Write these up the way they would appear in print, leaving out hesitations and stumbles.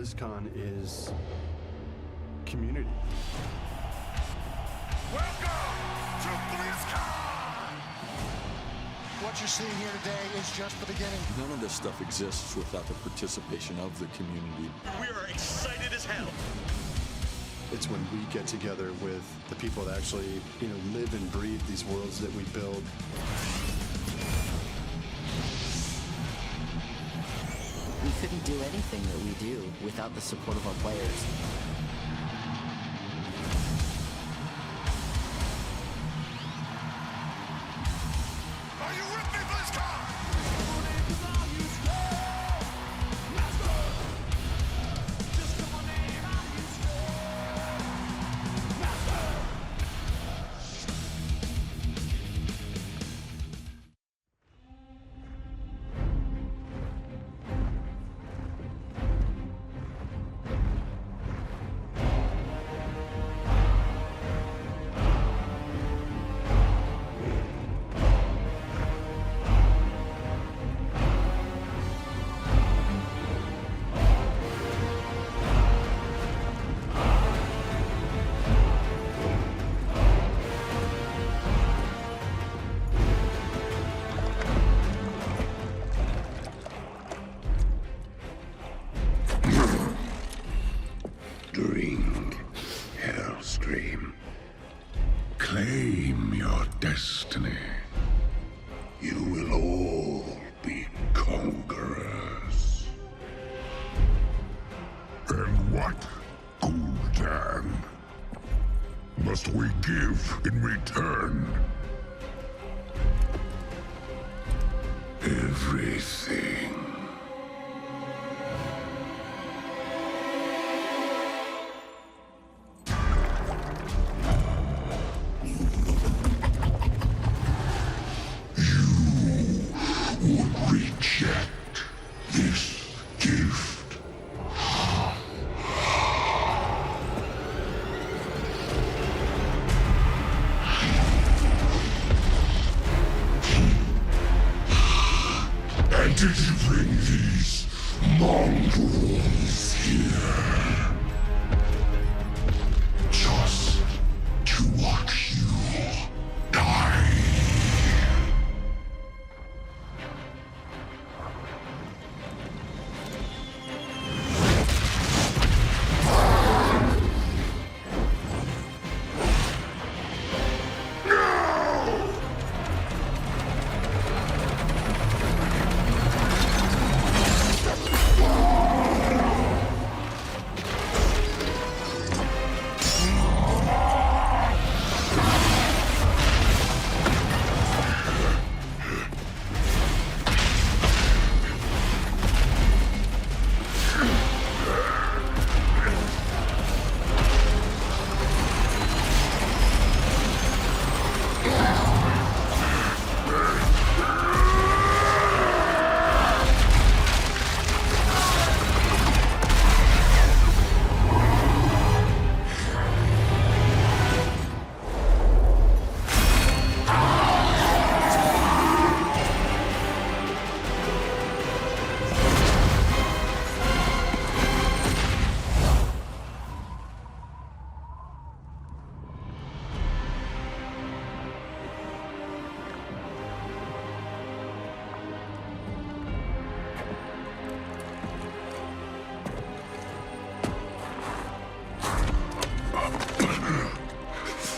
BlizzCon is community. Welcome to BlizzCon! What you're seeing here today is just the beginning. None of this stuff exists without the participation of the community. We are excited as hell. It's when we get together with the people that actually, live and breathe these worlds that we build. We couldn't do anything that we do without the support of our players. Are you with me, BlizzCon? Drink, Hellstream. Claim your destiny. You will all be conquerors. And what, Gul'dan, must we give in return? Everything. Reject this gift. And did you bring these mongrels here? Just to watch you die?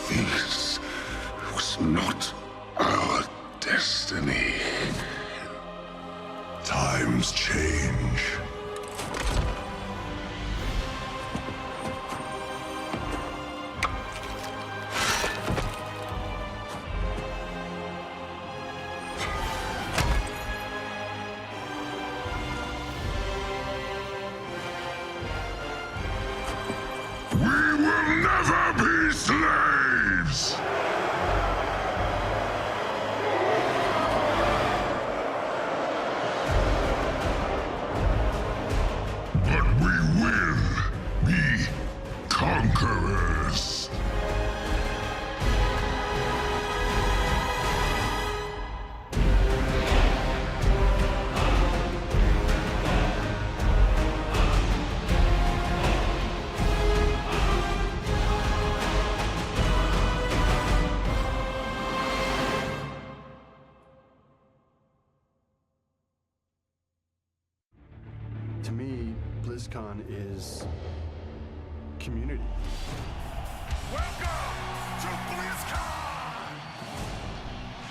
This was not our destiny. Times change. We will never be slaves! But we will be conquerors. BlizzCon is community. Welcome to BlizzCon!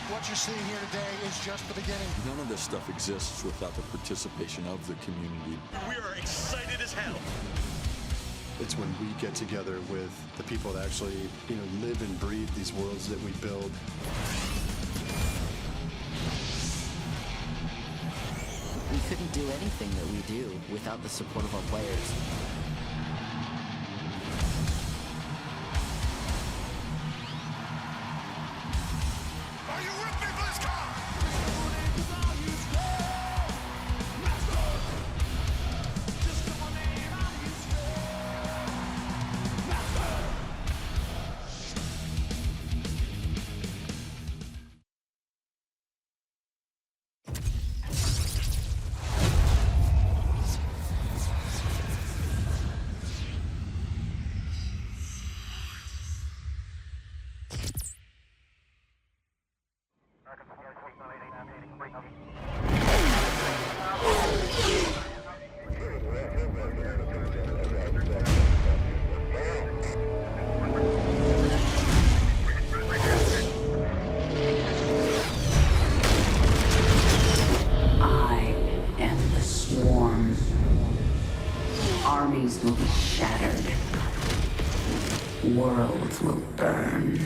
What you're seeing here today is just the beginning. None of this stuff exists without the participation of the community. We are excited as hell. It's when we get together with the people that actually, live and breathe these worlds that we build. We couldn't do anything that we do without the support of our players. Are you with me, BlizzCon? I am the swarm. Armies will be shattered. Worlds will burn.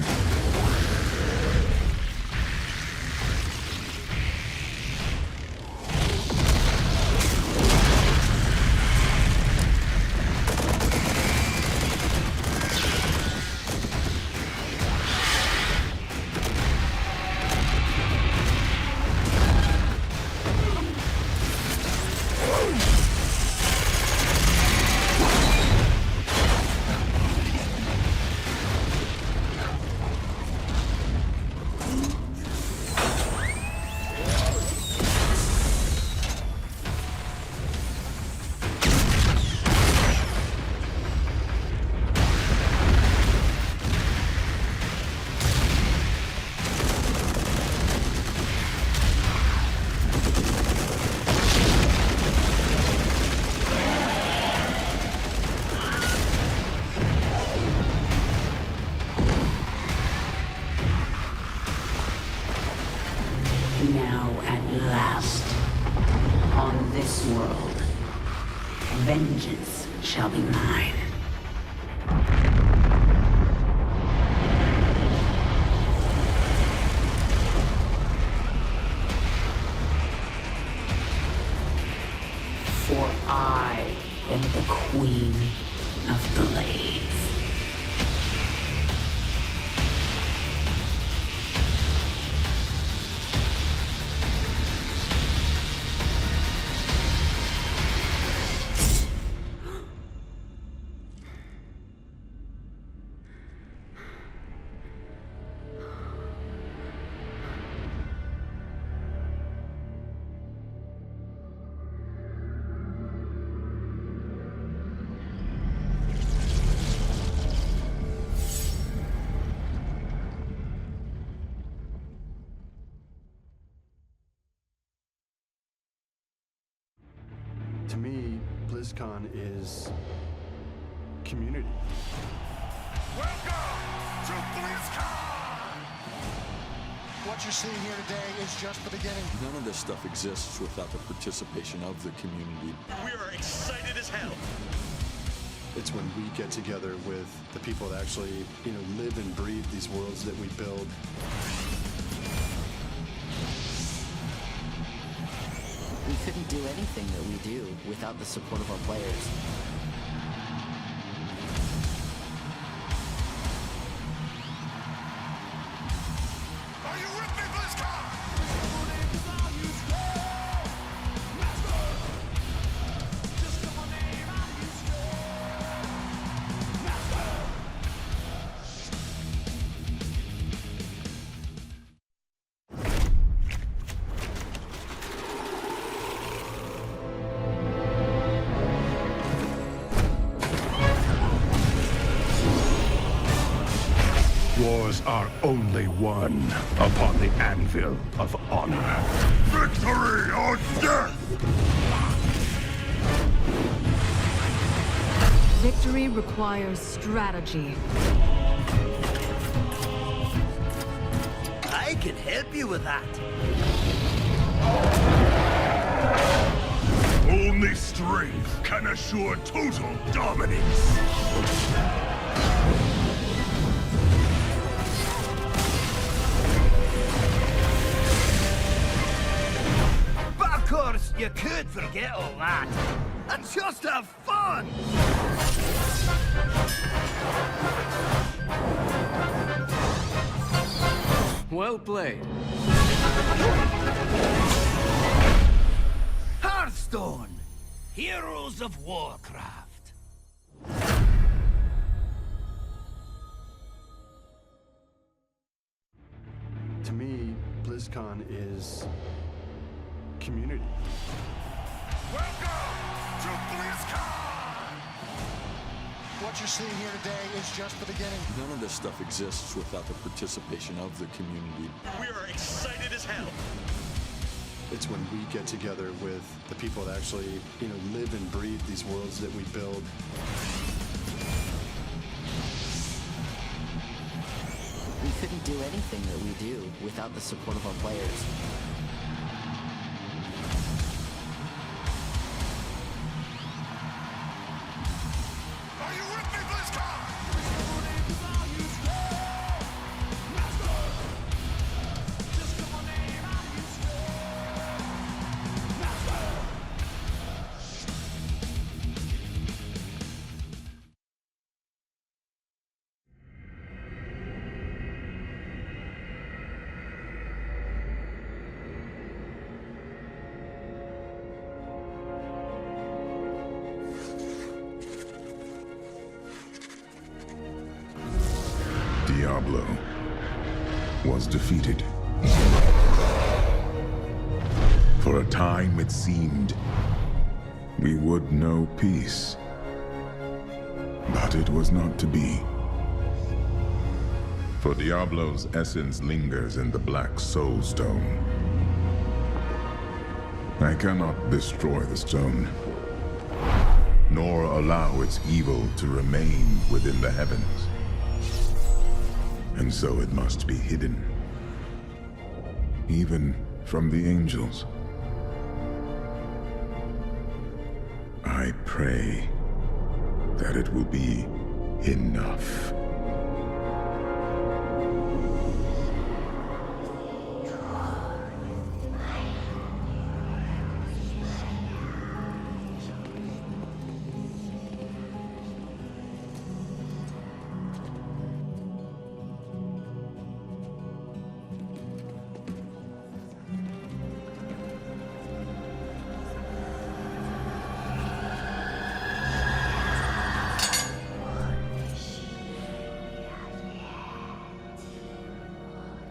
Now at last, on this world, vengeance shall be mine. For I am the Queen of Blades. To me, BlizzCon is community. Welcome to BlizzCon! What you're seeing here today is just the beginning. None of this stuff exists without the participation of the community. We are excited as hell. It's when we get together with the people that actually, live and breathe these worlds that we build. We couldn't do anything that we do without the support of our players. Are you with me, BlizzCon? Wars are only won upon the anvil of honor. Victory or death! Victory requires strategy. I can help you with that. Only strength can assure total dominance. But of course, you could forget all that and just have fun. Well played. Hearthstone, heroes of Warcraft. To me, BlizzCon is community. Welcome to BlizzCon! What you're seeing here today is just the beginning. None of this stuff exists without the participation of the community. We are excited as hell. It's when we get together with the people that actually, live and breathe these worlds that we build. We couldn't do anything that we do without the support of our players. Are you with me, BlizzCon? Diablo was defeated. For a time it seemed we would know peace. But it was not to be. For Diablo's essence lingers in the Black Soul Stone. I cannot destroy the stone, nor allow its evil to remain within the heavens. And so it must be hidden, even from the angels. I pray that it will be enough.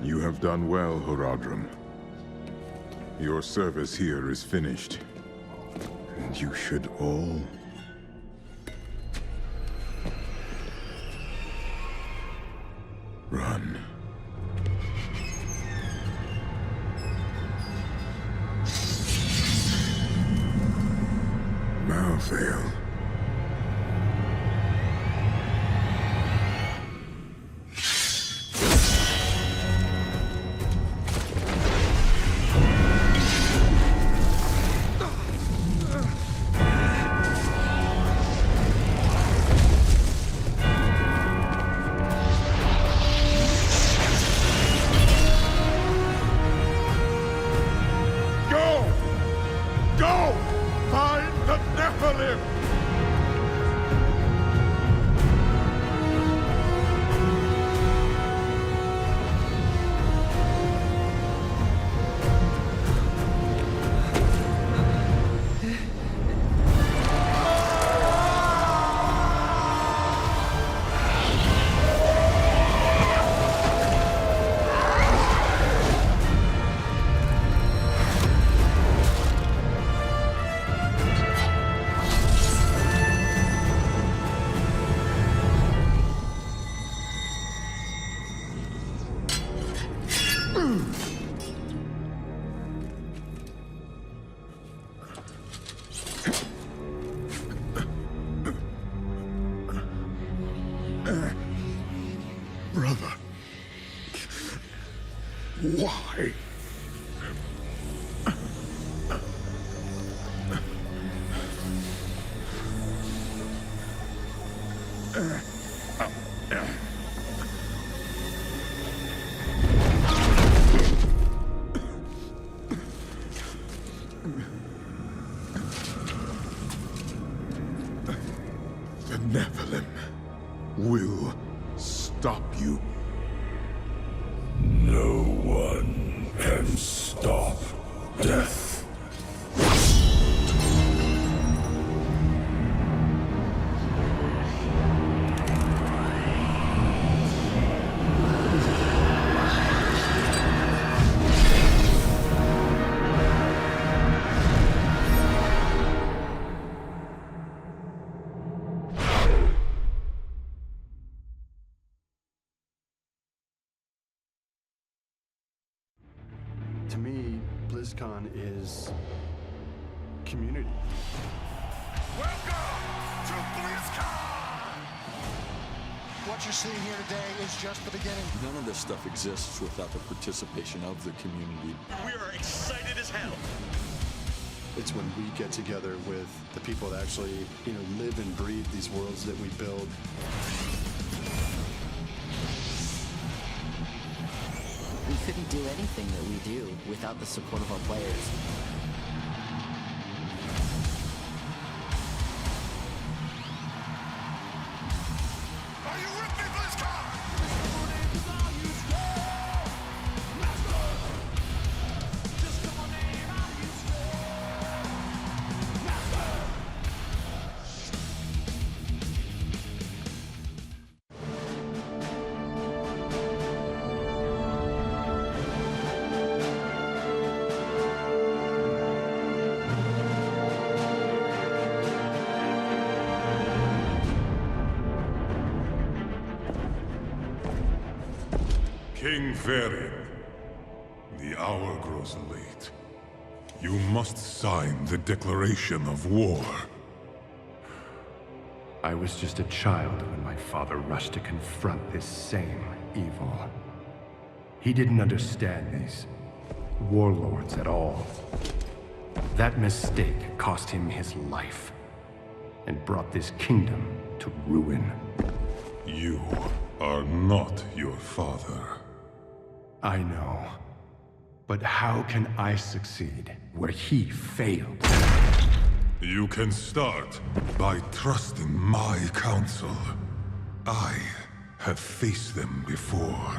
You have done well, Horadrim. Your service here is finished. And you should all run. Malthael. Go! Find the Nephilim! The Nephilim will stop you. No one can stop death. To me, BlizzCon is community. Welcome to BlizzCon! What you're seeing here today is just the beginning. None of this stuff exists without the participation of the community. We are excited as hell. It's when we get together with the people that actually, live and breathe these worlds that we build. We couldn't do anything that we do without the support of our players. Are you with me, BlizzCon? King Varian, the hour grows late. You must sign the declaration of war. I was just a child when my father rushed to confront this same evil. He didn't understand these warlords at all. That mistake cost him his life and brought this kingdom to ruin. You are not your father. I know. But how can I succeed where he failed? You can start by trusting my counsel. I have faced them before.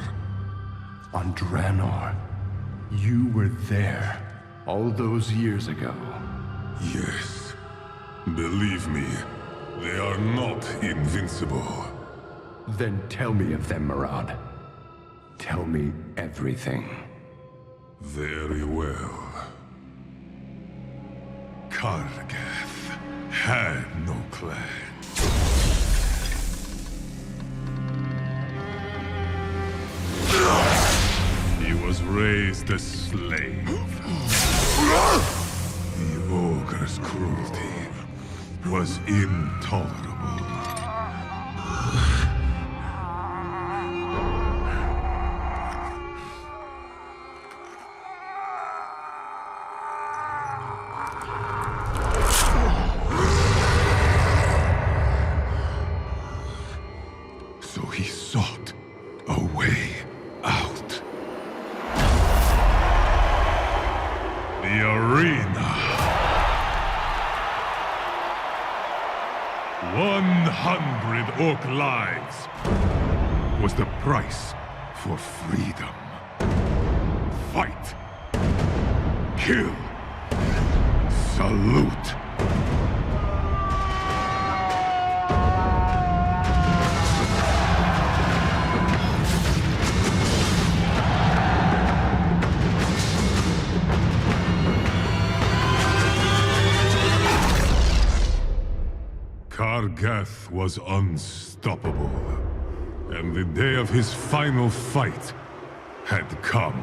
On Draenor, you were there all those years ago. Yes. Believe me, they are not invincible. Then tell me of them, Murad. Tell me everything. Very well. Kargath had no clan. He was raised a slave. The ogre's cruelty was intolerable. So he sought a way out. The arena. 100 orc lives was the price for freedom. Fight. Kill. Salute. Kargath was unstoppable, and the day of his final fight had come.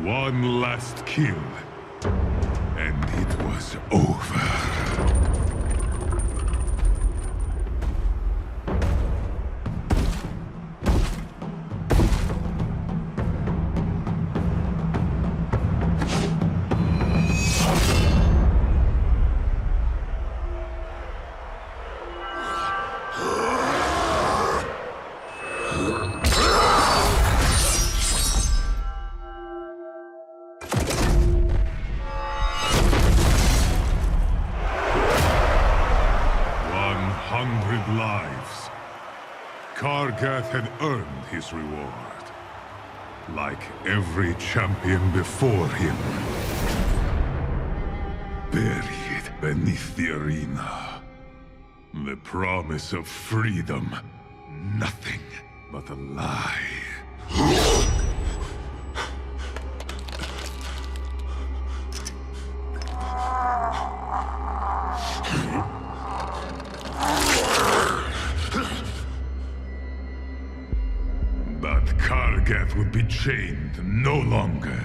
One last kill, and it was over. lives. Kargath had earned his reward, like every champion before him. Buried beneath the arena, the promise of freedom, nothing but a lie. But Kargath would be chained no longer.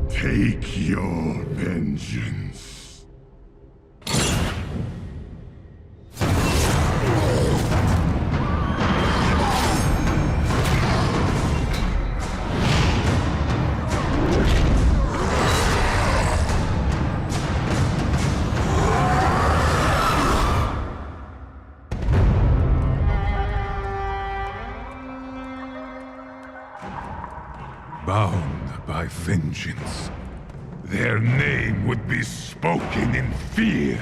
Take your vengeance. Bound by vengeance, their name would be spoken in fear.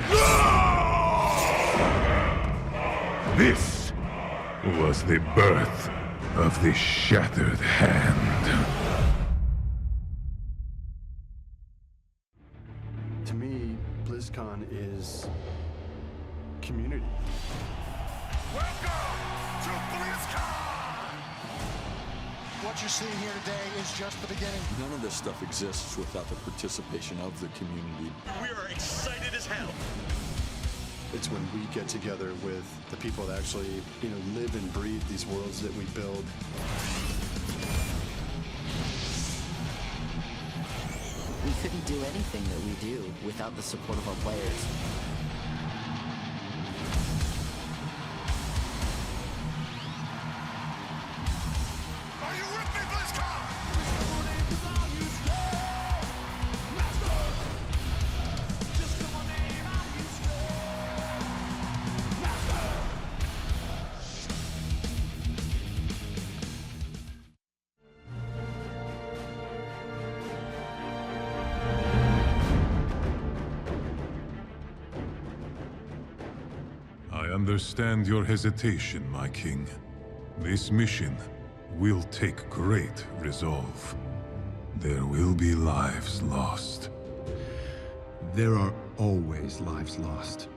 This was the birth of the Shattered Hand. To me, BlizzCon is community. Welcome to BlizzCon! What you're seeing here today is just the beginning. None of this stuff exists without the participation of the community. We are excited as hell. It's when we get together with the people that actually, live and breathe these worlds that we build. We couldn't do anything that we do without the support of our players. Are you with me, BlizzCon? I understand your hesitation, my king. This mission will take great resolve. There will be lives lost. There are always lives lost.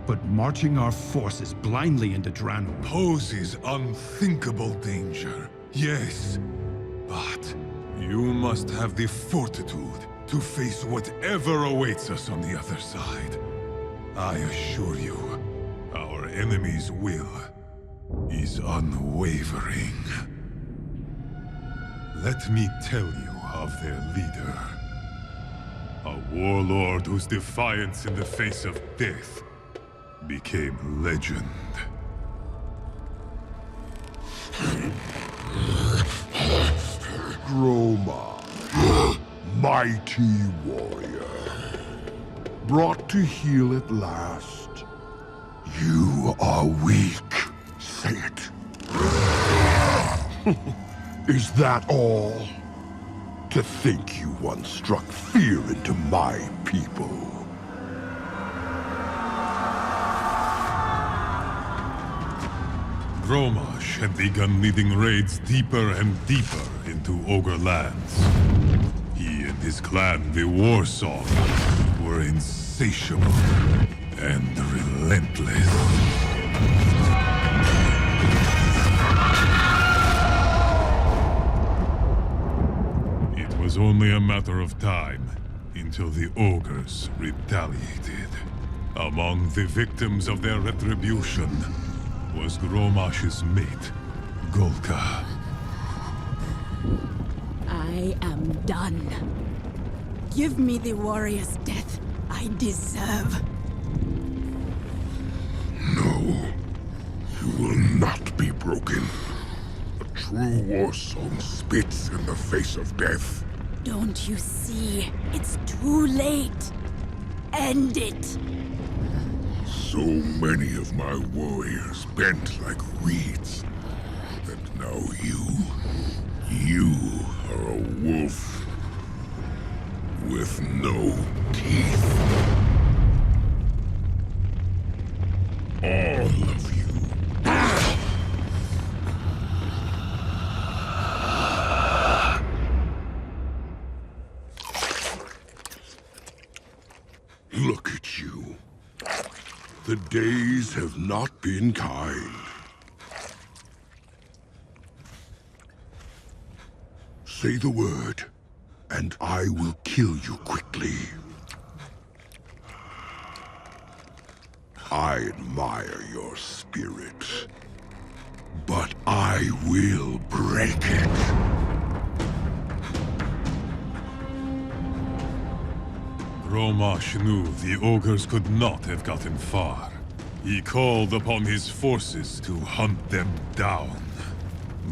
But marching our forces blindly into Drano Poses unthinkable danger, yes. But you must have the fortitude to face whatever awaits us on the other side. I assure you, our enemy's will is unwavering. Let me tell you of their leader. A warlord whose defiance in the face of death became legend. Groma, mighty warrior, brought to heel at last. You are weak. Say it. Is that all? To think you once struck fear into my people. Gromash had begun leading raids deeper and deeper into Ogre lands. He and his clan, the Warsong, were insatiable and relentless. It was only a matter of time until the Ogres retaliated. Among the victims of their retribution was Gromash's mate, Golka. I am done. Give me the warrior's death I deserve. You will not be broken. A true war song spits in the face of death. Don't you see? It's too late. End it. So many of my warriors bent like reeds. And now you are a wolf with no teeth. All of you. Look at you. The days have not been kind. Say the word, and I will kill you quickly. I admire your spirit, but I will break it. Gromash knew the ogres could not have gotten far. He called upon his forces to hunt them down.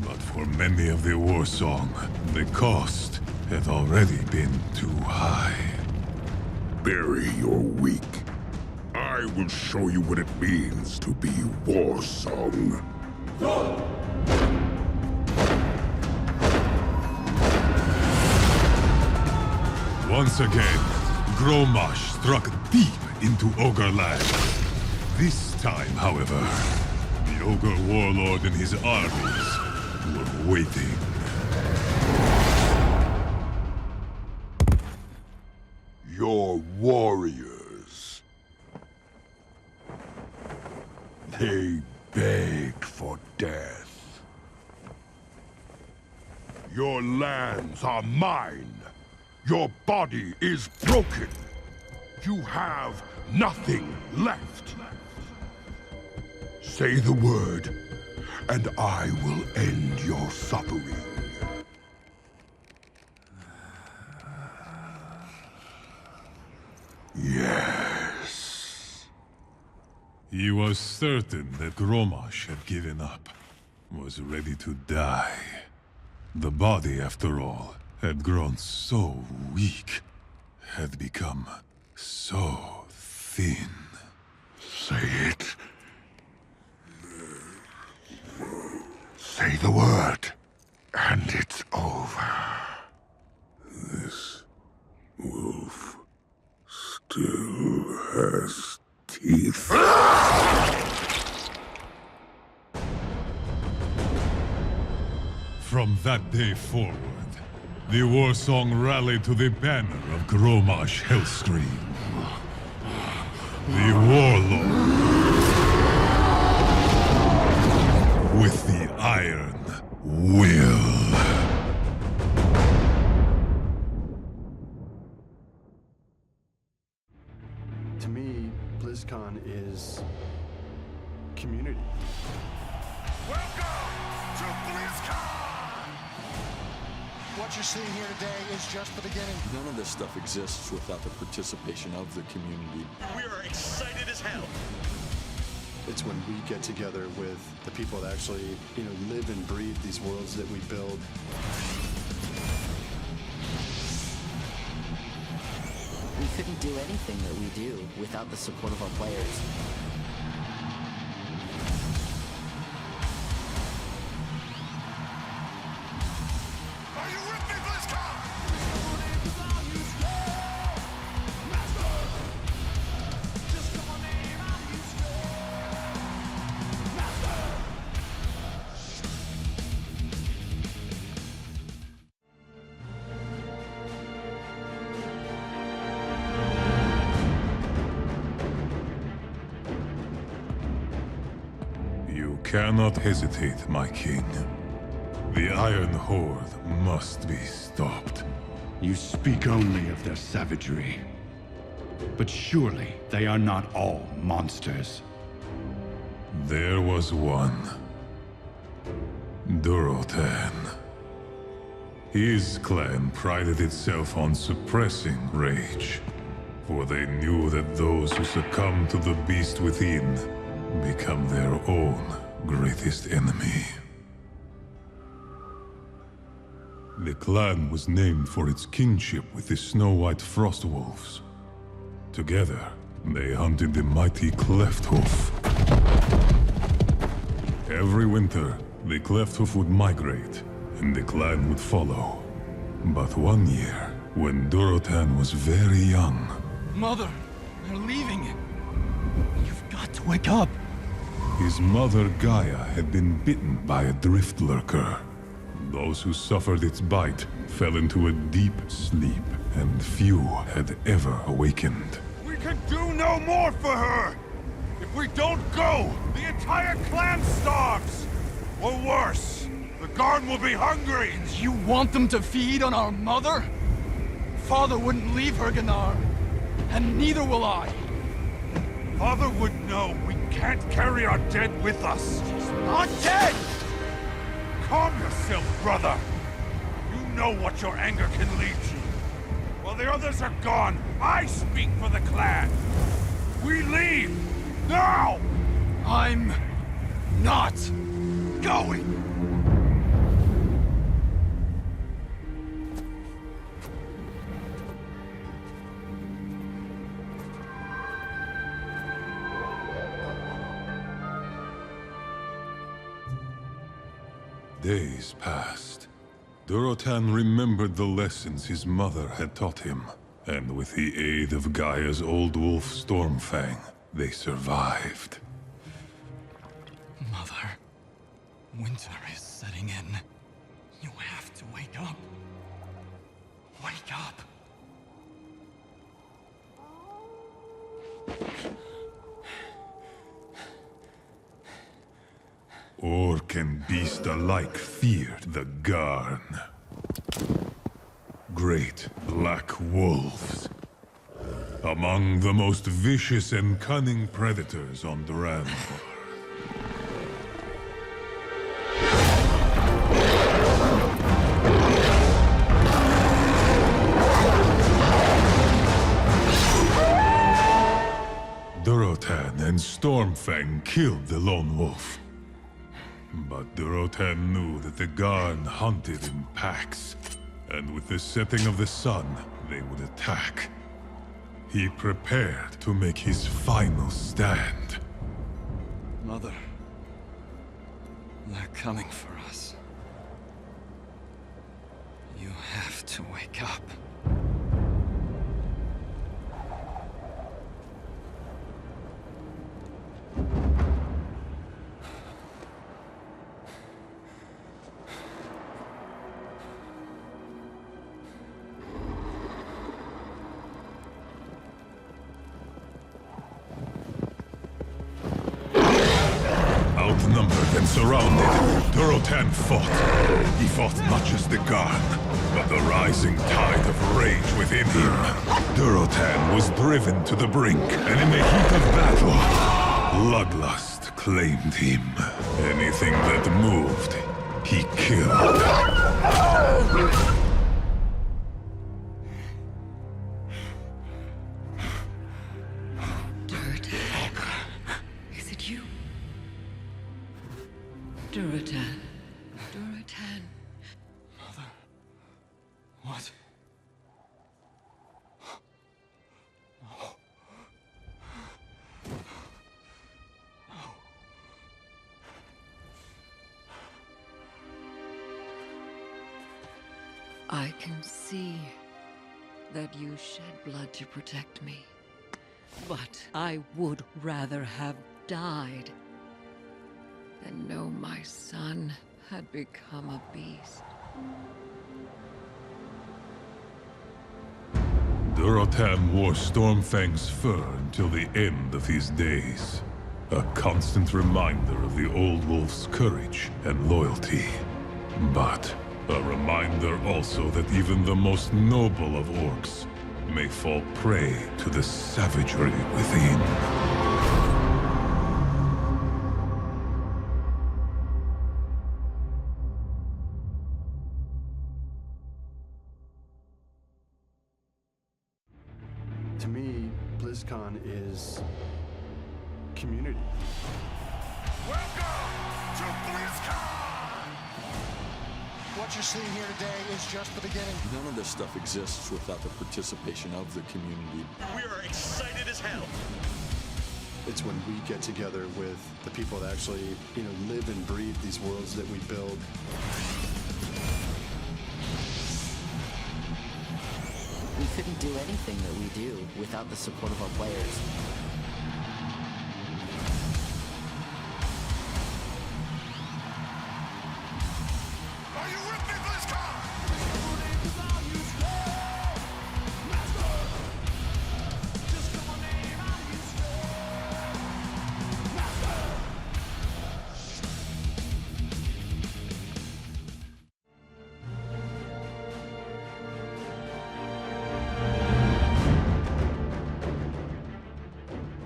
But for many of the war song, the cost had already been too high. Bury your weak. I will show you what it means to be war song. Once again, Gromash struck deep into Ogre land. This time, however, the Ogre warlord and his armies were waiting. Your warriors. They begged for death. Your lands are mine. Your body is broken. You have nothing left. Say the word, and I will end your suffering. Yes. He was certain that Gromash had given up, was ready to die. The body, after all, had grown so weak, had become so thin. Say it. Say the word, and it's over. This wolf still has teeth. From that day forward, the war song rallied to the banner of Gromash Hellscream. The warlord with the iron will. To me, BlizzCon is community. Welcome to BlizzCon! What you're seeing here today is just the beginning. None of this stuff exists without the participation of the community. We are excited as hell. It's when we get together with the people that actually, live and breathe these worlds that we build. We couldn't do anything that we do without the support of our players. Are you with me, BlizzCon? You cannot hesitate, my king. The Iron Horde must be stopped. You speak only of their savagery. But surely they are not all monsters. There was one. Durotan. His clan prided itself on suppressing rage, for they knew that those who succumbed to the beast within become their own greatest enemy. The clan was named for its kinship with the snow-white frostwolves. Together, they hunted the mighty Clefthoof. Every winter, the Clefthoof would migrate, and the clan would follow. But one year, when Durotan was very young... Mother, they're leaving. You've got to wake up. His mother Gaia had been bitten by a drift lurker. Those who suffered its bite fell into a deep sleep, and few had ever awakened. We can do no more for her! If we don't go, the entire clan starves! Or worse, the guard will be hungry! You want them to feed on our mother? Father wouldn't leave her, Gunnar. And neither will I. Father would know we can't carry our dead with us. She's not dead! Calm yourself, brother. You know what your anger can lead to. While the others are gone, I speak for the clan. We leave! Now! I'm not going. Days passed. Durotan remembered the lessons his mother had taught him, and with the aid of Gaia's old wolf Stormfang, they survived. Mother, winter is setting in. You have to wake up. Wake up. Orc and beast alike feared the Garn. Great black wolves. Among the most vicious and cunning predators on Duran. Durotan and Stormfang killed the lone wolf. But Durotan knew that the Garn hunted in packs, and with the setting of the sun, they would attack. He prepared to make his final stand. Mother, they're coming for us. You have to wake up. Outnumbered and surrounded, Durotan fought. He fought not just the Garn, but the rising tide of rage within him. Durotan was driven to the brink, and in the heat of battle, bloodlust claimed him. Anything that moved, he killed. Durotan. Durotan. Mother. What? No. No. I can see that you shed blood to protect me. But I would rather have died than know my son had become a beast. Durotan wore Stormfang's fur until the end of his days. A constant reminder of the old wolf's courage and loyalty. But a reminder also that even the most noble of orcs may fall prey to the savagery within. To me, BlizzCon is community. Welcome to BlizzCon! What you're seeing here today is just the beginning. None of this stuff exists without the participation of the community. We are excited as hell. It's when we get together with the people that actually, live and breathe these worlds that we build. We couldn't do anything that we do without the support of our players. Are you with me, BlizzCon?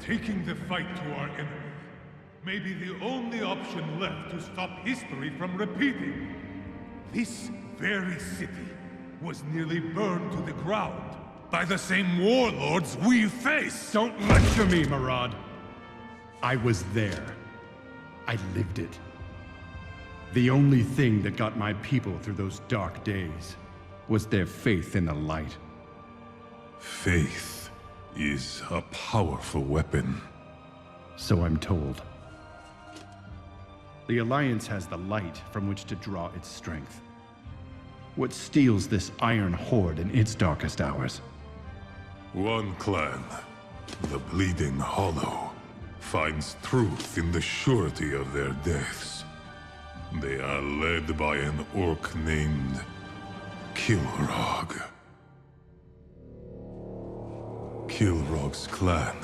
Taking the fight to our enemy may be the only option left to stop history from repeating. This very city was nearly burned to the ground by the same warlords we face! Don't lecture me, Murad. I was there. I lived it. The only thing that got my people through those dark days was their faith in the light. Faith is a powerful weapon. So I'm told. The Alliance has the light from which to draw its strength. What steels this iron horde in its darkest hours? One clan, the Bleeding Hollow, finds truth in the surety of their deaths. They are led by an orc named Kilrog. Kilrog's clan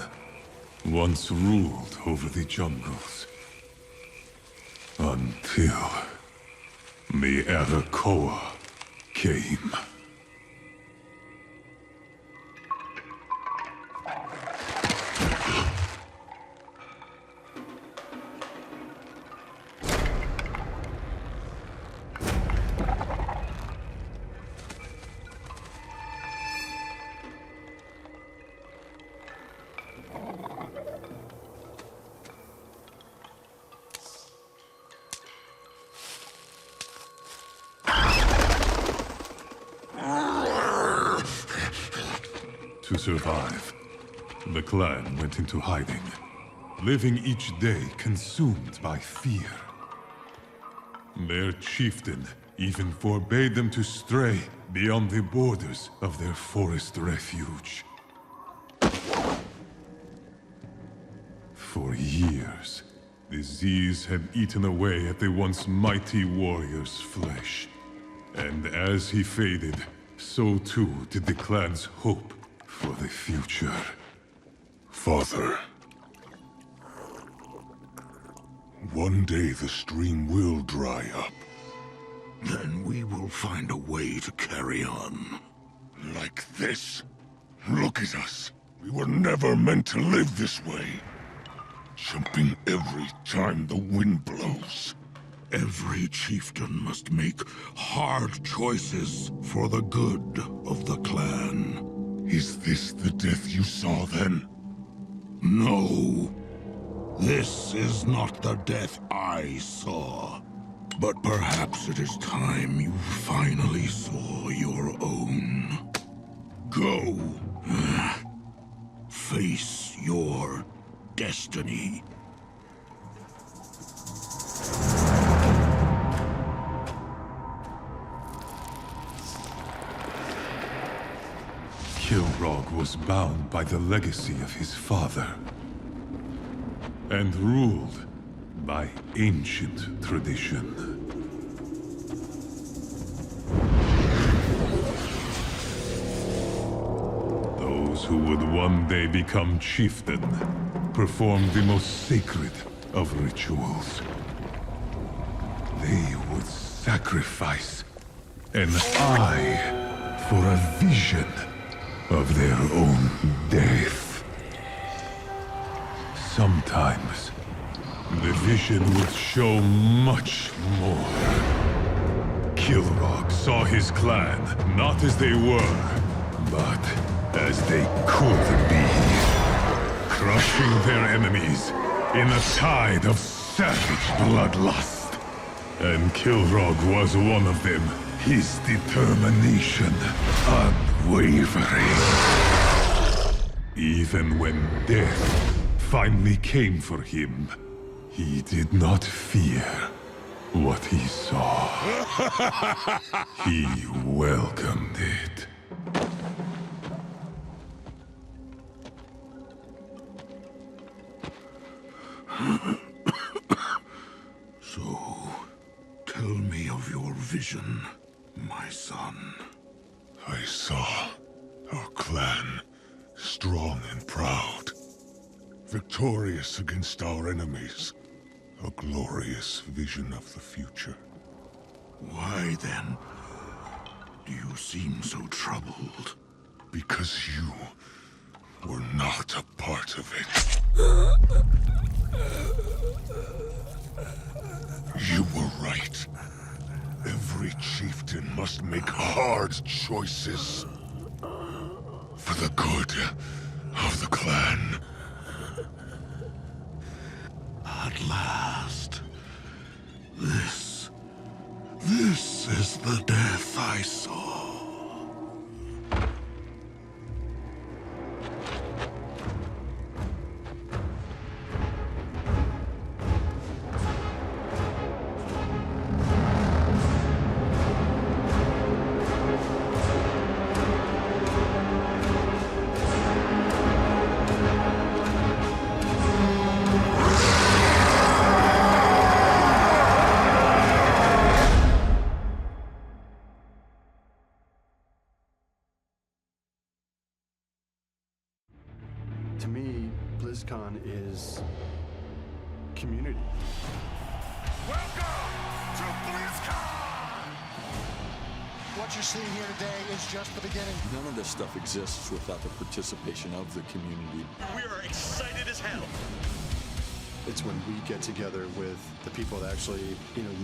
once ruled over the jungles. Until the Arakoa came. To survive, the clan went into hiding, living each day consumed by fear. Their chieftain even forbade them to stray beyond the borders of their forest refuge. For years, disease had eaten away at the once mighty warrior's flesh. And as he faded, so too did the clan's hope for the future. Father. One day the stream will dry up. Then we will find a way to carry on. Like this. Look at us. We were never meant to live this way. Jumping every time the wind blows. Every chieftain must make hard choices for the good of the clan. Is this the death you saw then? No. This is not the death I saw. But perhaps it is time you finally saw your own. Go. Face your destiny. Kilrog was bound by the legacy of his father, and ruled by ancient tradition. Those who would one day become chieftain performed the most sacred of rituals. They would sacrifice an eye for a vision of their own death. Sometimes, the vision would show much more. Kilrog saw his clan not as they were, but as they could be. Crushing their enemies in a tide of savage bloodlust. And Kilrog was one of them. His determination unwavering. Even when death finally came for him, he did not fear what he saw. He welcomed it. So, tell me of your vision, my son. I saw our clan strong and proud, victorious against our enemies. A glorious vision of the future. Why then do you seem so troubled? Because you were not a part of it. You were right. Every chieftain must make hard choices. For the good of the clan. At last. This is the death I saw. To me, BlizzCon is community. Welcome to BlizzCon! What you're seeing here today is just the beginning. None of this stuff exists without the participation of the community. We are excited as hell. It's when we get together with the people that actually,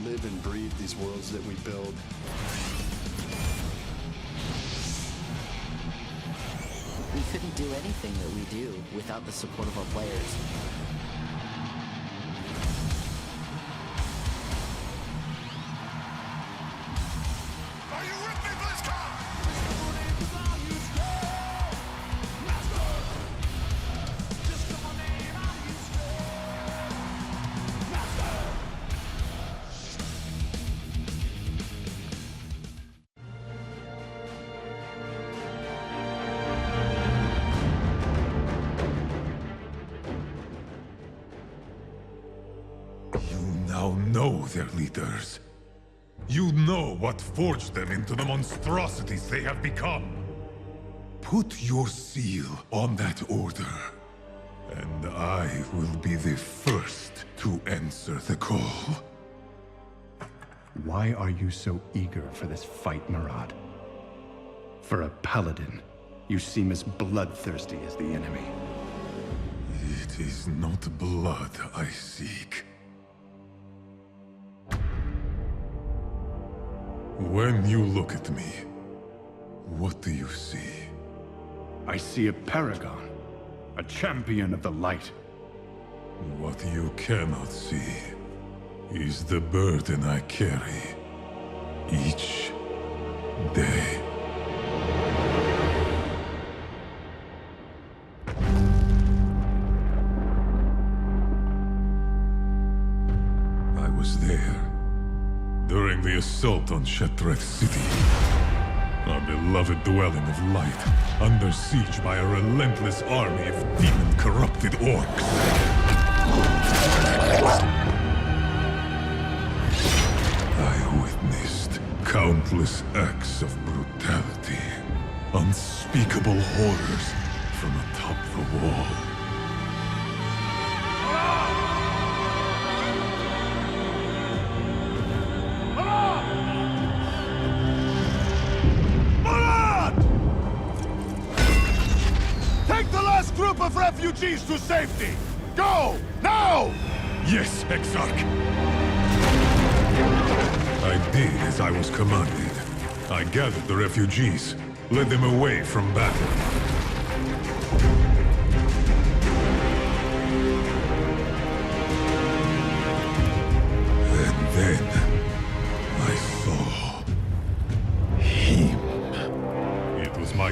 live and breathe these worlds that we build. We couldn't do anything that we do without the support of our players. Are you with me, BlizzCon? Know their leaders. You know what forged them into the monstrosities they have become. Put your seal on that order, and I will be the first to answer the call. Why are you so eager for this fight, Murad? For a paladin, you seem as bloodthirsty as the enemy. It is not blood I seek. When you look at me, what do you see? I see a paragon, a champion of the light. What you cannot see is the burden I carry each day. I was there during the assault on Shattrath City. Our beloved dwelling of light, under siege by a relentless army of demon-corrupted orcs. I witnessed countless acts of brutality, unspeakable horrors from atop the wall. Take the last group of refugees to safety! Go! Now! Yes, Exarch! I did as I was commanded. I gathered the refugees, led them away from battle.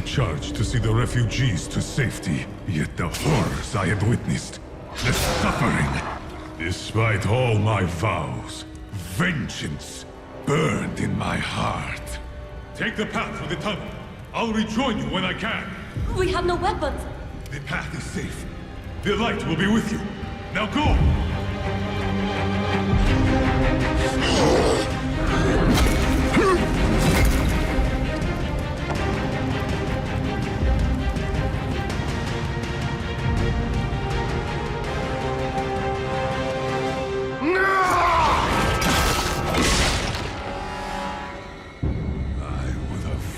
charge to see the refugees to safety. Yet the horrors I had witnessed, the suffering, despite all my vows, vengeance burned in my heart. Take the path through the tunnel. I'll rejoin you when I can. We have no weapons. The path is safe. The light will be with you. Now go!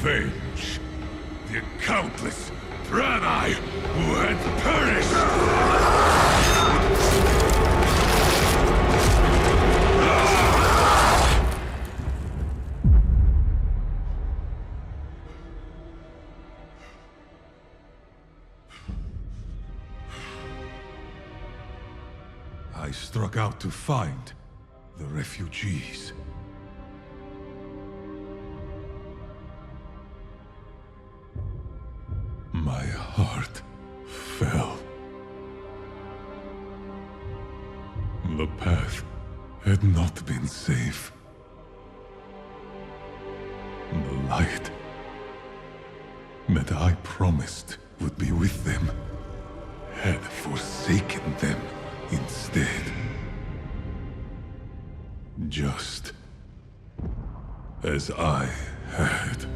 Avenge the countless Draenei who had perished! I struck out to find the refugees. My heart fell. The path had not been safe. The light that I promised would be with them had forsaken them instead. Just as I had.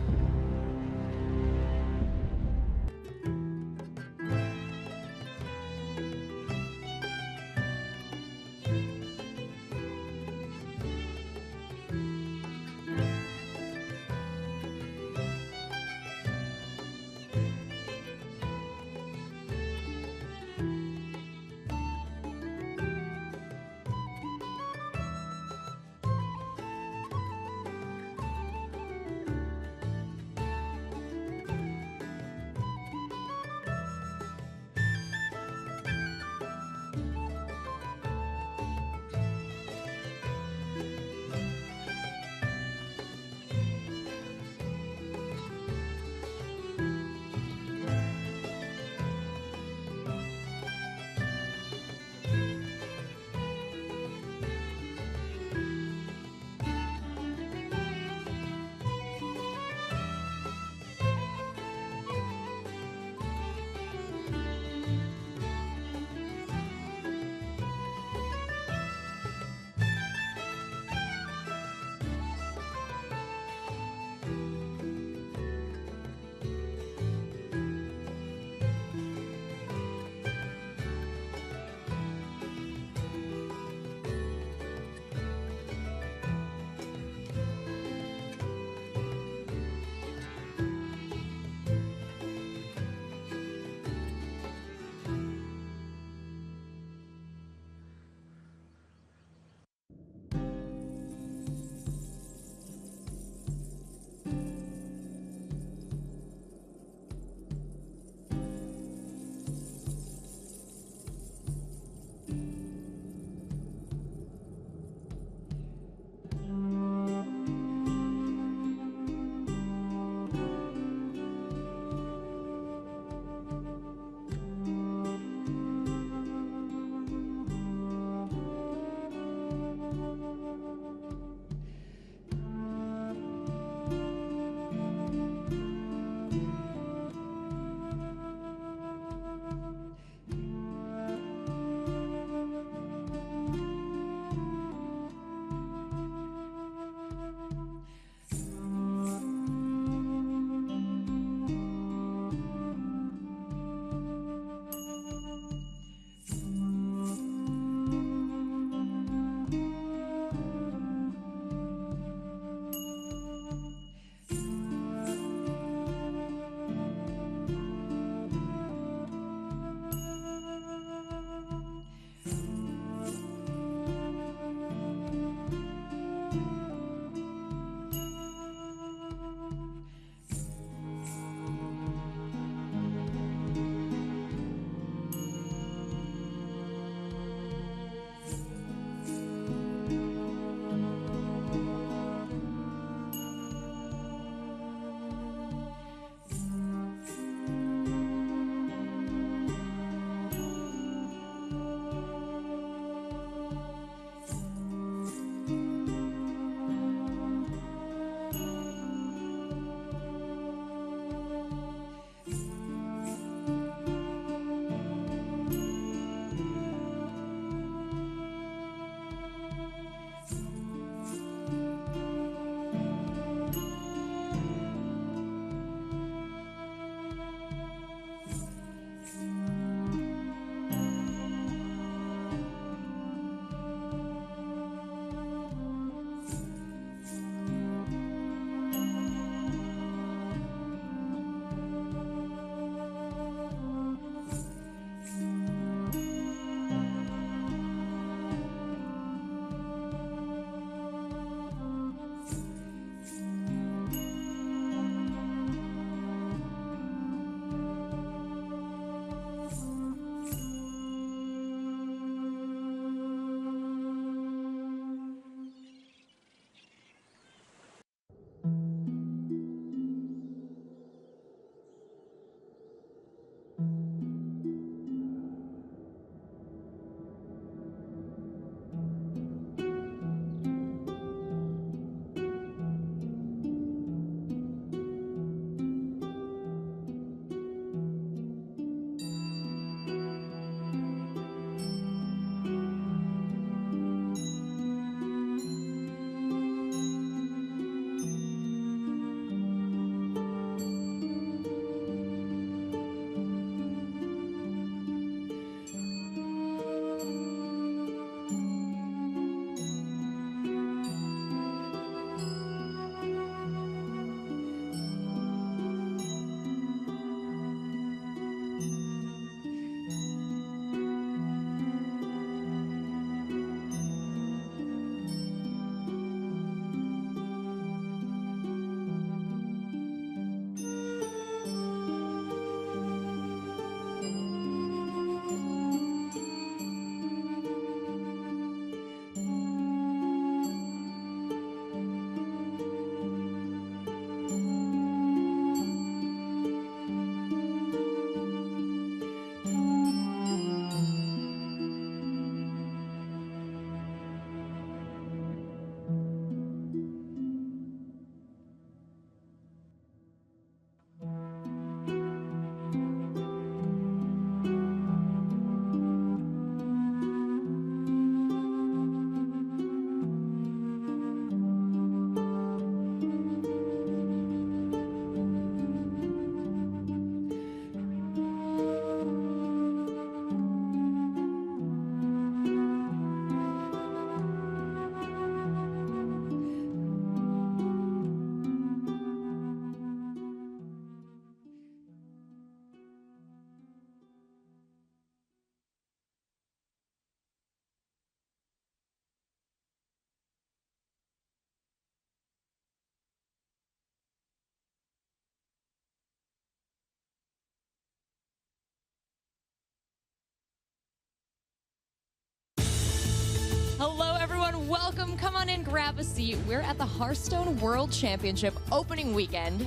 welcome. Come on in, grab a seat. We're at the Hearthstone World Championship opening weekend.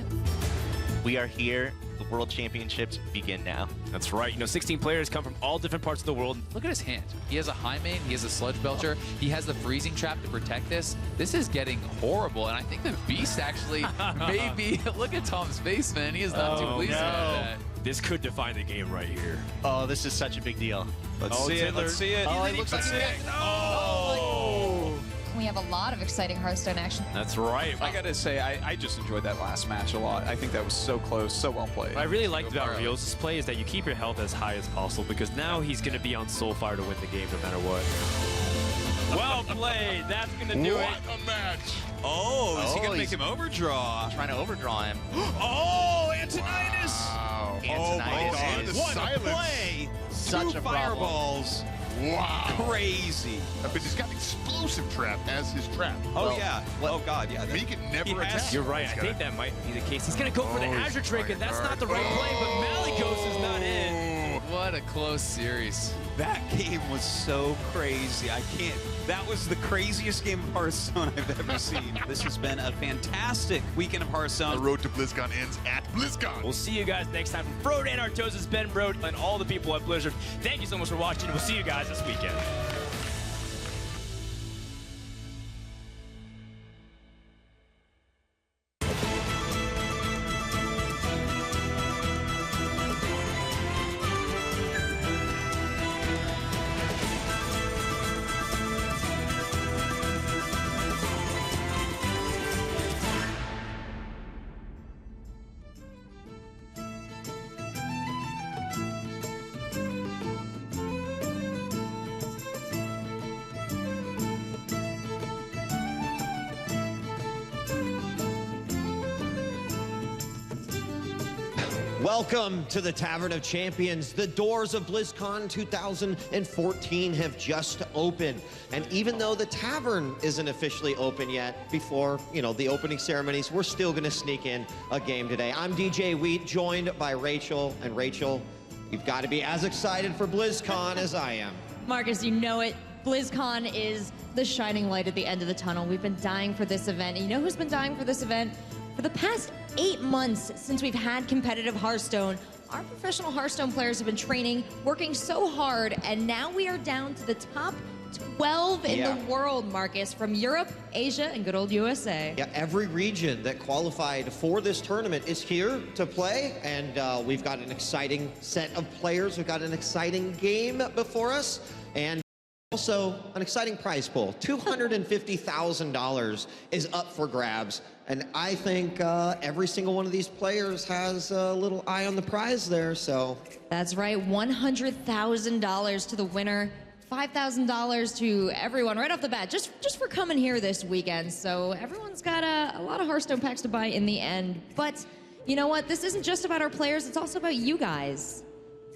We are here. The World Championships begin now. That's right. You know, 16 players come from all different parts of the world. Look at his hand. He has a high main, he has a sludge belcher, he has the freezing trap to protect this. This is getting horrible, and I think the Beast actually maybe, look at Tom's face, man. He is not too pleased about that. This could define the game right here. Oh, this is such a big deal. Let's see it. Let's see it. Oh, it looks like We have a lot of exciting Hearthstone action. That's right. I gotta say, I just enjoyed that last match a lot. I think that was so close, so well played. What I really liked about Rios' play is that you keep your health as high as possible because now he's going to be on Soulfire to win the game no matter what. Well played. That's going to do it. What a match. Oh, is he gonna make him overdraw? Trying to overdraw him. Oh, Antonidas! Wow. Oh my God. The What silence. a play! Such Two a problem. fireballs. Wow. Crazy. But he's got explosive trap as his trap. Oh, Well, yeah. Oh, God, yeah. He can never attack. You're right. I think that might be the case. He's going to go for the Azure Drake, and that's not the right play, but Maligos is not in. What a close series. That game was so crazy. I can't. That was the craziest game of Hearthstone I've ever seen. This has been a fantastic weekend of Hearthstone. The road to BlizzCon ends at BlizzCon. We'll see you guys next time. From Frode and Artosis, Ben Brode, and all the people at Blizzard, thank you so much for watching. We'll see you guys this weekend. Welcome to the Tavern of Champions. The doors of BlizzCon 2014 have just opened. And even though the tavern isn't officially open yet, before, the opening ceremonies, we're still gonna sneak in a game today. I'm DJ Wheat, joined by Rachel. And Rachel, you've got to be as excited for BlizzCon as I am. Marcus, you know it. BlizzCon is the shining light at the end of the tunnel. We've been dying for this event. And you know who's been dying for this event? For the past 8 months since we've had competitive Hearthstone, our professional Hearthstone players have been training, working so hard, and now we are down to the top 12 in the world, Marcus, from Europe, Asia, and good old USA. Yeah, every region that qualified for this tournament is here to play, and we've got an exciting set of players. We've got an exciting game before us, and also an exciting prize pool. $250,000 is up for grabs. And I think every single one of these players has a little eye on the prize there, so. That's right, $100,000 to the winner, $5,000 to everyone right off the bat, just for coming here this weekend. So everyone's got a lot of Hearthstone packs to buy in the end. But you know what? This isn't just about our players, it's also about you guys.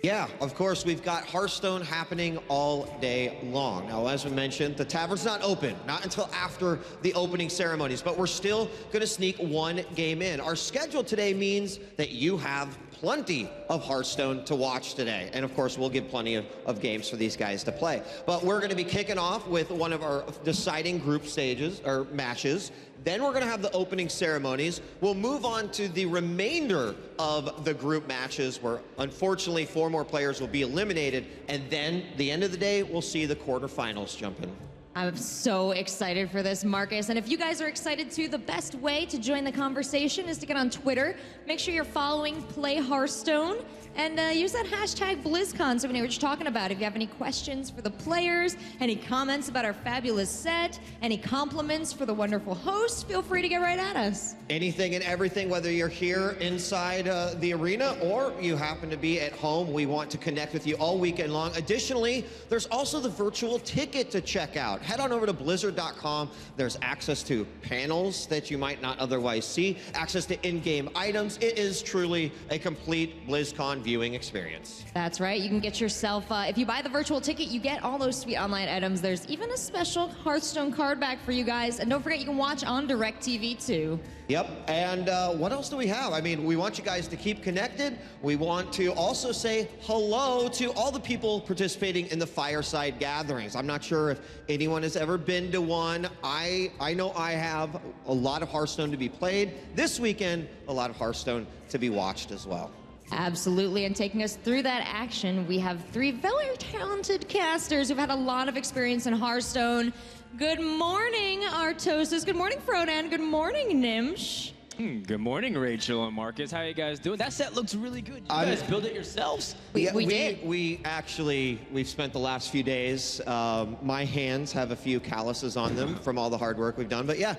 Yeah, of course, we've got Hearthstone happening all day long. Now, as we mentioned, the tavern's not open, not until after the opening ceremonies, but we're still gonna sneak one game in. Our schedule today means that you have plenty of Hearthstone to watch today. And of course, we'll give plenty of games for these guys to play. But we're gonna be kicking off with one of our deciding group stages, or matches. Then we're gonna have the opening ceremonies. We'll move on to the remainder of the group matches where unfortunately 4 more players will be eliminated. And then the end of the day, we'll see the quarterfinals jump in. I'm so excited for this, Marcus. And if you guys are excited too, the best way to join the conversation is to get on Twitter. Make sure you're following Play Hearthstone and use that hashtag BlizzCon so we know what you're talking about. If you have any questions for the players, any comments about our fabulous set, any compliments for the wonderful host, feel free to get right at us. Anything and everything, whether you're here inside the arena or you happen to be at home, we want to connect with you all weekend long. Additionally, there's also the virtual ticket to check out. Head on over to blizzard.com. There's access to panels that you might not otherwise see, access to in-game items. It is truly a complete BlizzCon viewing experience. That's right. You can get yourself, if you buy the virtual ticket, you get all those sweet online items. There's even a special Hearthstone card back for you guys. And don't forget, you can watch on DirecTV too. Yep, and what else do we have? I mean, we want you guys to keep connected. We want to also say hello to all the people participating in the fireside gatherings. I'm not sure if anyone has ever been to one. I know I have. A lot of Hearthstone to be played. This weekend, a lot of Hearthstone to be watched as well. Absolutely, and taking us through that action, we have 3 very talented casters who've had a lot of experience in Hearthstone. Good morning, Artosis. Good morning, Frodan. Good morning, Nimsh. Good morning, Rachel and Marcus. How you guys doing? That set looks really good. You guys build it yourselves? We did. We've spent the last few days. My hands have a few calluses on them from all the hard work we've done. But yeah,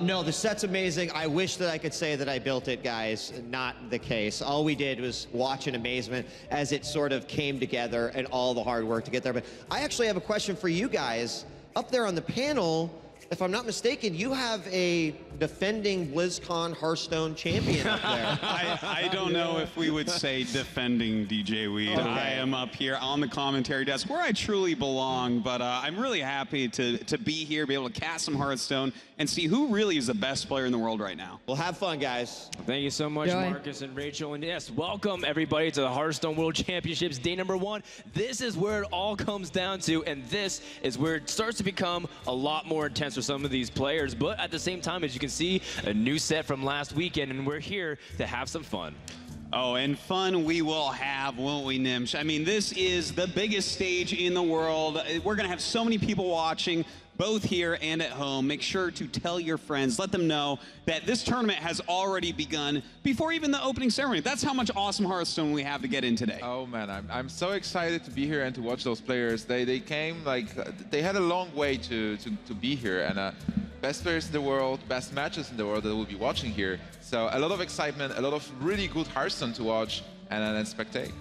no, the set's amazing. I wish that I could say that I built it, guys. Not the case. All we did was watch in amazement as it sort of came together and all the hard work to get there. But I actually have a question for you guys. Up there on the panel, if I'm not mistaken, you have a defending BlizzCon Hearthstone champion up there. I don't know if we would say defending DJ Weed. Okay. I am up here on the commentary desk where I truly belong, but I'm really happy to be here, be able to cast some Hearthstone and see who really is the best player in the world right now. Well, have fun, guys. Thank you so much, Joy. Marcus and Rachel. And yes, welcome everybody to the Hearthstone World Championships, day number 1. This is where it all comes down to, and this is where it starts to become a lot more intense for some of these players. But at the same time, as you can see, a new set from last weekend, and we're here to have some fun. Oh, and fun we will have, won't we, Nimsh? I mean, this is the biggest stage in the world. We're going to have so many people watching, both here and at home. Make sure to tell your friends, let them know that this tournament has already begun before even the opening ceremony. That's how much awesome Hearthstone we have to get in today. Oh man, I'm so excited to be here and to watch those players. They came like, they had a long way to be here, and best players in the world, best matches in the world that we'll be watching here. So a lot of excitement, a lot of really good Hearthstone to watch and spectate.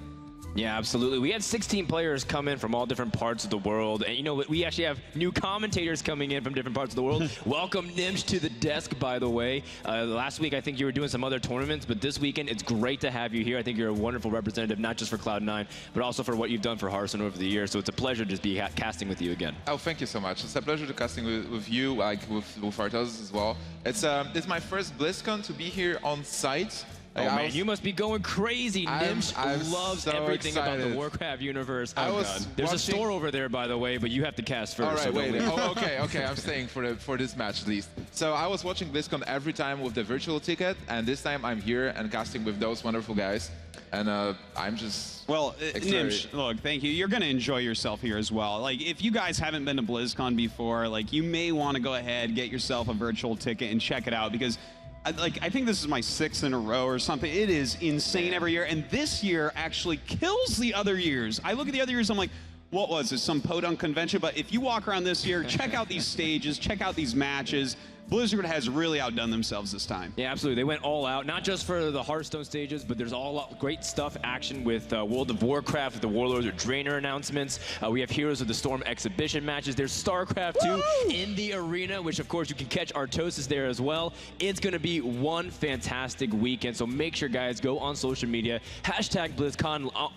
Yeah, absolutely. We had 16 players come in from all different parts of the world. And you know, we actually have new commentators coming in from different parts of the world. Welcome, Nimsh, to the desk, by the way. Last week, I think you were doing some other tournaments, but this weekend, it's great to have you here. I think you're a wonderful representative, not just for Cloud9, but also for what you've done for Hearthstone over the years. So it's a pleasure to just be casting with you again. Oh, thank you so much. It's a pleasure to casting with you, like with Artosis as well. It's my first BlizzCon to be here on site. Oh man, you must be going crazy. Nimsh loves so everything excited. about the Warcraft universe. Oh god. There's a store over there, by the way, but you have to cast first. All right, so wait. Oh, okay. I'm staying for this match at least. So I was watching BlizzCon every time with the virtual ticket, and this time I'm here and casting with those wonderful guys. And I'm just Nimsh, look, thank you. You're going to enjoy yourself here as well. Like, if you guys haven't been to BlizzCon before, like, you may want to go ahead, get yourself a virtual ticket and check it out, because I think this is my 6th in a row or something. It is insane every year, and this year actually kills the other years. I look at the other years, I'm like, what was it, some podunk convention? But if you walk around this year, check out these stages, check out these matches. Blizzard has really outdone themselves this time. Yeah, absolutely. They went all out, not just for the Hearthstone stages, but there's all great stuff, action with World of Warcraft, with the Warlords or Draenor announcements. We have Heroes of the Storm exhibition matches. There's StarCraft 2 in the arena, which of course you can catch Artosis there as well. It's going to be one fantastic weekend, so make sure, guys, go on social media, #BlizzCon.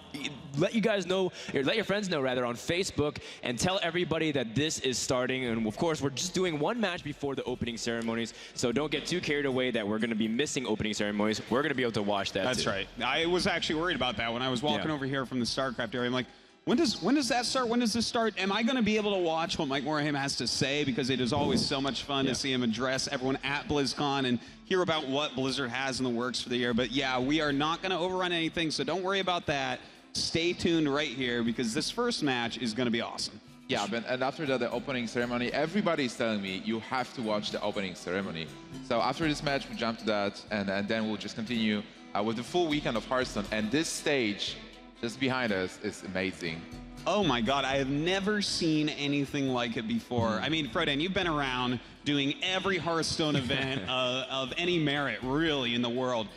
Let you guys know, or let your friends know rather, on Facebook, and tell everybody that this is starting. And of course, we're just doing one match before the opening ceremonies, so don't get too carried away that we're going to be missing opening ceremonies. We're going to be able to watch that. That's too. right. I was actually worried about that when I was walking over here from the StarCraft area. I'm like, when does that start? When does this start? Am I going to be able to watch what Mike Morhaime has to say? Because it is always so much fun to see him address everyone at BlizzCon and hear about what Blizzard has in the works for the year. But yeah, we are not going to overrun anything, so don't worry about that. Stay tuned right here, because this first match is going to be awesome. Yeah, and after the opening ceremony, everybody's telling me you have to watch the opening ceremony. So after this match, we jump to that, and then we'll just continue with the full weekend of Hearthstone. And this stage just behind us is amazing. Oh my God, I have never seen anything like it before. I mean, Frodan, you've been around doing every Hearthstone event of any merit, really, in the world.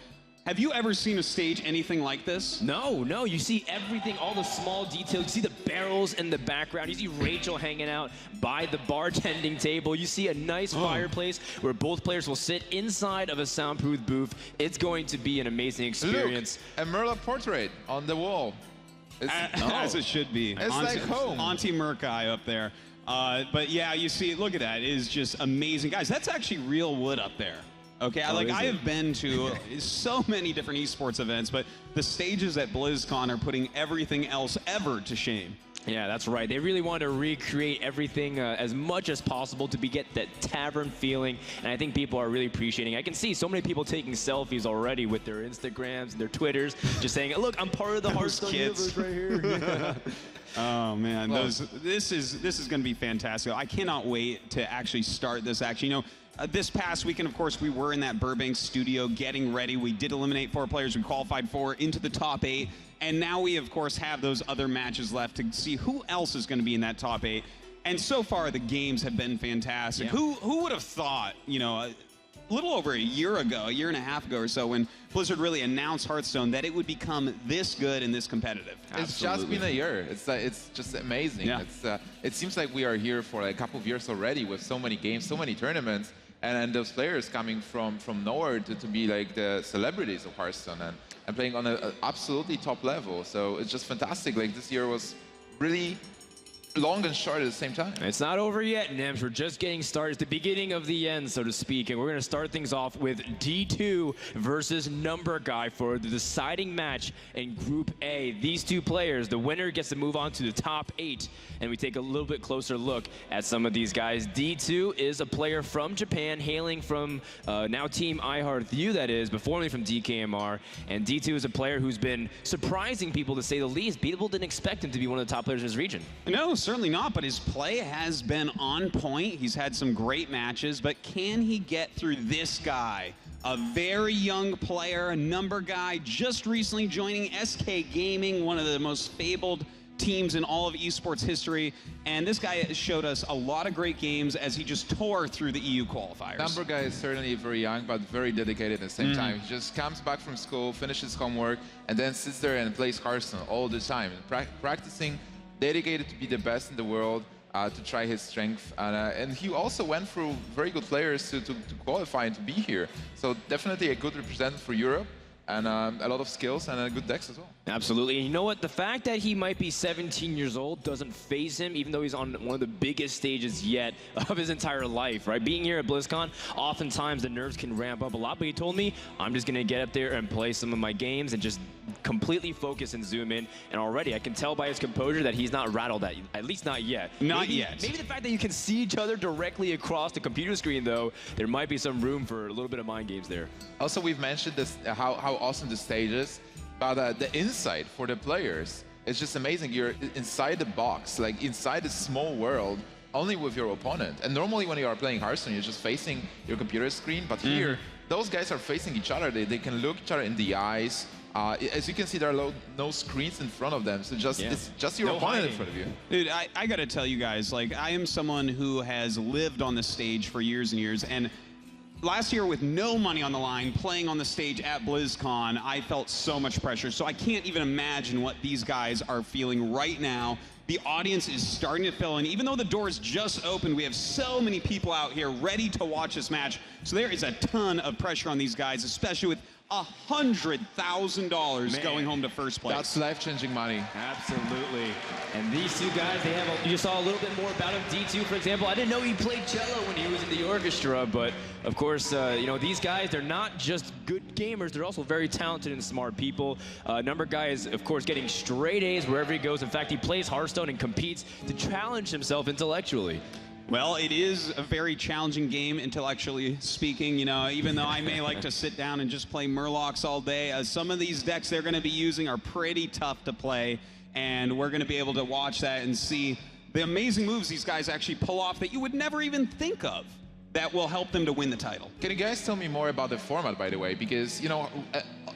Have you ever seen a stage anything like this? No. You see everything, all the small details. You see the barrels in the background. You see Rachel hanging out by the bartending table. You see a nice fireplace where both players will sit inside of a soundproof booth. It's going to be an amazing experience. Look, a Merla portrait on the wall. As it should be. It's like home. Auntie Murkai up there. But yeah, you see, look at that. It is just amazing. Guys, that's actually real wood up there. Okay, Oh, I have been to so many different esports events, but the stages at BlizzCon are putting everything else ever to shame. Yeah, that's right. They really want to recreate everything as much as possible to get that tavern feeling, and I think people are really appreciating it. I can see so many people taking selfies already with their Instagrams and their Twitters, just saying, look, I'm part of the Hearthstone universe right here. Yeah. Oh man, this is going to be fantastic. I cannot wait to actually start this action. You know, this past weekend, of course, we were in that Burbank studio getting ready. We did eliminate 4 players. We qualified 4 into the top 8. And now we, of course, have those other matches left to see who else is going to be in that top 8. And so far, the games have been fantastic. Yeah. Who would have thought, you know, a little over a year and a half ago or so, when Blizzard really announced Hearthstone, that it would become this good and this competitive? It's just been a year. It's just amazing. Yeah. It seems like we are here for like a couple of years already with so many games, so many tournaments, and those players coming from nowhere to be like the celebrities of Hearthstone and playing on an absolutely top level. So it's just fantastic. Like this year was really long and short at the same time. It's not over yet, Nims. We're just getting started. It's the beginning of the end, so to speak. And we're going to start things off with D2 versus Numberguy for the deciding match in Group A. These 2 players, the winner gets to move on to the top 8. And we take a little bit closer look at some of these guys. D2 is a player from Japan, hailing from now Team iHeartView, that is, but formerly from DKMR. And D2 is a player who's been surprising people, to say the least. People didn't expect him to be one of the top players in his region. No, certainly not, but his play has been on point. He's had some great matches, but can he get through this guy? A very young player, a Numberguy, just recently joining SK Gaming, one of the most fabled teams in all of esports history, and this guy showed us a lot of great games as he just tore through the EU qualifiers. Numberguy is certainly very young, but very dedicated at the same time. He just comes back from school, finishes homework, and then sits there and plays Hearthstone all the time, practicing, dedicated to be the best in the world, to try his strength. And he also went through very good players to qualify and to be here. So definitely a good representative for Europe, and a lot of skills and a good decks as well. Absolutely. And you know what? The fact that he might be 17 years old doesn't faze him, even though he's on one of the biggest stages yet of his entire life, right? Being here at BlizzCon, oftentimes the nerves can ramp up a lot, but he told me, I'm just going to get up there and play some of my games and just completely focus and zoom in. And already I can tell by his composure that he's not rattled, at least not yet. Not yet. Maybe the fact that you can see each other directly across the computer screen, though, there might be some room for a little bit of mind games there. Also, we've mentioned this, how awesome the stage is, but the insight for the players is just amazing. You're inside the box, like inside a small world, only with your opponent. And normally when you are playing Hearthstone, you're just facing your computer screen, but here, those guys are facing each other. They can look each other in the eyes. As you can see, there are no screens in front of them, so it's just your opponent in front of you. Dude, I gotta tell you guys, like, I am someone who has lived on the stage for years and years, and last year, with no money on the line, playing on the stage at BlizzCon, I felt so much pressure. So I can't even imagine what these guys are feeling right now. The audience is starting to fill in. Even though the doors just opened, we have so many people out here ready to watch this match. So there is a ton of pressure on these guys, especially with $100,000 going home to first place. That's life-changing money. Absolutely. And these 2 guys, you just saw a little bit more about him. D2, for example, I didn't know he played cello when he was in the orchestra, but of course, you know, these guys, they're not just good gamers, they're also very talented and smart people. Numberguy is, of course, getting straight A's wherever he goes. In fact, he plays Hearthstone and competes to challenge himself intellectually. Well, it is a very challenging game, intellectually speaking. You know, even though I may like to sit down and just play Murlocs all day, some of these decks they're going to be using are pretty tough to play, and we're going to be able to watch that and see the amazing moves these guys actually pull off that you would never even think of that will help them to win the title. Can you guys tell me more about the format, by the way? Because, you know,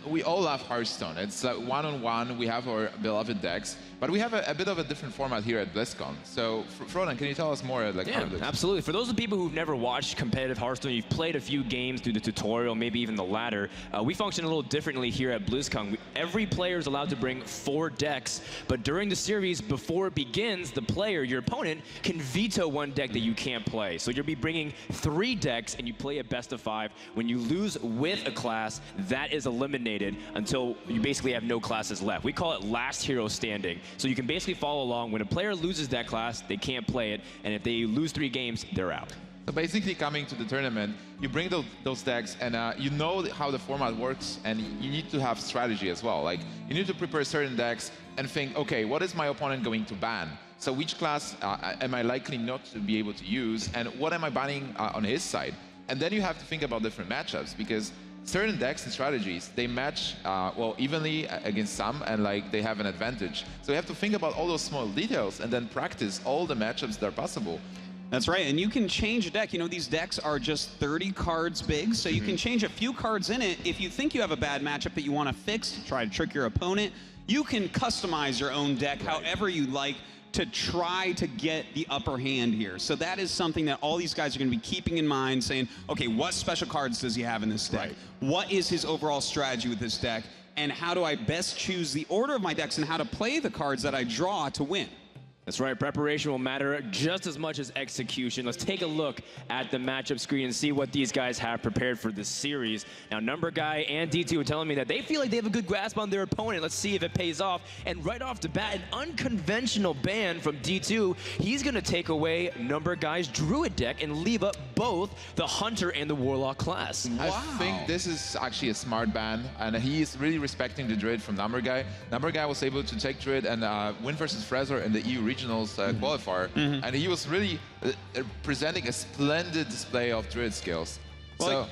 we all love Hearthstone. It's like one-on-one, we have our beloved decks, but we have a bit of a different format here at BlizzCon. So, Frodan, can you tell us more? Like, yeah, absolutely. For those of the people who've never watched competitive Hearthstone, you've played a few games through the tutorial, maybe even the ladder, we function a little differently here at BlizzCon. Every player is allowed to bring 4 decks, but during the series, before it begins, the player, your opponent, can veto one deck that you can't play. So you'll be bringing 3 decks, and you play a best of 5. When you lose with a class, that is eliminated until you basically have no classes left. We call it last hero standing. So you can basically follow along. When a player loses that class, they can't play it, and if they lose 3 games, they're out. So basically coming to the tournament, you bring those decks and you know how the format works, and you need to have strategy as well. Like you need to prepare certain decks and think, okay, what is my opponent going to ban? So which class am I likely not to be able to use, and what am I banning on his side? And then you have to think about different matchups, because certain decks and strategies, they match well evenly against some, and like they have an advantage. So you have to think about all those small details and then practice all the matchups that are possible. That's right, and you can change a deck. You know, these decks are just 30 cards big, so you can change a few cards in it. If you think you have a bad matchup that you want to fix to try to trick your opponent, you can customize your own deck however you like to try to get the upper hand here. So that is something that all these guys are going to be keeping in mind, saying, okay, what special cards does he have in this deck? What is his overall strategy with this deck? And how do I best choose the order of my decks and how to play the cards that I draw to win? That's right, preparation will matter just as much as execution. Let's take a look at the matchup screen and see what these guys have prepared for this series. Now, Numberguy and D2 are telling me that they feel like they have a good grasp on their opponent. Let's see if it pays off. And right off the bat, an unconventional ban from D2. He's going to take away Numberguy's Druid deck and leave up both the Hunter and the Warlock class. I think this is actually a smart ban, and he is really respecting the Druid from Numberguy. Numberguy was able to take Druid and win versus Fraser in the EU Regionals qualifier, and he was really presenting a splendid display of Druid skills. Well, so,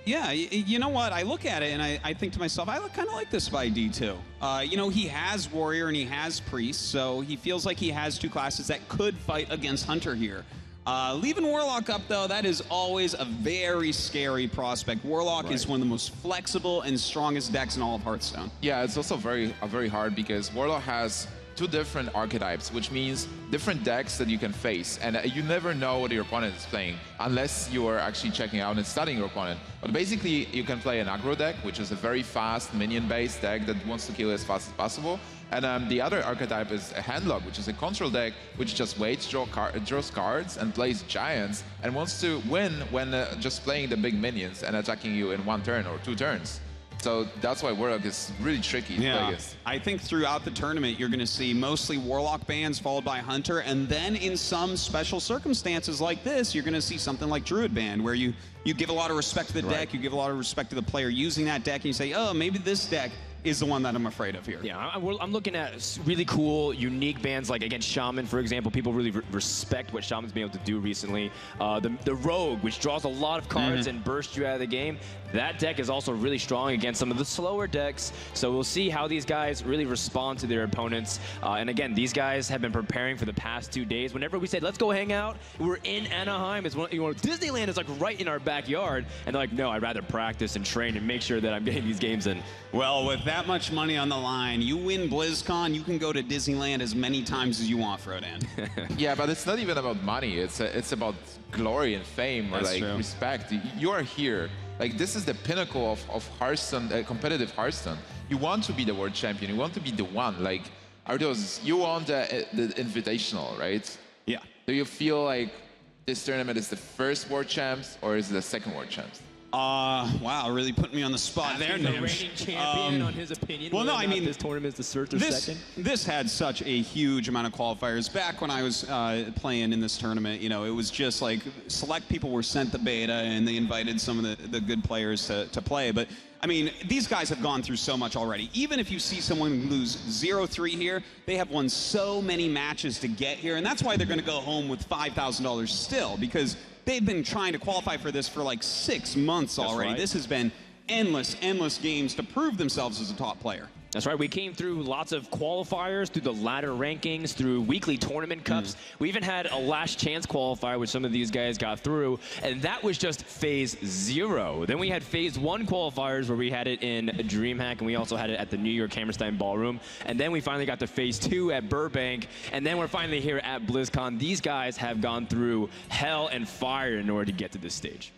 yeah, you know what? I look at it and I think to myself, I kind of like this by D2. You know, he has Warrior and he has Priest, so he feels like he has two classes that could fight against Hunter here. Leaving Warlock up, though, that is always a very scary prospect. Warlock is one of the most flexible and strongest decks in all of Hearthstone. Yeah, it's also very hard because Warlock has two different archetypes, which means different decks that you can face, and you never know what your opponent is playing unless you are actually checking out and studying your opponent. But basically, you can play an aggro deck, which is a very fast minion-based deck that wants to kill as fast as possible. And the other archetype is a handlock, which is a control deck, which just waits, draws cards, and plays giants, and wants to win when just playing the big minions and attacking you in 1 turn or 2 turns. So that's why Warlock is really tricky to play against. I think throughout the tournament, you're going to see mostly Warlock bans followed by Hunter, and then in some special circumstances like this, you're going to see something like Druid ban, where you give a lot of respect to the deck, you give a lot of respect to the player using that deck, and you say, oh, maybe this deck is the one that I'm afraid of here. Yeah, I'm looking at really cool, unique bans, like against Shaman, for example. People really respect what Shaman's been able to do recently. The Rogue, which draws a lot of cards and bursts you out of the game. That deck is also really strong against some of the slower decks. So we'll see how these guys really respond to their opponents. And again, these guys have been preparing for the past 2 days. Whenever we said, let's go hang out, we're in Anaheim. It's Disneyland is like right in our backyard. And they're like, no, I'd rather practice and train and make sure that I'm getting these games in. Well, with that much money on the line, you win BlizzCon, you can go to Disneyland as many times as you want, Frodan. Yeah, but it's not even about money. It's about glory and fame, or like respect. You are here. Like, this is the pinnacle of Hearthstone, competitive Hearthstone. You want to be the world champion. You want to be the one. Like, Ardos, you want the Invitational, right? Yeah. Do you feel like this tournament is the first world champs, or is it the second world champs? Wow, really putting me on the spot there, the reigning champion on his opinion. Well, no, I mean, this tournament is the first or second. This had such a huge amount of qualifiers. Back when I was playing in this tournament, you know, it was just like select people were sent the beta, and they invited some of the good players to play. But I mean, these guys have gone through so much already. Even if you see someone lose 0-3 here, they have won so many matches to get here, and that's why they're going to go home with $5,000 still, because they've been trying to qualify for this for like 6 months already. This has been endless games to prove themselves as a top player. That's right. We came through lots of qualifiers, through the ladder rankings, through weekly tournament cups. We even had a last chance qualifier, which some of these guys got through, and that was just phase 0. Then we had phase 1 qualifiers, where we had it in DreamHack, and we also had it at the New York Hammerstein Ballroom. And then we finally got to phase 2 at Burbank, and then we're finally here at BlizzCon. These guys have gone through hell and fire in order to get to this stage.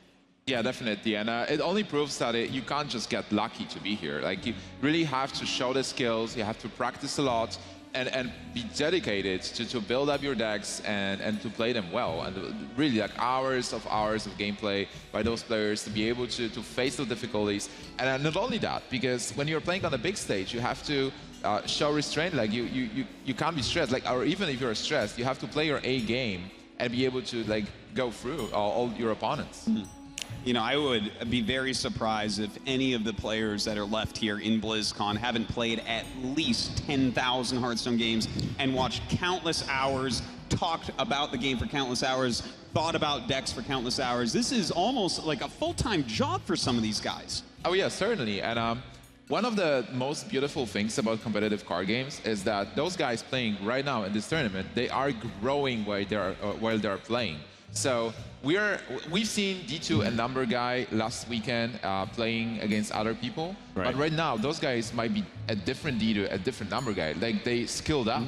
Yeah, definitely, and it only proves that you can't just get lucky to be here. Like, you really have to show the skills, you have to practice a lot, and be dedicated to build up your decks and to play them well. And really, like, hours of gameplay by those players to be able to face the difficulties. And not only that, because when you're playing on a big stage, you have to show restraint. Like, you can't be stressed. Like, or even if you're stressed, you have to play your A game and be able to like go through all your opponents. You know, I would be very surprised if any of the players that are left here in BlizzCon haven't played at least 10,000 Hearthstone games and watched countless hours, talked about the game for countless hours, thought about decks for countless hours. This is almost like a full-time job for some of these guys. Oh yeah, certainly. And one of the most beautiful things about competitive card games is that those guys playing right now in this tournament, they are growing while they're playing. So we've seen D2 and Numberguy last weekend playing against other people, but right now those guys might be a different D2, a different Numberguy. Like they skilled up.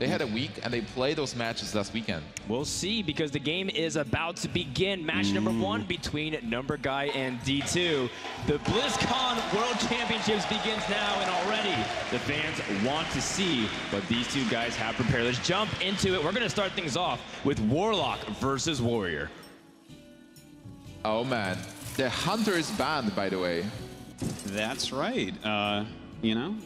They had a week and they played those matches last weekend. We'll see, because the game is about to begin. Match number 1 between Numberguy and D2. The BlizzCon World Championships begins now, and already the fans want to see what these two guys have prepared. Let's jump into it. We're going to start things off with Warlock versus Warrior. Oh man, the Hunter is banned, by the way. That's right. You know,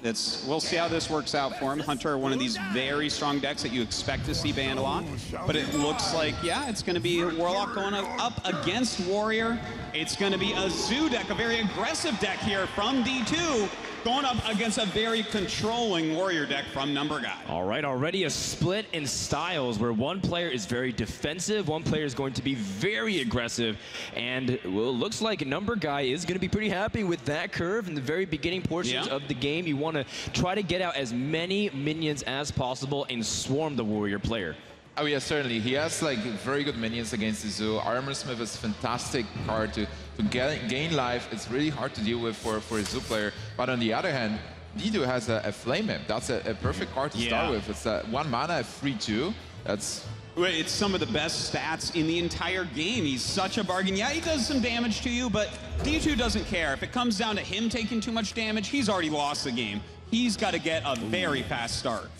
we'll see how this works out for him. Hunter, one of these very strong decks that you expect to see banned a lot. But it looks like, yeah, it's going to be Warlock going up against Warrior. It's going to be a Zoo deck, a very aggressive deck here from D2, going up against a very controlling Warrior deck from Numberguy. All right, already a split in styles where one player is very defensive, one player is going to be very aggressive, and well, it looks like Numberguy is going to be pretty happy with that curve in the very beginning portions of the game. You want to try to get out as many minions as possible and swarm the Warrior player. Oh yeah, certainly. He has like very good minions against the Zoo. Armorsmith is a fantastic card to gain life. It's really hard to deal with for a Zoo player. But on the other hand, D2 has a Flame Imp. That's a perfect card to start with. It's 1 mana, a 3/2. It's some of the best stats in the entire game. He's such a bargain. Yeah, he does some damage to you, but D2 doesn't care. If it comes down to him taking too much damage, he's already lost the game. He's got to get a very fast start.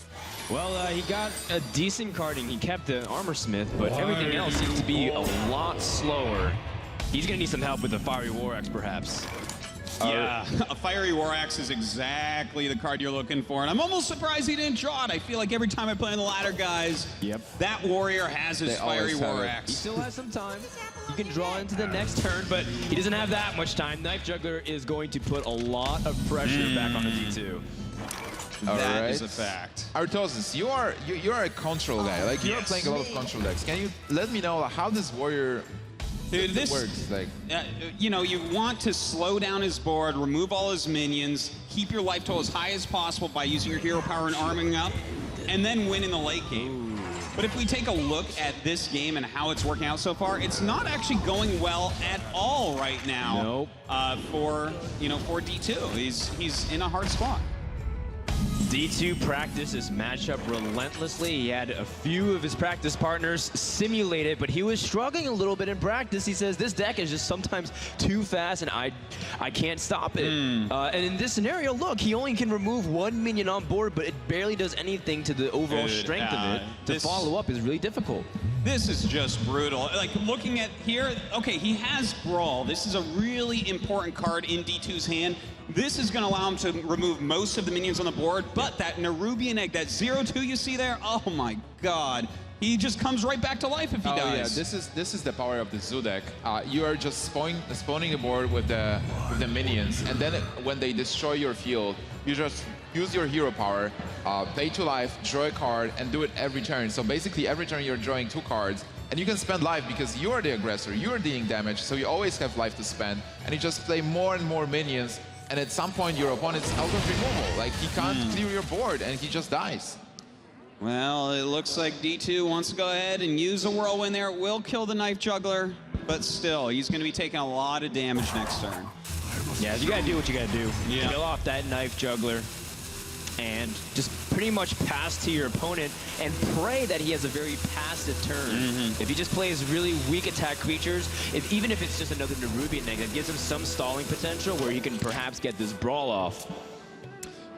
Well, he got a decent carding. He kept the Armorsmith, but everything else seems to be a lot slower. He's going to need some help with the Fiery War Axe, perhaps. Yeah, a Fiery War Axe is exactly the card you're looking for, and I'm almost surprised he didn't draw it. I feel like every time I play on the ladder, guys, that Warrior has his Fiery War Axe. He still has some time. You can draw into the next turn, but he doesn't have that much time. Knife Juggler is going to put a lot of pressure back on the D2. That is a fact. Artosis, you are a control guy. Like you're playing a lot of control decks. Can you let me know how this Warrior works? Like, you know, you want to slow down his board, remove all his minions, keep your life total as high as possible by using your hero power and arming up, and then win in the late game. But if we take a look at this game and how it's working out so far, it's not actually going well at all right now. For D2, he's in a hard spot. D2 practiced this matchup relentlessly. He had a few of his practice partners simulate it, but he was struggling a little bit in practice. He says, this deck is just sometimes too fast, and I can't stop it. And in this scenario, look, he only can remove 1 minion on board, but it barely does anything to the overall strength of it. To follow up is really difficult. This is just brutal. Like, looking at here, okay, he has Brawl. This is a really important card in D2's hand. This is going to allow him to remove most of the minions on the board, but that Nerubian Egg, that 0/2 you see there, oh my god. He just comes right back to life if he dies. Yeah, this is the power of the Zoo deck. You are just spawning a board with the minions, and then when they destroy your field, you just use your hero power, pay 2 life, draw a card, and do it every turn. So basically every turn you're drawing 2 cards, and you can spend life because you are the aggressor, you are dealing damage, so you always have life to spend, and you just play more and more minions, and at some point your opponent's out of removal. Like, he can't clear your board, and he just dies. Well, it looks like D2 wants to go ahead and use a Whirlwind there. It will kill the Knife Juggler, but still, he's going to be taking a lot of damage next turn. Yeah, you got to do what you got to do. Kill off that Knife Juggler and just pretty much pass to your opponent and pray that he has a very passive turn. If he just plays really weak attack creatures, even if it's just another Nerubian Egg, that gives him some stalling potential where he can perhaps get this Brawl off.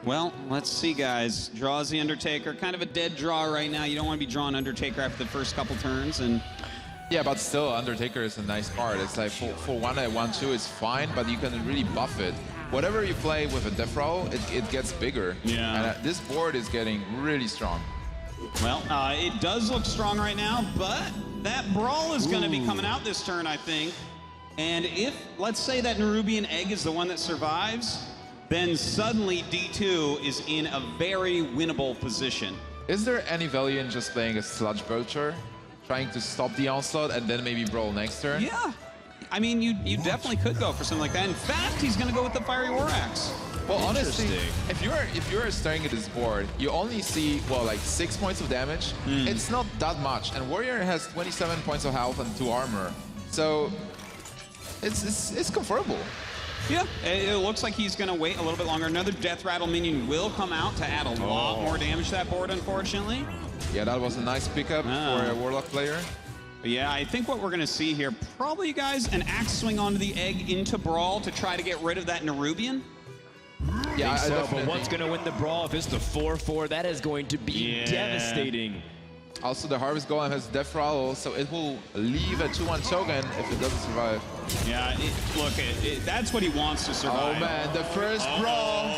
Well, let's see, guys. Draws the Undertaker. Kind of a dead draw right now. You don't want to be drawing Undertaker after the first couple turns. And yeah, but still, Undertaker is a nice card. It's like for 1/1/2, it's fine, but you can really buff it. Whatever you play with a death row, it gets bigger. And this board is getting really strong. Well, it does look strong right now, but That Brawl is going to be coming out this turn, I think. And if, let's say that Nerubian Egg is the one that survives, then suddenly D2 is in a very winnable position. Is there any value in just playing a Sludge Belcher, trying to stop the onslaught and then maybe Brawl next turn? Yeah. I mean, you definitely could go for something like that. In fact, he's going to go with the Fiery War Axe. Well, honestly, if you're staring at this board, you only see, well, like 6 points of damage. It's not that much, and Warrior has 27 points of health and 2 armor, so it's comfortable. Yeah, it looks like he's going to wait a little bit longer. Another Death Rattle minion will come out to add a lot more damage to that board, unfortunately. Yeah, that was a nice pickup for a Warlock player. Yeah, I think what we're going to see here, probably, you guys, an axe swing onto the egg into Brawl to try to get rid of that Nerubian. Yeah, so, but what's going to win the Brawl if it's the 4-4? That is going to be devastating. Also, the Harvest Golem has Death Rattle, so it will leave a 2-1 token if it doesn't survive. Yeah, look, that's what he wants to survive. Oh man, the first Brawl.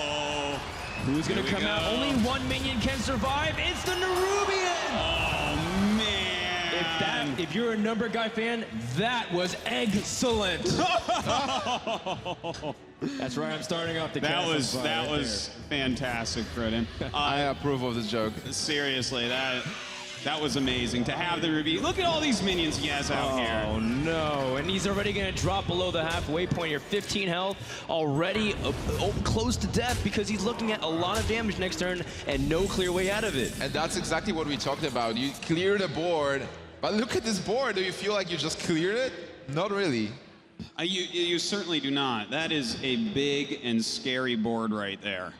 Who's going to come out? Only one minion can survive. It's the Nerubian! Oh, man. If you're a Numberguy fan, that was excellent. That's right, I'm starting off the cast. That was fantastic, Fredden. I approve of this joke. Seriously, that was amazing to have the Ruby. Look at all these minions he has out here. Oh no, and he's already going to drop below the halfway point here. 15 health, already close to death because he's looking at a lot of damage next turn and no clear way out of it. And that's exactly what we talked about. You clear the board, but look at this board. Do you feel like you just cleared it? Not really. You certainly do not. That is a big and scary board right there.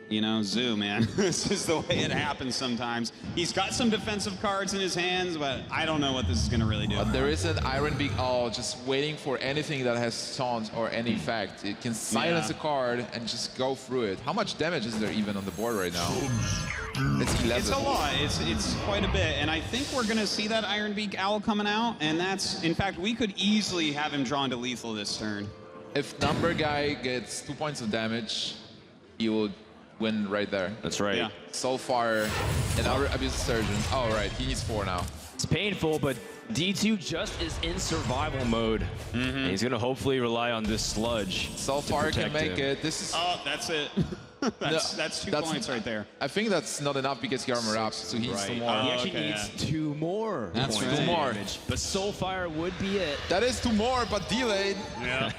You know, Zoo, man. This is the way it happens sometimes. He's got some defensive cards in his hands, but I don't know what this is going to really do. But there is an Iron Beak Owl just waiting for anything that has taunt or any effect. It can silence a card and just go through it. How much damage is there even on the board right now? It's 11. It's a lot. It's quite a bit. And I think we're going to see that Iron Beak Owl coming out. And that's, in fact, we could easily have him drawn to lethal this turn. If Numberguy gets 2 points of damage, he will win right there. That's right. Yeah. So far, in our Abusive Surgeon. Oh, right. He needs 4 now. It's painful, but D2 just is in survival mode. And he's going to hopefully rely on this Sludge. So far, he can make it. This is... Oh, that's it. that's 2 points right there. I think that's not enough because he armor up, so he needs 2 more. He actually needs 2 more. That's points right. 2 more. Damage, but Soulfire would be it. That is 2 more, but delayed. Yeah.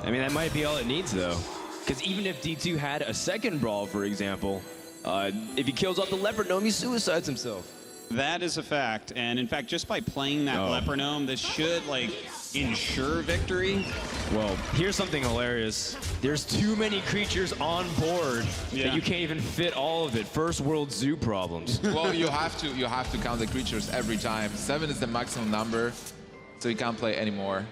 I mean, that might be all it needs, though. Because even if D2 had a second Brawl, for example, if he kills off the Leopard Gnome, he suicides himself. That is a fact. And in fact, just by playing that Leopard Gnome, this should, like, ensure victory. Well, here's something hilarious. There's too many creatures on board that you can't even fit all of it. First world zoo problems. Well, you have to count the creatures every time. 7 is the maximum number, so you can't play anymore.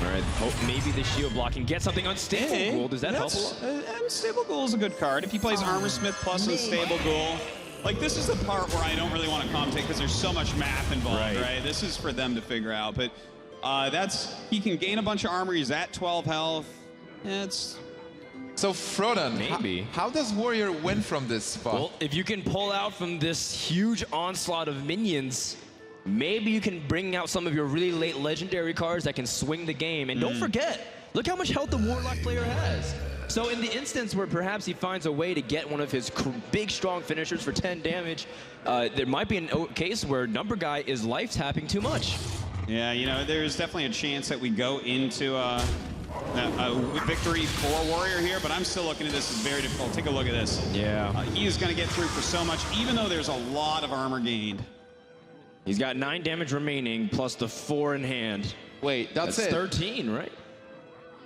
All right, hope maybe the shield blocking get something Unstable Ghoul. Does that help a lot? Unstable Ghoul is a good card. If he plays Armor Smith plus Unstable Ghoul, like, this is the part where I don't really want to commentate because there's so much math involved, right? This is for them to figure out. But he can gain a bunch of armor. He's at 12 health. It's... So, Frodan, maybe. How does Warrior win from this spot? Well, if you can pull out from this huge onslaught of minions, maybe you can bring out some of your really late legendary cards that can swing the game. And don't forget, look how much health the Warlock player has. So in the instance where perhaps he finds a way to get one of his big, strong finishers for 10 damage, there might be a case where Numberguy is life tapping too much. Yeah, you know, there's definitely a chance that we go into a victory for Warrior here, but I'm still looking at this as very difficult. Take a look at this. Yeah. He is going to get through for so much, even though there's a lot of armor gained. He's got 9 damage remaining, plus the 4 in hand. Wait, that's it. 13, right?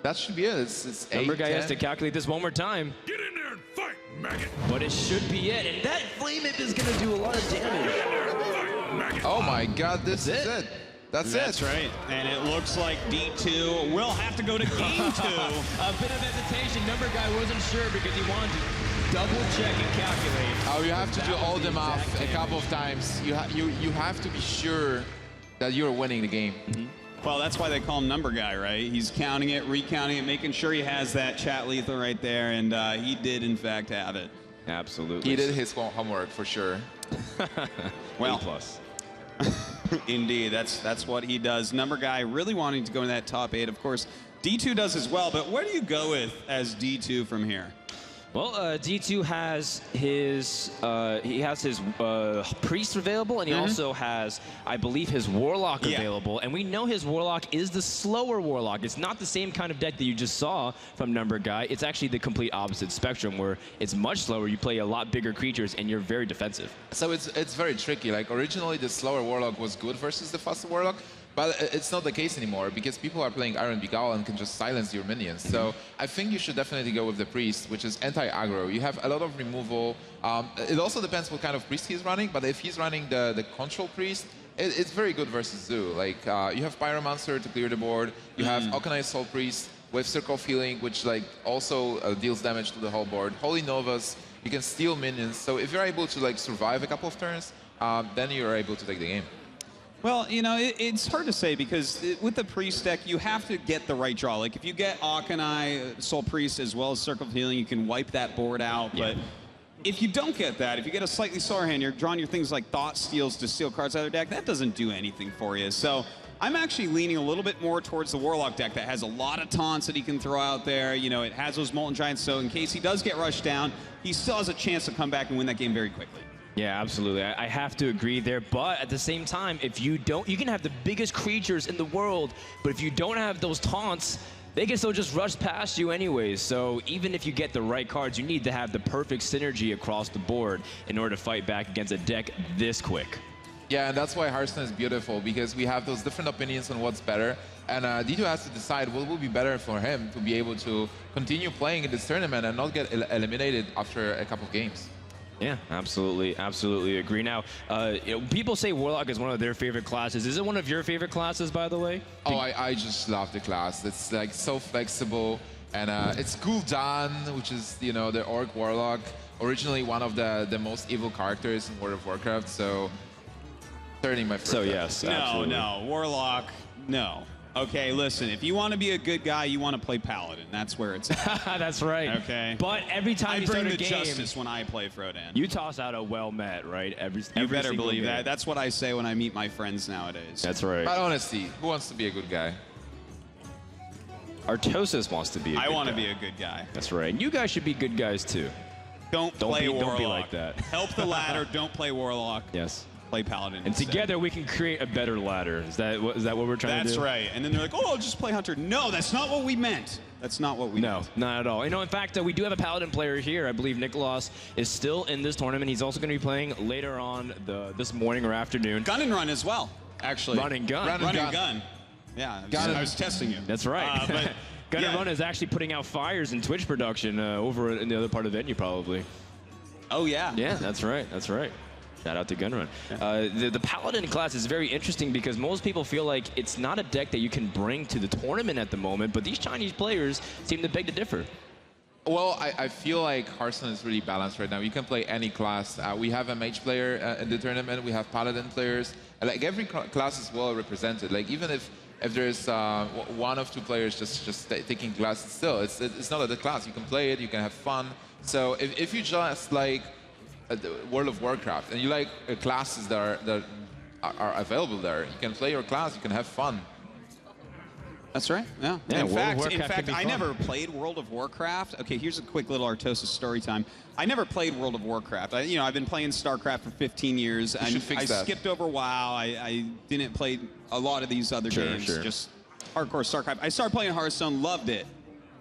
That should be it. It's 8, Numberguy 10. has to calculate this one more time. Get in there and fight, maggot! But it should be it, and that Flame Imp is going to do a lot of damage. Oh my god, this is it. That's right. And it looks like D2 will have to go to game 2. A bit of hesitation. Numberguy wasn't sure because he wanted to double check and calculate. Oh, you have to do all the math a couple of times. You have to be sure that you're winning the game. Well, that's why they call him Numberguy, right? He's counting it, recounting it, making sure he has that chat lethal right there, and he did, in fact, have it. Absolutely. He did his homework, for sure. Well, A+. Indeed, that's what he does. Numberguy really wanting to go in that top 8. Of course, D2 does as well, but where do you go with as D2 from here? Well, D2 has his priest available, and he also has, I believe, his warlock available. And we know his warlock is the slower warlock. It's not the same kind of deck that you just saw from Numberguy. It's actually the complete opposite spectrum, where it's much slower. You play a lot bigger creatures, and you're very defensive. So it's very tricky. Like originally, the slower warlock was good versus the faster warlock. But it's not the case anymore because people are playing Iron Begal and can just silence your minions. So I think you should definitely go with the Priest, which is anti-aggro. You have a lot of removal. It also depends what kind of Priest he's running, but if he's running the Control Priest, it's very good versus Zoo. Like you have Pyromancer to clear the board. You have Alkanized Soul Priest with Circle of Healing, which like also deals damage to the whole board. Holy Novas, you can steal minions. So if you're able to like survive a couple of turns, then you're able to take the game. Well, you know, it's hard to say because with the Priest deck, you have to get the right draw. Like, if you get Akanai, Soul Priest, as well as Circle of Healing, you can wipe that board out. Yeah. But if you don't get that, if you get a slightly slower hand, you're drawing your things like Thought Steals to steal cards out of their deck, that doesn't do anything for you. So I'm actually leaning a little bit more towards the Warlock deck that has a lot of taunts that he can throw out there. You know, it has those Molten Giants, so in case he does get rushed down, he still has a chance to come back and win that game very quickly. Yeah, absolutely. I have to agree there. But at the same time, if you don't, you can have the biggest creatures in the world, but if you don't have those taunts, they can still just rush past you anyways. So even if you get the right cards, you need to have the perfect synergy across the board in order to fight back against a deck this quick. Yeah, and that's why Hearthstone is beautiful, because we have those different opinions on what's better. And D2 has to decide what will be better for him to be able to continue playing in this tournament and not get eliminated after a couple of games. Yeah, absolutely, absolutely agree. Now, you know, people say Warlock is one of their favorite classes. Is it one of your favorite classes, by the way? Oh, I just love the class. It's like so flexible, and it's Gul'dan, which is, you know, the Orc Warlock, originally one of the most evil characters in World of Warcraft. So, certainly my favorite. So yes, absolutely. No, Warlock, no. Okay, listen, if you want to be a good guy, you want to play Paladin. That's where it's at. That's right. Okay. But every time you start a game, I bring the justice when I play Frodan. You toss out a well-met, right? You better believe that. That's what I say when I meet my friends nowadays. That's right. But honestly, who wants to be a good guy? Artosis wants to be a good guy. I want to be a good guy. That's right. And you guys should be good guys, too. Don't play Warlock. Don't be like that. Help the ladder. Don't play Warlock. Yes. Play Paladin. And together we can create a better ladder. Is that what we're trying to do? That's right. And then they're like, oh, I'll just play Hunter. No, that's not what we meant. That's not what we meant. No, not at all. You know, in fact, we do have a Paladin player here. I believe Nicholas is still in this tournament. He's also going to be playing later on this morning or afternoon. Gun and run as well, actually. Run and gun. Run and gun. Yeah, I was testing you. That's right. But Gun and Run is actually putting out fires in Twitch production over in the other part of the venue, probably. Oh, yeah. Yeah, that's right. That's right. Shout out to Gunrun. The Paladin class is very interesting because most people feel like it's not a deck that you can bring to the tournament at the moment, but these Chinese players seem to beg to differ. Well, I feel like Hearthstone is really balanced right now. You can play any class. We have a mage player in the tournament. We have Paladin players. Like every class is well represented. Like even if there's one of two players just taking class, still it's not a class. You can play it. You can have fun. So if you just like World of Warcraft and you like classes that are available there, you can play your class. You can have fun. That's right. Yeah. In fact, I never played World of Warcraft. Okay, here's a quick little Artosis story time. I never played World of Warcraft. I've been playing StarCraft for 15 years. You should fix that. I skipped over WoW. I didn't play a lot of these other games. Sure. Just hardcore StarCraft. I started playing Hearthstone, loved it.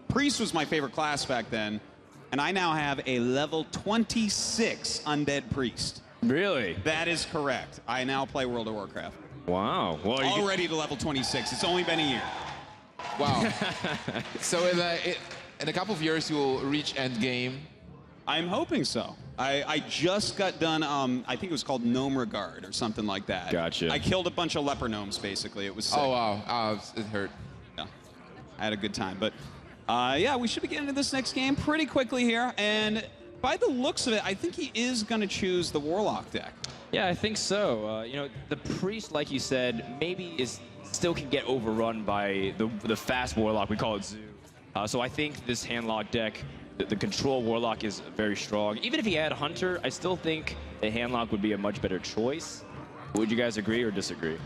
Priest was my favorite class back then, and I now have a level 26 Undead Priest. Really? That is correct. I now play World of Warcraft. Wow. Well, already to level 26. It's only been a year. Wow. So in a couple of years, you will reach end game. I'm hoping so. I just got done, I think it was called Gnome Regard or something like that. Gotcha. I killed a bunch of leper gnomes, basically. It was sick. Oh, wow. It hurt. Yeah. I had a good time. But, yeah, we should be getting into this next game pretty quickly here. And by the looks of it, I think he is going to choose the Warlock deck. Yeah, I think so. The Priest, like you said, maybe still can get overrun by the fast Warlock. We call it Zoo. So I think this handlock deck, the control Warlock is very strong. Even if he had Hunter, I still think the handlock would be a much better choice. Would you guys agree or disagree?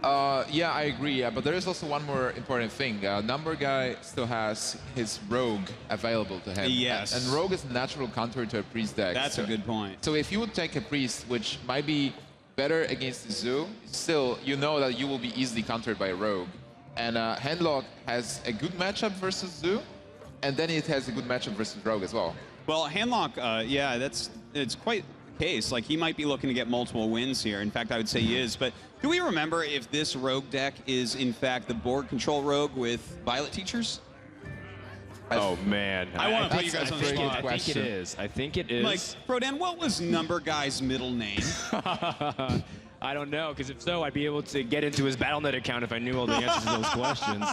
Yeah, I agree. Yeah, but there is also one more important thing. Numberguy still has his Rogue available to him. Yes. And Rogue is a natural counter to a Priest deck. That's a good point. So if you would take a Priest, which might be better against the Zoo, still, you know that you will be easily countered by a Rogue. And Handlock has a good matchup versus Zoo, and then it has a good matchup versus Rogue as well. Well, Handlock, yeah, it's quite the case. Like, he might be looking to get multiple wins here. In fact, I would say he is. But do we remember if this Rogue deck is, in fact, the board control Rogue with Violet Teachers? Oh, man. I want to put you guys on the spot. I think it is. I think it is. Like, Frodan, what was Numberguy's middle name? I don't know, because if so, I'd be able to get into his BattleNet account if I knew all the answers to those questions.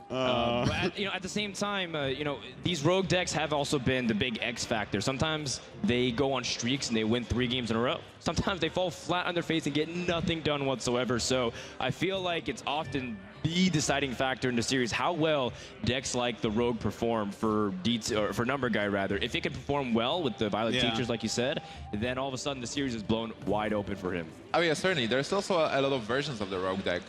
But at the same time, these Rogue decks have also been the big X factor. Sometimes they go on streaks and they win 3 games in a row. Sometimes they fall flat on their face and get nothing done whatsoever. So I feel like it's often the deciding factor in the series how well decks like the Rogue perform for Numberguy rather. If it can perform well with the Violet Teachers, like you said, then all of a sudden the series is blown wide open for him. Oh yeah, certainly. There's also a lot of versions of the Rogue deck.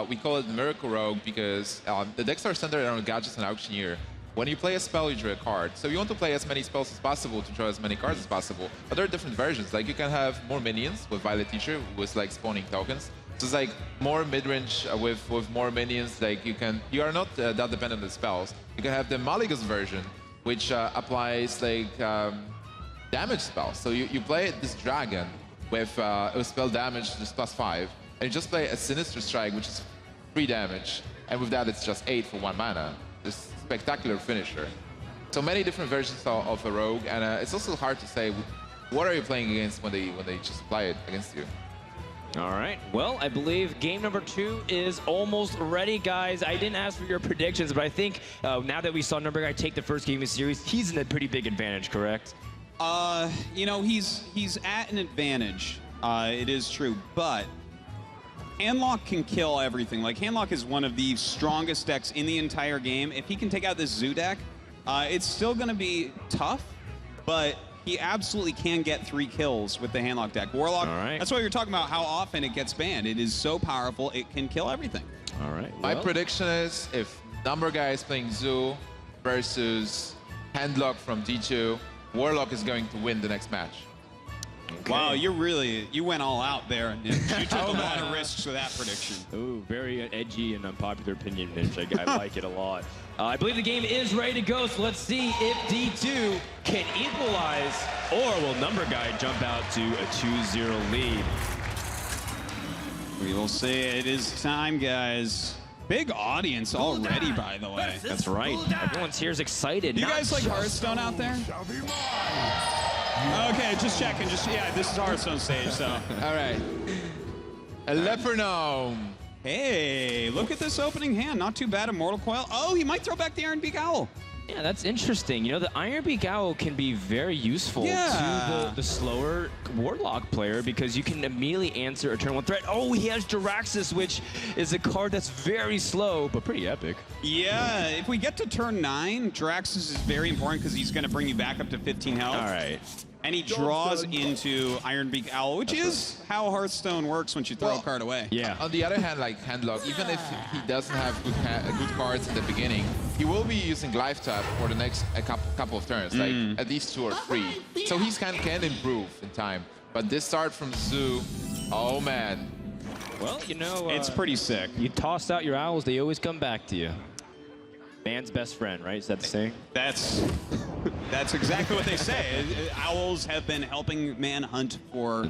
We call it Miracle Rogue because the decks are centered around Gadgets and Auctioneer. When you play a spell, you draw a card. So you want to play as many spells as possible to draw as many cards as possible. But there are different versions. Like you can have more minions with Violet Teacher, with like spawning tokens. So it's like more mid-range with more minions. Like you are not that dependent on the spells. You can have the Maligus version, which applies like damage spells. So you play this dragon with a spell damage just +5. And you just play a Sinister Strike, which is 3 damage. And with that, it's just 8 for 1 mana. This spectacular finisher. So many different versions of a Rogue. And it's also hard to say, what are you playing against when they just apply it against you? All right. Well, I believe game number 2 is almost ready, guys. I didn't ask for your predictions, but I think now that we saw Numberguy take the first game of the series, he's in a pretty big advantage, correct? He's at an advantage. It is true, but Handlock can kill everything. Like, Handlock is one of the strongest decks in the entire game. If he can take out this Zoo deck, it's still going to be tough, but he absolutely can get 3 kills with the Handlock deck. Warlock, that's why you're talking about how often it gets banned. It is so powerful, it can kill everything. All right. My prediction is if Numberguy is playing Zoo versus Handlock from D2, Warlock is going to win the next match. Okay. Wow, you went all out there. You took a lot of risks with that prediction. Ooh, very edgy and unpopular opinion, Mitch. I like it a lot. I believe the game is ready to go, so let's see if D2 can equalize, or will Numberguy jump out to a 2-0 lead? We will see. It is time, guys. Big audience already, by the way. That's right. Everyone's here is excited. You guys like Hearthstone out there? Okay, just checking. Yeah, this is Hearthstone stage, so. All right. A Leopardome. Hey, look at this opening hand. Not too bad. Immortal Coil. Oh, he might throw back the Iron Beak Owl. Yeah, that's interesting. The Iron Beak Owl can be very useful to the slower Warlock player because you can immediately answer a turn 1 threat. Oh, he has Jaraxxus, which is a card that's very slow, but pretty epic. Yeah, if we get to turn 9, Jaraxxus is very important because he's going to bring you back up to 15 health. All right. And he draws into Iron Beak Owl, which is how Hearthstone works once you throw a card away. Yeah. On the other hand, like Handlock, even if he doesn't have good cards at the beginning, he will be using Glyph Tap for the next couple of turns, like at least 2 or 3. So he can improve in time. But this start from Zoo, oh man. Well, it's pretty sick. You toss out your owls, they always come back to you. Man's best friend, right? Is that the saying? That's exactly what they say. Owls have been helping man hunt for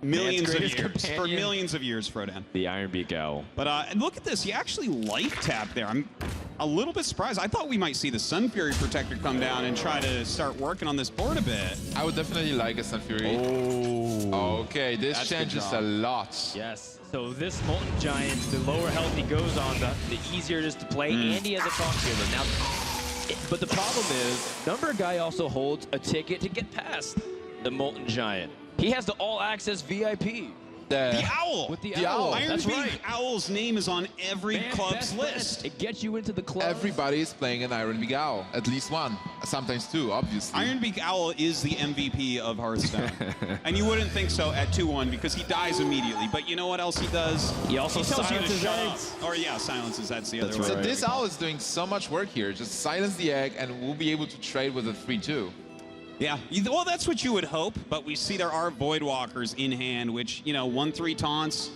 millions of years. For millions of years, Frodan. The Iron Beak Owl. But and look at this. He actually life tapped there. I'm a little bit surprised. I thought we might see the Sun Fury Protector come down and try to start working on this board a bit. I would definitely like a Sun Fury. Oh. Okay, this changes a lot. Yes. So this Molten Giant, the lower health he goes on, the easier it is to play, and he has a talk giver. Now, but the problem is, Numberguy also holds a ticket to get past the Molten Giant. He has the all-access VIP. The Owl. With the Owl. Iron That's Beak right. Owl's name is on every club's Best list. friend. It gets you into the club. Everybody is playing an Iron Beak Owl. At least one. Sometimes two, obviously. Iron Beak Owl is the MVP of Hearthstone. And you wouldn't think so at 2-1 because he dies immediately. But you know what else he does? He also tells you to silences shut eggs. up. Or yeah, silences. That's the other way. So this Owl is doing so much work here. Just silence the egg and we'll be able to trade with a 3-2. Yeah, well, that's what you would hope, but we see there are Voidwalkers in hand, which, you know, 1-3 taunts.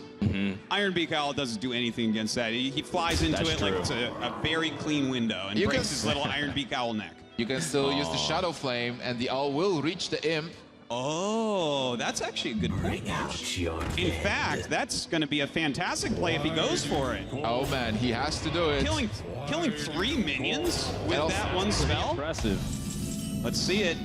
Iron Beak Owl doesn't do anything against that. He flies into That's it true. like it's a very clean window and breaks his little Iron Beak Owl neck. You can still use the Shadow Flame, and the Owl will reach the Imp. Oh, that's actually a good point. In fact, that's going to be a fantastic play if he goes for it. Oh man, he has to do it. Killing 3 minions with that one spell? Impressive. Let's see it.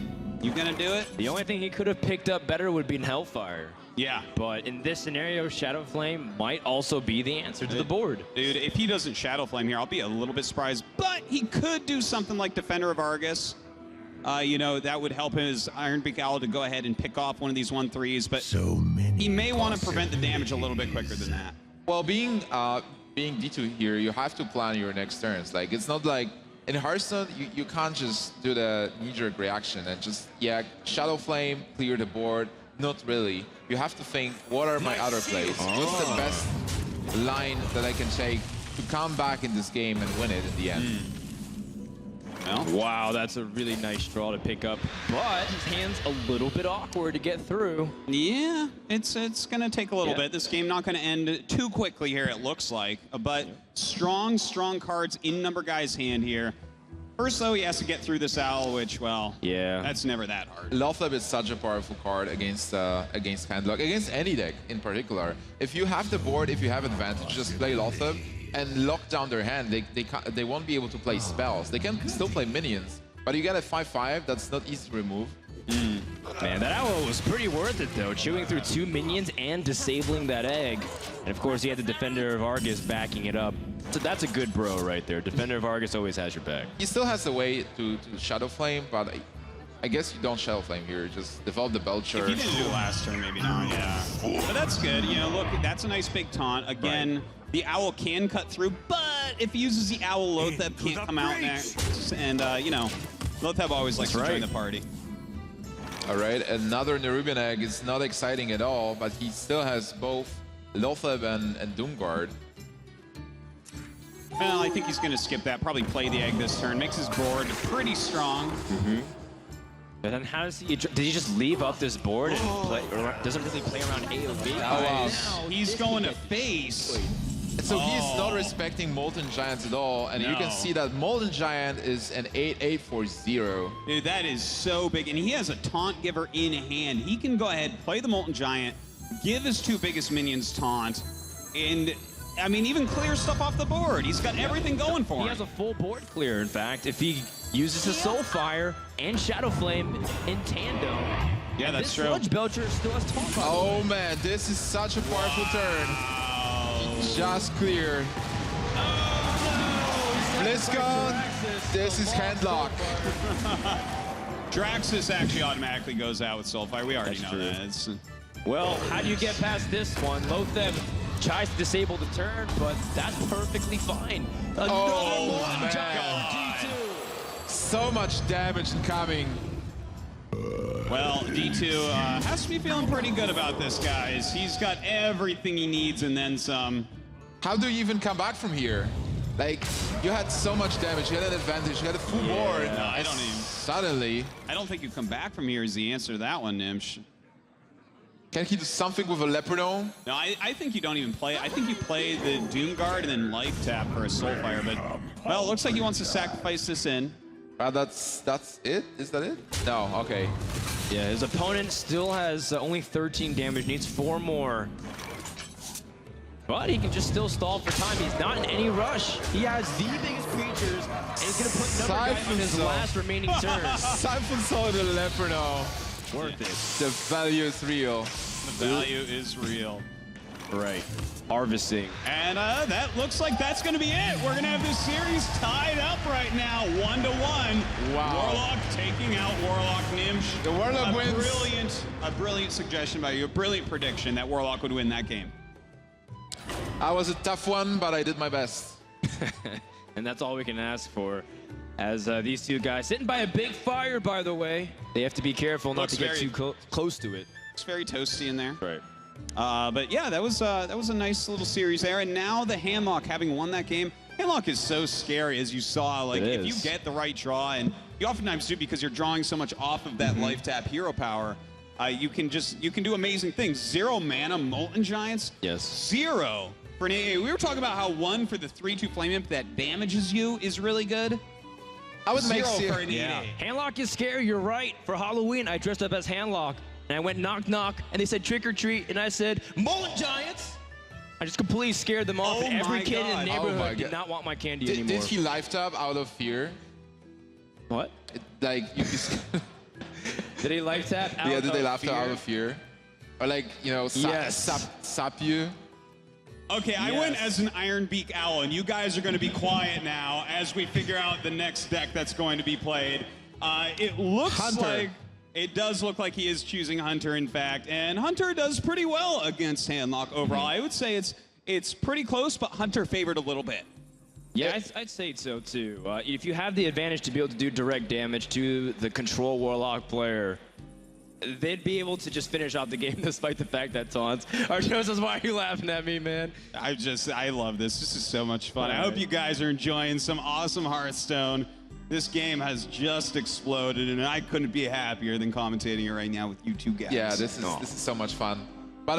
You gonna do it? The only thing he could have picked up better would be an Hellfire. Yeah. But in this scenario, Shadow Flame might also be the answer to the board. Dude, if he doesn't Shadow Flame here, I'll be a little bit surprised. But he could do something like Defender of Argus. You know, that would help his Iron Beak Owl to go ahead and pick off one of these 1-3s. But he may want to prevent the damage a little bit quicker than that. Well, being D2 here, you have to plan your next turns. Like, it's not like in Hearthstone, you can't just do the knee-jerk reaction and just, yeah, Shadow Flame, clear the board. Not really. You have to think, what are my other plays? What's the best line that I can take to come back in this game and win it in the end? Well, wow, that's a really nice draw to pick up, but his hand's a little bit awkward to get through. Yeah, it's going to take a little bit. This game not going to end too quickly here, it looks like. But strong cards in Numberguy's hand here. First, though, he has to get through this Owl, which, well, that's never that hard. Lothab is such a powerful card against Handlock, against any deck in particular. If you have the board, if you have advantage, just play Lothab and lock down their hand. They won't be able to play spells. They can still play minions, but you get a 5/5 that's not easy to remove. Man, that Owl was pretty worth it, though, chewing through 2 minions and disabling that egg. And, of course, he had the Defender of Argus backing it up. So that's a good bro right there. Defender of Argus always has your back. He still has a way to Shadow Flame, but I guess you don't Shadow Flame here. Just develop the Belcher. If you didn't do it last turn, maybe not, yeah. But that's good. You know, look, that's a nice big taunt. Again, the Owl can cut through, but if he uses the Owl, Lothab can't come out next. And, you know, Lothab always likes to join the party. All right, another Nerubian egg is not exciting at all, but he still has both Lothab and Doomguard. Well, I think he's going to skip that, probably play the egg this turn. Makes his board pretty strong. But then how does he... Did he just leave up this board and play, or doesn't really play around AoV? He's going to face. So he's not respecting Molten Giants at all, and you can see that Molten Giant is an 8/8/4/0. Dude, that is so big, and he has a Taunt Giver in hand. He can go ahead, play the Molten Giant, give his 2 biggest minions taunt, and, I mean, even clear stuff off the board. He's got everything going for him. He has a full board clear, in fact, if he uses his Soulfire and Shadow Flame in tandem. Yeah, that's true. Sludge Belcher still has taunt. Oh man, this is such a powerful turn. Just cleared. BlizzCon, this is Handlock. Draxus actually automatically goes out with Soulfire. We already know that. Well, how do you get past this one? Lothab tries to disable the turn, but that's perfectly fine. Oh, man. So much damage incoming. Well, D2 has to be feeling pretty good about this, guys. He's got everything he needs and then some. How do you even come back from here? Like, you had so much damage, you had an advantage, you had a full board. No, I don't even. Suddenly. I don't think you come back from here is the answer to that one, Nimsh. Can he do something with a Leopardome? No, I think you don't even play. I think you play the Doomguard and then Life Tap for a Soulfire, but, well, it looks like he wants to sacrifice this in. That's it? Is that it? No, okay. Yeah, his opponent still has only 13 damage, needs 4 more. But he can just still stall for time. He's not in any rush. He has the biggest creatures, and he's going to put Numberguy on his last remaining turn. Siphon Soul to Leopardome. Worth it. The value is real. The value is real. Right. Harvesting. And that looks like that's going to be it. We're going to have this series tied up right now, 1-1. Wow. Warlock taking out Warlock Nimsh. The Warlock wins. A brilliant suggestion by you, a brilliant prediction that Warlock would win that game. That was a tough one, but I did my best. And that's all we can ask for. As these two guys sitting by a big fire, by the way. They have to be careful not to get too close to it. It's very toasty in there. Right. But yeah, that was a nice little series there. And now the Handlock, having won that game, Handlock is so scary, as you saw. Like, if you get the right draw, and you oftentimes do because you're drawing so much off of that life tap hero power, you can do amazing things. 0 mana Molten Giants. Yes. 0 for an AA. We were talking about how 1 for the 3/2 Flame Imp that damages you is really good. I would make 0 for an yeah. 8/8. Handlock is scary, you're right. For Halloween, I dressed up as Handlock, and I went knock knock, and they said trick or treat, and I said, Molten Giants! I just completely scared them off, and every kid in the neighborhood did not want my candy anymore. Did he life tap out of fear? What? Like, you Did he life tap out of fear? Yeah, did they life tap out of fear? Or like, you know, sap you? Okay, I went as an Iron Beak Owl, and you guys are going to be quiet now as we figure out the next deck that's going to be played. It looks like, it does look like he is choosing Hunter, in fact, and Hunter does pretty well against Handlock overall. I would say it's pretty close, but Hunter favored a little bit. Yeah, I'd say so too. If you have the advantage to be able to do direct damage to the Control Warlock player, they'd be able to just finish out the game despite the fact that taunts. Arjosa's, why are you laughing at me, man? I love this. This is so much fun. I hope you guys are enjoying some awesome Hearthstone. This game has just exploded, and I couldn't be happier than commentating it right now with you two guys. Yeah, this is so much fun. But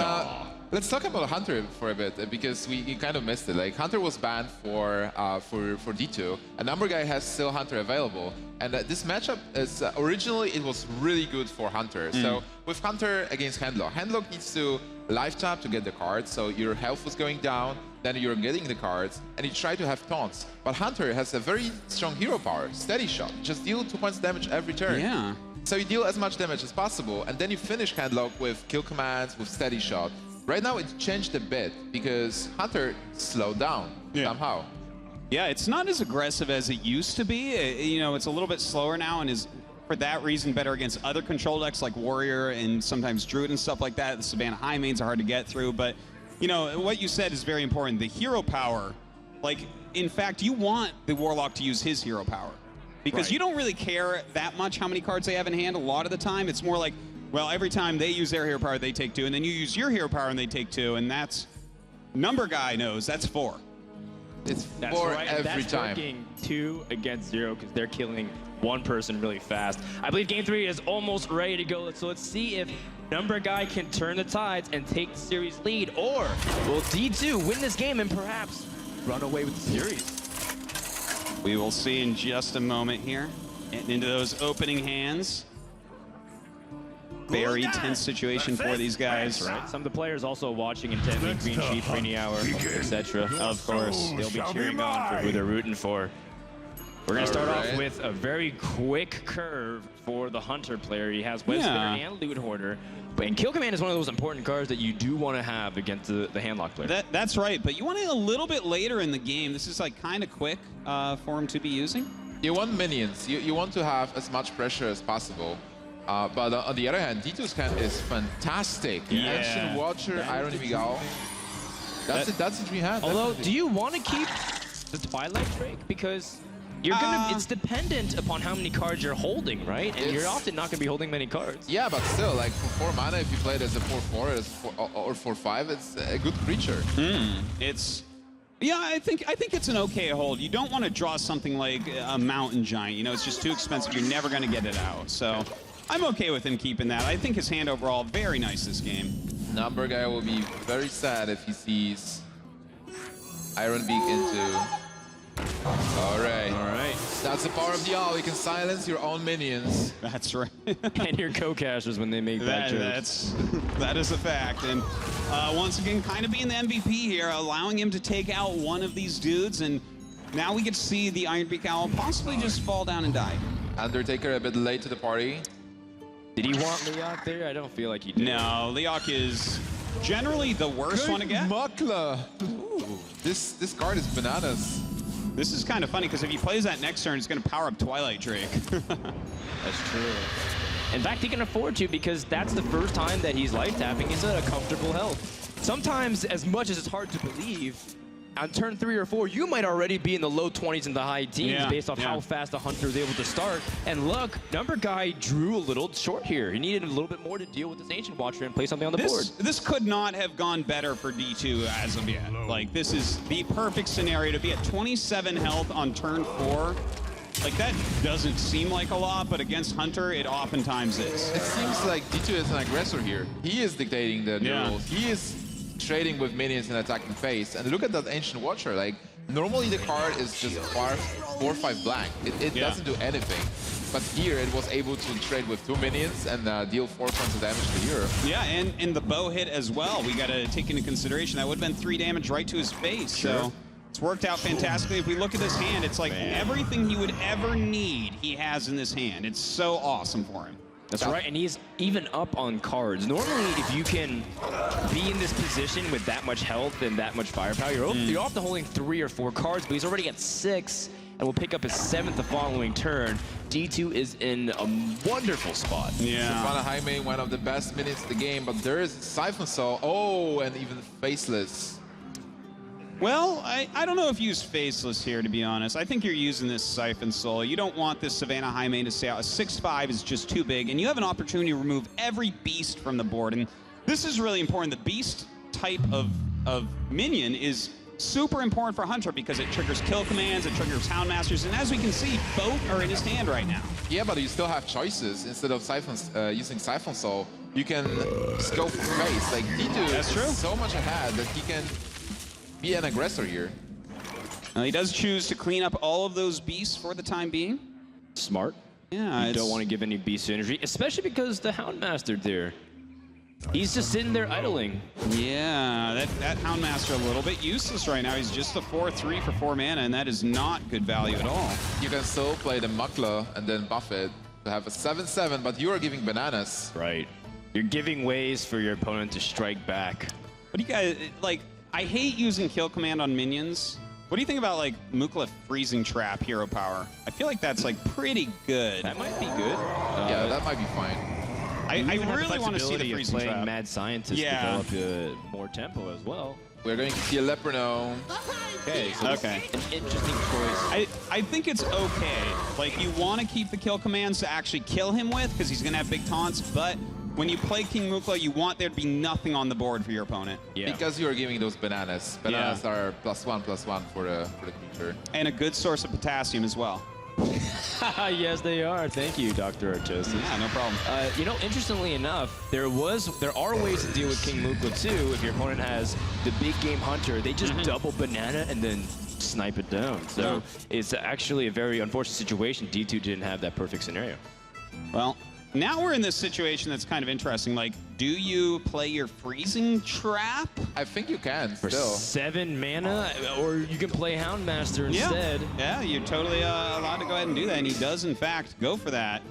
let's talk about Hunter for a bit, because we kind of missed it. Like, Hunter was banned for D2, and Numberguy has still Hunter available. And this matchup is originally it was really good for Hunter. So with Hunter against Handlock, Handlock needs to life tap to get the cards, so your health was going down, then you're getting the cards, and you try to have taunts. But Hunter has a very strong hero power, steady shot. Just deal 2 points damage every turn. Yeah. So you deal as much damage as possible, and then you finish Handlock with kill commands, with steady shot. Right now it's changed a bit because Hunter slowed down somehow. Yeah, it's not as aggressive as it used to be. You know, it's a little bit slower now and is, for that reason, better against other control decks like Warrior and sometimes Druid and stuff like that. The Savannah High mains are hard to get through, but, you know, what you said is very important. The hero power, like, in fact, you want the Warlock to use his hero power because you don't really care that much how many cards they have in hand a lot of the time. It's more like, well, every time they use their hero power, they take 2, and then you use your hero power and they take 2, and that's, Numberguy knows, that's 4. It's That's 4 right. every That's time. Working 2 against 0 because they're killing one person really fast. I believe Game 3 is almost ready to go. So let's see if Numberguy can turn the tides and take the series lead, or will D2 win this game and perhaps run away with the series? We will see in just a moment here. Getting into those opening hands. Very tense situation for these guys. Right. Some of the players also watching intently, Green Sheep, Rainy Hour, etc. Of course, they'll be cheering on for who they're rooting for. We're going to start off with a very quick curve for the Hunter player. He has Web Spinner and Loot Hoarder. And Kill Command is one of those important cards that you do want to have against the Handlock player. That's right, but you want it a little bit later in the game. This is like kind of quick for him to be using. You want minions. You want to have as much pressure as possible. But on the other hand, D2's hand is fantastic. Ancient Watcher, Iron Vigal. That's a dream hand. Although, do you want to keep the Twilight Drake? Because you're gonna, it's dependent upon how many cards you're holding, right? And you're often not gonna be holding many cards. Yeah, but still, like for 4 mana, if you play it as a 4/4 or 4/5, it's a good creature. It's. Yeah, I think it's an okay hold. You don't want to draw something like a Mountain Giant. You know, it's just too expensive. You're never going to get it out. So I'm okay with him keeping that. I think his hand overall, very nice this game. Numberguy will be very sad if he sees Iron Beak into... All right. That's the power of the owl. You can silence your own minions. That's right. And your co-cashers when they make bad jokes. That is a fact. And once again, kind of being the MVP here, allowing him to take out one of these dudes. And now we get to see the Iron Beak Owl possibly just fall down and die. Undertaker a bit late to the party. Did he want Leok there? I don't feel like he did. No, Leok is generally the worst one to get. Muckler. Ooh, this card is bananas. This is kind of funny because if he plays that next turn, he's going to power up Twilight Drake. That's true. In fact, he can afford to because that's the first time that he's life tapping. He's at a comfortable health. Sometimes, as much as it's hard to believe, on turn 3 or 4, you might already be in the low 20s and the high teens based off how fast the Hunter is able to start. And look, Numberguy drew a little short here. He needed a little bit more to deal with this Ancient Watcher and play something on the board. This could not have gone better for D2 as of yet. Like, this is the perfect scenario to be at 27 health on turn 4. Like, that doesn't seem like a lot, but against Hunter, it oftentimes is. It seems like D2 is an aggressor here. He is dictating the rules. He is trading with minions and attacking phase. And look at that Ancient Watcher. Like, normally the card is just 4 or 5 blank. It doesn't do anything. But here it was able to trade with 2 minions and deal 4 points of damage to hero. Yeah, and the bow hit as well. We got to take into consideration that would have been 3 damage right to his face. So it's worked out fantastically. If we look at this hand, it's like everything he would ever need, he has in this hand. It's so awesome for him. That's right, and he's even up on cards. Normally, if you can be in this position with that much health and that much firepower, you're often holding 3 or 4 cards, but he's already at 6 and will pick up his 7th the following turn. D2 is in a wonderful spot. Savannah Jaime, one of the best minions of the game, but there is Siphon Soul. Oh, and even Faceless. Well, I don't know if you use Faceless here, to be honest. I think you're using this Siphon Soul. You don't want this Savannah Jaime to stay out. A 6/5 is just too big, and you have an opportunity to remove every beast from the board. And this is really important. The beast type of minion is super important for Hunter because it triggers kill commands, it triggers Houndmasters, and as we can see, both are in his hand right now. Yeah, but you still have choices. Instead of using Siphon Soul, you can just go for face. Like, D2 is so much ahead that he can be an aggressor here. He does choose to clean up all of those beasts for the time being. Smart. Yeah, you don't want to give any beast energy, especially because the Houndmaster there. He's just sitting there idling. Yeah, that Houndmaster a little bit useless right now. He's just a 4/3 for 4 mana, and that is not good value at all. You can still play the Muckler and then buff it to have a 7/7, but you are giving bananas. Right. You're giving ways for your opponent to strike back. What do you guys, like, I hate using kill command on minions. What do you think about, like, Mukla Freezing Trap hero power? I feel like that's, like, pretty good. That might be good. Yeah, that might be fine. I really want to see the Freezing playing Trap. Mad Scientist develop more tempo as well. We're going to see a Leperno. Okay, so an interesting choice. I think it's okay. Like, you want to keep the kill commands to actually kill him with, because he's going to have big taunts, but when you play King Mukla, you want there to be nothing on the board for your opponent. Yeah. Because you are giving those bananas. Bananas are +1/+1 for the creature. And a good source of potassium as well. Yes, they are. Thank you, Dr. Artosis. Yeah, no problem. You know, interestingly enough, there are ways to deal with King Mukla too. If your opponent has the big game Hunter, they just double banana and then snipe it down. So it's actually a very unfortunate situation. D2 didn't have that perfect scenario. Well, now we're in this situation that's kind of interesting. Like, do you play your Freezing Trap? I think you can For still. 7 mana, or you can play Houndmaster instead. Yeah, you're totally allowed to go ahead and do that, and he does, in fact, go for that.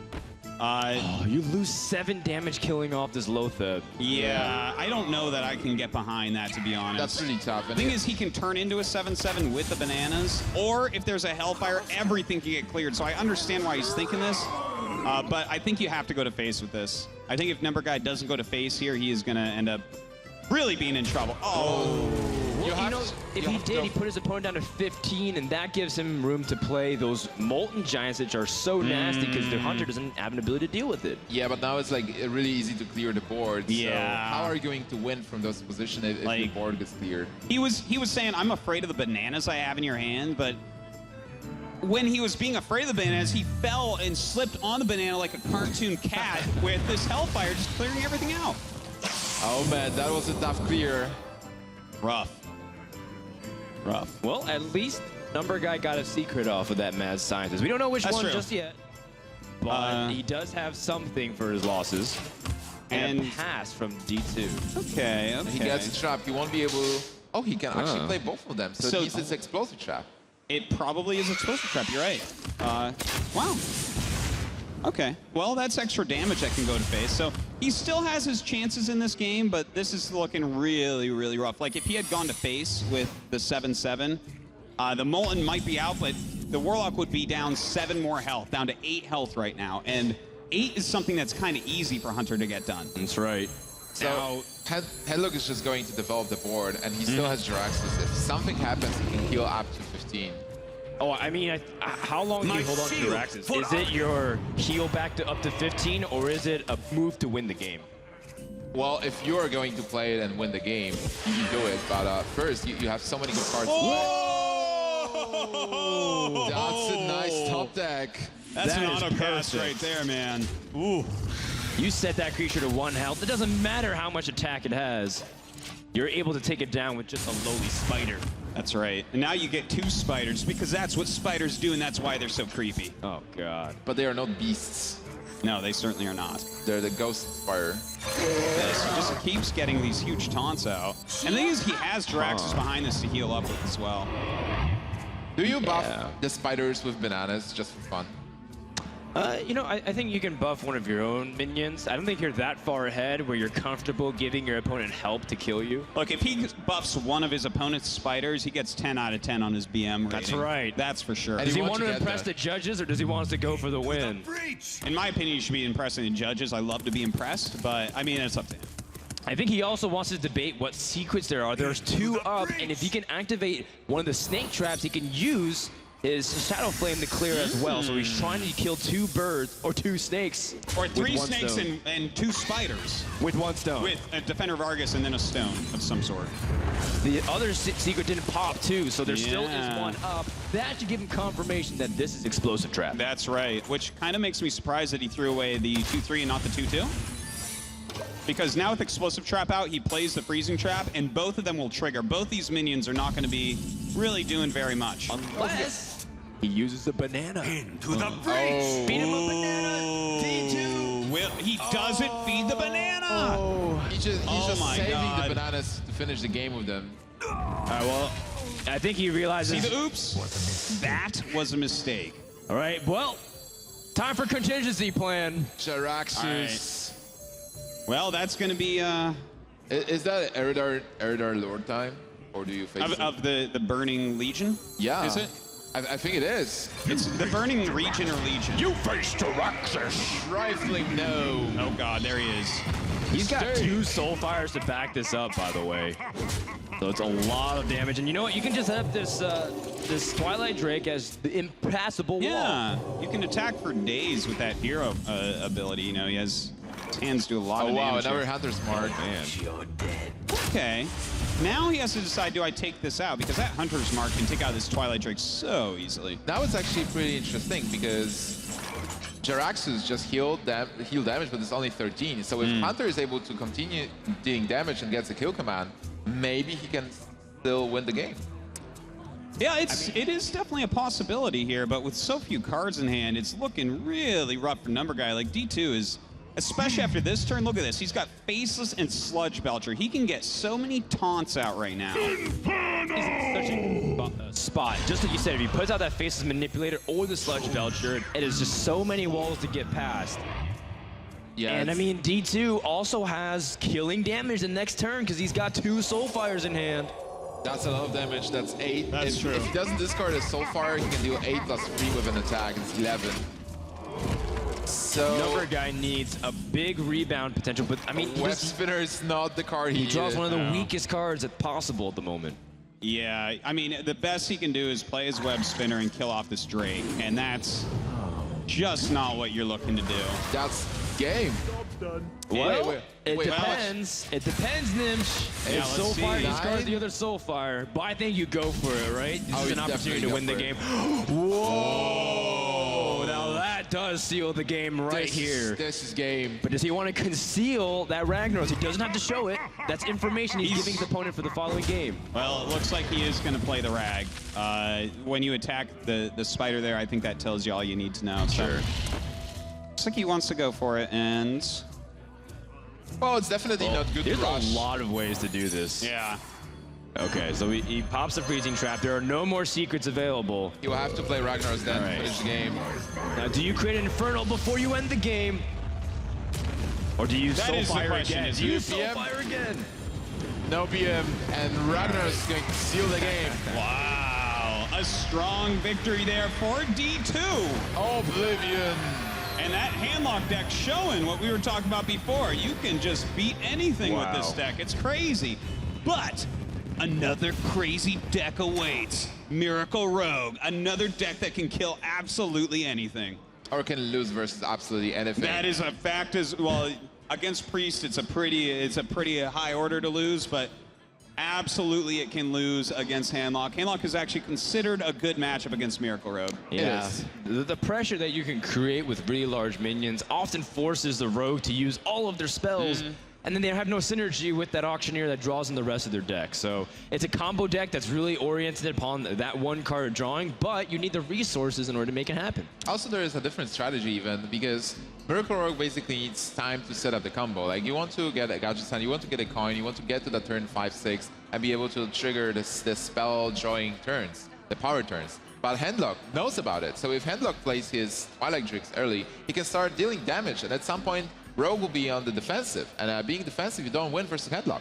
You lose 7 damage killing off this Lothar. Yeah, I don't know that I can get behind that, to be honest. That's really tough. The thing is, he can turn into a 7/7 with the bananas, or if there's a Hellfire, everything can get cleared. So I understand why he's thinking this. But I think you have to go to face with this. I think if Numberguy doesn't go to face here, he is going to end up really being in trouble. Well, if he did, he put his opponent down to 15, and that gives him room to play those Molten Giants, which are so nasty because the Hunter doesn't have an ability to deal with it. Yeah, but now it's like really easy to clear the board. Yeah. So how are you going to win from those positions if the board gets cleared? He was saying, I'm afraid of the bananas I have in your hand, but when he was being afraid of the bananas, he fell and slipped on the banana like a cartoon cat with this Hellfire just clearing everything out. Oh man, that was a tough clear. Rough. Well, at least Numberguy got a secret off of that Mad Scientist. We don't know which one just yet, but he does have something for his losses. And a pass from D2. Okay. He gets a trap. He won't be able to... Oh, he can actually play both of them. So he's his explosive trap. It probably is explosive trap. You're right. Wow. Okay. Well, that's extra damage that can go to face. So He still has his chances in this game, but this is looking really, really rough. Like, if he had gone to face with the 7-7, the Molten might be out, but the Warlock would be down 7 more health, down to 8 health right now. And 8 is something that's kind of easy for Hunter to get done. That's right. So, Headlock is just going to develop the board, and he still has Jiraxis. If something happens, he can heal up to 15. Oh, I mean, how long do you hold on to Jiraxis? Is it your heal back to up to 15, or is it a move to win the game? Well, if you are going to play it and win the game, you can do it. But first, you have so many good cards. Oh! That's a nice top deck. That's an auto cast right there, man. Ooh. You set that creature to 1 health. It doesn't matter how much attack it has. You're able to take it down with just a lowly spider. That's right. And now you get 2 spiders because that's what spiders do, and that's why they're so creepy. Oh, God. But they are not beasts. No, they certainly are not. They're the ghost spider. Yes, he just keeps getting these huge taunts out. And the thing is, he has Jiraxis behind this to heal up with as well. Do you buff the spiders with bananas just for fun? You know, I think you can buff one of your own minions. I don't think you're that far ahead where you're comfortable giving your opponent help to kill you. Look, if he buffs one of his opponent's spiders, he gets 10 out of 10 on his BM rating. That's right. That's for sure. Does he want to impress the judges, or does he want us to go for the win? In my opinion, you should be impressing the judges. I love to be impressed, but I mean, it's up to him. I think he also wants to debate what secrets there are. There's 2 up, and if he can activate one of the snake traps, he can use his Shadow Flame to clear as well. So he's trying to kill 2 birds, or 2 snakes. Or 3 snakes and 2 spiders. With 1 stone. With a Defender of Argus and then a stone of some sort. The other secret didn't pop too, so there still is 1 up. That should give him confirmation that this is Explosive Trap. That's right, which kind of makes me surprised that he threw away the 2-3 and not the 2-2. Because now with Explosive Trap out, he plays the Freezing Trap, and both of them will trigger. Both these minions are not going to be really doing very much. Unless he uses a banana. Into the breach! Feed him a banana! D2! Will, he doesn't feed the banana! He's just saving the bananas to finish the game with them. All right, well, I think he realizes... See the oops? That was a mistake. All right, well, time for contingency plan. Jiraxis. Well, that's going to be... Is that Eridar Lord time? Or do you face of the Burning Legion? Yeah. Is it? I think it is. It's the Burning Region or Legion. You face Jiraxis! Rifling, no. Oh god, there he is. He's got 2 Soulfires to back this up, by the way. So it's a lot of damage. And you know what? You can just have this this Twilight Drake as the impassable wall. Yeah, you can attack for days with that hero ability. You know, he has... His hands do a lot of damage. Oh wow, another Hunter's Mark. Man. Okay. Now he has to decide, do I take this out? Because that Hunter's Mark can take out this Twilight Drake so easily. That was actually pretty interesting because Jiraxis just heal damage, but it's only 13. So if Hunter is able to continue dealing damage and gets a kill command, maybe he can still win the game. Yeah, it is definitely a possibility here, but with so few cards in hand, it's looking really rough for Numberguy. Like D2 is... Especially after this turn, look at this. He's got Faceless and Sludge Belcher. He can get so many taunts out right now. He's in such a spot. Just like you said, if he puts out that Faceless Manipulator or the Sludge Belcher, it is just so many walls to get past. Yeah. And I mean, D2 also has killing damage the next turn because he's got 2 Soulfires in hand. That's a lot of damage. That's 8. That's true. If he doesn't discard a Soulfire, he can deal 8 plus 3 with an attack. It's 11. So Numberguy needs a big rebound potential, but I mean, Web Spinner is not the card he draws one of the No. weakest cards possible at the moment. Yeah, I mean, the best he can do is play his Web Spinner and kill off this Drake, and that's just not what you're looking to do. That's game. Well, it depends. It depends, Nimsh. Yeah, If Soulfire see. discards the other Soulfire, but I think you go for it, right? This is an opportunity to win the game. definitely Whoa! Now that does seal the game right here. This is game. But does he want to conceal that Ragnaros? He doesn't have to show it. That's information he's giving his opponent for the following game. Well, it looks like he is going to play the Rag. When you attack the spider there, I think that tells you all you need to know. Sure. Looks like he wants to go for it, and... Well, it's definitely not good to There's rush. a lot of ways to do this. Yeah. Okay, so he pops the Freezing Trap. There are no more secrets available. You have to play Ragnar's then to finish the game. Now, do you create an Infernal before you end the game? Or do you That is the Soulfire question, again? is Do you it? Soulfire again? No BM, and Ragnar is going to seal the game. Wow, a strong victory there for D2. Oblivion. And that handlock deck showing what we were talking about before. You can just beat anything with this deck. It's crazy. But another crazy deck awaits. Miracle Rogue, another deck that can kill absolutely anything. Or can lose versus absolutely anything. That is a fact as well. Against Priest, it's a pretty high order to lose, but absolutely it can lose against Handlock. Handlock is actually considered a good matchup against Miracle Rogue. Yeah. The pressure that you can create with really large minions often forces the Rogue to use all of their spells, and then they have no synergy with that Auctioneer that draws in the rest of their deck. So it's a combo deck that's really oriented upon that one card drawing, but you need the resources in order to make it happen. Also, there is a different strategy even, because Miracle Rogue basically needs time to set up the combo. Like, you want to get a Gadget Stand, you want to get a coin, you want to get to the turn 5-6 and be able to trigger the spell drawing turns, the power turns. But Handlock knows about it. So if Handlock plays his Twilight Drakes early, he can start dealing damage, and at some point, Rogue will be on the defensive. And being defensive, you don't win versus Handlock.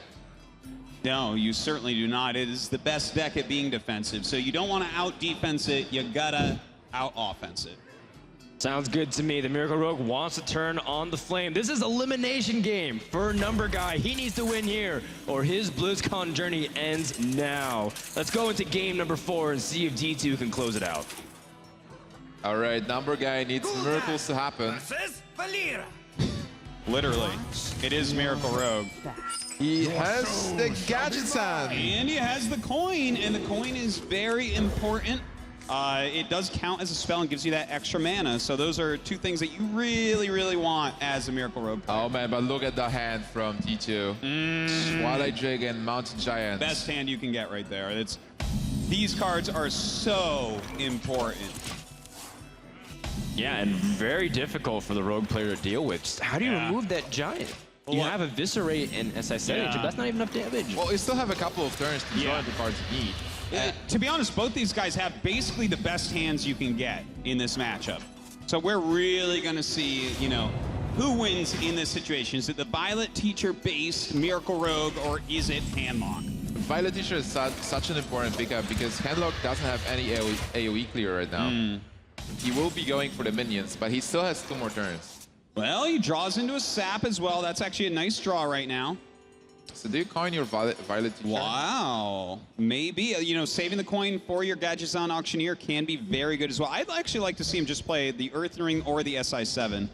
No, you certainly do not. It is the best deck at being defensive. So you don't want to out-defense it, you gotta out-offense it. Sounds good to me. The Miracle Rogue wants to turn on the flame. This is elimination game for Numberguy. He needs to win here, or his BlizzCon journey ends now. Let's go into game number 4 and see if D2 can close it out. All right, Numberguy needs miracles to happen. Literally, it is Miracle Rogue. He has the Gadget Stand. And he has the coin, and the coin is very important. It does count as a spell and gives you that extra mana. So those are two things that you really, really want as a Miracle Rogue player. Oh man, but look at the hand from D2. Twilight Drake and Mountain Giant. Best hand you can get right there. These cards are so important. Yeah, and very difficult for the Rogue player to deal with. Just how do you remove that Giant? You have Eviscerate and, as I said, that's not even enough damage. Well, you still have a couple of turns to draw the cards you need. To be honest, both these guys have basically the best hands you can get in this matchup. So we're really going to see, you know, who wins in this situation. Is it the Violet Teacher-based Miracle Rogue, or is it Handlock? Violet Teacher is such an important pickup because Handlock doesn't have any AoE clear right now. He will be going for the minions, but he still has 2 more turns. Well, he draws into a sap as well. That's actually a nice draw right now. So do you coin your Violet Teacher? Wow. Maybe. You know, saving the coin for your Gadgetzan Auctioneer can be very good as well. I'd actually like to see him just play the Earth Ring or the SI7.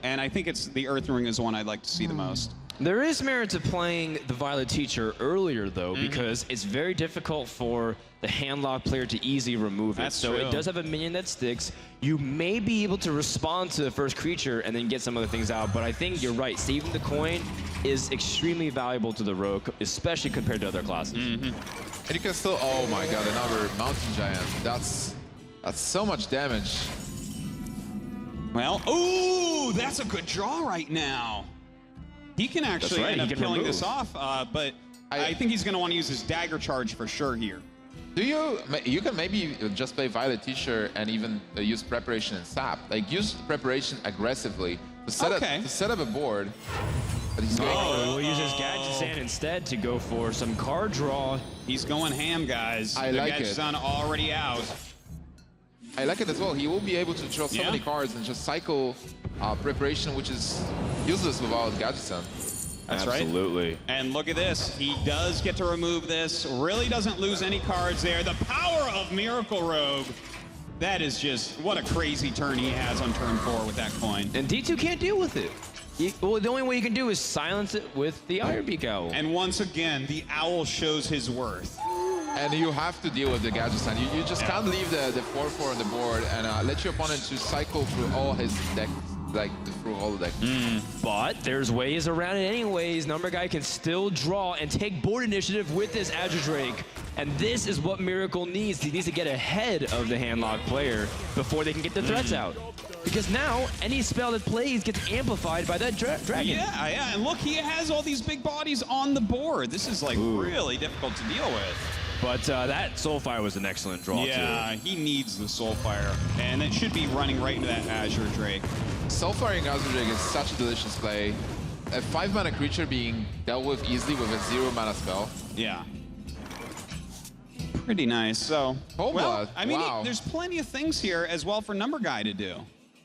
And I think it's the Earth Ring is the one I'd like to see the most. There is merit to playing the Violet Teacher earlier, though, because it's very difficult for the Handlock player to easily remove it. So it does have a minion that sticks. You may be able to respond to the first creature and then get some other things out, but I think you're right. Saving the coin is extremely valuable to the Rogue, especially compared to other classes. And you can still, oh my god, another Mountain Giant. That's so much damage. Well, ooh, that's a good draw right now. He can actually end up killing this off, but I think he's going to want to use his dagger charge for sure here. Do you can maybe just play Violet Teacher and even use preparation and sap. Like, use preparation aggressively to set up a board. But he's we'll use his Gadgetzan instead to go for some card draw. He's going ham, guys. I like it. Gadgetzan already out. I like it as well. He will be able to draw so many cards and just cycle preparation, which is useless without Gadgetzan. That's right. Absolutely. And look at this. He does get to remove this. Really doesn't lose any cards there. The power of Miracle Rogue. That is just, what a crazy turn he has on turn 4 with that coin. And D2 can't deal with it. Well, the only way you can do is silence it with the Ironbeak Owl. And once again, the Owl shows his worth. And you have to deal with the Gadgetzan. You just can't leave the 4/4 on the board and let your opponent to cycle through all his deck, like through all the deck. But there's ways around it anyways. Numberguy can still draw and take board initiative with this Azure Drake. And this is what Miracle needs. He needs to get ahead of the Handlock player before they can get the threats out. Because now, any spell that plays gets amplified by that dragon. Yeah, and look, he has all these big bodies on the board. This is like really difficult to deal with. But that Soulfire was an excellent draw, too. Yeah, he needs the Soulfire, and it should be running right into that Azure Drake. Soulfiring Azure Drake is such a delicious play. a 5-mana creature being dealt with easily with a 0-mana spell. Yeah. Pretty nice. So, Cold Blood. I mean, Wow. there's plenty of things here as well for Numberguy to do.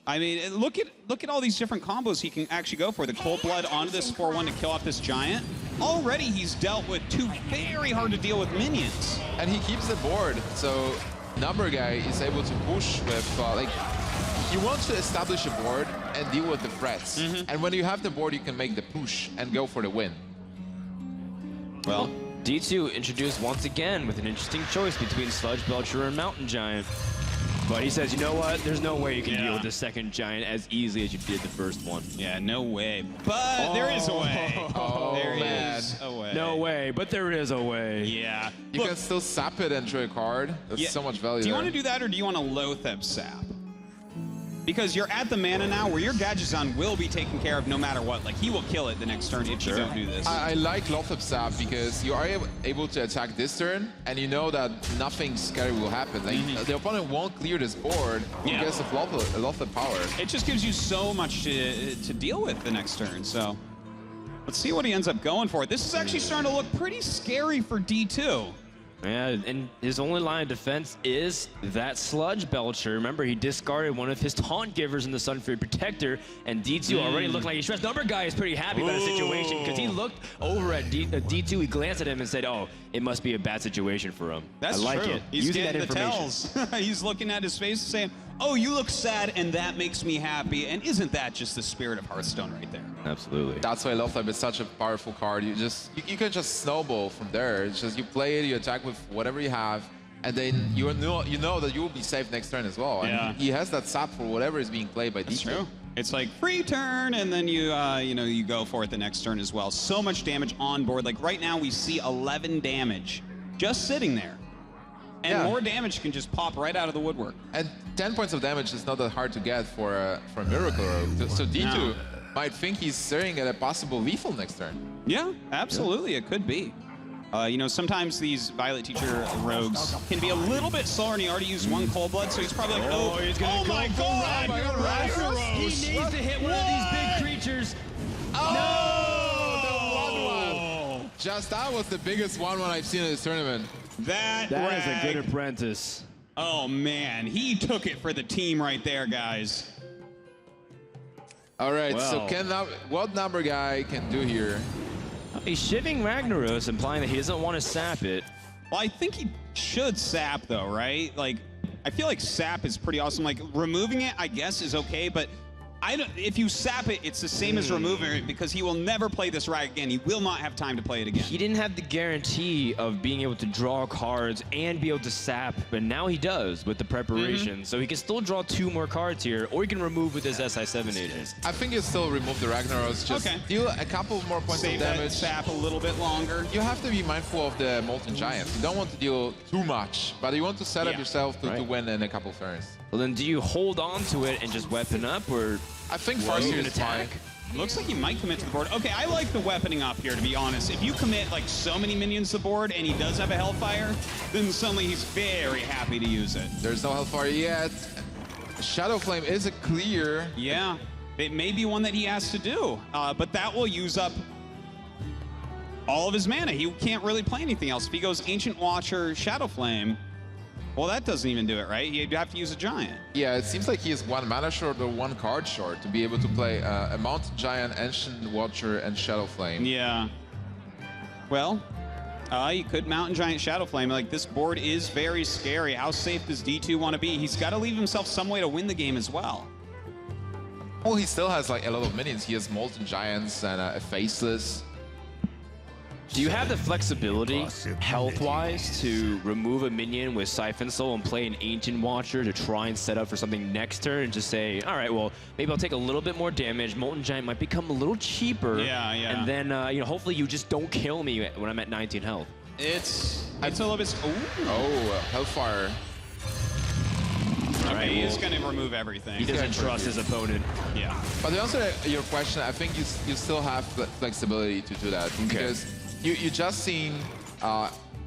I mean, look at all these different combos he can actually go for. The Cold Blood onto this 4/1 to kill off this giant. Already he's dealt with 2 very hard to deal with minions. And he keeps the board, so Numberguy is able to push with, like, you want to establish a board and deal with the threats. And when you have the board, you can make the push and go for the win. Well, D2 introduced once again with an interesting choice between Sludge Belcher and Mountain Giant. But he says, you know what? There's no way you can deal with the second giant as easily as you did the first one. Yeah, no way. But there is a way. There is a way. No way, but there is a way. Yeah. You can still sap it and draw a card. That's so much value Do you there. want to do that, or do you want to Loatheb sap? Because you're at the mana now where your Gadgetzan will be taken care of no matter what. Like, he will kill it the next turn if you don't do this. I like Loatheb Sap because you are able to attack this turn, and you know that nothing scary will happen. Like, the opponent won't clear this board because of Loatheb power. It just gives you so much to deal with the next turn, so... Let's see what he ends up going for. This is actually starting to look pretty scary for D2. Yeah, and his only line of defense is that Sludge Belcher. Remember, he discarded one of his Taunt Givers in the Sunfury Protector, and D2 already looked like he's stressed. Numberguy is pretty happy about the situation because he looked over at D2, he glanced at him and said, oh, it must be a bad situation for him. That's I like true. it. He's Using getting that the information. tells. He's looking at his face and saying, oh, you look sad, and that makes me happy. And isn't that just the spirit of Hearthstone right there? Absolutely. That's why Loatheb is such a powerful card. You can just snowball from there. It's just you play it, you attack with whatever you have, and then you know that you will be safe next turn as well. Yeah. And he has that sap for whatever is being played by That's D2. true. It's like free turn, and then you go for it the next turn as well. So much damage on board. Like right now, we see 11 damage just sitting there. And more damage can just pop right out of the woodwork. And 10 points of damage is not that hard to get for a Miracle Rogue. So D2 might think he's staring at a possible lethal next turn. Yeah, absolutely. It could be. Sometimes these Violet Teacher rogues can be a little bit slower, and he already used 1 Cold Blood, so he's probably like, my God! He needs to hit one of these big creatures. No! Just that was the biggest 1-1 I've seen in this tournament. That is a good apprentice. Oh, man. He took it for the team right there, guys. All right, so what Numberguy can do here? He's shivving Ragnaros, implying that he doesn't want to sap it. Well, I think he should sap, though, right? Like, I feel like sap is pretty awesome. Like, removing it, I guess, is okay, but if you sap it, it's the same as removing it because he will never play this rag again. He will not have time to play it again. He didn't have the guarantee of being able to draw cards and be able to sap, but now he does with the preparation. So he can still draw 2 more cards here, or he can remove with his SI7 agent. I think you still remove the Ragnaros. Just deal a couple more points of damage. Sap a little bit longer. You have to be mindful of the Molten Giants. You don't want to deal too much, but you want to set up yourself to win in a couple turns. Well, then do you hold on to it and just weapon up, or I think Farseer is attack? Looks like he might commit to the board. Okay, I like the weaponing up here, to be honest. If you commit like so many minions to the board and he does have a Hellfire, then suddenly he's very happy to use it. There's no Hellfire yet. Shadow Flame is a clear. Yeah, it may be one that he has to do, but that will use up all of his mana. He can't really play anything else. If he goes Ancient Watcher, Shadow Flame, well, that doesn't even do it, right? You'd have to use a Giant. Yeah, it seems like he is 1 mana short or 1 card short to be able to play a Mountain Giant, Ancient Watcher, and Shadow Flame. Yeah. Well, you could Mountain Giant, Shadow Flame. Like, this board is very scary. How safe does D2 want to be? He's got to leave himself some way to win the game as well. Well, he still has like a lot of minions. He has Molten Giants and a Faceless. Do you have the flexibility, health-wise, to remove a minion with Siphon Soul and play an Ancient Watcher to try and set up for something next turn and just say, all right, well, maybe I'll take a little bit more damage. Molten Giant might become a little cheaper. Yeah. And then, hopefully you just don't kill me when I'm at 19 health. It's a little bit... Oh, Hellfire. Okay, he is going to remove everything. He doesn't trust his opponent. Yeah. But to answer your question, I think you still have flexibility to do that. Because you just seen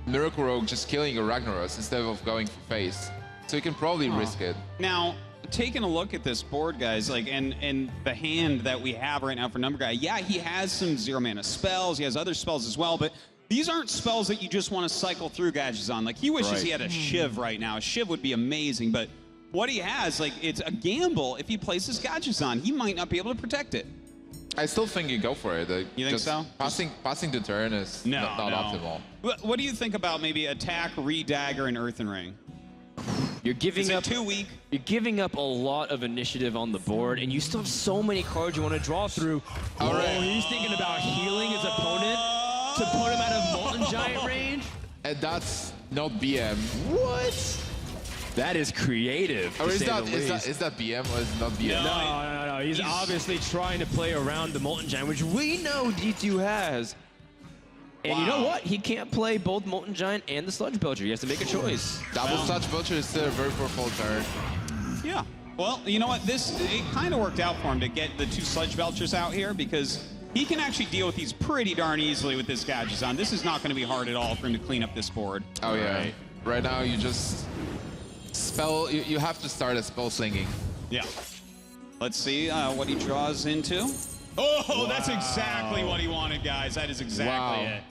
Miracle Rogue just killing a Ragnaros instead of going for face. So you can probably risk it. Now, taking a look at this board, guys, like, and the hand that we have right now for Numberguy, yeah, he has some 0-mana spells. He has other spells as well, but these aren't spells that you just want to cycle through gadgets on. Like, he wishes he had a Shiv right now. A Shiv would be amazing, but what he has, like, it's a gamble. If he places gadgets on, he might not be able to protect it. I still think you go for it. Like, you think so? Passing the turn is not optimal. What do you think about maybe attack, re-dagger, and Earthen Ring? You're giving up too weak. You're giving up a lot of initiative on the board, and you still have so many cards you want to draw through. All right. He's thinking about healing his opponent to put him out of Molten Giant range. And that's not BM. What? That is creative. Or is that BM or is it not BM? No. He's obviously trying to play around the Molten Giant, which we know D2 has. And you know what? He can't play both Molten Giant and the Sludge Belcher. He has to make a choice. Double Sludge Belcher is still a very powerful turn. Yeah. Well, you know what? It kind of worked out for him to get the 2 Sludge Belchers out here because he can actually deal with these pretty darn easily with this Gadgetzon. This is not going to be hard at all for him to clean up this board. Oh, yeah. Right now, you just spell. You have to start a spell slinging. Yeah. Let's see what he draws into. Oh, that's exactly what he wanted, guys. That is exactly it.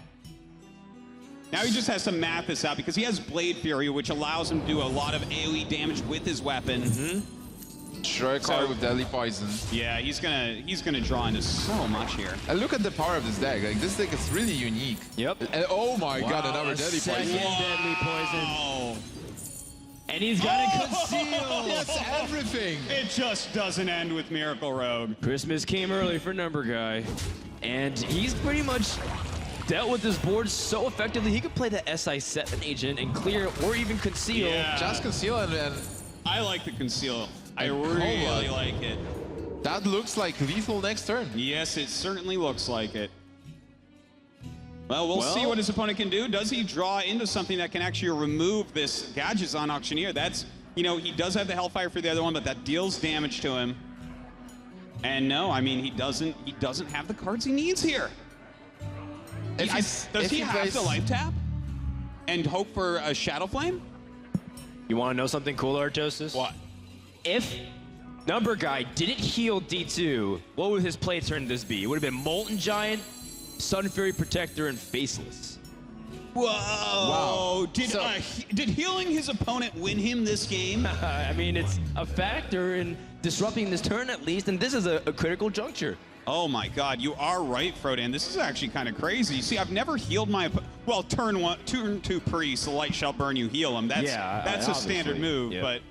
Now he just has to math this out because he has Blade Fury, which allows him to do a lot of AoE damage with his weapon. Destroy a card with Deadly Poison. Yeah, he's gonna draw into so much here. And look at the power of this deck. Like, this deck is really unique. Yep. And, oh my god, another Deadly Poison. Deadly Poison. And he's got to conceal. That's everything. It just doesn't end with Miracle Rogue. Christmas came early for Numberguy. And he's pretty much dealt with this board so effectively, he could play the SI7 agent and clear or even conceal. Yeah. Just conceal and I like the conceal. I really like it. That looks like lethal next turn. Yes, it certainly looks like it. Well, we'll see what his opponent can do. Does he draw into something that can actually remove this Gadgetzon Auctioneer? That's, you know, he does have the Hellfire for the other one, but that deals damage to him. And no, I mean, he doesn't have the cards he needs here. Does he have to life tap and hope for a Shadow Flame? You want to know something cool, Artosis? What? If Numberguy didn't heal D2, what would his play turn this be? It would have been Molten Giant, Sun Fury Protector, and Faceless. Whoa! Wow. Did healing his opponent win him this game? I mean, it's a factor in disrupting this turn at least, and this is a critical juncture. Oh my god, you are right, Frodan. This is actually kind of crazy. See, I've never healed my... Well, turn 2 Priest, the Light Shall Burn, you heal him. That's a standard move, but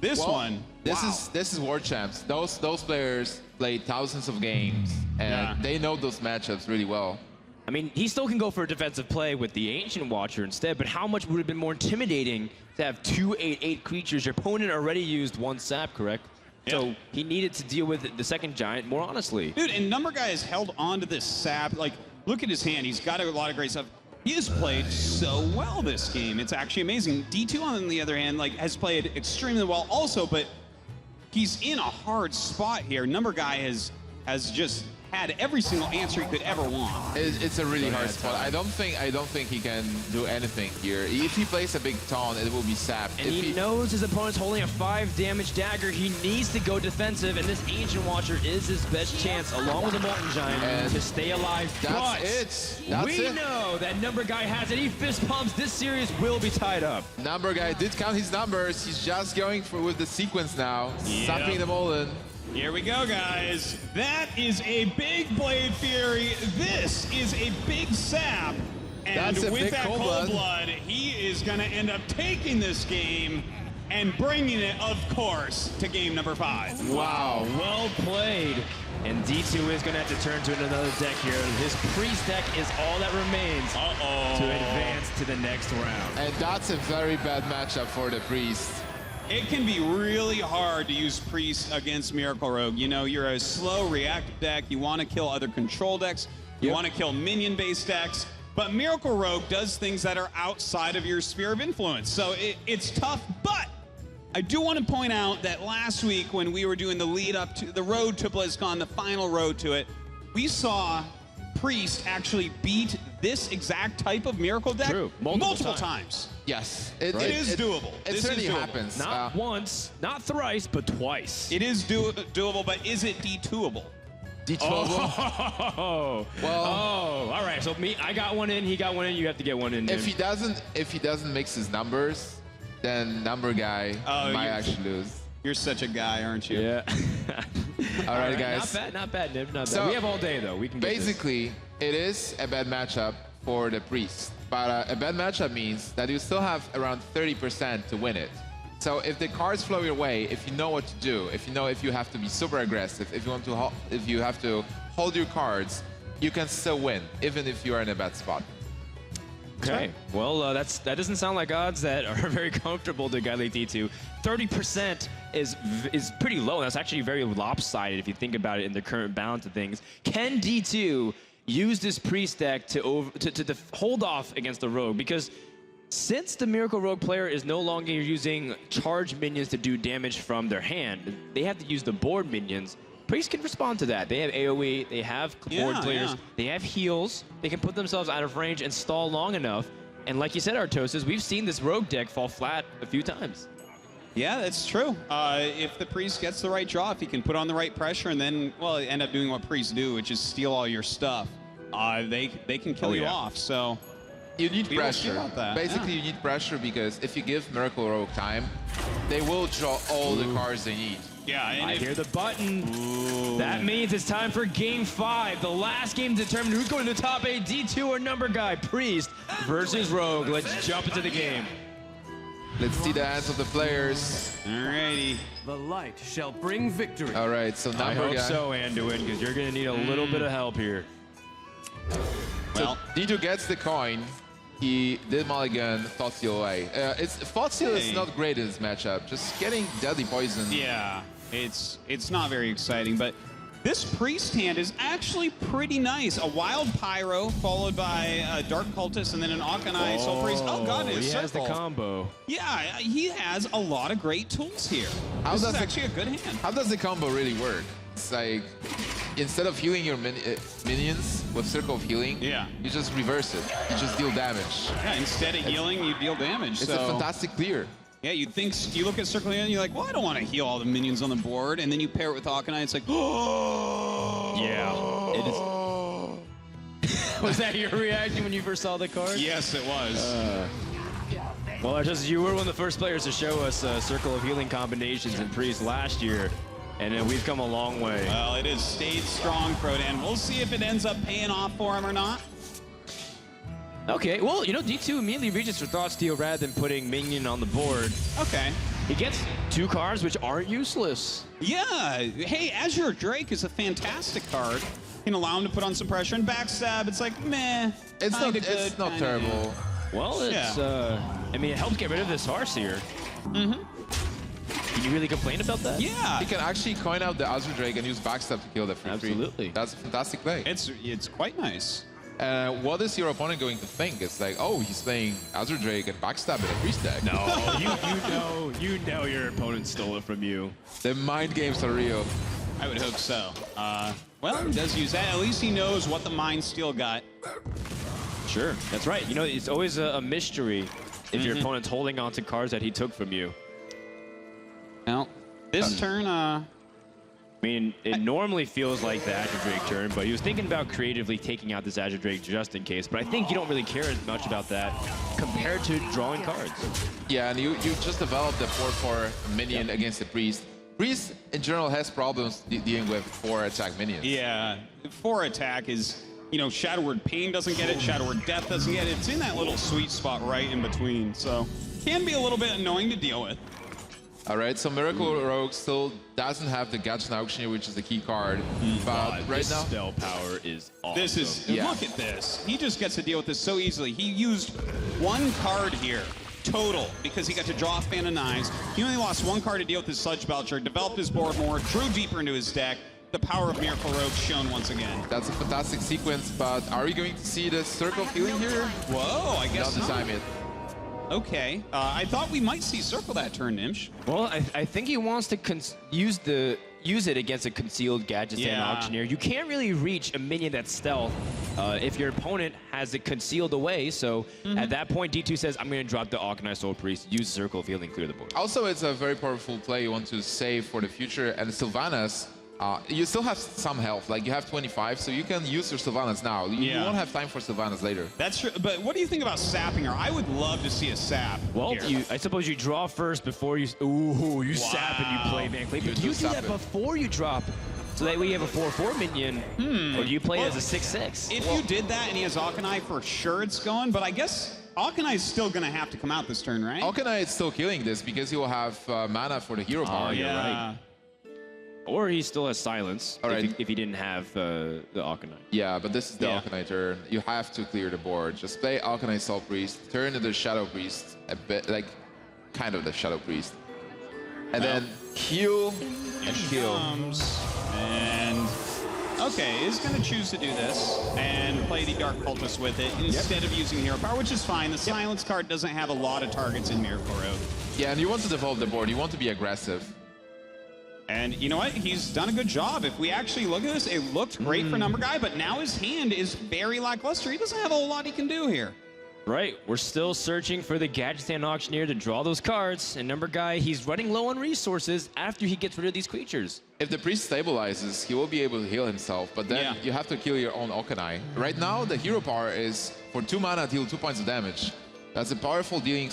this one... This is World Champs. Those players play thousands of games, and they know those matchups really well. I mean, he still can go for a defensive play with the Ancient Watcher instead, but how much would have been more intimidating to have 2 8/8 creatures? Your opponent already used 1 sap, correct? So he needed to deal with the second giant more honestly. Dude, and Numberguy has held on to this sap. Like, look at his hand. He's got a lot of great stuff. He has played so well this game. It's actually amazing. D2, on the other hand, like, has played extremely well also, but he's in a hard spot here. Numberguy has just had every single answer he could ever want. It's a really hard spot. I don't think he can do anything here. If he plays a big taunt, it will be sapped. And he knows his opponent's holding a 5 damage dagger. He needs to go defensive, and this Ancient Watcher is his best chance, along with the Molten Giant, to stay alive. That's it. We know that Numberguy has it. He fist pumps. This series will be tied up. Numberguy did count his numbers. He's just going with the sequence now, sapping them all in. Here we go, guys. That is a big Blade Fury. This is a big sap. And with that cold blood, he is going to end up taking this game and bringing it, of course, to game number 5. Wow, well played. And D2 is going to have to turn to another deck here. His Priest deck is all that remains to advance to the next round. And that's a very bad matchup for the Priest. It can be really hard to use Priest against Miracle Rogue. You know, you're a slow reactive deck. You want to kill other control decks. You want to kill minion-based decks. But Miracle Rogue does things that are outside of your sphere of influence. So it's tough, but I do want to point out that last week when we were doing the lead up to the road to BlizzCon, the final road to it, we saw Priest actually beat this exact type of Miracle deck multiple times. Yes. It is doable. It certainly happens. Not once, not thrice, but twice. It is doable, but is it D2able? Oh, well. Oh, all right. So I got one in. He got one in. You have to get one in. If he doesn't mix his numbers, then Numberguy might actually lose. You're such a guy, aren't you? Yeah. All right, guys. Not bad, Nib. Not bad. So we have all day though. We can. Basically, it is a bad matchup for the Priest, but a bad matchup means that you still have around 30% to win it. So if the cards flow your way, if you know what to do, if you know if you have to be super aggressive, if you have to hold your cards, you can still win, even if you are in a bad spot. Okay. Well, that doesn't sound like odds that are very comfortable to a guy like D2. 30% is pretty low. That's actually very lopsided if you think about it in the current balance of things. Can D2 use this Priest deck to hold off against the Rogue? Because since the Miracle Rogue player is no longer using charged minions to do damage from their hand, they have to use the board minions. Priest can respond to that. They have AoE, they have board players, they have heals. They can put themselves out of range and stall long enough. And like you said, Artosis, we've seen this Rogue deck fall flat a few times. Yeah, that's true. If the Priest gets the right draw, if he can put on the right pressure and then, well, end up doing what Priests do, which is steal all your stuff, they can kill you off. So you need pressure. Basically, you need pressure because if you give Miracle Rogue time, they will draw all the cards they need. Yeah, and I hear the button. Ooh. That means it's time for Game 5. The last game to determine who's going to the top 8, D2 or Numberguy. Priest versus Rogue. Let's jump into the game. Let's see the hands of the players. Alrighty. The light shall bring victory. All right, so Numberguy. I hope so, Anduin, because you're going to need a little bit of help here. Well, so D2 gets the coin. He did mulligan Thoughtseal away. Thoughtseal is not great in this matchup. Just getting deadly poison. Yeah, it's not very exciting, but this Priest hand is actually pretty nice. A Wild Pyro followed by a Dark Cultist and then an Aucheneye Soul Priest. Oh god, he has the combo. Yeah, he has a lot of great tools here. This is actually a good hand. How does the combo really work? It's like, instead of healing your minions with Circle of Healing, you just reverse it. You just deal damage. Yeah, instead of healing, you deal damage. It's a fantastic clear. Yeah, you look at Circle of Healing, you're like, well, I don't want to heal all the minions on the board, and then you pair it with Aucheneye, it's like, oh! Yeah, it is. Was that your reaction when you first saw the card? Yes, it was. Well, you were one of the first players to show us Circle of Healing combinations in Priest last year. And then we've come a long way. Well, it has stayed strong, Prodan. We'll see if it ends up paying off for him or not. Okay, well, you know, D2 immediately reaches for Thoughtsteal rather than putting Minion on the board. Okay. He gets 2 cards which aren't useless. Yeah. Hey, Azure Drake is a fantastic card. Can allow him to put on some pressure and backstab. It's like, meh. It's not terrible. Well, it's, I mean, it helps get rid of this Hearthstone here. Mm-hmm. Can you really complain about that? Yeah. He can actually coin out the Azure Drake and use backstab to kill the free. Absolutely. That's a fantastic play. It's quite nice. What is your opponent going to think? It's like, oh, he's playing Azure Drake and backstab in a Priest deck. No, you know your opponent stole it from you. The mind games are real. I would hope so. Well, he does use that. At least he knows what the Mind Steel got. Sure, that's right. You know, it's always a mystery if your opponent's holding on to cards that he took from you. Well, this turn, I mean, it normally feels like the Azure Drake turn, but he was thinking about creatively taking out this Azure Drake just in case. But I think you don't really care as much about that compared to drawing cards. Yeah, and you just developed the 4/4 minion against the Priest. Priest, in general, has problems dealing with 4-attack minions. Yeah, 4-attack is, you know, Shadow Word Pain doesn't get it, Shadow Word Death doesn't get it. It's in that little sweet spot right in between, so can be a little bit annoying to deal with. All right, so Miracle Rogue still doesn't have the Gadget Auctioneer, which is the key card. But right now, spell power is awesome. This is, look at this. He just gets to deal with this so easily. He used 1 card here, total, because he got to draw Fan of Knives. He only lost 1 card to deal with his Sludge Belcher, developed his board more, drew deeper into his deck. The power of Miracle Rogue shown once again. That's a fantastic sequence, but are we going to see the Circle of Healing here? Whoa, I guess not. Not to time it. Okay. I thought we might see Circle that turn, Nimsh. Well, I think he wants to use it against a concealed Gadget Stand Auctioneer. You can't really reach a minion that's stealth if your opponent has it concealed away. So at that point, D2 says, I'm going to drop the Arcanized Soul Priest, use Circle Field, and clear the board. Also, it's a very powerful play you want to save for the future. And Sylvanas, you still have some health. Like, you have 25, so you can use your Sylvanas now. You won't have time for Sylvanas later. That's true. But what do you think about sapping her? I would love to see a sap. Well, I suppose you draw first before you... Ooh, you sap and you play Van Cleef. But you do that before you drop. So that way you have a 4/4 minion. Or do you play it as a 6/6? If you did that and he has Auchenai, for sure it's going. But I guess Auchenai is still going to have to come out this turn, right? Auchenai is still killing this because he will have mana for the hero power. Oh, yeah. Right. Or he still has silence if he didn't have the Auchenai. Yeah, but this is the Auchenai turn. You have to clear the board. Just play Auchenai Soul Priest, turn into the Shadow Priest, a bit like kind of the Shadow Priest. And then heal and kill. And okay, is going to choose to do this and play the Dark Cultist with it instead of using Hero Power, which is fine. The Silence card doesn't have a lot of targets in Miracle Road. Yeah, and you want to develop the board. You want to be aggressive. And you know what? He's done a good job. If we actually look at this, it looked great for Numberguy, but now his hand is very lackluster. He doesn't have a whole lot he can do here. Right, we're still searching for the Gadget Stand Auctioneer to draw those cards, and Numberguy, he's running low on resources after he gets rid of these creatures. If the priest stabilizes, he will be able to heal himself, but then you have to kill your own Auchenai. Right now, the hero power is for 2 mana, deal 2 points of damage. That's a powerful dealing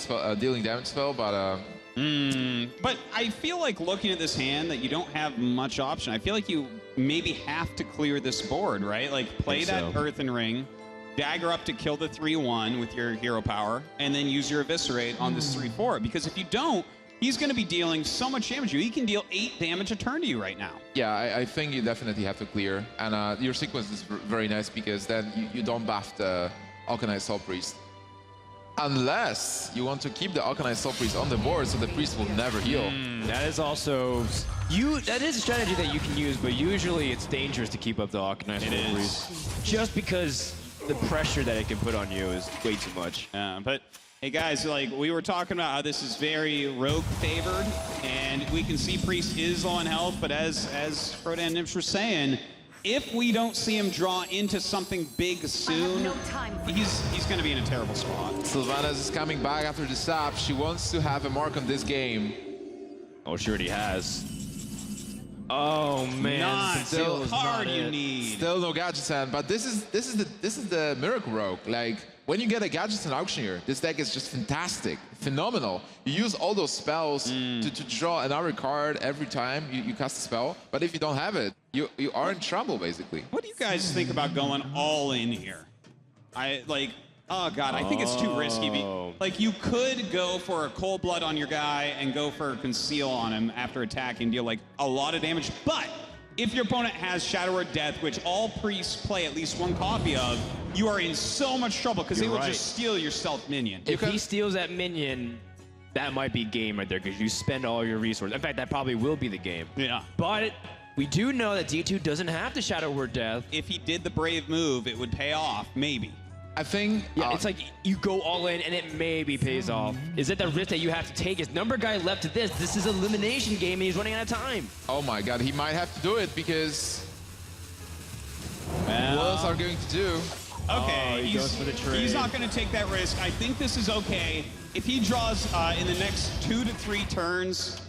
damage spell, but... But I feel like looking at this hand that you don't have much option. I feel like you maybe have to clear this board, right? Like play that Earthen Ring, dagger up to kill the 3/1 with your hero power, and then use your Eviscerate on this 3/4. Because if you don't, he's going to be dealing so much damage to you. He can deal 8 damage a turn to you right now. Yeah, I think you definitely have to clear. And your sequence is very nice because then you don't buff the Alkanized Soul Priest. Unless you want to keep the Alkanized Soul Priest on the board so the priest will never heal. That is also... that is a strategy that you can use, but usually it's dangerous to keep up the Alkanized Soul Priest. Just because the pressure that it can put on you is way too much. Yeah, but hey guys, like we were talking about how this is very rogue favored, and we can see Priest is low on health, but as Froda and Nimsh were saying, if we don't see him draw into something big soon, he's going to be in a terrible spot. Sylvanas is coming back after the sap. She wants to have a mark on this game. Oh, she already has. Oh man, not the card you need. Still no Gadget Stand, but this is the Miracle Rogue. Like when you get a Gadget Stand Auctioneer, this deck is just fantastic, phenomenal. You use all those spells to draw another card every time you cast a spell. But if you don't have it, you are in trouble basically. What do you guys think about going all in here? Oh god, I think it's too risky. Like you could go for a Cold Blood on your guy and go for Conceal on him after attacking, deal like a lot of damage. But if your opponent has Shadow or Death, which all priests play at least one copy of, you are in so much trouble because they will just steal your stealth minion. If he steals that minion, that might be game right there because you spend all your resources. In fact, that probably will be the game. Yeah. But we do know that D2 doesn't have to Shadow Word Death. If he did the brave move, it would pay off, maybe. I think... Yeah, it's like you go all in and it maybe pays off. Is it the risk that you have to take? Is Numberguy left to this? This is an elimination game and he's running out of time. Oh my god, he might have to do it because... what else are going to do? Okay, he goes for the trade. He's not going to take that risk. I think this is okay. If he draws in the next 2 to 3 turns,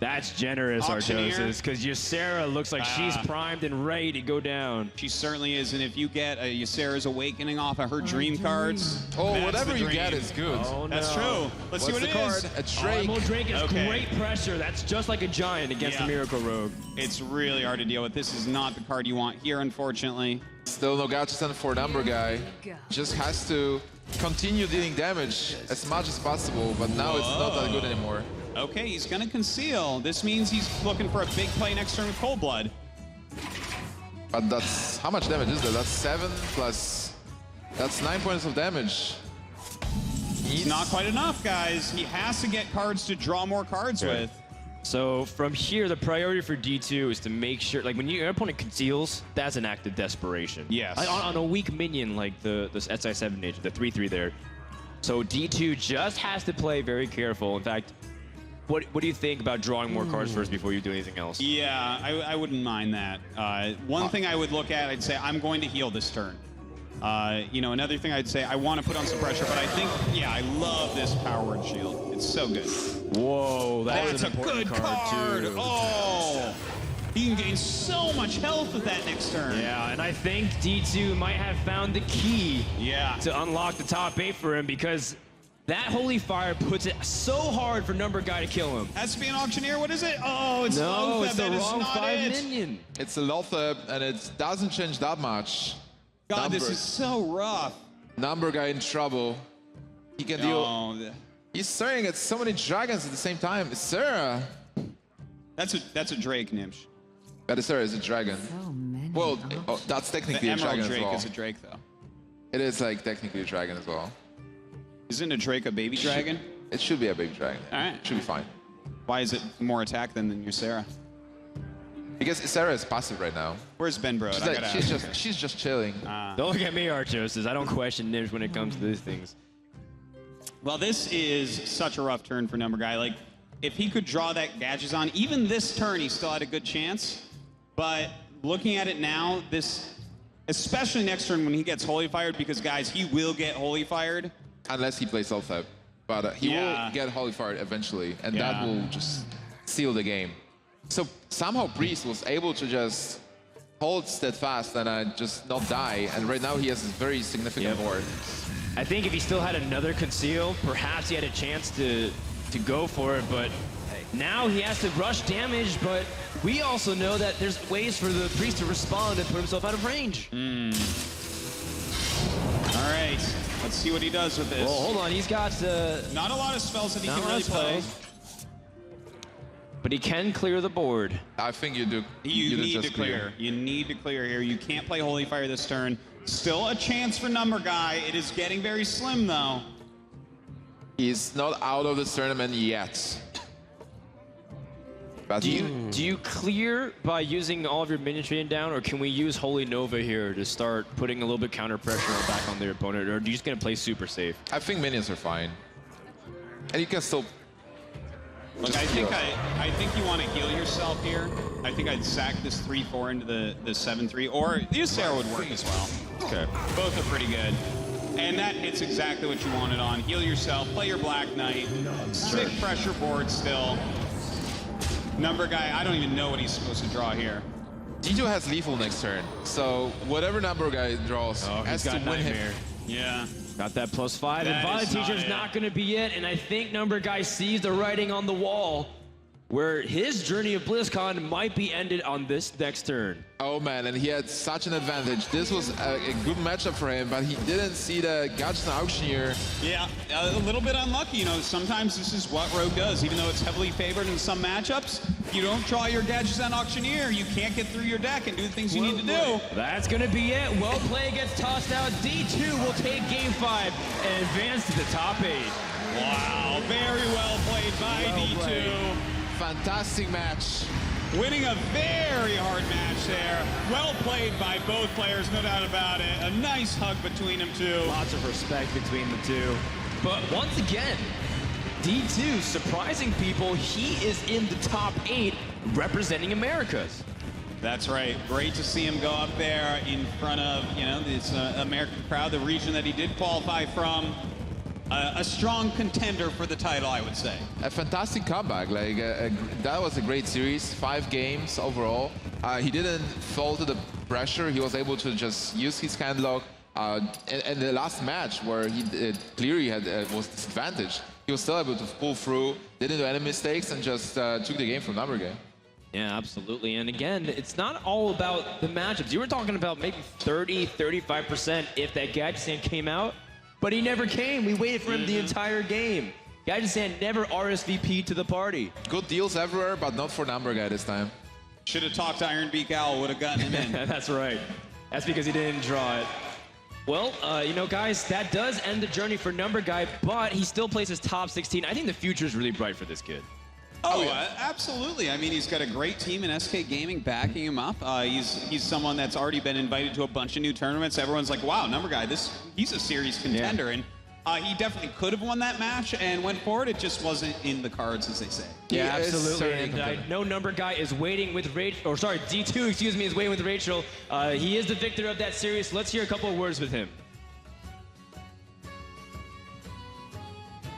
that's generous, Auctioneer. Artosis, because Ysera looks like she's primed and ready to go down. She certainly is, and if you get a Ysera's Awakening off of her dream cards, whatever you get is good. Oh, that's true. Let's see what it is. A Drake. Drake is great pressure. That's just like a giant against the Miracle Rogue. It's really hard to deal with. This is not the card you want here, unfortunately. Still no Gadget Stand for Numberguy. Just has to continue dealing damage as much as possible, but now it's not that good anymore. Okay, he's going to Conceal. This means he's looking for a big play next turn with Cold Blood. But that's... how much damage is that? That's 7 plus... that's 9 points of damage. It's not quite enough, guys. He has to get cards to draw more cards with. So from here, the priority for D2 is to make sure, like when your opponent conceals, that's an act of desperation. Yes. On a weak minion like the SI7 nature, the 3/3 there, So D2 just has to play very careful. In fact, what do you think about drawing more cards first before you do anything else? Yeah, I wouldn't mind that. One thing I would look at, I'd say, I'm going to heal this turn. You know, another thing I'd say, I want to put on some pressure, but I think, yeah, I love this Power Word Shield. It's so good. Whoa, that's a good card. Too. Oh, he can gain so much health with that next turn. Yeah, and I think D2 might have found the key to unlock the top 8 for him, because that Holy Fire puts it so hard for Numberguy to kill him. Has to be an Auctioneer. What is it? Oh, it's no, Lothar. it's the That is wrong not 5 it. minion. It's a Lothar, and it doesn't change that much. God, this is so rough. Numberguy in trouble. He can deal. He's staring at so many dragons at the same time. Sarah. That's a Drake, Nimsh. But Sarah is a dragon. So many. Well, that's technically The a dragon Emerald Drake as well. is a Drake, though. It is like technically a dragon as well. Isn't a Drake a baby dragon? It should be a baby dragon. All right. Should be fine. Why is it more attack than your Sarah? Because Sarah is passive right now. Where's Ben Bro? She's just chilling. Don't look at me, Archosis. I don't question Nims when it comes to these things. Well, this is such a rough turn for Numberguy. Like, if he could draw that Gadgetzon, even this turn, he still had a good chance. But looking at it now, this, especially next turn when he gets Holy Fired, because guys, he will get Holy Fired. Unless he plays self-up. But he will get Holy Fired eventually, and that will just seal the game. So somehow Priest was able to just hold Steadfast and just not die, and right now he has this very significant board. I think if he still had another Conceal, perhaps he had a chance to go for it, but now he has to rush damage, but we also know that there's ways for the Priest to respond and put himself out of range. All right, let's see what he does with this. Well, hold on, he's got not a lot of spells that he can really play. But he can clear the board. I think you do. You need to clear. You need to clear here. You can't play Holy Fire this turn. Still a chance for Numberguy. It is getting very slim, though. He's not out of the tournament yet. But do you clear by using all of your minion trading down, or can we use Holy Nova here to start putting a little bit counter pressure back on their opponent, or are you just gonna play super safe? I think minions are fine, and you can still. Look, I think you want to heal yourself here. I think I'd sack this 3/4 into the 7/3, or use Sarah would work as well. Okay. Both are pretty good. And that hits exactly what you wanted on. Heal yourself, play your Black Knight, sick pressure board still. Numberguy, I don't even know what he's supposed to draw here. D2 has lethal next turn, so whatever Numberguy draws has to win him. Yeah. Got that +5, and That Violent is not Teacher's it. not going to be it, and I think Numberguy sees the writing on the wall, where his journey of BlizzCon might be ended on this next turn. Oh man, and he had such an advantage. This was a good matchup for him, but he didn't see the Gadgetzon Auctioneer. Yeah, a little bit unlucky. You know, sometimes this is what Rogue does. Even though it's heavily favored in some matchups, you don't draw your Gadgetzon Auctioneer, you can't get through your deck and do the things you need to do. That's going to be it. Well played gets tossed out. D2 will take Game 5 and advance to the top 8. Wow, very well played by D2. Fantastic match. Winning a very hard match there. Well played by both players, no doubt about it. A nice hug between them two. Lots of respect between the two. But once again, D2 surprising people. He is in the top 8 representing Americas. That's right. Great to see him go up there in front of, you know, this American crowd, the region that he did qualify from. A strong contender for the title, I would say. A fantastic comeback. Like that was a great series. 5 games overall. He didn't fall to the pressure. He was able to just use his handlock. And the last match where he clearly was disadvantaged, he was still able to pull through, didn't do any mistakes, and just took the game from Numberguy. Yeah, absolutely. And again, it's not all about the matchups. You were talking about maybe 30, 35% if that Gadgetzon came out. But he never came. We waited for him the entire game. Gadgetzon never RSVP'd to the party. Good deals everywhere, but not for Numberguy this time. Should have talked to Ironbeak Owl, would have gotten him in. That's right. That's because he didn't draw it. Well, you know, guys, that does end the journey for Numberguy, but he still places top 16. I think the future is really bright for this kid. Oh, yeah. Absolutely. I mean, he's got a great team in SK Gaming backing him up. He's someone that's already been invited to a bunch of new tournaments. Everyone's like, wow, Numberguy, he's a serious contender. Yeah. And He definitely could have won that match and went forward. It just wasn't in the cards, as they say. Yeah, absolutely. And I know Numberguy is waiting with Rachel, or sorry, D2, excuse me, is waiting with Rachel. He is the victor of that series. Let's hear a couple of words with him.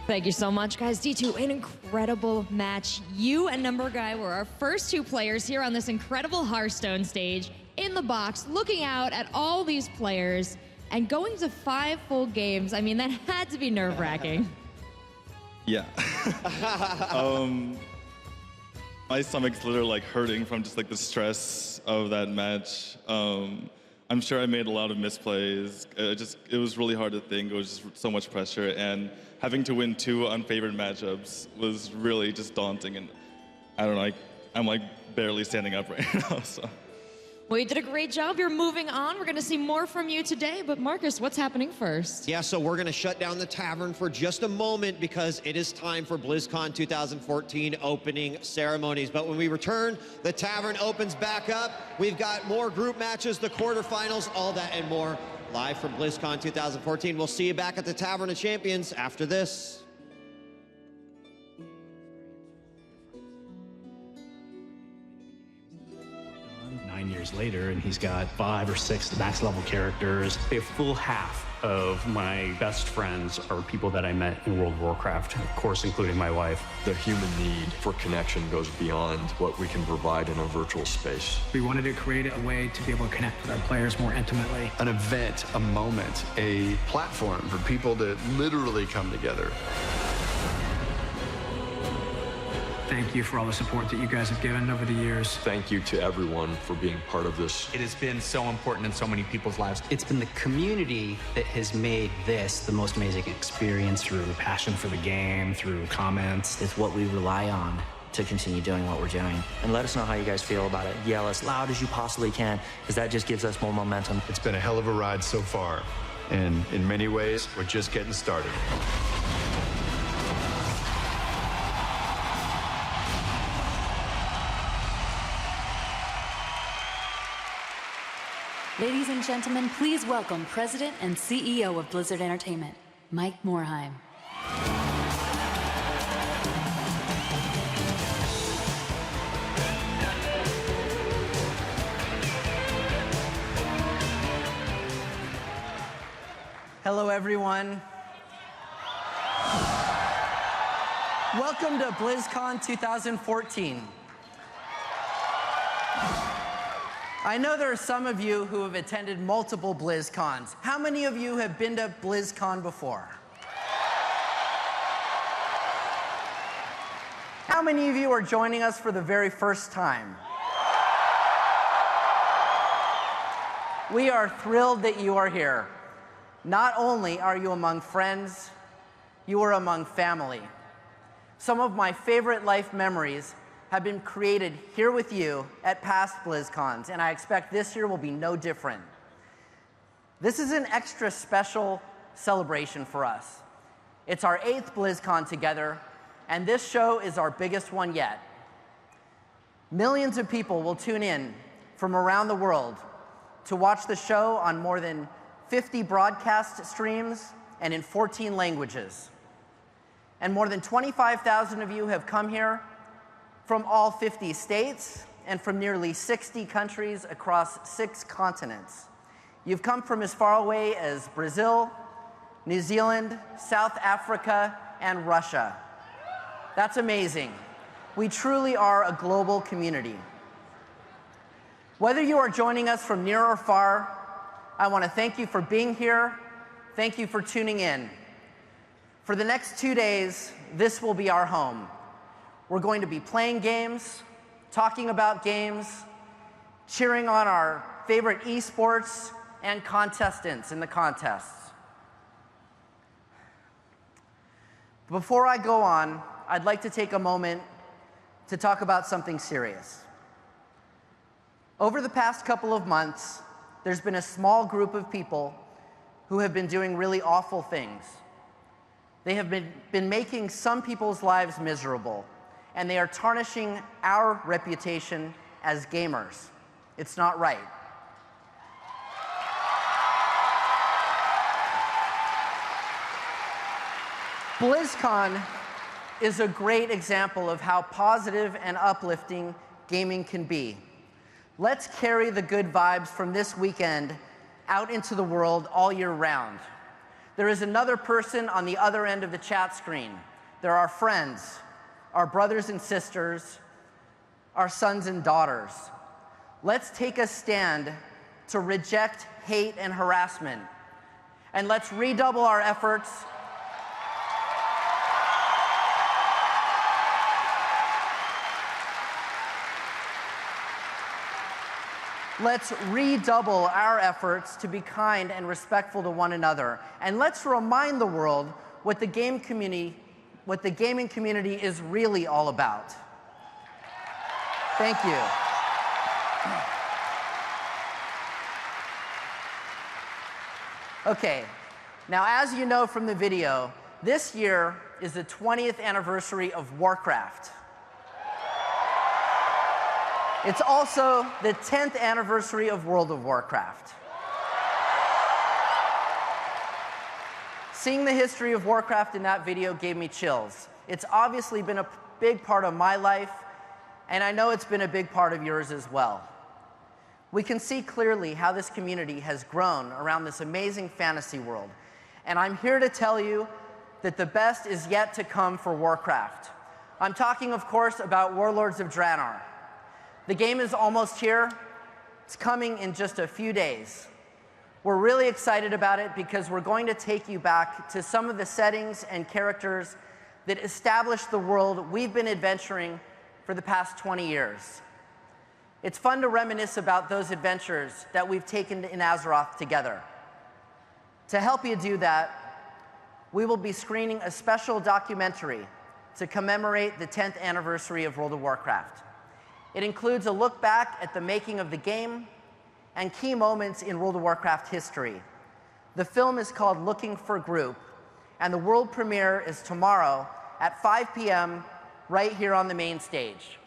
Thank you so much, guys. D2, an incredible match. You and Numberguy were our first two players here on this incredible Hearthstone stage in the box, looking out at all these players and going to 5 full games. I mean, that had to be nerve-wracking. Yeah. My stomach's literally like hurting from just like the stress of that match. I'm sure I made a lot of misplays. It was really hard to think. It was just so much pressure, and having to win 2 unfavored matchups was really just daunting. And I don't know, I'm like barely standing up right now. So. Well, you did a great job. You're moving on. We're going to see more from you today. But Marcus, what's happening first? Yeah, so we're going to shut down the tavern for just a moment because it is time for BlizzCon 2014 opening ceremonies. But when we return, the tavern opens back up. We've got more group matches, the quarterfinals, all that and more live from BlizzCon 2014. We'll see you back at the Tavern of Champions after this. 9 years later, and he's got 5 or 6 max level characters. A full half of my best friends are people that I met in World of Warcraft, of course, including my wife. The human need for connection goes beyond what we can provide in a virtual space. We wanted to create a way to be able to connect with our players more intimately. An event, a moment, a platform for people to literally come together. Thank you for all the support that you guys have given over the years. Thank you to everyone for being part of this. It has been so important in so many people's lives. It's been the community that has made this the most amazing experience through passion for the game, through comments. It's what we rely on to continue doing what we're doing. And let us know how you guys feel about it. Yell as loud as you possibly can, because that just gives us more momentum. It's been a hell of a ride so far, and in many ways, we're just getting started. Ladies and gentlemen, please welcome President and CEO of Blizzard Entertainment, Mike Morhaime. Hello, everyone. Welcome to BlizzCon 2014. I know there are some of you who have attended multiple BlizzCons. How many of you have been to BlizzCon before? How many of you are joining us for the very first time? We are thrilled that you are here. Not only are you among friends, you are among family. Some of my favorite life memories have been created here with you at past BlizzCons, and I expect this year will be no different. This is an extra special celebration for us. It's our 8th BlizzCon together, and this show is our biggest one yet. Millions of people will tune in from around the world to watch the show on more than 50 broadcast streams and in 14 languages. And more than 25,000 of you have come here from all 50 states and from nearly 60 countries across 6 continents. You've come from as far away as Brazil, New Zealand, South Africa, and Russia. That's amazing. We truly are a global community. Whether you are joining us from near or far, I want to thank you for being here. Thank you for tuning in. For the next 2 days, this will be our home. We're going to be playing games, talking about games, cheering on our favorite esports and contestants in the contests. Before I go on, I'd like to take a moment to talk about something serious. Over the past couple of months, there's been a small group of people who have been doing really awful things. They have been making some people's lives miserable, and they are tarnishing our reputation as gamers. It's not right. BlizzCon is a great example of how positive and uplifting gaming can be. Let's carry the good vibes from this weekend out into the world all year round. There is another person on the other end of the chat screen. There are friends, our brothers and sisters, our sons and daughters. Let's take a stand to reject hate and harassment. And let's redouble our efforts to be kind and respectful to one another. And let's remind the world what the gaming community is really all about. Thank you. Okay, now as you know from the video, this year is the 20th anniversary of Warcraft. It's also the 10th anniversary of World of Warcraft. Seeing the history of Warcraft in that video gave me chills. It's obviously been a big part of my life, and I know it's been a big part of yours as well. We can see clearly how this community has grown around this amazing fantasy world. And I'm here to tell you that the best is yet to come for Warcraft. I'm talking, of course, about Warlords of Draenor. The game is almost here. It's coming in just a few days. We're really excited about it because we're going to take you back to some of the settings and characters that established the world we've been adventuring for the past 20 years. It's fun to reminisce about those adventures that we've taken in Azeroth together. To help you do that, we will be screening a special documentary to commemorate the 10th anniversary of World of Warcraft. It includes a look back at the making of the game and key moments in World of Warcraft history. The film is called Looking for Group, and the world premiere is tomorrow at 5 p.m. right here on the main stage.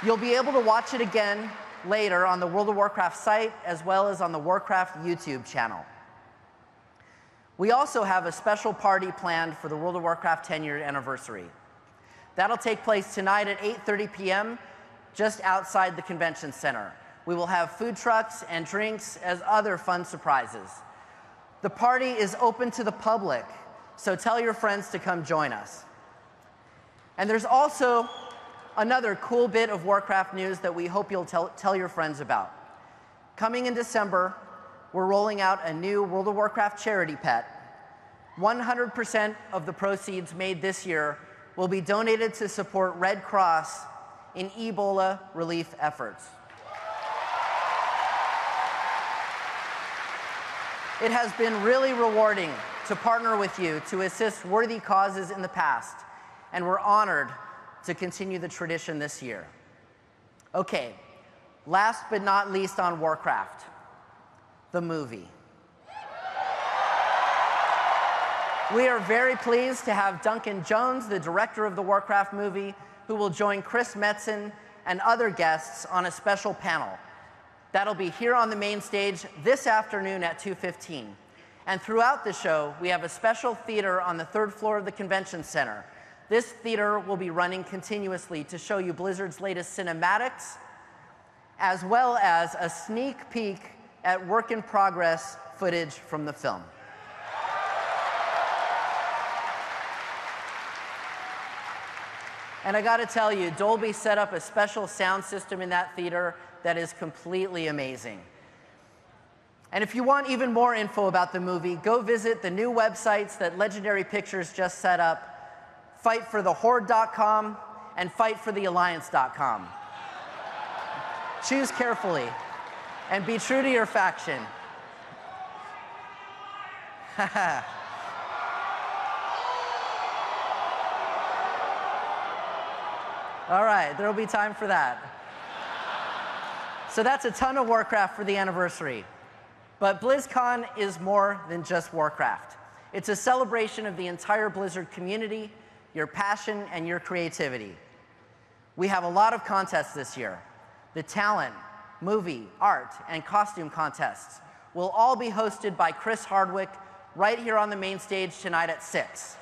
You'll be able to watch it again later on the World of Warcraft site, as well as on the Warcraft YouTube channel. We also have a special party planned for the World of Warcraft 10-year anniversary. That'll take place tonight at 8:30 p.m. just outside the convention center. We will have food trucks and drinks as other fun surprises. The party is open to the public, so tell your friends to come join us. And there's also another cool bit of Warcraft news that we hope you'll tell your friends about. Coming in December, we're rolling out a new World of Warcraft charity pet. 100% of the proceeds made this year will be donated to support Red Cross in Ebola relief efforts. It has been really rewarding to partner with you to assist worthy causes in the past, and we're honored to continue the tradition this year. Okay, last but not least on Warcraft, the movie. We are very pleased to have Duncan Jones, the director of the Warcraft movie, who will join Chris Metzen and other guests on a special panel. That'll be here on the main stage this afternoon at 2:15. And throughout the show, we have a special theater on the 3rd floor of the convention center. This theater will be running continuously to show you Blizzard's latest cinematics, as well as a sneak peek at work-in-progress footage from the film. And I gotta tell you, Dolby set up a special sound system in that theater that is completely amazing. And if you want even more info about the movie, go visit the new websites that Legendary Pictures just set up, fightforthehorde.com and fightforthealliance.com. Choose carefully and be true to your faction. All right, there'll be time for that. So that's a ton of Warcraft for the anniversary. But BlizzCon is more than just Warcraft. It's a celebration of the entire Blizzard community, your passion, and your creativity. We have a lot of contests this year. The talent, movie, art, and costume contests will all be hosted by Chris Hardwick right here on the main stage tonight at 6.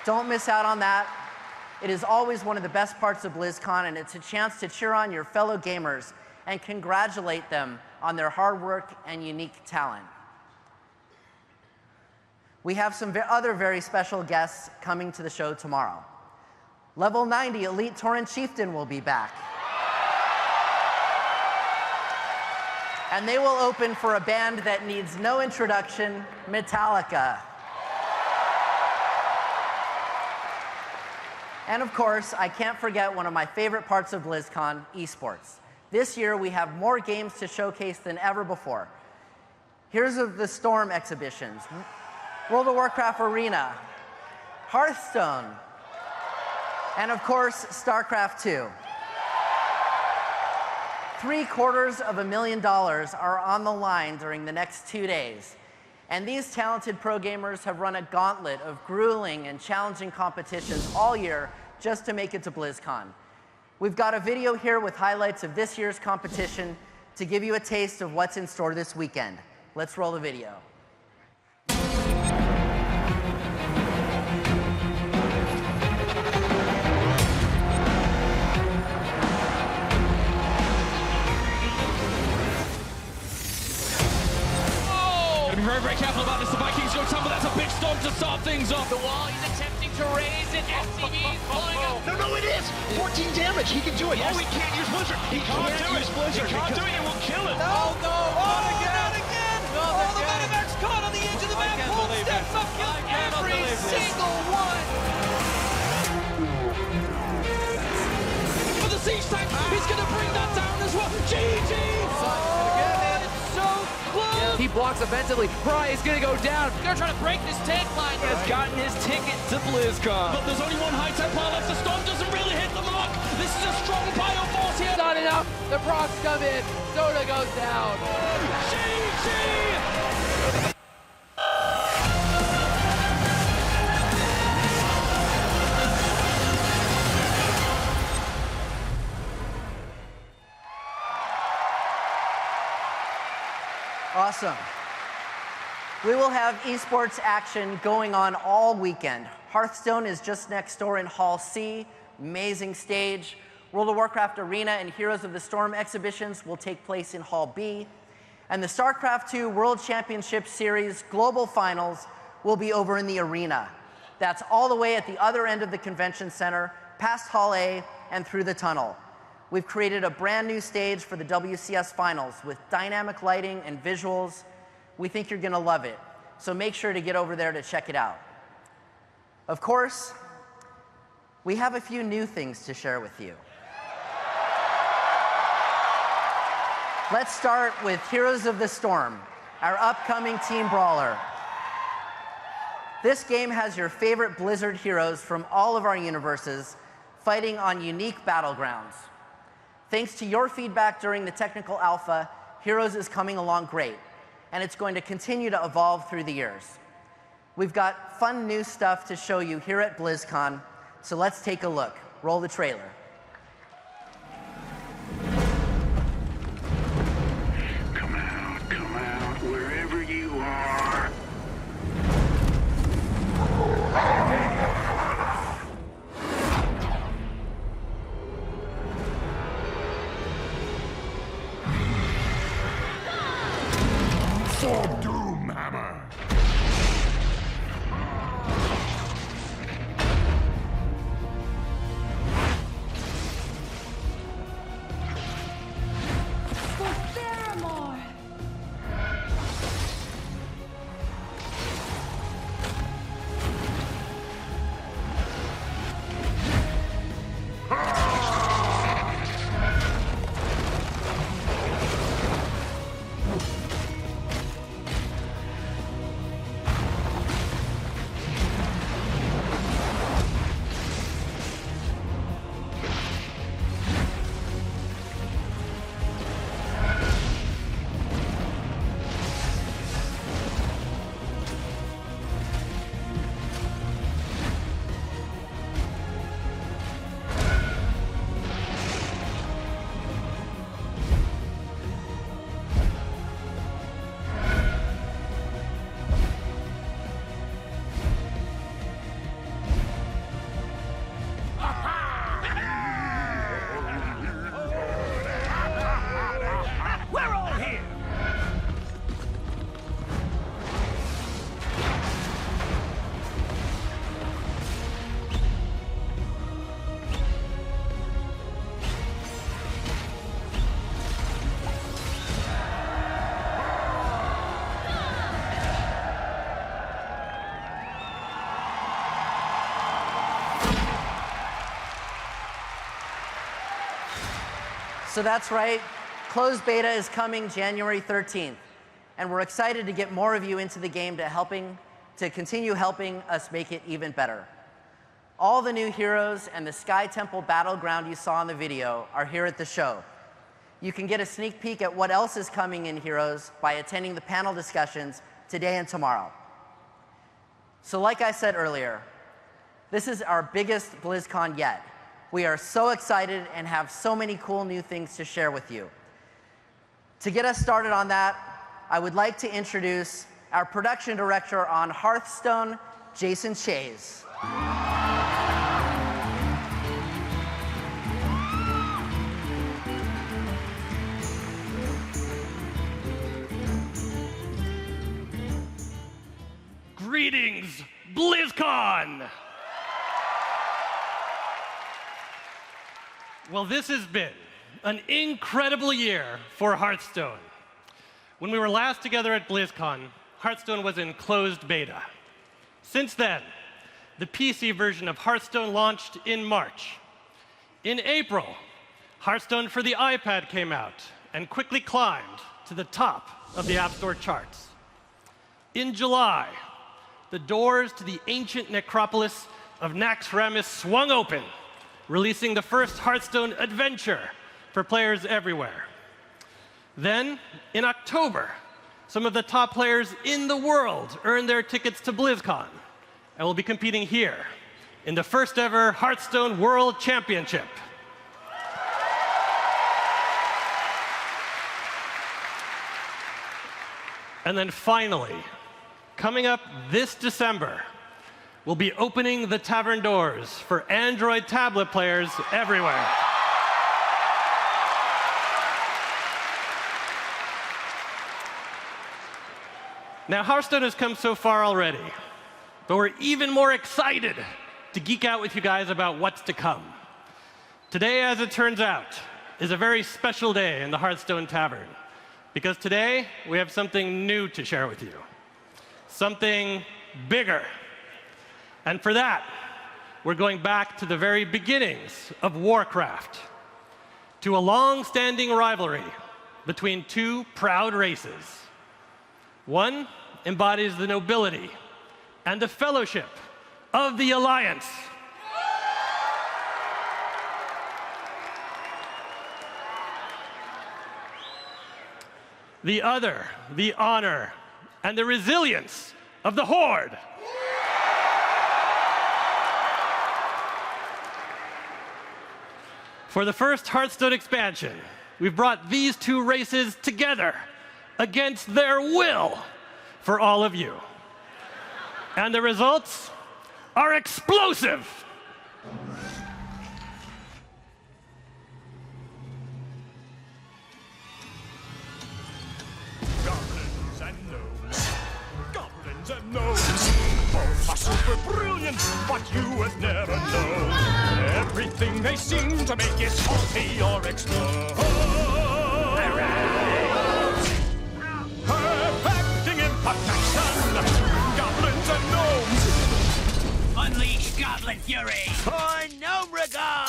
Don't miss out on that. It is always one of the best parts of BlizzCon, and it's a chance to cheer on your fellow gamers and congratulate them on their hard work and unique talent. We have some other very special guests coming to the show tomorrow. Level 90 Elite Tauren Chieftain will be back. And they will open for a band that needs no introduction, Metallica. And of course, I can't forget one of my favorite parts of BlizzCon, esports. This year, we have more games to showcase than ever before. Here's the Storm exhibitions, World of Warcraft Arena, Hearthstone, and of course, StarCraft 2. $750,000 are on the line during the next 2 days. And these talented pro gamers have run a gauntlet of grueling and challenging competitions all year just to make it to BlizzCon. We've got a video here with highlights of this year's competition to give you a taste of what's in store this weekend. Let's roll the video. Be very, very careful about this. The Vikings go tumble. That's a big storm to start things off. The wall, he's attempting to raise it. SCV's blowing up. No, it is! 14 damage, he can do it. Yes. Oh, he can't use Blizzard. He can't use Blizzard. He can't do it, it will kill him. Oh, no. Not again. Not The Medivac caught on the edge of the map. Paul steps up, kills every single one. For the siege tank, he's going to bring that down as well. GG! He blocks offensively. Pry is going to go down. They're trying to break this tank line. He has gotten his ticket to BlizzCon. But there's only one high Templar left. The storm doesn't really hit the mark. This is a strong bio force here. Not enough. The procs come in. Soda goes down. GG! Awesome. We will have esports action going on all weekend. Hearthstone is just next door in Hall C, amazing stage. World of Warcraft Arena and Heroes of the Storm exhibitions will take place in Hall B. And the StarCraft 2 World Championship Series Global Finals will be over in the arena. That's all the way at the other end of the convention center, past Hall A and through the tunnel. We've created a brand new stage for the WCS Finals with dynamic lighting and visuals. We think you're going to love it, so make sure to get over there to check it out. Of course, we have a few new things to share with you. Let's start with Heroes of the Storm, our upcoming team brawler. This game has your favorite Blizzard heroes from all of our universes fighting on unique battlegrounds. Thanks to your feedback during the technical alpha, Heroes is coming along great, and it's going to continue to evolve through the years. We've got fun new stuff to show you here at BlizzCon, so let's take a look. Roll the trailer. Come out, wherever you are. For Doomhammer! So that's right, closed beta is coming January 13th, and we're excited to get more of you into the game to continue helping us make it even better. All the new heroes and the Sky Temple Battleground you saw in the video are here at the show. You can get a sneak peek at what else is coming in Heroes by attending the panel discussions today and tomorrow. So like I said earlier, this is our biggest BlizzCon yet. We are so excited and have so many cool new things to share with you. To get us started on that, I would like to introduce our production director on Hearthstone, Jason Shays. Greetings, BlizzCon! Well, this has been an incredible year for Hearthstone. When we were last together at BlizzCon, Hearthstone was in closed beta. Since then, the PC version of Hearthstone launched in March. In April, Hearthstone for the iPad came out and quickly climbed to the top of the App Store charts. In July, the doors to the ancient necropolis of Naxxramas swung open, releasing the first Hearthstone adventure for players everywhere. Then, in October, some of the top players in the world earned their tickets to BlizzCon and will be competing here in the first ever Hearthstone World Championship. And then finally, coming up this December, we'll be opening the tavern doors for Android tablet players everywhere. Now, Hearthstone has come so far already, but we're even more excited to geek out with you guys about what's to come. Today, as it turns out, is a very special day in the Hearthstone Tavern, because today we have something new to share with you, something bigger. And for that, we're going back to the very beginnings of Warcraft, to a long-standing rivalry between two proud races. One embodies the nobility and the fellowship of the Alliance. The other, the honor and the resilience of the Horde. For the first Hearthstone expansion, we've brought these two races together against their will for all of you. And the results are explosive. Goblins and gnomes. Goblins and gnomes. Both are super brilliant, but you would never know. Everything they seem to make is faulty or explode. Perfecting imperfection. Goblins and gnomes. Unleash Goblin Fury for Numberguy!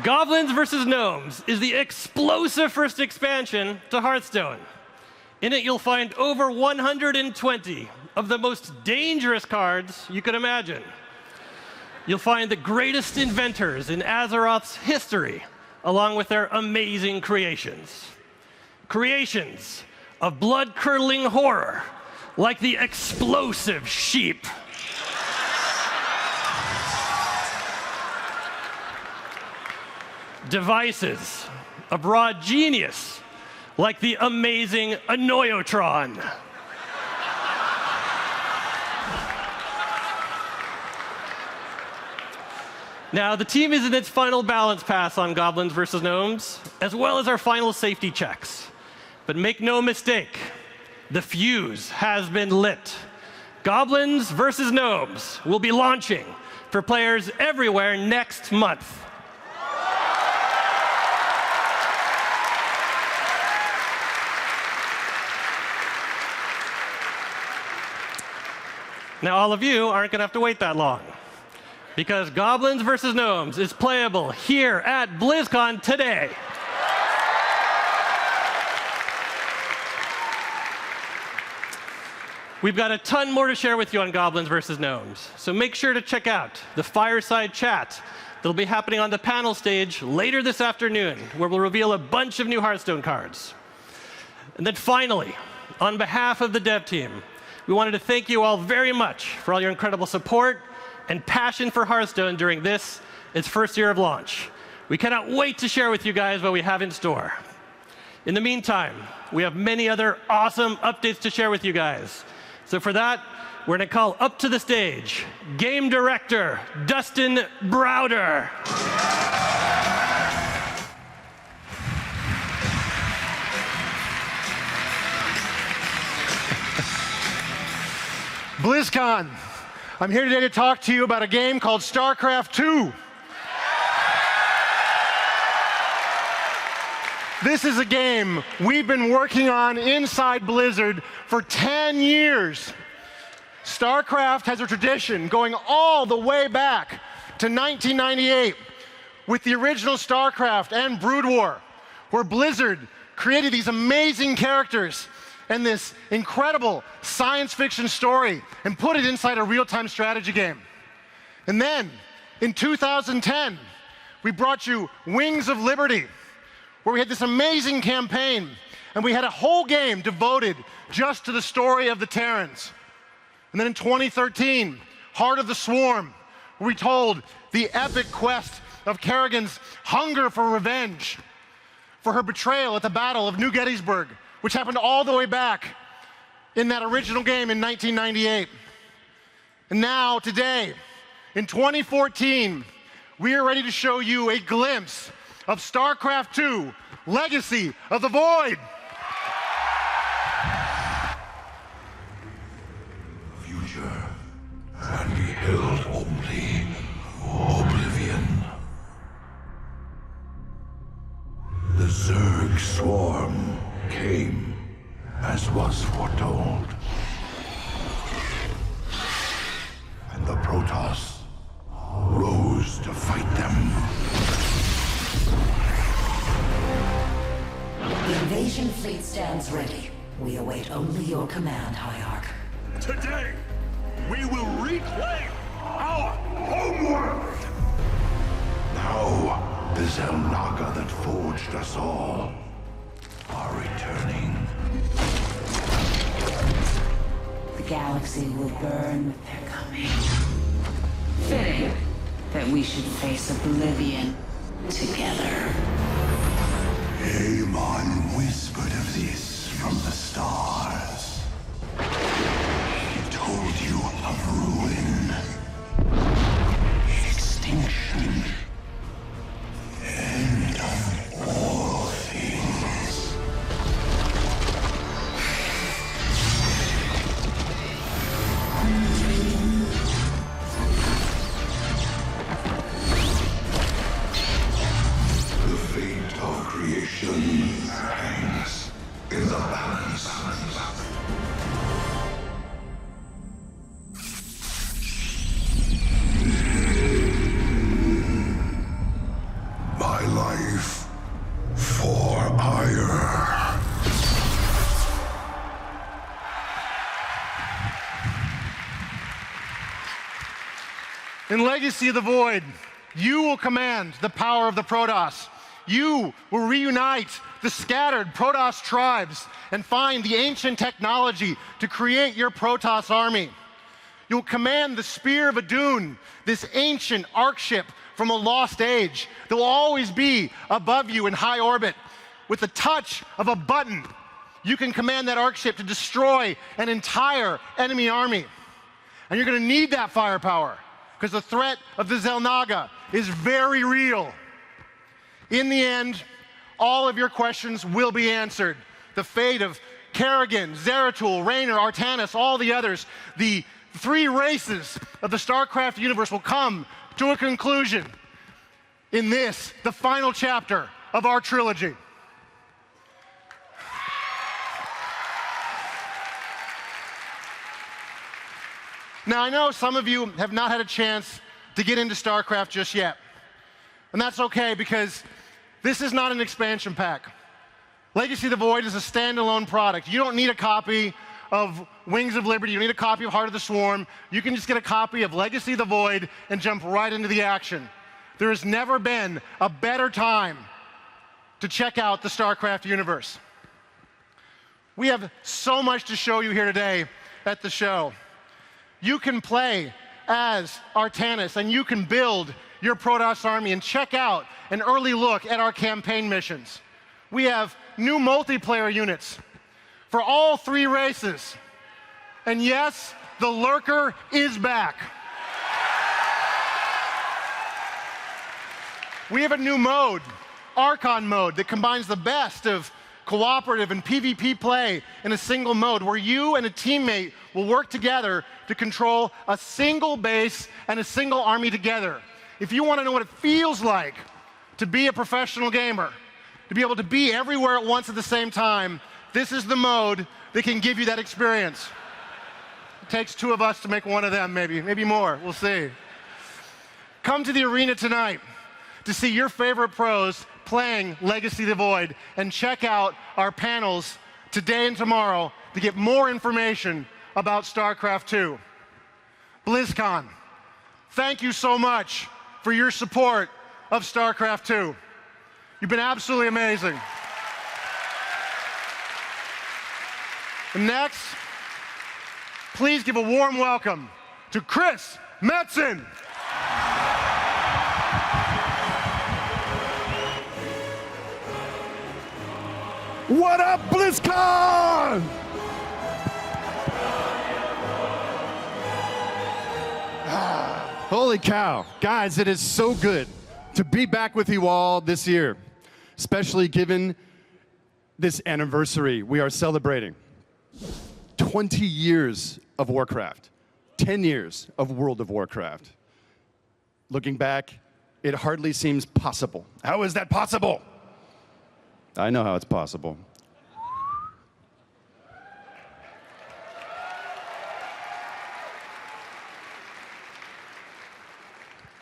Goblins versus Gnomes is the explosive first expansion to Hearthstone. In it, you'll find over 120 of the most dangerous cards you could imagine. You'll find the greatest inventors in Azeroth's history, along with their amazing creations. Creations of blood-curdling horror, like the explosive sheep. Devices of raw genius, like the amazing Annoyotron. Now, the team is in its final balance pass on Goblins versus Gnomes, as well as our final safety checks. But make no mistake, the fuse has been lit. Goblins versus Gnomes will be launching for players everywhere next month. Now, all of you aren't going to have to wait that long, because Goblins vs. Gnomes is playable here at BlizzCon today. We've got a ton more to share with you on Goblins vs. Gnomes, so make sure to check out the fireside chat that'll be happening on the panel stage later this afternoon, where we'll reveal a bunch of new Hearthstone cards. And then finally, on behalf of the dev team, we wanted to thank you all very much for all your incredible support and passion for Hearthstone during its first year of launch. We cannot wait to share with you guys what we have in store. In the meantime, we have many other awesome updates to share with you guys. So for that, we're going to call up to the stage Game Director Dustin Browder. BlizzCon, I'm here today to talk to you about a game called StarCraft 2. This is a game we've been working on inside Blizzard for 10 years. StarCraft has a tradition going all the way back to 1998 with the original StarCraft and Brood War, where Blizzard created these amazing characters and this incredible science fiction story and put it inside a real-time strategy game. And then, in 2010, we brought you Wings of Liberty, where we had this amazing campaign, and we had a whole game devoted just to the story of the Terrans. And then in 2013, Heart of the Swarm, where we told the epic quest of Kerrigan's hunger for revenge, for her betrayal at the Battle of New Gettysburg, which happened all the way back in that original game in 1998. And now, today, in 2014, we are ready to show you a glimpse of StarCraft 2, Legacy of the Void. Future, and beheld only oblivion. The Zerg swarm came as was foretold. And the Protoss rose to fight them. The invasion fleet stands ready. We await only your command, High Arch. Today, we will reclaim our homeworld! Now, the Xel'Naga that forged us all are returning. The galaxy will burn with their coming. Fitting that we should face oblivion together. Aemon whispered of this from the stars. He told you of ruin, extinction, end of all things. The fate of creation hangs in the balance. My life for ire. In Legacy of the Void, you will command the power of the Protoss. You will reunite the scattered Protoss tribes and find the ancient technology to create your Protoss army. You'll command the Spear of Adun, this ancient arc ship from a lost age that will always be above you in high orbit. With the touch of a button, you can command that arc ship to destroy an entire enemy army. And you're going to need that firepower, because the threat of the Xel'Naga is very real. In the end, all of your questions will be answered. The fate of Kerrigan, Zeratul, Raynor, Artanis, all the others, the three races of the StarCraft universe will come to a conclusion in this, the final chapter of our trilogy. Now, I know some of you have not had a chance to get into StarCraft just yet. And that's okay, because this is not an expansion pack. Legacy of the Void is a standalone product. You don't need a copy of Wings of Liberty. You don't need a copy of Heart of the Swarm. You can just get a copy of Legacy of the Void and jump right into the action. There has never been a better time to check out the StarCraft universe. We have so much to show you here today at the show. You can play as Artanis, and you can build your Protoss army and check out an early look at our campaign missions. We have new multiplayer units for all 3 races. And yes, the Lurker is back. We have a new mode, Archon mode, that combines the best of cooperative and PvP play in a single mode, where you and a teammate will work together to control a single base and a single army together. If you want to know what it feels like to be a professional gamer, to be able to be everywhere at once at the same time, this is the mode that can give you that experience. It takes 2 of us to make one of them, maybe more, we'll see. Come to the arena tonight to see your favorite pros playing Legacy of the Void, and check out our panels today and tomorrow to get more information about StarCraft 2. BlizzCon, thank you so much for your support of StarCraft 2. You've been absolutely amazing. And next, please give a warm welcome to Chris Metzen. What up, BlizzCon? Holy cow. Guys, it is so good to be back with you all this year, especially given this anniversary we are celebrating. 20 years of Warcraft, 10 years of World of Warcraft. Looking back, it hardly seems possible. How is that possible? I know how it's possible.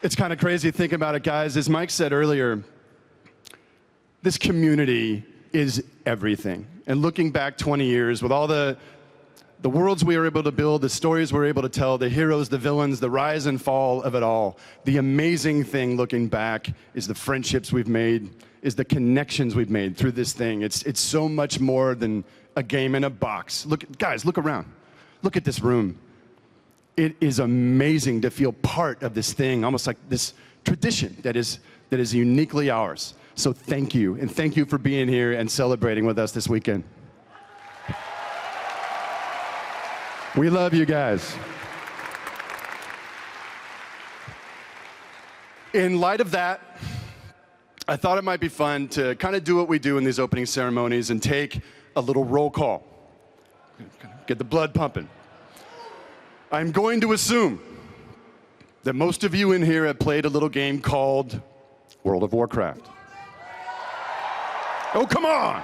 It's kind of crazy thinking about it, guys. As Mike said earlier, this community is everything. And looking back 20 years with all the worlds we were able to build, the stories we were able to tell, the heroes, the villains, the rise and fall of it all, the amazing thing looking back is the friendships we've made, is the connections we've made through this thing. It's so much more than a game in a box. Look, guys, look around. Look at this room. It is amazing to feel part of this thing, almost like this tradition that is uniquely ours. So thank you, and thank you for being here and celebrating with us this weekend. We love you guys. In light of that, I thought it might be fun to kind of do what we do in these opening ceremonies and take a little roll call. Get the blood pumping. I'm going to assume that most of you in here have played a little game called World of Warcraft. Oh, come on!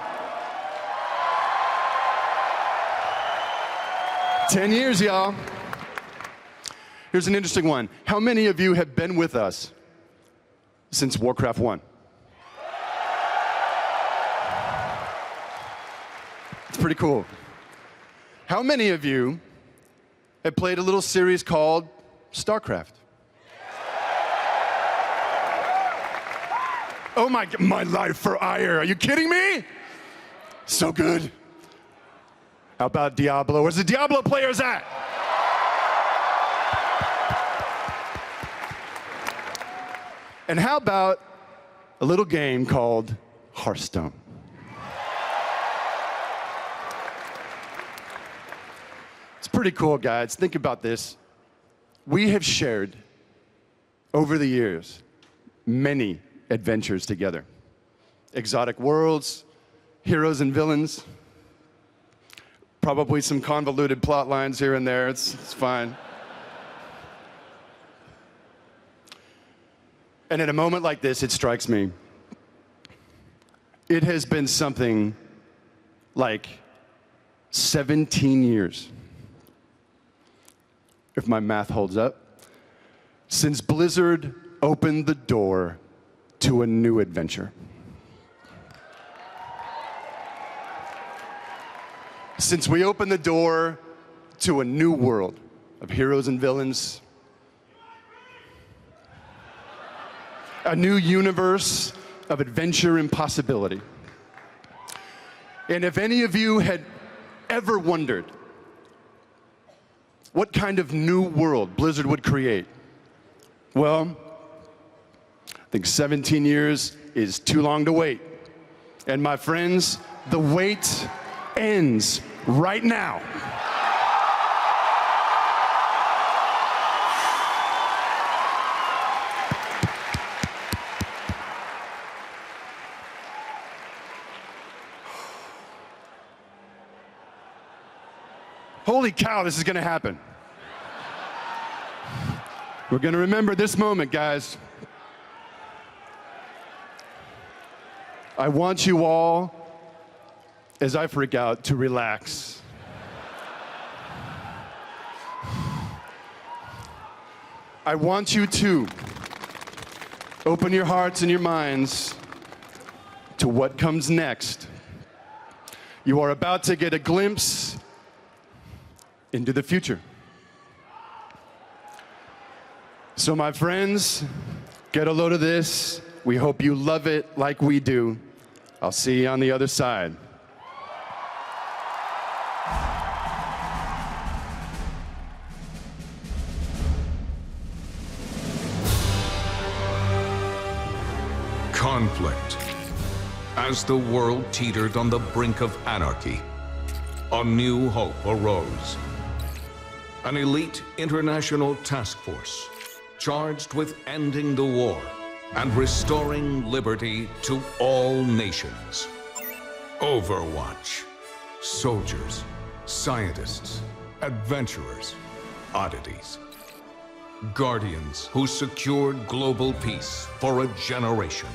10 years, y'all. Here's an interesting one. How many of you have been with us since Warcraft 1? It's pretty cool. How many of you have played a little series called StarCraft? Oh my life for ire. Are you kidding me? So good. How about Diablo? Where's the Diablo players at? And how about a little game called Hearthstone? It's pretty cool, guys. Think about this. We have shared, over the years, many adventures together. Exotic worlds, heroes and villains, probably some convoluted plot lines here and there. It's fine. And at a moment like this, it strikes me. It has been something like 17 years if my math holds up, since Blizzard opened the door to a new adventure. Since we opened the door to a new world of heroes and villains, a new universe of adventure and possibility. And if any of you had ever wondered what kind of new world Blizzard would create, well, I think 17 years is too long to wait. And my friends, the wait ends right now. Holy cow, this is going to happen. We're going to remember this moment, guys. I want you all, as I freak out, to relax. I want you to open your hearts and your minds to what comes next. You are about to get a glimpse into the future. So my friends, get a load of this. We hope you love it like we do. I'll see you on the other side. Conflict. As the world teetered on the brink of anarchy, a new hope arose. An elite international task force charged with ending the war and restoring liberty to all nations. Overwatch. Soldiers, scientists, adventurers, oddities. Guardians who secured global peace for a generation.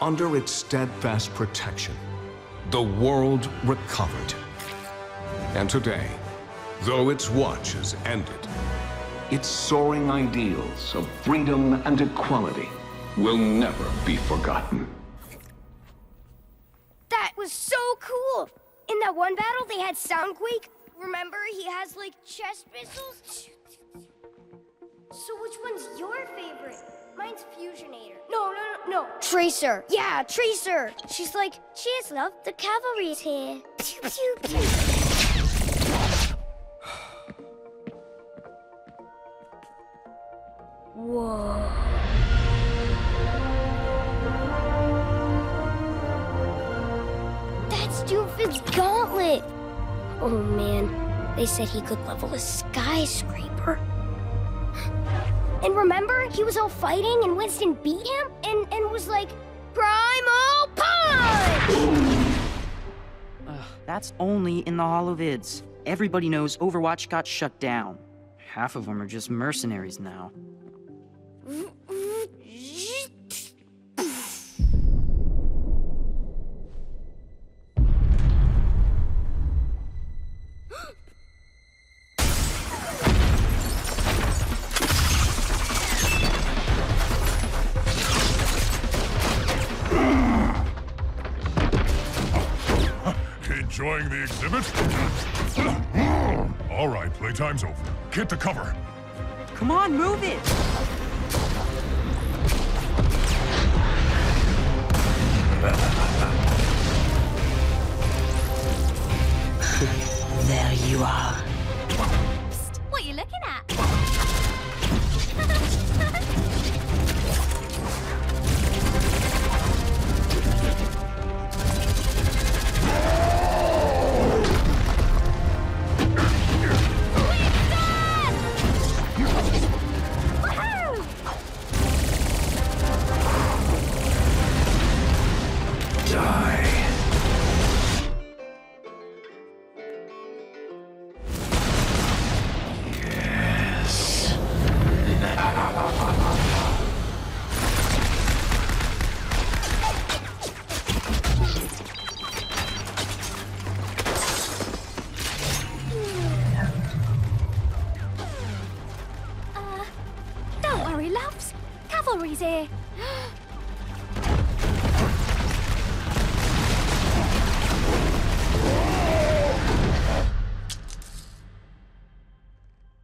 Under its steadfast protection, the world recovered. And today, though its watch has ended, its soaring ideals of freedom and equality will never be forgotten. That was so cool! In that one battle, they had Soundquake. Remember, he has, like, chest missiles? So which one's your favorite? Mine's Fusionator. No. Tracer. Yeah, Tracer. She's like, cheers, love. The cavalry's here. Pew, pew, pew. Whoa. That's Doomfist's gauntlet. Oh, man. They said he could level a skyscraper. And remember, he was all fighting and Winston beat him and was like, Primal Punch! That's only in the holovids. Everybody knows Overwatch got shut down. Half of them are just mercenaries now. Enjoying the exhibit? All right, playtime's over. Get to cover. Come on, move it! There you are. Psst, what are you looking at? elves? Cavalry's here.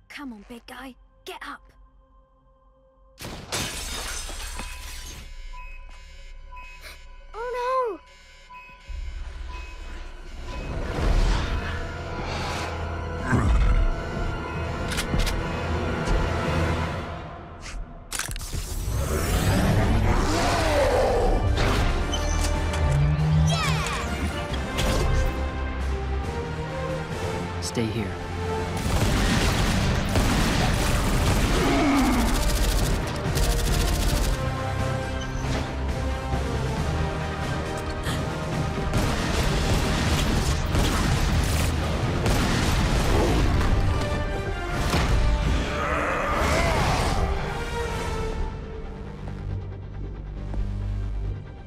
Come on, big guy. Get up. Oh no! Stay here.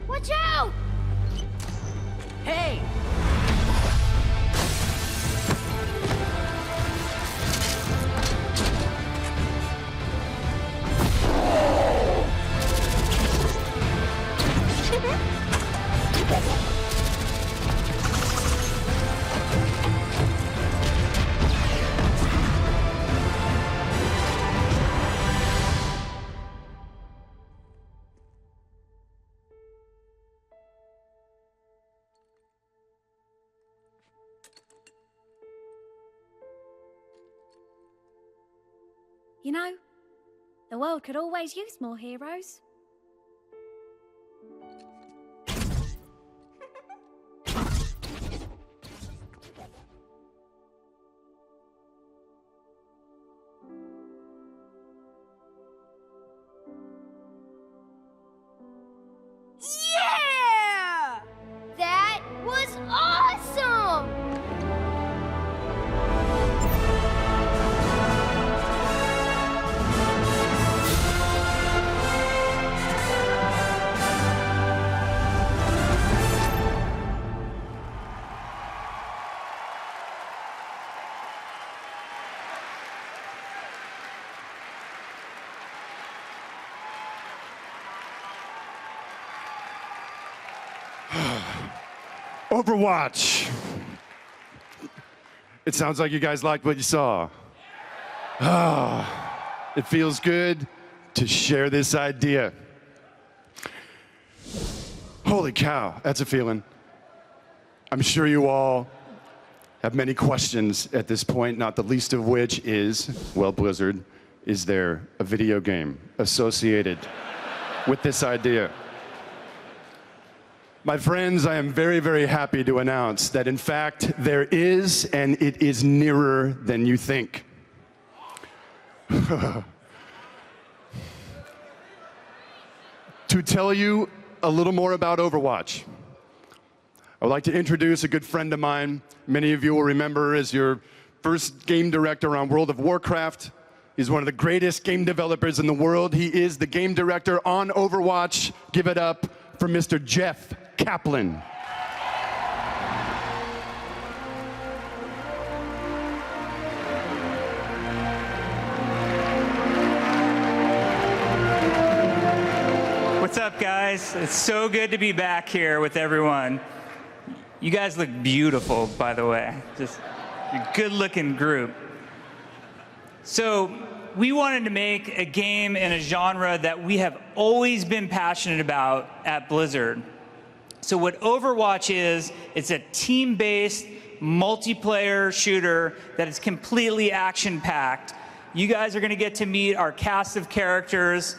Watch out! Hey! You know, the world could always use more heroes. Yeah! That was awesome! Overwatch. It sounds like you guys liked what you saw. It feels good to share this idea. Holy cow, that's a feeling. I'm sure you all have many questions at this point, not the least of which is, well, Blizzard, is there a video game associated with this idea? My friends, I am very, very happy to announce that in fact there is, and it is nearer than you think. To tell you a little more about Overwatch, I would like to introduce a good friend of mine. Many of you will remember as your first game director on World of Warcraft. He's one of the greatest game developers in the world. He is the game director on Overwatch. Give it up for Mr. Jeff Kaplan. What's up, guys? It's so good to be back here with everyone. You guys look beautiful, by the way. Just a good-looking group. So we wanted to make a game in a genre that we have always been passionate about at Blizzard. So what Overwatch is, it's a team-based multiplayer shooter that is completely action-packed. You guys are going to get to meet our cast of characters.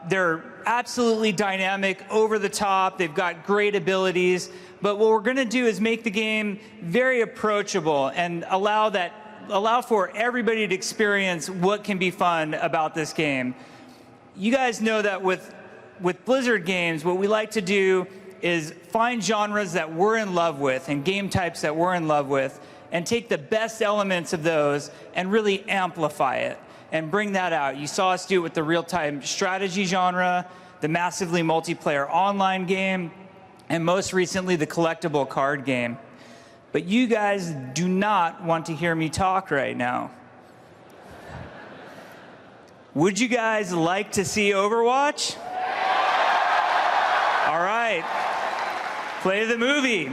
They're absolutely dynamic, over the top. They've got great abilities. But what we're going to do is make the game very approachable and allow for everybody to experience what can be fun about this game. You guys know that with Blizzard games, what we like to do is find genres that we're in love with and game types that we're in love with and take the best elements of those and really amplify it and bring that out. You saw us do it with the real-time strategy genre, the massively multiplayer online game, and most recently the collectible card game. But you guys do not want to hear me talk right now. Would you guys like to see Overwatch? All right. Play the movie.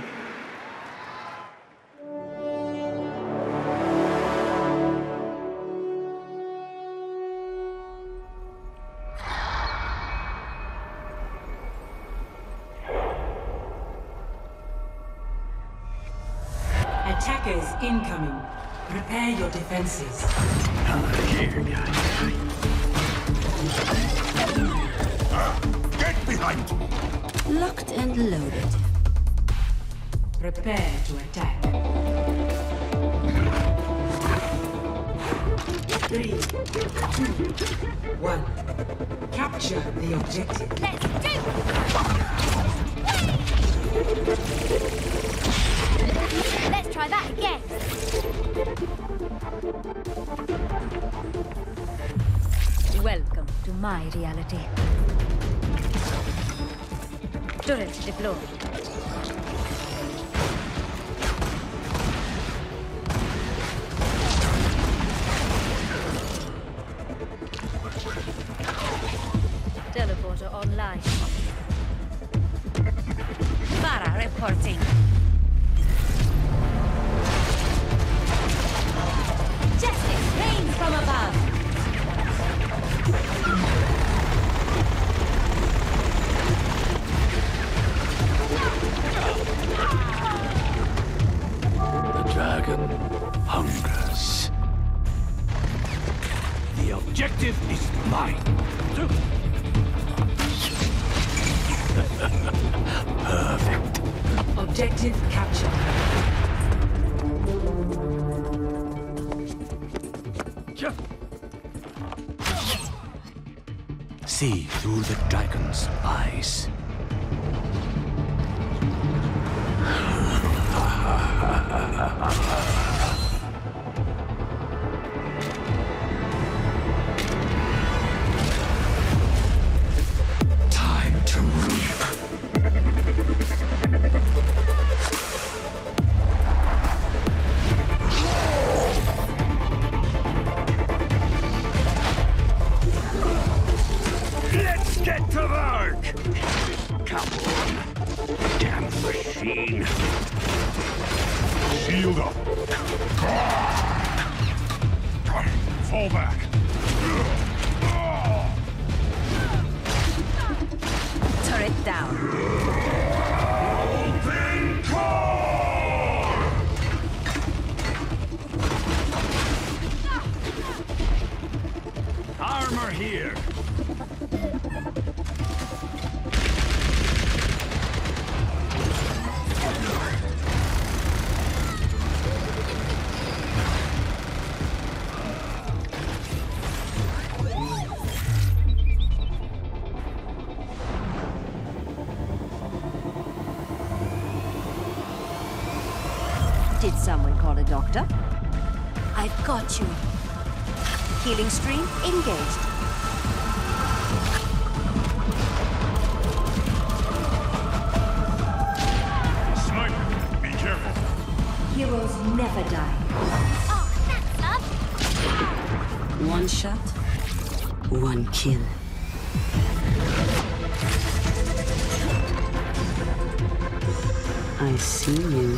Attackers incoming. Prepare your defenses. Get behind! Locked and loaded. Prepare to attack. 3, 2, 1. Capture the objective. Let's do it! Let's try that again. Welcome to my reality. Turret deployed. Teleporter online. Vara reporting. Justice rains from above. The dragon hungers. The objective is mine. Perfect. Objective captured. See through the dragon's eyes. Time to reap. Let's get to work! Come on. Damn machine. Shield up. Fall back. Turret down. Open core! Armor here. Did someone call a doctor? I've got you. Healing stream engaged. Sniper, be careful. Heroes never die. Oh, that's up. One shot, one kill. I see you.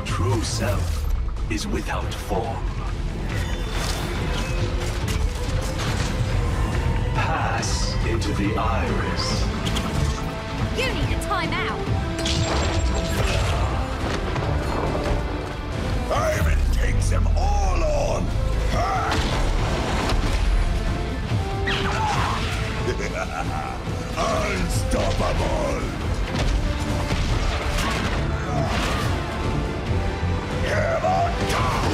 True self is without form. Pass into the iris. You need a timeout. Ivan takes them all on! Unstoppable! Hammer down!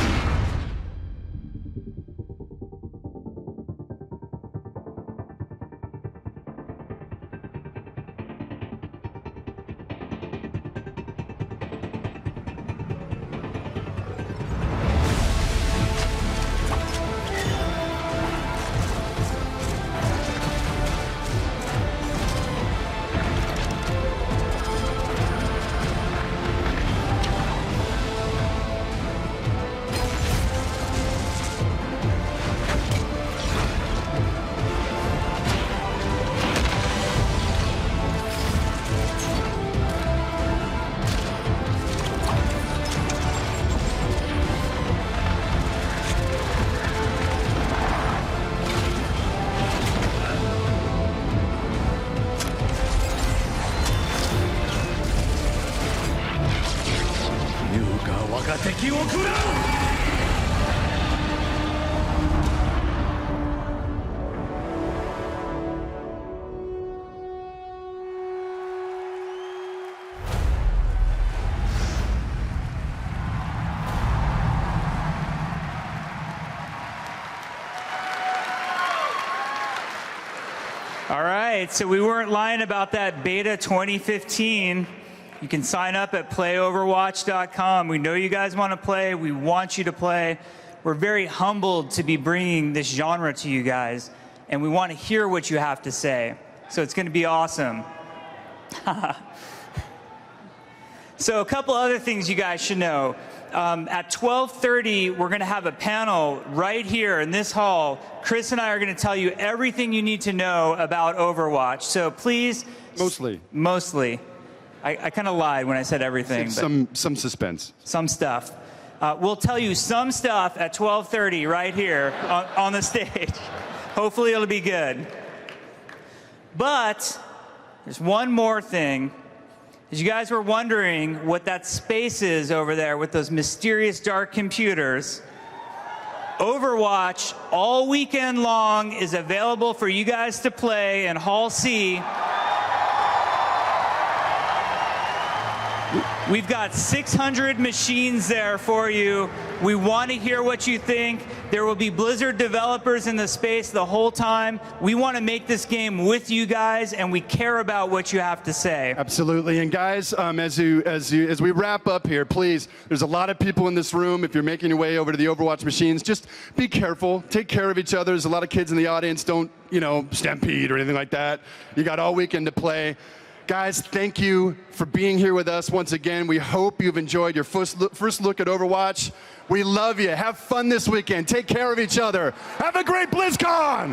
All right, so we weren't lying about that beta 2015. You can sign up at playoverwatch.com. We know you guys want to play. We want you to play. We're very humbled to be bringing this genre to you guys, and we want to hear what you have to say. So it's going to be awesome. So a couple other things you guys should know. At 12:30, we're going to have a panel right here in this hall. Chris and I are going to tell you everything you need to know about Overwatch. So please... Mostly. I kind of lied when I said everything. Some suspense. Some stuff. We'll tell you some stuff at 12:30 right here on the stage. Hopefully it'll be good. But there's one more thing. As you guys were wondering what that space is over there with those mysterious dark computers, Overwatch all weekend long is available for you guys to play in Hall C. We've got 600 machines there for you. We want to hear what you think. There will be Blizzard developers in the space the whole time. We want to make this game with you guys, and we care about what you have to say. Absolutely. And guys, as we wrap up here, please, there's a lot of people in this room. If you're making your way over to the Overwatch machines, just be careful. Take care of each other. There's a lot of kids in the audience. Don't, stampede or anything like that. You got all weekend to play. Guys, thank you for being here with us once again. We hope you've enjoyed your first look at Overwatch. We love you. Have fun this weekend. Take care of each other. Have a great BlizzCon!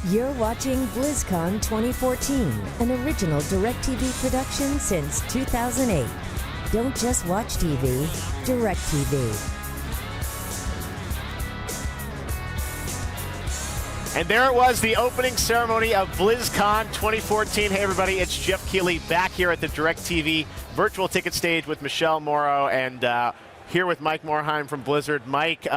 You're watching BlizzCon 2014, an original DirecTV production since 2008. Don't just watch TV, DirecTV. And there it was, the opening ceremony of BlizzCon 2014. Hey everybody, it's Jeff Keighley back here at the DirecTV virtual ticket stage with Michelle Morrow and here with Mike Morheim from Blizzard. Mike,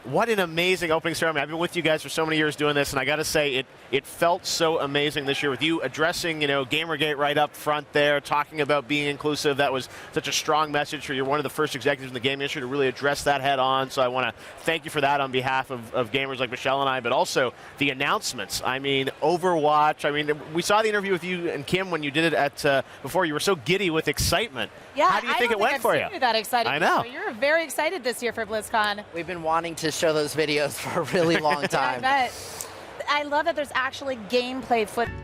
what an amazing opening ceremony. I've been with you guys for so many years doing this, and I got to say, it felt so amazing this year with you addressing, Gamergate right up front there, talking about being inclusive. That was such a strong message for you. You're one of the first executives in the gaming industry to really address that head on, so I want to thank you for that on behalf of gamers like Michelle and I, but also the announcements. I mean, Overwatch. I mean, we saw the interview with you and Kim when you did it at before. You were so giddy with excitement. Yeah, how do you think it went for you? That excited. I know. You're very excited this year for BlizzCon. We've been wanting to show those videos for a really long time. I bet. I love that there's actually gameplay footage.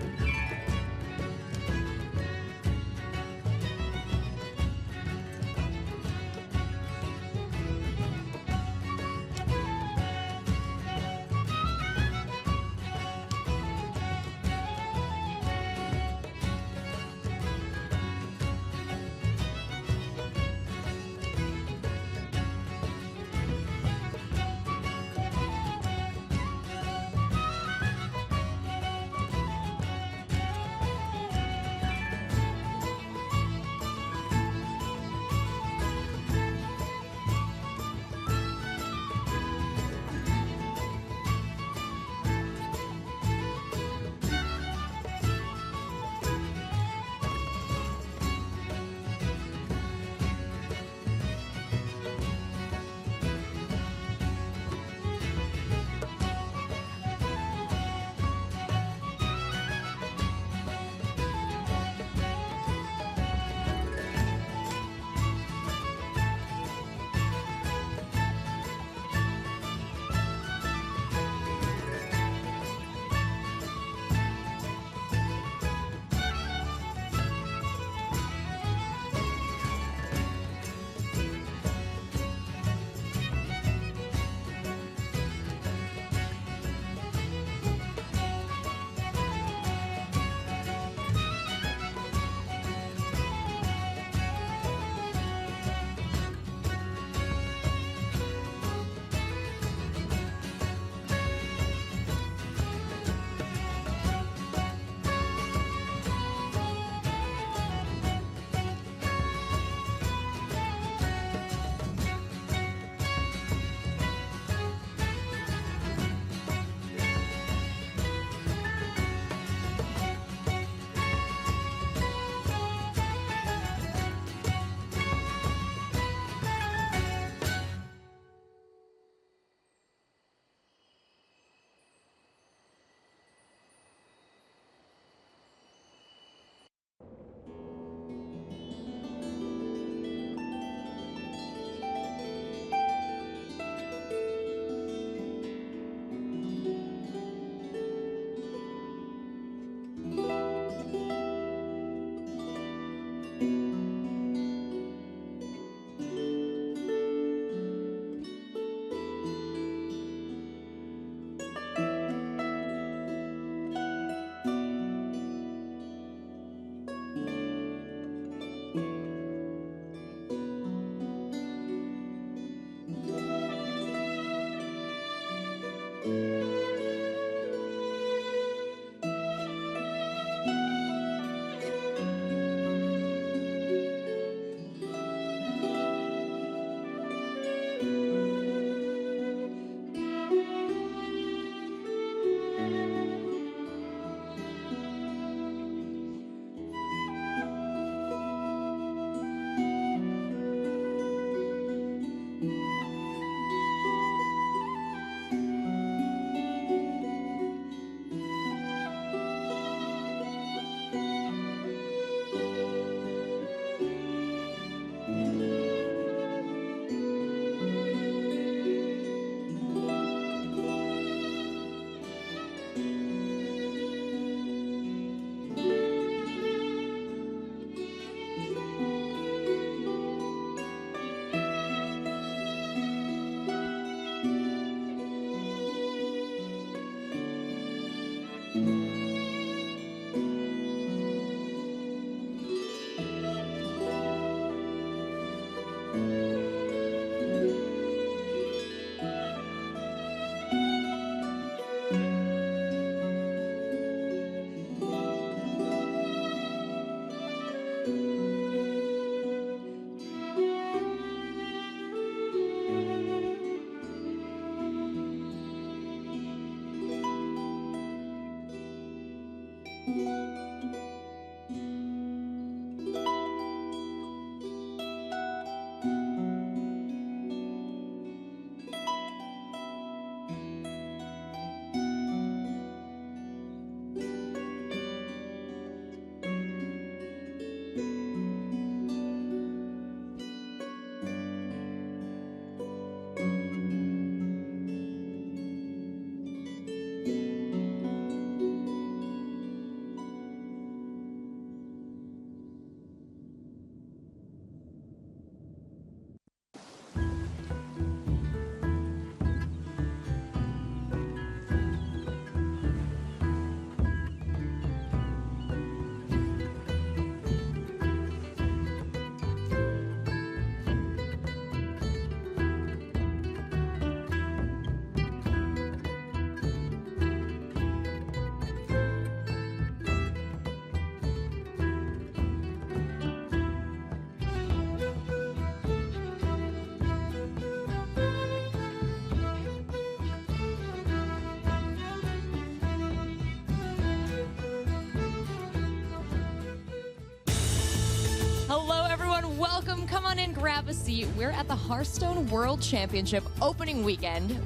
Hello, everyone. Welcome. Come on in, grab a seat. We're at the Hearthstone World Championship opening weekend.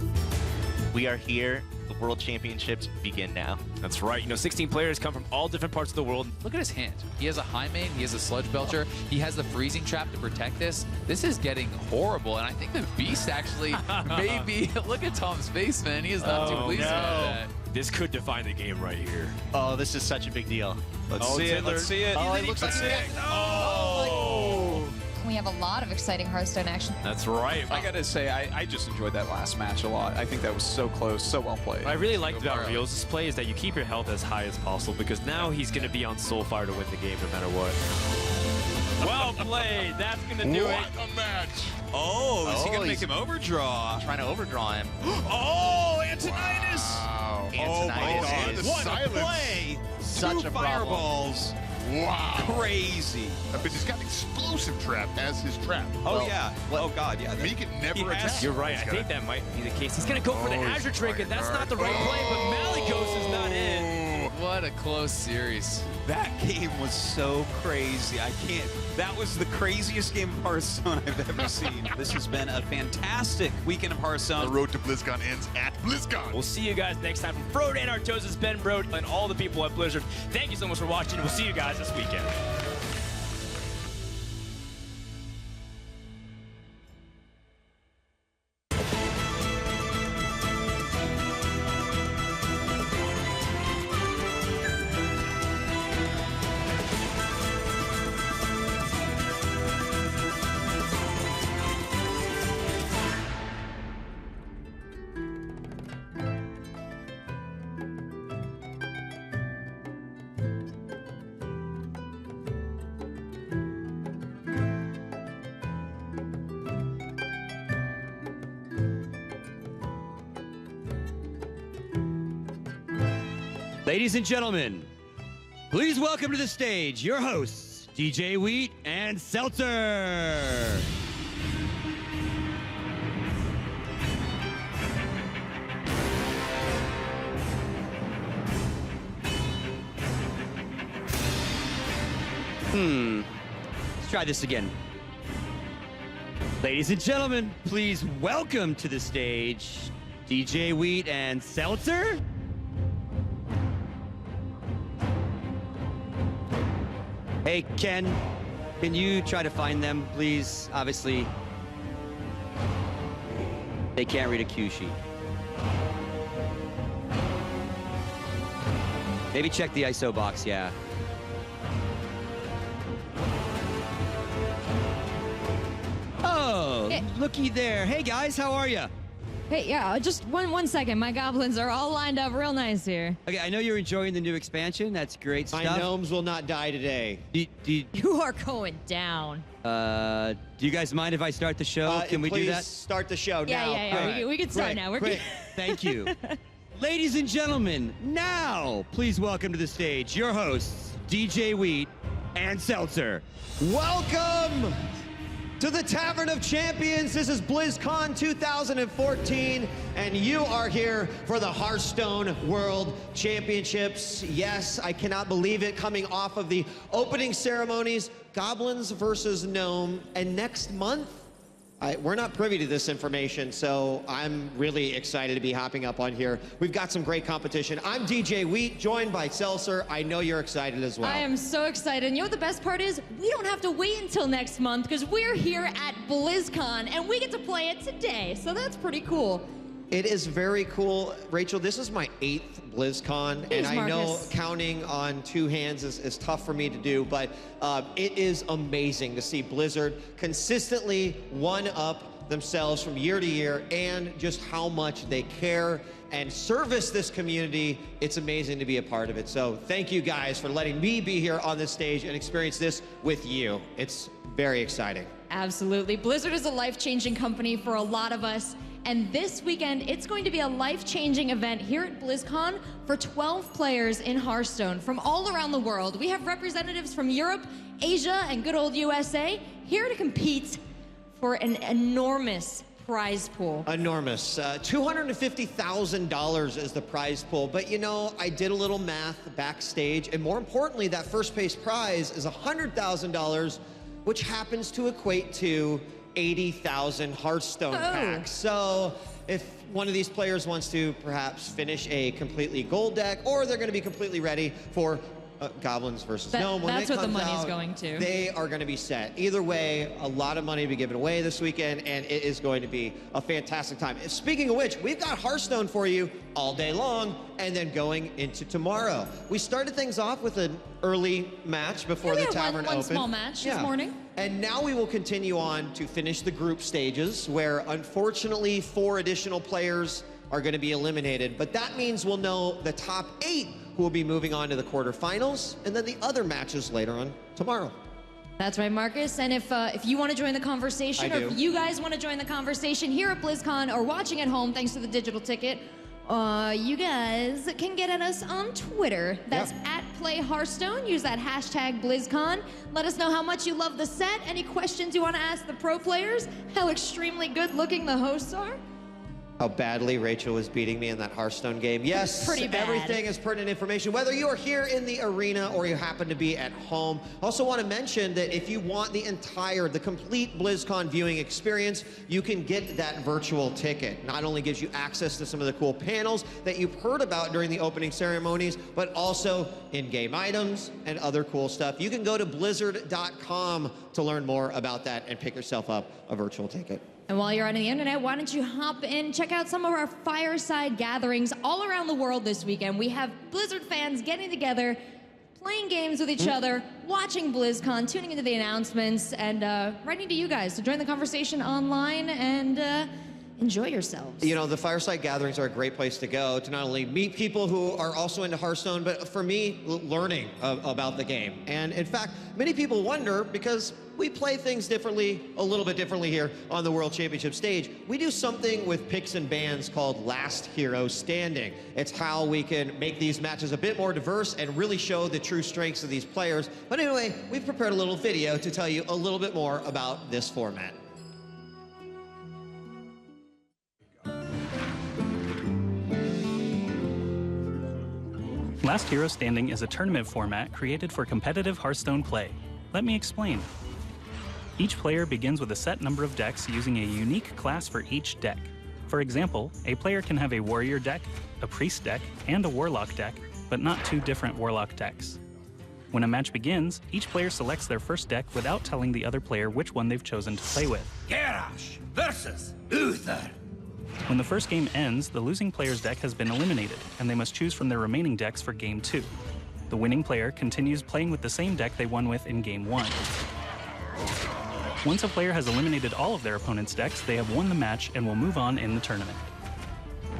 We are here. The World Championships begin now. That's right. You know, 16 players come from all different parts of the world. Look at his hand. He has a high main, he has a sludge belcher, he has the freezing trap to protect this. This is getting horrible, and I think the Beast actually maybe. Look at Tom's face, man. He is not too pleased about that. This could define the game right here. Oh, this is such a big deal. Let's see it. Let's see it. Oh, it looks like it. Oh! We have a lot of exciting Hearthstone action. That's right. I gotta say, I just enjoyed that last match a lot. I think that was so close, so well played. What I really liked about Reels' play is that you keep your health as high as possible, because now he's going to be on Soulfire to win the game no matter what. Well played. That's going to do it. What a match. Oh, is he going to make him overdraw? Trying to overdraw him. Oh, Antonitis! Wow. Oh my God. The What silence. a play! Such Two a problem. fireballs. Wow. Crazy. But he's got explosive trap as his trap. Oh, yeah. Oh, God, yeah. He can never attack. You're right. I think that might be the case. He's going to go for the Azure Trinket. That's not the right play, but Maligos is not in. What a close series. That game was so crazy. I can't. That was the craziest game of Hearthstone I've ever seen. This has been a fantastic weekend of Hearthstone. The road to BlizzCon ends at BlizzCon. We'll see you guys next time. From Frode and Artosis, Ben Brode, and all the people at Blizzard, thank you so much for watching. We'll see you guys this weekend. Ladies and gentlemen, please welcome to the stage your hosts, DJ Wheat and Seltzer. Let's try this again. Ladies and gentlemen, please welcome to the stage DJ Wheat and Seltzer. Hey, Ken, can you try to find them, please? Obviously, they can't read a cue sheet. Maybe check the ISO box, yeah. Oh, looky there. Hey, guys, how are you? Hey, yeah, just one second. My goblins are all lined up real nice here. Okay, I know you're enjoying the new expansion. That's great stuff. My gnomes will not die today. You are going down. Do you guys mind if I start the show? Can we do that? Please start the show now. Yeah. We can start now. We're good. Thank you. Ladies and gentlemen, now please welcome to the stage your hosts, DJ Wheat and Seltzer. Welcome to the Tavern of Champions. This is BlizzCon 2014, and you are here for the Hearthstone World Championships. Yes, I cannot believe it, coming off of the opening ceremonies, Goblins versus Gnome, and next month, we're not privy to this information, so I'm really excited to be hopping up on here. We've got some great competition. I'm DJ Wheat, joined by Seltzer. I know you're excited as well. I am so excited. And you know what the best part is? We don't have to wait until next month because we're here at BlizzCon and we get to play it today. So that's pretty cool. It is very cool. Rachel, this is my 8th BlizzCon, and I know counting on 2 hands is tough for me to do, but it is amazing to see Blizzard consistently one-up themselves from year to year and just how much they care and service this community. It's amazing to be a part of it. So thank you guys for letting me be here on this stage and experience this with you. It's very exciting. Absolutely. Blizzard is a life-changing company for a lot of us. And this weekend, it's going to be a life-changing event here at BlizzCon for 12 players in Hearthstone from all around the world. We have representatives from Europe, Asia, and good old USA here to compete for an enormous prize pool. Enormous. $250,000 is the prize pool. But you know, I did a little math backstage, and more importantly, that first place prize is $100,000, which happens to equate to 80,000 Hearthstone packs. So if one of these players wants to perhaps finish a completely gold deck, or they're going to be completely ready for Goblins versus Gnome, when that's it what the comes money's out, going to. they are going to be set. Either way, a lot of money to be given away this weekend, and it is going to be a fantastic time. Speaking of which, we've got Hearthstone for you all day long, and then going into tomorrow. We started things off with an early match before the tavern opened. One small match this morning. And now we will continue on to finish the group stages, where unfortunately 4 additional players are going to be eliminated. But that means we'll know the top 8 who will be moving on to the quarterfinals, and then the other matches later on tomorrow. That's right, Marcus. And if you want to join the conversation, or if you guys want to join the conversation here at BlizzCon or watching at home thanks to the digital ticket, you guys can get at us on Twitter. That's at @PlayHearthstone. Use that hashtag BlizzCon. Let us know how much you love the set, any questions you want to ask the pro players, how extremely good looking the hosts are. How badly Rachel was beating me in that Hearthstone game. Yes, pretty bad. Everything is pertinent information, whether you are here in the arena or you happen to be at home. Also want to mention that if you want the complete BlizzCon viewing experience, you can get that virtual ticket. Not only gives you access to some of the cool panels that you've heard about during the opening ceremonies, but also in-game items and other cool stuff. You can go to blizzard.com to learn more about that and pick yourself up a virtual ticket. And while you're on the internet, why don't you hop in, check out some of our fireside gatherings all around the world this weekend. We have Blizzard fans getting together, playing games with each other, watching BlizzCon, tuning into the announcements, and writing to you guys to join the conversation online and enjoy yourselves. You know, the fireside gatherings are a great place to go to not only meet people who are also into Hearthstone, but for me, learning about the game. And in fact, many people wonder, because we play things differently, a little bit differently here on the World Championship stage. We do something with picks and bans called Last Hero Standing. It's how we can make these matches a bit more diverse and really show the true strengths of these players. But anyway, we've prepared a little video to tell you a little bit more about this format. Last Hero Standing is a tournament format created for competitive Hearthstone play. Let me explain. Each player begins with a set number of decks using a unique class for each deck. For example, a player can have a warrior deck, a priest deck, and a warlock deck, but not 2 different warlock decks. When a match begins, each player selects their first deck without telling the other player which one they've chosen to play with. Garrosh versus Uther. When the first game ends, the losing player's deck has been eliminated, and they must choose from their remaining decks for Game 2. The winning player continues playing with the same deck they won with in Game 1. Once a player has eliminated all of their opponent's decks, they have won the match and will move on in the tournament.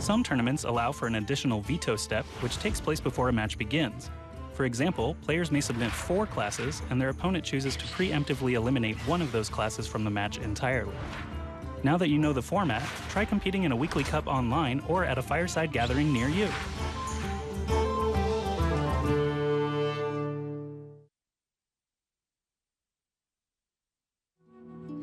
Some tournaments allow for an additional veto step, which takes place before a match begins. For example, players may submit 4 classes, and their opponent chooses to preemptively eliminate one of those classes from the match entirely. Now that you know the format, try competing in a weekly cup online or at a fireside gathering near you.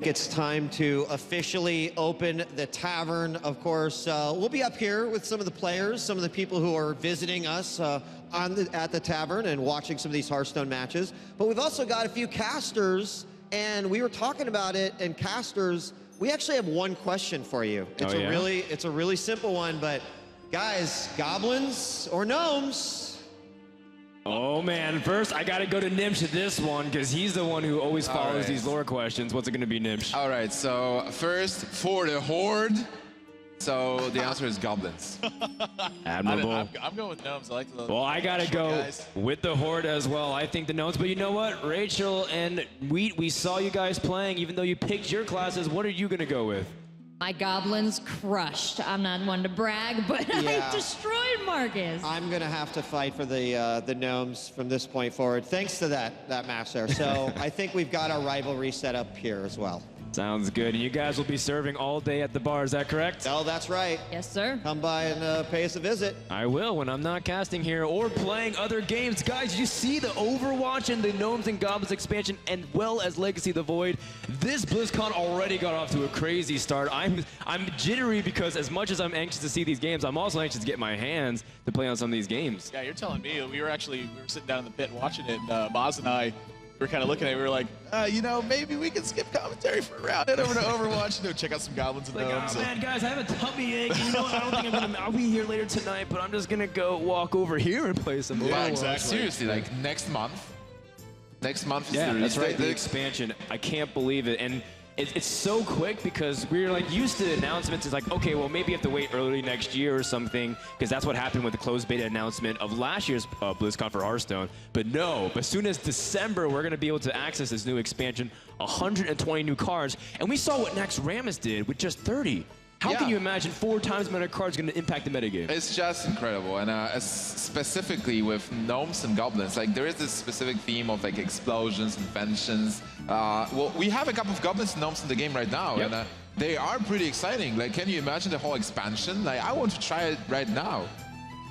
think it's time to officially open the tavern. Of course, we'll be up here with some of the players, some of the people who are visiting us at the tavern and watching some of these Hearthstone matches. But we've also got a few casters, and we were talking about it, and casters, we actually have one question for you. It's a really simple one, but guys, goblins or gnomes? Oh man, first I gotta go to Nimsh at this one, because he's the one who always follows these lore questions. What's it gonna be, Nimsh? All right, so first, for the Horde, so the answer is goblins. Admirable. I'm going with gnomes. I like the Well, I gotta go guys. with the Horde as well. I think the gnomes, but you know what? Rachel and Wheat, we saw you guys playing, even though you picked your classes. What are you gonna go with? My goblins crushed. I'm not one to brag, but I destroyed Marcus. I'm gonna have to fight for the gnomes from this point forward, thanks to that match there. So I think we've got our rivalry set up here as well. Sounds good. And you guys will be serving all day at the bar, is that correct? Oh, that's right. Yes, sir. Come by and pay us a visit. I will when I'm not casting here or playing other games. Guys, you see the Overwatch and the Gnomes and Goblins expansion, and well as Legacy of the Void. This BlizzCon already got off to a crazy start. I'm jittery because as much as I'm anxious to see these games, I'm also anxious to get my hands to play on some of these games. Yeah, you're telling me. We were sitting down in the pit watching it, and Maz and I were kind of looking at it. We were like, you know, maybe we can skip commentary for a round, head over to Overwatch, check out some goblins and gnomes. Oh man, guys, I have a tummy ache. You know what? I don't think I'll be here later tonight, but I'm just gonna go walk over here and play some Overwatch. Yeah, exactly. Seriously, like next month. Next month is the release. That's right. The expansion. I can't believe it, and it's so quick because we're like used to announcements. It's like, okay, well maybe you have to wait early next year or something, because that's what happened with the closed beta announcement of last year's BlizzCon for Hearthstone. But no, as soon as December, we're gonna be able to access this new expansion, 120 new cards, and we saw what Naxxramas did with just 30. How can you imagine 4 times the amount of cards going to impact the metagame? It's just incredible, and specifically with gnomes and goblins, like there is this specific theme of like explosions, inventions. Well, we have a couple of goblins and gnomes in the game right now, and they are pretty exciting. Like, can you imagine the whole expansion? Like, I want to try it right now.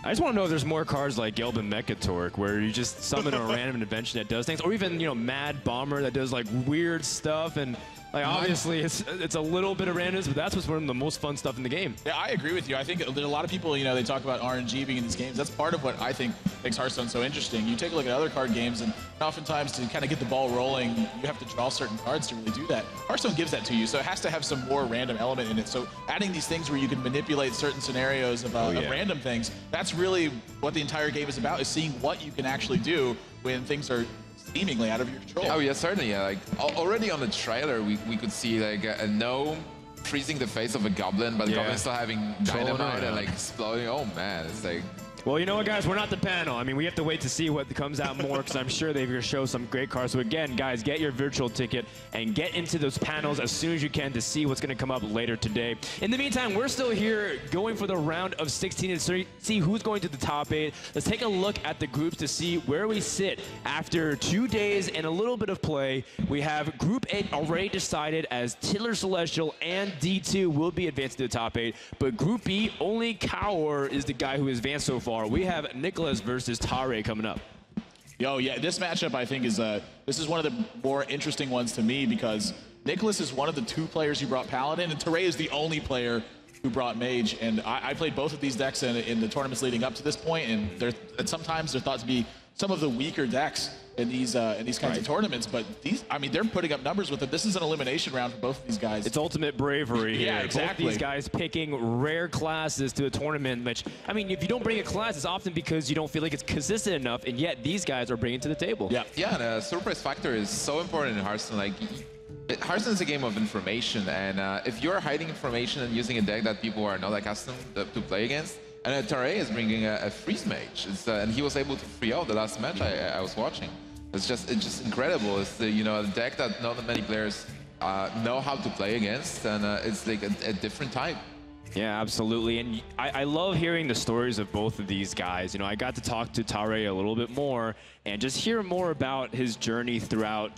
I just want to know if there's more cards like Gelbin Mechatork, where you just summon a random invention that does things, or even, you know, Mad Bomber that does like weird stuff. And like obviously it's a little bit of randomness, but that's what's one of the most fun stuff in the game. Yeah, I agree with you. I think there's a lot of people, you know, they talk about RNG being in these games. That's part of what I think makes Hearthstone so interesting. You take a look at other card games, and oftentimes to kind of get the ball rolling, you have to draw certain cards to really do that. Hearthstone gives that to you, so it has to have some more random element in it. So adding these things where you can manipulate certain scenarios of random things, that's really what the entire game is about, is seeing what you can actually do when things are seemingly out of your control. Oh yeah, certainly. Yeah, like already on the trailer, we could see like a gnome freezing the face of a goblin, but the goblin still having dynamite and like exploding. Oh man, it's like. Well, you know what, guys? We're not the panel. I mean, we have to wait to see what comes out more, because I'm sure they're going to show some great cards. So again, guys, get your virtual ticket and get into those panels as soon as you can to see what's going to come up later today. In the meantime, we're still here going for the round of 16 and see who's going to the top 8. Let's take a look at the groups to see where we sit after 2 days and a little bit of play. We have Group 8 already decided, as Tiddler Celestial and D2 will be advancing to the top 8. But Group B, only Kaur is the guy who has advanced so far. We have Nicholas versus Tare coming up. Yo, yeah, this matchup I think is this is one of the more interesting ones to me, because Nicholas is one of the 2 players who brought Paladin, and Tare is the only player who brought Mage. And I played both of these decks in the tournaments leading up to this point, and sometimes they're thought to be some of the weaker decks in these kinds of tournaments. But these, I mean, they're putting up numbers with it. This is an elimination round for both of these guys. It's ultimate bravery here. Yeah, exactly. Both these guys picking rare classes to a tournament, which, I mean, if you don't bring a class, it's often because you don't feel like it's consistent enough, and yet these guys are bringing it to the table. Yeah, the surprise factor is so important in Hearthstone. Like, Hearthstone is a game of information, and if you're hiding information and using a deck that people are not accustomed to play against, and Tare is bringing a freeze mage, and he was able to free out the last match I was watching. It's just incredible. It's the, you know, a deck that not many players know how to play against, and it's like a different type. Yeah, absolutely. And I love hearing the stories of both of these guys. You know, I got to talk to Tare a little bit more and just hear more about his journey throughout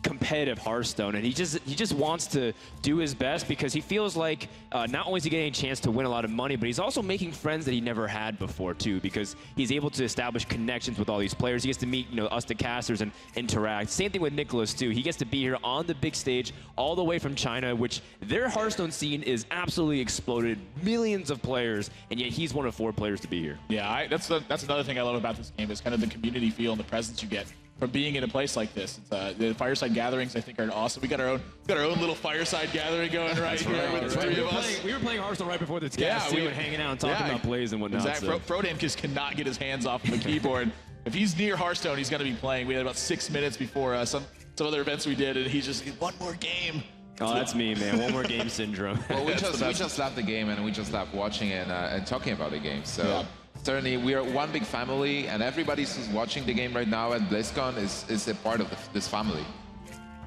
competitive Hearthstone, and he just wants to do his best because he feels like not only is he getting a chance to win a lot of money, but he's also making friends that he never had before too, because he's able to establish connections with all these players. He gets to meet us, the casters, and interact. Same thing with Nicholas too. He gets to be here on the big stage, all the way from China, which their Hearthstone scene is absolutely exploded. Millions of players, and yet he's one of 4 players to be here. Yeah, that's another thing I love about this game is kind of the community feel and the presence you get from being in a place like this. It's, the fireside gatherings, I think, are awesome. We got our own little fireside gathering going right here with the 3 of us. We were playing Hearthstone right before this cast too, and hanging out and talking about plays and whatnot. Exactly. Frodan just cannot get his hands off of the keyboard. If he's near Hearthstone, he's going to be playing. We had about 6 minutes before some other events we did, and he's just, one more game. Oh, that's me, man. One more game syndrome. Well, we just love the game, and we just love watching it and talking about the game. So certainly, we are one big family, and everybody who's watching the game right now at BlizzCon is a part of this family.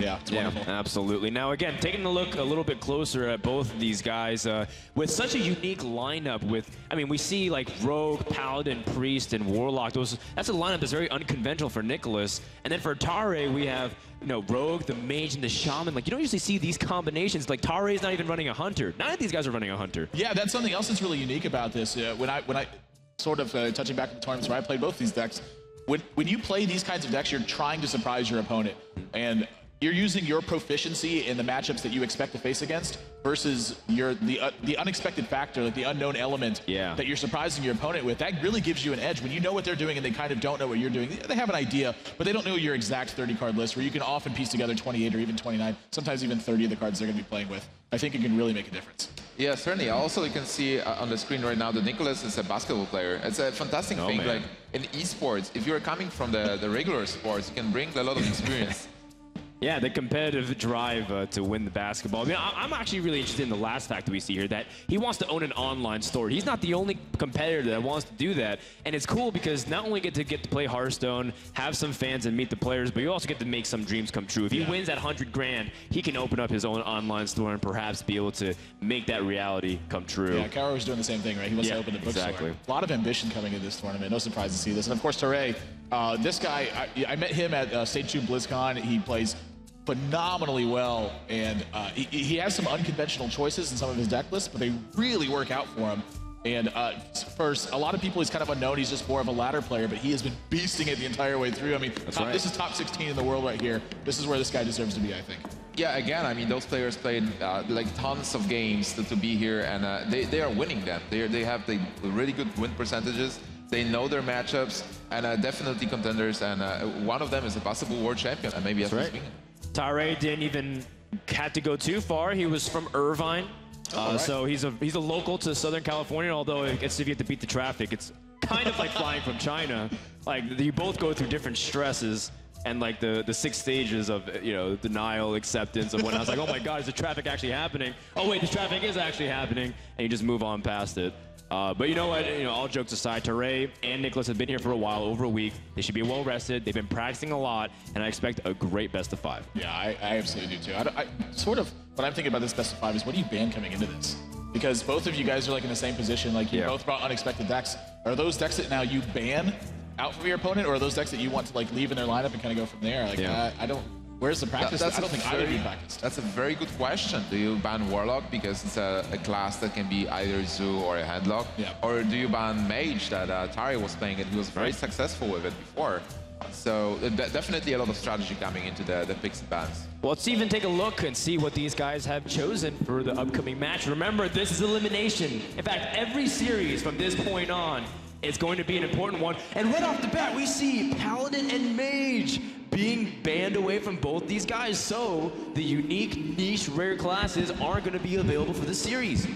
Yeah, it's wonderful. Absolutely. Now, again, taking a look a little bit closer at both of these guys, with such a unique lineup we see like Rogue, Paladin, Priest, and Warlock. That's a lineup that's very unconventional for Nicholas. And then for Tare, we have Rogue, the Mage, and the Shaman. Like, you don't usually see these combinations. Like, Tare is not even running a Hunter. None of these guys are running a Hunter. Yeah, that's something else that's really unique about this. When I sort of touching back to the tournaments where I played both these decks, when you play these kinds of decks, you're trying to surprise your opponent. And you're using your proficiency in the matchups that you expect to face against versus the unexpected factor, like the unknown element that you're surprising your opponent with. That really gives you an edge. When you know what they're doing and they kind of don't know what you're doing, they have an idea, but they don't know your exact 30-card list, where you can often piece together 28 or even 29, sometimes even 30 of the cards they're going to be playing with. I think it can really make a difference. Yeah, certainly. Also, you can see on the screen right now that Nicholas is a basketball player. It's a fantastic thing. Man. Like in esports, if you're coming from the regular sports, you can bring a lot of experience. Yeah, the competitive drive to win the basketball. I mean, I'm actually really interested in the last fact that we see here, that he wants to own an online store. He's not the only competitor that wants to do that. And it's cool because not only get to play Hearthstone, have some fans and meet the players, but you also get to make some dreams come true. If he wins that 100 grand, he can open up his own online store and perhaps be able to make that reality come true. Yeah, Karo was doing the same thing, right? He wants to open the bookstore. Exactly. A lot of ambition coming into this tournament. No surprise to see this. And of course, Tare, this guy, I met him at Stage 2 BlizzCon. He plays phenomenally well, and he has some unconventional choices in some of his deck lists, but they really work out for him. And first, a lot of people, he's kind of unknown. He's just more of a ladder player, but he has been beasting it the entire way through. I mean, this is top 16 in the world right here. This is where this guy deserves to be, I think. Yeah, again, I mean, those players played like tons of games to be here, and they are winning them. They have the really good win percentages. They know their matchups, and definitely contenders. And one of them is a possible world champion, and maybe that's right. Tare didn't even have to go too far. He was from Irvine, so he's a local to Southern California. Although if you have to beat the traffic, it's kind of like flying from China. Like, you both go through different stresses and like the 6 stages of denial, acceptance, and whatnot. I was like, oh my God, is the traffic actually happening? Oh wait, the traffic is actually happening, and you just move on past it. But you know what? All jokes aside, Tare and Nicholas have been here for a while, over a week. They should be well rested. They've been practicing a lot, and I expect a great best of 5. Yeah, I absolutely do too. I sort of what I'm thinking about this best of 5 is, what do you ban coming into this? Because both of you guys are like in the same position. Like, you both brought unexpected decks. Are those decks that now you ban out from your opponent, or are those decks that you want to like leave in their lineup and kind of go from there? Like, I don't. Where's the practice? I don't think either of you practiced. That's a very good question. Do you ban Warlock because it's a class that can be either Zoo or a Headlock? Yeah. Or do you ban Mage that Tare was playing, and he was very successful with it before? So definitely a lot of strategy coming into the picks and bans. Well, let's even take a look and see what these guys have chosen for the upcoming match. Remember, this is elimination. In fact, every series from this point on is going to be an important one. And right off the bat, we see Paladin and Mage being banned away from both these guys. So the unique, niche, rare classes aren't going to be available for the series.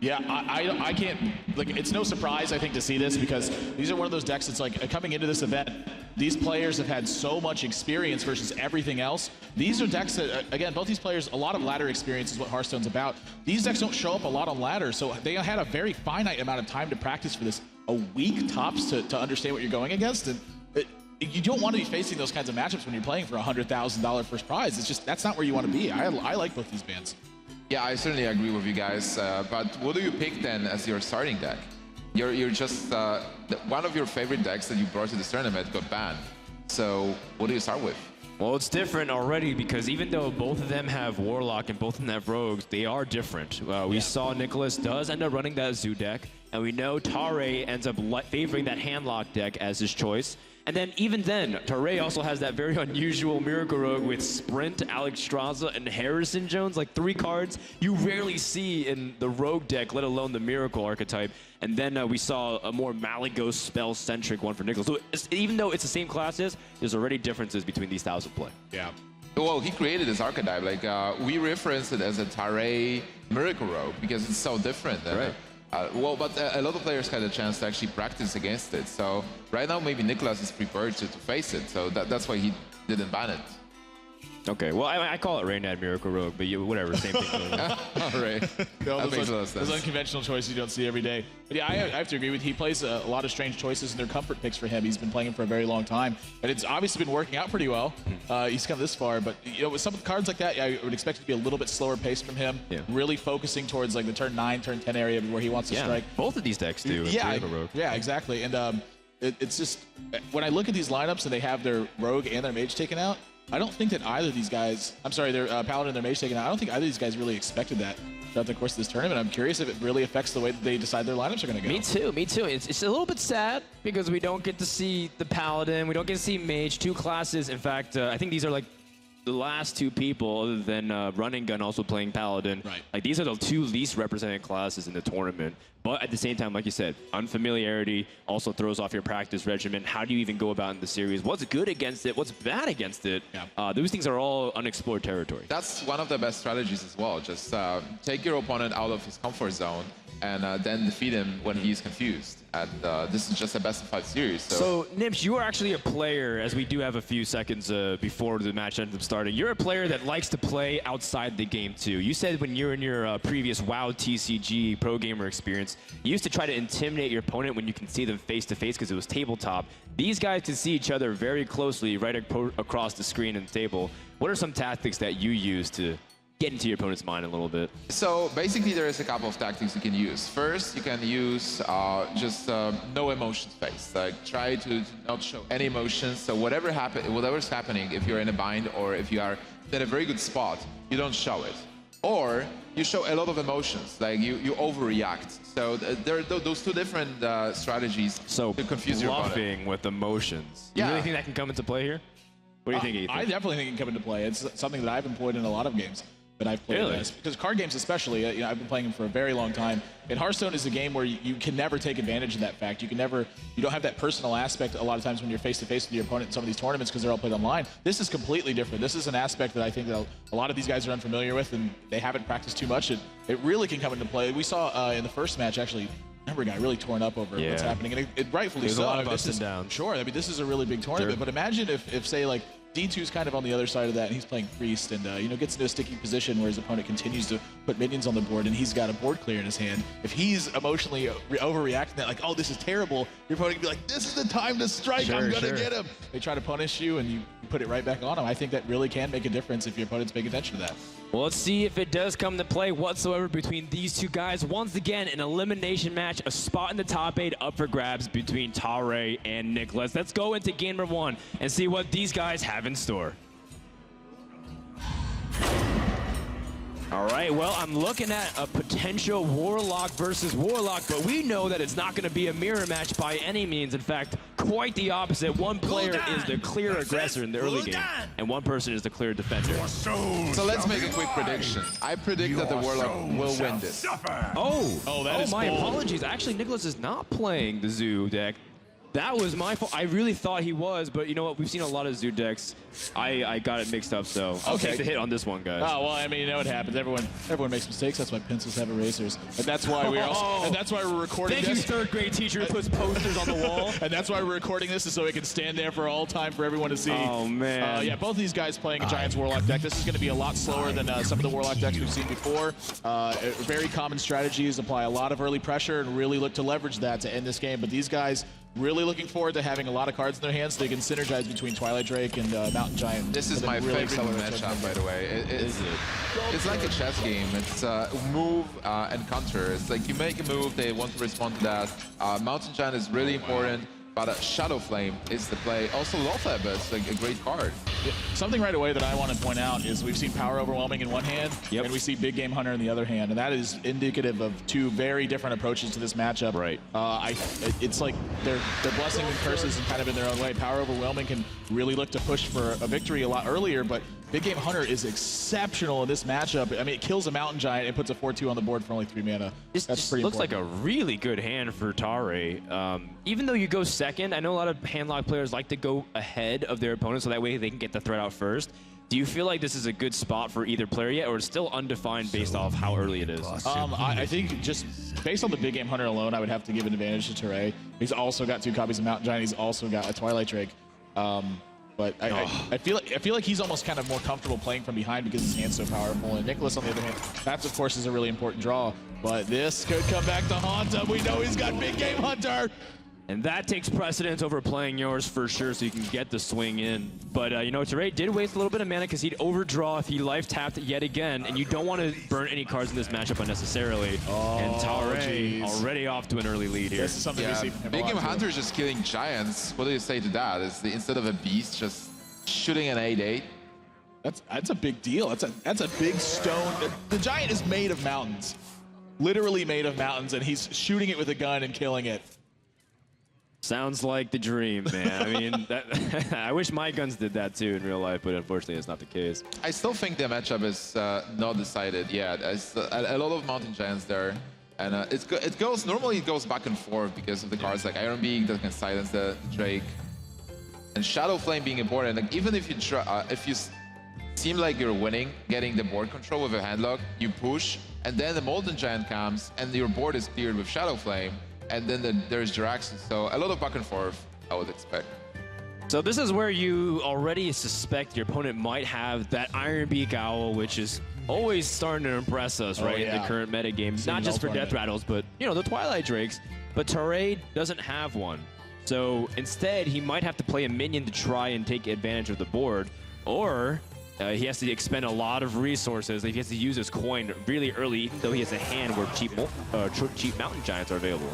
Yeah, I can't, like, it's no surprise, I think, to see this, because these are one of those decks that's like, coming into this event, these players have had so much experience versus everything else. These are decks that, again, both these players, a lot of ladder experience is what Hearthstone's about. These decks don't show up a lot on ladder, so they had a very finite amount of time to practice for this, a week tops to understand what you're going against. And you don't want to be facing those kinds of matchups when you're playing for a $100,000 first prize. It's just, that's not where you want to be. I like both these bans. Yeah, I certainly agree with you guys. But what do you pick then as your starting deck? You're just one of your favorite decks that you brought to this tournament got banned. So what do you start with? Well, it's different already because even though both of them have Warlock and both of them have Rogues, they are different. We saw Nicholas does end up running that Zoo deck, and we know Tare ends up favoring that Handlock deck as his choice. And then even then, Tare also has that very unusual Miracle Rogue with Sprint, Alex Straza, and Harrison Jones, like 3 cards you rarely see in the Rogue deck, let alone the Miracle archetype. And then we saw a more Malygos spell-centric one for Nicholas. So even though it's the same classes, there's already differences between these styles of play. Yeah. Well, he created this archetype. Like we reference it as a Tare Miracle Rogue because it's so different. Right. But a lot of players had a chance to actually practice against it. So right now, maybe Nicholas is prepared to face it. So that's why he didn't ban it. Okay, well, I call it Raynad Miracle Rogue, but whatever, same thing. All right. That makes a lot of sense. Those unconventional choices you don't see every day. But yeah, I have to agree with you. He plays a lot of strange choices, and they're comfort picks for him. He's been playing him for a very long time, and it's obviously been working out pretty well. He's come this far, but with some cards like that, I would expect it to be a little bit slower paced from him. Yeah. Really focusing towards like the turn 9, turn 10 area where he wants to strike. Both of these decks do. Yeah, exactly. And it's just when I look at these lineups and they have their Rogue and their Mage taken out, I don't think that either of these guys, I'm sorry, their Paladin and their Mage taken out, I don't think either of these guys really expected that throughout the course of this tournament. I'm curious if it really affects the way that they decide their lineups are going to go. Me too. It's a little bit sad because we don't get to see the Paladin, we don't get to see Mage, 2 classes. In fact, I think these are like the last 2 people other than Running Gun also playing Paladin. Right. Like these are the 2 least represented classes in the tournament. But at the same time, like you said, unfamiliarity also throws off your practice regimen. How do you even go about in the series? What's good against it? What's bad against it? Yeah. Those things are all unexplored territory. That's one of the best strategies as well. Just take your opponent out of his comfort zone and then defeat him when he's confused. And this is just a best-of-5 series. So Nips, you are actually a player, as we do have a few seconds before the match ends up starting. You're a player that likes to play outside the game too. You said when you're in your previous WoW TCG pro gamer experience, you used to try to intimidate your opponent when you can see them face-to-face because it was tabletop. These guys can see each other very closely right across the screen and the table. What are some tactics that you use to get into your opponent's mind a little bit? So basically there is a couple of tactics you can use. First, you can use just no emotions face. Like try to not show any emotions. So whatever's happening, if you're in a bind or if you are in a very good spot, you don't show it. Or you show a lot of emotions, like you overreact. So there are those 2 different strategies to confuse your opponent. Bluffing with emotions. You really think that can come into play here? What do you think, Ethan? I definitely think it can come into play. It's something that I've employed in a lot of games that I've played. Really? Because card games especially, I've been playing them for a very long time. And Hearthstone is a game where you can never take advantage of that fact. You don't have that personal aspect a lot of times when you're face-to-face with your opponent in some of these tournaments because they're all played online. This is completely different. This is an aspect that I think that a lot of these guys are unfamiliar with and they haven't practiced too much. It really can come into play. We saw in the first match, actually, Numberguy really torn up over what's happening. And it rightfully so. There's a lot of ups and downs. Sure. I mean, this is a really big tournament. But imagine if say, like, D2's kind of on the other side of that, and he's playing Priest, and gets into a sticky position where his opponent continues to put minions on the board, and he's got a board clear in his hand. If he's emotionally overreacting that, like, oh, this is terrible, your opponent can be like, this is the time to strike, I'm gonna get him. They try to punish you, and you put it right back on him. I think that really can make a difference if your opponent's paying attention to that. Well, let's see if it does come to play whatsoever between these 2 guys. Once again, an elimination match, a spot in the top 8 up for grabs between Tare and Nicholas. Let's go into game number 1 and see what these guys have in store. All right, well, I'm looking at a potential Warlock versus Warlock, but we know that it's not going to be a mirror match by any means. In fact, quite the opposite. One player is the clear aggressor in the early game, and one person is the clear defender. So let's make a quick prediction. I predict that the Warlock will win this. Oh, my apologies. Actually, Nicholas is not playing the Zoo deck. That was my fault. I really thought he was, but you know what? We've seen a lot of Zoo decks. I got it mixed up, so I'll take the hit on this one, guys. Oh well, I mean, you know what happens. Everyone makes mistakes. That's why pencils have erasers, and that's why we're recording. Thank you, 3rd grade teacher who puts posters on the wall. And that's why we're recording this, is so it can stand there for all time for everyone to see. Oh man. Yeah, both of these guys playing a Giants Warlock deck. This is going to be a lot slower than some of the Warlock decks we've seen before. Very common strategies: apply a lot of early pressure and really look to leverage that to end this game. But these guys really looking forward to having a lot of cards in their hands so they can synergize between Twilight Drake and Mountain Giant. This is my favorite matchup, by the way. It's like a chess game. It's move and counter. It's like you make a move, they want to respond to that. Mountain Giant is really important. But Shadow Flame is the play. Also Lothar, but it's like a great card. Yeah. Something right away that I want to point out is we've seen Power Overwhelming in one hand, and we see Big Game Hunter in the other hand, and that is indicative of two very different approaches to this matchup. Right. It's like they're blessing and curses and kind of in their own way. Power Overwhelming can really look to push for a victory a lot earlier, but Big Game Hunter is exceptional in this matchup. I mean, it kills a Mountain Giant and puts a 4-2 on the board for only 3 mana. That's pretty looks important. like a really good hand for Tare. Even though you go second, I know a lot of handlock players like to go ahead of their opponent so that way they can get the threat out first. Do you feel like this is a good spot for either player yet, or it's still undefined based off how early it is? I think just based on the Big Game Hunter alone, I would have to give an advantage to Tare. He's also got 2 copies of Mountain Giant. He's also got a Twilight Drake. But I feel like he's almost kind of more comfortable playing from behind because his hand's so powerful. And Nicholas, on the other hand, that's of course is a really important draw. But this could come back to haunt him. We know he's got Big Game Hunter. And that takes precedence over playing yours for sure, so you can get the swing in. But, you know, Tare did waste a little bit of mana because he'd overdraw if he life tapped yet again, and you don't want to burn any cards in this matchup unnecessarily. And Tare already off to an early lead here. This is something we see from him Big a lot, Game too. Hunter is just killing giants. What do you say to that? Is instead of a beast, just shooting an 8/8? That's a big deal. That's a big stone. The giant is made of mountains, literally made of mountains, and he's shooting it with a gun and killing it. Sounds like the dream, man. I mean, I wish my guns did that too in real life, but unfortunately it's not the case. I still think the matchup is not decided yet. There's a lot of mountain giants there. And normally it goes back and forth because of the cards like Iron Beak that can silence the Drake. And Shadow Flame being important. Like, even if you seem like you're winning, getting the board control with a handlock, you push, and then the Molten Giant comes, and your board is cleared with Shadow Flame, and then there's Jiraxi. So a lot of back and forth, I would expect. So this is where you already suspect your opponent might have that Iron Beak Owl, which is always starting to impress us, right, in the current meta game. Not just for Death Rattles, but, you know, the Twilight Drakes. But Tare doesn't have one. So instead, he might have to play a minion to try and take advantage of the board, or he has to expend a lot of resources. He has to use his coin really early, even though he has a hand where cheap Mountain Giants are available.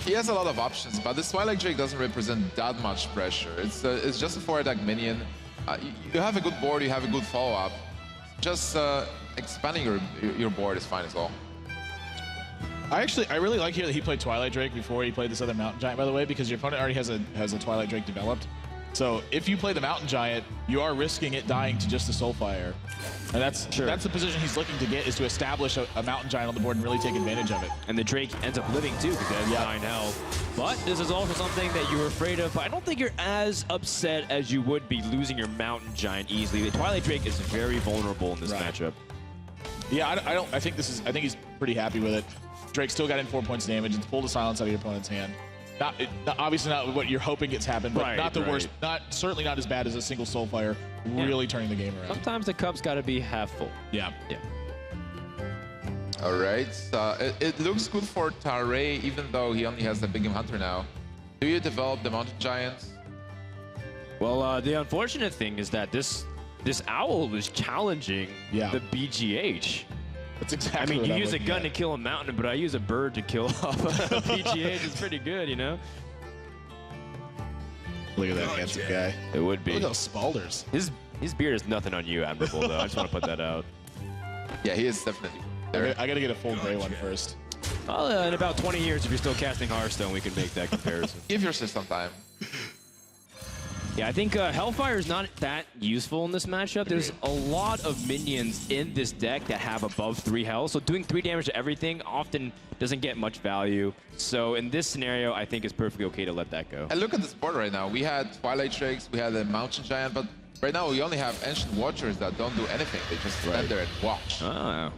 He has a lot of options, but this Twilight Drake doesn't represent that much pressure. It's just a 4-attack minion. You have a good board, you have a good follow-up. Just expanding your board is fine as well. I really like here that he played Twilight Drake before he played this other Mountain Giant, by the way, because your opponent already has a Twilight Drake developed. So if you play the Mountain Giant, you are risking it dying to just the Soulfire. And that's the position he's looking to get, is to establish a Mountain Giant on the board and really take advantage of it. And the Drake ends up living too because he has 9 health. But this is also something that you were afraid of. But I don't think you're as upset as you would be losing your Mountain Giant easily. The Twilight Drake is very vulnerable in this matchup. Yeah, I think he's pretty happy with it. Drake still got in 4 points damage. It's pulled the silence out of your opponent's hand. Obviously not what you're hoping gets happened, but not the worst. Certainly not as bad as a single Soulfire really turning the game around. Sometimes the cup's got to be half full. Yeah. All right. It looks good for Tare, even though he only has the Big Game Hunter now. Do you develop the Mountain Giants? Well, the unfortunate thing is that this owl was challenging the BGH. That's exactly. I mean, what you I'm use a looking gun at. to kill a mountain, but I use a bird to kill off a BGH. It's pretty good, you know. Look at that handsome guy. It would be. Look at those spalders. His beard is nothing on you, Admirable, though. I just want to put that out. Yeah, he is definitely there. I got to get a full gray one first. Well, in about 20 years, if you're still casting Hearthstone, we can make that comparison. Give yourself some time. Yeah, I think Hellfire is not that useful in this matchup. There's a lot of minions in this deck that have above 3 health, so doing 3 damage to everything often doesn't get much value. So in this scenario, I think it's perfectly okay to let that go. And look at this board right now. We had Twilight Drakes, we had a Mountain Giant, but right now we only have Ancient Watchers that don't do anything. They just stand there and watch.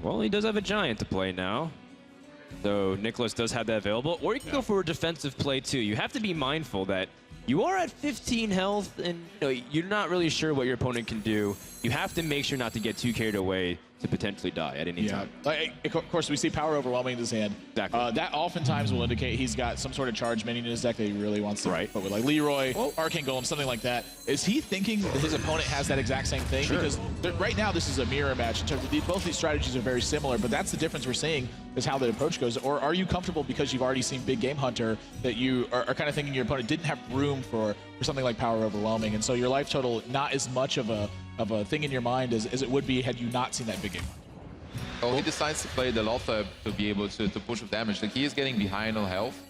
Well, he does have a Giant to play now. So Nicholas does have that available. Or you can go for a defensive play too. You have to be mindful that You are at 15 health, and you're not really sure what your opponent can do. You have to make sure not to get too carried away to potentially die at any time. Of course, we see power overwhelming in his hand. Exactly. That oftentimes will indicate he's got some sort of charge minion in his deck that he really wants to put with, like Leroy, Arcane Golem, something like that. Is he thinking that his opponent has that exact same thing? Sure. Because right now this is a mirror match in terms of both these strategies are very similar, but that's the difference we're seeing is how the approach goes. Or are you comfortable because you've already seen Big Game Hunter that you are kind of thinking your opponent didn't have room for something like power overwhelming, and so your life total not as much of a thing in your mind as it would be had you not seen that Big Game Hunter? Well, he decides to play the Lothar to be able to push with damage. Like, he is getting behind on health.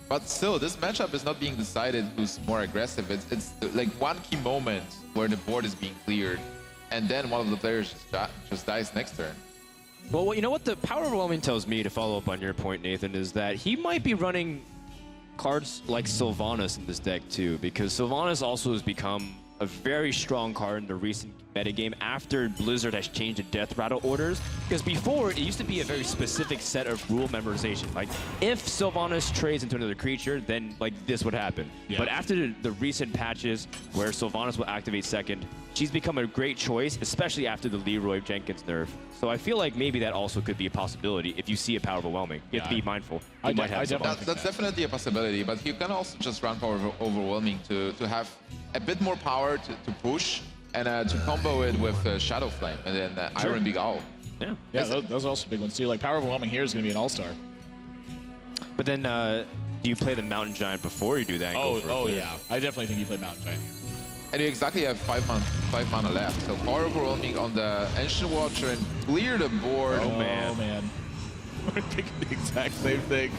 But still, this matchup is not being decided who's more aggressive. It's like one key moment where the board is being cleared, and then one of the players just dies next turn. Well, you know what the power overwhelming tells me, to follow up on your point, Nathan, is that he might be running cards like Sylvanas in this deck too, because Sylvanas also has become a very strong card in the recent metagame after Blizzard has changed the death rattle orders. Because before, it used to be a very specific set of rule memorization. Like, if Sylvanas trades into another creature, then like this would happen. Yeah. But after the recent patches where Sylvanas will activate second, she's become a great choice, especially after the Leroy Jenkins nerf. So I feel like maybe that also could be a possibility if you see a power overwhelming. You have to be mindful. That's definitely a possibility, but you can also just run power overwhelming to have a bit more power to push and to combo it with Shadow Flame and then Iron Big Owl. Yeah, those are also big ones too. Like power overwhelming here is going to be an all-star. But then, do you play the Mountain Giant before you do that? Yeah, I definitely think you play Mountain Giant. And you exactly have 5 mana left. So power overwhelming on the Ancient Watcher and clear the board. Oh man. We're thinking the exact same thing.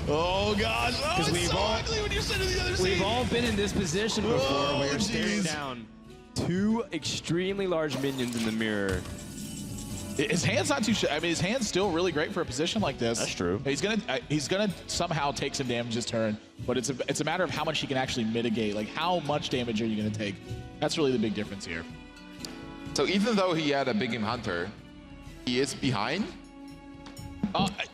Oh gosh. Oh, it's so ugly when you sit in the other seat. We've all been in this position before where you're staring down 2 extremely large minions in the mirror. His hand's not too. I mean, his hand's still really great for a position like this. That's true. He's gonna somehow take some damage this turn, but it's a matter of how much he can actually mitigate. Like, how much damage are you gonna take? That's really the big difference here. So even though he had a Big Game Hunter, he is behind.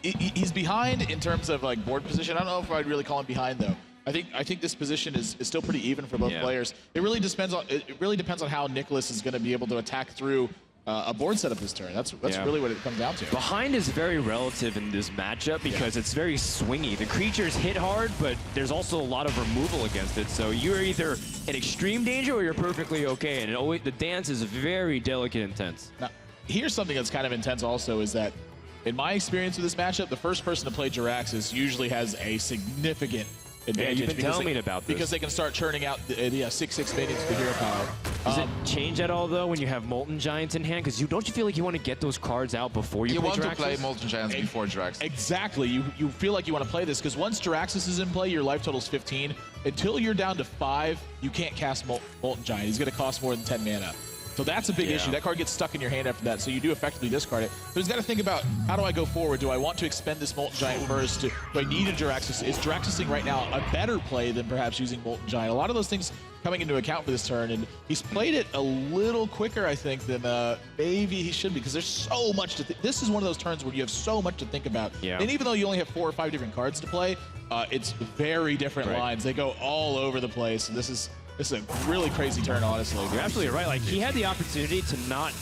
He's behind in terms of like board position. I don't know if I'd really call him behind though. I think this position is still pretty even for both players. It really depends on how Nicholas is going to be able to attack through a board setup this turn. That's really what it comes down to. Behind is very relative in this matchup because it's very swingy. The creatures hit hard, but there's also a lot of removal against it. So you're either in extreme danger or you're perfectly okay. And the dance is very delicate and intense. Now, here's something that's kind of intense also is that in my experience with this matchup, the first person to play Jiraxis usually has a significant advantage. Yeah, you've been telling me about this. Because they can start churning out the 6/6 minions with hero power. Does it change at all, though, when you have Molten Giants in hand? Because don't you feel like you want to get those cards out before you play Jiraxis? You want to play Molten Giants before Jiraxis. Exactly. You feel like you want to play this, because once Jiraxis is in play, your life total's 15. Until you're down to 5, you can't cast Molten Giant. He's going to cost more than 10 mana. So that's a big issue. That card gets stuck in your hand after that, so you do effectively discard it. So he's got to think about, how do I go forward? Do I want to expend this Molten Giant first? Do I need a Jiraxis? Is Jiraxising right now a better play than perhaps using Molten Giant? A lot of those things coming into account for this turn, and he's played it a little quicker, I think, than maybe he should be, because there's so much to think. This is one of those turns where you have so much to think about. Yeah. And even though you only have 4 or 5 different cards to play, it's very different lines. They go all over the place, and this is a really crazy turn, honestly. You're absolutely right. Like, he had the opportunity to not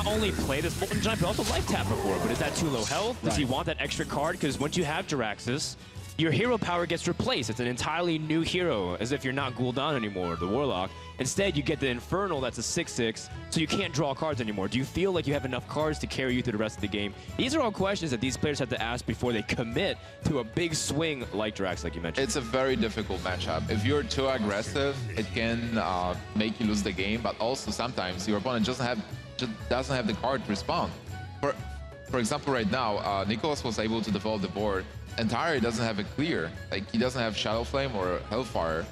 only play this Molten Giant, but also life tap before. But is that too low health? Does he want that extra card? Because once you have Jiraxis, your hero power gets replaced. It's an entirely new hero, as if you're not Gul'dan anymore, the Warlock. Instead, you get the Infernal, that's a 6/6, so you can't draw cards anymore. Do you feel like you have enough cards to carry you through the rest of the game? These are all questions that these players have to ask before they commit to a big swing like Jiraxis, like you mentioned. It's a very difficult matchup. If you're too aggressive, it can make you lose the game, but also sometimes your opponent just doesn't have the card to respond. For example, right now, Nicholas was able to develop the board. Entire doesn't have a clear. Like, he doesn't have Shadow Flame or Hellfire.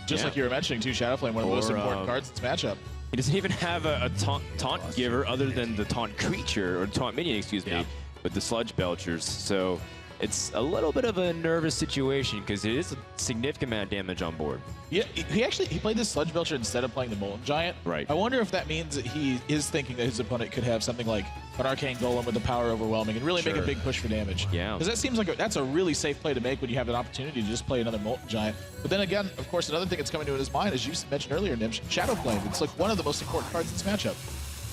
Just like you were mentioning, too, Shadow Flame, one of the most important cards in this matchup. He doesn't even have a taunt giver other than the taunt creature, or taunt minion, excuse me, with the Sludge Belchers. So it's a little bit of a nervous situation because it is a significant amount of damage on board. Yeah, he played this Sludge Belcher instead of playing the Molten Giant. Right. I wonder if that means that he is thinking that his opponent could have something like an Arcane Golem with the power overwhelming and really make a big push for damage. Yeah. Because that seems like that's a really safe play to make when you have an opportunity to just play another Molten Giant. But then again, of course, another thing that's coming to his mind, as you mentioned earlier, Nimsh, Shadow Flame. It's like one of the most important cards in this matchup.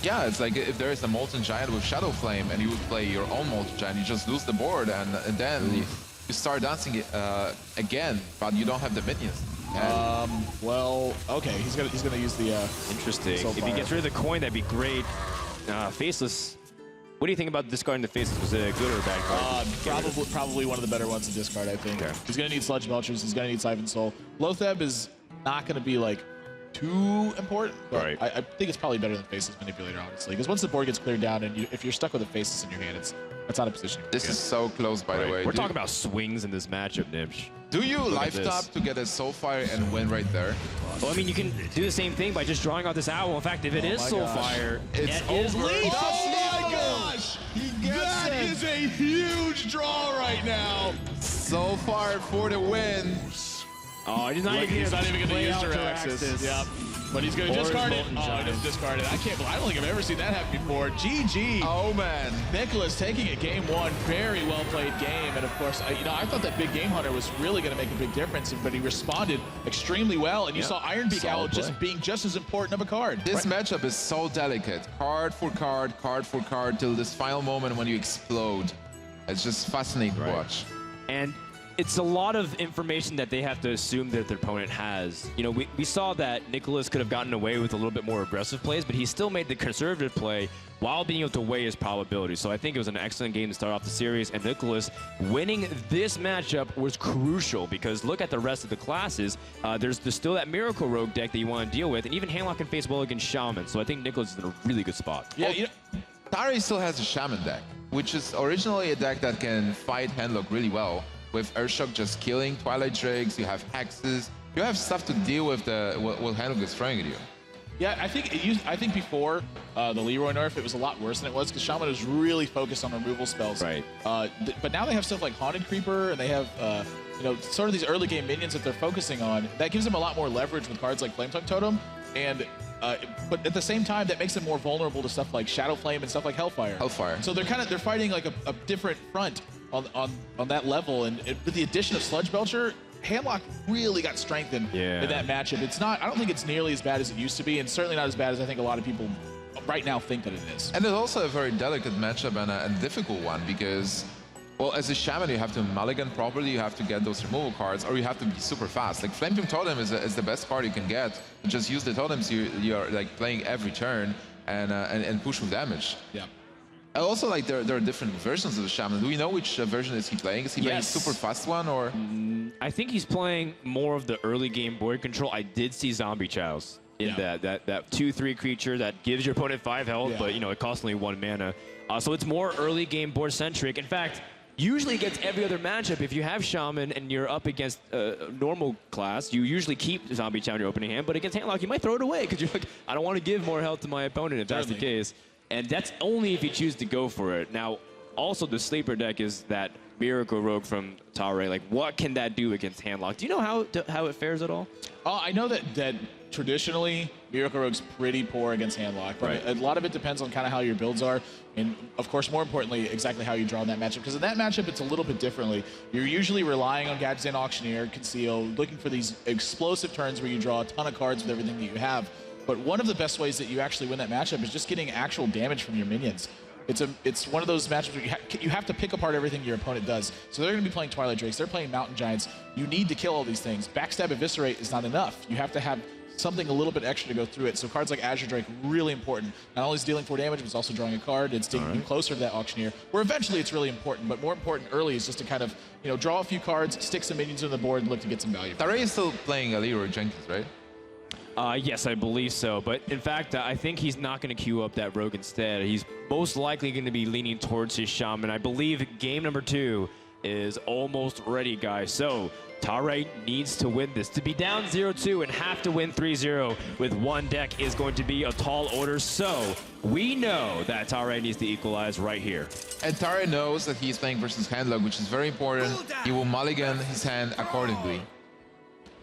Yeah, it's like if there is a Molten Giant with Shadow Flame and you would play your own Molten Giant, you just lose the board and then you start dancing again, but you don't have the minions. Well, okay, he's gonna use the interesting. If he gets rid of the coin, that'd be great. Faceless. What do you think about discarding the Faceless? Was it a good or a bad card? Probably one of the better ones to discard, I think. Okay. He's gonna need Sludge Belchers. He's gonna need Siphon Soul. Loatheb is not gonna be like too important. But I think it's probably better than Faceless Manipulator, honestly, because once the board gets cleared down and if you're stuck with a Faceless in your hand, that's not a position. This is so close, by the way. We're talking about swings in this matchup, Nimsh. Do you life tap to get a Soulfire and win right there? Well, I mean, you can do the same thing by just drawing out this Owl. In fact, if it is Soulfire, it is lethal. Oh my gosh! That is a huge draw right now. Soulfire for the win. Oh, he's not even going to use Jiraxis. Yep. But he's going to discard it. Oh, he doesn't discard it. I don't think I've ever seen that happen before. GG. Oh, man. Nicholas taking it game one. Very well played game. And, of course, I thought that Big Game Hunter was really going to make a big difference, but he responded extremely well. And you saw Ironbeak Owl being just as important of a card. This matchup is so delicate. Card for card, till this final moment when you explode. It's just fascinating to watch. And it's a lot of information that they have to assume that their opponent has. You know, we saw that Nicholas could have gotten away with a little bit more aggressive plays, but he still made the conservative play while being able to weigh his probability. So I think it was an excellent game to start off the series, and Nicholas winning this matchup was crucial because look at the rest of the classes. There's still that Miracle Rogue deck that you want to deal with, and even Handlock can face well against Shaman. So I think Nicholas is in a really good spot. Yeah, Tari still has a Shaman deck, which is originally a deck that can fight Handlock really well. With Earthshock just killing Twilight Drakes, you have Hexes, you have stuff to deal with what Handlock is throwing at you. Yeah, I think before the Leroy nerf, it was a lot worse than it was because Shaman was really focused on removal spells. Right. But now they have stuff like Haunted Creeper, and they have sort of these early game minions that they're focusing on. That gives them a lot more leverage with cards like Flametongue Totem, and but at the same time, that makes them more vulnerable to stuff like Shadow Flame and stuff like Hellfire. So they're fighting like a different front on that level, and with the addition of Sludge Belcher, Handlock really got strengthened in that matchup. I don't think it's nearly as bad as it used to be, and certainly not as bad as I think a lot of people right now think that it is. And it's also a very delicate matchup and a difficult one because, well, as a Shaman, you have to mulligan properly, you have to get those removal cards, or you have to be super fast. Like Flametongue Totem is the best card you can get. You just use the totems you are like playing every turn and push with damage. Yeah. Also, like there are different versions of the Shaman. Do we know which version is he playing? Is he playing a super fast one, or? I think he's playing more of the early game board control. I did see Zombie Chows in that 2/3 creature that gives your opponent 5 health, but it costs only 1 mana. So it's more early game board centric. In fact, usually against every other matchup, if you have Shaman and you're up against a normal class, you usually keep Zombie Chow in your opening hand. But against Handlock, you might throw it away because you're like, I don't want to give more health to my opponent if that's the case. And that's only if you choose to go for it. Now, also the sleeper deck is that Miracle Rogue from Tare. Like, what can that do against Handlock? Do you know how it fares at all? I know that traditionally Miracle Rogue's pretty poor against Handlock, but a lot of it depends on kind of how your builds are, and of course, more importantly, exactly how you draw in that matchup. Because in that matchup, it's a little bit differently. You're usually relying on Gadgetzan Auctioneer, Conceal, looking for these explosive turns where you draw a ton of cards with everything that you have. But one of the best ways that you actually win that matchup is just getting actual damage from your minions. It's one of those matchups where you have to pick apart everything your opponent does. So they're going to be playing Twilight Drakes. They're playing Mountain Giants. You need to kill all these things. Backstab Eviscerate is not enough. You have to have something a little bit extra to go through it. So cards like Azure Drake, really important. Not only is dealing 4 damage, but it's also drawing a card. It's taking you closer to that Auctioneer, where eventually it's really important. But more important early is just to kind of draw a few cards, stick some minions on the board, and look to get some value. Tare is still playing Leroy Jenkins, right? Yes, I believe so. But in fact, I think he's not going to queue up that Rogue instead. He's most likely going to be leaning towards his Shaman. I believe game number 2 is almost ready, guys. So Tare needs to win this. To be down 0-2 and have to win 3-0 with one deck is going to be a tall order. So we know that Tare needs to equalize right here. And Tare knows that he's playing versus handlock, which is very important. He will mulligan his hand accordingly.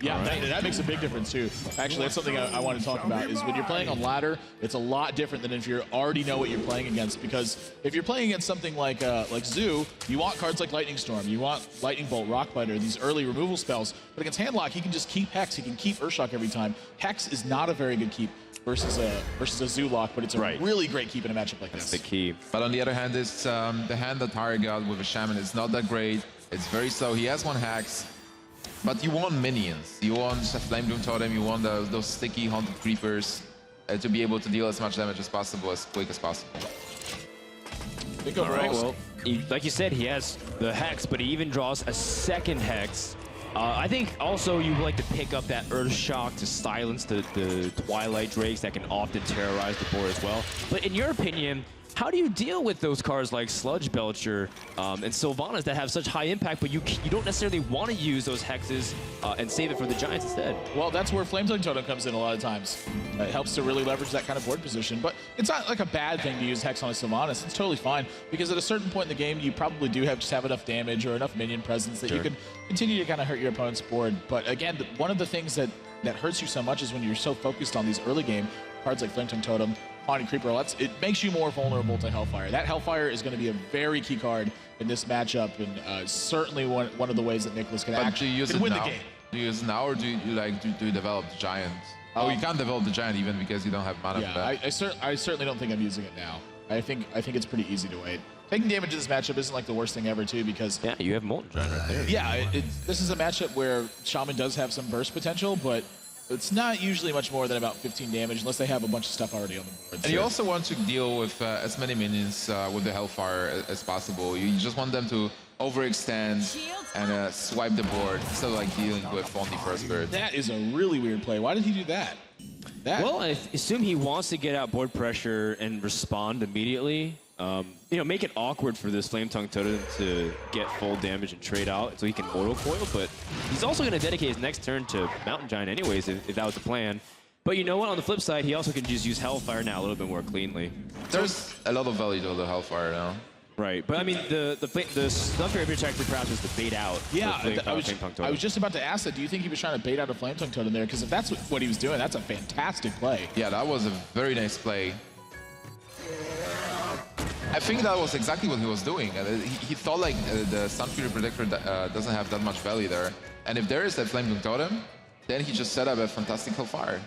Yeah, that makes a big difference too. Actually, that's something I want to talk about is when you're playing on ladder, it's a lot different than if you already know what you're playing against. Because if you're playing against something like Zoo, you want cards like Lightning Storm, you want Lightning Bolt, Rockbiter, these early removal spells. But against Handlock, he can just keep Hex, he can keep Earthshock every time. Hex is not a very good keep versus a Zoo lock, but it's a really great keep in a matchup like this. That's the key. But on the other hand, it's the hand that Tare got with a Shaman is not that great. It's very slow. He has one Hex. But you want minions. You want a Flame Doom Totem. You want those sticky Haunted Creepers to be able to deal as much damage as possible, as quick as possible. All right, well, like you said, he has the Hex, but he even draws a second Hex. I think also you like to pick up that Earthshock to silence the Twilight Drakes that can often terrorize the board as well. But in your opinion, how do you deal with those cards like Sludge Belcher and Sylvanas that have such high impact, but you don't necessarily want to use those Hexes and save it for the Giants instead? Well, that's where Flametongue Totem comes in a lot of times. It helps to really leverage that kind of board position, but it's not like a bad thing to use Hex on a Sylvanas. It's totally fine, because at a certain point in the game, you probably do have enough damage or enough minion presence that you can continue to kind of hurt your opponent's board. But again, one of the things that hurts you so much is when you're so focused on these early game cards like Flametongue Totem, Haunted Creeper, it makes you more vulnerable to Hellfire. That Hellfire is going to be a very key card in this matchup, and certainly one of the ways that Nicholas can actually win the game. Do you use it now, or do you develop the Giant? Oh, you can't develop the Giant even because you don't have mana for that. I certainly don't think I'm using it now. I think it's pretty easy to wait. Taking damage in this matchup isn't like the worst thing ever too, because you have Molten Giant right there. Yeah, this is a matchup where Shaman does have some burst potential, but it's not usually much more than about 15 damage unless they have a bunch of stuff already on the board. And you also want to deal with as many minions with the Hellfire as possible. You just want them to overextend and swipe the board instead of like dealing with only first bird. That is a really weird play. Why did he do that? Well, I assume he wants to get out board pressure and respond immediately. Make it awkward for this Flametongue Totem to get full damage and trade out so he can Mortal Coil, but he's also going to dedicate his next turn to Mountain Giant anyways, if that was the plan. But you know what? On the flip side, he also can just use Hellfire now a little bit more cleanly. There's a lot of value to the Hellfire now. Right, but I mean, the stuff you're actually perhaps is to bait out. Yeah, I was just about to ask that. Do you think he was trying to bait out a Flametongue Totem there? Because if that's what he was doing, that's a fantastic play. Yeah, that was a very nice play. I think that was exactly what he was doing. He thought like the Sunfury Protector doesn't have that much value there. And if there is that Flametongue Totem, then he just set up a fantastic Hellfire.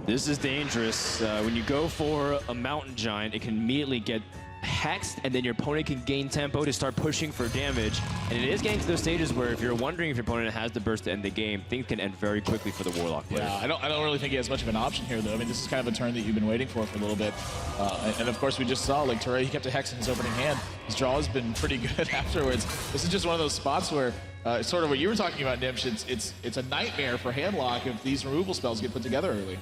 This is dangerous. When you go for a Mountain Giant, it can immediately get hexed, and then your opponent can gain tempo to start pushing for damage. And it is getting to those stages where if you're wondering if your opponent has the burst to end the game, things can end very quickly for the Warlock player. Yeah, I don't really think he has much of an option here, though. I mean, this is kind of a turn that you've been waiting for a little bit. And of course, we just saw, like, Tare, he kept a Hex in his opening hand. His draw has been pretty good afterwards. This is just one of those spots where, sort of what you were talking about, Nimsh, it's a nightmare for Handlock if these removal spells get put together early.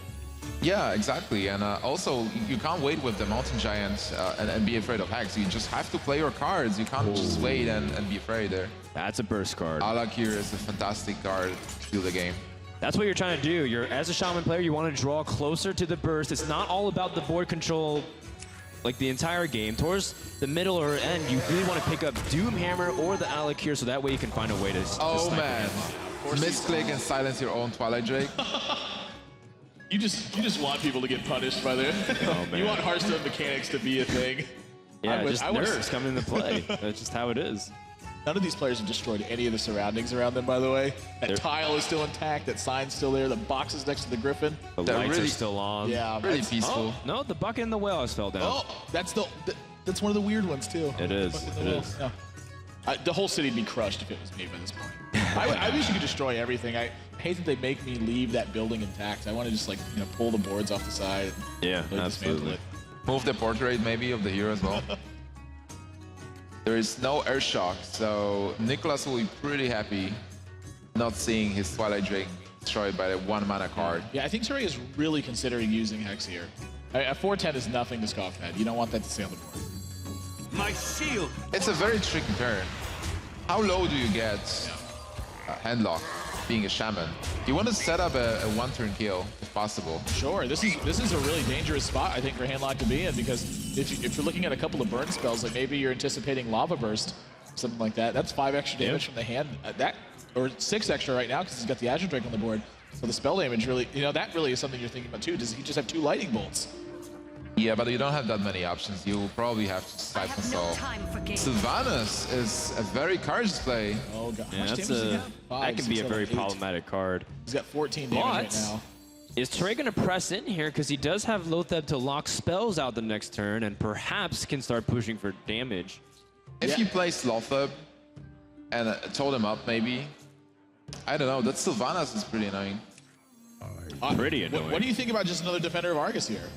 Yeah, exactly. And also, you can't wait with the Mountain Giant and be afraid of Hex. You just have to play your cards. You can't just wait and be afraid there. That's a burst card. Alakir is a fantastic card to steal the game. That's what you're trying to do. As a Shaman player, you want to draw closer to the burst. It's not all about the board control like the entire game. Towards the middle or end, you really want to pick up Doomhammer or the Alakir so that way you can find a way to Oh, man. Misclick and silence your own Twilight Drake. You just want people to get punished by their... Oh, man. You want Hearthstone mechanics to be a thing. Yeah, just nerves coming into play. That's just how it is. None of these players have destroyed any of the surroundings around them, by the way. That tile is still intact. That sign's still there. The box is next to the Griffin. The lights are still on. Yeah, really peaceful. Oh, no, the bucket and the whale has fell down. Oh, that's one of the weird ones, too. It is. It is. Yeah. The whole city would be crushed if it was me by this point. I wish you could destroy everything. I hate that they make me leave that building intact. I want to just pull the boards off the side. Yeah, really absolutely. Move the portrait maybe of the hero as well. There is no Earthshock, so Nicholas will be pretty happy not seeing his Twilight Drake destroyed by the 1 mana card. Yeah, I think Tare is really considering using Hex here. A 4/10 is nothing to scoff at. You don't want that to stay on the board. My shield! It's a very tricky turn. how low do you get handlock being a shaman? You want to set up a one-turn kill if possible. Sure, this is a really dangerous spot, I think, for handlock to be in, because if you're looking at a couple of burn spells, like maybe you're anticipating lava burst, something like that. That's 5 extra damage from the hand. Or 6 extra right now because he's got the Azure Drake on the board. So the spell damage really, that really is something you're thinking about too. Does he just have 2 lightning bolts? Yeah, but you don't have that many options. You'll probably have to Siphon Soul. Sylvanas is a very courageous play. Oh god, yeah, that can be a very problematic card. He's got 14 damage right now. Is Trey going to press in here? Because he does have Lotheb to lock spells out the next turn and perhaps can start pushing for damage. If you play Lotheb and Totem up, maybe. I don't know. That Sylvanas is pretty annoying. Pretty annoying. What do you think about just another Defender of Argus here?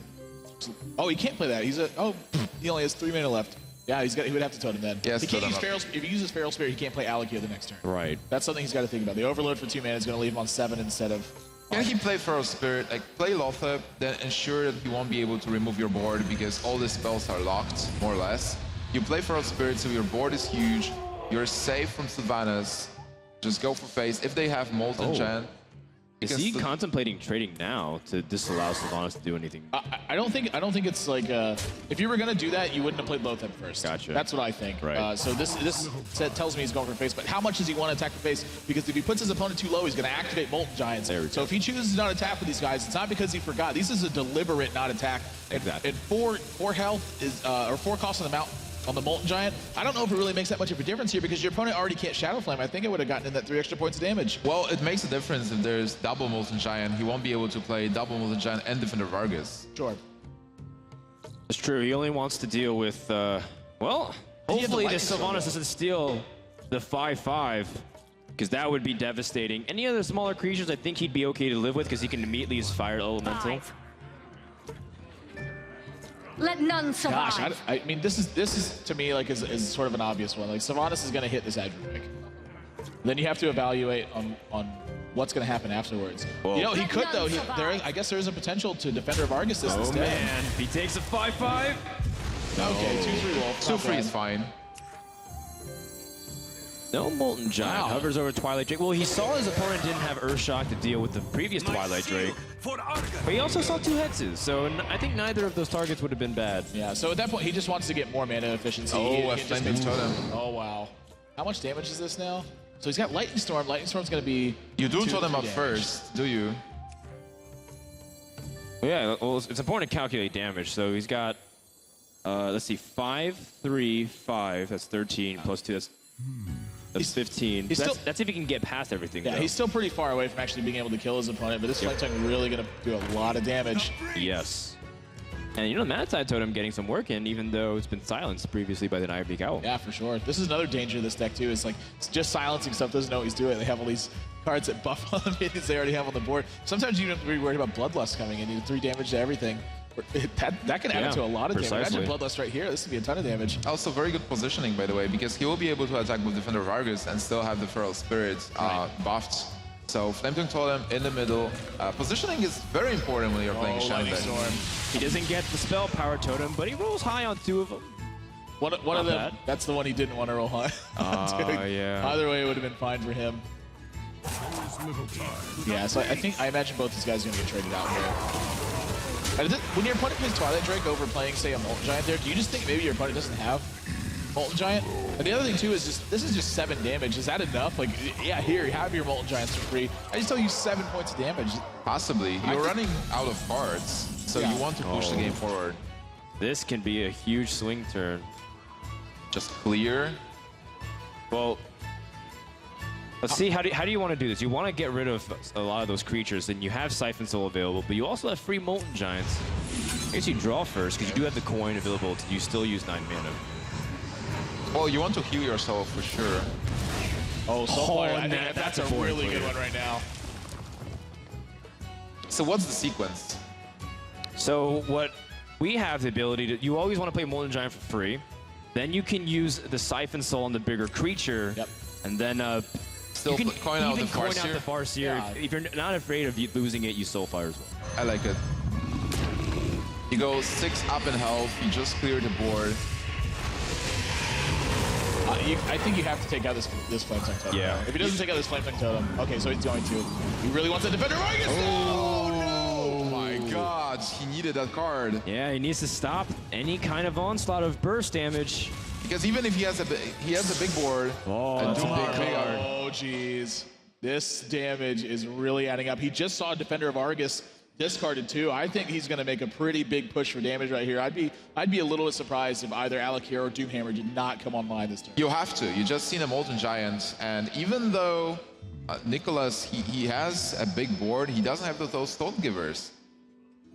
Oh, he can't play that. He only has 3 mana left. Yeah, he would have to totem then. Yes, he can't use Feral. If he uses Feral Spirit, he can't play Alakir the next turn. Right. That's something he's got to think about. The Overload for 2 mana is going to leave him on 7 instead of. Can he play Feral Spirit, like play Lotheb, then ensure that he won't be able to remove your board because all the spells are locked, more or less. You play Feral Spirit, so your board is huge. You're safe from Sylvanas. Just go for face. If they have Molten Giant. Is he contemplating trading now to disallow Sylvanas to do anything? I don't think it's like if you were gonna do that, you wouldn't have played Lotheb first. Gotcha. That's what I think. Right. So this tells me he's going for face, but how much does he want to attack for face? Because if he puts his opponent too low, he's gonna activate Molten Giants. So if he chooses not to attack with these guys, it's not because he forgot. This is a deliberate not attack. Exactly. And 4 health is or 4 cost on the mount. On the Molten Giant, I don't know if it really makes that much of a difference here because your opponent already can't Shadow Flame. I think it would have gotten in that 3 extra points of damage. Well, it makes a difference if there's double Molten Giant. He won't be able to play double Molten Giant and Defender of Argus. Sure. It's true. He only wants to deal with, well, hopefully the Sylvanas doesn't steal the 5/5 because that would be devastating. Any other smaller creatures I think he'd be okay to live with because he can immediately use Fire Elemental. Let none survive. Gosh, I mean, this is to me like is sort of an obvious one. Like Sylvanas is going to hit this Azure Drake. Then you have to evaluate on what's going to happen afterwards. Whoa. You know, he could though. I guess there is a potential to Defender of Argus this instead. Man, he takes a 5/5. Okay, 2/3 Wolf. 2/3 is fine. No Molten Giant. Wow. Hovers over Twilight Drake. Well, he saw his opponent didn't have Earthshock to deal with the previous Twilight Drake. But he also saw 2 hexes, so I think neither of those targets would have been bad. Yeah, so at that point, he just wants to get more mana efficiency. Oh, a Flaming Totem. Oh, wow. How much damage is this now? So he's got Lightning Storm. Lightning Storm's going to be... You do 2 to Totem 3 up damage. first, do you? Yeah, well, it's important to calculate damage. So he's got, let's see, 5, 3, 5. That's 13 plus 2. That's 15. That's if he can get past everything. Yeah, though. he's still pretty far away from actually being able to kill his opponent, but this Flame Tongue really going to do a lot of damage. Yes. And you know, Mad Side Totem getting some work in, even though it's been silenced previously by the Nightbeak Owl. Yeah, for sure. This is another danger of this deck, too. It's like it's just silencing stuff doesn't know what he's doing. They have all these cards that buff on the minions they already have on the board. Sometimes you don't have to be worried about Bloodlust coming in. You do 3 damage to everything. That can add up to a lot of damage. Imagine Bloodlust right here. This would be a ton of damage. Also, very good positioning, by the way, because he will be able to attack with Defender of Argus and still have the Feral Spirit buffed. So Flame Tongue Totem in the middle. Positioning is very important when you're playing Shaman. He doesn't get the spell power totem, but he rolls high on 2 of them. One of them, that's the one he didn't want to roll high. Yeah. Either way, it would have been fine for him. Yeah, so I imagine both these guys are going to get traded out here. When your opponent plays Twilight Drake over playing, say, a Molten Giant there, do you just think maybe your opponent doesn't have Molten Giant? And the other thing, too, is this is just 7 damage. Is that enough? Like, yeah, here, you have your Molten Giants for free. I just tell you 7 points of damage. Possibly. You're running out of cards, so you want to push the game forward. This can be a huge swing turn. Just clear. Well, let's see, how do you want to do this? You want to get rid of a lot of those creatures, and you have Siphon Soul available, but you also have free Molten Giants. I guess you draw first, because you do have the coin available. You still use 9 mana. Well, you want to heal yourself for sure. Oh, Soulfire. That's a really good one right now. So what's the sequence? So what we have the ability to, you always want to play Molten Giant for free. Then you can use the Siphon Soul on the bigger creature. Yep. And then still you can coin out the Farseer. Yeah. If you're not afraid of losing it, you Soulfire as well. I like it. You go 6 up in health, you just clear the board. I think you have to take out this Flame Tongue Totem. Yeah. If he doesn't take out this Flame Tongue Totem, okay, so he's going to. He really wants that Defender Argus. Oh my God, he needed that card. Yeah, he needs to stop any kind of onslaught of burst damage. Because even if he has a big board, that's a big card. Oh, jeez. This damage is really adding up. He just saw Defender of Argus discarded too. I think he's going to make a pretty big push for damage right here. I'd be a little bit surprised if either Alakir or Doomhammer did not come online this turn. You have to. You just seen a Molten Giant, and even though Nicholas he has a big board, he doesn't have those Stone Givers.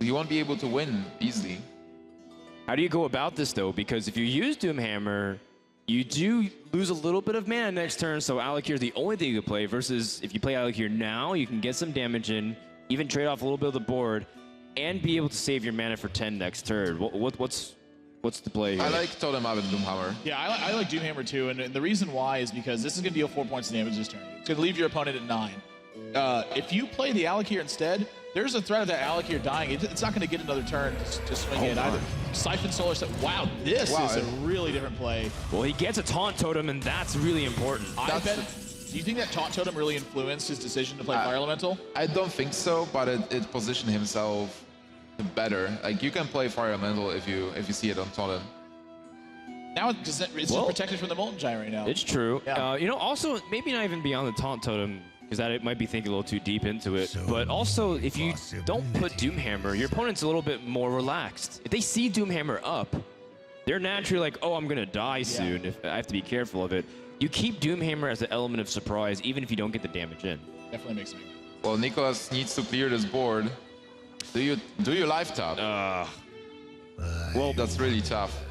He won't be able to win easily. How do you go about this though? Because if you use Doomhammer, you do lose a little bit of mana next turn, so Alakir is the only thing you can play, versus if you play Alakir now, you can get some damage in, even trade off a little bit of the board, and be able to save your mana for 10 next turn. What's the play here? I like Totem Up and Doomhammer. Yeah, I like Doomhammer too, and the reason why is because this is going to deal 4 points of damage this turn. It's going to leave your opponent at 9. If you play the Alakir instead, there's a threat of that Alakir dying. It's not going to get another turn to swing in either. Siphon Solar Step. Wow, this is a really different play. Well, he gets a Taunt Totem, and that's really important. Do you think that Taunt Totem really influenced his decision to play Fire Elemental? I don't think so, but it positioned himself better. Like, you can play Fire Elemental if you see it on Totem. Now it's protected from the Molten Giant right now. It's true. Yeah. You know, also, maybe not even beyond the Taunt Totem, because that it might be thinking a little too deep into it. But also, if you don't put Doomhammer, your opponent's a little bit more relaxed. If they see Doomhammer up, they're naturally like, oh, I'm going to die soon. If I have to be careful of it. You keep Doomhammer as an element of surprise, even if you don't get the damage in. Definitely makes sense. Well, Nicholas needs to clear this board. Do you life top? Well, that's really tough.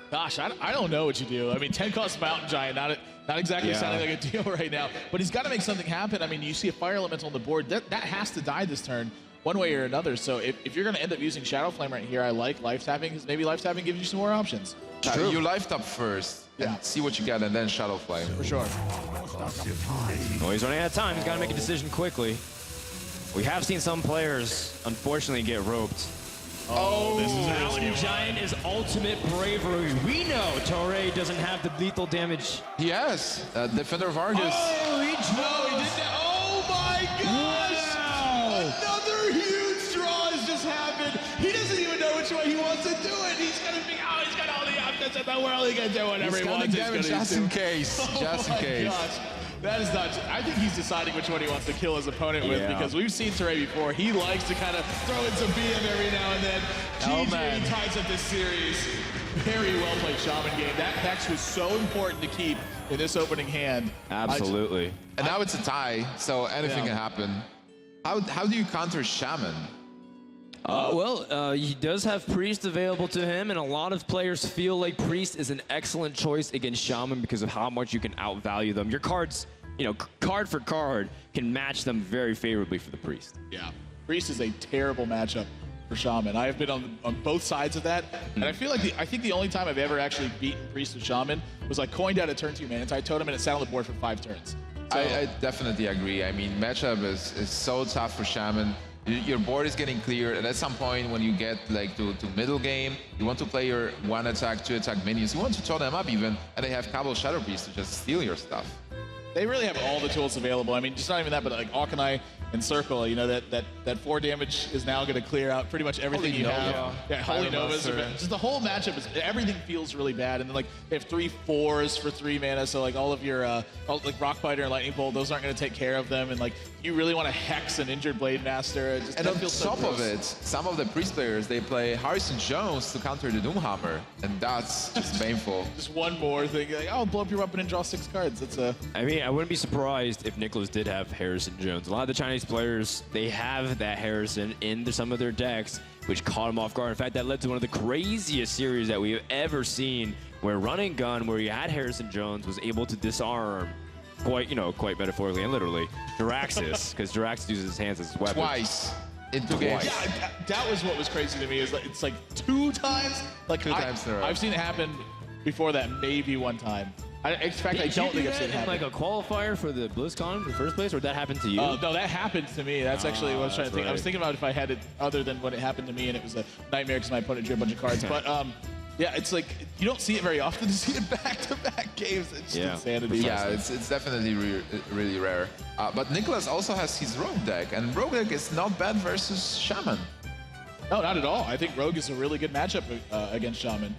Gosh, I don't know what you do. I mean, 10 cost Mountain Giant, not exactly sounding like a deal right now, but he's got to make something happen. I mean, you see a Fire Elemental on the board, that has to die this turn, one way or another. So if you're going to end up using Shadow Flame right here, I like life tapping, because maybe life tapping gives you some more options. You life tap first, and see what you get, and then Shadow Flame. For sure. Well, he's running out of time. He's got to make a decision quickly. We have seen some players, unfortunately, get roped. Oh, this is Mountain Giant is ultimate bravery. We know Torre doesn't have the lethal damage. Yes, Defender of Argus. Oh, he didn't. Oh my gosh! Wow. Another huge draw has just happened. He doesn't even know which way he wants to do it. He's gonna be. Oh, he's got all the options in the world. He can do whatever he wants. Just in case. Just in case. Gosh. That is not. I think he's deciding which one he wants to kill his opponent with, because we've seen Teray before. He likes to kind of throw in some BM every now and then. GG ties up this series. Very well played Shaman game. That Hex was so important to keep in this opening hand. Absolutely. And now it's a tie, so anything can happen. How do you counter Shaman? Well, he does have Priest available to him, and a lot of players feel like Priest is an excellent choice against Shaman because of how much you can outvalue them. Your cards, card for card, can match them very favorably for the Priest. Yeah, Priest is a terrible matchup for Shaman. I have been on both sides of that, and I feel like I think the only time I've ever actually beaten Priest with Shaman was like coined out a turn 2 Manatite Totem, and it sat on the board for 5 turns. So, I definitely agree. I mean, matchup is so tough for Shaman. Your board is getting clear, and at some point when you get like to middle game, you want to play your 1 attack, 2 attack minions. You want to throw them up even, and they have Cabal Shadow Priest to just steal your stuff. They really have all the tools available. I mean, just not even that, but like Auchenai and Circle, that 4 damage is now going to clear out pretty much everything you have. Yeah, Holy Novas. Just the whole matchup everything feels really bad. And then like they have 3 4s for 3 mana, so like all of your like Rockbiter and Lightning Bolt, those aren't going to take care of them. And like you really want to hex an injured Blade Master. And on top of it, some of the Priest players, they play Harrison Jones to counter the Doomhammer, and that's just painful. Just one more thing, like, oh, blow up your weapon and draw 6 cards. That's a. I mean, I wouldn't be surprised if Nicholas did have Harrison Jones. A lot of the Chinese players, they have that Harrison in some of their decks, which caught him off guard. In fact, that led to one of the craziest series that we've ever seen, where Run and Gun, where you had Harrison Jones, was able to disarm quite metaphorically and literally, Jiraxis, because Jiraxis uses his hands as his weapon. Twice. In 2 games. Yeah, that was what was crazy to me. Is like, it's like 2 times. Like 2 times in a row. I've seen it happen before that, maybe 1 time. In fact, I don't think I've seen it happen. Like a qualifier for the BlizzCon in the first place, or did that happen to you? No, that happened to me. That's actually what I was trying to think. I was thinking about if I had it other than when it happened to me, and it was a nightmare because my opponent drew a bunch of cards. But Yeah, it's like you don't see it very often to see it back-to-back games. It's just insanity. Yeah, it's definitely really rare. But Nicholas also has his Rogue deck, and Rogue deck is not bad versus Shaman. No, not at all. I think Rogue is a really good matchup against Shaman.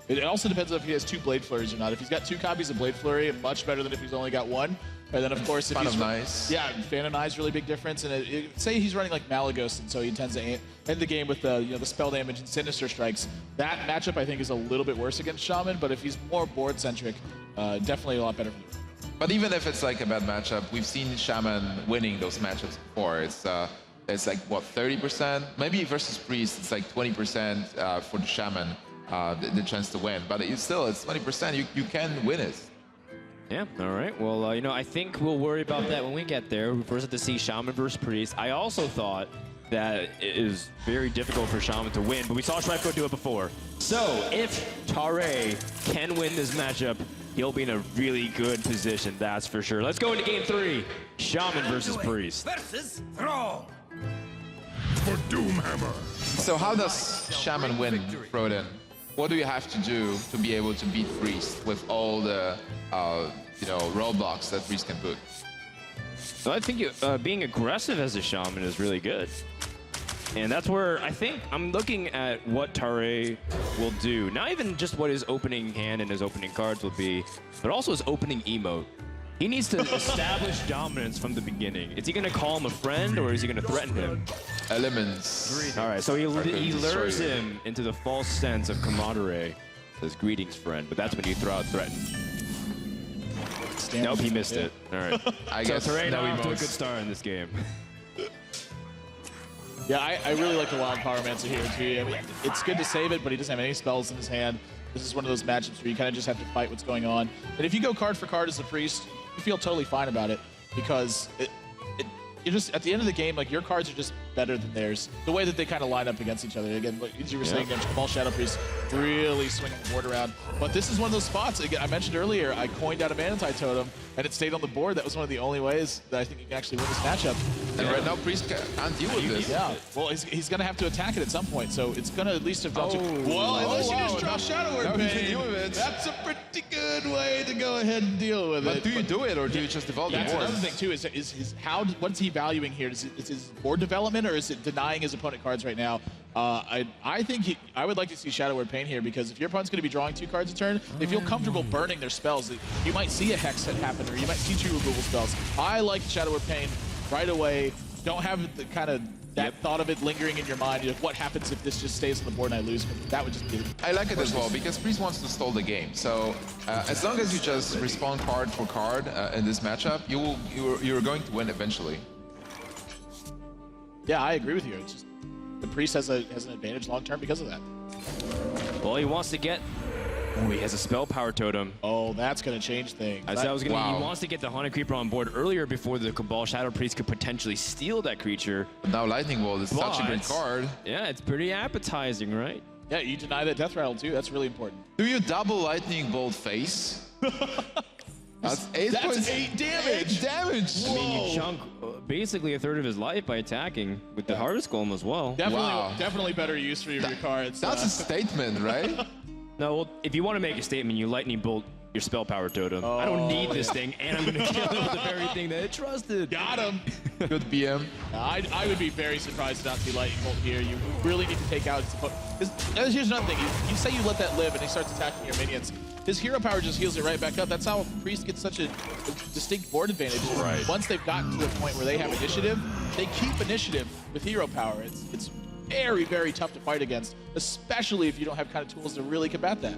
It also depends on if he has 2 Blade Flurries or not. If he's got 2 copies of Blade Flurry, much better than if he's only got 1. And then, of course, if Fan he's... of Nice. Yeah, Fan of Nice, really big difference. And say he's running like Malagos, and so he tends to end the game with the spell damage and Sinister Strikes. That matchup, I think, is a little bit worse against Shaman, but if he's more board-centric, definitely a lot better for him. But even if it's like a bad matchup, we've seen Shaman winning those matchups before. It's like, what, 30%? Maybe versus Priest, it's like 20% for the Shaman, the chance to win. But it's 20%. You can win it. Yeah, all right. Well, I think we'll worry about that when we get there. We first have to see Shaman versus Priest. I also thought that it is very difficult for Shaman to win, but we saw Shrifko do it before. So if Tare can win this matchup, he'll be in a really good position, that's for sure. Let's go into game 3. Shaman versus Priest. Versus Thrall. For Doomhammer. So how does Shaman win, Froden? What do you have to do to be able to beat Priest with all the roadblocks that Priest can put? Well, I think being aggressive as a Shaman is really good. And that's where I think I'm looking at what Tare will do. Not even just what his opening hand and his opening cards will be, but also his opening emote. He needs to establish dominance from the beginning. Is he going to call him a friend, or is he going to threaten him? Elements. All right, so he lures him into the false sense of camaraderie. Says, greetings, friend, but that's when you throw out threaten. Nope, he missed it. All right. I guess Terrain off to a good start in this game. Yeah, I really like the Wild Pyromancer here, too. I mean, it's good to save it, but he doesn't have any spells in his hand. This is one of those matchups where you kind of just have to fight what's going on. And if you go card for card as a Priest, you feel totally fine about it, because you're just, at the end of the game, like, your cards are just better than theirs. The way that they kind of line up against each other. Again, as you were saying, Cabal Shadow Priest really swinging the board around. But this is one of those spots, again, I mentioned earlier, I coined out a Manatite Totem, and it stayed on the board. That was one of the only ways that I think you can actually win this matchup. And right now, Priest can't deal with this. Yeah, well, he's going to have to attack it at some point, so it's going to at least have dropped well, unless you just draw Shadow Word Pain, that's a pretty good way to go ahead and deal with it. But do you do it, or do you just develop the board? That's another thing, too, is what's he valuing here? Is his board development, or is it denying his opponent cards right now? I think I would like to see Shadow Word Pain here, because if your opponent's going to be drawing 2 cards a turn, they feel comfortable burning their spells. You might see a Hex happen, or you might see 2 removal spells. I like Shadow Word Pain right away. Don't have the kind of thought of it lingering in your mind. You know, what happens if this just stays on the board and I lose? That would just be... I like it as well, because Priest wants to stall the game. So as long as you just respawn card for card in this matchup, you're going to win eventually. Yeah, I agree with you. It's just the Priest has an advantage long term because of that. Well, he wants to get... Oh, he has a Spell Power Totem. Oh, that's going to change things. He wants to get the Haunted Creeper on board earlier before the Cabal Shadow Priest could potentially steal that creature. But now Lightning Bolt is such a great card. Yeah, it's pretty appetizing, right? Yeah, you deny that Death Rattle too. That's really important. Do you double Lightning Bolt face? That's 8 damage. 8 damage. I mean, you chunk basically a third of his life by attacking with the Harvest Golem as well. Definitely better use for your cards. That's a statement, right? No, well, if you want to make a statement, you Lightning Bolt your Spell Power Totem. I don't need this thing, and I'm going to kill it with the very thing that it trusted. Got him. Good BM. I would be very surprised to not see Lightning Bolt here. You really need to take out his opponent. Here's another thing. You say you let that live, and he starts attacking your minions. His Hero Power just heals it right back up. That's how Priest gets such a distinct board advantage. Right. Once they've gotten to the point where they have initiative, they keep initiative with Hero Power. It's very, very tough to fight against, especially if you don't have kind of tools to really combat that.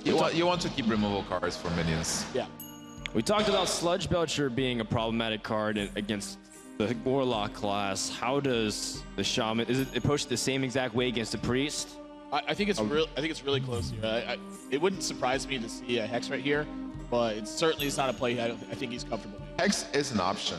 You want to keep removal cards for minions. Yeah. We talked about Sludge Belcher being a problematic card against the Warlock class. How does the Shaman... Is it approached the same exact way against the Priest? I think it's really close here. It wouldn't surprise me to see a Hex right here, but it certainly is not a play I think he's comfortable with. Hex is an option.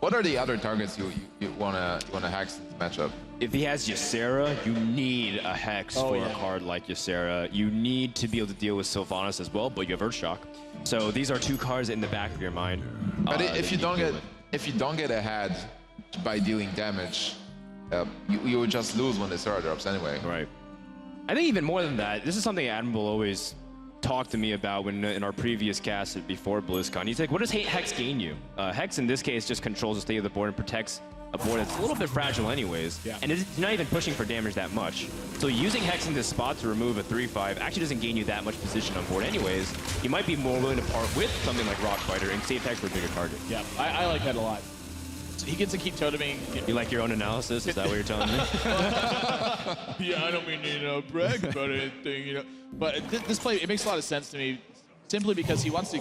What are the other targets you wanna Hex in this matchup? If he has Ysera, you need a Hex for a card like Ysera. You need to be able to deal with Sylvanas as well, but you have Earthshock. So these are 2 cards in the back of your mind. But if you don't get ahead by dealing damage, you would just lose when the Ysera drops anyway. Right. I think even more than that, this is something Admiral always talked to me about when in our previous cast before BlizzCon. He's like, what does Hex gain you? Hex in this case just controls the state of the board and protects a board that's a little bit fragile anyways. Yeah. And it's not even pushing for damage that much. So using Hex in this spot to remove a 3/5 actually doesn't gain you that much position on board anyways. You might be more willing to part with something like Rock Fighter and save Hex for a bigger target. Yeah, I like that a lot. He gets to keep toteming. You like your own analysis? Is that what you're telling me? Yeah, I don't mean to brag about anything, But this play, it makes a lot of sense to me, simply because he wants to.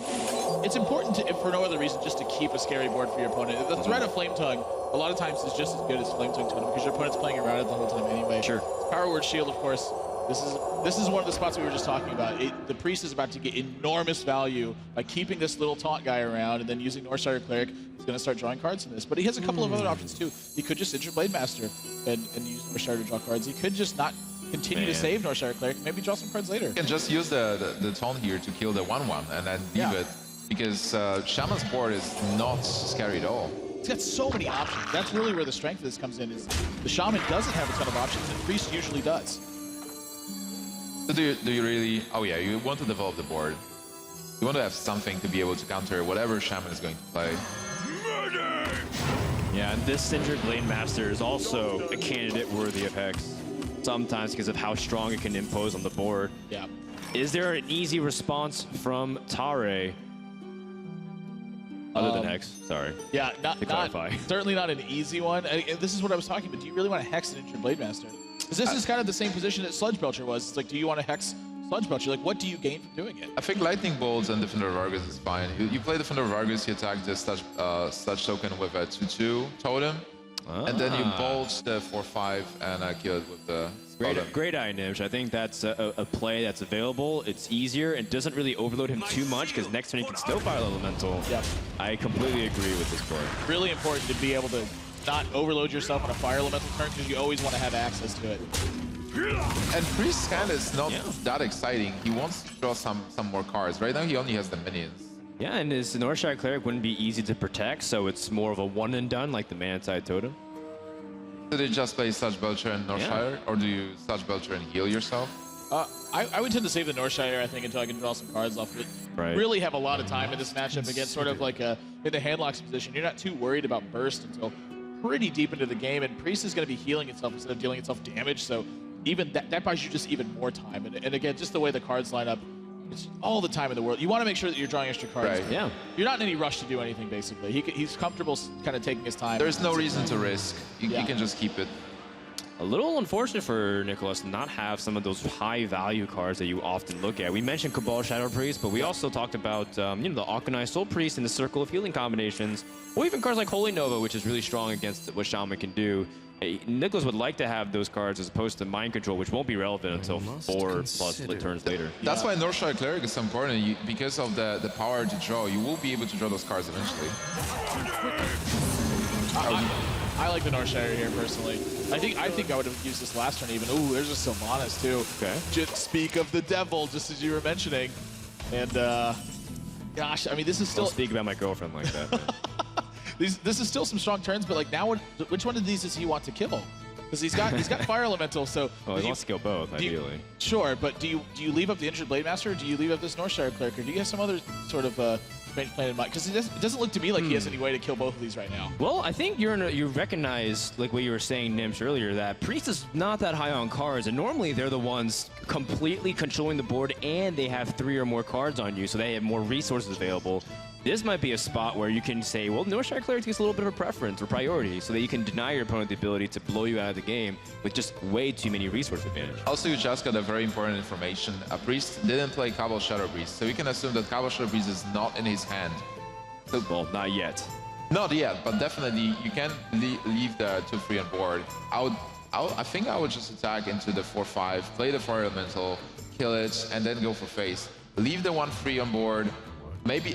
It's important to, if for no other reason, just to keep a scary board for your opponent. The threat of Flame Tongue, a lot of times, is just as good as Flame Tongue totem because your opponent's playing around it the whole time anyway. Sure. Power Word Shield, of course. This is one of the spots we were just talking about. The Priest is about to get enormous value by keeping this little taunt guy around and then using Northshire Cleric. He's going to start drawing cards from this. But he has a couple of other options too. He could just enter Blade Master and use Northshire to draw cards. He could just not continue to save Northshire Cleric, maybe draw some cards later. You can just use the taunt here to kill the 1/1 and then leave it. Because Shaman's board is not scary at all. He's got so many options. That's really where the strength of this comes in. Is the Shaman doesn't have a ton of options, and Priest usually does. So do you really... Oh yeah, you want to develop the board. You want to have something to be able to counter whatever Shaman is going to play. Yeah, and this Singered Blade Master is also a candidate worthy of Hex. Sometimes because of how strong it can impose on the board. Yeah. Is there an easy response from Tare? Other than Hex, sorry. Yeah, clarify. Certainly not an easy one. And this is what I was talking about. Do you really want to Hex an Injured Blade Master? Because this is kind of the same position that Sludge Belcher was. It's like, do you want to Hex Sludge Belcher? Like, what do you gain from doing it? I think Lightning Bolts and Defender of Argus is fine. You play Defender of Argus, you attack the Sludge token with a 2/2 totem, and then you bolt the 4/5 and kill it with the Great eye, Nimsh. I think that's a play that's available. It's easier and doesn't really overload him too much because next turn he can still Fire Elemental. Yep. I completely agree with this play. Really important to be able to not overload yourself on a Fire Elemental turn because you always want to have access to it. And Priest's hand is not that exciting. He wants to draw some more cards. Right now he only has the minions. Yeah, and his Northshire Cleric wouldn't be easy to protect, so it's more of a one and done like the Mana-Tide Totem. Do they just play Sludge Belcher and Northshire, or do you Sludge Belcher and heal yourself? I would tend to save the Northshire, I think, until I can draw some cards off of it. Right. Really have a lot of time in this matchup against sort of like in the handlocks position. You're not too worried about burst until pretty deep into the game, and Priest is going to be healing itself instead of dealing itself damage, so even that buys you just even more time. And again, just the way the cards line up, it's all the time in the world. You want to make sure that you're drawing extra cards. Right. Yeah. You're not in any rush to do anything, basically. He's comfortable kind of taking his time. There's no reason to risk. You can just keep it. A little unfortunate for Nicholas to not have some of those high-value cards that you often look at. We mentioned Cabal Shadow Priest, but we also talked about the Auchenai Soul Priest and the Circle of Healing combinations, or even cards like Holy Nova, which is really strong against what Shaman can do. Nicholas would like to have those cards as opposed to Mind Control, which won't be relevant until 4+ turns later. That's why Northshire Cleric is so important. Because of the power to draw, you will be able to draw those cards eventually. I like the Northshire here personally. I think I would have used this last turn even. Ooh, there's a Sylvanas too. Okay. Just speak of the devil, just as you were mentioning. And gosh, I mean, this is still. Don't speak about my girlfriend like that. This is still some strong turns, but like now, which one of these does he want to kill? Because he's got Fire Elemental, so. Well, he wants to kill both, ideally. Sure, but do you leave up the Injured Blade Master, or do you leave up this Northshire Cleric, or do you have some other sort of strange plan in mind? Because it doesn't look to me like he has any way to kill both of these right now. Well, I think you recognize, like what you were saying, Nimsh, earlier, that Priest is not that high on cards, and normally they're the ones completely controlling the board, and they have 3 or more cards on you, so they have more resources available. This might be a spot where you can say, well, Northshire Cleric takes a little bit of a preference or priority, so that you can deny your opponent the ability to blow you out of the game with just way too many resource advantage. Also, you just got a very important information. A Priest didn't play Cabal Shadow Priest, so we can assume that Cabal Shadow Priest is not in his hand. So, well, not yet. Not yet, but definitely you can leave the 2/3 on board. I think I would just attack into the 4/5, play the Fire Elemental, kill it, and then go for face. Leave the 1/3 on board. Maybe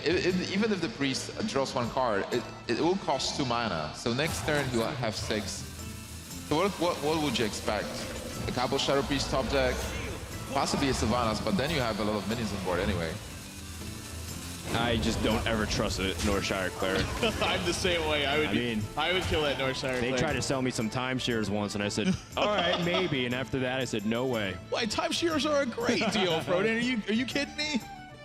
even if the Priest draws 1 card, it will cost 2 mana. So next turn he will have 6. So what would you expect? A Cabal Shadow Priest top deck, possibly a Sylvanas, but then you have a lot of minions on board anyway. I just don't ever trust a Northshire cleric. I'm the same way. I would kill that Northshire They cleric. tried to sell me some timeshares once, and I said, all right, maybe. And after that, I said, no way. Why, timeshares are a great deal, Frodan. Are you kidding me?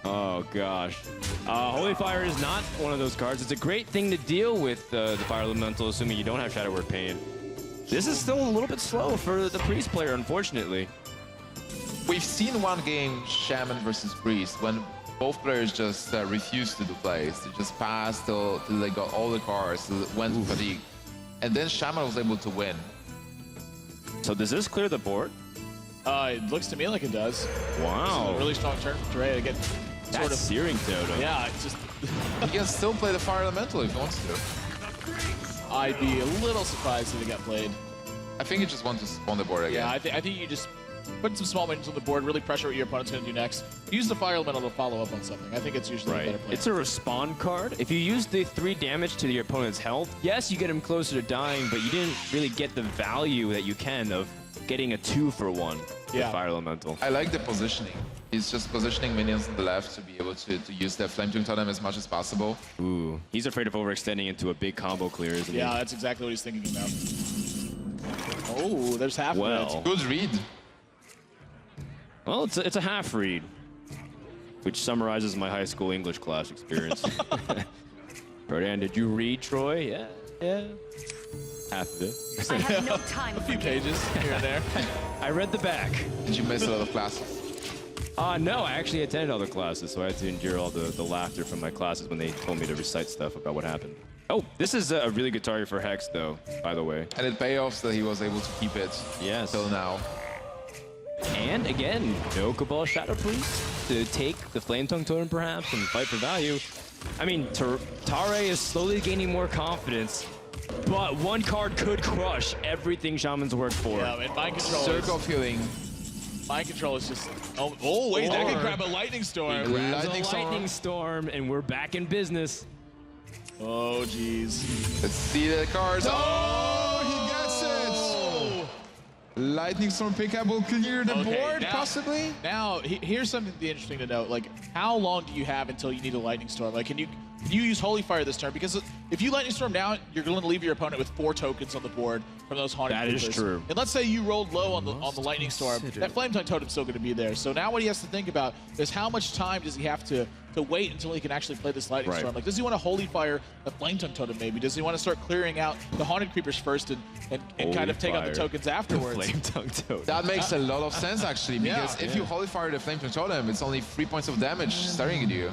Oh, gosh. Holy Fire is not one of those cards. It's a great thing to deal with the Fire Elemental, assuming you don't have Shadow Word Pain. This is still a little bit slow for the Priest player, unfortunately. We've seen one game, Shaman versus Priest, when both players just refused to do plays. They just passed till they got all the cards, till it went to fatigue. And then Shaman was able to win. So does this clear the board? It looks to me like it does. Wow. This is a really strong turn for Dre to get That's Searing Totem. Yeah, it's just... He can still play the Fire Elemental if he wants to. I'd be a little surprised if it got played. I think he just wants to spawn the board again. Yeah, I think you just put some small minions on the board, really pressure what your opponent's going to do next. Use the Fire Elemental to follow up on something. I think it's usually a better play. It's a respond card. If you use the 3 damage to your opponent's health, yes, you get him closer to dying, but you didn't really get the value that you can of getting a 2-for-1 with Fire Elemental. I like the positioning. He's just positioning minions on the left to be able to use their Flame Tongue Totem as much as possible. Ooh, he's afraid of overextending into a big combo clear, isn't he? Yeah, that's exactly what he's thinking about. Oh, there's half of it. Good read. Well, it's a half read, which summarizes my high school English class experience. Rodan, did you read Troy? Yeah. Half of it. I have no time. A few pages here and there. I read the back. Did you miss a lot of classes? No, I actually attended all the classes, so I had to endure all the laughter from my classes when they told me to recite stuff about what happened. Oh, this is a really good target for Hex, though, by the way. And it payoffs that he was able to keep it till now. And again, no Cabal Shadow Priest to take the Flame Tongue Totem, perhaps, and fight for value. I mean, Tare is slowly gaining more confidence, but one card could crush everything Shaman's worked for. Yeah, and Mind Control Circle of Healing. Mind Control is just... Oh wait, that could grab a Lightning Storm. Lightning Storm, and we're back in business. Oh, jeez. Let's see the cards. Oh, he gets it! Lightning Storm pickup will clear the board, possibly? Now, here's something interesting to note. Like, how long do you have until you need a Lightning Storm? Like, can you use Holy Fire this turn? Because if you Lightning Storm now, you're going to leave your opponent with 4 tokens on the board from those Haunted Creepers. That is true. And let's say you rolled low on the Lightning Storm. That Flame Tongue Totem's still going to be there. So now what he has to think about is how much time does he have to wait until he can actually play this Lightning Storm? Like, does he want to Holy Fire the Flame Tongue Totem maybe? Does he want to start clearing out the Haunted Creepers first and kind of take out the tokens afterwards? Flame Tongue Totem. That makes a lot of sense, actually, because if you Holy Fire the Flame Tongue Totem, it's only 3 points of damage staring at you.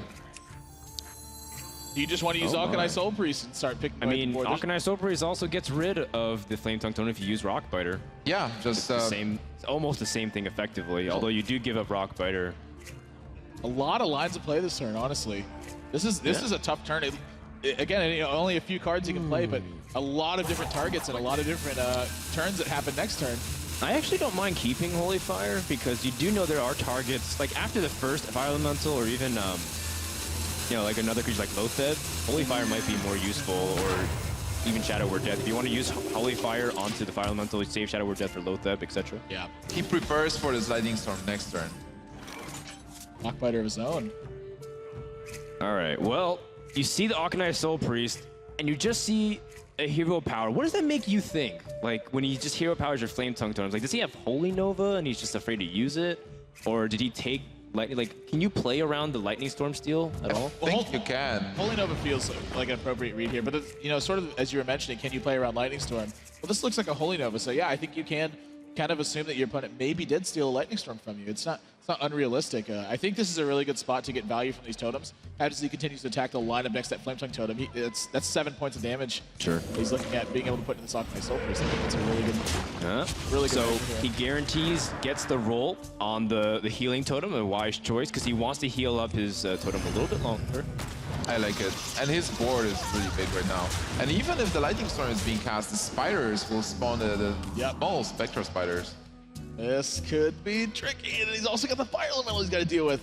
You just want to use Alkanai Soul Priest and start picking I mean, Alkanai Soul Priest also gets rid of the Flame Tongue Totem if you use Rock Biter. Yeah, just it's almost the same thing effectively, although you do give up Rock Biter. A lot of lines of play this turn, honestly. This is a tough turn. Again, only a few cards you can play, but a lot of different targets and a lot of different turns that happen next turn. I actually don't mind keeping Holy Fire because you do know there are targets, like after the first Fire Elemental or even like another creature like Loatheb, Holy Fire might be more useful, or even Shadow Word Death. If you want to use Holy Fire onto the Fire Elemental, save Shadow Word Death for Loatheb, etc. Yeah. He prepares for this Lightning Storm next turn. Lockbiter of his own. All right, well, you see the Alkanai Soul Priest, and you just see a hero power. What does that make you think? Like, when he just hero powers your Flame Tongue Totems, like, does he have Holy Nova and he's just afraid to use it? Or did he take Lightning? Like, can you play around the Lightning Storm steal at all? I think you can. Holy Nova feels like an appropriate read here, but sort of as you were mentioning, can you play around Lightning Storm? Well, this looks like a Holy Nova, so yeah, I think you can kind of assume that your opponent maybe did steal a Lightning Storm from you. It's not unrealistic. I think this is a really good spot to get value from these totems. As he continues to attack the lineup next to that Flame Tongue Totem, that's 7 points of damage. Sure. He's looking at being able to put in this Alkanai Soul Priest. I think that's a really good, So he guarantees gets the roll on the healing totem, a wise choice, because he wants to heal up his totem a little bit longer. I like it. And his board is really big right now. And even if the Lightning Storm is being cast, the spiders will spawn the small Spectral Spiders. This could be tricky, and he's also got the Fire Elemental he's got to deal with.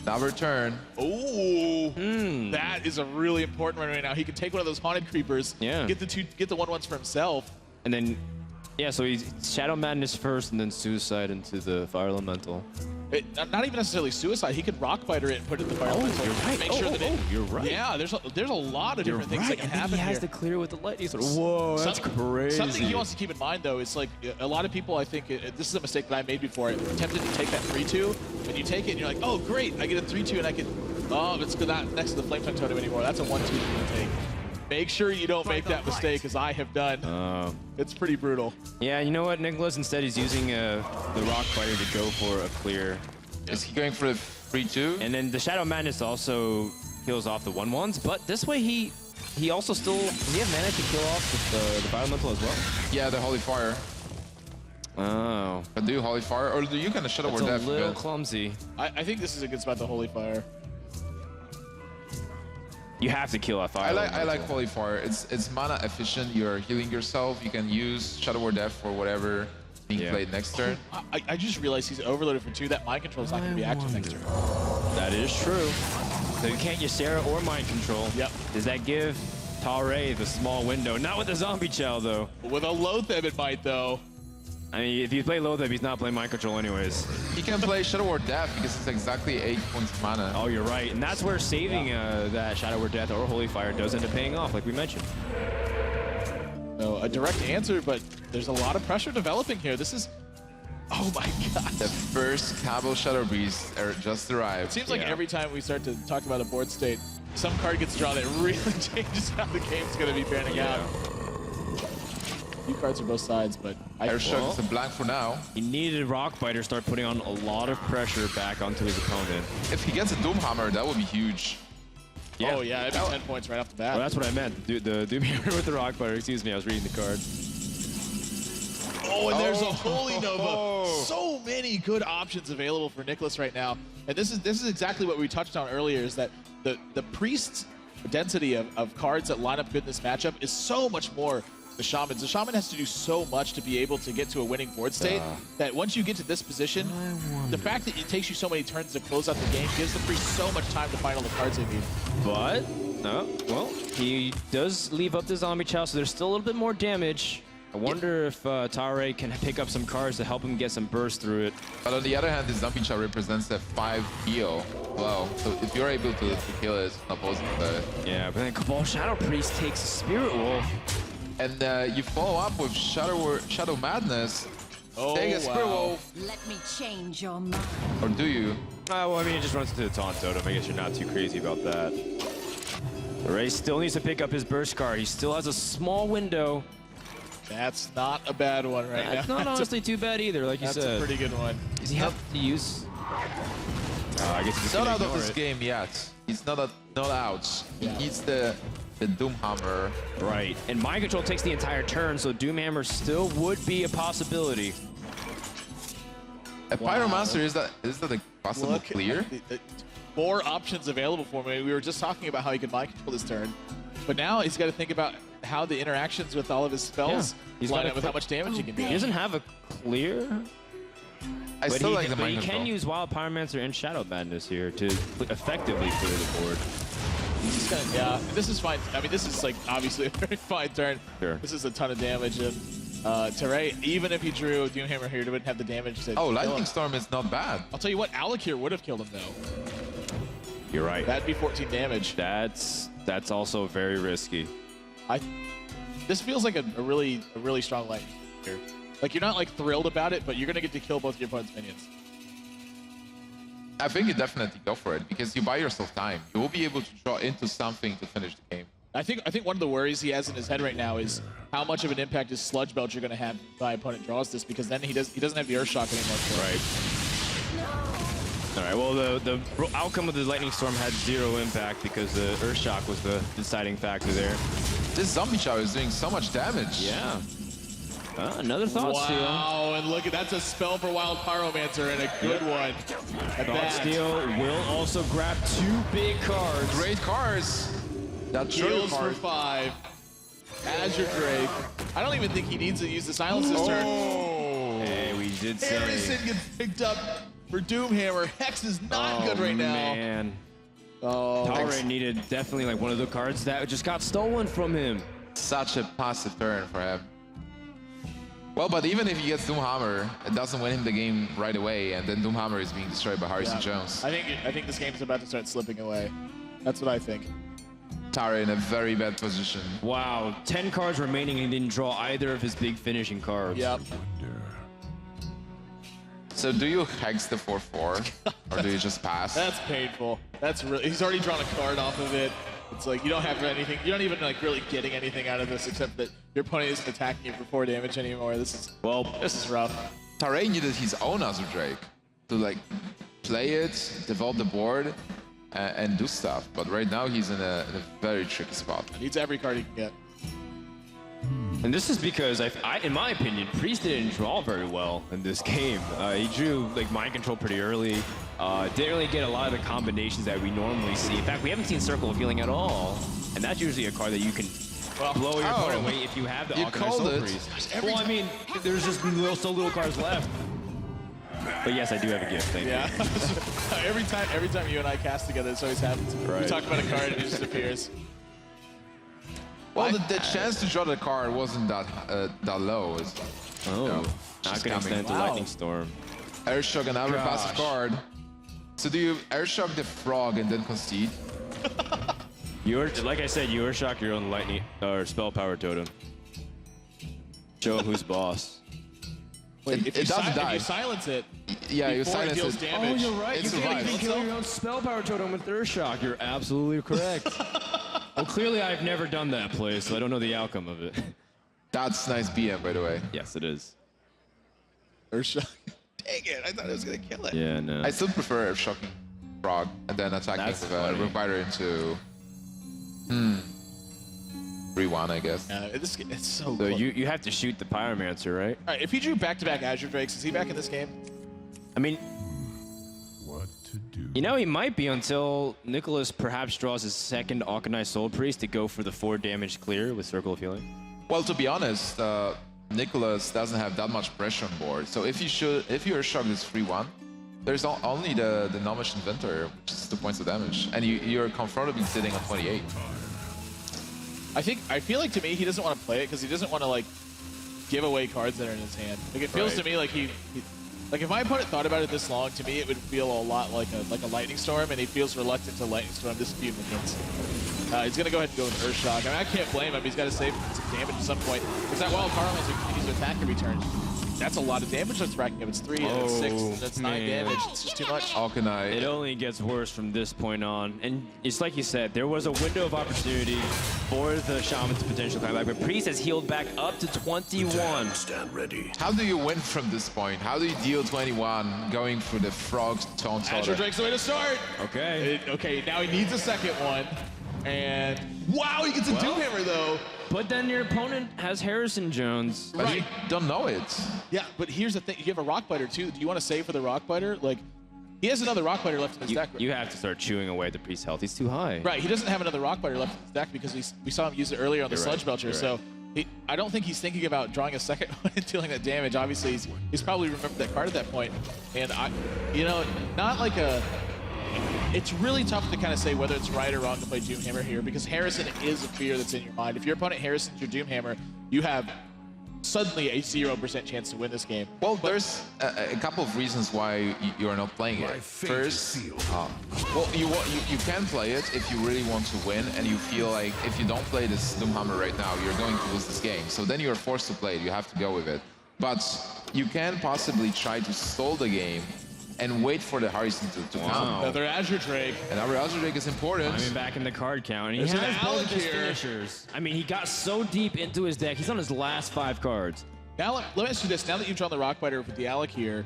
Another turn. Oh, that is a really important one right now. He can take one of those Haunted Creepers, get the 1/1s for himself. And then Yeah, so he's Shadow Madness first and then Suicide into the Fire Elemental. Not even necessarily Suicide. He could Rock Biter it and put it in the Fire Elemental. You're right. Make sure that you're right. Yeah, there's a lot of different things that can happen He has here. to clear with the lightning. Whoa, that's crazy. Something he wants to keep in mind, though, is like a lot of people, I think, this is a mistake that I made before. I'm tempted to take that 3-2, and you take it, and you're like, oh, great, I get a 3-2, and I can, it's not next to the Flame Tongue Totem anymore. That's a 1-2 you can take. Make sure you don't make that mistake, as I have done. It's pretty brutal. Yeah, you know what, Nicholas? Instead, he's using the Rock Fighter to go for a clear. Is he going for the 3-2? And then the Shadow Madness also kills off the 1-1s, but this way he also still, does he have mana to kill off with the Fire Elemental as well? Yeah, the Holy Fire. Oh. But do you Holy Fire, or do you kind of Shadow Word Death? It's a little clumsy. I think this is a good spot, the Holy Fire. You have to kill a Fire I like Holy Fire. It's mana efficient. You're healing yourself. You can use Shadow Word Death for whatever being played next turn. I just realized he's overloaded for 2. That Mind Control is not going to be active next turn. That is true. So you can't use Sarah or Mind Control. Yep. Does that give Tare the small window? Not with the Zombie Chow, though. With a Loatheb, it might, though. I mean, if you play Loatheb, he's not playing Mind Control anyways. He can play Shadow Word Death because it's exactly 8 points of mana. Oh, you're right. And that's where saving that Shadow Word Death or Holy Fire does end up paying off, like we mentioned. No, a direct answer, but there's a lot of pressure developing here. This is... Oh my god. The first Cabo Shadow Breeze just arrived. It seems like every time we start to talk about a board state, some card gets drawn that really changes how the game's going to be panning out. Few cards on both sides, but Airshock is a blank for now. He needed Rock Biter start putting on a lot of pressure back onto his opponent. If he gets a Doomhammer, that would be huge. Yeah. Oh yeah, that'd be 10 points right off the bat. Well, that's what I meant. The Doomhammer with the Rock Biter. Excuse me, I was reading the card. Oh, and there's a Holy Nova. So many good options available for Nicholas right now. And this is exactly what we touched on earlier, is that the Priest's density of cards that line up good in this matchup is so much more the Shaman's. The Shaman has to do so much to be able to get to a winning board state that once you get to this position, the fact that it takes you so many turns to close out the game gives the Priest so much time to find all the cards they need. But, well, he does leave up the Zombie Chow, so there's still a little bit more damage. I wonder if Tare can pick up some cards to help him get some burst through it. But on the other hand, the Zombie Chow represents a 5 heal. Well, so if you're able to kill it, it's not possible. Yeah, but then Cabal Shadow Priest takes a Spirit Wolf. And you follow up with Shadow Madness. Oh, take a Spirit Wolf. Let me change your mind. Or do you? Well, I mean, it just runs into the Taunt Totem. I guess you're not too crazy about that. Ray still needs to pick up his burst card. He still has a small window. That's not a bad one right now. That's not honestly too bad either, like you said. That's a pretty good one. Does he have to use... I guess he's not out of this game yet. He's not out. He needs the Doomhammer. Right, and Mind Control takes the entire turn, so Doomhammer still would be a possibility. A Pyromancer, is that a possible clear? 4 options available for me. We were just talking about how he could Mind Control this turn, but now he's got to think about how the interactions with all of his spells line up with how much damage he can do. He doesn't have a clear. I still like the But Mind he Control. can use Wild Pyromancer and Shadow Madness here to effectively clear the board. Yeah, this is fine. I mean, this is like obviously a very fine turn. Sure. This is a ton of damage, and Tare, even if he drew Doomhammer here, he wouldn't have the damage to Oh, kill Lightning him. Storm is not bad. I'll tell you what, Alakir would have killed him though. You're right. That'd be 14 damage. That's also very risky. This feels like a really strong Lightning here. Like you're not like thrilled about it, but you're gonna get to kill both your opponent's minions. I think you definitely go for it because you buy yourself time. You will be able to draw into something to finish the game. I think one of the worries he has in his head right now is how much of an impact is Sludge Belcher going to have if my opponent draws this, because then he doesn't have the Earth Shock anymore. Right. All right. Well, the outcome of the Lightning Storm had 0 impact because the Earth Shock was the deciding factor there. This Zombie Chow is doing so much damage. Yeah. Another Thought Steal. Wow, and look, that's a spell for Wild Pyromancer and a good one. Thought Steal will also grab 2 big cards. Great cards. That's Heals for 5. Azure Drake. I don't even think he needs to use the Silence this turn. Hey, we did say. Harrison gets picked up for Doomhammer. Hex is not good right now. Man. Oh, Tare needed definitely like one of the cards that just got stolen from him. Such a passive turn for him. Well, but even if he gets Doomhammer, it doesn't win him the game right away, and then Doomhammer is being destroyed by Hearthstone Jones. I think this game's about to start slipping away. That's what I think. Tara in a very bad position. Wow, 10 cards remaining and he didn't draw either of his big finishing cards. Yep. So do you hex the 4/4, or do you just pass? That's painful. That's really. He's already drawn a card off of it. It's like you don't have anything. You're not even like really getting anything out of this except that your opponent isn't attacking you for 4 damage anymore. This is rough. Tara needed his own Azure Drake to like play it, develop the board, and do stuff. But right now he's in a very tricky spot. He needs every card he can get. And this is because, in my opinion, Priest didn't draw very well in this game. He drew like mind control pretty early. Didn't really get a lot of the combinations that we normally see. In fact, we haven't seen Circle of Healing at all. And that's usually a card that you can blow your opponent away if you have the Organized Soul Priest. Well, I mean, there's just so little cards left. But yes, I do have a gift. Thank you. every time you and I cast together, this always happens. Right. We talk about a card and it just appears. Well, the chance to draw the card wasn't that low. Not gonna stand to Lightning Storm. Airshock, another passive card. So do you Airshock the Frog and then concede? Like I said, you Airshock your own Lightning or Spell Power Totem. Show who's boss. Wait, if you silence it, you silence it deals it. damage. Oh, you're right. You can't even kill your own Spell Power Totem with Airshock. You're absolutely correct. Well, clearly I've never done that play, so I don't know the outcome of it. That's nice BM, by the way. Yes, it is. Airshock. Dang it, I thought it was going to kill it. Yeah, no. I still prefer Airshocking Frog and then attacking with a Rogue into 3-1, I guess. It's so So you have to shoot the Pyromancer, right? All right, if he drew back-to-back Azure Drakes, is he back in this game? I mean, you know, he might be until Nicholas perhaps draws his second Organized Soul Priest to go for the 4 damage clear with Circle of Healing. Well, to be honest, Nicholas doesn't have that much pressure on board. So if you are shocked this 3-1, there's only the Nomish Inventor, which is 2 points of damage, and you're comfortably sitting on 28. I feel like to me he doesn't want to play it because he doesn't want to like give away cards that are in his hand. Like it feels to me like he like if my opponent thought about it this long, to me it would feel a lot like a Lightning Storm, and he feels reluctant to Lightning Storm this few minutes. He's gonna go ahead and go with Earthshock. I mean, I can't blame him. He's got to save some damage at some point. Because that Wild Pyromancer continues to attack every turn. That's a lot of damage that's racking up. It's 3 and it's 6 and that's 9 damage. It's just too much. It only gets worse from this point on. And it's like you said, there was a window of opportunity for the Shaman to potentially come back, but Priest has healed back up to 21. Stand ready. How do you win from this point? How do you deal 21 going for the Frog's Taunt? Azure Drake's the way to start. Okay. Okay, now he needs a second one. And wow, he gets a Doomhammer though. But then your opponent has Harrison Jones. But you don't know it. Yeah, but here's the thing. You have a Rockbiter too. Do you want to save for the Rockbiter? Like, he has another Rockbiter left in his deck. You have to start chewing away the Priest health. He's too high. Right, he doesn't have another Rockbiter left in his deck because we saw him use it earlier on the Sludge Belcher. So I don't think he's thinking about drawing a second one and dealing that damage. Obviously, he's probably remembered that card at that point. And not like a... It's really tough to kind of say whether it's right or wrong to play Doomhammer here because Harrison is a fear that's in your mind. If your opponent Harrison's your Doomhammer, you have suddenly a 0% chance to win this game. Well, there's a couple of reasons why you're not playing it. First, well, you can play it if you really want to win and you feel like if you don't play this Doomhammer right now, you're going to lose this game. So then you're forced to play it. You have to go with it. But you can possibly try to stall the game and wait for the Harrison to come. Another Azure Drake. Another Azure Drake is important. I mean, back in the card count. And he There's has an both Alec of his here. finishers. I mean, he got so deep into his deck. He's on his last 5 cards. Now, let me ask you this. Now that you've drawn the Rockbiter with the Alec here,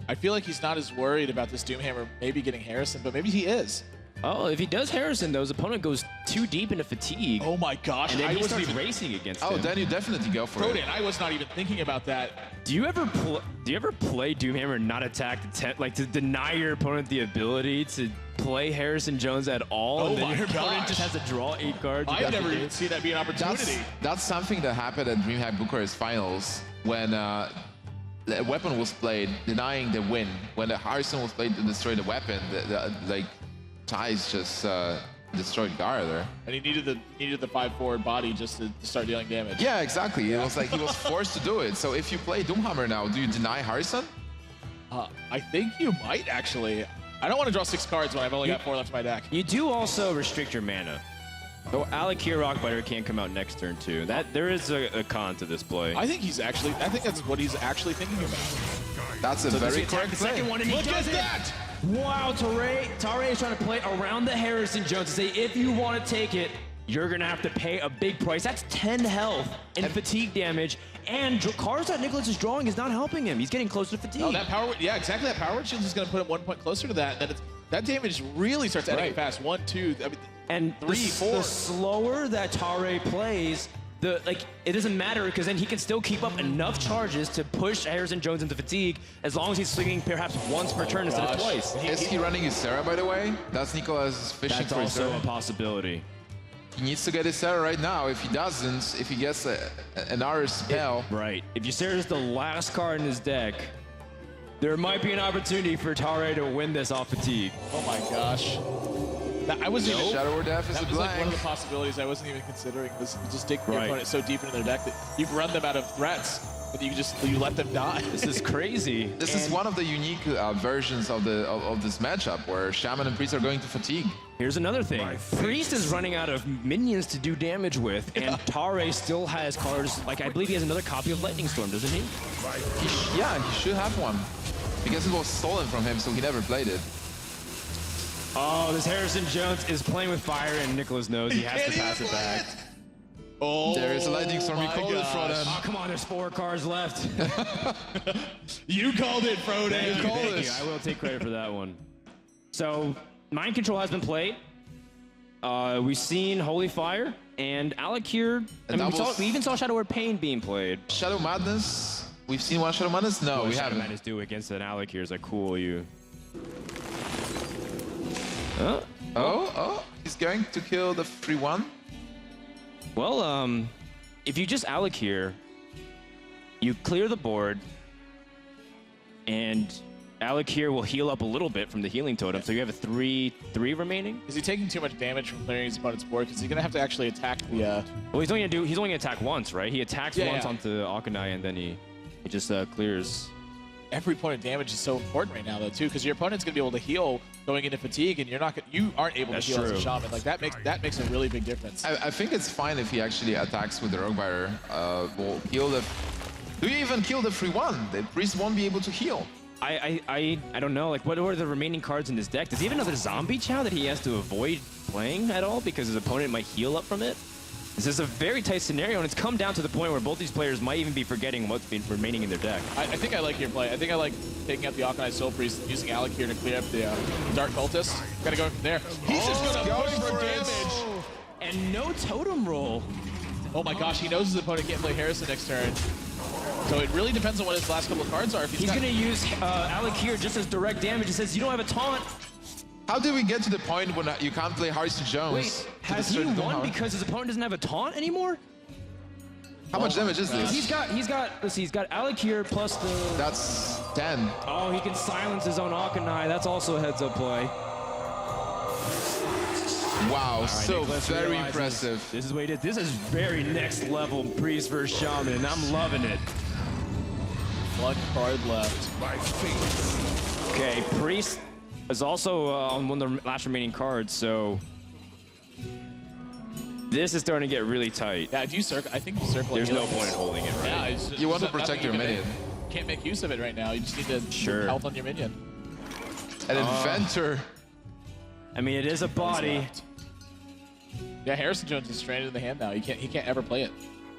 I feel like he's not as worried about this Doomhammer maybe getting Harrison, but maybe he is. Oh, if he does Harrison, though, his opponent goes too deep into fatigue. Oh my gosh. And then he starts even racing against him. Oh, then you definitely go for it. I was not even thinking about that. Do you ever play Doomhammer and not attack to deny your opponent the ability to play Harrison Jones at all? And then your opponent just has to draw 8 cards? I've never even seen that be an opportunity. That's something that happened at DreamHack Bucharest Finals when the weapon was played, denying the win. When the Harrison was played to destroy the weapon, like ties just destroyed Gara there. And he needed the 5-forward body just to start dealing damage. Yeah, exactly. It was like he was forced to do it. So if you play Doomhammer now, do you deny Hearthstone? I think you might actually. I don't want to draw 6 cards when I've only got 4 left in my deck. You do also restrict your mana. So Alakir Rockbiter can't come out next turn too. There is a con to this play. I think that's what he's actually thinking about. That's a very correct the play. second one, and he does it. Wow, Tare is trying to play around the Harrison Jones to say, if you want to take it, you're going to have to pay a big price. That's 10 health and fatigue damage. And cards that Nicholas is drawing is not helping him. He's getting closer to fatigue. Oh, that power, yeah, exactly. That power shield is going to put him 1 point closer to that. That damage really starts adding fast. 1, 2, I mean, and 3, 4. The slower that Tare plays, it doesn't matter because then he can still keep up enough charges to push Harrison Jones into fatigue as long as he's swinging perhaps once per turn instead of twice. Is he running his Sarah, by the way? That's Nicholas fishing for his Sarah. That's also a possibility. He needs to get his Sarah right now. If he doesn't, if he gets another spell. Right. If your Sarah is the last card in his deck, there might be an opportunity for Tare to win this off fatigue. Oh my gosh. I wasn't even, Shadow or Death is that a was like blank. one of the possibilities I wasn't even considering. This just dig your opponent so deep into their deck that you've run them out of threats, but you let them die. This is crazy. This is one of the unique versions of this matchup where Shaman and Priest are going to fatigue. Here's another thing. Priest is running out of minions to do damage with, and Tare still has cards, like I believe he has another copy of Lightning Storm, doesn't he? Yeah, he should have one. Because it was stolen from him, so he never played it. Oh, this Harrison Jones is playing with fire, and Nicholas knows he has to pass it back. Oh, there is a Lightning Storm. You called it, Froden. Oh, come on, there's 4 cards left. You called it, Froden. Thank you. I will take credit for that one. So, Mind Control has been played. We've seen Holy Fire and Alakir. We even saw Shadow or Pain being played. Shadow Madness. We've seen one Shadow Madness? No, we haven't. Shadow Madness do against an Alakir is like, cool, you. Oh, he's going to kill the 3-1. Well, if you just Alakir, you clear the board, and Alakir will heal up a little bit from the healing totem, so you have a 3 remaining. Is he taking too much damage from clearing his opponent's board? Because he's gonna have to actually attack the. Well, he's only gonna attack once, right? He attacks once onto Akanai, and then he just clears. Every point of damage is so important right now, though, too, because your opponent's gonna be able to heal going into fatigue, and you aren't able to heal as a shaman. Like that makes a really big difference. I think it's fine if he actually attacks with the Roguebiter. Will heal the. Do you even kill the 3-1? The priest won't be able to heal. I don't know. Like, what are the remaining cards in his deck? Does he have another zombie chow that he has to avoid playing at all because his opponent might heal up from it? This is a very tight scenario, and it's come down to the point where both these players might even be forgetting what's been remaining in their deck. I think I like your play. I think I like taking out the Akanai Soul Priest and using Alakir to clear up the Dark Cultist. Gotta go from there. He's just gonna push for damage. And no totem roll. Oh my gosh, he knows his opponent can't play Harrison next turn. So it really depends on what his last couple of cards are. If he's going to use Alakir just as direct damage. It says you don't have a taunt. How did we get to the point when you can't play Hearthstone Jones? Wait, has he won because his opponent doesn't have a taunt anymore? How much damage is this? He's got let's see, he's got Alakir plus the... That's 10. Oh, he can silence his own Akanai. That's also a heads-up play. Wow, right, so Nicholas very impressive. This is what he did. This is very next level Priest versus Shaman, and I'm loving it. One card left. My fate. Okay, Priest is also on one of the last remaining cards, so this is starting to get really tight. Yeah, do you circle? I think you circle. There's no point in holding it, right? Yeah, you want to protect your minion. Can't make use of it right now. You just need to health on your minion. An inventor. I mean, it is a body. Yeah, Harrison Jones is stranded in the hand now. He can't ever play it.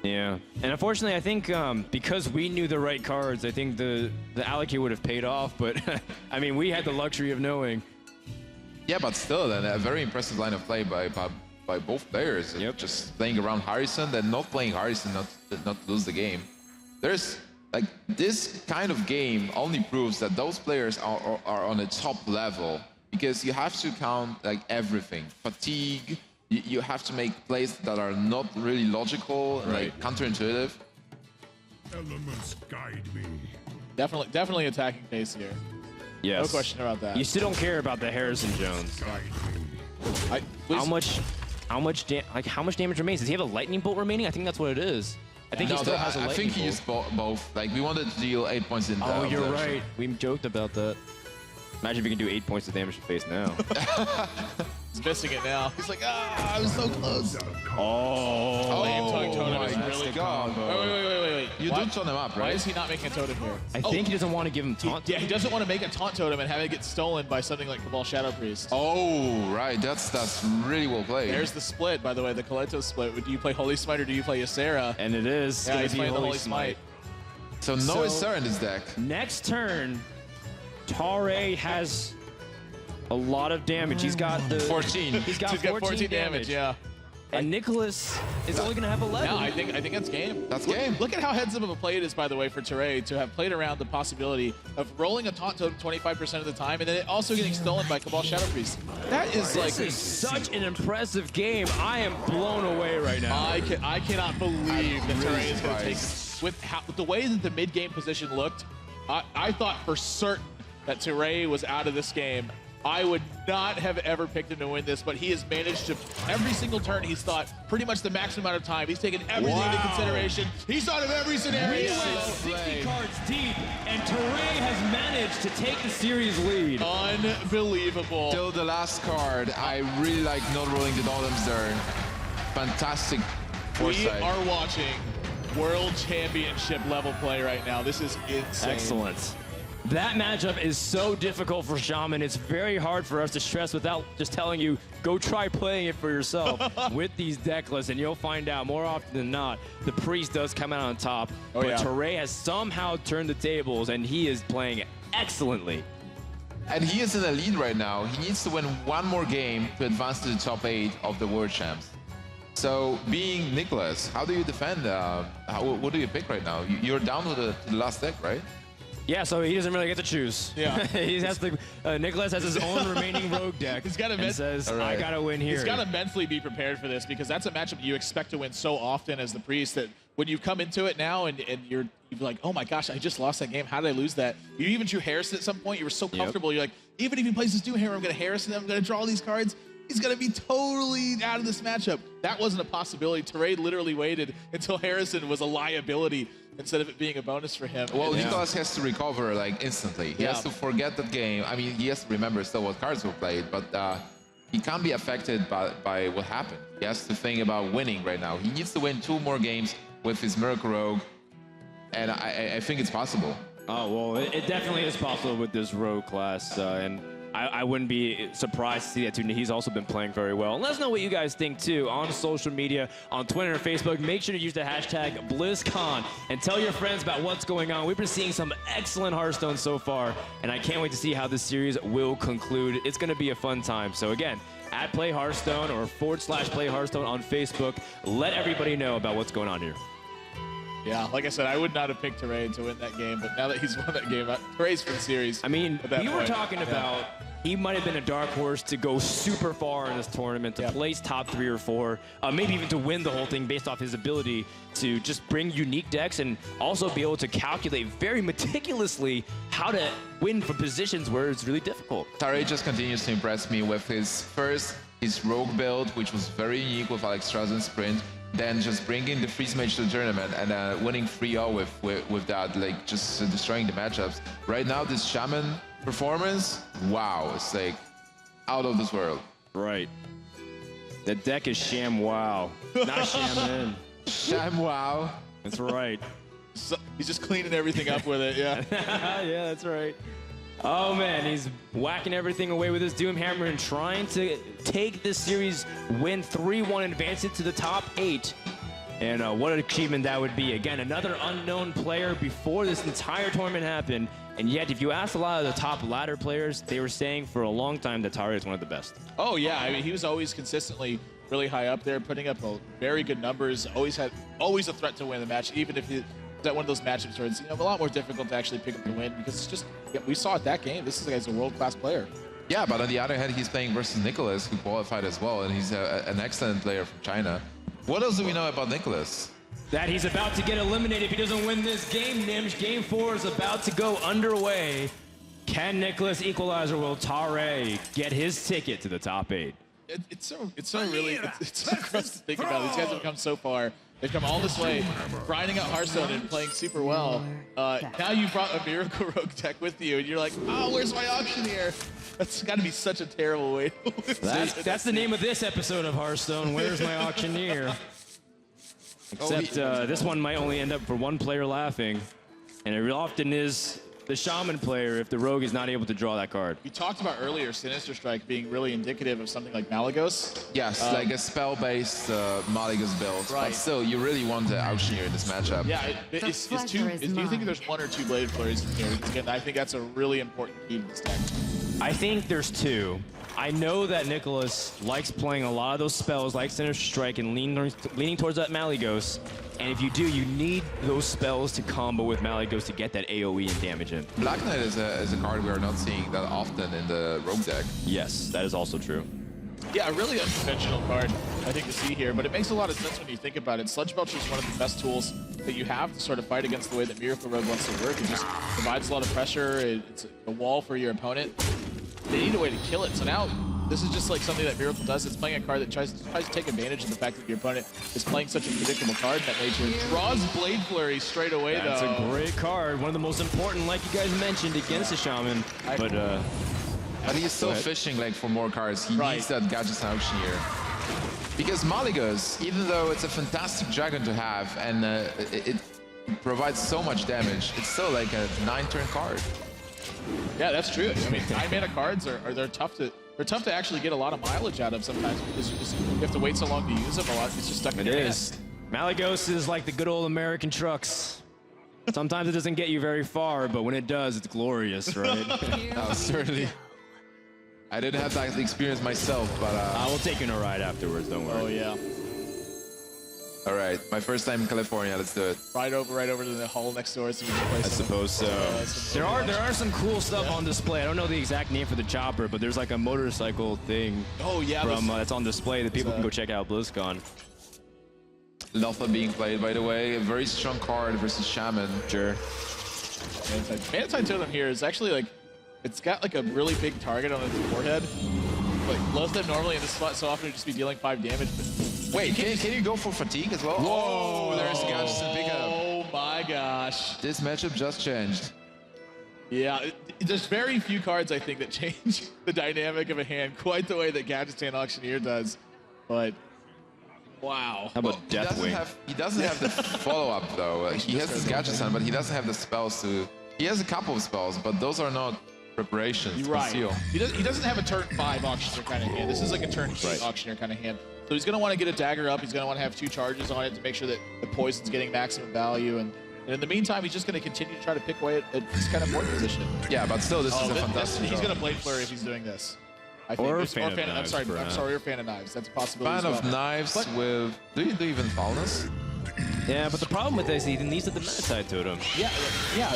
Yeah, and unfortunately, I think because we knew the right cards, I think the Alakir would have paid off. But I mean, we had the luxury of knowing. Yeah, but still, then a very impressive line of play by both players. Yep. Just playing around Harrison, then not playing Harrison, not lose the game. There's like this kind of game only proves that those players are on a top level because you have to count like everything, fatigue. You have to make plays that are not really logical, like counterintuitive. Elements guide me. Definitely attacking pace here. Yes. No question about that. You still don't care about the Harrison Jones. How much damage remains? Does he have a lightning bolt remaining? I think that's what it is. I think he still has a lightning bolt. I think he used both. Like, we wanted to deal 8 points in. Oh, you're right. We joked about that. Imagine if you can do 8 points of damage to face now. He's missing it now. He's like, I was so close. Oh my really God. Wait. You do tone him up, right? Why is he not making a totem here? I think he doesn't want to give him taunt. Yeah, he doesn't want to make a taunt totem and have it get stolen by something like Cabal Shadow Priest. Oh, right. That's really well played. There's the split, by the way, the Coleto split. Do you play Holy Smite or do you play Ysera? And it is. Yeah, he's playing the Holy Smite. So no Ysera in this deck. Next turn, Tare has a lot of damage. He's got the 14. He's got 14 damage. Yeah. And Nicholas is only going to have 11. No, I think that's game. That's game. Look at how heads up of a play it is, by the way, for Tare to have played around the possibility of rolling a taunt totem 25% of the time and then it also getting stolen by Cabal Shadow Priest. That is This is such an impressive game. I am blown away right now. I cannot believe that Tare is going to take this. With the way that the mid-game position looked, I thought for certain that Tare was out of this game. I would not have ever picked him to win this, but he has managed to, every single turn he's thought pretty much the maximum amount of time. He's taken everything into consideration. He's thought of every scenario. We went 60 cards deep, and Tare has managed to take the series lead. Unbelievable. Till the last card, I really like not rolling the totems there. Fantastic foresight. We are watching World Championship level play right now. This is insane. Excellent. That matchup is so difficult for Shaman. It's very hard for us to stress without just telling you, go try playing it for yourself with these deck lists, and you'll find out more often than not, the Priest does come out on top, but Tare has somehow turned the tables, and he is playing excellently. And he is in the lead right now. He needs to win one more game to advance to the top 8 of the World Champs. So, being Nicholas, how do you defend? What do you pick right now? You're down to the last deck, right? Yeah, so he doesn't really get to choose. Yeah. He has to, Nicholas has his own remaining rogue deck. He's got to says, I got to win here. He's got to mentally be prepared for this because that's a matchup you expect to win so often as the Priest that when you come into it now and you're like, oh my gosh, I just lost that game. How did I lose that? You even drew Harrison at some point. You were so comfortable. You're like, even if he plays his Doomhammer, I'm going to Harrison him. I'm going to draw all these cards. He's going to be totally out of this matchup. That wasn't a possibility. Tare literally waited until Harrison was a liability instead of it being a bonus for him. Well, Nicholas has to recover like instantly. He has to forget that game. I mean, he has to remember still what cards were played, but he can't be affected by what happened. He has to think about winning right now. He needs to win 2 more games with his Miracle Rogue, and I think it's possible. Oh, well, it definitely is possible with this Rogue class, and I wouldn't be surprised to see that too. He's also been playing very well. And let us know what you guys think too on social media, on Twitter and Facebook. Make sure to use the hashtag BlizzCon and tell your friends about what's going on. We've been seeing some excellent Hearthstone so far, and I can't wait to see how this series will conclude. It's going to be a fun time. So again, at Play Hearthstone or /Play Hearthstone on Facebook, let everybody know about what's going on here. Yeah, like I said, I would not have picked Tare to win that game, but now that he's won that game, Tare's for the series. I mean, we were talking about he might have been a dark horse to go super far in this tournament, to place top 3 or 4, maybe even to win the whole thing based off his ability to just bring unique decks and also be able to calculate very meticulously how to win from positions where it's really difficult. Tare just continues to impress me with his rogue build, which was very unique with Alex Strazen's sprint. Then just bringing the freeze mage to the tournament and winning 3-0 with that, like just destroying the matchups. Right now, this Shaman performance, wow, it's like out of this world. Right. The deck is sham wow, not shaman. Sham wow. That's right. So, he's just cleaning everything up with it, yeah. Yeah, that's right. Oh man, he's whacking everything away with his Doomhammer and trying to take this series, win 3-1, advance it to the top 8. And what an achievement that would be. Again, another unknown player before this entire tournament happened. And yet, if you ask a lot of the top ladder players, they were saying for a long time that Tare is one of the best. Oh yeah, I mean, he was always consistently really high up there, putting up very good numbers, always a threat to win the match, even if he that one of those matchups where it's a lot more difficult to actually pick up the win because it's just we saw it that game. This guy's a world-class player. Yeah, but on the other hand, he's playing versus Nicholas, who qualified as well, and he's an excellent player from China. What else do we know about Nicholas? That he's about to get eliminated if he doesn't win this game, Nimsh. Game 4 is about to go underway. Can Nicholas equalize or will Tare get his ticket to the top 8? it's so gross to think about. These guys have come so far. They've come all this way, grinding out Hearthstone and playing super well. Now you brought a Miracle Rogue deck with you, and you're like, oh, where's my auctioneer? That's got to be such a terrible way to lose. That's the name of this episode of Hearthstone. Where's my auctioneer? Except this one might only end up for one player laughing, and it often is the Shaman player if the Rogue is not able to draw that card. You talked about earlier Sinister Strike being really indicative of something like Malygos. Yes, like a spell-based Malygos build. Right. But still, you really want the auctioneer in this matchup. Yeah, do you think there's one or two Blade Flurries in here? Again, I think that's a really important key to this deck. I think there's two. I know that Nicholas likes playing a lot of those spells like Sinister Strike and leaning towards that Malygos. And if you do, you need those spells to combo with Malygos to get that AoE and damage in. Black Knight is a card we are not seeing that often in the Rogue deck. Yes, that is also true. Yeah, a really unconventional card, I think, to see here, but it makes a lot of sense when you think about it. Sludge Belcher is one of the best tools that you have to sort of fight against the way that Miracle Rogue wants to work. It just provides a lot of pressure. It's a wall for your opponent. They need a way to kill it. So now this is just like something that Miracle does. It's playing a card that tries to take advantage of the fact that your opponent is playing such a predictable card in that nature. Draws Blade Flurry straight away, That's though. That's a great card. One of the most important, like you guys mentioned, against the Shaman. But he's still fishing like for more cards. He needs that Gadgets Auctioneer. Because Malygos, even though it's a fantastic dragon to have and it provides so much damage, it's still like a 9-turn card. Yeah, that's true. I mean, 9-mana cards they're tough to actually get a lot of mileage out of sometimes because you have to wait so long to use them a lot. It's just stuck in your hand. It is. Malygos is like the good old American trucks. Sometimes it doesn't get you very far, but when it does, it's glorious, right? Certainly. I didn't have that experience myself, but I will take you on a ride afterwards. Don't worry. Oh yeah. All right, my first time in California. Let's do it. Right over to the hall next door. So you can play I suppose so. There are some cool stuff on display. I don't know the exact name for the chopper, but there's like a motorcycle thing. Oh yeah. From that's on display that people can go check out BlizzCon. Lotha being played, by the way, a very strong card versus Shaman. Sure. Manatide Totem here is actually like, it's got like a really big target on its forehead. Like Lotha normally in this spot so often would just be dealing 5 damage, but wait, can you go for fatigue as well? Whoa! Oh, there's Gadgets and pickup. Oh my gosh. This matchup just changed. Yeah, there's very few cards I think that change the dynamic of a hand quite the way that Gadgets and Auctioneer does. But wow. How about Deathwing? He doesn't have the follow-up though. He has his Gadgets on, but he doesn't have the spells to. He has a couple of spells, but those are not preparations. You're right. Conceal. He doesn't have a turn 5 Auctioneer kind of hand. This is like a turn 8 Auctioneer kind of hand. So he's going to want to get a dagger up. He's going to want to have 2 charges on it to make sure that the poison's getting maximum value. And in the meantime, he's just going to continue to try to pick away at this kind of board position. Yeah, but still, this is a fantastic He's going to Blade Flurry if he's doing this. I think or Fan of Knives. I'm sorry, or Fan of Knives. That's a possibility. Fan of Knives with. Do you do even foulness? Yeah, but the problem with this is he needs the Manatide Totem. Yeah,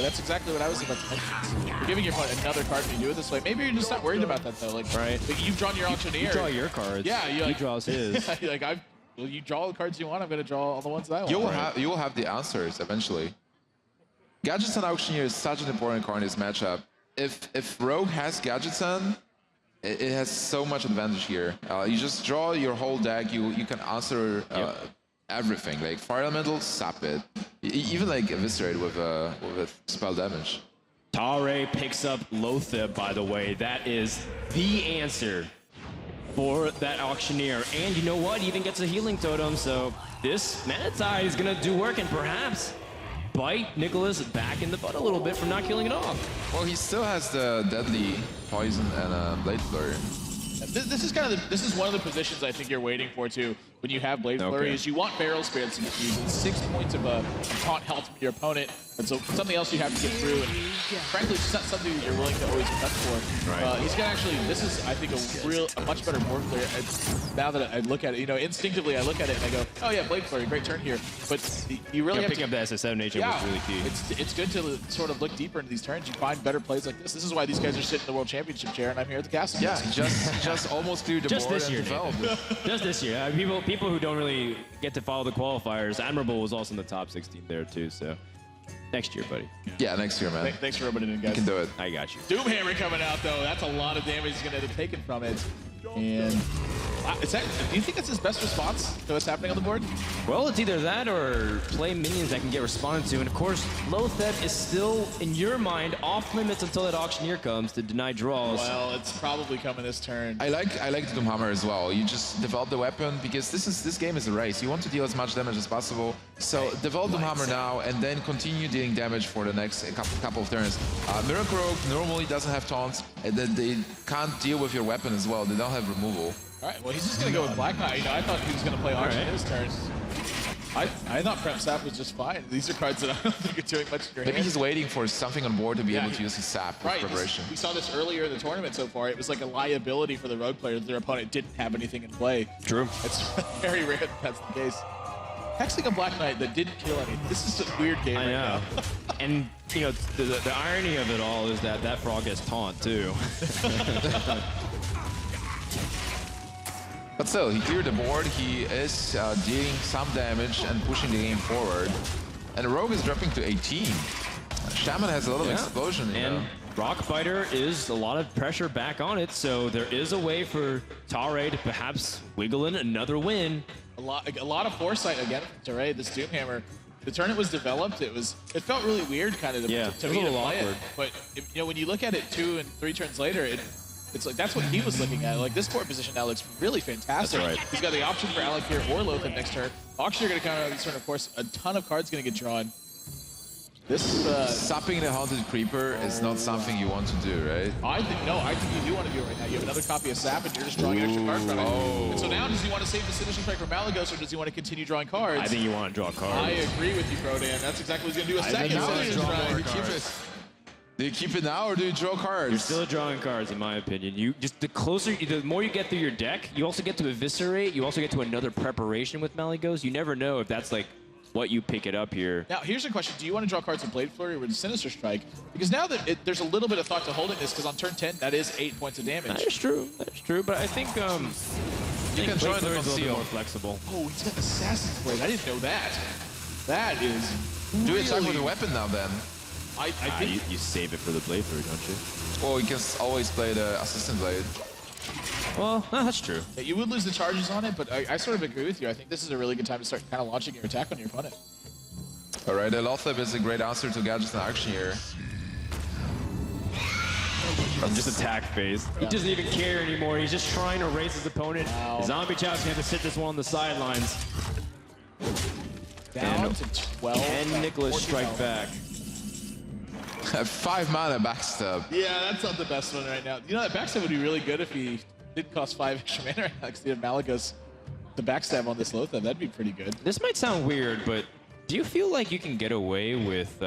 that's exactly what I was about to mention. You're giving your opponent another card when you do it this way. Maybe you're just not worried about that though. Like, you've drawn your Auctioneer. You draw your cards. Yeah, he draws his. Yeah, you draw all the cards you want. I'm going to draw all the ones that I want. You will have the answers eventually. Gadgets and Auctioneer is such an important card in this matchup. If Rogue has Gadgets on, it has so much advantage here. You just draw your whole deck. You can answer everything. Like Fire Elemental, sap it. Even like Eviscerate with spell damage. Tare picks up Lotha, by the way. That is the answer for that Auctioneer. And you know what? He even gets a healing totem. So this Manatide is going to do work and perhaps bite Nicholas back in the butt a little bit for not killing it off. Well, he still has the deadly poison and Blade Flurry. This is one of the positions I think you're waiting for too. When you have Blade Flurry, is you want Barrel Spirits to get used. 6 points of taunt health from your opponent. And so something else you have to get through. And frankly, it's not something that you're willing to always cut for. Right. He's gonna actually. This is, I think, a much better board player. Now that I look at it, instinctively I look at it and I go, oh yeah, Blade Flurry, great turn here. But you really have picking up the SS7 nature was really key. It's good to sort of look deeper into these turns. You find better plays like this. This is why these guys are sitting in the World Championship chair, and I'm here at the castle. Yeah, just almost cleared the board this year, and developed. Just this year. People who don't really get to follow the qualifiers. Admirable was also in the top 16 there too. So next year, buddy. Yeah, next year, man. Thanks for rubbing it in, guys. You can do it. I got you. Doomhammer coming out though. That's a lot of damage he's gonna end up taking from it. And Do you think that's his best response to what's happening on the board? Well, it's either that or play minions that can get responded to. And of course, Lotheb is still, in your mind, off limits until that auctioneer comes to deny draws. Well, it's probably coming this turn. I like the Doomhammer as well. You just develop the weapon because this game is a race. You want to deal as much damage as possible. So develop Doomhammer now and then continue dealing damage for the next couple of turns. Miracle Rogue normally doesn't have taunts, and then they can't deal with your weapon as well. They don't have removal. All right, well, he's just going to go with Black Knight. You know, I thought he was going to play Auction in his turns. I thought Prep Sap was just fine. These are cards that I don't think are doing much in your Maybe hand. he's waiting for something on board to be able to use his Sap with preparation. We saw this earlier in the tournament so far. It was like a liability for the Rogue player that their opponent didn't have anything in play. True. It's very rare that that's the case. Hexing a Black Knight that didn't kill anything. This is a weird game I know. And, you know, the irony of it all is that that frog gets taunt, too. But still, he cleared the board. He is dealing some damage and pushing the game forward. And Rogue is dropping to 18. Shaman has a lot of explosion. And Rockbiter is a lot of pressure back on it, so there is a way for Tare to perhaps wiggle in another win. A lot of foresight again from Tare. This Doomhammer. The turn it was developed, it felt really weird kind of to me to play it. But you know, when you look at it 2 and 3 turns later, it's like that's what he was looking at. Like this board position now looks really fantastic. That's right. He's got the option for Alakir or Lotheb next turn. Auctioneer going to counter this turn, of course. A ton of cards going to get drawn. This Sapping the Haunted Creeper is not something you want to do, right? I think you do want to do it right now. You have another copy of Sap and you're just drawing an extra card from it. And so now does he want to save the finishing strike for Malagos or does he want to continue drawing cards? I think you want to draw cards. I agree with you, Brodan. That's exactly what he's going to do. A second finishing strike. Do you keep it now or do you draw cards? You're still drawing cards, in my opinion. You just the more you get through your deck, you also get to eviscerate. You also get to another preparation with Malagos. You never know if that's like what you pick it up here. Now, here's a question. Do you want to draw cards with Blade Flurry or with Sinister Strike? Because now that there's a little bit of thought to holding this, because on turn 10, that is 8 points of damage. That is true. That's true. But I think you can join the a little conceal. bit more flexible. Oh, he's got Assassin's Blade. I didn't know that. That is Do really... it attack with a weapon now then. I think... you save it for the Blade Flurry, don't you? Well, you can always play the Assistant Blade. Well, no, that's true. Yeah, you would lose the charges on it, but I sort of agree with you. I think this is a really good time to start kind of launching your attack on your opponent. All right, Lotheb is a great answer to Gadgets and Auctioneer. From just attack phase. He doesn't even care anymore. He's just trying to race his opponent. Wow. Zombie Chow's gonna have to sit this one on the sidelines. Down to 12. And Nicholas strike back. 5 mana backstab. Yeah, that's not the best one right now. You know, that backstab would be really good if he did cost 5 extra mana next to Malagos. The backstab on this Lotheb, that'd be pretty good. This might sound weird, but do you feel like you can get away with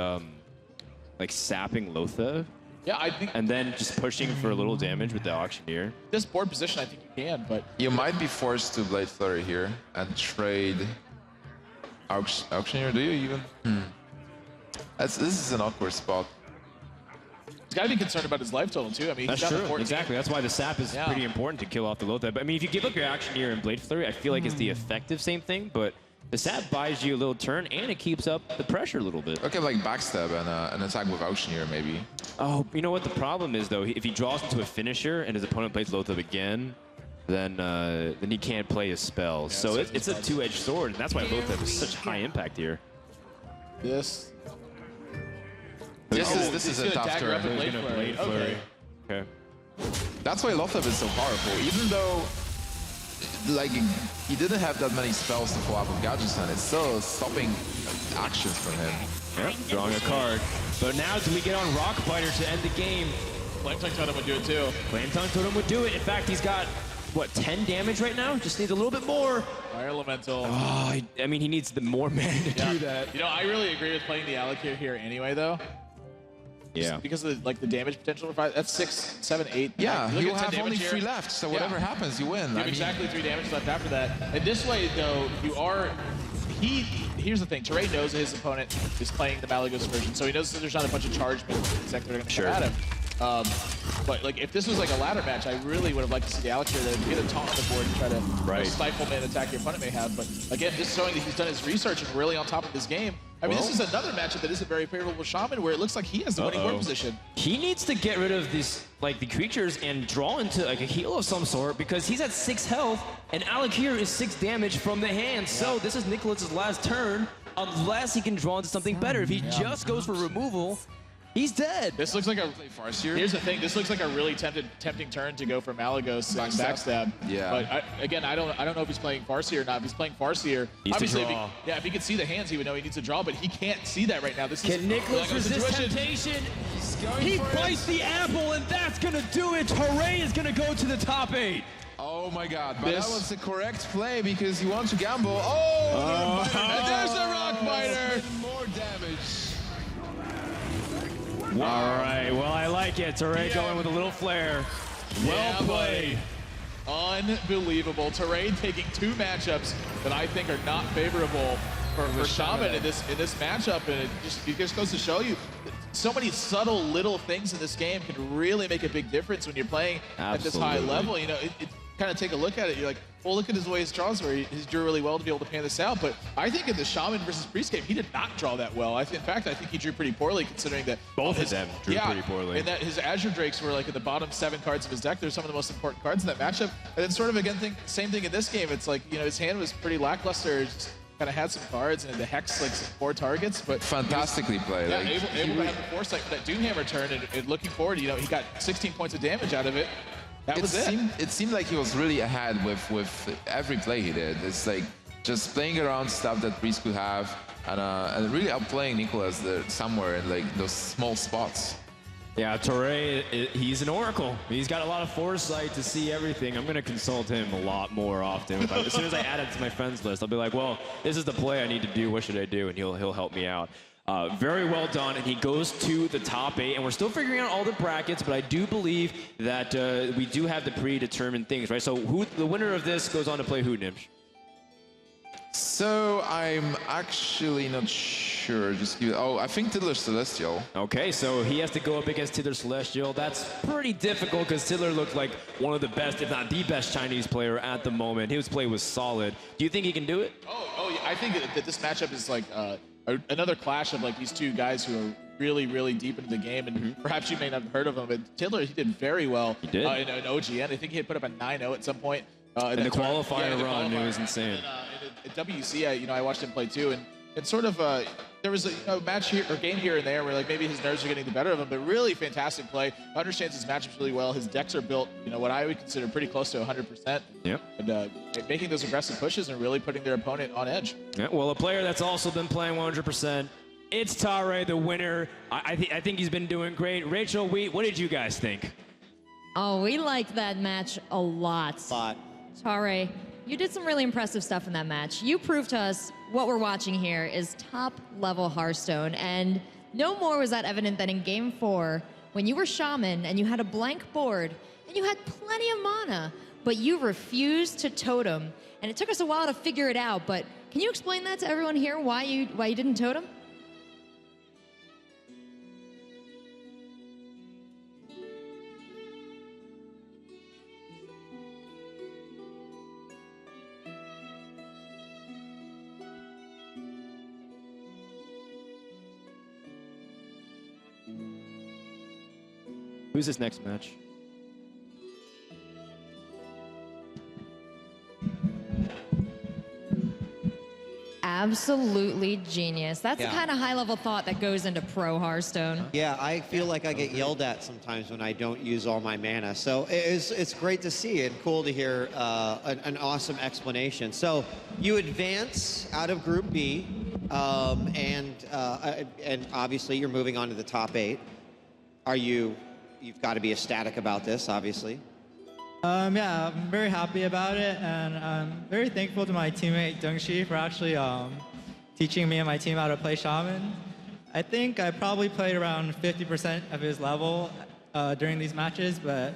like sapping Lotheb? Yeah, I think... And then just pushing for a little damage with the Auctioneer? This board position, I think you can, but... You might be forced to Blade Flurry here and trade Auctioneer, do you even? This is an awkward spot. He's got to be concerned about his life total, too. I mean, That's he's got true, exactly. That's why the sap is pretty important to kill off the Lotheb. I mean, if you give up your Auctioneer and Blade Flurry, I feel like it's the effective same thing, but the sap buys you a little turn, and it keeps up the pressure a little bit. Okay, like backstab and an attack with Auctioneer, maybe. Oh, you know what the problem is, though? If he draws into a finisher and his opponent plays Lotheb again, then he can't play his spells. So it's a two-edged sword, and that's why Lotheb is such high impact here. This is a tough turn. Okay. That's why Lotheb is so powerful. Even though, like, he didn't have that many spells to follow up with Gadgets, and it's still stopping actions from him. Yep, drawing a card. But now do we get on Rockbiter to end the game? Flame Tongue Totem would do it too. Flame Tongue Totem would do it. In fact, he's got, what, 10 damage right now? Just needs a little bit more. Fire Elemental. Oh, I mean, he needs the more mana to do that. You know, I really agree with playing the Alakir here anyway, though. Yeah. Just because of the damage potential for 5. That's 6, 7, 8. Yeah, you you have only 3 left, so whatever happens, you win. You have exactly 3 damage left after that. And this way, though, you are... Here's the thing. Teray knows his opponent is playing the Malagos version, so he knows that there's not a bunch of charge minions that are going to come at him. But like, if this was like a ladder match, I really would have liked to see the Alex here to get a taunt on the board and try to stifle man attack your opponent may have. But again, just showing that he's done his research and really on top of this game. I mean, this is another matchup that isn't very favorable Shaman, where it looks like he has the winning board position. He needs to get rid of these, like, the creatures and draw into like a heal of some sort, because he's at 6 health and Alec here is 6 damage from the hand. So this is Nicholas's last turn, unless he can draw into something better. If he just goes for removal, he's dead. This looks like a Farseer. Here's the thing. This looks like a really tempting turn to go for Malagos and backstab. Yeah. But again, I don't know if he's playing Farseer or not. If he's playing Farseer, obviously, if he could see the hands, he would know he needs to draw. But he can't see that right now. This Can is Nicholas resist temptation? He bites the apple, and that's gonna do it. Torre is gonna go to the top 8. Oh my God! But that was the correct play because you want to gamble. Oh! And there's the rock biter. More damage. All right, well, I like it. Torre going with a little flair. Well played. Unbelievable. Torre taking 2 matchups that I think are not favorable for Shaman in this matchup, and it just goes to show you so many subtle little things in this game can really make a big difference when you're playing at this high level. You know, it kind of take a look at it, you're like, well, look at his way his draws where he's drew really well to be able to pan this out. But I think in the Shaman versus Priest game, he did not draw that well. In fact, I think he drew pretty poorly, considering that both of them drew pretty poorly. And that his Azure Drakes were like in the bottom 7 cards of his deck. They're some of the most important cards in that matchup. And then sort of again, same thing in this game. It's like, you know, his hand was pretty lackluster. Just kind of had some cards and the Hex like 4 targets, but fantastically played. Yeah, able to have the foresight for that Doomhammer turn, and looking forward, you know, he got 16 points of damage out of it. It seemed like he was really ahead with every play he did. It's like just playing around stuff that Priest could have, and really outplaying Nicholas somewhere in like those small spots. Yeah, Torre, he's an oracle. He's got a lot of foresight to see everything. I'm going to consult him a lot more often. As soon as I add it to my friends list, I'll be like, well, this is the play I need to do. What should I do? And he'll help me out. Very well done, and he goes to the top 8, and we're still figuring out all the brackets, but I do believe that we do have the predetermined things, right? So the winner of this goes on to play who, Nimsh? So I'm actually not sure. I think Tiddler Celestial. Okay, so he has to go up against Tiddler Celestial. That's pretty difficult because Tiddler looked like one of the best, if not the best Chinese player at the moment. His play was solid. Do you think he can do it? Oh, yeah. I think that this matchup is like another clash of like these 2 guys who are really, really deep into the game, and perhaps you may not have heard of him, but Tiddler, he did very well in OGN. I think he had put up a 9-0 at some point. In the qualifier run, it was insane. At WC, I watched him play too, and sort of there was a match here or game here and there where like maybe his nerves are getting the better of him, but really fantastic play. Understands his matchups really well. His decks are built, what I would consider pretty close to 100%. Yep. And making those aggressive pushes and really putting their opponent on edge. Yeah, well, a player that's also been playing 100%. It's Torre, the winner. I think he's been doing great. Rachel, Wheat, what did you guys think? Oh, we liked that match a lot. Torre, you did some really impressive stuff in that match. You proved to us what we're watching here is top-level Hearthstone, and no more was that evident than in Game 4, when you were Shaman and you had a blank board, and you had plenty of mana, but you refused to totem, and it took us a while to figure it out, but can you explain that to everyone here, why you didn't totem? Who's this next match? Absolutely genius. That's the kind of high-level thought that goes into pro Hearthstone. Yeah, I feel like I get yelled at sometimes when I don't use all my mana. So it's great to see and cool to hear an awesome explanation. So you advance out of Group B, and obviously you're moving on to the top 8. You've got to be ecstatic about this, obviously. Yeah, I'm very happy about it, and I'm very thankful to my teammate Dengshi for actually teaching me and my team how to play Shaman. I think I probably played around 50% of his level during these matches, but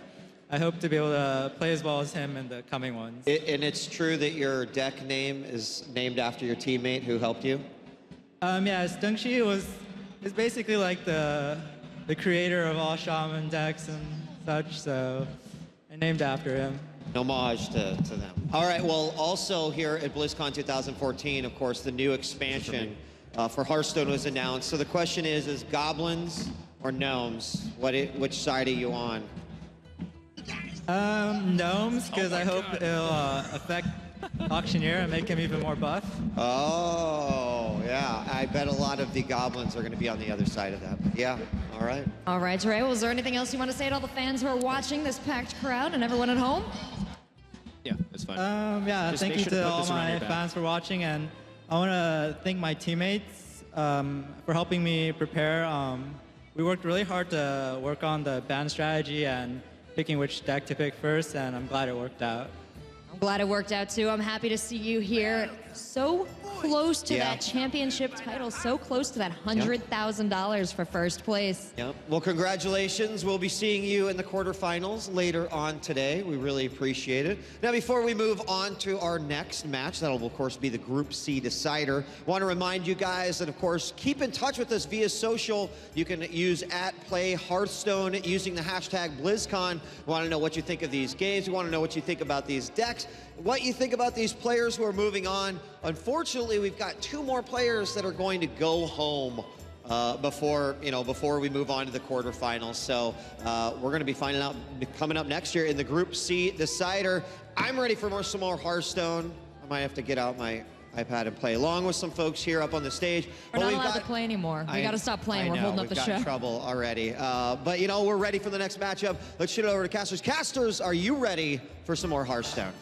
I hope to be able to play as well as him in the coming ones. And it's true that your deck name is named after your teammate who helped you? Yeah, Dengshi is basically like the the creator of all shaman decks and such, so I named after him. An homage to them. All right, well, also here at BlizzCon 2014, of course, the new expansion for Hearthstone was announced. So the question is goblins or gnomes? Which side are you on? Gnomes, because I hope it'll affect Auctioneer and make him even more buff. Oh, yeah. I bet a lot of the goblins are going to be on the other side of that. But yeah, all right. All right, Trey, was there anything else you want to say to all the fans who are watching, this packed crowd, and everyone at home? Yeah, that's fine. Yeah, Just thank make you sure to put all this around my your back. fans for watching, and I want to thank my teammates for helping me prepare. We worked really hard to work on the ban strategy and picking which deck to pick first, and I'm glad it worked out. I'm glad it worked out too. I'm happy to see you here. So close to that championship title, so close to that $100,000 for first place. Yep. Well, congratulations. We'll be seeing you in the quarterfinals later on today. We really appreciate it. Now, before we move on to our next match, that'll, of course, be the Group C decider, I want to remind you guys that, of course, keep in touch with us via social. You can use @PlayHearthstone using the hashtag BlizzCon. We want to know what you think of these games. We want to know what you think about these decks, what you think about these players who are moving on. Unfortunately, we've got 2 more players that are going to go home before we move on to the quarterfinals. So we're going to be finding out coming up next year in the Group C decider. I'm ready for some more Hearthstone. I might have to get out my iPad and play along with some folks here up on the stage. We're not allowed to play anymore. We got to stop playing. We're holding up the show. We've got trouble already. But, we're ready for the next matchup. Let's shoot it over to Casters. Casters, are you ready for some more Hearthstone?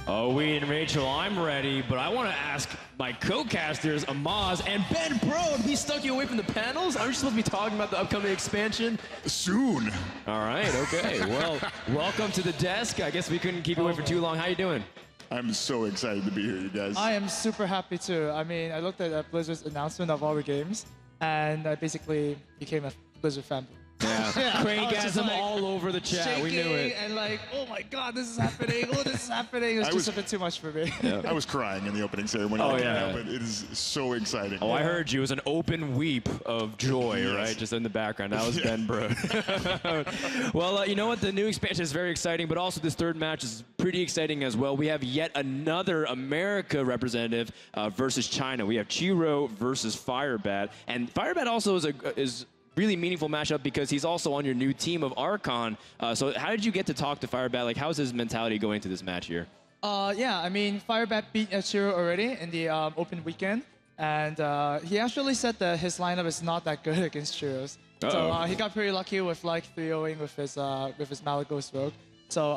Oh, Wheat and Rachel, I'm ready, but I want to ask my co-casters, Amaz and Ben Brode. We stuck you away from the panels? Aren't you supposed to be talking about the upcoming expansion? Soon. All right, okay. Well, welcome to the desk. I guess we couldn't keep you away for too long. How you doing? I'm so excited to be here, you guys. I am super happy too. I mean, I looked at Blizzard's announcement of all the games, and I basically became a Blizzard fan. Yeah, Craiggasm all over the chat. We knew it. And like, oh my God, this is happening. Oh, this is happening. It's just a bit too much for me. I was crying in the opening ceremony. Oh, yeah. But it is so exciting. Oh, I heard you. It was an open weep of joy, right? Just in the background. That was Ben Brode. Well, you know what? The new expansion is very exciting, but also this third match is pretty exciting as well. We have yet another America representative versus China. We have Chiro versus Firebat. And Firebat also is really meaningful matchup because he's also on your new team of Archon. So how did you get to talk to Firebat? Like, how's his mentality going into this match here? Yeah, I mean, Firebat beat Chiro already in the open weekend. And he actually said that his lineup is not that good against Chiro's. So he got pretty lucky with like 3-0ing with his Malagos Rogue. So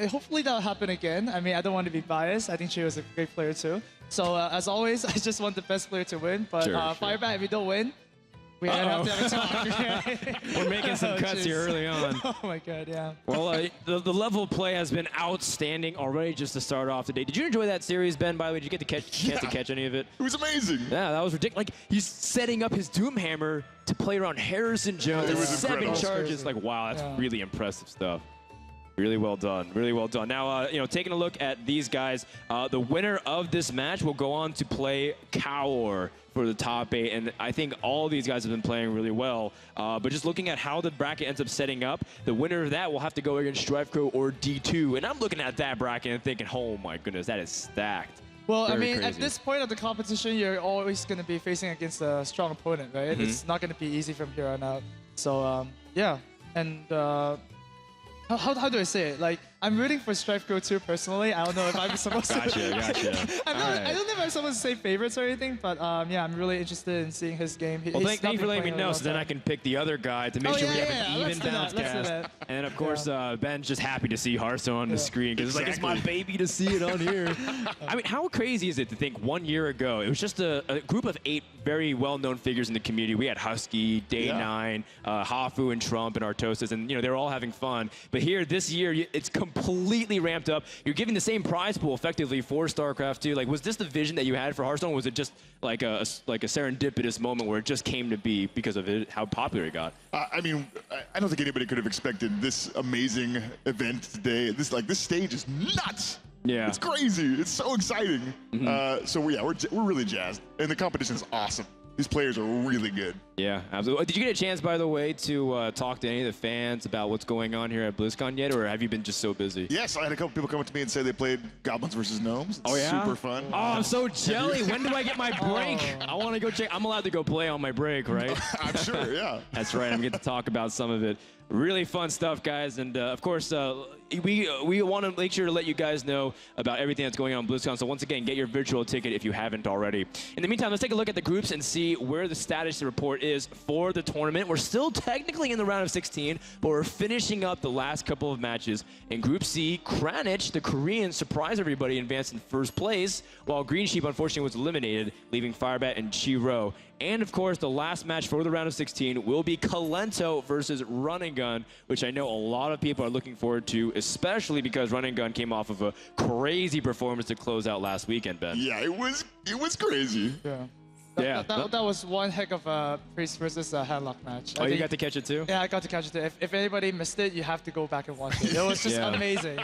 hopefully that'll happen again. I mean, I don't want to be biased. I think Chiro's a great player too. So as always, I just want the best player to win. But Firebat, if you don't win, we have to have a talk. We're making some cuts here early on. Oh my God, yeah. Well, the level of play has been outstanding already just to start off today. Did you enjoy that series, Ben, by the way? Did you get to chance to catch any of it? It was amazing. Yeah, that was ridiculous. Like, he's setting up his Doomhammer to play around Harrison Jones. It was 7 incredible. charges. Like, wow, that's really impressive stuff. Really well done. Really well done. Now, taking a look at these guys, the winner of this match will go on to play Kaor for the top 8, and I think all these guys have been playing really well. But just looking at how the bracket ends up setting up, the winner of that will have to go against StrifeCro or D2, and I'm looking at that bracket and thinking, oh my goodness, that is stacked. Well, Very I mean, crazy. at this point of the competition, you're always going to be facing against a strong opponent, right? It's not going to be easy from here on out. So, yeah. And how do I say it? Like, I'm rooting for StrifeCro too, personally. I don't know if I'm supposed to. Gotcha. I don't know if I'm supposed to say favorites or anything, but yeah, I'm really interested in seeing his game. Well, thank you for letting me know, so then I can pick the other guy to make sure we have an even bounce cast. And then, of course, Ben's just happy to see Hearthstone on the screen because it's my baby to see it on here. I mean, how crazy is it to think 1 year ago, it was just a group of 8 very well-known figures in the community. We had Husky, Day9, Hafu, and Trump, and Artosis, and they were all having fun. But here, this year, it's completely ramped up. You're giving the same prize pool effectively for StarCraft 2. Like, was this the vision that you had for Hearthstone? Or was it just like a serendipitous moment where it just came to be because of how popular it got? I mean, I don't think anybody could have expected this amazing event today. This stage is nuts. Yeah, it's crazy. It's so exciting. So yeah, we're really jazzed, and the competition's awesome. These players are really good. Yeah, absolutely. Did you get a chance, by the way, to talk to any of the fans about what's going on here at BlizzCon yet, or have you been just so busy? Yes, I had a couple people come up to me and say they played Goblins versus Gnomes. Oh, yeah? Super fun. Oh, I'm so jelly. When do I get my break? I want to go check. I'm allowed to go play on my break, right? I'm sure, yeah. That's right. I'm getting to talk about some of it. Really fun stuff, guys. And, of course, we want to make sure to let you guys know about everything that's going on BlizzCon. So, once again, get your virtual ticket if you haven't already. In the meantime, let's take a look at the groups and see where the status report is for the tournament. We're still technically in the round of 16, but we're finishing up the last couple of matches. In Group C, Kranich, the Korean, surprised everybody, advanced in first place, while Green Sheep, unfortunately, was eliminated, leaving Firebat and Chiro. And, of course, the last match for the round of 16 will be Kalento versus Run and Gun, which I know a lot of people are looking forward to, especially because Run and Gun came off of a crazy performance to close out last weekend, Ben. Yeah, it was crazy. Yeah. That was one heck of a Priest versus Handlock match. Oh, you got to catch it too? Yeah, I got to catch it too. If anybody missed it, you have to go back and watch it. It was just amazing.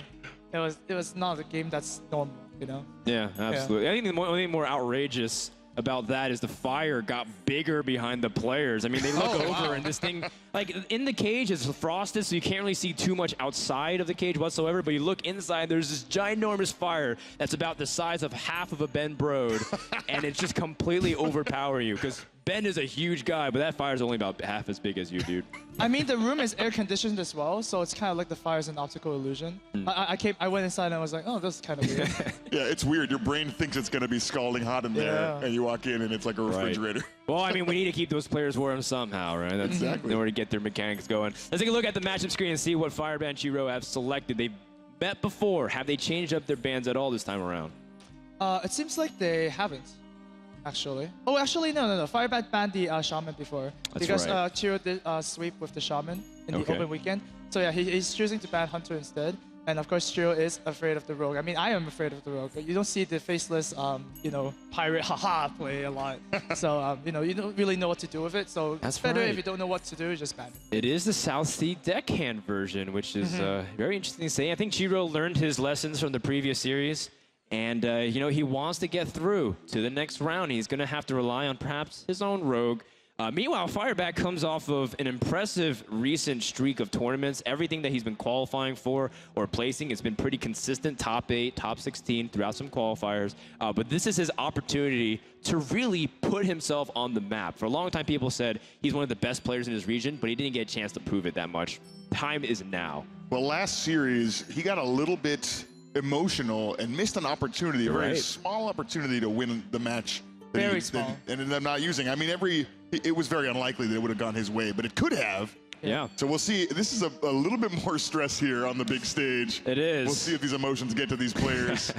It was not a game that's normal, you know? Yeah, absolutely. I think the only thing more outrageous about that is the fire got bigger behind the players. I mean, they look over and this thing, like in the cage is frosted, so you can't really see too much outside of the cage whatsoever, but you look inside, there's this ginormous fire that's about the size of half of a Ben Brode, and it's just completely overpower you, because Ben is a huge guy, but that fire is only about half as big as you, dude. I mean, the room is air conditioned as well, so it's kind of like the fire is an optical illusion. I went inside and I was like, oh, this is kind of weird. Yeah, it's weird. Your brain thinks it's going to be scalding hot in there, and you walk in and it's like a refrigerator. Well, I mean, we need to keep those players warm somehow, right? That's exactly. in order to get their mechanics going. Let's take a look at the matchup screen and see what Firebat and Chiro have selected. They've met before. Have they changed up their bands at all this time around? It seems like they haven't. Actually. Oh, actually, no. Firebat banned the Shaman before. That's because right. Chiro did sweep with the Shaman in the open weekend. So yeah, he's choosing to ban Hunter instead. And of course, Chiro is afraid of the Rogue. I mean, I am afraid of the Rogue, but you don't see the faceless, pirate haha play a lot. So, you don't really know what to do with it. So That's it's better right. if you don't know what to do, just ban it. It is the South Sea deckhand version, which is very interesting to say. I think Chiro learned his lessons from the previous series. And, he wants to get through to the next round. He's going to have to rely on perhaps his own Rogue. Meanwhile, Firebat comes off of an impressive recent streak of tournaments. Everything that he's been qualifying for or placing has been pretty consistent, top 8, top 16 throughout some qualifiers. But this is his opportunity to really put himself on the map. For a long time, people said he's one of the best players in his region, but he didn't get a chance to prove it that much. Time is now. Well, last series, he got a little bit emotional and missed an opportunity, a very small opportunity to win the match. Very small. And ended up not using. I mean, it was very unlikely that it would have gone his way, but it could have. Yeah. So we'll see. This is a little bit more stress here on the big stage. It is. We'll see if these emotions get to these players.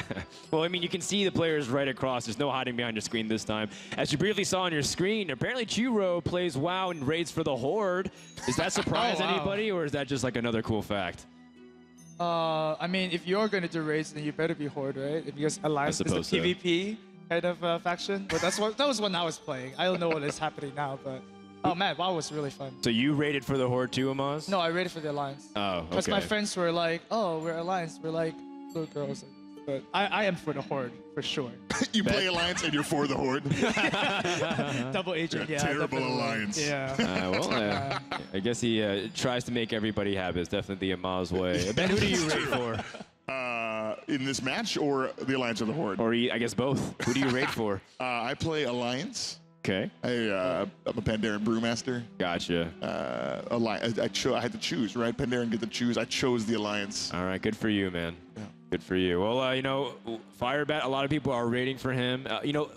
Well, I mean, you can see the players right across. There's no hiding behind your screen this time. As you briefly saw on your screen, apparently Chiro plays WoW and raids for the Horde. Does that surprise anybody, or is that just like another cool fact? I mean, if you're going to do raids, then you better be Horde, right? Because Alliance is the PvP kind of faction. But that was when I was playing. I don't know what is happening now, but oh man, WoW was really fun. So you raided for the Horde too, Amaz? No, I raided for the Alliance. Oh, okay. Because my friends were like, oh, we're Alliance. We're like little girls. But I am for the Horde, for sure. You play Alliance and you're for the Horde? Double agent, yeah. Terrible Alliance. Yeah. I guess he tries to make everybody happy. It's definitely the Amaz way. Ben, who do you raid for? In this match or the Alliance or the Horde? Or I guess both. Who do you raid for? I play Alliance. Okay. I'm a Pandaren Brewmaster. Gotcha. Alliance. I had to choose, right? Pandaren get to choose. I chose the Alliance. All right, good for you, man. Yeah. Good for you. Well, Firebat, a lot of people are rating for him.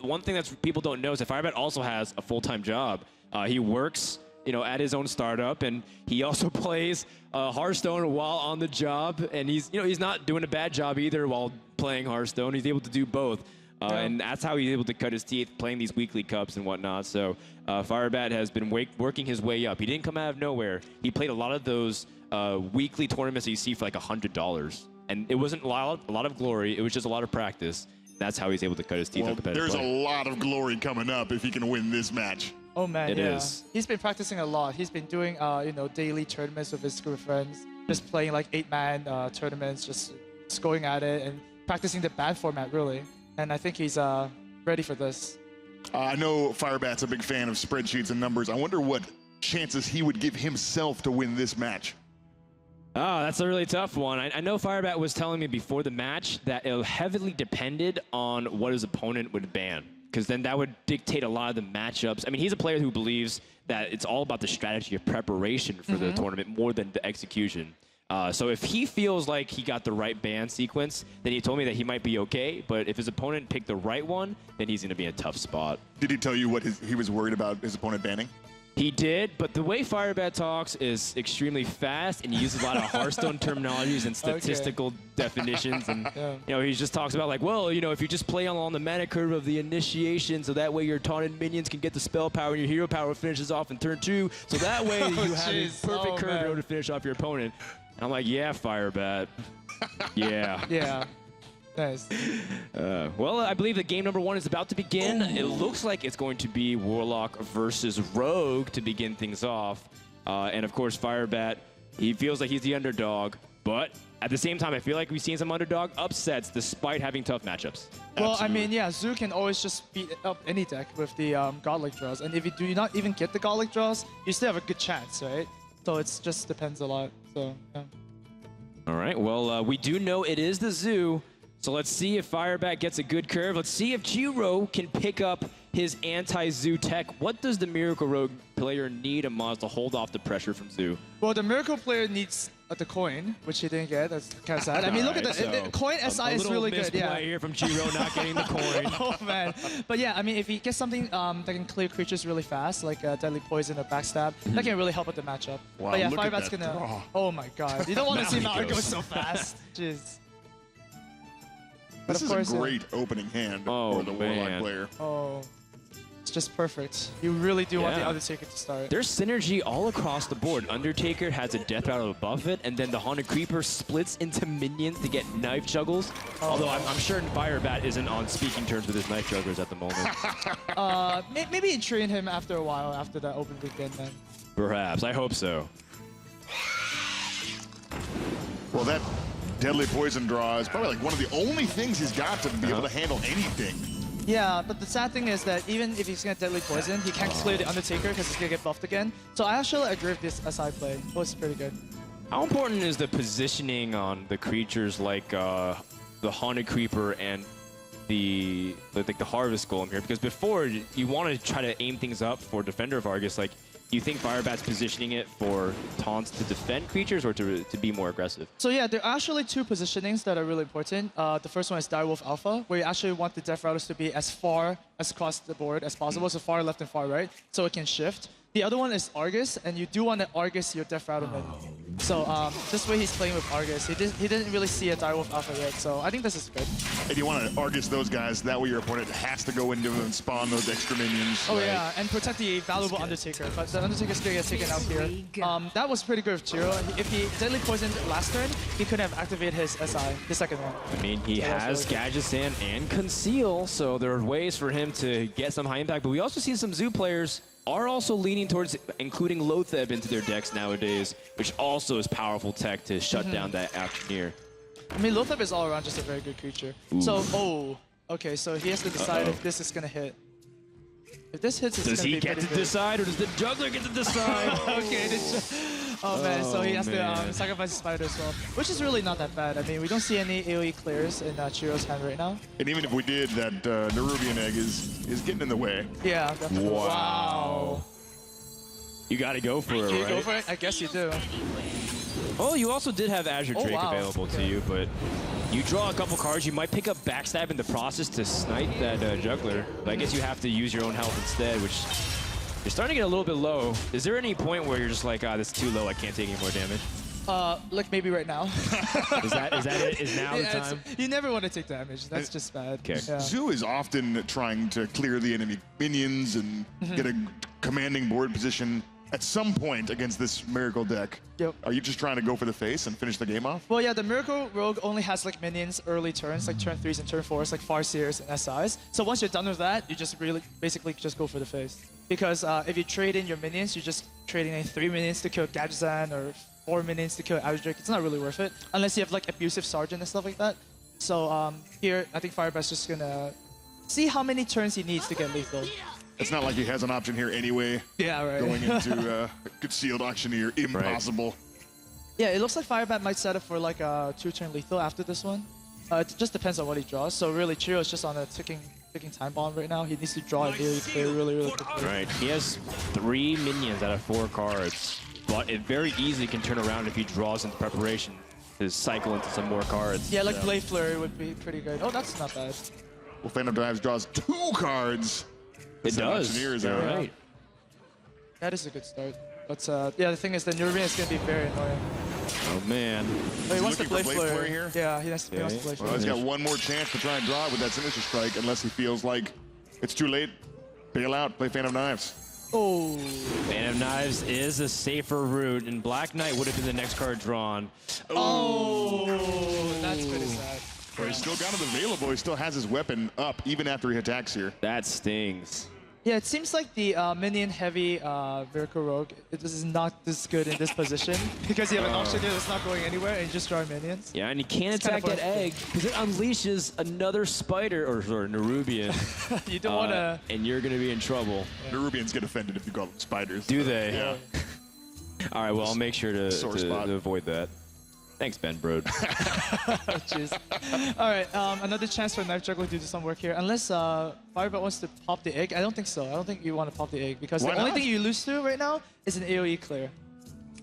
One thing that people don't know is that Firebat also has a full-time job. He works, at his own startup, and he also plays Hearthstone while on the job. And he's not doing a bad job either while playing Hearthstone. He's able to do both. And that's how he's able to cut his teeth playing these weekly cups and whatnot. So Firebat has been working his way up. He didn't come out of nowhere. He played a lot of those weekly tournaments that you see for like $100. And it wasn't a lot of glory. It was just a lot of practice. That's how he's able to cut his teeth on competitive There's play. a lot of glory coming up if he can win this match. Oh man, It is. He's been practicing a lot. He's been doing, daily tournaments with his group of friends, just playing like 8-man tournaments, just going at it and practicing the band format really. And I think he's ready for this. I know Firebat's a big fan of spreadsheets and numbers. I wonder what chances he would give himself to win this match. Oh, that's a really tough one. I know Firebat was telling me before the match that it heavily depended on what his opponent would ban, because then that would dictate a lot of the matchups. I mean, he's a player who believes that it's all about the strategy of preparation for the tournament more than the execution. So if he feels like he got the right ban sequence, then he told me that he might be okay. But if his opponent picked the right one, then he's going to be in a tough spot. Did he tell you what he was worried about his opponent banning? He did, but the way Firebat talks is extremely fast, and he uses a lot of Hearthstone terminologies and statistical definitions. And you know, he just talks about like, well, you know, if you just play along the mana curve of the initiation, so that way your taunted minions can get the spell power, and your hero power finishes off in turn 2, so that way you have a perfect curve in order to finish off your opponent. And I'm like, yeah, Firebat. Yeah. Yeah. Nice. Well, I believe that game number 1 is about to begin. It looks like it's going to be Warlock versus Rogue to begin things off. And of course, Firebat, he feels like he's the underdog. But at the same time, I feel like we've seen some underdog upsets despite having tough matchups. Well, I mean, yeah, Zoo can always just beat up any deck with the Godlike draws. And if you do not even get the Godlike draws, you still have a good chance, right? So it just depends a lot. So, yeah. All right. Well, we do know it is the Zoo. So let's see if Firebat gets a good curve. Let's see if Jiro can pick up his anti-Zoo tech. What does the Miracle Rogue player need, Amaz, to hold off the pressure from Zoo? Well, the Miracle player needs the coin, which he didn't get. That's kind of sad. I mean, look at the coin SI is really good. Yeah. Here from Jiro not getting the coin. Oh man. But yeah, I mean, if he gets something that can clear creatures really fast, like Deadly Poison or Backstab, that can really help with the matchup. Wow, but yeah, look at Firebat's that gonna. draw. Oh my God! You don't want to see Mauer go so fast. Jeez. This is a great opening hand for the Warlock player. Oh, it's just perfect. You really do want the Undertaker to start. There's synergy all across the board. Undertaker has a Death Rattle above it, and then the Haunted Creeper splits into minions to get knife juggles. Although I'm sure Firebat isn't on speaking terms with his knife jugglers at the moment. Maybe train him after a while after that open weekend then. Perhaps. I hope so. Well, that Deadly Poison draw is probably like one of the only things he's got to be able to handle anything. Yeah, but the sad thing is that even if he's gonna Deadly Poison, he can't clear the Undertaker because he's gonna get buffed again. So I actually agree with this SI play. It was pretty good. How important is the positioning on the creatures like the Haunted Creeper and the Harvest Golem here? Because before, you want to try to aim things up for Defender of Argus. Like, do you think Firebat's positioning it for taunts to defend creatures or to be more aggressive? So yeah, there are actually two positionings that are really important. The first one is Direwolf Alpha, where you actually want the Death Routers to be as far as across the board as possible, so far left and far right, so it can shift. The other one is Argus, and you do want to Argus your Death Routerman. So this way he's playing with Argus. He didn't really see a Direwolf Alpha yet, so I think this is good. And you want to Argus those guys, that way your opponent has to go into them and spawn those extra minions. Oh yeah, and protect the valuable Undertaker. But the Undertaker's gonna get taken out here. That was pretty good with Jiro. If he Deadly Poisoned last turn, he could have activated his SI, the second one. I mean, he has Gadgetzan and Conceal, so there are ways for him to get some high impact. But we also see some Zoo players are also leaning towards including Lotheb into their decks nowadays, which also is powerful tech to shut down that Auctioneer. I mean, Lotheb is all around just a very good creature. Ooh. So, okay, so he has to decide if this is going to hit. If this hits, it's does he get to decide, or does the juggler get to decide? Okay. Oh man, so he has to sacrifice his spider as well, which is really not that bad. I mean, we don't see any AoE clears in Chiro's hand right now. And even if we did, that Nerubian egg is getting in the way. Yeah, definitely. Wow. You got to go for it, right? You go for it? I guess you do. Oh, you also did have Azure Drake available to you, but you draw a couple cards. You might pick up Backstab in the process to snipe that Juggler. But I guess you have to use your own health instead, which you're starting to get a little bit low. Is there any point where you're just like, this is too low, I can't take any more damage? Like maybe right now. Is that it? Is now the time? You never want to take damage. That's just bad. Okay. Yeah. Zoo is often trying to clear the enemy minions and get a commanding board position at some point against this Miracle deck. Yep. Are you just trying to go for the face and finish the game off? Well, yeah, the Miracle Rogue only has like minions early turns, like turn 3s and turn 4s, like Farseers and SIs. So once you're done with that, you just basically just go for the face. Because if you trade in your minions, you're just trading in 3 minions to kill Gadgetzan or 4 minions to kill Azure Drake. It's not really worth it, unless you have like Abusive Sergeant and stuff like that. So here, I think Firebat's just gonna see how many turns he needs to get lethal. It's not like he has an option here anyway. Yeah, right. Going into Concealed Auctioneer, impossible. Yeah, it looks like Firebat might set up for like a 2-turn lethal after this one. It just depends on what he draws. So really, Chiro is just on a ticking time bomb right now. He needs to draw an AoE clear really quickly. Right. He has 3 minions out of 4 cards, but it very easily can turn around if he draws into preparation to cycle into some more cards. Yeah, like Blade Flurry would be pretty good. Oh, that's not bad. Well, Phantom Dives draws 2 cards. It does. Auctioneers, You're right. That is a good start. But yeah, the thing is, the Nerubian is going to be very annoying. Oh, man. Oh, he wants to Blade Flurry Flurry here? Yeah, he wants to Blade Flurry. Well, he's got one more chance to try and draw it with that Sinister Strike, unless he feels like it's too late. Bail out, play Phantom Knives. Oh. Phantom Knives is a safer route, and Black Knight would have been the next card drawn. Oh, that's pretty sad. Well, he's still got it available. He still has his weapon up, even after he attacks here. That stings. Yeah, it seems like the minion-heavy Miracle Rogue is not this good in this position because you have an Auctioneer that's not going anywhere and you just draw minions. Yeah, and you can't attack that egg because it unleashes another spider, or Nerubian. You don't want to... And you're going to be in trouble. Yeah. Nerubians get offended if you call them spiders. Do they? Yeah. All right, well, I'll make sure to avoid that. Thanks, Ben Brode. Jeez. All right, another chance for Knife Juggler to do some work here. Unless Firebat wants to pop the egg. I don't think so. I don't think you want to pop the egg because the only thing you lose to right now is an AoE clear.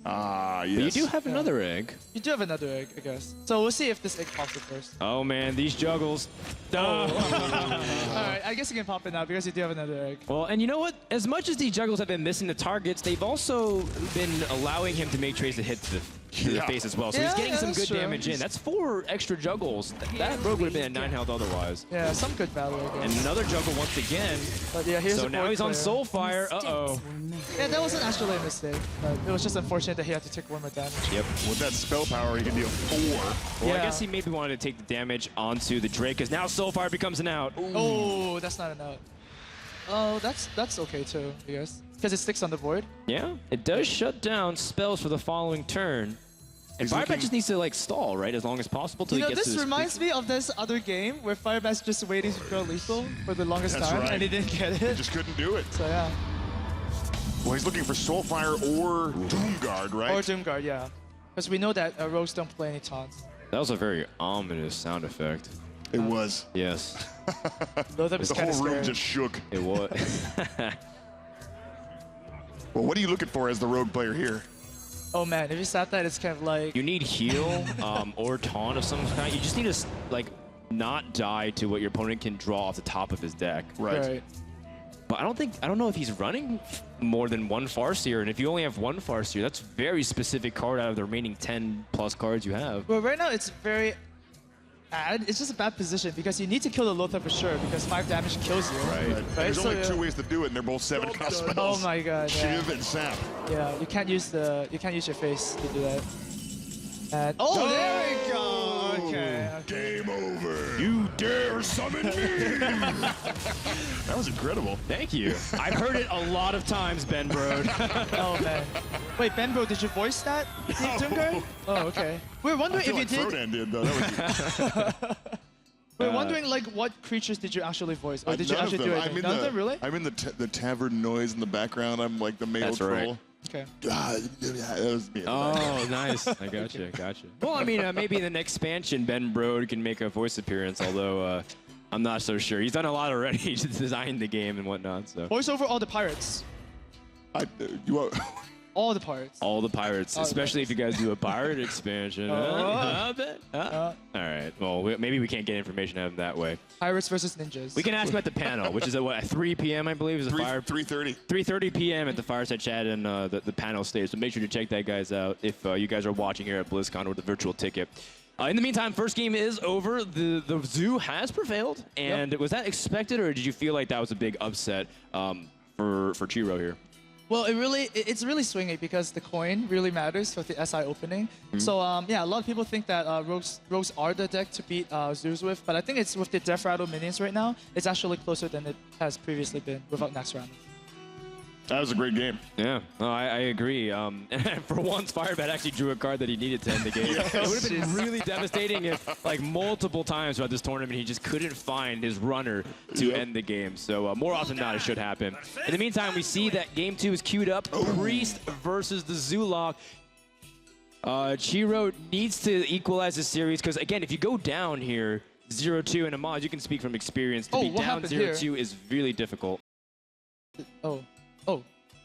Ah, yes. But you do have another egg. You do have another egg, I guess. So we'll see if this egg pops it first. Oh, man, these juggles. All right, I guess you can pop it now because you do have another egg. Well, and you know what? As much as these juggles have been missing the targets, they've also been allowing him to make trades that hit to the face as well. So he's getting some good damage in. That's 4 extra juggles. That rogue would have been at 9 health otherwise. Yeah, some good value, I guess. And another juggle once again. But yeah, here's so now he's on Soulfire. Uh-oh. Yeah, that wasn't actually a mistake. But it was just unfortunate that he had to take 1 more damage. Yep. With that spell power, he can deal 4. Well, I guess he maybe wanted to take the damage onto the Drake, because now Soulfire becomes an out. Ooh. Oh, that's not an out. Oh, that's okay too, I guess. Because it sticks on the board. Yeah, it does shut down spells for the following turn. And Firebat just needs to like stall, right, as long as possible till he gets to this reminds me of this other game where Firebat's just waiting to draw lethal for the longest time, and he didn't get it. He just couldn't do it. So yeah. Well, he's looking for Soulfire or Doomguard, right? Or Doomguard, yeah. Because we know that rogues don't play any taunts. That was a very ominous sound effect. It was. Yes. The whole room just shook. It was. Well, what are you looking for as the rogue player here? Oh man, if you sat that, it's kind of like... You need heal or taunt of some kind. You just need to like not die to what your opponent can draw off the top of his deck. Right. But I don't know if he's running more than 1 Farseer, and if you only have 1 Farseer, that's a very specific card out of the remaining 10 plus cards you have. Well, right now it's very bad. It's just a bad position because you need to kill the Lothar for sure because 5 damage kills you. Right. There's only 2 ways to do it, and they're both 7 cost spells. Oh my god. Yeah. Shiv and Sap. Yeah, you can't use your face to do that. And there we go. Okay. Game over. You dare summon me? That was incredible. Thank you. I've heard it a lot of times, Ben Brode. Oh man. Wait, Ben Bro, did you voice that? Doomguard? Oh, okay. We're wondering if you did. Frodan did though. That was We're wondering like what creatures did you actually voice, or did you none actually of do them. it? None of them, really? I'm in the tavern noise in the background. I'm like the male That's troll. right. Okay. That was me. Oh, nice. I gotcha. Well, I mean, maybe in the next expansion, Ben Brode can make a voice appearance, although I'm not so sure. He's done a lot already. He's designed the game and whatnot. So Voice over all the pirates. All the pirates. All the pirates, especially if you guys do a pirate expansion. All right. Well, maybe we can't get information out of them that way. Pirates versus ninjas. We can ask them at the panel, which is at 3 p.m. I believe is the 3:30. 3:30 p.m. at the Fireside Chat and the panel stage. So make sure to check that guys out if you guys are watching here at BlizzCon with the virtual ticket. In the meantime, first game is over. The zoo has prevailed, and was that expected, or did you feel like that was a big upset for Chiro here? Well, it's really swingy because the coin really matters for the SI opening. So yeah, a lot of people think that rogues are the deck to beat zoos with, but I think it's with the Death Rattle minions right now, it's actually closer than it has previously been without next round. That was a great game. Yeah, no, I agree. And for once, Firebat actually drew a card that he needed to end the game. It would have been really devastating if, like, multiple times throughout this tournament, he just couldn't find his runner to end the game. So more often than not, it should happen. In the meantime, we see that Game 2 is queued up. Priest versus the Zulok. Chiro needs to equalize the series because, again, if you go down here 0-2, and Amaz, you can speak from experience, to be down 0-2 is really difficult. Oh,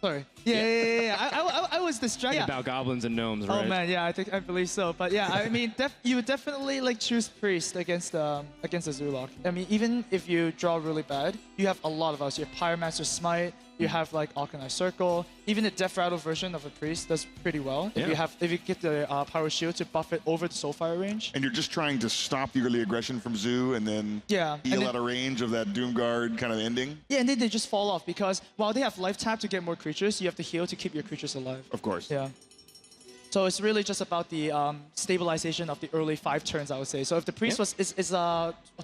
sorry. Yeah. I was distracted. About goblins and gnomes, right? Oh man, yeah, I believe so. But yeah, I mean, you would definitely like choose Priest against the Zulok. I mean, even if you draw really bad, you have a lot of us. You have Pyromancer Smite. You have like Arcanine Circle. Even the Death Rattle version of a Priest does pretty well. Yeah. If you get the Power Shield to buff it over the Soulfire range. And you're just trying to stop the early aggression from Zoo and then heal out of range of that Doomguard kind of ending. Yeah, and then they just fall off because while they have life tap to get more creatures, you have to heal to keep your creatures alive. Of course. Yeah. So it's really just about the stabilization of the early 5 turns, I would say. So if the Priest is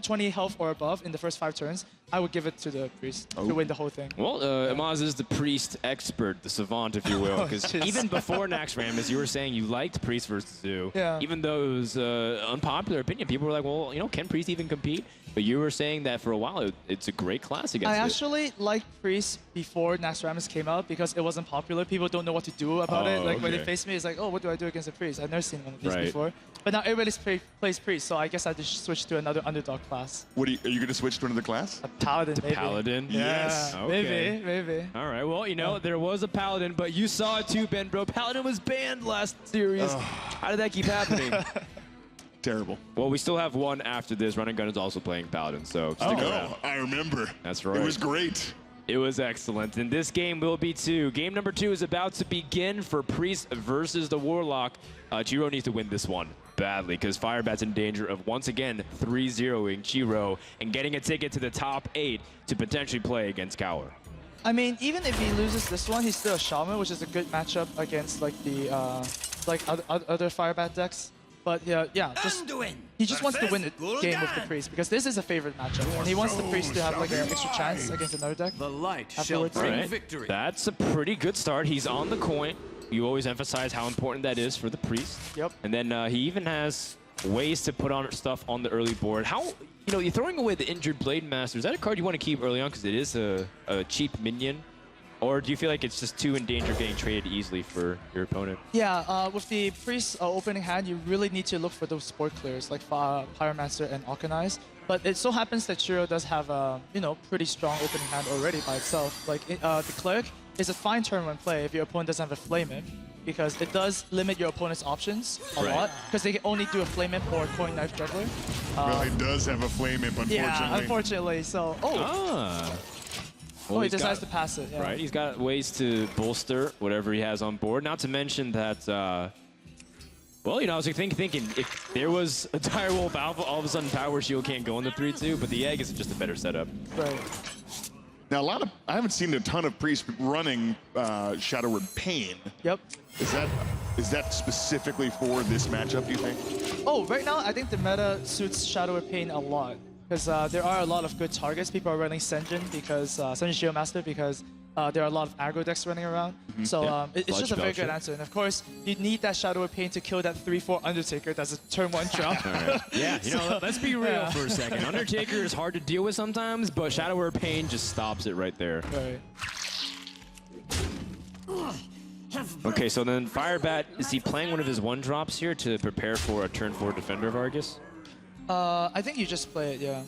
20 health or above in the first 5 turns, I would give it to the Priest to win the whole thing. Well, Amaz is the Priest expert, the savant, if you will. Because even before Nax Rammus, you were saying you liked Priest versus Zoo. Yeah. Even though it was unpopular opinion, people were like, well, you know, can Priest even compete? But you were saying that for a while, it's a great class against it. I actually liked Priest before Nax Rammus came out because it wasn't popular. People don't know what to do about it. Like when they face me, it's like, oh, what do I do against a Priest? I've never seen one of these before. But now everybody plays Priest, so I guess I just switch to another underdog class. Are you going to switch to another class? A Paladin, maybe. Paladin? Yes. Yeah, Okay. maybe. All right, well, you know, there was a Paladin, but you saw it too, Ben, bro. Paladin was banned last series. How did that keep happening? Terrible. Well, we still have one after this. Run and Gun is also playing Paladin, so stick around. I remember. That's right. It was great. It was excellent. And this game will be 2. Game number 2 is about to begin for Priest versus the Warlock. Chiro needs to win this one badly because Firebat's in danger of once again 3-0ing Chiro and getting a ticket to the top 8 to potentially play against Cower. I mean, even if he loses this one, he's still a Shaman, which is a good matchup against like the other Firebat decks. But yeah, he just wants to win the game with the Priest because this is a favorite matchup, and he wants the Priest to have like an extra chance against another deck. The light shall bring victory. That's a pretty good start. He's on the coin. You always emphasize how important that is for the Priest. Yep. And then he even has ways to put on stuff on the early board. How, you know, you're throwing away the Injured Blade Master. Is that a card you want to keep early on because it is a cheap minion? Or do you feel like it's just too in danger of getting traded easily for your opponent? Yeah, with the Priest opening hand, you really need to look for those board clears like Pyromancer and Arcanize. But it so happens that Chiro does have a pretty strong opening hand already by itself. Like the Cleric is a fine turn when play if your opponent doesn't have a Flame Imp, because it does limit your opponent's options a lot, because they can only do a Flame Imp or a Coin Knife Juggler. Well, he does have a Flame Imp, unfortunately. Yeah, unfortunately. So, Well, he decides to pass it. Yeah. Right, he's got ways to bolster whatever he has on board. Not to mention that, well, you know, I was thinking if there was a Dire Wolf Alpha, all of a sudden Power Shield can't go in the 3-2, but the Egg is just a better setup. Right. Now, I haven't seen a ton of Priest running Shadow Word Pain. Yep. Is that specifically for this matchup, do you think? Oh, right now, I think the meta suits Shadow Word Pain a lot. Because there are a lot of good targets. People are running Senjin because Senjin Shield Master because there are a lot of aggro decks running around. So it's just a very good answer. And of course, you need that Shadow of Pain to kill that 3-4 Undertaker. That's a turn 1 drop. Yeah, you know, let's be real for a second. Undertaker is hard to deal with sometimes, but Shadow of Pain just stops it right there. Right. Okay, so then Firebat, is he playing one of his 1-drops here to prepare for a turn 4 Defender of Argus? I think you just play it, yeah.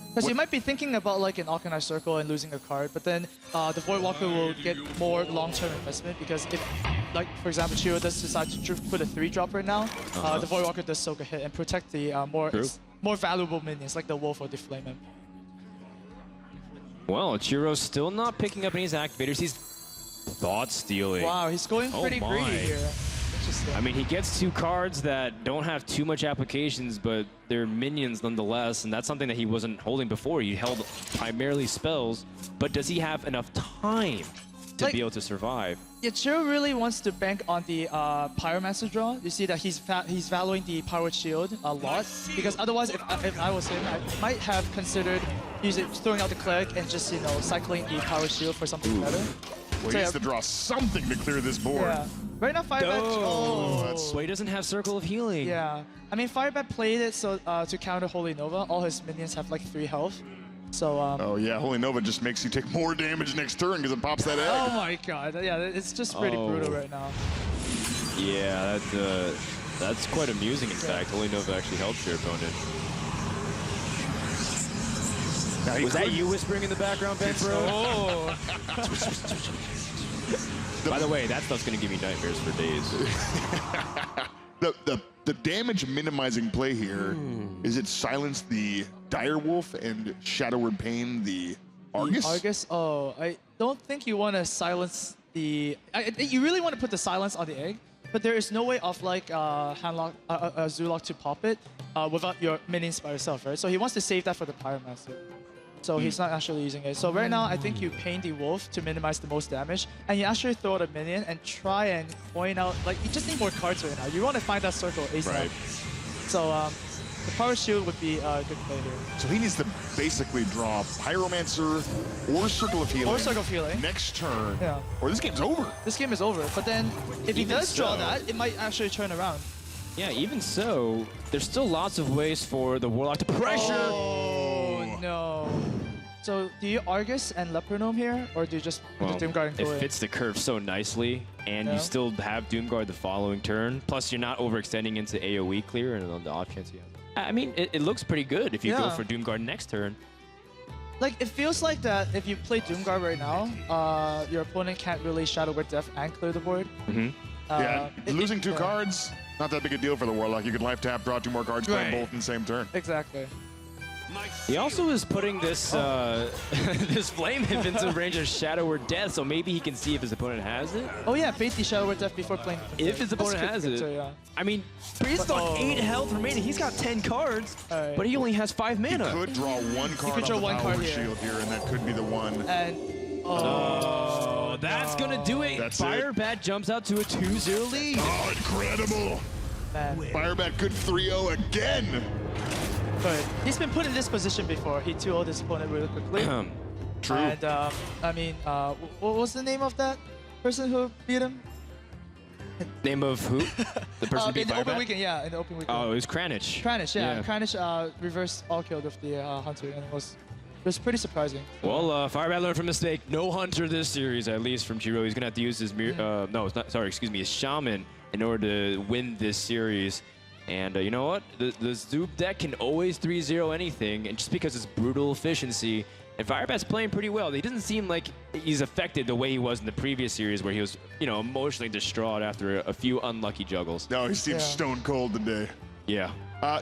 Because you might be thinking about like an Arcanine Circle and losing a card, but then the Voidwalker will get more long-term investment because if, like, for example, Chiro does decide to put a 3-drop right now, the Voidwalker does soak a hit and protect the more valuable minions like the Wolf or the Flame Imp. Well, Chiro's still not picking up any activators. He's thought stealing. Wow, he's going pretty greedy here. I mean, he gets 2 cards that don't have too much applications, but they're minions nonetheless, and that's something that he wasn't holding before. He held primarily spells, but does he have enough time to be able to survive? Yeah, Chiro really wants to bank on the Pyromancer draw. You see that he's valuing the Powered Shield a lot, because otherwise, if I was him, I might have considered throwing out the cleric and just cycling the power shield for something better. Well, he needs to draw something to clear this board. Yeah. Right now, Firebat. Well, he doesn't have Circle of Healing. Yeah. I mean, Firebat played it so to counter Holy Nova. All his minions have like 3 health. So. Oh yeah, Holy Nova just makes you take more damage next turn because it pops that egg. Oh my god. Yeah, it's just pretty brutal right now. Yeah, that's quite amusing. In fact, Holy Nova actually helps your opponent. Was that you whispering in the background, Ben Pro? Oh. By the way, that stuff's gonna give me nightmares for days. The damage minimizing play here is it silence the Direwolf and Shadowward Pain the Argus? Argus? Oh, I don't think you want to silence the... you really want to put the silence on the egg, but there is no way of like Handlock, Zoolock to pop it without your minions by yourself, right? So he wants to save that for the Pyromancer. So he's not actually using it. So right now, I think you pain the wolf to minimize the most damage, and you actually throw out a minion and try and point out, like, you just need more cards right now. You want to find that circle ASAP. Right. So the power shield would be a good play here. So he needs to basically draw Pyromancer or Circle of Healing. Or Circle of Healing. Next turn. Yeah. Or this game's over. This game is over. But then, if he does draw that, it might actually turn around. Yeah, even so, there's still lots of ways for the Warlock to pressure. Oh, no. So, do you Argus and Leper Gnome here, or do you just put the Doomguard and go It fits the curve so nicely, and you still have Doomguard the following turn. Plus, you're not overextending into AoE clear, and on the off chance you have. I mean, it looks pretty good if you go for Doomguard next turn. Like, it feels like that if you play Doomguard right now, your opponent can't really Shadow Word Death and clear the board. Yeah, losing 2 cards, not that big a deal for the Warlock. You can life tap, draw 2 more cards, play them both in the same turn. Exactly. He also is putting this this Flame Imp into range of Shadow Word Death, so maybe he can see if his opponent has it. Oh yeah, bait the Shadow Word Death before playing. If his opponent has it. I mean, Priest's got 8 health remaining. He's got 10 cards, but he only has 5 mana. He could draw 1 card on the power shield here, and that could be the one. And that's gonna do it. Firebat jumps out to a 2-0 lead. Oh, incredible! Firebat could 3-0 again. But he's been put in this position before. He 2-0'd his opponent really quickly. True. And I mean, what was the name of that person who beat him? Name of who? The person who beat in the Firebat? open weekend, yeah, in the open weekend. Oh, it was Kranich. Kranich, yeah. Kranich reversed all killed with the Hunter, and it was pretty surprising. Well, Firebat learned from mistake. No Hunter this series, at least from Chiro. He's gonna have to use his no, it's not. Sorry, excuse me, his Shaman in order to win this series. And you know what? The Zoop deck can always 3-0 anything, and just because it's brutal efficiency, and Firebat's playing pretty well. He doesn't seem like he's affected the way he was in the previous series, where he was, emotionally distraught after a few unlucky juggles. No, he seems stone cold today. Yeah.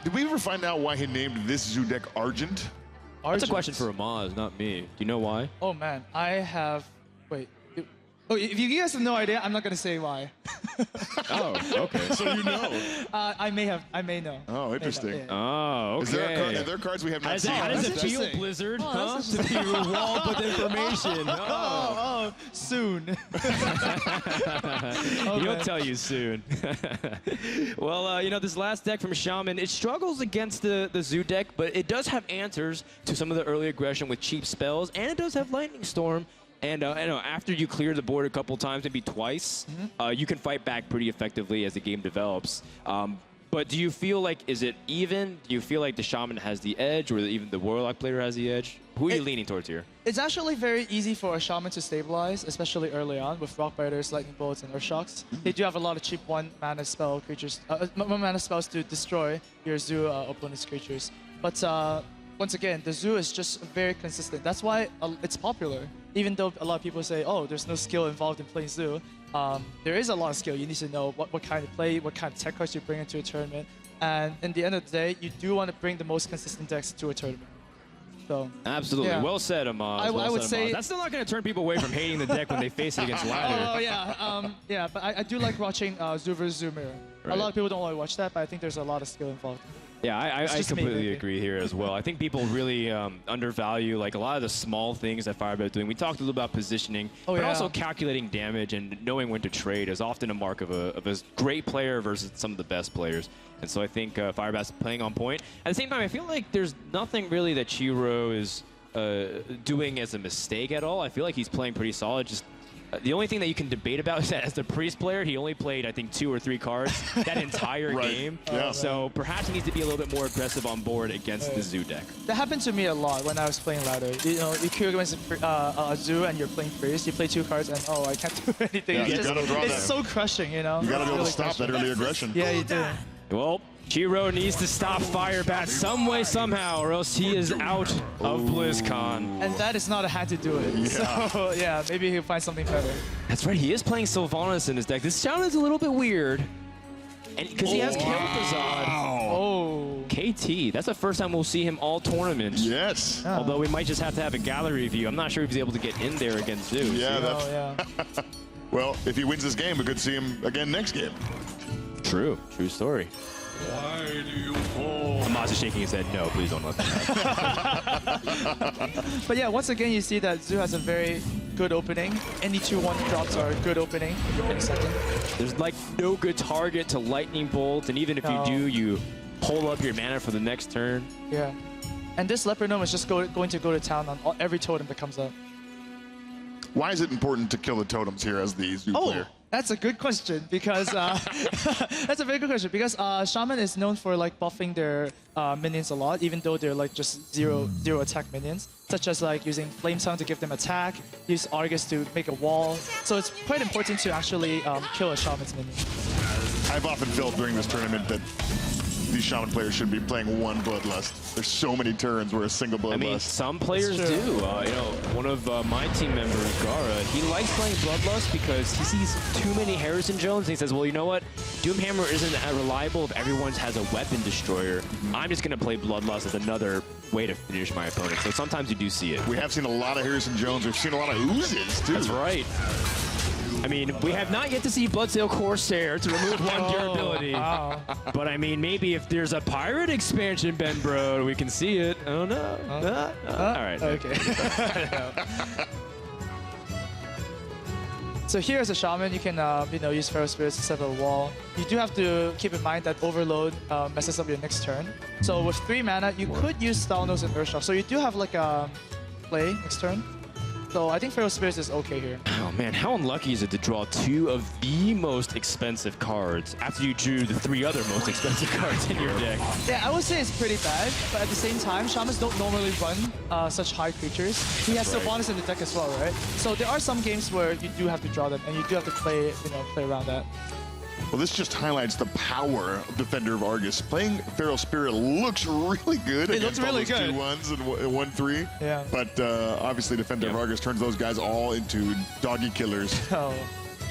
Did we ever find out why he named this Zoo deck Argent? That's a question for Amaz, not me. Do you know why? Oh man, I have. Wait. Oh, if you guys have no idea, I'm not gonna say why. Oh, okay. So you know. I may know. Oh, interesting. Yeah. Oh, okay. Are there cards we have not seen? How does it feel, Blizzard? To be walled with information. Soon. He'll tell you soon. Well, this last deck from Shaman, it struggles against the Zoo deck, but it does have answers to some of the early aggression with cheap spells, and it does have Lightning Storm. And after you clear the board a couple times, maybe twice, you can fight back pretty effectively as the game develops. But do you feel like, is it even? Do you feel like the Shaman has the edge, or even the Warlock player has the edge? Who are you leaning towards here? It's actually very easy for a Shaman to stabilize, especially early on with Rock Biters, Lightning Bolts, and Earth Shocks. They do have a lot of cheap 1-mana spell creatures, 1-mana spells to destroy your Zoo opponent's creatures. But once again, the Zoo is just very consistent. That's why it's popular. Even though a lot of people say, oh, there's no skill involved in playing Zoo, there is a lot of skill. You need to know what kind of play, what kind of tech cards you bring into a tournament. And in the end of the day, you do want to bring the most consistent decks to a tournament. So, absolutely. Yeah. Well said, Amaz. I would say that's still not going to turn people away from hating the deck when they face it against Ladder. Oh, yeah. Yeah, but I do like watching Zoo vs. Zoo Mirror. Right. A lot of people don't want to watch that, but I think there's a lot of skill involved. Yeah, I completely agree here as well. I think people really undervalue like a lot of the small things that Firebat is doing. We talked a little about positioning, but also calculating damage and knowing when to trade is often a mark of a great player versus some of the best players. And so I think Firebat's playing on point. At the same time, I feel like there's nothing really that Chiro is doing as a mistake at all. I feel like he's playing pretty solid. Just the only thing that you can debate about is that as the Priest player, he only played, I think, 2 or 3 cards that entire game. Yeah. So perhaps he needs to be a little bit more aggressive on board against the Zoo deck. That happened to me a lot when I was playing ladder. You know, you queue against a Zoo and you're playing Priest. You play 2 cards and oh, I can't do anything. Yeah, it's so crushing, you know. You gotta be able really to stop that early aggression. Yeah, you do. Well, Chiro needs to stop Firebat some way, somehow, or else he is out of BlizzCon. And that is not a hand to do it. Yeah. So, yeah, maybe he'll find something better. That's right, he is playing Sylvanas in his deck. This sound is a little bit weird. And because he has Kel'Thuzad. Oh. KT, that's the first time we'll see him all tournament. Yes. Yeah. Although we might just have to have a gallery view. I'm not sure if he's able to get in there against Zeus. Yeah, that's... yeah. Well, if he wins this game, we could see him again next game. True story. Why do you fall? Amaz is shaking his head. No, please don't let that happen. But yeah, once again, you see that Zoo has a very good opening. Any 2-1 drops are a good opening in a second. There's like no good target to Lightning Bolt, and even if you do, you pull up your mana for the next turn. Yeah. And this Leopard Gnome is just going to go to town on every totem that comes up. Why is it important to kill the totems here as the Zoo player? That's a good question because that's a very good question because Shaman is known for like buffing their minions a lot, even though they're like just zero attack minions, such as like using Flame Tongue to give them attack, use Argus to make a wall. So it's quite important to actually kill a Shaman's minion. I've often felt during this tournament that these Shaman players should be playing one Bloodlust. There's so many turns where a single Bloodlust. I mean, some players do. You know, one of my team members, Gara, he likes playing Bloodlust because he sees too many Harrison Jones, and he says, well, you know what? Doomhammer isn't that reliable if everyone has a weapon destroyer. I'm just going to play Bloodlust as another way to finish my opponent. So sometimes you do see it. We have seen a lot of Harrison Jones. We've seen a lot of Oozes, too. That's right. I mean, we have not yet to see Bloodsail Corsair to remove 1 durability. Wow. But I mean, maybe if there's a pirate expansion, Ben Bro, we can see it. Oh no. All right. Okay. So here as a Shaman, you can you know, use Feral Spirits to set up a wall. You do have to keep in mind that Overload messes up your next turn. So with 3 mana, you could use Stalnos and Earthshock. So you do have like a play next turn. So I think Feral Spirits is okay here. Oh man, how unlucky is it to draw 2 of the most expensive cards after you drew the 3 other most expensive cards in your deck? Yeah, I would say it's pretty bad, but at the same time, Shamans don't normally run such high creatures. He has Sylvanas in the deck as well, right? So there are some games where you do have to draw them, and you do have to play, you know, play around that. Well, this just highlights the power of Defender of Argus. Playing Feral Spirit looks really good. It looks really good. 2-1s and 1-3. Yeah. But obviously, Defender of Argus turns those guys all into doggy killers. Oh.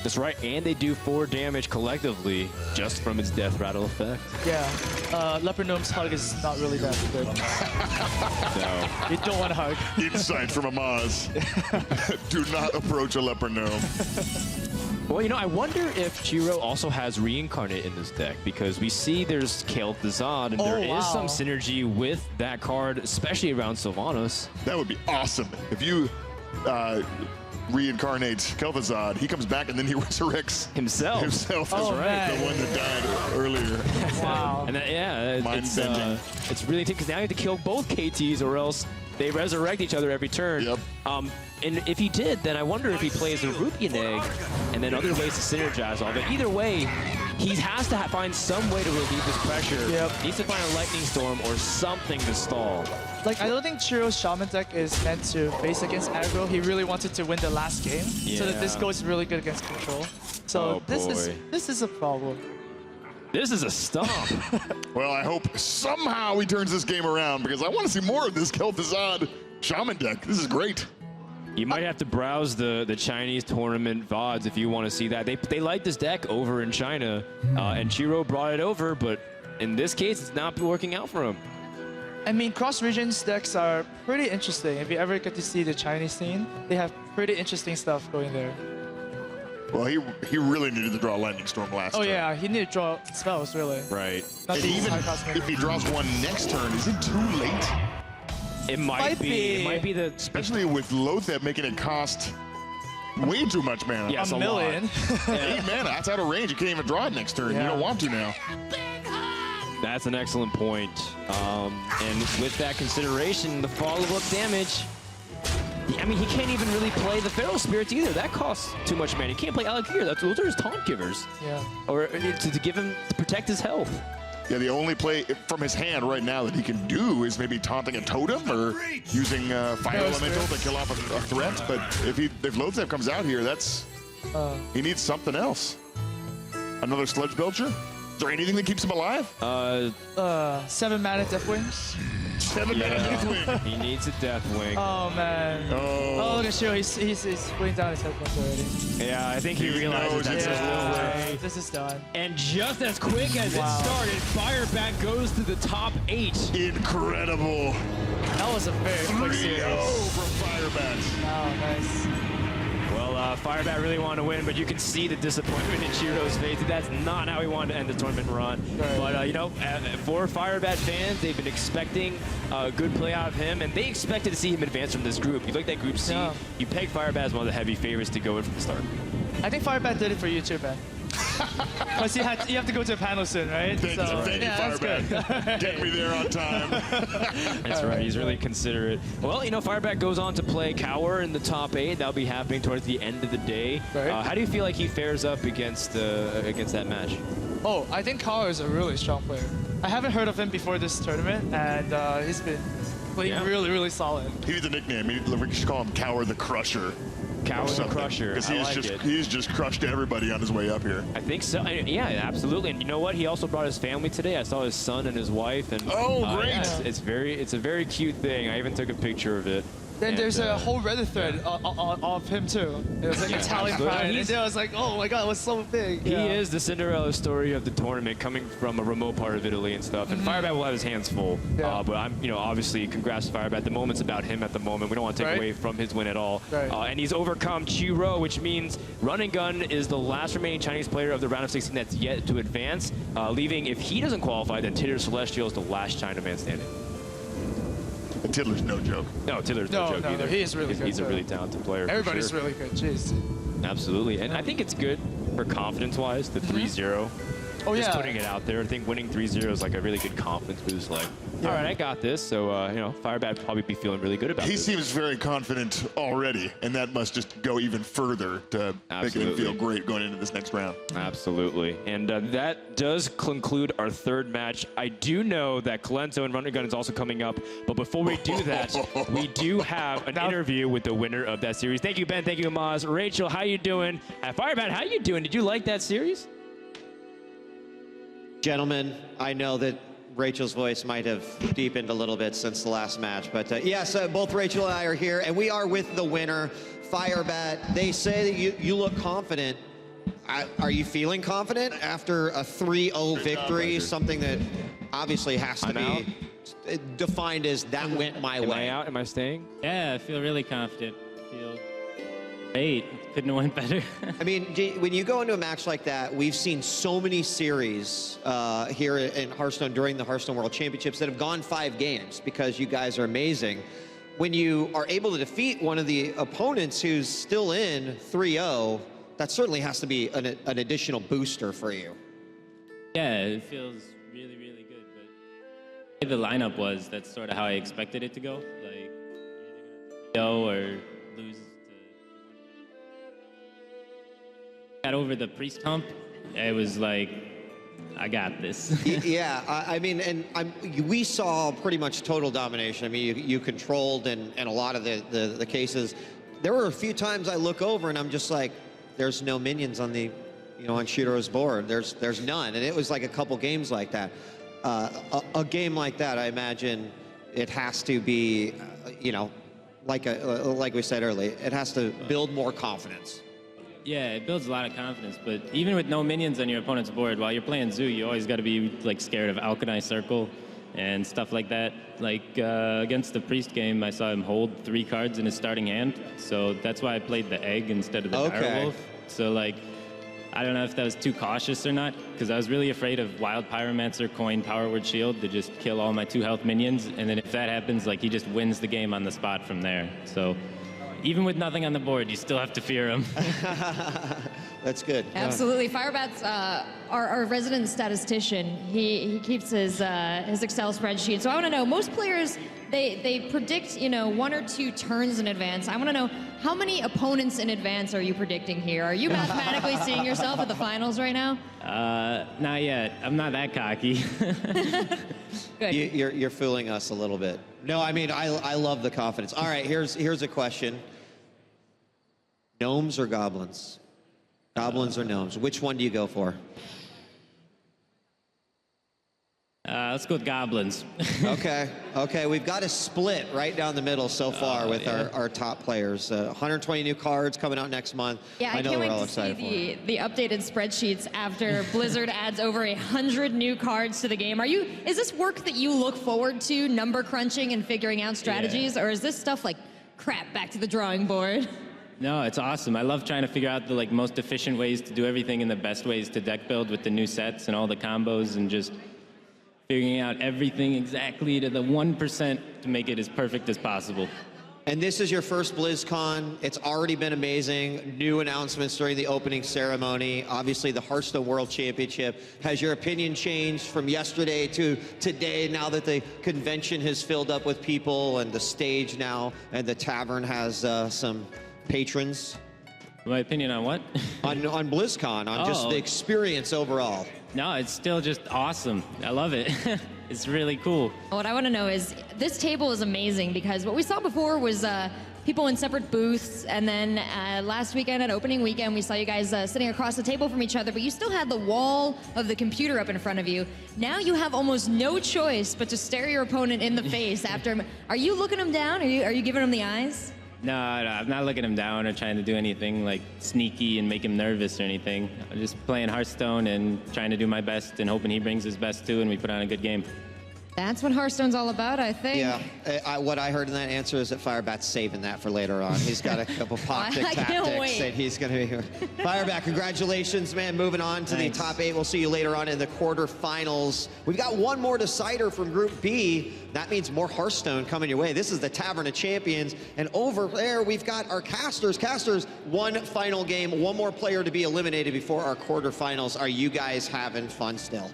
That's right, and they do 4 damage collectively just from its Death Rattle effect. Yeah. Leopard Gnome's hug is not really that good. No. You don't want to hug. Insight from Amaz. Do not approach a Leopard Gnome. Well, you know, I wonder if Chiro also has Reincarnate in this deck, because we see there's Kel'Thuzad, and there is some synergy with that card, especially around Sylvanas. That would be awesome. If you reincarnate Kel'Thuzad, he comes back and then he resurrects himself. That's right. The one that died earlier. Wow. And that, yeah, it's really because now you have to kill both KTs or else they resurrect each other every turn. Yep. And if he did, then I wonder if he plays a Rupian Egg and then other ways to synergize all. But either way, he has to find some way to relieve this pressure. Yep. He needs to find a Lightning Storm or something to stall. Like, I don't think Chiro's Shaman deck is meant to face against aggro. He really wanted to win the last game, so that this goes really good against control. So this is a problem. This is a stomp. Well, I hope somehow he turns this game around, because I want to see more of this Kel'Thuzad Shaman deck. This is great. You might have to browse the Chinese tournament VODs if you want to see that. They like this deck over in China, and Chiro brought it over, but in this case, it's not working out for him. I mean, cross-regions decks are pretty interesting. If you ever get to see the Chinese scene, they have pretty interesting stuff going there. Well, he really needed to draw a Lightning Storm last turn. Oh yeah, he needed to draw spells, really. Right. And even if he draws one next turn, is it too late? It might be. It might be the... Especially with Lothep making it cost way too much mana. Yes, a million. 8 mana, that's out of range. You can't even draw it next turn. Yeah. You don't want to now. That's an excellent point. And with that consideration, the follow-up damage I mean, he can't even really play the Feral Spirits either. That costs too much mana. He can't play Alakir. Those are his taunt givers. Yeah. Or to give him, to protect his health. Yeah, the only play from his hand right now that he can do is maybe taunting a totem or using Fire Elemental to kill off a threat. But if Loathsave comes out here, that's he needs something else. Another Sludge Belcher? Is there anything that keeps him alive? 7 mana Deathwing. 7 mana Deathwing. He needs a Deathwing. Oh man. Oh, look at Shiro. He's putting down his headphones already. Yeah, I think he realizes that's his This is done. And just as quick as it started, Firebat goes to the top 8. Incredible. That was a very quick series. 3-0 from Firebat. Oh, nice. Well, Firebat really wanted to win, but you can see the disappointment in Chiro's face. That's not how he wanted to end the tournament run. Right. But, you know, for Firebat fans, they've been expecting a good play out of him, and they expected to see him advance from this group. You like that Group C, you peg Firebat as one of the heavy favorites to go in from the start. I think Firebat did it for you too, Ben. Because you have to go to a panel soon, right? Thank you, Firebat. Get me there on time. That's right. He's really considerate. Well, you know, Firebat goes on to play Cower in the top 8. That'll be happening towards the end of the day. Right. How do you feel like he fares up against that match? Oh, I think Cower is a really strong player. I haven't heard of him before this tournament, and he's been playing really, really solid. He needs a nickname. We should call him Cower the Crusher. Cower the Crusher. Because he's just crushed everybody on his way up here. I think so. Yeah, absolutely. And you know what? He also brought his family today. I saw his son and his wife. And great! Yeah, it's a very cute thing. I even took a picture of it. Then there's a whole Reddit thread of him too. It was like Italian pride. And I was like, oh my god, it was so big. He is the Cinderella story of the tournament, coming from a remote part of Italy and stuff. And Firebat will have his hands full. But I'm, obviously, congrats to Firebat. The moment's about him at the moment. We don't want to take away from his win at all. And he's overcome Chiro, which means Run and Gun is the last remaining Chinese player of the round of 16 that's yet to advance, leaving, if he doesn't qualify, then Titter Celestial is the last Chinaman standing. And Tiddler's no joke. No, Tiddler's no joke either. He is really good. He's a really talented player. Everybody's really good. Jeez. Absolutely. And I think it's good for confidence-wise, the 3-0. Oh, Just putting it out there. I think winning 3-0 is like a really good confidence boost. Like, all right, I got this. So, Firebat will probably be feeling really good about it. He seems very confident already, and that must just go even further to make him feel great going into this next round. Absolutely. And that does conclude our third match. I do know that Kalento and Run and Gun is also coming up, but before we do that, we do have an interview with the winner of that series. Thank you, Ben. Thank you, Amaz. Rachel, how you doing? Firebat, how you doing? Did you like that series? Gentlemen, I know that Rachel's voice might have deepened a little bit since the last match, but yes, both Rachel and I are here, and we are with the winner, Firebat. They say that you look confident. Are you feeling confident after a 3-0 victory, something that obviously has to be defined as that went my way? Am I out? Am I staying? Yeah, I feel really confident. I feel great. Couldn't have went better. I mean, when you go into a match like that, we've seen so many series here in Hearthstone during the Hearthstone World Championships that have gone 5 games because you guys are amazing. When you are able to defeat one of the opponents who's still in 3-0, that certainly has to be an additional booster for you. Yeah, it feels really, really good. But the lineup was, that's sort of how I expected it to go. Like, either go or lose. Got over the priest hump, it was like, I got this. Yeah, I mean, and we saw pretty much total domination. I mean, you controlled in a lot of the cases. There were a few times I look over and I'm just like, there's no minions on the, on Shiro's board. There's none, and it was like a couple games like that. A game like that, I imagine, it has to be, like we said earlier, it has to build more confidence. Yeah, it builds a lot of confidence, but even with no minions on your opponent's board, while you're playing Zoo, you always got to be like scared of Alkanai Circle and stuff like that. Like against the Priest game, I saw him hold 3 cards in his starting hand, so that's why I played the Egg instead of the Direwolf. So like, I don't know if that was too cautious or not, because I was really afraid of Wild Pyromancer, Coin, Power Word Shield to just kill all my 2 health minions, and then if that happens, like he just wins the game on the spot from there. So even with nothing on the board, you still have to fear him. That's good. Absolutely. Firebat's our resident statistician. He keeps his Excel spreadsheet. So I want to know, most players they predict, you know, 1 or 2 turns in advance. I want to know, how many opponents in advance are you predicting here? Are you mathematically seeing yourself at the finals right now? Not yet. I'm not that cocky. Good. You're fooling us a little bit. No, I mean, I love the confidence. All right, here's a question. Gnomes or goblins? Goblins or gnomes? Which one do you go for? Let's go with goblins. Okay, we've got a split right down the middle so far with our top players. 120 new cards coming out next month. Yeah, I can't wait to see the updated spreadsheets after Blizzard adds over 100 new cards to the game. Is this work that you look forward to, number crunching and figuring out strategies, or is this stuff like, crap, back to the drawing board? No, it's awesome. I love trying to figure out the most efficient ways to do everything and the best ways to deck build with the new sets and all the combos, and just figuring out everything exactly to the 1% to make it as perfect as possible. And this is your first BlizzCon. It's already been amazing. New announcements during the opening ceremony. Obviously, the Hearthstone World Championship. Has your opinion changed from yesterday to today, now that the convention has filled up with people and the stage now and the tavern has some patrons? My opinion on what? on BlizzCon, on just the experience overall. No, it's still just awesome. I love it. It's really cool. What I want to know is, this table is amazing because what we saw before was people in separate booths, and then last weekend at opening weekend, we saw you guys sitting across the table from each other, but you still had the wall of the computer up in front of you. Now you have almost no choice but to stare your opponent in the face after him. Are you looking him down? Are you giving him the eyes? No, I'm not looking him down or trying to do anything like sneaky and make him nervous or anything. I'm just playing Hearthstone and trying to do my best and hoping he brings his best too and we put on a good game. That's what Hearthstone's all about, I think. Yeah, what I heard in that answer is that Firebat's saving that for later on. He's got a couple pocket tactics that he's going to be here. Firebat, congratulations, man. Moving on to the top 8. We'll see you later on in the quarterfinals. We've got one more decider from Group B. That means more Hearthstone coming your way. This is the Tavern of Champions. And over there, we've got our casters. Casters, one final game, one more player to be eliminated before our quarterfinals. Are you guys having fun still?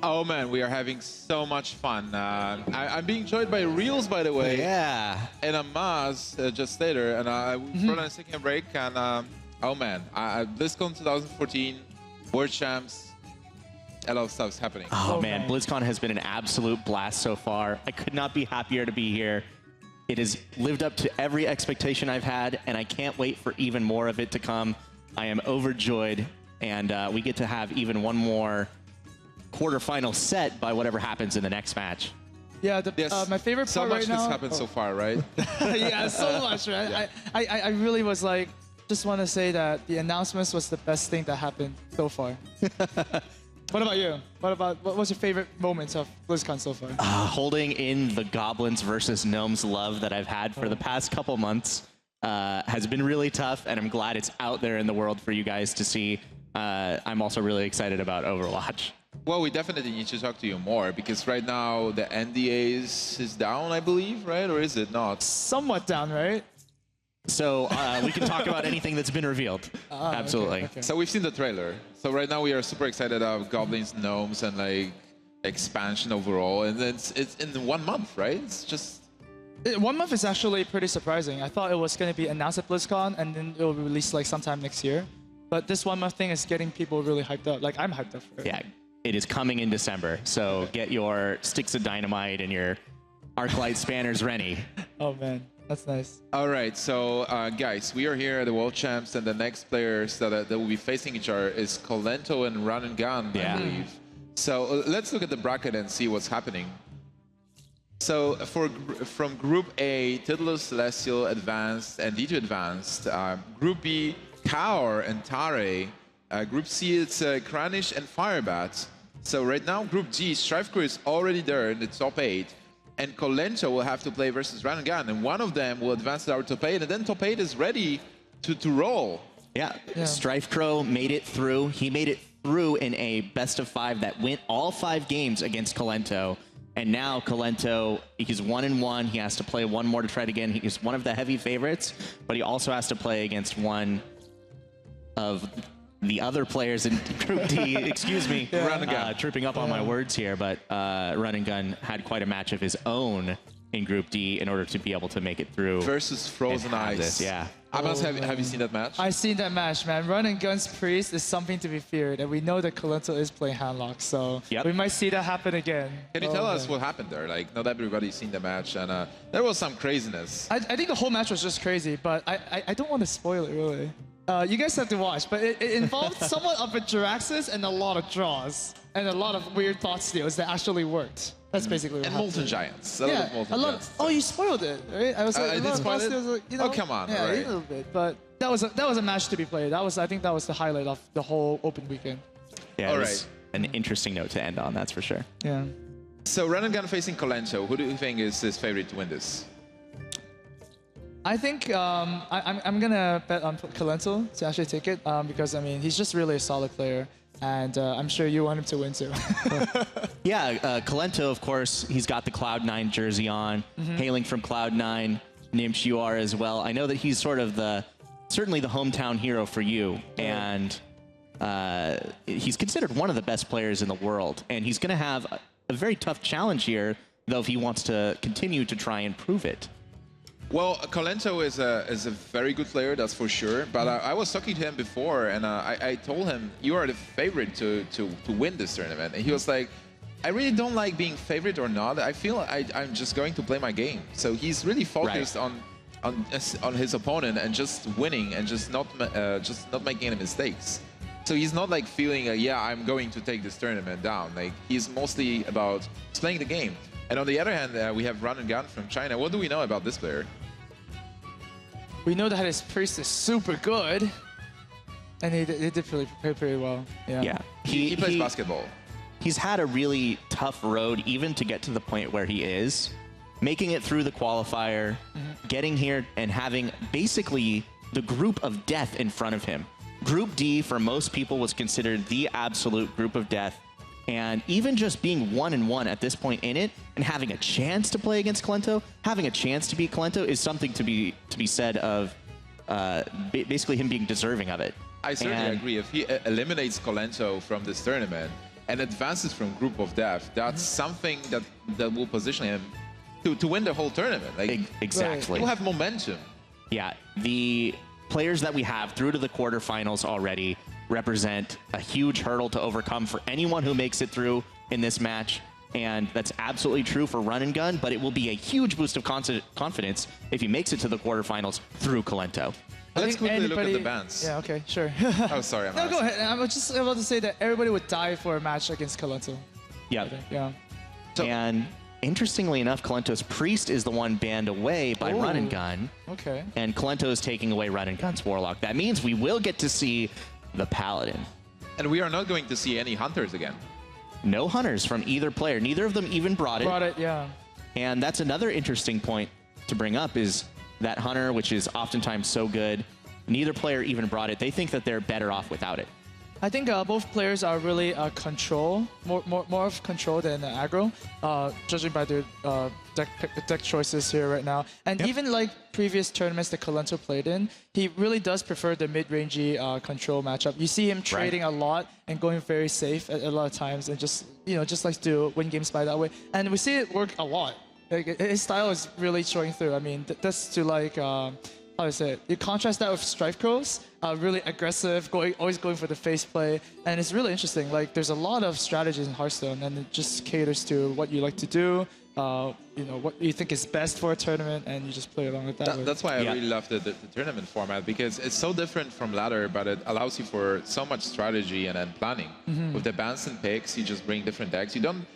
Oh man, we are having so much fun. I'm being joined by Reels, by the way. Yeah. And Maz just later, and we're on a second break. And oh man, BlizzCon 2014, World Champs, a lot of stuff's happening. Oh man, BlizzCon has been an absolute blast so far. I could not be happier to be here. It has lived up to every expectation I've had, and I can't wait for even more of it to come. I am overjoyed, and we get to have even one more quarterfinal set by whatever happens in the next match. Yeah, my favorite part right now. So much has happened so far, right? Yeah, so much, right? I really was like, just want to say that the announcements was the best thing that happened so far. What about you? What was your favorite moments of BlizzCon so far? Holding in the Goblins versus Gnomes love that I've had for the past couple months has been really tough, and I'm glad it's out there in the world for you guys to see. I'm also really excited about Overwatch. Well, we definitely need to talk to you more, because right now the NDAs is down, I believe, right? Or is it not? Somewhat down, right? So we can talk about anything that's been revealed. Absolutely. Okay. So we've seen the trailer. So right now we are super excited about Goblins, Gnomes, and like expansion overall. And then it's in 1 month, right? It's just... 1 month is actually pretty surprising. I thought it was going to be announced at BlizzCon and then it will be released like sometime next year. But this 1 month thing is getting people really hyped up. Like, I'm hyped up for it. Yeah, it is coming in December. So get your sticks of dynamite and your Arclight spanners ready. Oh, man. That's nice. All right. So, guys, we are here at the World Champs, and the next players that will be facing each other is Colento and Run and Gun, I believe. So let's look at the bracket and see what's happening. So from Group A, Tidalus, Celestial, Advanced, and D2 Advanced. Group B, Kaor and Tare. Group C, it's Kranish and Firebat. So right now, Group G, Strifecrew is already there in the top 8. And Colento will have to play versus Run and Gun. And one of them will advance to our top 8. And then top 8 is ready to roll. Yeah. Strifecrow made it through. He made it through in a best-of-5 that went all 5 games against Colento. And now Colento, he's 1-1. He has to play one more to try it again. He's one of the heavy favorites, but he also has to play against one of the other players in Group D, excuse me, tripping up on my words here, but Run and Gun had quite a match of his own in Group D in order to be able to make it through. Versus Frozen Ice. Yeah. Abbas, have you seen that match? I've seen that match, man. Run and Gun's Priest is something to be feared, and we know that Colento is playing Handlock, so we might see that happen again. Can you tell us what happened there? Like, not everybody's seen the match, and there was some craziness. I think the whole match was just crazy, but I don't want to spoil it, really. You guys have to watch, but it involved somewhat of a Jiraxis and a lot of draws, and a lot of weird thought steals that actually worked. That's basically what happened. Molten Giants. Oh, you spoiled it, right? I was like, I did spoil it? Like, you know, oh, come on. Yeah, right. a little bit. But that was a match to be played. I think that was the highlight of the whole open weekend. Yeah, it was an interesting note to end on, that's for sure. Yeah. So Run and Gun facing Colento. Who do you think is his favorite to win this? I think I'm gonna bet on Colento to actually take it because I mean he's just really a solid player. And I'm sure you want him to win too. Yeah, Colento, of course, he's got the Cloud9 jersey on, hailing from Cloud9. Nimsh, you are as well. I know that he's sort of certainly the hometown hero for you, and he's considered one of the best players in the world. And he's going to have a very tough challenge here, though, if he wants to continue to try and prove it. Well, Colento is a very good player, that's for sure. But I was talking to him before, and I told him, you are the favorite to win this tournament. And he was like, I really don't like being favorite or not. I feel I'm just going to play my game. So he's really focused on his opponent and just winning and just not making any mistakes. So he's not like feeling, yeah, I'm going to take this tournament down. Like he's mostly about playing the game. And on the other hand, we have Run and Gun from China. What do we know about this player? We know that his Priest is super good, and he did pretty well. Yeah. He plays basketball. He's had a really tough road even to get to the point where he is. Making it through the qualifier, getting here and having basically the group of death in front of him. Group D, for most people, was considered the absolute group of death. And even just being 1-1 at this point in it, and having a chance to play against Colento, having a chance to beat Colento is something to be said of basically him being deserving of it. I certainly agree. If he eliminates Colento from this tournament and advances from Group of Death, that's something that will position him to win the whole tournament. Like, exactly. He'll have momentum. Yeah, the players that we have through to the quarterfinals already represent a huge hurdle to overcome for anyone who makes it through in this match. And that's absolutely true for Run and Gun, but it will be a huge boost of confidence if he makes it to the quarterfinals through Colento. Let's quickly look at the bans. Yeah, okay, sure. Oh, sorry. No, go ahead. I was just about to say that everybody would die for a match against Colento. Yeah. Yeah. And interestingly enough, Colento's Priest is the one banned away by Run and Gun. Okay. And Colento is taking away Run and Gun's Warlock. That means we will get to see the Paladin. And we are not going to see any Hunters again. No Hunters from either player. Neither of them even brought it. Yeah. And that's another interesting point to bring up is that Hunter, which is oftentimes so good, neither player even brought it. They think that they're better off without it. I think both players are really control, more of control than aggro, judging by their deck choices here right now. And even like previous tournaments that Colento played in, he really does prefer the mid-rangey control matchup. You see him trading a lot and going very safe a lot of times, and just likes to win games by that way. And we see it work a lot. Like, his style is really showing through. I mean, that's to like. How do I say it? You contrast that with Strife Crows, really aggressive, always going for the face play, and it's really interesting. Like, there's a lot of strategies in Hearthstone, and it just caters to what you like to do, what you think is best for a tournament, and you just play along with that. That's why I really love the tournament format, because it's so different from ladder, but it allows you for so much strategy and planning. With the bans and picks, you just bring different decks. You don't.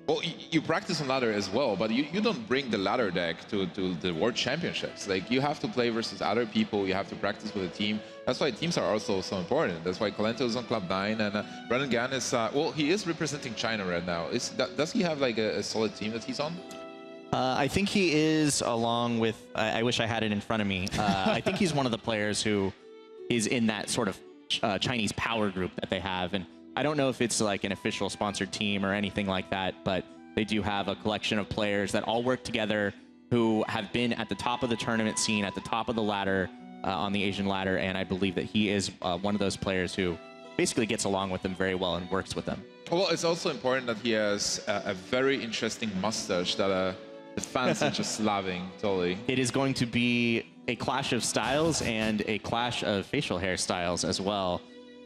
Well, you practice on ladder as well, but you don't bring the ladder deck to the World Championships. Like, you have to play versus other people, you have to practice with a team. That's why teams are also so important. That's why Colento is on Club 9, and Run and Gun is, well, he is representing China right now. Does he have like a solid team that he's on? I think he is, along with, I wish I had it in front of me. I think he's one of the players who is in that sort of Chinese power group that they have. And I don't know if it's like an official sponsored team or anything like that, but they do have a collection of players that all work together who have been at the top of the tournament scene, at the top of the ladder on the Asian ladder, and I believe that he is one of those players who basically gets along with them very well and works with them. Well, it's also important that he has a very interesting mustache that the fans are just loving, totally. It is going to be a clash of styles and a clash of facial hairstyles as well.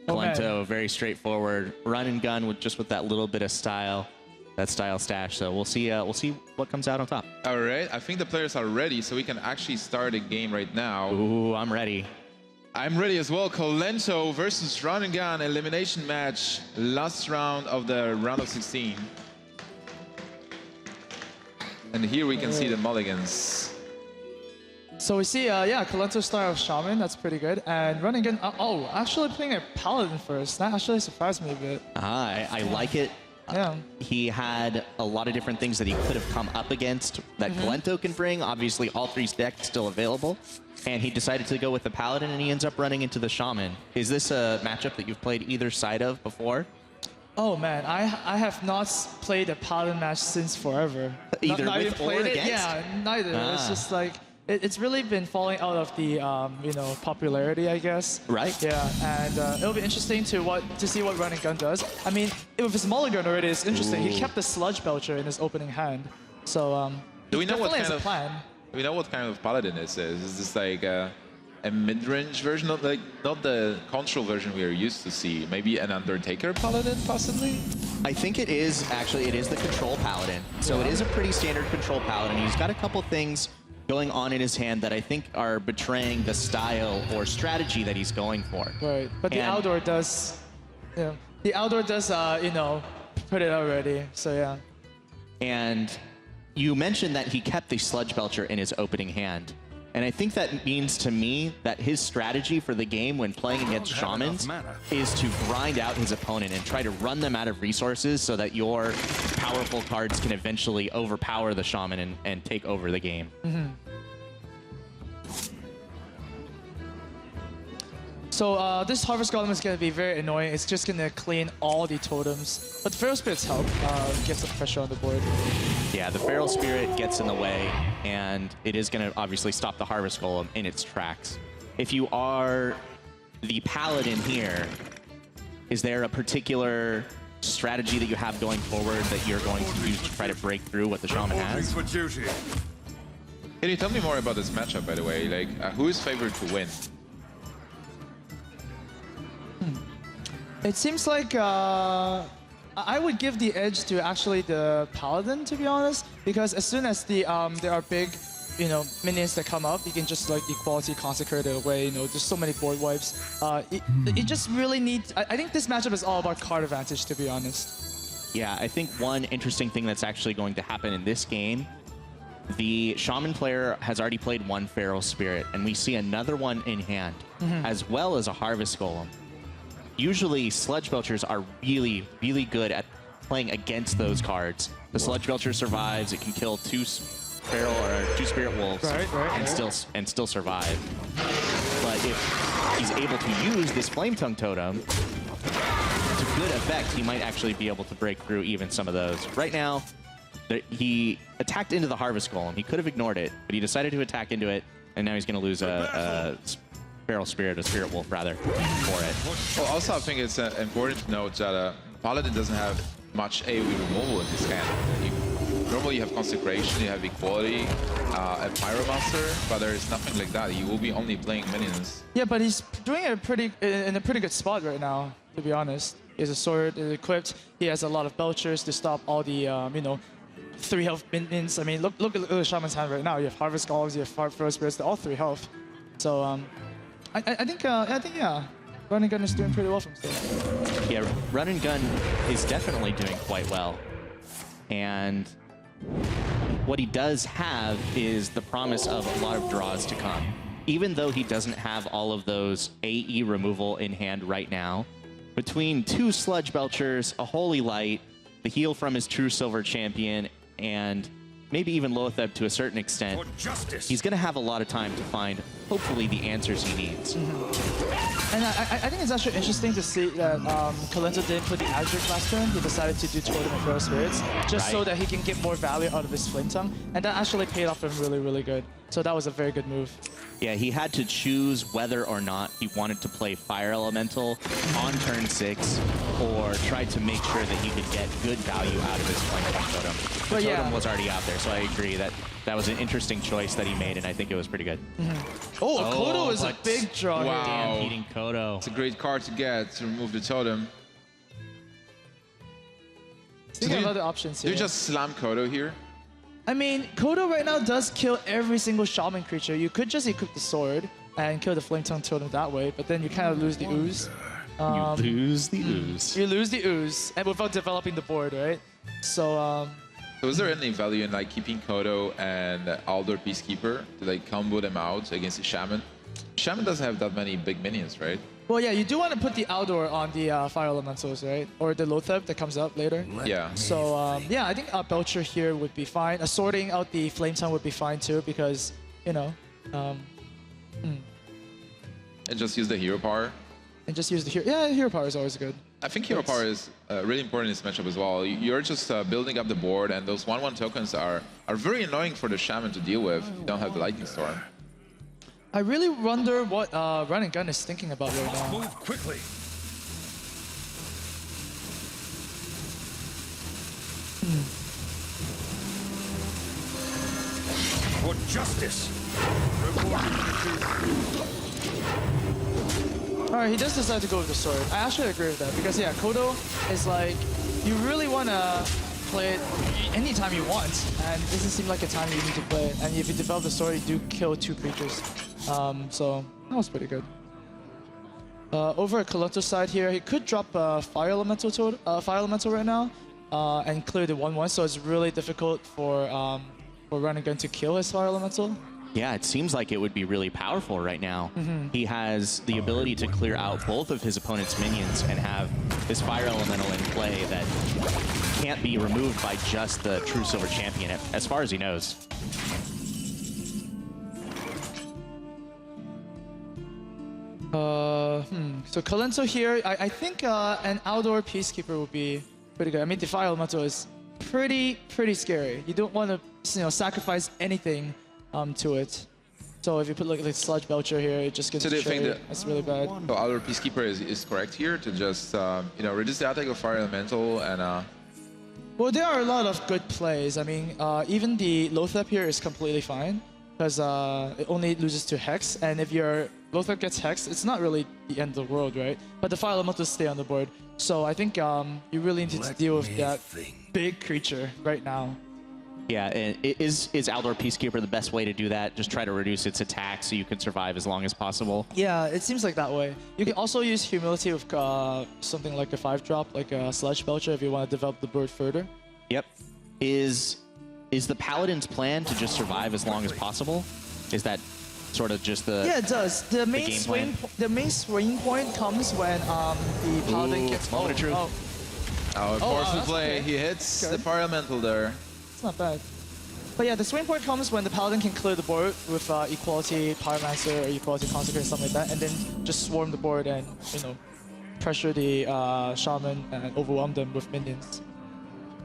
Kalento, very straightforward, run and gun with that little bit of style, that style stash. So we'll see what comes out on top. All right, I think the players are ready, so we can actually start a game right now. Ooh, I'm ready. I'm ready as well. Kalento versus Run and Gun elimination match, last round of the round of 16. And here we can see the mulligans. So we see, yeah, Kalento's style of Shaman, that's pretty good. And Run and Gun, actually playing a Paladin first. That actually surprised me a bit. I like it. Yeah. He had a lot of different things that he could have come up against that Kalento can bring. Obviously, all three decks still available. And he decided to go with the Paladin, and he ends up running into the Shaman. Is this a matchup that you've played either side of before? Oh man, I have not played a Paladin match since forever. Either not with or against? Yeah, neither. It's just like, it's really been falling out of the popularity, I guess. Right. Yeah, and it'll be interesting to see what Run and Gun does. I mean, with his mulligan already, it's interesting. He kept the Sludge Belcher in his opening hand, so do we know what kind of plan? Do we know what kind of Paladin this is? Is this like a mid-range version of, like, not the control version we are used to see? Maybe an Undertaker Paladin, possibly? I think it is the control Paladin. So it is a pretty standard control Paladin. He's got a couple things going on in his hand that I think are betraying the style or strategy that he's going for. Right, but the outdoor does, the outdoor does, put it already. So yeah. And you mentioned that he kept the Sludge Belcher in his opening hand. And I think that means to me that his strategy for the game when playing against Shamans is to grind out his opponent and try to run them out of resources so that your powerful cards can eventually overpower the Shaman and take over the game. So this Harvest Golem is going to be very annoying. It's just going to clean all the totems. But the Feral Spirit's help gets some pressure on the board. Yeah, the Feral Spirit gets in the way, and it is going to obviously stop the Harvest Golem in its tracks. If you are the Paladin here, is there a particular strategy that you have going forward that you're going to use to try to break through what the Shaman has? Can you tell me more about this matchup, by the way? Like, who is favored to win? It seems like I would give the edge to actually the Paladin, to be honest, because as soon as there are big, minions that come up, you can just like equality consecrate it away. There's so many board wipes. It just really needs. I think this matchup is all about card advantage, to be honest. Yeah, I think one interesting thing that's actually going to happen in this game, the Shaman player has already played one Feral Spirit, and we see another one in hand, as well as a Harvest Golem. Usually, Sludge Belchers are really, really good at playing against those cards. The Sludge Belcher survives; it can kill two Spirit Wolves, and still survive. But if he's able to use this Flame Tongue Totem to good effect, he might actually be able to break through even some of those. Right now, he attacked into the Harvest Golem. He could have ignored it, but he decided to attack into it, and now he's going to lose a Feral Spirit, a Spirit Wolf rather, for it. Well, also I think it's important to note that Paladin doesn't have much AoE removal in his hand. Normally you have Consecration, you have Equality, a Pyromancer, but there is nothing like that. He will be only playing minions. Yeah, but he's doing it in a pretty good spot right now, to be honest. He has a sword equipped. He has a lot of Belchers to stop all the 3 health minions. I mean, look at the Shaman's hand right now. You have Harvest Golems, you have Feral Spirits, they're all 3 health. So I think yeah, Run and Gun is doing pretty well for himself. Yeah, Run and Gun is definitely doing quite well. And what he does have is the promise of a lot of draws to come. Even though he doesn't have all of those AE removal in hand right now, between 2 Sludge Belchers, a Holy Light, the heal from his True Silver Champion, and maybe even Loatheb to a certain extent, he's going to have a lot of time to find hopefully the answers he needs. And I think it's actually interesting to see that Kalento didn't put the Azure last turn. He decided to do Totem and Feral Spirits just so that he can get more value out of his Flame Tongue. And that actually paid off him really, really good. So that was a very good move. Yeah, he had to choose whether or not he wanted to play Fire Elemental on turn 6 or try to make sure that he could get good value out of his Flame Tongue Totem. The Totem was already out there, so I agree that that was an interesting choice that he made, and I think it was pretty good. Oh, Kodo is a big draw. Wow. Damn, beating Kodo. It's a great card to get to remove the totem. So you have other options Do here. you just slam Kodo here? I mean, Kodo right now does kill every single Shaman creature. You could just equip the sword and kill the Flame Tongue Totem that way, but then you kind of lose the ooze. You lose the ooze. You lose the ooze, and without developing the board, right? So, So is there any value in like keeping Kodo and Aldor Peacekeeper to like combo them out against the Shaman? Shaman doesn't have that many big minions, right? well, yeah, you do want to put the Aldor on the Fire Elementals, right? Or the Lotheb that comes up later. Yeah. So, yeah, I think Belcher here would be fine. Sorting out the Flame Tongue would be fine too, because, you know, And just use the hero power. and just use the hero. Yeah, hero power is always good. I think hero power is really important in this matchup as well. You're just building up the board, and those 1/1 tokens are very annoying for the Shaman to deal with if you don't have the Lightning Storm. I really wonder what Run and Gun is thinking about right now. Move quickly. For justice. Alright, he does decide to go with the sword. I actually agree with that because, yeah, Kodo is like, you really want to play it anytime you want, and it doesn't seem like a time you need to play it. And if you develop the sword, you do kill 2 creatures. So that was pretty good. Over at Kalento's side here, he could drop Fire Elemental right now and clear the 1/1, so it's really difficult for Run and Gun to kill his Fire Elemental. Yeah, it seems like it would be really powerful right now. He has the ability to clear out both of his opponent's minions and have this Fire Elemental in play that can't be removed by just the true Silver Champion, as far as he knows. So Kalento here, I think an Outdoor Peacekeeper would be pretty good. I mean, the Fire Elemental is pretty scary. You don't want to, sacrifice anything to it. So if you put like Sludge Belcher here, it just gets destroyed. That's really bad. So Aldor Peacekeeper is correct here to just reduce the attack of Fire Elemental and Well, there are a lot of good plays. I mean, even the Lothep here is completely fine because it only loses to Hex, and if your Lothep gets Hex, it's not really the end of the world, right? But the Fire Elementals stay on the board. So I think you really need to deal with that big creature right now. Yeah, and is Aldor Peacekeeper the best way to do that? Just try to reduce its attack so you can survive as long as possible? Yeah, it seems like that way. You can also use Humility with something like a 5-drop, like a Sludge Belcher, if you want to develop the board further. Yep. Is the Paladin's plan to just survive as long as possible? Is that sort of just the Yeah, it does. The main swing point comes when the Paladin gets moment of truth. Forceful play. Okay. He hits the Fire Elemental there. It's not bad. But yeah, the swing point comes when the Paladin can clear the board with Equality Pyromancer or Equality Consecrate, something like that, and then just swarm the board and, pressure the Shaman and overwhelm them with minions.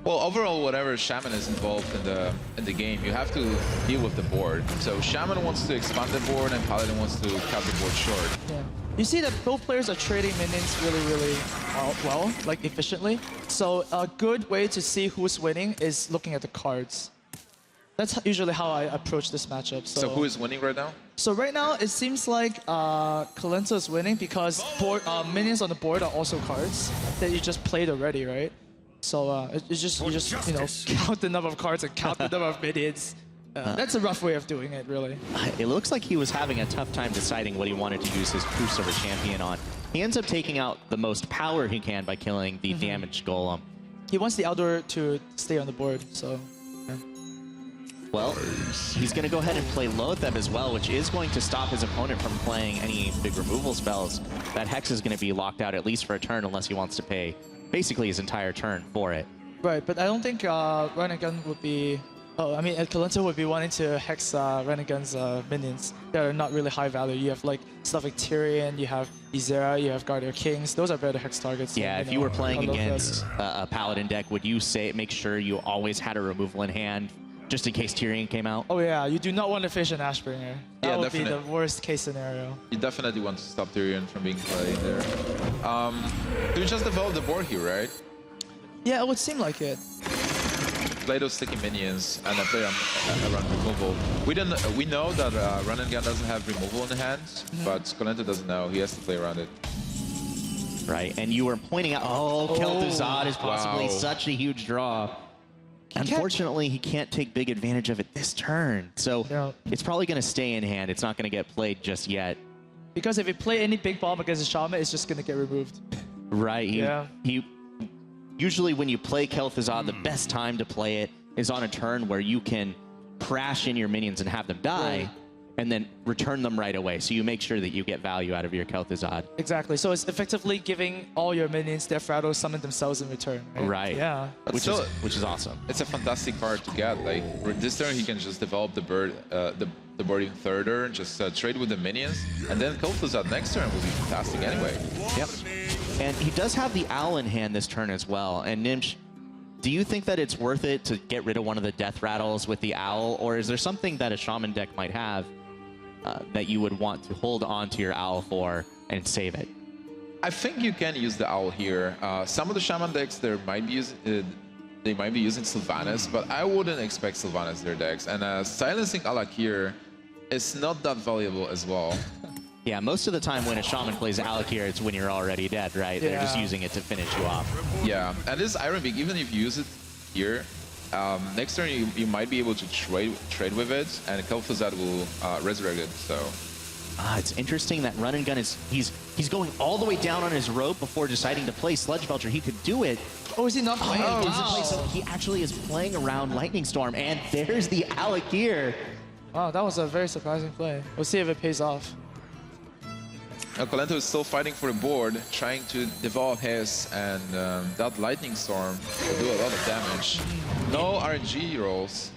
Well, overall, whatever Shaman is involved in the game, you have to deal with the board. So Shaman wants to expand the board, and Paladin wants to cut the board short. Yeah. You see that both players are trading minions really well, like efficiently. So a good way to see who's winning is looking at the cards. That's usually how I approach this matchup. So who is winning right now? So right now it seems like Kalento is winning because minions on the board are also cards that you just played already, right? So you just count the number of cards and count the number of minions. That's a rough way of doing it, really. It looks like he was having a tough time deciding what he wanted to use his True Silver Champion on. He ends up taking out the most power he can by killing the damaged Golem. He wants the Outdoor to stay on the board, so... Yeah. Well, he's going to go ahead and play Lotheb as well, which is going to stop his opponent from playing any big removal spells. That Hex is going to be locked out at least for a turn unless he wants to pay basically his entire turn for it. Right, but I don't think Run and Gun would be Oh, I mean, Kalento would be wanting to hex Renegan's minions. They're not really high value. You have like stuff like Tyrion, you have Izera, you have Guardian Kings. Those are better hex targets. Yeah, than, if you were playing all of against this. a Paladin deck, would you say make sure you always had a removal in hand just in case Tyrion came out? Oh yeah, you do not want to fish an Ashbringer. That Yeah, would be the definitely. worst case scenario. You definitely want to stop Tyrion from being played there. You just developed the board here, right? Yeah, it would seem like it. Play those sticky minions and then play around removal. We know that Run and Gun doesn't have removal in the hand, but Skolento doesn't know. He has to play around it. Right, and you were pointing out, Kel'Thuzad is possibly Wow. such a huge draw. Unfortunately, he can't take big advantage of it this turn, so it's probably going to stay in hand. It's not going to get played just yet. Because if you play any big bomb against a Shaman, it's just going to get removed. Right, Yeah. Usually when you play Kel'Thuzad, the best time to play it is on a turn where you can crash in your minions and have them die, and then return them right away. So you make sure that you get value out of your Kel'Thuzad. Exactly. So it's effectively giving all your minions their Frato summon themselves in return. Right. Yeah. Which is awesome. It's a fantastic card to get. Like this turn, he can just develop the bird, the bird in third turn, just trade with the minions, and then Kel'Thuzad next turn will be fantastic anyway. Yep. And he does have the Owl in hand this turn as well. And Nimsh, do you think that it's worth it to get rid of one of the death rattles with the Owl, or is there something that a Shaman deck might have that you would want to hold on to your Owl for and save it? I think you can use the Owl here. Some of the Shaman decks they might be using Sylvanas, but I wouldn't expect Sylvanas in their decks. And silencing Alakir is not that valuable as well. Yeah, most of the time when a Shaman plays Alakir, it's when you're already dead, right? They're just using it to finish you off. Yeah, and this Iron Beak, even if you use it here, next turn you might be able to trade with it, and Kel'Thuzad will resurrect it. So it's interesting that Run and Gun is he's going all the way down on his rope before deciding to play Sludge Belcher. He could do it. Oh, is he not playing? Oh, he doesn't play, so he actually is playing around Lightning Storm, and there's the Alakir. Wow, that was a very surprising play. We'll see if it pays off. Kalento is still fighting for the board, trying to develop his, and that Lightning Storm will do a lot of damage. No RNG rolls.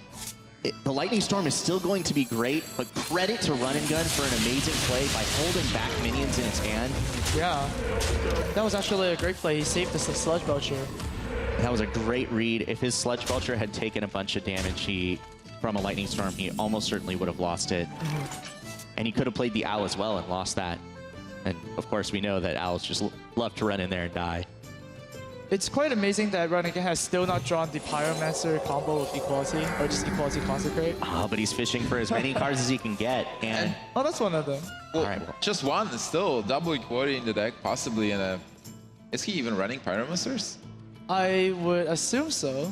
The Lightning Storm is still going to be great, but credit to Run and Gun for an amazing play by holding back minions in his hand. Yeah, that was actually a great play. He saved the Sludge Belcher. That was a great read. If his Sludge Belcher had taken a bunch of damage from a Lightning Storm, he almost certainly would have lost it. And he could have played the Owl as well and lost that. And of course, we know that Owls just love to run in there and die. It's quite amazing that Run and Gun has still not drawn the Pyromancer combo with Equality, or just Equality Consecrate. Oh, but he's fishing for as many cards as he can get. And oh, that's one of them. Well, just one is still double Equality in the deck, possibly. Is he even running Pyromancers? I would assume so.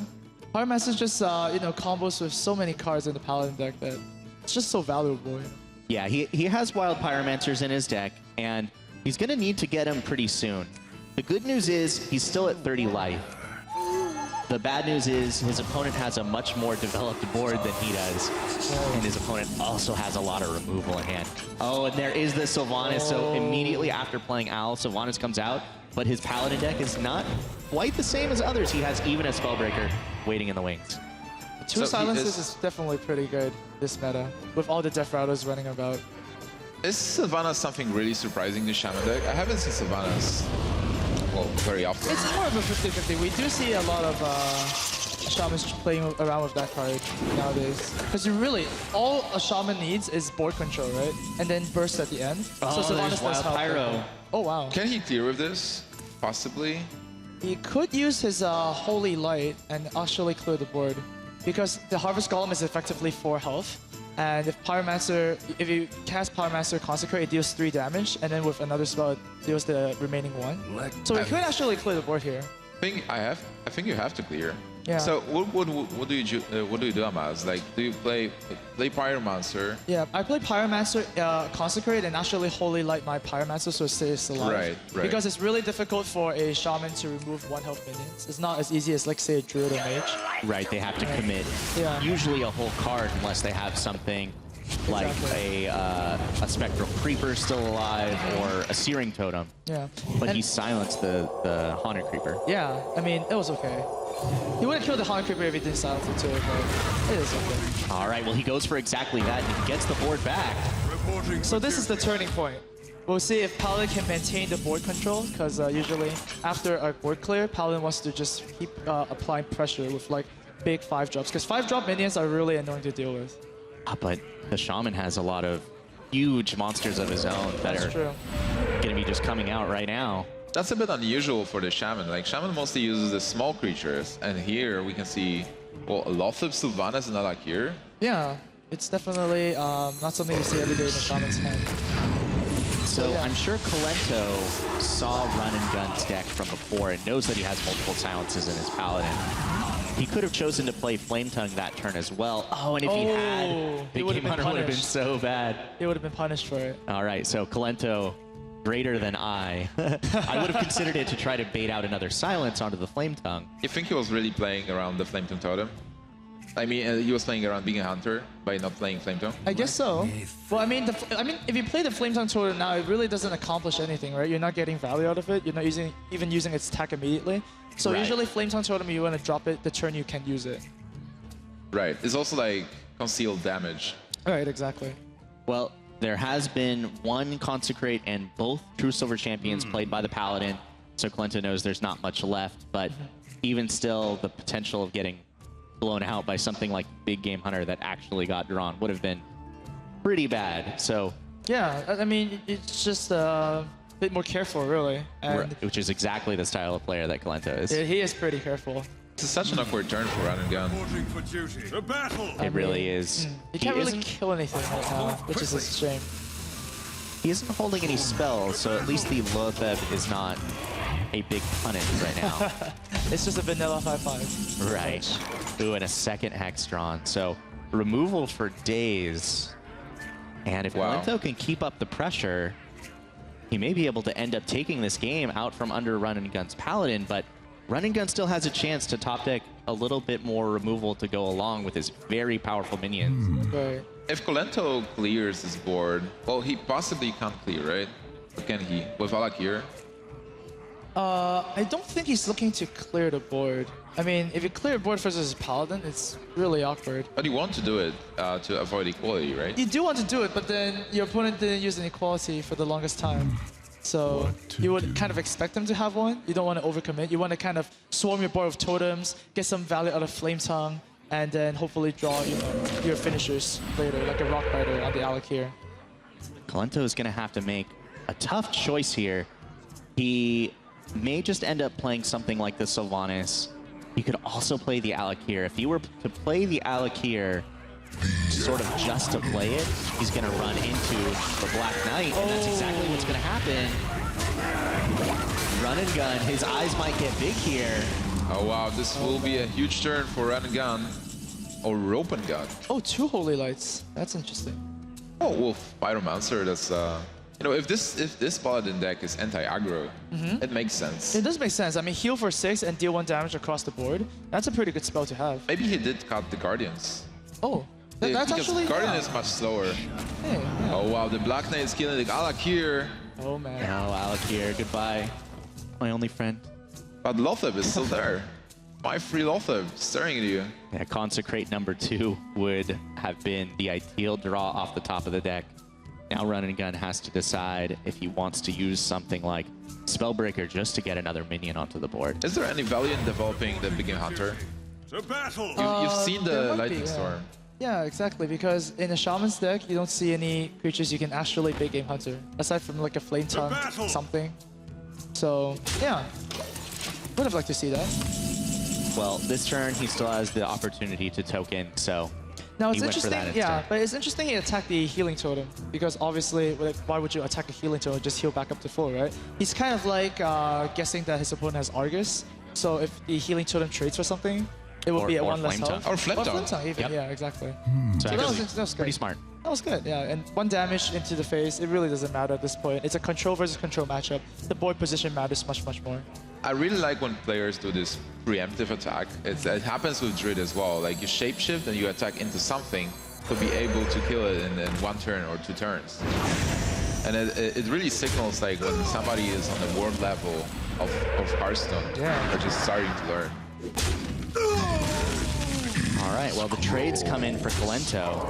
Pyromancer's just combos with so many cards in the Paladin deck that it's just so valuable. Yeah, he has Wild Pyromancers in his deck, and he's going to need to get them pretty soon. The good news is he's still at 30 life. The bad news is his opponent has a much more developed board than he does, and his opponent also has a lot of removal in hand. Oh, and there is the Sylvanas, so immediately after playing Owl, Sylvanas comes out, but his Paladin deck is not quite the same as others. He has even a Spellbreaker waiting in the wings. Two silences is definitely pretty good this meta, with all the Death Routers running about. Is Sylvanas something really surprising in the Shaman deck? I haven't seen Sylvanas, well, very often. It's more of a 50-50. We do see a lot of Shamans playing around with that card nowadays. Because all a Shaman needs is board control, right? And then burst at the end. Oh, so Sylvanas Wild Pyro. Oh, wow. Can he clear with this? Possibly. He could use his Holy Light and actually clear the board. Because the Harvest Golem is effectively 4 health. And if you cast Pyromancer Consecrate, it deals 3 damage. And then with another spell, it deals the remaining 1. So we could actually clear the board here. I think you have to clear. Yeah. So what do you do, Amaz? Like, do you play Pyromancer? Yeah, I play Pyromancer Consecrate and actually Holy Light my Pyromancer so it stays alive. Right. Because it's really difficult for a Shaman to remove 1 health minions. It's not as easy as, like, say, a Druid or Mage. Right, they have to commit usually a whole card unless they have something like a Spectral Creeper still alive or a Searing Totem. Yeah. But he silenced the Haunted Creeper. Yeah, I mean, it was okay. He would have killed the Honor Creeper if he didn't silence it too, but it is okay. All right, well, he goes for exactly that, and he gets the board back. So this is the turning point. We'll see if Paladin can maintain the board control, because usually after a board clear, Paladin wants to just keep applying pressure with like big 5-drops, because 5-drop minions are really annoying to deal with. But the Shaman has a lot of huge monsters of his own that are going to be just coming out right now. That's a bit unusual for the Shaman. Like, Shaman mostly uses the small creatures, and here we can see, well, a lot of Sylvanas and Alakir. Yeah, it's definitely not something you see every day in the Shaman's hand. So I'm sure Colento saw Run and Gun's deck from before and knows that he has multiple silences in his Paladin. He could have chosen to play Flame Tongue that turn as well. Oh, and if he had, Big Game Hunter would have been so bad. He would have been punished for it. All right, so Colento, greater than I. I would have considered it to try to bait out another silence onto the Flame Tongue. You think he was really playing around the Flame Tongue Totem? I mean, he was playing around being a hunter by not playing Flame Tongue? I guess so. Well, I mean, if you play the Flame Tongue Totem now, it really doesn't accomplish anything, right? You're not getting value out of it. You're not even using its attack immediately. So usually Flame Tongue Totem, you want to drop it the turn you can use it. Right. It's also like concealed damage. Right, exactly. Well, there has been one Consecrate and both True Silver Champions played by the Paladin, so Colento knows there's not much left, but even still, the potential of getting blown out by something like Big Game Hunter that actually got drawn would have been pretty bad. So yeah, I mean, it's just a bit more careful, really. And which is exactly the style of player that Colento is. He is pretty careful. This is such an awkward turn for Run and Gun. It really is. He can't really kill anything right now, which is a shame. He isn't holding any spells, so at least the Lotheb is not a big punish right now. It's just a vanilla 5/5. Right. Ooh, and a second Hex drawn. So removal for days. And if Colento can keep up the pressure, he may be able to end up taking this game out from under Run and Gun's Paladin, but Run and Gun still has a chance to top deck a little bit more removal to go along with his very powerful minions. Right. If Colento clears this board, well, he possibly can't clear, right? Or can he? With Alakir? I don't think he's looking to clear the board. I mean, if you clear a board versus Paladin, it's really awkward. But you want to do it to avoid equality, right? You do want to do it, but then your opponent didn't use an equality for the longest time. So you would kind of expect them to have one. You don't want to overcommit. You want to kind of swarm your board with totems, get some value out of Flame Tongue, and then hopefully draw, you know, your finishers later, like a Rock Biter on the Alakir. Colento is going to have to make a tough choice here. He may just end up playing something like the Sylvanas. He could also play the Alakir. If he were to play the Alakir sort of just to play it, he's going to run into the Black Knight, and that's exactly what's going to happen. Run and Gun, his eyes might get big here. Oh wow, this will be a huge turn for Run and Gun. Or Rope and Gun. Oh, 2 Holy Lights. That's interesting. Oh, Wolf Pyromancer, that's you know, if this Paladin deck is anti-aggro, it makes sense. It does make sense. I mean, heal for 6 and deal 1 damage across the board. That's a pretty good spell to have. Maybe he did cut the Guardians. Oh, that's actually... Guardian is much slower. Hey, yeah. Oh wow, the Black Knight is killing the Alakir. Oh man. No, Alakir, goodbye. My only friend. But Lotheb is still there. My free Lotheb staring at you. Yeah, Consecrate number 2 would have been the ideal draw off the top of the deck. Now Run and Gun has to decide if he wants to use something like Spellbreaker just to get another minion onto the board. Is there any value in developing the Big Game Hunter? You've seen the Lightning Storm. Yeah, exactly, because in a Shaman's deck, you don't see any creatures you can actually Big Game Hunter, aside from like a Flame Tongue something. So, yeah, would have liked to see that. Well, this turn, he still has the opportunity to token, so now it's he went for interesting, that yeah, instead. but it's interesting he attacked the Healing Totem, because obviously, like, why would you attack a Healing Totem? Just heal back up to full, right? He's kind of like guessing that his opponent has Argus, so if the Healing Totem trades for something, it will be at 1 less health. Or Flame Tongue. Flame Tongue, even, yeah, exactly. So that was pretty smart. That was good, yeah. And 1 damage into the face, it really doesn't matter at this point. It's a control versus control matchup. The board position matters much, much more. I really like when players do this preemptive attack. It happens with Druid as well. Like you shapeshift and you attack into something to be able to kill it in 1 turn or 2 turns. And it really signals like when somebody is on the world level of Hearthstone, or just starting to learn. All right, well, the trades come in for Colento,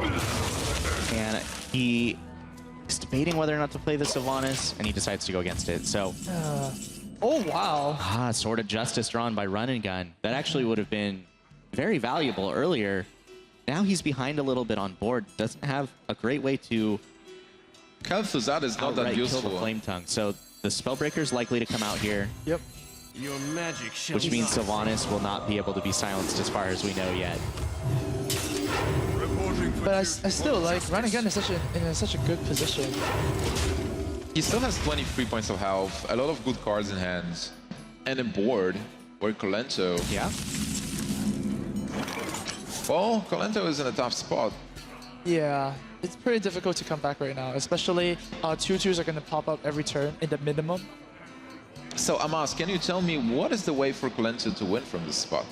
and he is debating whether or not to play the Sylvanas, and he decides to go against it. So, oh, wow. Sword of Justice drawn by Run and Gun. That actually would have been very valuable earlier. Now he's behind a little bit on board. Doesn't have a great way to That is not that useful. Kill the Flame Tongue. So the Spellbreaker's likely to come out here. Yep. Your magic Which means Sylvanas will not be able to be silenced as far as we know yet. But I still like Run and Gun is in such a good position. He still has 23 points of health, a lot of good cards in hand, and a board where Colento. Yeah. Well, Colento is in a tough spot. Yeah, it's pretty difficult to come back right now, especially 2/2s are going to pop up every turn in the minimum. So, Amas, can you tell me what is the way for Colento to win from this spot?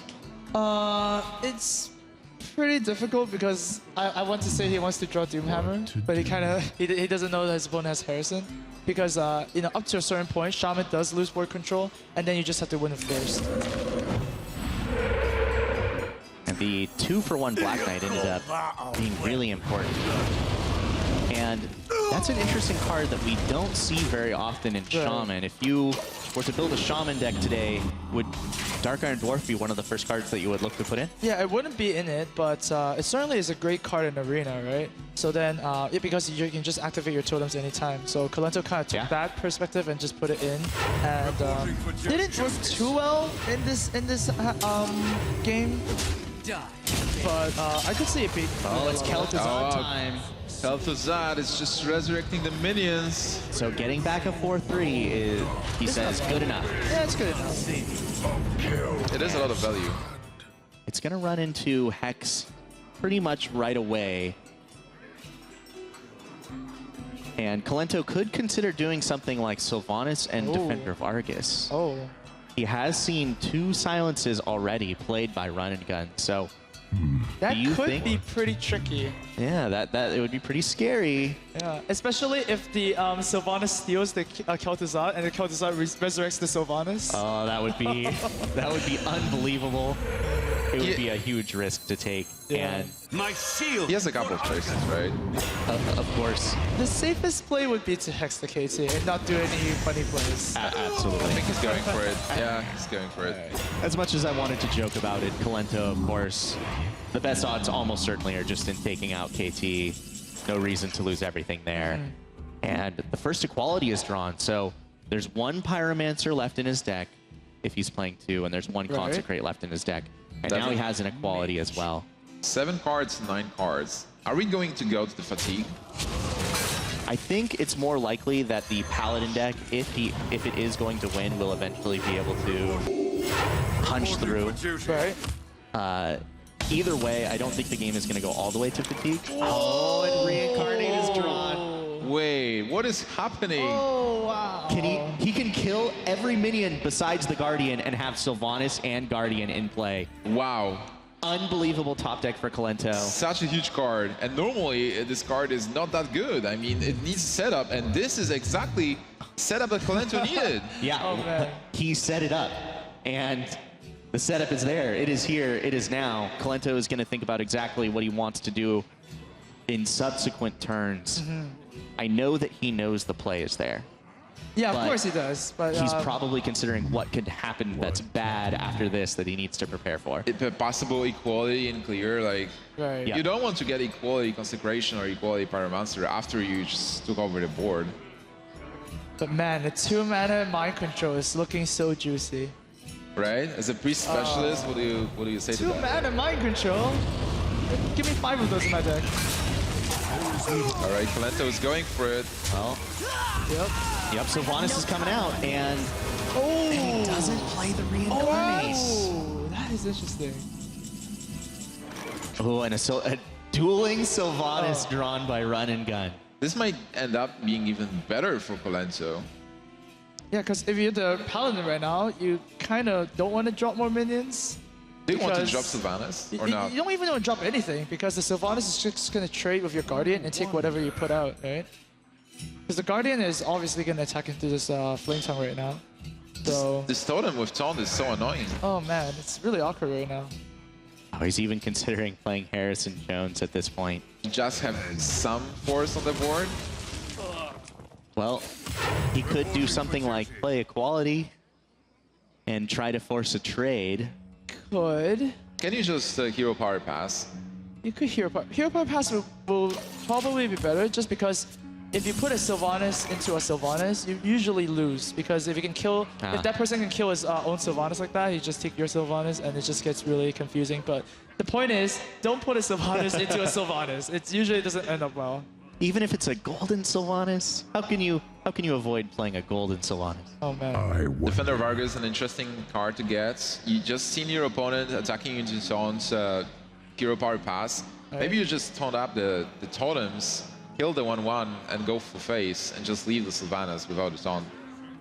It's pretty difficult because I want to say he wants to draw Doomhammer, but he doesn't know that his opponent has Harrison. Because you know, up to a certain point, Shaman does lose board control, and then you just have to win it first. And the 2-for-1 Black Knight ended up being really important. And that's an interesting card that we don't see very often in Shaman. If you were to build a Shaman deck today, would Dark Iron Dwarf be one of the first cards that you would look to put in? Yeah, it wouldn't be in it, but it certainly is a great card in Arena, right? So then, because you can just activate your totems anytime. So Colento kind of took that perspective and just put it in, and didn't work too well in this game. But I could see it being. Oh, it's Kel'Thuzad time. Kel'Thuzad is just resurrecting the minions. So getting back a 4-3 is, he says, good enough. Yeah, it's good enough. It is a lot of value. It's going to run into Hex pretty much right away. And Colento could consider doing something like Sylvanas and Defender of Argus. Oh. He has seen 2 silences already played by Run and Gun, so that could be pretty tricky. Yeah, that it would be pretty scary. Yeah, especially if the Sylvanas steals the Kel'Thuzad and the Kel'Thuzad resurrects the Sylvanas. Oh, that would be unbelievable. It would be a huge risk to take. Yeah. And my shield. He has a couple of choices, right? Of course. The safest play would be to hex the KT and not do any funny plays. Absolutely. I think he's going for it. Yeah, he's going for it. As much as I wanted to joke about it, Colento, of course, the best odds almost certainly are just in taking out KT. No reason to lose everything there. And the first equality is drawn, so there's 1 Pyromancer left in his deck if he's playing 2, and there's 1 Consecrate left in his deck. And now he has an equality as well. 7 cards, 9 cards. Are we going to go to the fatigue? I think it's more likely that the Paladin deck, if it is going to win, will eventually be able to punch through. Right. Either way, I don't think the game is going to go all the way to fatigue. Oh, and Reincarnate is drawn. Wait, what is happening? Oh, wow. He can kill every minion besides the Guardian and have Sylvanas and Guardian in play. Wow. Unbelievable top deck for Colento. Such a huge card. And normally, this card is not that good. I mean, it needs setup, and this is exactly setup that Colento needed. Yeah, he set it up, and the setup is there. It is here. It is now. Colento is going to think about exactly what he wants to do in subsequent turns. I know that he knows the play is there. Yeah, of course he does. But he's probably considering what could happen that's bad after this that he needs to prepare for. Possible equality in clear, like right. You don't want to get equality consecration or equality pyromancer after you just took over the board. But man, the 2-mana mind control is looking so juicy. Right? As a priest specialist, what do you say to that? 2-mana mind control. Give me 5 of those in my deck. All right, Colento is going for it. Well, yep. Sylvanas is coming out, and he doesn't play the Reincarnate. Oh, that is interesting. Oh, and a dueling Sylvanas drawn by Run and Gun. This might end up being even better for Colento. Yeah, because if you're the Paladin right now, you kind of don't want to drop more minions. Do you want to drop Sylvanas or not? You don't even want to drop anything because the Sylvanas is just going to trade with your Guardian and take whatever you put out, right? Because the Guardian is obviously going to attack into this Flame Tongue right now. So this totem with Taunt is so annoying. Oh man, it's really awkward right now. Oh, he's even considering playing Harrison Jones at this point. Just have some force on the board. Well, he could do something like play equality and try to force a trade. Could. Can you just hero power pass? You could hero power pass will probably be better just because if you put a Sylvanas into a Sylvanas, you usually lose because if you can kill, if that person can kill his own Sylvanas like that, you just take your Sylvanas and it just gets really confusing. But the point is, don't put a Sylvanas into a Sylvanas. It usually doesn't end up well. Even if it's a golden Sylvanas, how can you avoid playing a golden Sylvanas? Oh man. Defender of Argus is an interesting card to get. You just seen your opponent attacking into Zone's hero power pass. Right. Maybe you just taunt up the totems, kill the 1/1 and go full face and just leave the Sylvanas without a taunt.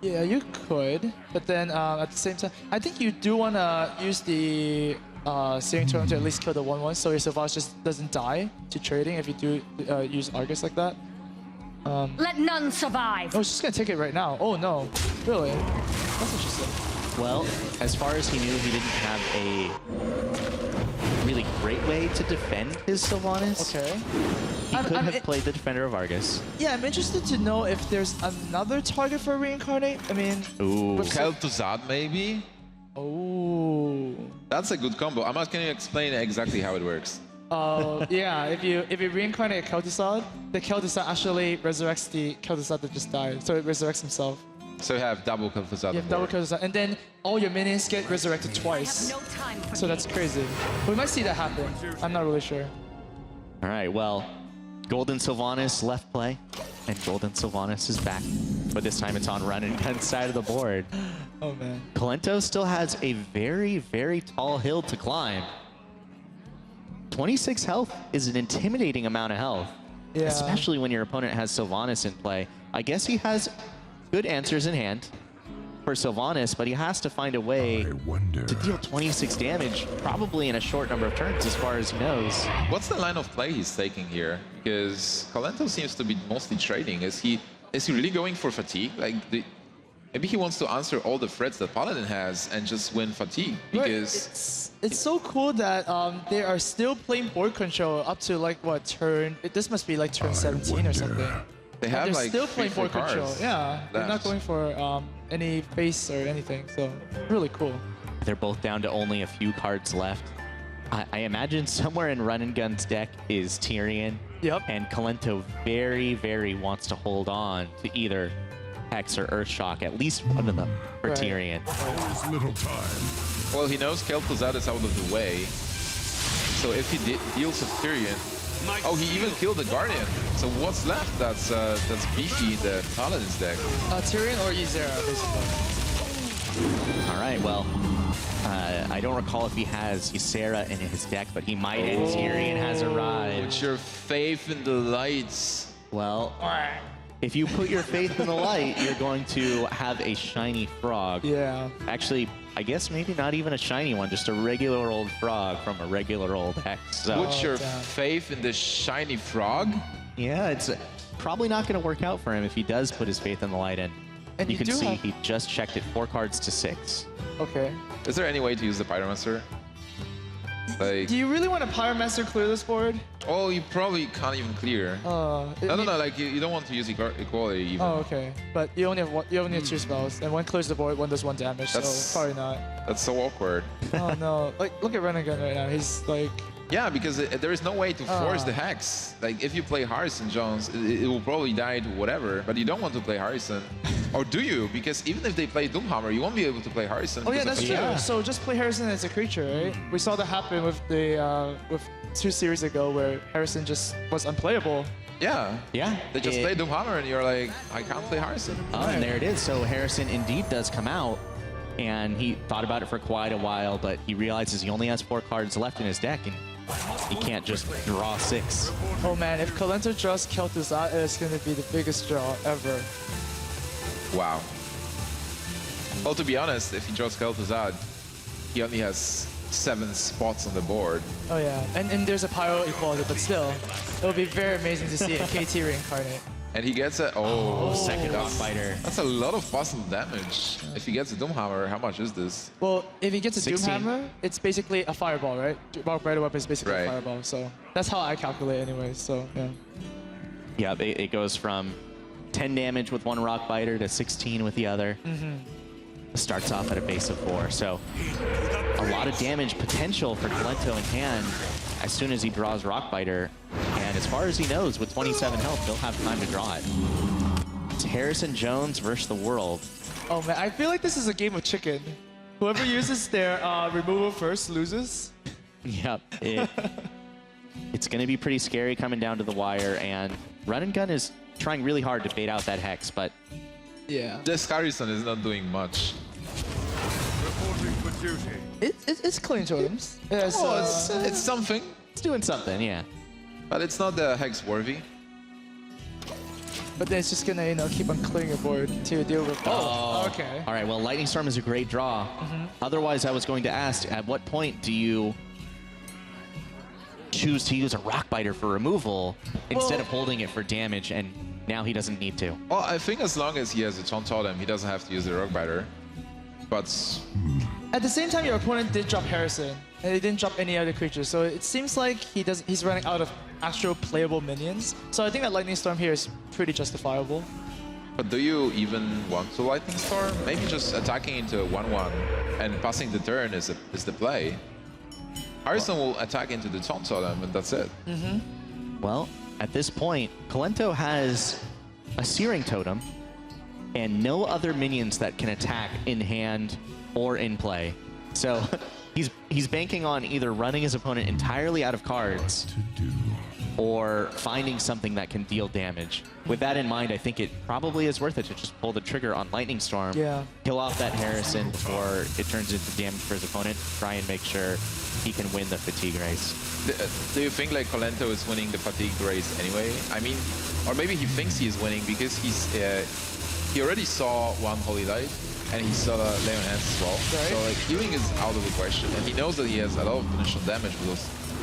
Yeah, you could, but then at the same time, I think you do want to use the Searing Totem to at least kill the 1/1 so your Sylvanas just doesn't die to trading if you do use Argus like that. Let none survive. Oh, she's gonna take it right now. Oh no, really? That's interesting. Well, as far as he knew, he didn't have a really great way to defend his Sylvanas. Okay. He could have played the Defender of Argus. Yeah, I'm interested to know if there's another target for Reincarnate. I mean... Ooh. Kel'Thuzad maybe? Oh. That's a good combo. Amas, can you explain exactly how it works? Yeah, if you reincarnate a Kel'Thuzad, the Kel'Thuzad actually resurrects the Kel'Thuzad that just died. So it resurrects himself. So you have double Kel'Thuzad. You have double Kel'Thuzad, and then all your minions get resurrected twice. So that's crazy. We might see that happen. I'm not really sure. All right, well, Golden Sylvanas left play, and Golden Sylvanas is back. But this time it's on run and gun side of the board. Oh man. Kolento still has a very, very tall hill to climb. 26 health is an intimidating amount of health, especially when your opponent has Sylvanas in play. I guess he has good answers in hand for Sylvanas, but he has to find a way to deal 26 damage, probably in a short number of turns as far as he knows. What's the line of play he's taking here? Because Kolento seems to be mostly trading. Is he really going for fatigue? Like maybe he wants to answer all the threats that Paladin has and just win fatigue because... It's so cool that they are still playing board control up to like what turn? This must be like turn 17 or something. They have they're like still playing board control. Yeah, left. they're not going for any face or anything. So really cool. They're both down to only a few cards left. I imagine somewhere in Run and Gun's deck is Tyrion. Yep. And Kolento very, very wants to hold on to either Hex or Earthshock, at least one of them for Tyrion. There's little time. Well, he knows Kel'Thuzad is out of the way. So if he deals with Tyrion... Oh, he even killed the Guardian. So what's left that's beefy in the Paladin's deck? Tyrion or Ysera, basically. All right, well, I don't recall if he has Ysera in his deck, but he might, and Tyrion has arrived. Put your faith in the lights. Well, if you put your faith in the light, you're going to have a shiny frog. Yeah. Actually, I guess maybe not even a shiny one, just a regular old frog from a regular old Hex. So, put your faith in the shiny frog? Yeah, it's probably not going to work out for him if he does put his faith in the light in. And you can see he just checked it 4 cards to 6. Okay. Is there any way to use the Pyromancer? Like, do you really want to Pyromancer clear this board? Oh, you probably can't even clear. No, like you don't want to use equality even. Oh, okay. But you only have 2 spells, and one clears the board, one does 1 damage, so probably not. That's so awkward. Oh no! Like, look at Renegade right now. He's like. Yeah, because there is no way to force the Hex. Like, if you play Hearthstone, Jones, it will probably die to whatever, but you don't want to play Hearthstone. Or do you? Because even if they play Doomhammer, you won't be able to play Hearthstone. Oh yeah, that's true. So just play Harrison as a creature, right? We saw that happen with the with 2 series ago where Harrison just was unplayable. Yeah. Yeah. They just play Doomhammer and you're like, I can't play Hearthstone. Oh, and there it is. So Harrison indeed does come out, and he thought about it for quite a while, but he realizes he only has 4 cards left in his deck, and he can't just draw 6. Oh man, if Kolento draws Kel'Thuzad, it's going to be the biggest draw ever. Wow. Well, to be honest, if he draws Kel'Thuzad, he only has 7 spots on the board. Oh yeah, and there's a Pyro equality, but still, it would be very amazing to see a KT reincarnate. And he gets a second rock fighter. That's a lot of possible damage. If he gets a Doomhammer, how much is this? Well, if he gets a 16. Doomhammer, it's basically a fireball, right? Rock Biter weapon is basically Right. a fireball. So that's how I calculate anyway. So yeah. Yeah, it goes from 10 damage with one rock biter to 16 with the other. Starts off at a base of 4. So a lot of damage potential for Colento in hand as soon as he draws rock biter. And as far as he knows, with 27 health, he'll have time to draw it. It's Harrison Jones versus the world. Oh man, I feel like this is a game of chicken. Whoever uses their removal first loses. Yep. It's going to be pretty scary coming down to the wire, and Run and Gun is trying really hard to bait out that Hex, but... Yeah. This Harrison is not doing much. It's clean totems. It's something. It's doing something, yeah. But it's not the Hex worthy. But then it's just gonna, keep on clearing your board to deal with. Oh, okay. All right, well, Lightning Storm is a great draw. Otherwise, I was going to ask, at what point do you choose to use a rock biter for removal instead of holding it for damage, and now he doesn't need to? Well, I think as long as he has a Taunt Totem, he doesn't have to use the rock biter. But at the same time, your opponent did drop Harrison, and he didn't drop any other creatures. So it seems like he's running out of actual playable minions. So I think that Lightning Storm here is pretty justifiable. But do you even want to Lightning Storm? Maybe just attacking into a 1/1 and passing the turn is the play. Harrison will attack into the Taunt Totem, and that's it. Well, at this point, Colento has a Searing Totem and no other minions that can attack in hand or in play. So he's banking on either running his opponent entirely out of cards or finding something that can deal damage. With that in mind, I think it probably is worth it to just pull the trigger on Lightning Storm, kill off that Harrison before it turns into damage for his opponent, try and make sure he can win the Fatigue Race. Do you think like Colento is winning the Fatigue Race anyway? I mean, or maybe he thinks he's winning because he already saw one Holy Light and he saw Leon Hands as well. Right. So like healing is out of the question, and he knows that he has a lot of potential damage with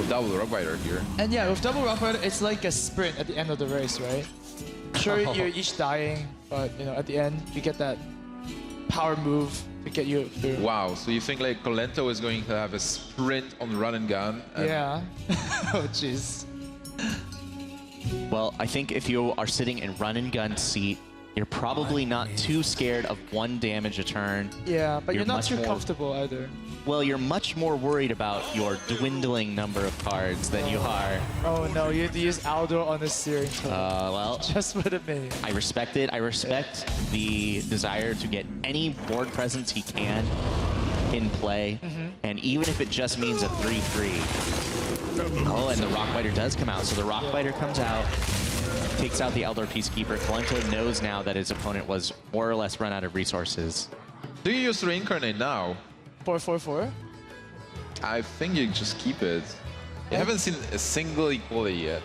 double Rock Biter here. And yeah, with double Rock Biter, it's like a sprint at the end of the race, right? Sure, you're each dying, but at the end you get that power move to get you through. Wow, so you think like Colento is going to have a sprint on Run and Gun? Yeah. Oh jeez. Well, I think if you are sitting in Run and Gun seat, you're probably not too scared of 1 damage a turn. Yeah, but you're not too comfortable either. Well, you're much more worried about your dwindling number of cards than you are. Oh no, you have to use Aldo on the Searing Totem. Well, just for the minion. I respect it. I respect the desire to get any board presence he can in play. And even if it just means a 3/3. Oh, and the Rock Biter does come out. So the Rock Biter comes out, takes out the Eldar Peacekeeper. Colento knows now that his opponent was more or less run out of resources. Do you use Reincarnate now? 4/4/4? I think you just keep it. You haven't seen a single equality yet.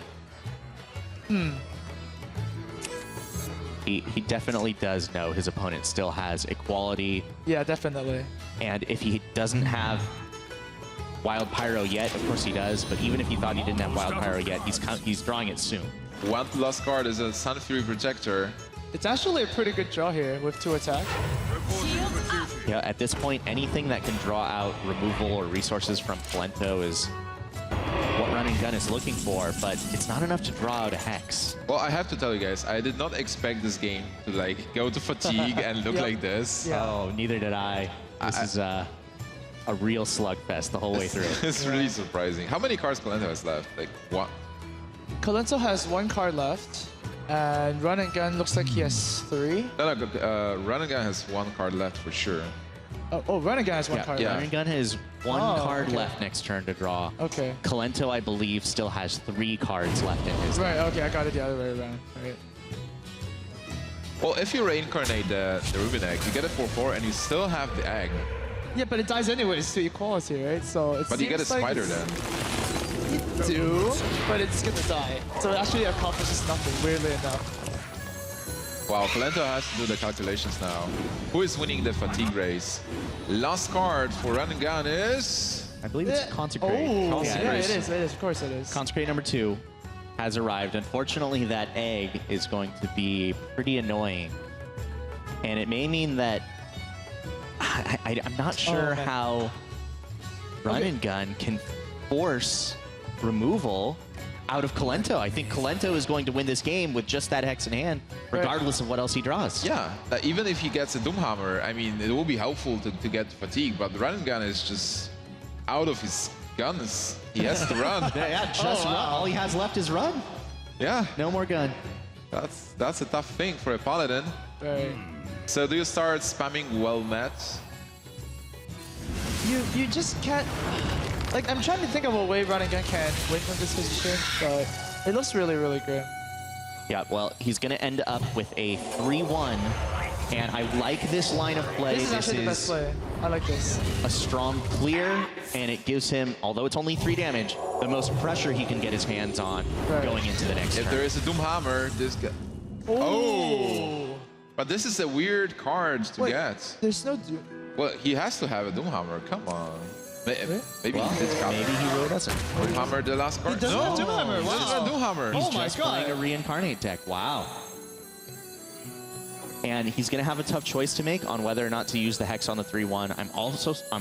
He definitely does know his opponent still has equality. Yeah, definitely. And if he doesn't have Wild Pyro yet, of course he does, but even if he thought he didn't have Wild Pyro yet, he's drawing it soon. One plus card is a Sun Fury Protector. It's actually a pretty good draw here with 2 attack. Yeah, at this point, anything that can draw out removal or resources from Colento is what Run and Gun is looking for, but it's not enough to draw out a Hex. Well, I have to tell you guys, I did not expect this game to like go to Fatigue and look like this. Yeah. Oh, neither did I. This is a real slugfest the whole way through. It's really surprising. How many cards Colento has left? Like what? Colento has 1 card left, and Run and Gun looks like he has 3. No, Run and Gun has 1 card left for sure. Oh, Run and Gun has 1 card left. Run and Gun has 1 card left next turn to draw. Okay. Colento, I believe, still has 3 cards left in his Right, okay, I got it the other way around. Right. Well, if you reincarnate the Ruben Egg, you get a 4/4 and you still have the egg. Yeah, but it dies anyways to equality, right? So it But you get a spider then. You do, but it's gonna die. So it actually accomplishes nothing, weirdly enough. Wow, Colento has to do the calculations now. Who is winning the Fatigue Race? Last card for Run and Gun is... I believe it's Consecrate. Oh, yeah, it is, of course it is. Consecrate number 2. has arrived. Unfortunately, that egg is going to be pretty annoying. And it may mean that I'm not sure how Run and Gun can force removal out of Kolento. I think Kolento is going to win this game with just that Hex in hand, regardless of what else he draws. Yeah, even if he gets a Doomhammer, I mean, it will be helpful to get Fatigue, but Run and Gun is just out of his guns. He has to run. Yeah, just run. All he has left is run. Yeah. No more gun. That's a tough thing for a Paladin. Right. So do you start spamming well met? You just can't. Like, I'm trying to think of a way Run and Gun can win from this position, but it looks really, really grim. Yeah, well, he's going to end up with a 3-1, and I like this line of play. This is actually the best play. I like this. A strong clear, and it gives him, although it's only 3 damage, the most pressure he can get his hands on going into the next turn. If there is a Doomhammer, this guy... Oh! But this is a weird card to get. There's no Doom... Well, he has to have a Doomhammer. Come on. Maybe he really doesn't. Doomhammer, the last card. He doesn't have Doomhammer. Wow. Doesn't have Doomhammer. He's just playing a reincarnate deck. Wow. And he's going to have a tough choice to make on whether or not to use the Hex on the 3-1. I'm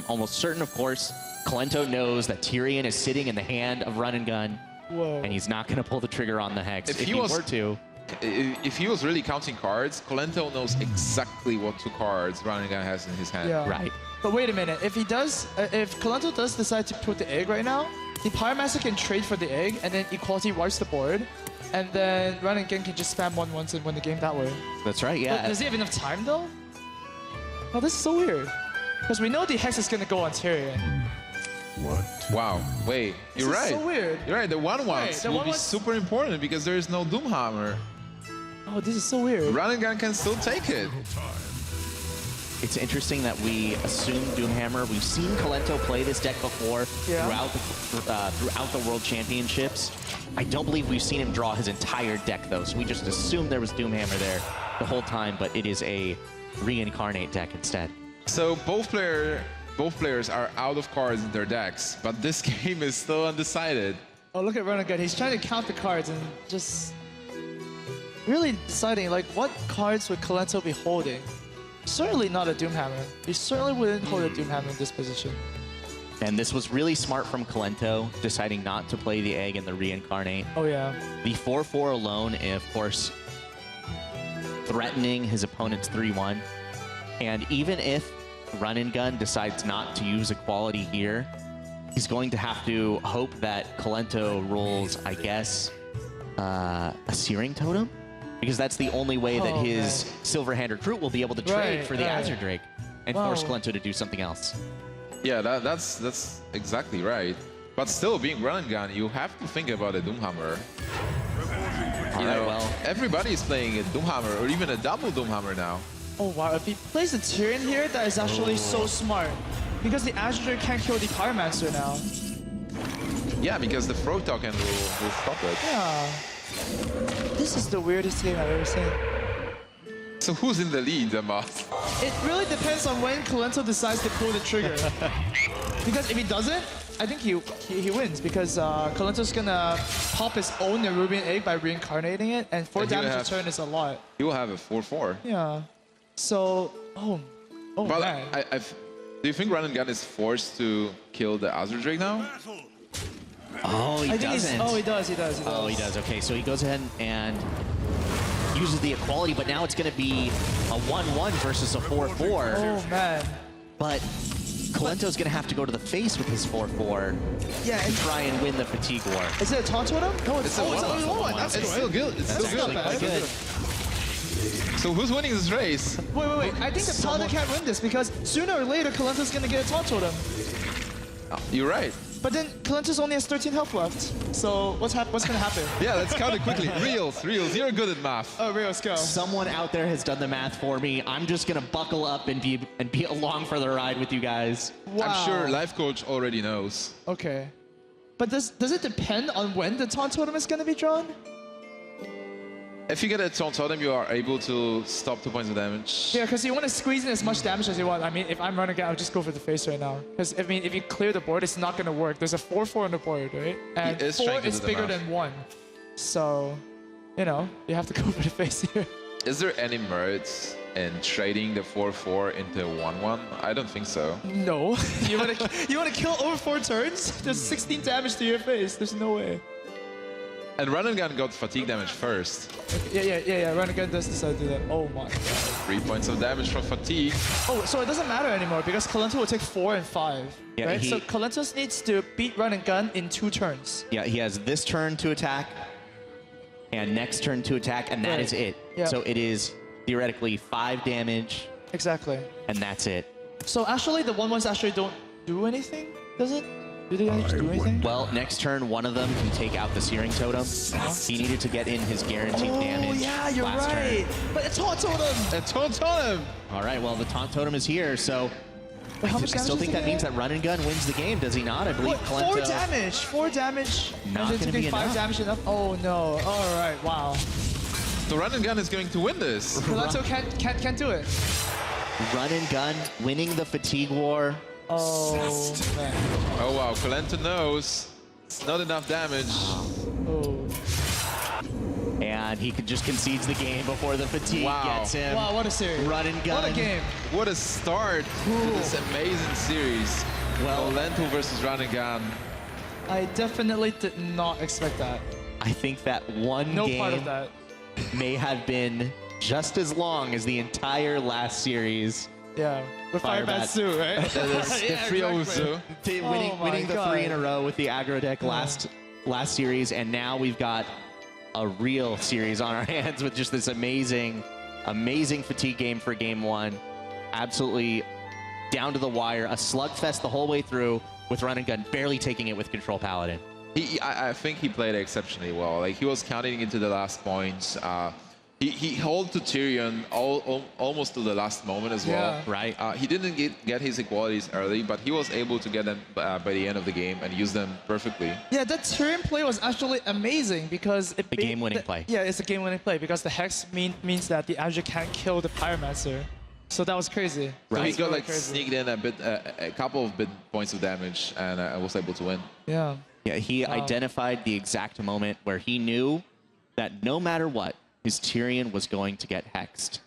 almost certain, of course, Kolento knows that Tyrion is sitting in the hand of Run and Gun. Whoa. And he's not going to pull the trigger on the Hex. If he were to. If he was really counting cards, Kolento knows exactly what 2 cards Run and Gun has in his hand. Yeah. Right. But wait a minute, if Kolento does decide to put the egg right now, the Pyromancer can trade for the egg, and then Equality wipes the board, and then Run and Gun can just spam 1/1s and win the game that way. That's right, yeah. But does he have enough time, though? Oh, this is so weird. Because we know the Hex is going to go on Tyrion. What? Wow. Wait, you're right. This is so weird. You're right, the 1/1s will be super important because there is no Doomhammer. Oh, this is so weird. Run and Gun can still take it. It's interesting that we assume Doomhammer. We've seen Kolento play this deck before throughout the World Championships. I don't believe we've seen him draw his entire deck, though, so we just assumed there was Doomhammer there the whole time, but it is a reincarnate deck instead. So both players are out of cards in their decks, but this game is still undecided. Oh, look at Run and Gun. He's trying to count the cards and just really deciding, like, what cards would Kolento be holding? Certainly not a Doomhammer. You certainly wouldn't hold a Doomhammer in this position. And this was really smart from Kolento, deciding not to play the egg in the reincarnate. Oh, yeah. The 4-4 alone, of course, threatening his opponent's 3-1. And even if Run and Gun decides not to use Equality here, he's going to have to hope that Kolento rolls, I guess, a Searing Totem? Because that's the only way that his Silverhand Recruit will be able to trade for the Azure Drake and force Kolento to do something else. Yeah, that's exactly right. But still, being Run and Gun, you have to think about a Doomhammer. You know, everybody's playing a Doomhammer or even a double Doomhammer now. Oh, wow. If he plays a Tyrion here, that is actually so smart. Because the Azure Drake can't kill the Pyromancer now. Yeah, because the Throat Token will stop it. Yeah. This is the weirdest game I've ever seen. So who's in the lead, Boss? It really depends on when Kolento decides to pull the trigger. Because if he doesn't, I think he wins. Because Kolento's gonna pop his own Nerubian egg by reincarnating it, and 4 damage a turn is a lot. He will have a 4/4. Yeah. So, but man. Do you think Run and Gun is forced to kill the Azure Drake now? Oh, he doesn't. Oh, he does. Oh, he does. Okay, so he goes ahead and uses the Equality, but now it's going to be a 1-1 versus a 4-4. Oh, man. But Kolento's going to have to go to the face with his 4-4 and try and win the Fatigue War. Is it a taunt totem? No, it's only 1. That's still good. It's still good. So who's winning this race? Wait. I think the Paladin can't win this because sooner or later Kolento's going to get a taunt totem. You're right. But then Kolento's only has 13 health left. So what's going to happen? Yeah, let's count it quickly. Reals. You're good at math. Oh, Reals, go. Someone out there has done the math for me. I'm just going to buckle up and be along for the ride with you guys. Wow. I'm sure Life Coach already knows. Okay. But does it depend on when the taunt totem is going to be drawn? If you get a taunt totem, you are able to stop 2 points of damage. Yeah, because you want to squeeze in as much damage as you want. I mean, if I'm running out, I'll just go for the face right now. Because, I mean, if you clear the board, it's not going to work. There's a 4-4 on the board, right? And 4 is bigger than 1. So, you know, you have to go for the face here. Is there any merits in trading the 4/4 into a 1/1? I don't think so. No. you wanna kill over 4 turns? There's 16 damage to your face. There's no way. And Run and Gun got fatigue damage first. Okay, yeah. Run and Gun does decide to do that. Oh my god. 3 points of damage from fatigue. Oh, so it doesn't matter anymore because Kolento will take 4 and 5. Yeah, right? So Kolento needs to beat Run and Gun in 2 turns. Yeah, he has this turn to attack and next turn to attack, and that is it. Yeah. So it is theoretically 5 damage. Exactly. And that's it. So actually, the 1/1s actually don't do anything, does it? Do they actually do anything? Well, next turn, one of them can take out the Searing Totem. He needed to get in his guaranteed damage. Oh, yeah, you're last right. Turn. But a Taunt Totem! A Taunt Totem! All right, well, the Taunt Totem is here, so but how much I still think that means that Run and Gun wins the game, does he not? I believe Kolento... 4 damage! 4 damage! Not going to be 5 enough. damage enough? Oh, no. All right, wow. So Run and Gun is going to win this. Kolento can't do it. Run and Gun winning the Fatigue War. Oh, man. Oh, wow. Kolento knows it's not enough damage. Oh. And he just concedes the game before the fatigue gets him. Wow, what a series. Run and Gun. What a game. What a start to this amazing series. Well, Kolento versus Run and Gun. I definitely did not expect that. I think that one No game part of that. may have been just as long as the entire last series. Yeah, with Firebat Sue, right? The three Ozu. Winning the 3 in a row with the aggro deck last series, and now we've got a real series on our hands with just this amazing fatigue game for game 1. Absolutely down to the wire, a slugfest the whole way through with Run and Gun barely taking it with Control Paladin. I think he played exceptionally well. Like, he was counting into the last points. He held to Tyrion almost to the last moment as well. Right. He didn't get his equalities early, but he was able to get them by the end of the game and use them perfectly. Yeah, that Tyrion play was actually amazing because it the game-winning play. Yeah, it's a game-winning play because the Hex means that the Azure can't kill the Pyromancer. So that was crazy. So Right. he got like sneaked in a couple of points of damage and was able to win. Yeah. Yeah, he identified the exact moment where he knew that no matter what, his Tyrion was going to get hexed.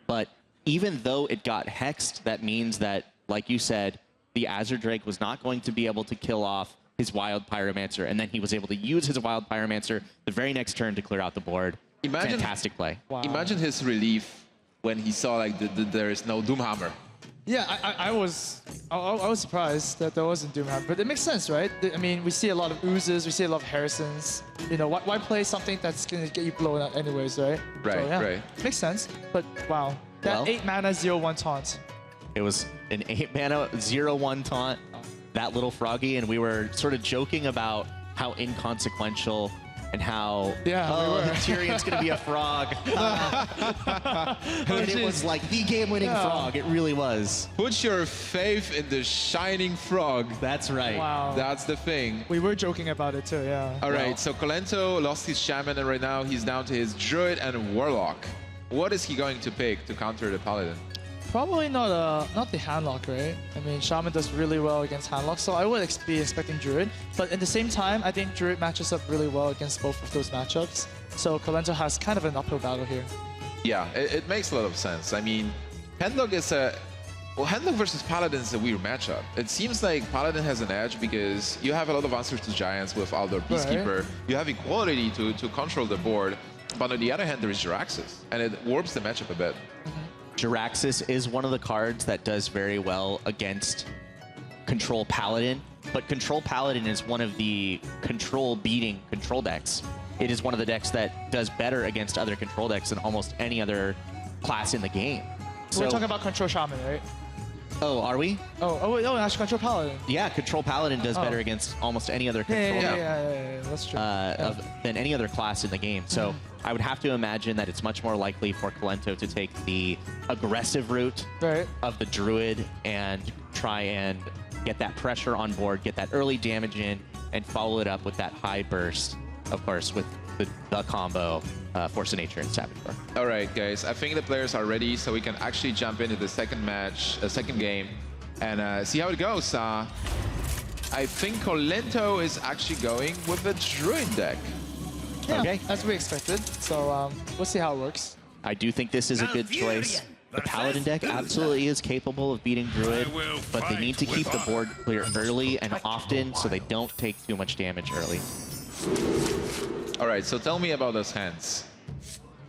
But even though it got hexed, that means that, like you said, the Azure Drake was not going to be able to kill off his Wild Pyromancer, and then he was able to use his Wild Pyromancer the very next turn to clear out the board. Fantastic play. Wow. Imagine his relief when he saw like there is no Doomhammer. Yeah, I was surprised that there wasn't Doomhammer, but it makes sense, right? I mean, we see a lot of Oozes, we see a lot of Harrisons. You know, why play something that's gonna get you blown up anyways, right? Right, so, yeah, right. Makes sense, but wow, that 8 mana 0/1 taunt. It was an 8 mana 0/1 taunt, that little froggy, and we were sort of joking about how inconsequential and how Tyrion's gonna be a frog. And it was like the game-winning frog. It really was. Put your faith in the shining frog. That's right. Wow. That's the thing. We were joking about it too, yeah. All right, so Kolento lost his Shaman, and right now he's down to his Druid and Warlock. What is he going to pick to counter the Paladin? Probably not the Handlock, right? I mean, Shaman does really well against Handlock, so I would be expecting Druid. But at the same time, I think Druid matches up really well against both of those matchups. So Kolento has kind of an uphill battle here. Yeah, it makes a lot of sense. I mean, Handlock is Handlock versus Paladin is a weird matchup. It seems like Paladin has an edge because you have a lot of answers to Giants with Aldor Peacekeeper. Right. You have equality to control the board. But on the other hand, there is Jiraxis, and it warps the matchup a bit. Jiraxis is one of the cards that does very well against Control Paladin, but Control Paladin is one of the control-beating control decks. It is one of the decks that does better against other control decks than almost any other class in the game. So we're talking about Control Shaman, right? Oh, are we? Oh, actually, Control Paladin. Yeah, Control Paladin does better against almost any other control yeah, that's true. than any other class in the game. So I would have to imagine that it's much more likely for Kolento to take the aggressive route of the Druid and try and get that pressure on board, get that early damage in, and follow it up with that high burst, of course, with the combo Force of Nature and Saboteur. All right, guys, I think the players are ready, so we can actually jump into the second game, and see how it goes. I think Kolento is actually going with the Druid deck. Yeah, Okay. as we expected. So we'll see how it works. I do think this is a good choice. The Paladin deck absolutely is capable of beating Druid, but they need to keep the board clear early and often so they don't take too much damage early. All right, so tell me about those hands.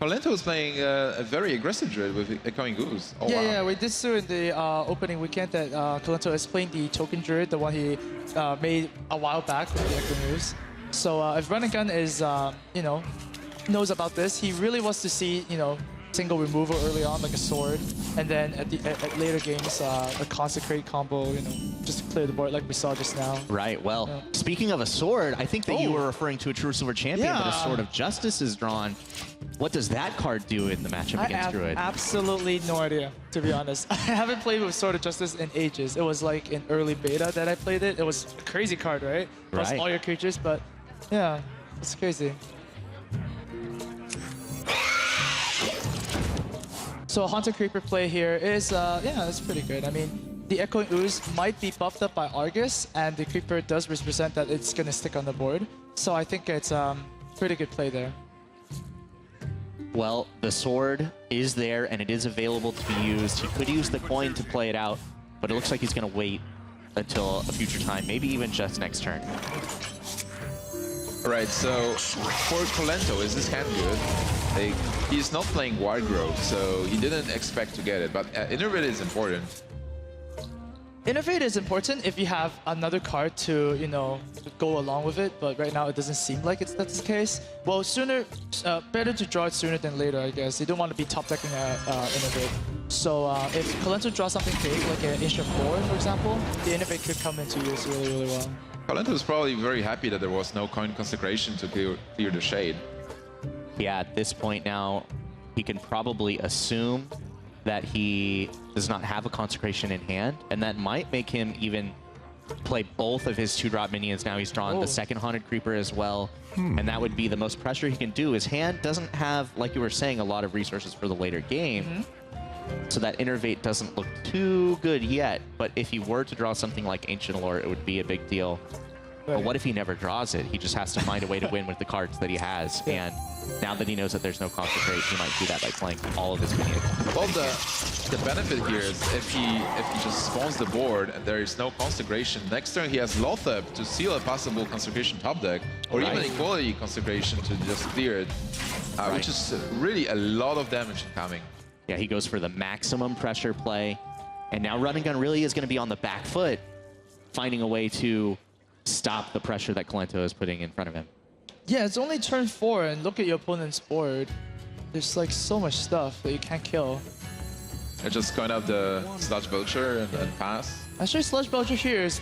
Colento is playing a very aggressive Druid with Echoing Goose. Oh, wow. Yeah, we did see in the opening weekend that Colento is playing the Token Druid, the one he made a while back with the Echo News. So if Run and Gun is, you know, knows about this, he really wants to see, you know, single removal early on, like a sword, and then at later games, a Consecrate combo, you know, just to clear the board like we saw just now. Right, well, speaking of a sword, I think that you were referring to a True Silver Champion, but a Sword of Justice is drawn. What does that card do in the matchup against Druid? Absolutely no idea, to be honest. I haven't played with Sword of Justice in ages. It was like in early beta that I played it. It was a crazy card, right? Plus all your creatures, but yeah, it's crazy. So Haunted Creeper play here is, yeah, it's pretty good. I mean, the Echoing Ooze might be buffed up by Argus, and the Creeper does represent that it's going to stick on the board. So I think it's pretty good play there. Well, the sword is there, and it is available to be used. He could use the coin to play it out, but it looks like he's going to wait until a future time, maybe even just next turn. All right, so for Colento, is this hand good? He's not playing Wildgrowth, so he didn't expect to get it, but Innervate is important. Innervate is important if you have another card to, you know, go along with it, but right now it doesn't seem like that's the case. Well, better to draw it sooner than later, I guess. You don't want to be top decking Innervate. So if Colento draws something big, like an Ancient 4, for example, the Innervate could come into use really, really well. Colento is probably very happy that there was no coin consecration to clear the shade. Yeah, at this point now, he can probably assume that he does not have a consecration in hand, and that might make him even play both of his 2-drop minions. Now he's drawn the second Haunted Creeper as well, and that would be the most pressure he can do. His hand doesn't have, like you were saying, a lot of resources for the later game, so that Innervate doesn't look too good yet, but if he were to draw something like Ancient Lore, it would be a big deal. But what if he never draws it? He just has to find a way to win with the cards that he has. And now that he knows that there's no Consecrate, he might do that by playing all of his minions. Well, the benefit here is if he just spawns the board and there is no Consecration, next turn he has Lothep to seal a possible Consecration top deck, or even Equality Consecration to just clear it, which is really a lot of damage incoming. Yeah, he goes for the maximum pressure play. And now Run and Gun really is going to be on the back foot, finding a way to stop the pressure that Colento is putting in front of him. Yeah, it's only turn 4, and look at your opponent's board. There's like so much stuff that you can't kill. I just going up the Sludge Belcher and pass. Actually, Sludge Belcher here is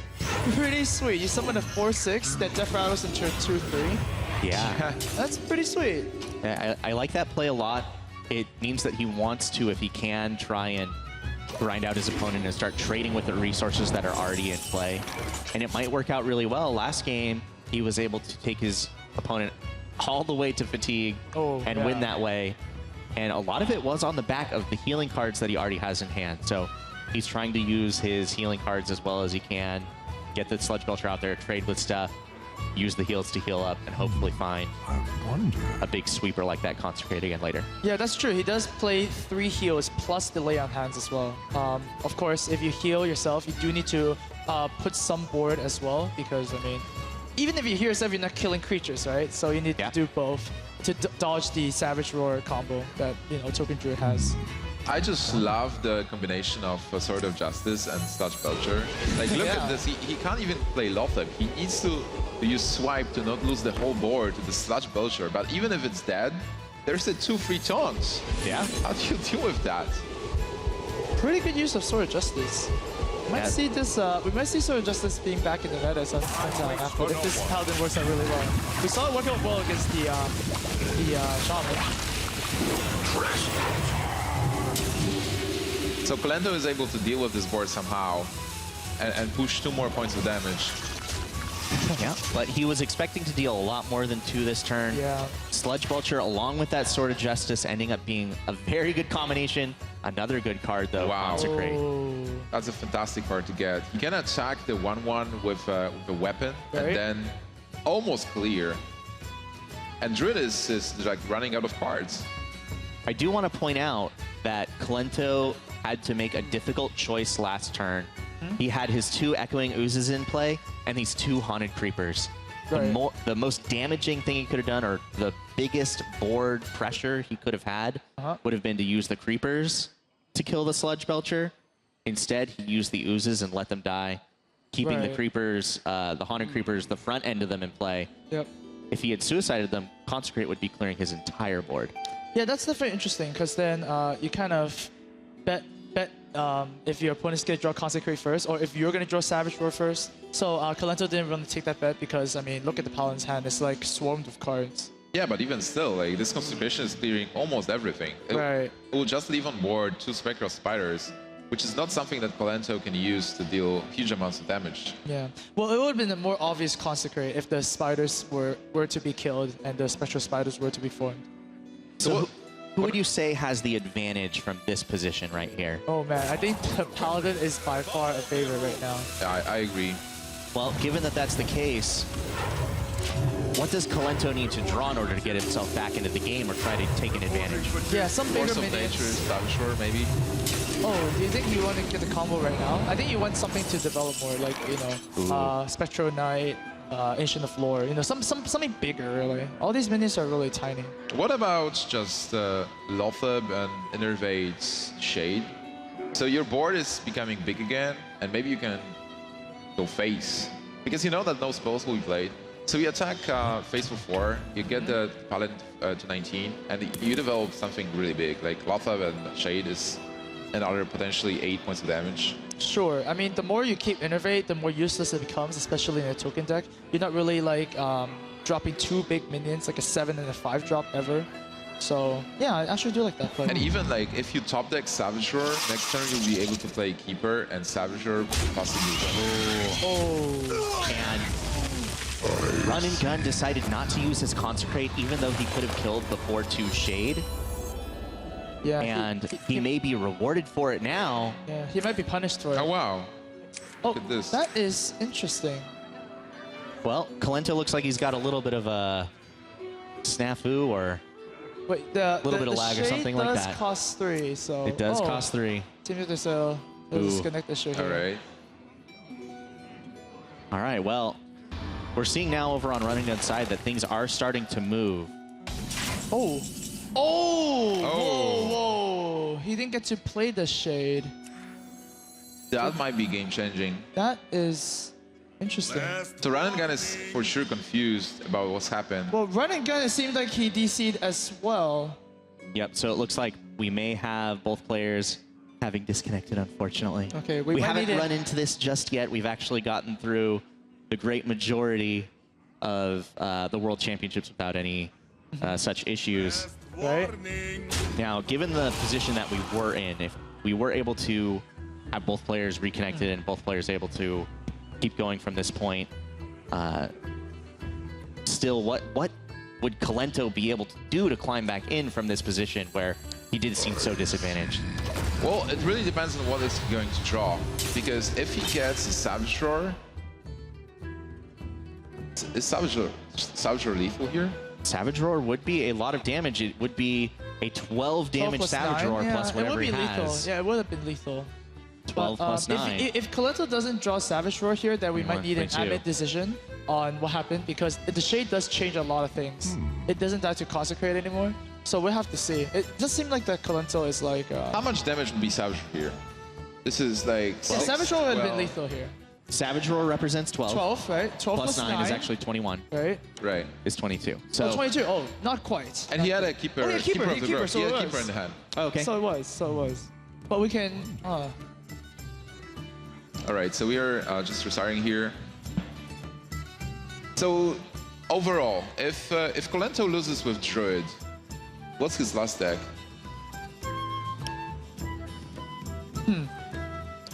pretty sweet. You summon a 4/6 that Death Rattles in turn 2/3. Yeah. That's pretty sweet. I like that play a lot. It means that he wants to, if he can, try and grind out his opponent and start trading with the resources that are already in play. And it might work out really well. Last game, he was able to take his opponent all the way to fatigue and win that way. And a lot of it was on the back of the healing cards that he already has in hand. So he's trying to use his healing cards as well as he can, get the Sludge Belcher out there, trade with stuff, use the heals to heal up, and hopefully find a big sweeper like that Consecrate again later. Yeah, that's true. He does play 3 heals plus the lay on hands as well. Of course, if you heal yourself, you do need to put some board as well, because, I mean, even if you heal yourself, you're not killing creatures, right? So you need to do both to dodge the Savage Roar combo that, you know, Token Druid has. I just love the combination of Sword of Justice and Sludge Belcher. Like, look at this. He can't even play Lothep. He needs to use Swipe to not lose the whole board to the Sludge Belcher. But even if it's dead, there's the 2 free taunts. Yeah. How do you deal with that? Pretty good use of Sword of Justice. We might see this. We might see Sword of Justice being back in the meta sometime after if this Paladin works out really well. We saw it work out well against the Shaman. So Colento is able to deal with this board somehow and push 2 more points of damage. Yeah, but he was expecting to deal a lot more than 2 this turn. Yeah. Sludge Belcher along with that Sword of Justice ending up being a very good combination. Another good card though, Consecrate. That's a fantastic card to get. You can attack the 1/1 with a weapon and then almost clear. And Druid is like running out of cards. I do want to point out that Colento had to make a difficult choice last turn. He had his 2 Echoing Oozes in play and these 2 Haunted Creepers. Right. The most damaging thing he could have done, or the biggest board pressure he could have had, would have been to use the Creepers to kill the Sludge Belcher. Instead, he used the Oozes and let them die, keeping the Creepers, the Haunted Creepers, the front end of them in play. Yep. If he had suicided them, Consecrate would be clearing his entire board. Yeah, that's definitely interesting, because then you kind of bet if your opponent's going to draw Consecrate first, or if you're going to draw Savage Roar first. So Colento didn't really take that bet because, I mean, look at the Paladin's hand. It's like swarmed with cards. Yeah, but even still, like this Consecration is clearing almost everything. It will just leave on board 2 Spectral Spiders, which is not something that Colento can use to deal huge amounts of damage. Yeah. Well, it would have been a more obvious Consecrate if the Spiders were to be killed and the Spectral Spiders were to be formed. So who would you say has the advantage from this position right here? Oh man, I think the Paladin is by far a favorite right now. Yeah, I agree. Well, given that that's the case, what does Colento need to draw in order to get himself back into the game or try to take an advantage? Yeah, some bigger Force of minions. Nature, Savage Roar, maybe. Oh, do you think you want to get the combo right now? I think you want something to develop more, like, you know, Spectral Knight, Ancient of Lore, you know, something bigger, really. All these minions are really tiny. What about just Lothab and Innervade's Shade? So your board is becoming big again, and maybe you can go face. Because you know that no spells will be played. So you attack face for 4, you get the Paladin to 19, and you develop something really big. Like Lothab and Shade is another potentially 8 points of damage. Sure. I mean, the more you keep Innervate, the more useless it becomes, especially in a token deck. You're not really like dropping 2 big minions, like a 7 and a 5 drop ever. So yeah, I actually do like that play. And even like if you top deck Savage Roar, next turn you'll be able to play Keeper and Savage Roar possibly. And Run and Gun decided not to use his Consecrate, even though he could have killed the 4/2 Shade. Yeah, and he may be rewarded for it now. Yeah, he might be punished for it. Oh wow! Oh, look at this. That is interesting. Well, Colento looks like he's got a little bit of a snafu or a little bit of lag or something like that. It does cost 3, so it does cost 3. Seems like there's a disconnect issue here. All right. All right. Well, we're seeing now over on Running Gun's side that things are starting to move. Oh. Oh! Whoa, whoa! He didn't get to play the Shade. That might be game-changing. That is interesting. So Run and Gun is for sure confused about what's happened. Well, Run and Gun, it seemed like he DC'd as well. Yep, so it looks like we may have both players having disconnected, unfortunately. Okay, we haven't run into this just yet. We've actually gotten through the great majority of the World Championships without any such issues. Right. Now, given the position that we were in, if we were able to have both players reconnected and both players able to keep going from this point, still, what would Colento be able to do to climb back in from this position where he did seem so disadvantaged? Well, it really depends on what he's going to draw. Because if he gets a Savage Roar, is Savage Roar lethal here? Savage Roar would be a lot of damage. It would be a 12 damage Savage Roar plus whatever he has. Lethal. Yeah, it would have been lethal. 12 plus 9. If Colento doesn't draw Savage Roar here, then we might need an admin decision on what happened, because the Shade does change a lot of things. It doesn't die to Consecrate anymore, so we'll have to see. It does seem like that Colento is like... How much damage would be Savage Roar here? This is like... Yeah, Savage Roar would have been lethal here. Savage Roar represents 12. 12, right? 12 plus 9 is actually 21. Right. Right. Is 22. So 22. Oh, not quite. And he had a Keeper. Oh, yeah, Keeper. Of the Road. So he had it a was. Keeper in the hand. Oh, okay. So it was. But we can... All right, so we are just restarting here. So overall, if Colento loses with Druid, what's his last deck?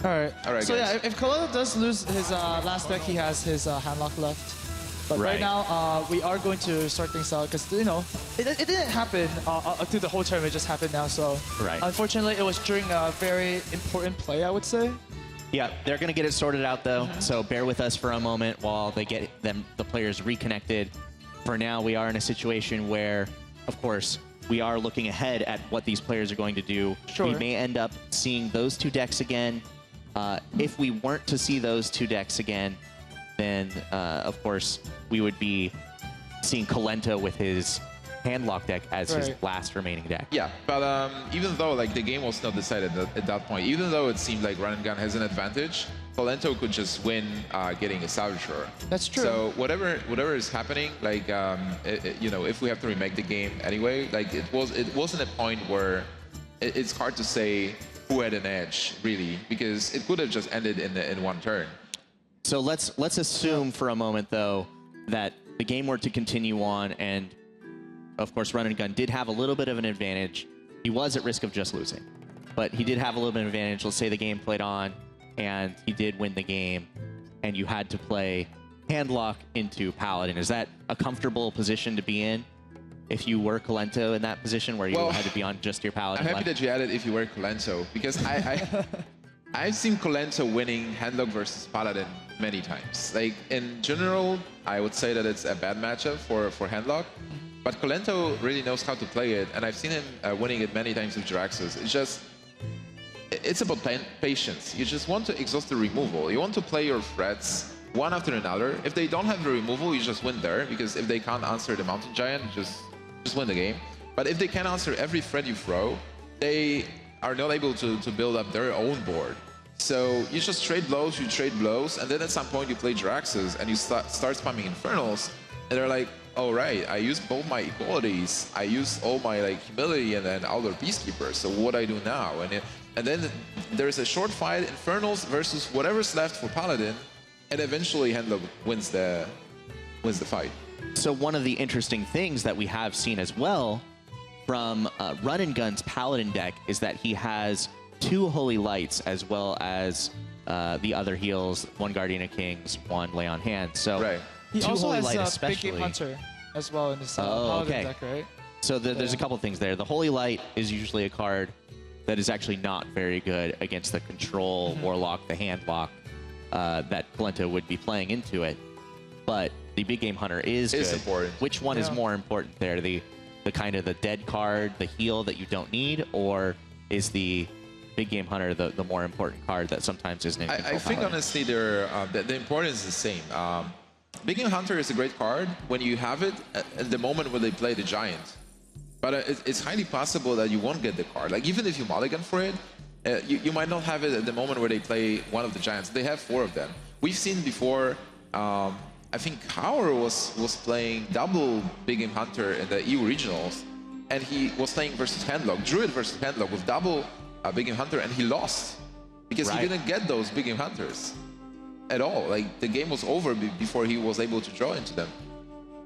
All right. So guys. yeah, if Colento does lose his last deck, he has his handlock left. But right now, we are going to sort things out because, you know, it didn't happen through the whole term. It just happened now. So unfortunately, it was during a very important play, I would say. Yeah, they're going to get it sorted out, though. So bear with us for a moment while they get the players reconnected. for now, we are in a situation where, of course, we are looking ahead at what these players are going to do. Sure. We may end up seeing those two decks again. If we weren't to see those two decks again, then, of course, we would be seeing Kolento with his handlock deck as his last remaining deck. Yeah, but even though like the game was not decided at that point, even though it seemed like Run and Gun has an advantage, Kolento could just win getting a Salvator. That's true. So whatever is happening, like you know, if we have to remake the game anyway, like it wasn't a point where it's hard to say who had an edge really, because it could have just ended in one turn. So let's assume for a moment though that the game were to continue on, and of course Run and Gun did have a little bit of an advantage. He was at risk of just losing, but he did have a little bit of an advantage. Let's say the game played on and he did win the game, and you had to play handlock into Paladin. Is that a comfortable position to be in if you were Kolento in that position where you had to be on just your Paladin? I'm happy that you added if you were Kolento, because I've seen Kolento winning handlock versus Paladin many times. Like in general, I would say that it's a bad matchup for handlock, but Kolento really knows how to play it, and I've seen him winning it many times with Jiraxxus. It's about patience. You just want to exhaust the removal. You want to play your threats one after another. If they don't have the removal, you just win there, because if they can't answer the Mountain Giant, you just win the game. But if they can answer every threat you throw, they are not able to build up their own board. So you just trade blows, and then at some point you play Jiraxxus and you start spamming Infernals, and they're like, oh right, I used both my equalities, I used all my like humility and then Elder Peacekeeper, so what do I do now? And then there's a short fight, Infernals versus whatever's left for Paladin, and eventually Handlock wins the fight. So one of the interesting things that we have seen as well from Run and Gun's Paladin deck is that he has 2 Holy Lights as well as the other heals, 1 Guardian of Kings, 1 Lay on Hands. So he also Holy has Light a especially. Big Game Hunter as well in his Paladin deck, right? So there's a couple things there. The Holy Light is usually a card that is actually not very good against the Control Warlock, the Handlock that Kolento would be playing into it. But the Big Game Hunter is good. Important. Which one is more important there? The kind of the dead card, the heal that you don't need, or is the Big Game Hunter the more important card that sometimes isn't in Control I think Paladin? honestly the importance is the same. Big Game Hunter is a great card when you have it at the moment when they play the Giant. But it's highly possible that you won't get the card. Like even if you mulligan for it, you might not have it at the moment where they play one of the Giants. They have 4 of them. We've seen before, I think Kaur was playing double Big Game Hunter in the EU Regionals, and he was playing versus Handlock, Druid versus Handlock with double Big Game Hunter, and he lost because he didn't get those Big Game Hunters at all. Like the game was over before he was able to draw into them.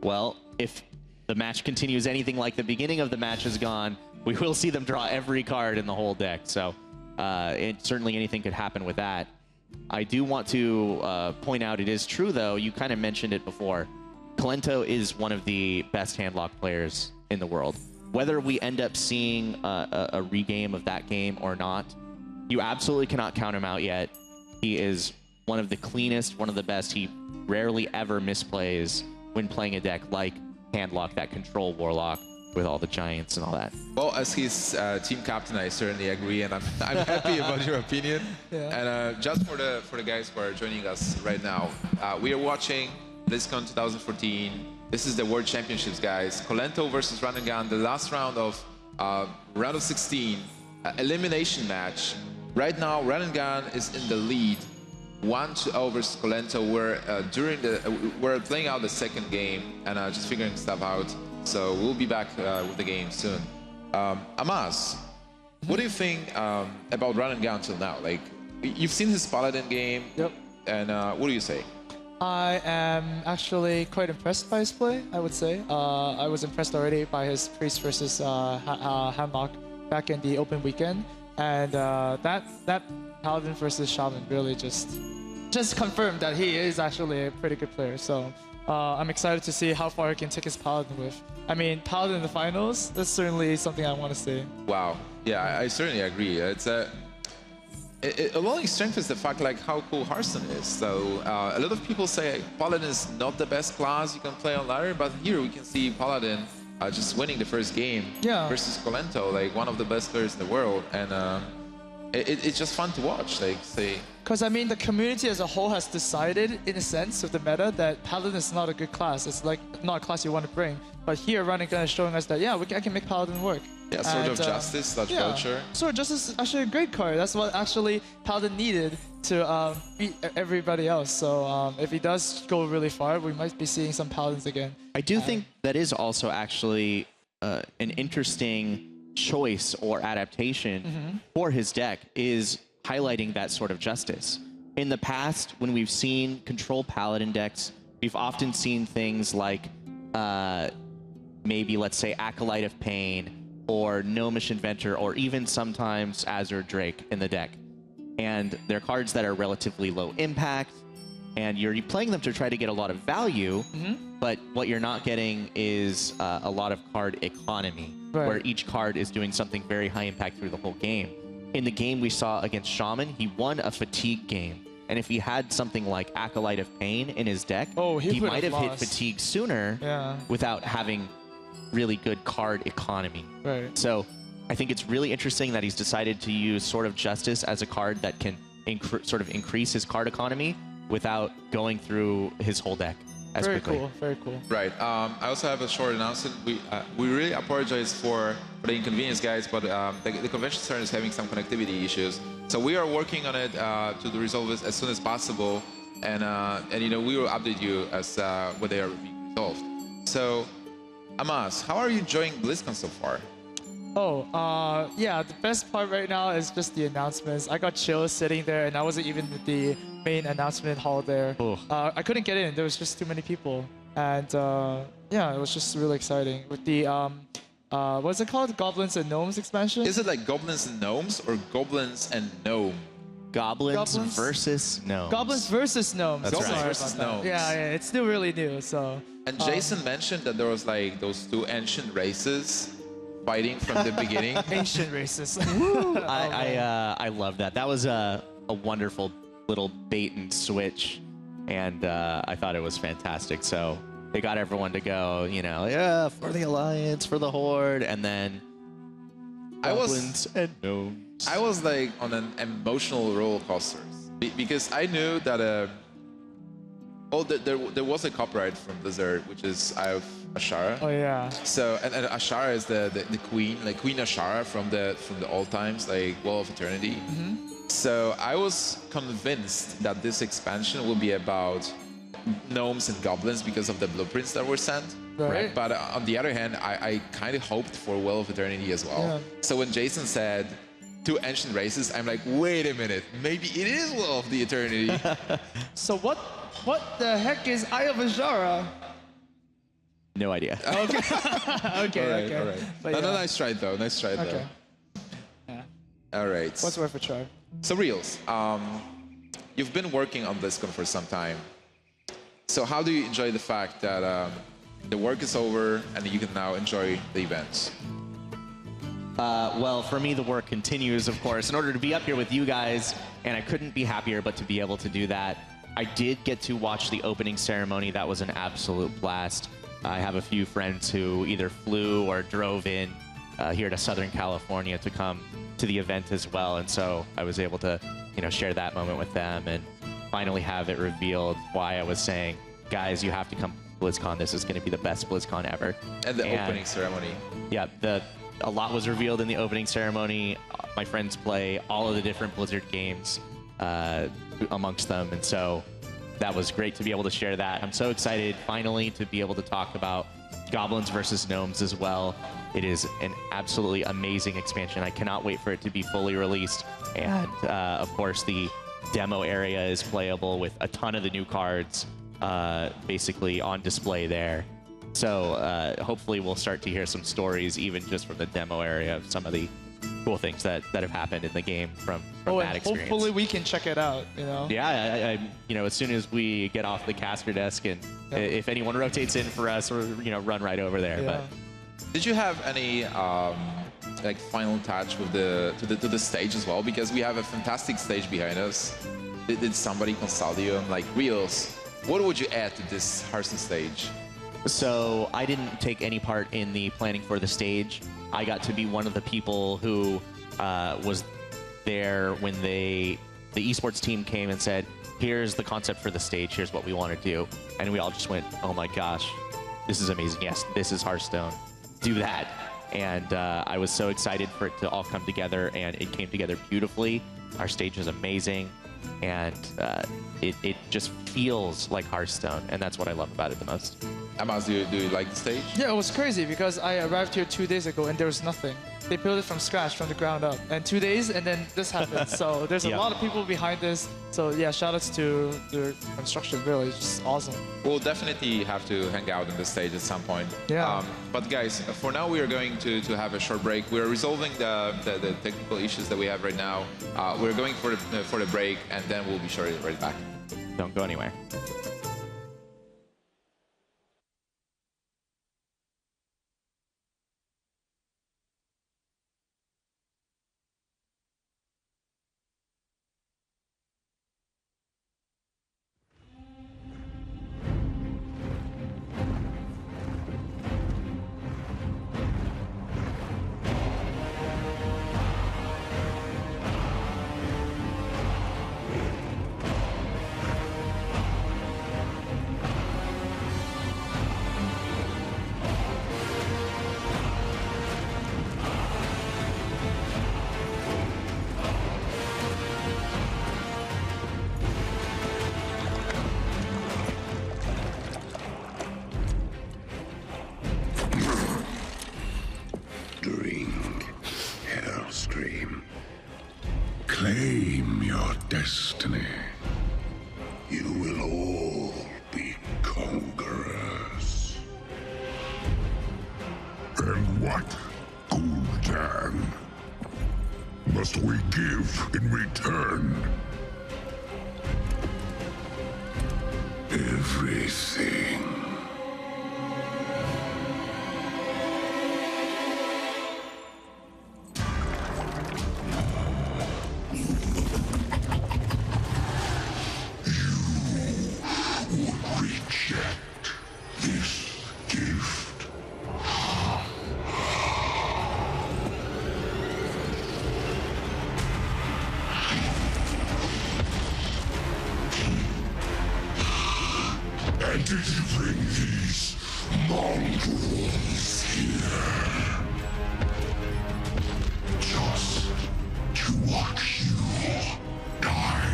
Well, if the match continues anything like the beginning of the match has gone, we will see them draw every card in the whole deck. So certainly anything could happen with that. I do want to point out, it is true though, you kind of mentioned it before, Kolento is one of the best handlock players in the world. Whether we end up seeing a regame of that game or not, you absolutely cannot count him out yet. He is one of the cleanest, one of the best. He rarely ever misplays when playing a deck like Handlock, that Control Warlock with all the Giants and all that. Well, as his team captain, I certainly agree, and I'm happy about your opinion. And just for the guys who are joining us right now, we are watching BlizzCon 2014. This is the World Championships, guys. Kolento versus Run and Gun, the last round of round of 16, elimination match. Right now, Run and Gun is in the lead, 1-0 versus Kolento. We're playing out the second game and just figuring stuff out. So we'll be back with the game soon. Amaz, what do you think about Run and Gun till now? Like, you've seen his Paladin game. Yep. And what do you say? I am actually quite impressed by his play, I would say. I was impressed already by his Priest versus Handlock back in the open weekend. And that Paladin versus Shaman really just confirmed that he is actually a pretty good player. So I'm excited to see how far he can take his Paladin with. I mean, Paladin in the finals, that's certainly something I want to see. Wow. Yeah, I certainly agree. it only strengthens the fact like how cool Hearthstone is. So a lot of people say Paladin is not the best class you can play on ladder, but here we can see Paladin just winning the first game versus Colento, like one of the best players in the world, and it's just fun to watch. Like, say, because I mean, the community as a whole has decided, in a sense, with the meta, that Paladin is not a good class. It's like not a class you want to bring. But here, Running is showing us that I can make Paladin work. Yeah, Sword of Justice, Belcher. Sword of Justice is actually a great card. That's what actually Paladin needed to beat everybody else. So if he does go really far, we might be seeing some Paladins again. I do think that is also actually an interesting choice or adaptation for his deck, is highlighting that Sword of Justice. In the past, when we've seen control Paladin decks, we've often seen things like maybe, let's say, Acolyte of Pain, or Gnomish Inventor, or even sometimes Azure Drake in the deck. And they're cards that are relatively low impact, and you're playing them to try to get a lot of value, but what you're not getting is a lot of card economy, where each card is doing something very high impact through the whole game. In the game we saw against Shaman, he won a fatigue game. And if he had something like Acolyte of Pain in his deck, he might have hit fatigue sooner without having really good card economy. So I think it's really interesting that he's decided to use Sword of Justice as a card that can sort of increase his card economy without going through his whole deck as quickly. Very cool. Right. I also have a short announcement. We really apologize for the inconvenience, guys, but the convention center is having some connectivity issues. So we are working on it to resolve this as soon as possible, and you know, we will update you as when they are being resolved. So, Amas, how are you enjoying BlizzCon so far? Yeah, the best part right now is just the announcements. I got chills sitting there, and I wasn't even at the main announcement hall there. I couldn't get in. There was just too many people. And yeah, it was just really exciting. With the, what's it called? Goblins and Gnomes expansion? Is it like Goblins and Gnomes or Goblins and Gnome? Goblins versus Gnomes. Goblins versus Gnomes. That's Goblins right. versus Gnomes. Yeah, it's still really new, so. And Jason mentioned that there was like those two ancient races fighting from the beginning. Ancient races. I love that. That was a wonderful little bait and switch, and I thought it was fantastic. So they got everyone to go, you know, yeah, for the Alliance, for the Horde, and then Goblins and Gnomes. I was like on an emotional roller coaster because I knew that there was a copyright from Blizzard, which is Eye of Ashara. Oh yeah. So and Ashara is the queen, like Queen Ashara from the old times, like Wall of Eternity. So I was convinced that this expansion will be about gnomes and goblins because of the blueprints that were sent. Right. But on the other hand, I kind of hoped for Well of Eternity as well. Yeah. So when Jason said two ancient races, I'm like, wait a minute, maybe it is Well of the Eternity. So what the heck is Eye of Ashara? No idea. Okay. All right. But no, yeah. nice try though. Yeah. All right. What's worth a try? So Reels, you've been working on BlizzCon for some time. So how do you enjoy the fact that the work is over and you can now enjoy the events? Well, for me, the work continues, of course, in order to be up here with you guys, and I couldn't be happier but to be able to do that. I did get to watch the opening ceremony. That was an absolute blast. I have a few friends who either flew or drove in here to Southern California to come to the event as well, and so I was able to, you know, share that moment with them and finally have it revealed why I was saying, guys, you have to come to BlizzCon. This is going to be the best BlizzCon ever. And the opening ceremony. Yeah, a lot was revealed in the opening ceremony. My friends play all of the different Blizzard games amongst them, and so that was great to be able to share that. I'm so excited finally to be able to talk about Goblins versus Gnomes as well. It is an absolutely amazing expansion. I cannot wait for it to be fully released, and of course the demo area is playable with a ton of the new cards basically on display there. So hopefully we'll start to hear some stories even just from the demo area of some of the cool things that have happened in the game from that experience. Hopefully we can check it out, you know? Yeah, you know, as soon as we get off the caster desk and if anyone rotates in for us, or, you know, run right over there. Yeah. But did you have any like final touch with to the stage as well, because we have a fantastic stage behind us. Did somebody consult you on like Reels? What would you add to this Hearthstone stage? So I didn't take any part in the planning for the stage. I got to be one of the people who was there when the esports team came and said, here's the concept for the stage, here's what we want to do. And we all just went, oh my gosh, this is amazing. Yes, this is Hearthstone. Do that. And I was so excited for it to all come together, and it came together beautifully. Our stage was amazing, and it just feels like Hearthstone, and that's what I love about it the most. Amaz, do you like the stage? Yeah, it was crazy because I arrived here 2 days ago and there was nothing. They built it from scratch, from the ground up. And 2 days, and then this happened. So there's a lot of people behind this. So yeah, shout outs to the construction, really. It's just awesome. We'll definitely have to hang out on the stage at some point. Yeah. But guys, for now we are going to have a short break. We're resolving the technical issues that we have right now. We're going for the break, and then we'll be sure to be right back. Don't go anywhere. Claim your destiny. You will all be conquerors. And what, Gul'dan, must we give in return? Everything. Did you bring these mongrels here? Just to watch you die?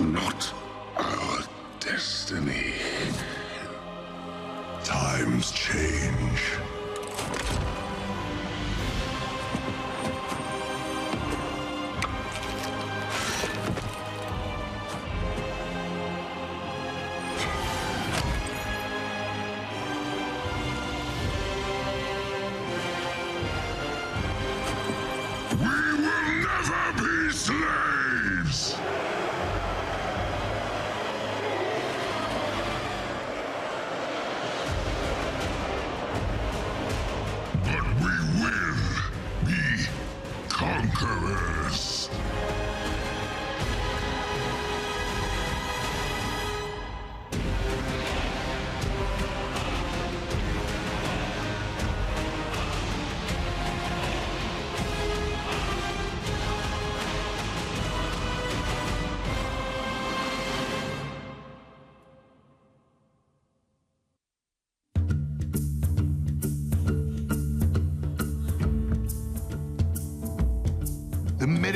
Not our destiny. Times change. We will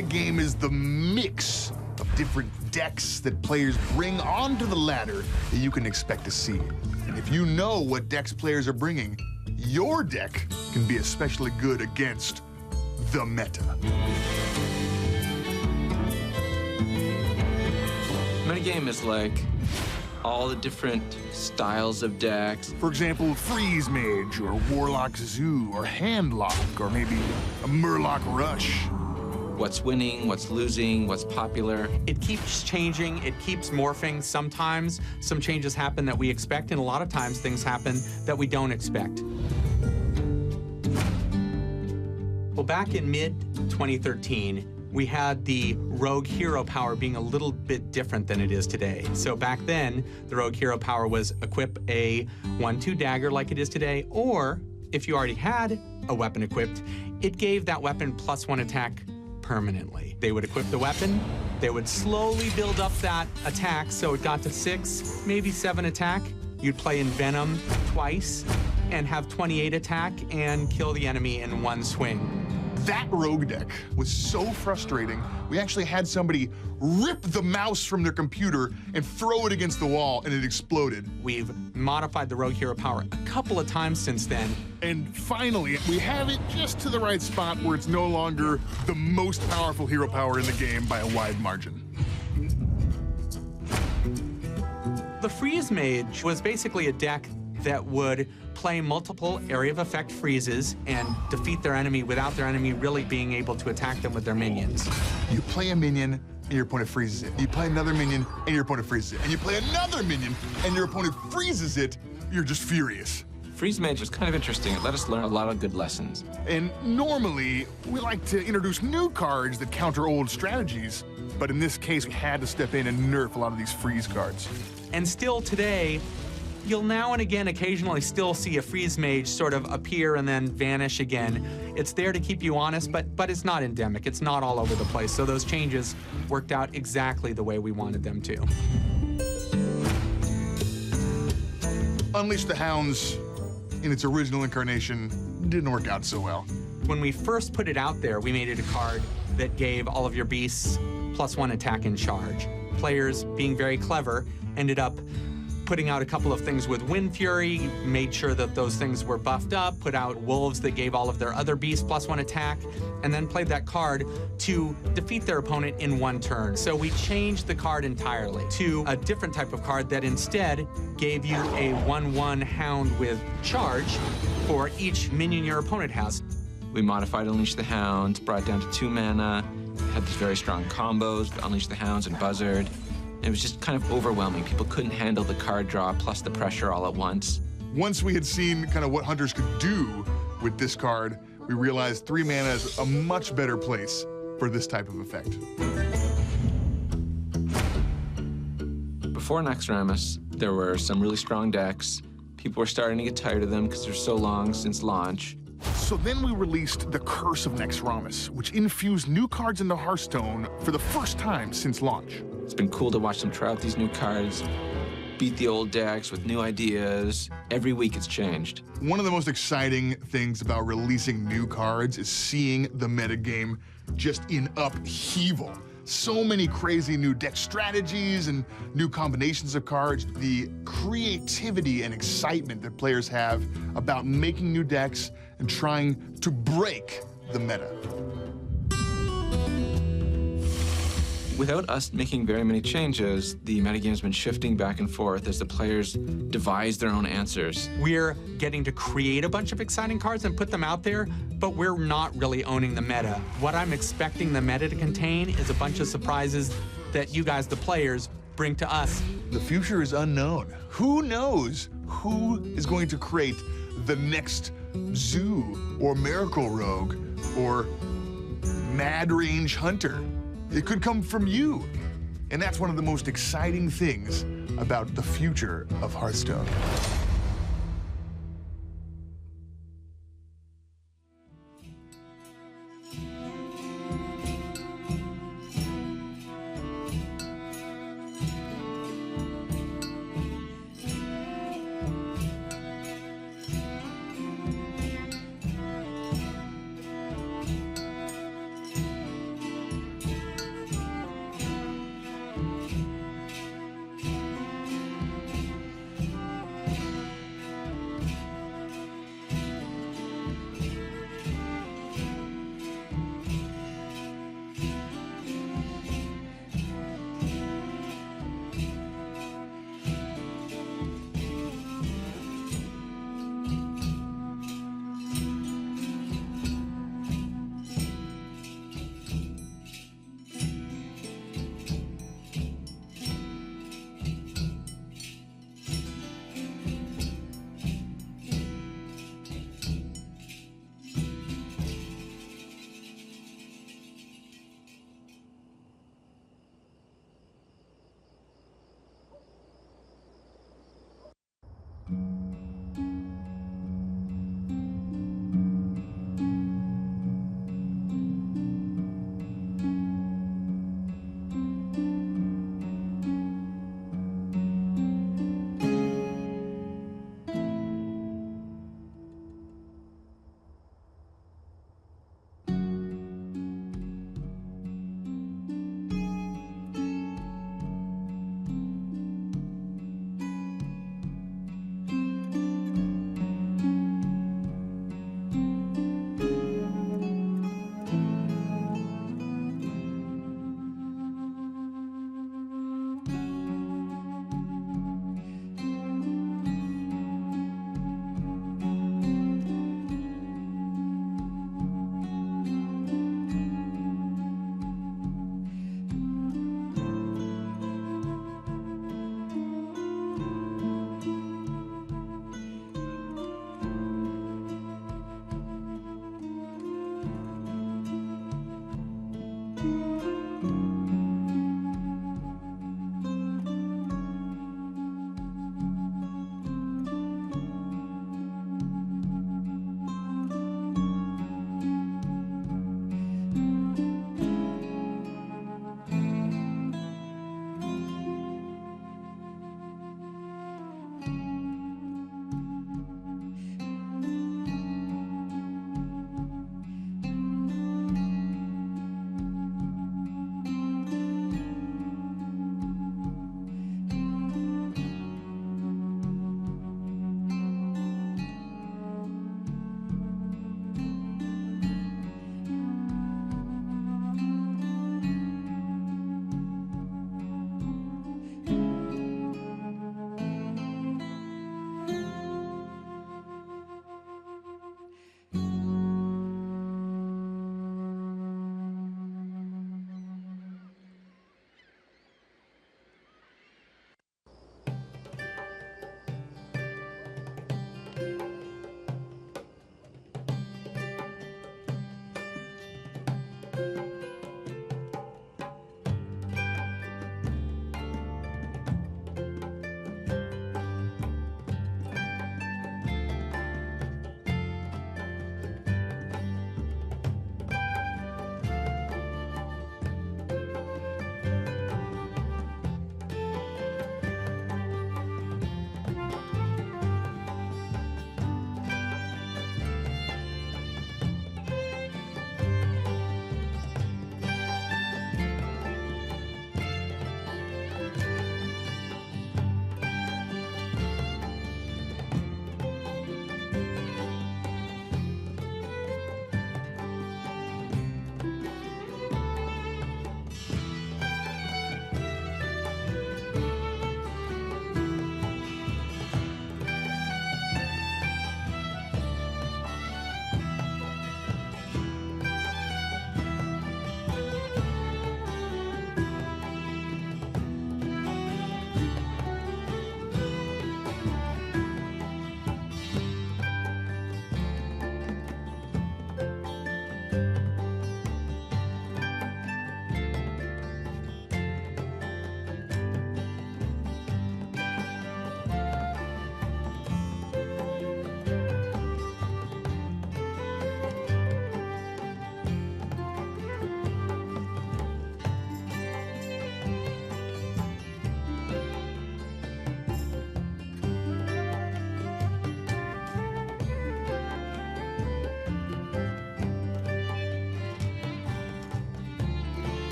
metagame is the mix of different decks that players bring onto the ladder that you can expect to see. And if you know what decks players are bringing, your deck can be especially good against the meta. Metagame is like all the different styles of decks. For example, Freeze Mage, or Warlock Zoo, or Handlock, or maybe a Murloc Rush. What's winning, what's losing, what's popular. It keeps changing, it keeps morphing. Sometimes some changes happen that we expect, and a lot of times things happen that we don't expect. Well, back in mid-2013, we had the rogue hero power being a little bit different than it is today. So back then, the rogue hero power was equip a 1/2 dagger like it is today, or if you already had a weapon equipped, it gave that weapon +1 attack permanently. They would equip the weapon, they would slowly build up that attack so it got to 6, maybe 7 attack. You'd play in Venom twice and have 28 attack and kill the enemy in one swing. That rogue deck was so frustrating, we actually had somebody rip the mouse from their computer and throw it against the wall, and it exploded. We've modified the rogue hero power a couple of times since then. And finally, we have it just to the right spot where it's no longer the most powerful hero power in the game by a wide margin. The Freeze Mage was basically a deck that would play multiple area of effect freezes and defeat their enemy without their enemy really being able to attack them with their minions. You play a minion, and your opponent freezes it. You play another minion, and your opponent freezes it. And you play another minion, and your opponent freezes it. You're just furious. Freeze Mage was kind of interesting. It let us learn a lot of good lessons. And normally, we like to introduce new cards that counter old strategies. But in this case, we had to step in and nerf a lot of these freeze cards. And still today, you'll now and again occasionally still see a Freeze Mage sort of appear and then vanish again. It's there to keep you honest, but it's not endemic. It's not all over the place. So those changes worked out exactly the way we wanted them to. Unleash the Hounds, in its original incarnation, didn't work out so well. When we first put it out there, we made it a card that gave all of your beasts +1 attack and charge. Players, being very clever, ended up putting out a couple of things with Wind Fury, made sure that those things were buffed up, put out wolves that gave all of their other beasts +1 attack, and then played that card to defeat their opponent in one turn. So we changed the card entirely to a different type of card that instead gave you a 1/1 Hound with charge for each minion your opponent has. We modified Unleash the Hounds, brought it down to 2 mana, had these very strong combos with Unleash the Hounds and Buzzard. It was just kind of overwhelming. People couldn't handle the card draw plus the pressure all at once. Once we had seen kind of what hunters could do with this card, we realized 3 mana is a much better place for this type of effect. Before Naxxramas, there were some really strong decks. People were starting to get tired of them because they're so long since launch. So then we released the Curse of Naxxramas, which infused new cards into Hearthstone for the first time since launch. It's been cool to watch them try out these new cards, beat the old decks with new ideas. Every week it's changed. One of the most exciting things about releasing new cards is seeing the metagame just in upheaval. So many crazy new deck strategies and new combinations of cards. The creativity and excitement that players have about making new decks and trying to break the meta. Without us making very many changes, the metagame's been shifting back and forth as the players devise their own answers. We're getting to create a bunch of exciting cards and put them out there, but we're not really owning the meta. What I'm expecting the meta to contain is a bunch of surprises that you guys, the players, bring to us. The future is unknown. Who knows who is going to create the next Zoo or Miracle Rogue or Mad Range Hunter? It could come from you. And that's one of the most exciting things about the future of Hearthstone.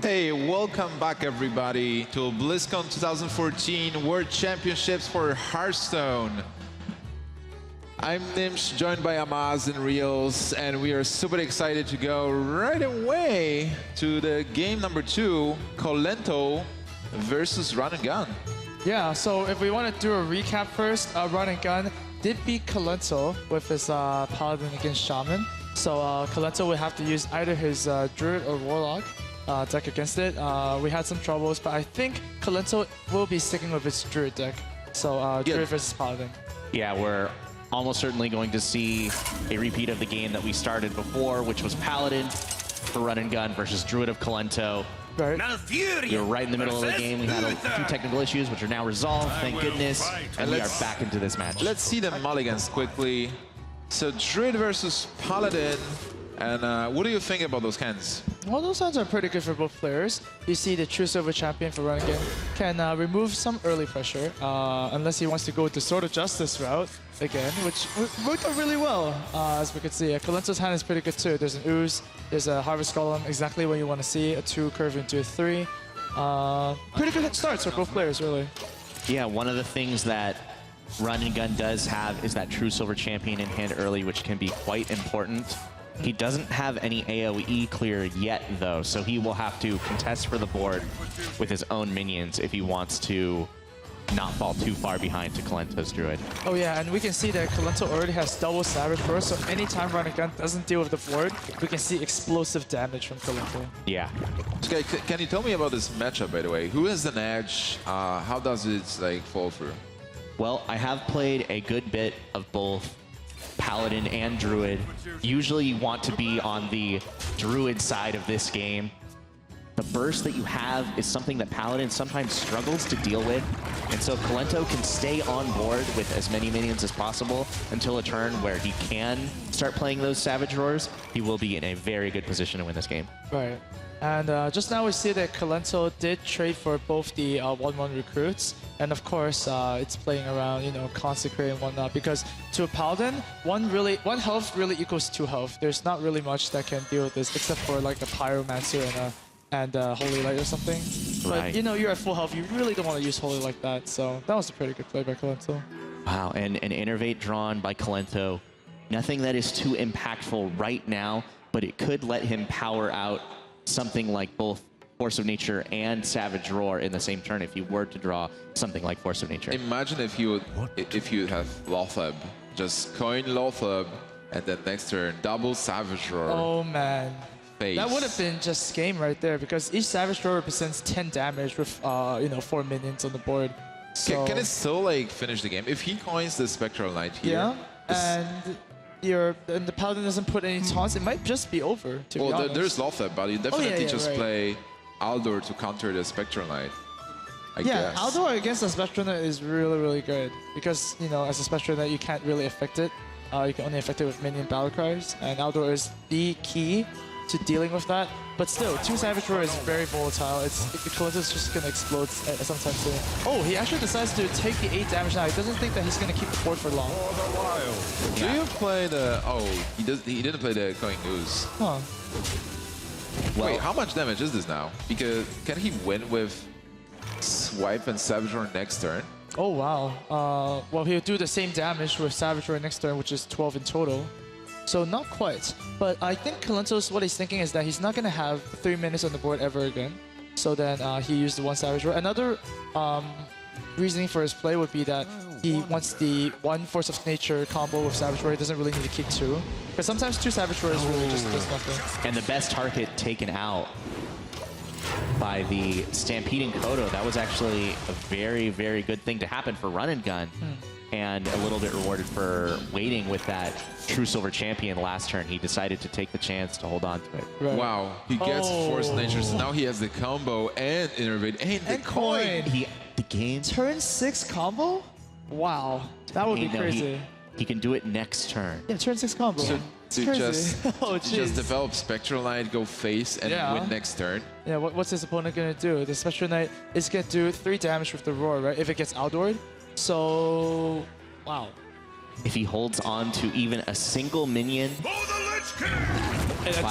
Hey, welcome back everybody to BlizzCon 2014 World Championships for Hearthstone. I'm Nimsh, joined by Amaz and Rios, and we are super excited to go right away to the game number 2, Colento versus Run and Gun. Yeah, so if we want to do a recap first, Run and Gun did beat Colento with his Paladin against Shaman. So Colento would have to use either his Druid or Warlock deck against it. We had some troubles, but I think Colento will be sticking with his Druid deck. So Druid versus Paladin. Yeah, we're almost certainly going to see a repeat of the game that we started before, which was Paladin for Run and Gun versus Druid of Colento. Right. We were right in the middle of the game. We had a few technical issues, which are now resolved, thank goodness. And we are back into this match. Let's see the mulligans quickly. So Druid versus Paladin. And what do you think about those hands? Well, those hands are pretty good for both players. You see the True Silver Champion for Run and Gun can remove some early pressure, unless he wants to go the Sword of Justice route again, which worked out really well, as we could see. Colento's hand is pretty good too. There's an Ooze, there's a Harvest Golem, exactly what you want to see, a 2 curve into a 3. Pretty good starts for both players, really. Yeah, one of the things that Run and Gun does have is that True Silver Champion in hand early, which can be quite important. He doesn't have any AoE clear yet, though, so he will have to contest for the board with his own minions if he wants to not fall too far behind to Colento's Druid. Oh yeah, and we can see that Colento already has double Savage Burst, so anytime Run and Gun doesn't deal with the board, we can see explosive damage from Colento. Yeah. Okay, can you tell me about this matchup, by the way? Who has an edge? How does it fall through? Well, I have played a good bit of both Paladin and Druid. Usually you want to be on the Druid side of this game. The burst that you have is something that Paladin sometimes struggles to deal with, and so Colento can stay on board with as many minions as possible until a turn where he can start playing those Savage Roars. He will be in a very good position to win this game. Right. And just now we see that Colento did trade for both the 1/1 recruits, and of course it's playing around, you know, Consecrate and whatnot, because to a Paladin, one health really equals 2 health. There's not really much that can deal with this except for like a Pyromancer and a and Holy Light or something. But you know, you're at full health. You really don't want to use Holy like that. So that was a pretty good play by Kalento. Wow, and an Innervate drawn by Kalento. Nothing that is too impactful right now, but it could let him power out something like both Force of Nature and Savage Roar in the same turn if you were to draw something like Force of Nature. Imagine if you have Lothab, just coin Lothab, and then next turn double Savage Roar. Oh man. Face. That would have been just game right there because each Savage Roar represents 10 damage with you know, 4 minions on the board. So Can it still like finish the game if he coins the Spectral Knight here? Yeah, and the Paladin doesn't put any taunts, it might just be over. To be honest. There's Lothab, but you definitely just play Aldor to counter the Spectral Knight. I guess. Aldor against the Spectral Knight is really, really good because, you know, as a Spectral Knight, you can't really affect it. You can only affect it with minion battle cries, and Aldor is the key to dealing with that. But still, 2 Savage Roar is very volatile. Kalento's just gonna explode sometime soon. Oh, he actually decides to take the 8 damage now. He doesn't think that he's gonna keep the board for long. Do you play the? Oh, he didn't play the Coin Goose. Huh. Well, wait, how much damage is this now? Because can he win with Swipe and Savage Roar next turn? Oh wow. Well, he'll do the same damage with Savage Roar next turn, which is 12 in total. So not quite, but I think Kalento's what he's thinking is that he's not gonna have 3 minutes on the board ever again. So then he used the 1 Savage Roar. Another reasoning for his play would be that he wants the 1 Force of Nature combo with Savage Roar. He doesn't really need to kick 2, because sometimes 2 Savage Roars really just does nothing. And the best target taken out by the Stampeding Kodo. That was actually a very, very good thing to happen for Run and Gun. And a little bit rewarded for waiting with that True Silver Champion last turn. He decided to take the chance to hold on to it. Right. Wow, he gets Force Nature, so now he has the combo and Innervate and the coin. The game. Turn 6 combo? Wow, that would be crazy. He can do it next turn. Yeah, turn 6 combo. So to Oh, just develop Spectral Knight, go face, and win next turn. Yeah, what's his opponent gonna do? The Spectral Knight is gonna do 3 damage with the Roar, right? If it gets outdoored. So, wow. If he holds on to even a single minion by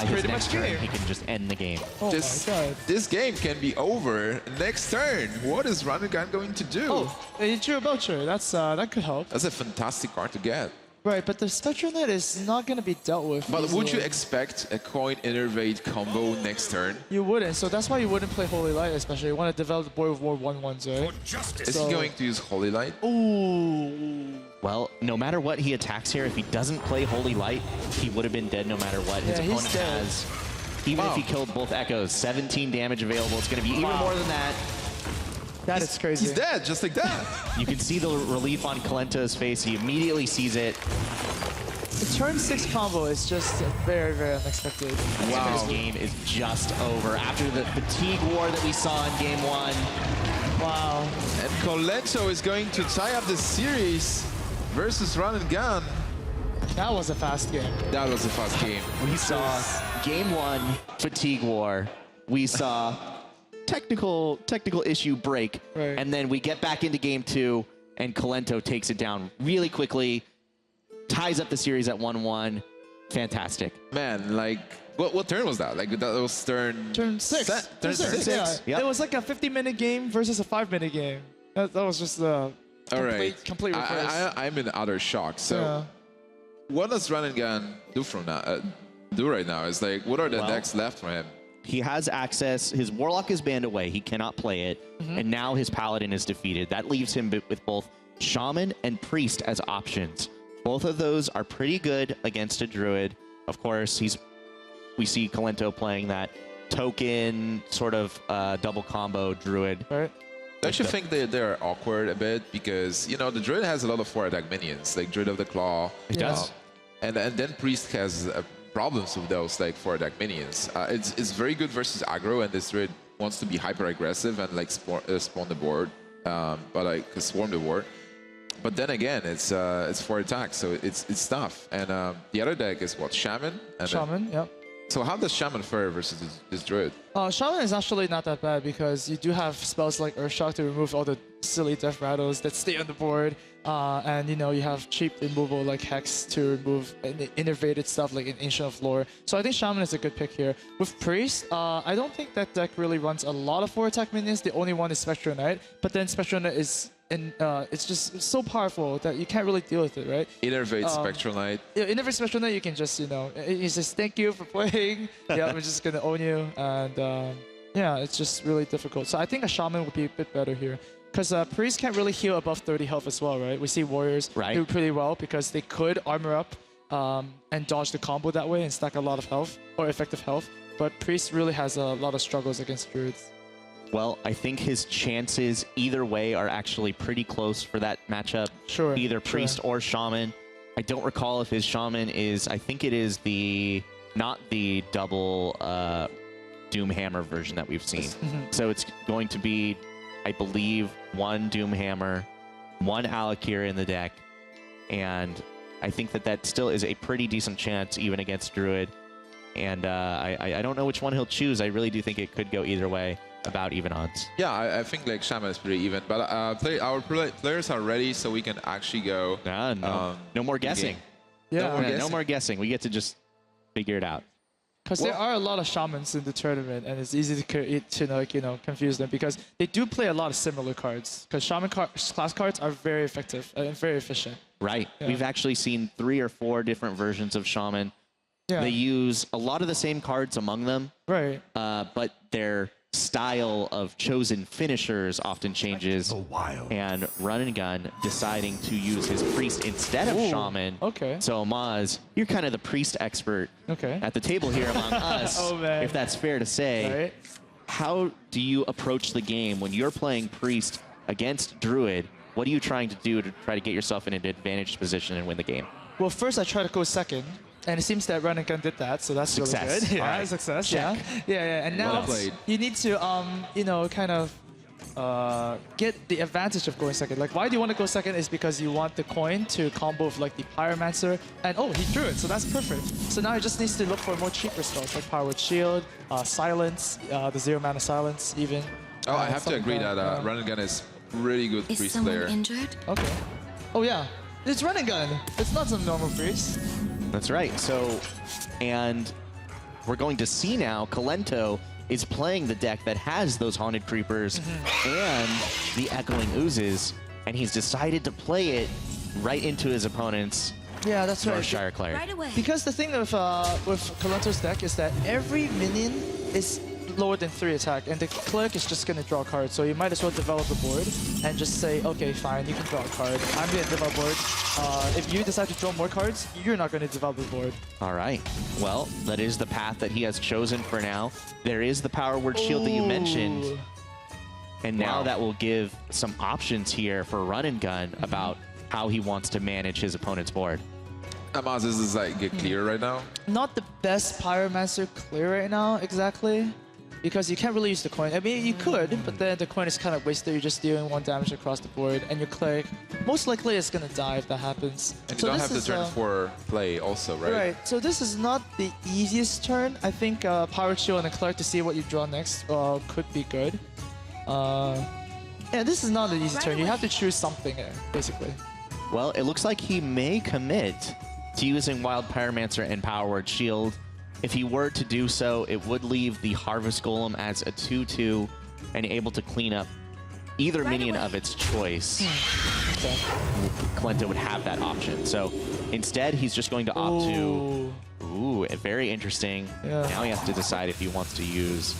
his next turn, he can just end the game. Oh my god. This game can be over next turn. What is Run and Gun going to do? Oh, he drew a Belcher. That could help. That's a fantastic card to get. Right, but the Spectral Knight is not going to be dealt with. But easily. would you expect a coin Innervate combo next turn? You wouldn't, so that's why you wouldn't play Holy Light, especially. You want to develop the board with more 1/1s, right? Is he going to use Holy Light? Ooh. Well, no matter what he attacks here, if he doesn't play Holy Light, he would have been dead no matter what. His opponent has, even if he killed both Echoes, 17 damage available. It's going to be even more than that. That is crazy. He's dead, just like that. You can see the relief on Kalento's face. He immediately sees it. The turn 6 combo is just very, very unexpected. Wow. This game is just over after the fatigue war that we saw in game 1. Wow. And Kalento is going to tie up the series versus Run and Gun. That was a fast game. That was a fast game. We saw game 1 fatigue war. We saw technical issue break, and then we get back into game 2, and Kalento takes it down really quickly, ties up the series at 1-1. Fantastic. Man, like, what turn was that? Like, that was turn 6. Turn 6. Yeah. Yep. It was like a 50-minute game versus a 5-minute game. That was just complete reverse. I'm in utter shock. So, what does Run and Gun do from now? Do right now? Is like, what are the decks left for him? He has access. His Warlock is banned away. He cannot play it. And now his Paladin is defeated. That leaves him with both Shaman and Priest as options. Both of those are pretty good against a Druid. Of course, we see Kalento playing that token sort of double combo Druid. Right. Don't you think they're awkward a bit? Because, you know, the Druid has a lot of 4-attack minions, like Druid of the Claw. He does. And then Priest has problems with those, like 4-attack minions. It's very good versus aggro, and this Druid wants to be hyper-aggressive and like spawn the board, but like swarm the board. But then again, it's 4 attacks, so it's tough. And the other deck is what, Shaman? Shaman, yep. So how does Shaman fare versus this Druid? Shaman is actually not that bad because you do have spells like Earthshock to remove all the silly death rattles that stay on the board. And you know, you have cheap removal like Hex to remove innovative stuff like an Ancient of Lore. So I think Shaman is a good pick here. With Priest, I don't think that deck really runs a lot of 4-attack minions. The only one is Spectral Knight, but then Spectral Knight is it's just so powerful that you can't really deal with it, right? Innervate Spectral Knight. Yeah, Innervate Spectral Knight, you can just, you know, he says thank you for playing. Yeah, I'm just gonna own you, and yeah, it's just really difficult. So I think a Shaman would be a bit better here. Because Priest can't really heal above 30 health as well, right? We see Warriors do pretty well because they could armor up and dodge the combo that way and stack a lot of health or effective health. But Priest really has a lot of struggles against Druids. Well, I think his chances either way are actually pretty close for that matchup. Sure. Either Priest or Shaman. I don't recall if his Shaman is, I think it is not the double Doomhammer version that we've seen. So it's going to be, I believe, one Doomhammer, one Alakir in the deck, and I think that still is a pretty decent chance even against Druid. And I don't know which one he'll choose. I really do think it could go either way, about even odds. Yeah, I think like Shaman is pretty even, but our players are ready, so we can actually go. No more guessing. No more guessing. We get to just figure it out. Because there are a lot of Shamans in the tournament, and it's easy to like, you know, confuse them because they do play a lot of similar cards. Because Shaman class cards are very effective and very efficient. Right. Yeah. We've actually seen 3 or 4 different versions of Shaman. Yeah. They use a lot of the same cards among them. Right. But their style of chosen finishers often changes. And Run and Gun deciding to use his Priest instead of Shaman. Okay. So Amaz, you're kind of the Priest expert at the table here among us, if that's fair to say. Right. How do you approach the game when you're playing Priest against Druid? What are you trying to do to try to get yourself in an advantaged position and win the game? Well, first I try to go second. And it seems that Run and Gun did that, so that's really good. Yeah, right. Success. Check. Yeah. And now you need to, you know, kind of get the advantage of going second. Like, why do you want to go second is because you want the coin to combo with like the Pyromancer. And he drew it, so that's perfect. So now he just needs to look for more cheaper spells like Power Word Shield, Silence, the 0 mana Silence even. Oh, I have to agree that Run and Gun is really good Priest player. Injured? Okay. Oh yeah, it's Run and Gun. It's not some normal Priest. That's right. So, and we're going to see now, Kalento is playing the deck that has those Haunted Creepers and the Echoing Oozes, and he's decided to play it right into his opponent's Northshire Cleric. Right away. Because the thing with Kalento's deck is that every minion is lower than 3 attack, and the Cleric is just going to draw cards, so you might as well develop a board and just say, okay, fine, you can draw a card. I'm going to develop a board. If you decide to draw more cards, you're not going to develop a board. All right. Well, that is the path that he has chosen for now. There is the Power Word Shield that you mentioned, and now that will give some options here for Run and Gun about how he wants to manage his opponent's board. Amaz, is this like get clear right now? Not the best Pyromancer clear right now, exactly. Because you can't really use the coin. I mean, you could, but then the coin is kind of wasted. You're just dealing 1 damage across the board, and your Cleric most likely is going to die if that happens. And you don't have the turn 4 play also, right? Right. So this is not the easiest turn. I think Power Shield and a Cleric to see what you draw next could be good. Yeah, this is not an easy turn. You have to choose something here, basically. Well, it looks like he may commit to using Wild Pyromancer and Power Word Shield. If he were to do so, it would leave the Harvest Golem as a 2/2 and able to clean up either minion of its choice. Kalento would have that option. So instead, he's just going to opt to... Ooh, very interesting. Yeah. Now he has to decide if he wants to use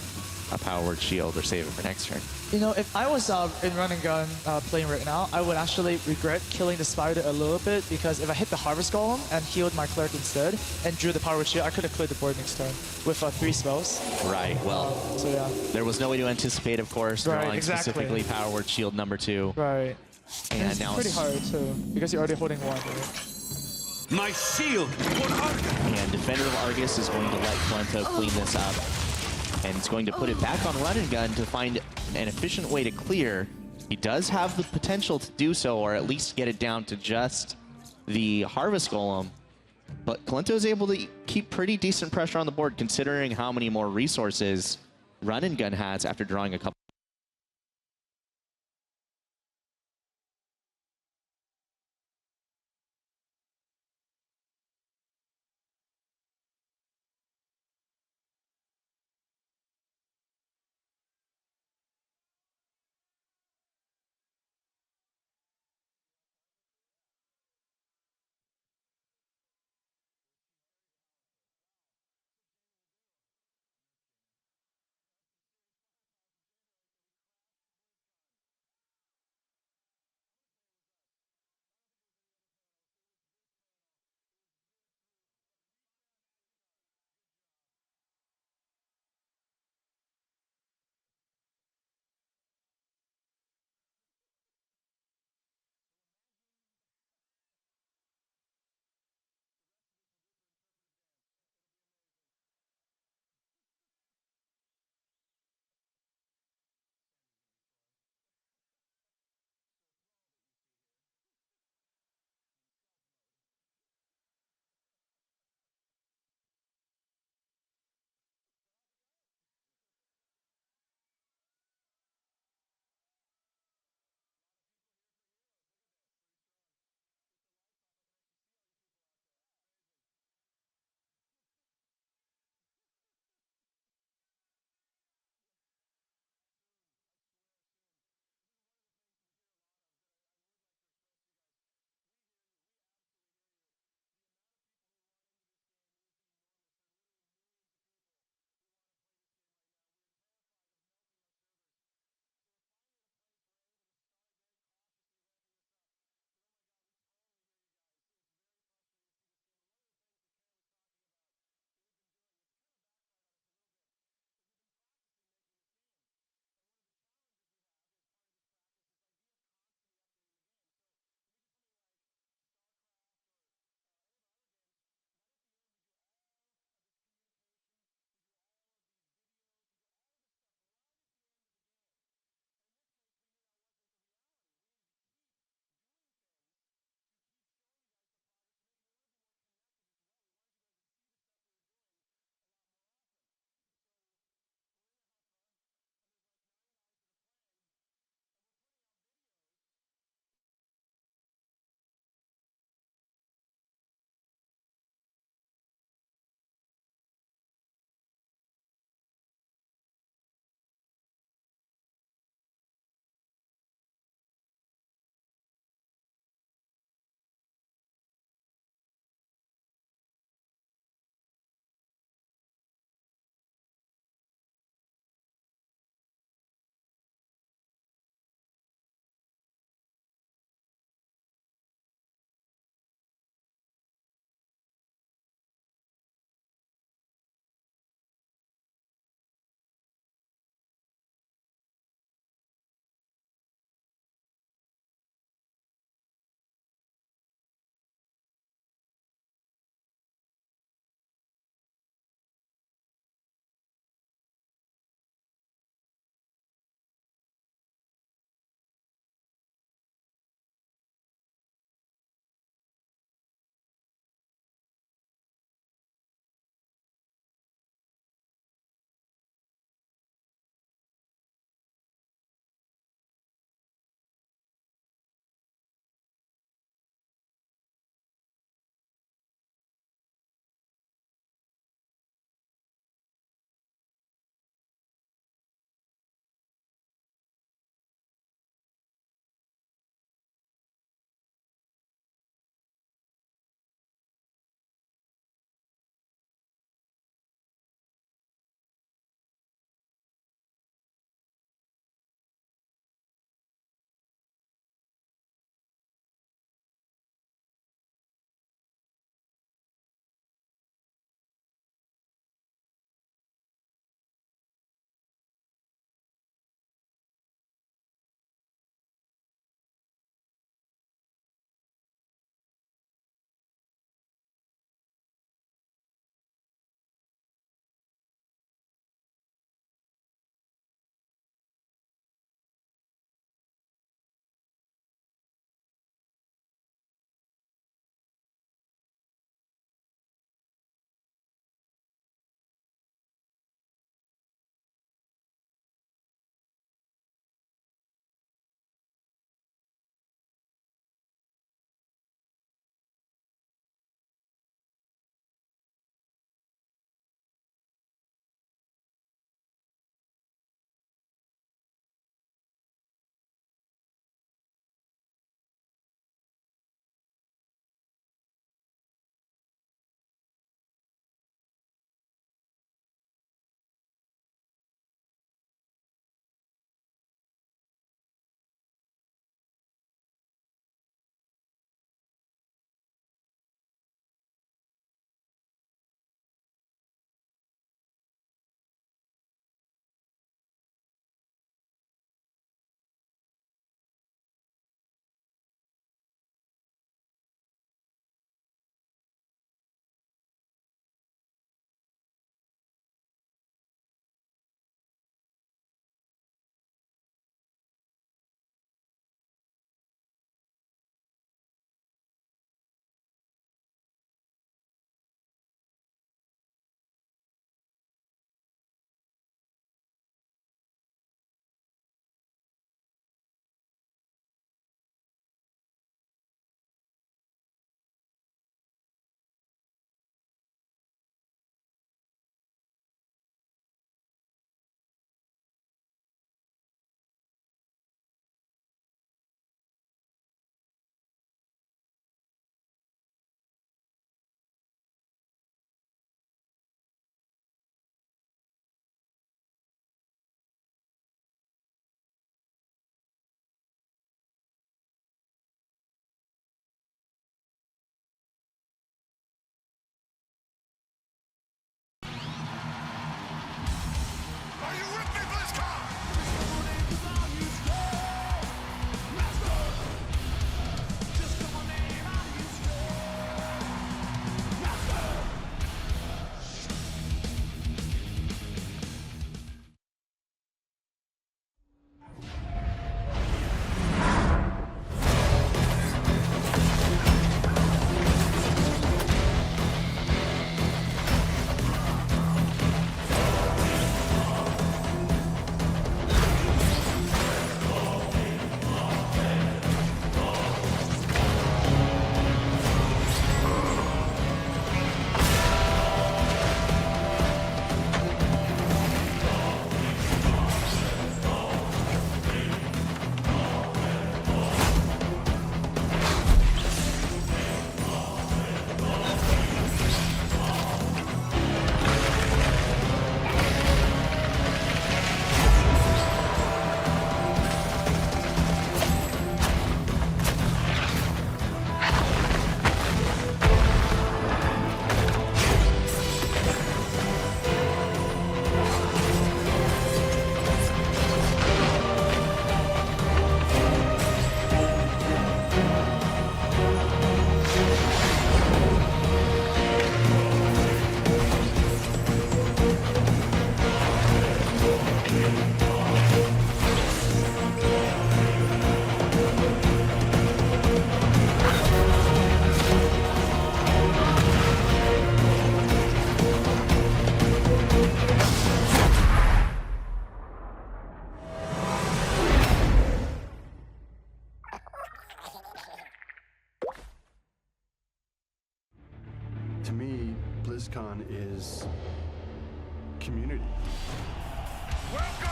a Power Word Shield or save it for next turn. You know, if I was in Run and Gun playing right now, I would actually regret killing the Spider a little bit, because if I hit the Harvest Golem and healed my Cleric instead and drew the Power Word Shield, I could have cleared the board next turn with 3 spells. Right, well, so yeah. There was no way to anticipate, of course, drawing specifically Power Word Shield number 2. Right. And it's now pretty hard too, because you're already holding 1. Right? My shield for Argus! And Defender of Argus is going to let Kalento clean this up. And it's going to put it back on Run and Gun to find an efficient way to clear. He does have the potential to do so, or at least get it down to just the Harvest Golem. But Kalento is able to keep pretty decent pressure on the board, considering how many more resources Run and Gun has after drawing a couple To me, BlizzCon is community. Welcome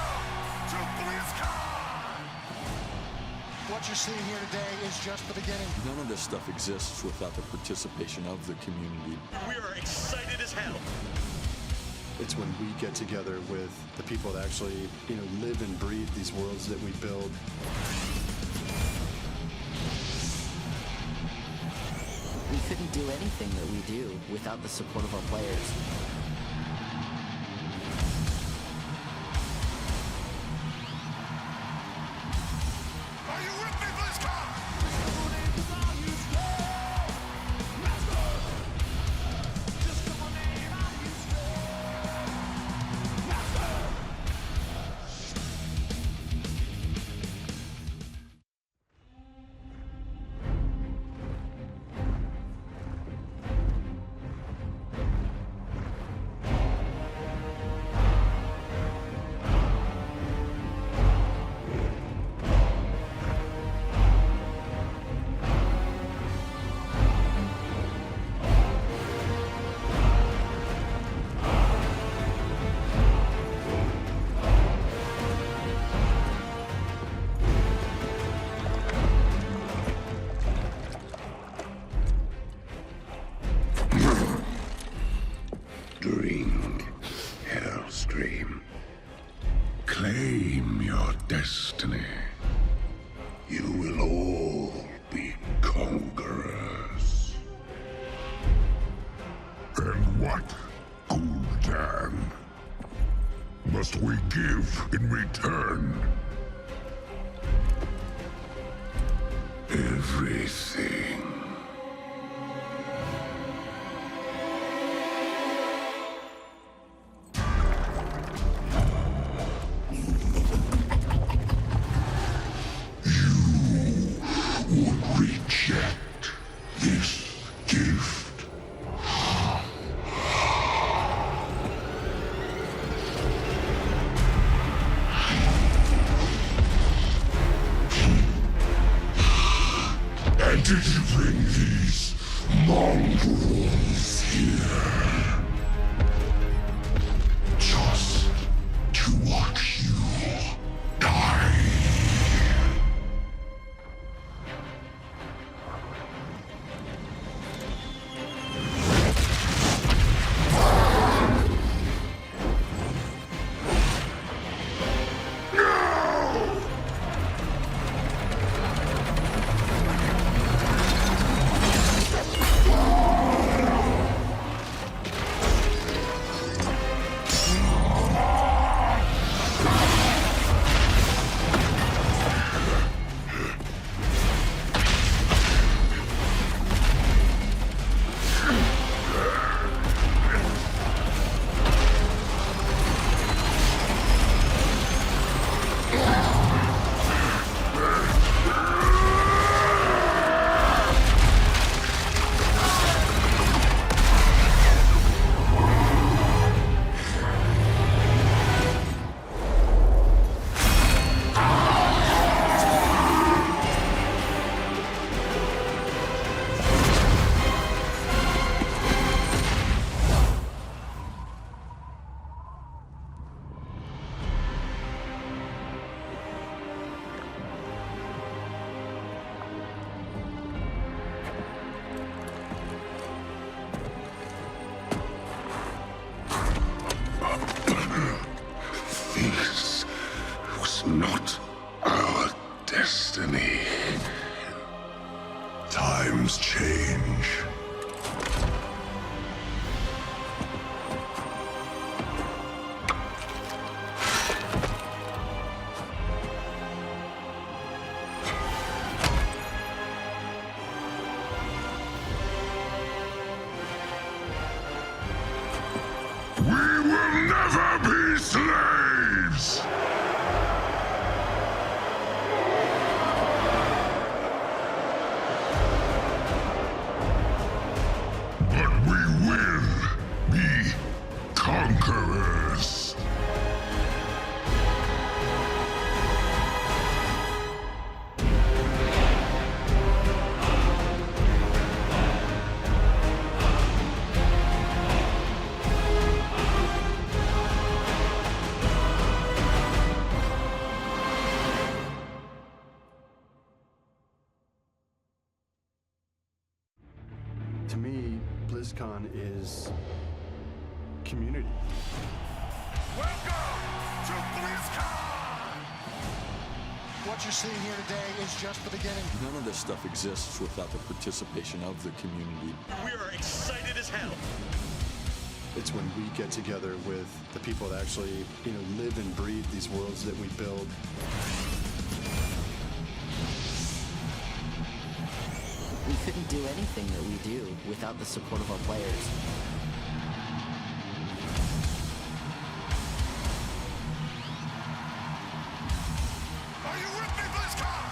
to BlizzCon! What you're seeing here today is just the beginning. None of this stuff exists without the participation of the community. We are excited as hell. It's when we get together with the people that actually, live and breathe these worlds that we build. We couldn't do anything that we do without the support of our players. Are you with me, BlizzCon? Drink, Hellstream. Claim your destiny. You will all be conquerors. And what, Gul'dan, must we give in return? Everything. Reject this gift. And did you bring these mongrels here just to watch you die? This was not our destiny. Times change. We will never be slaves! BlizzCon is community. Welcome to BlizzCon! What you're seeing here today is just the beginning. None of this stuff exists without the participation of the community. We are excited as hell. It's when we get together with the people that actually, live and breathe these worlds that we build. We couldn't do anything that we do without the support of our players. Are you with me, BlizzCon?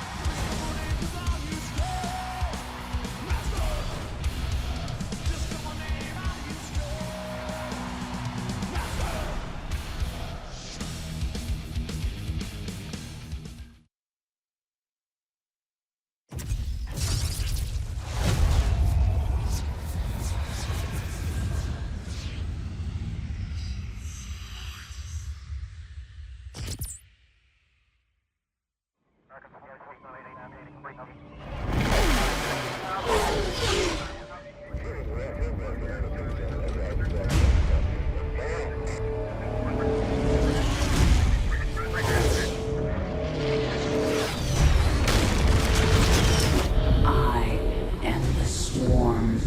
I am the swarm.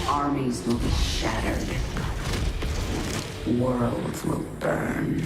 Armies will be shattered. Worlds will burn.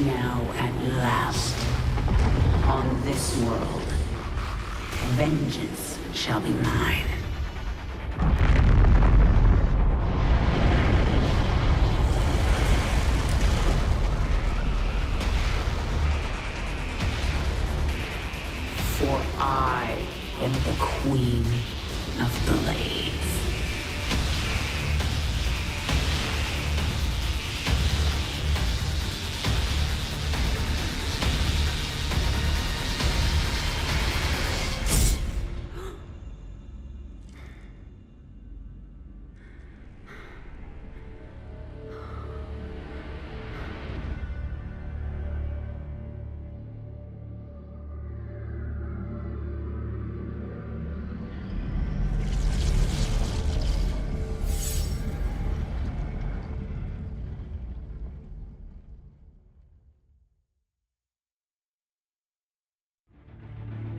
Now at last, on this world, vengeance shall be mine. For I am the Queen of Blades.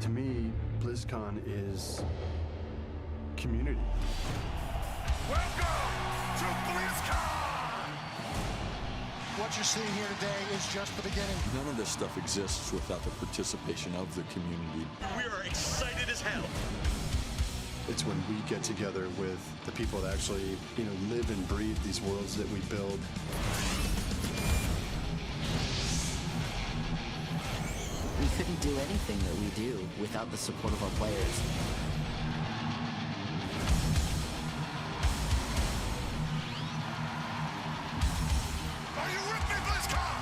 To me, BlizzCon is community. Welcome to BlizzCon! What you're seeing here today is just the beginning. None of this stuff exists without the participation of the community. We are excited as hell. It's when we get together with the people that actually, live and breathe these worlds that we build. We couldn't do anything that we do without the support of our players. Are you with me, BlizzCon?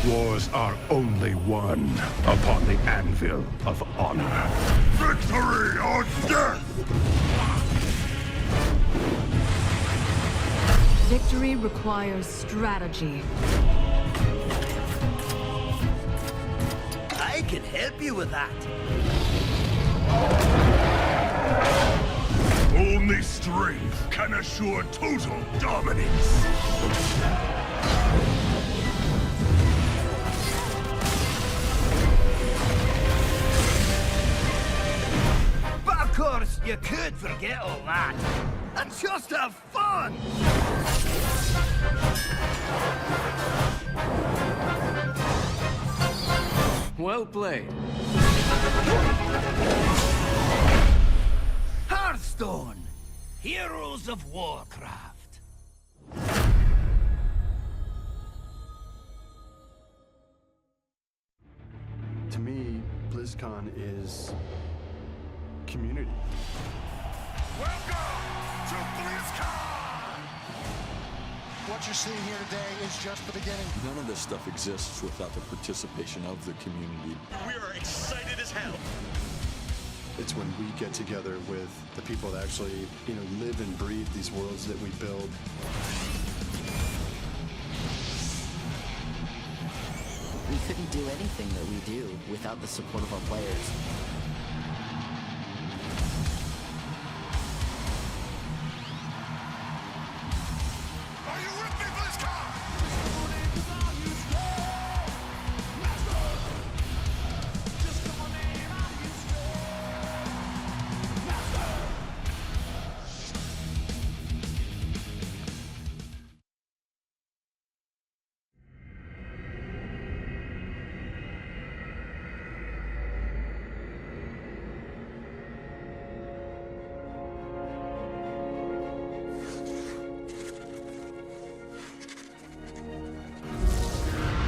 Wars are only won upon the anvil of honor. Victory or death! Victory requires strategy. I can help you with that. Only strength can assure total dominance. But of course, you could forget all that and just have fun. Well played. Hearthstone, Heroes of Warcraft. To me, BlizzCon is community. Welcome to BlizzCon! What you're seeing here today is just the beginning. None of this stuff exists without the participation of the community. We are excited as hell. It's when we get together with the people that actually, live and breathe these worlds that we build. We couldn't do anything that we do without the support of our players. Are you with me, BlizzCon?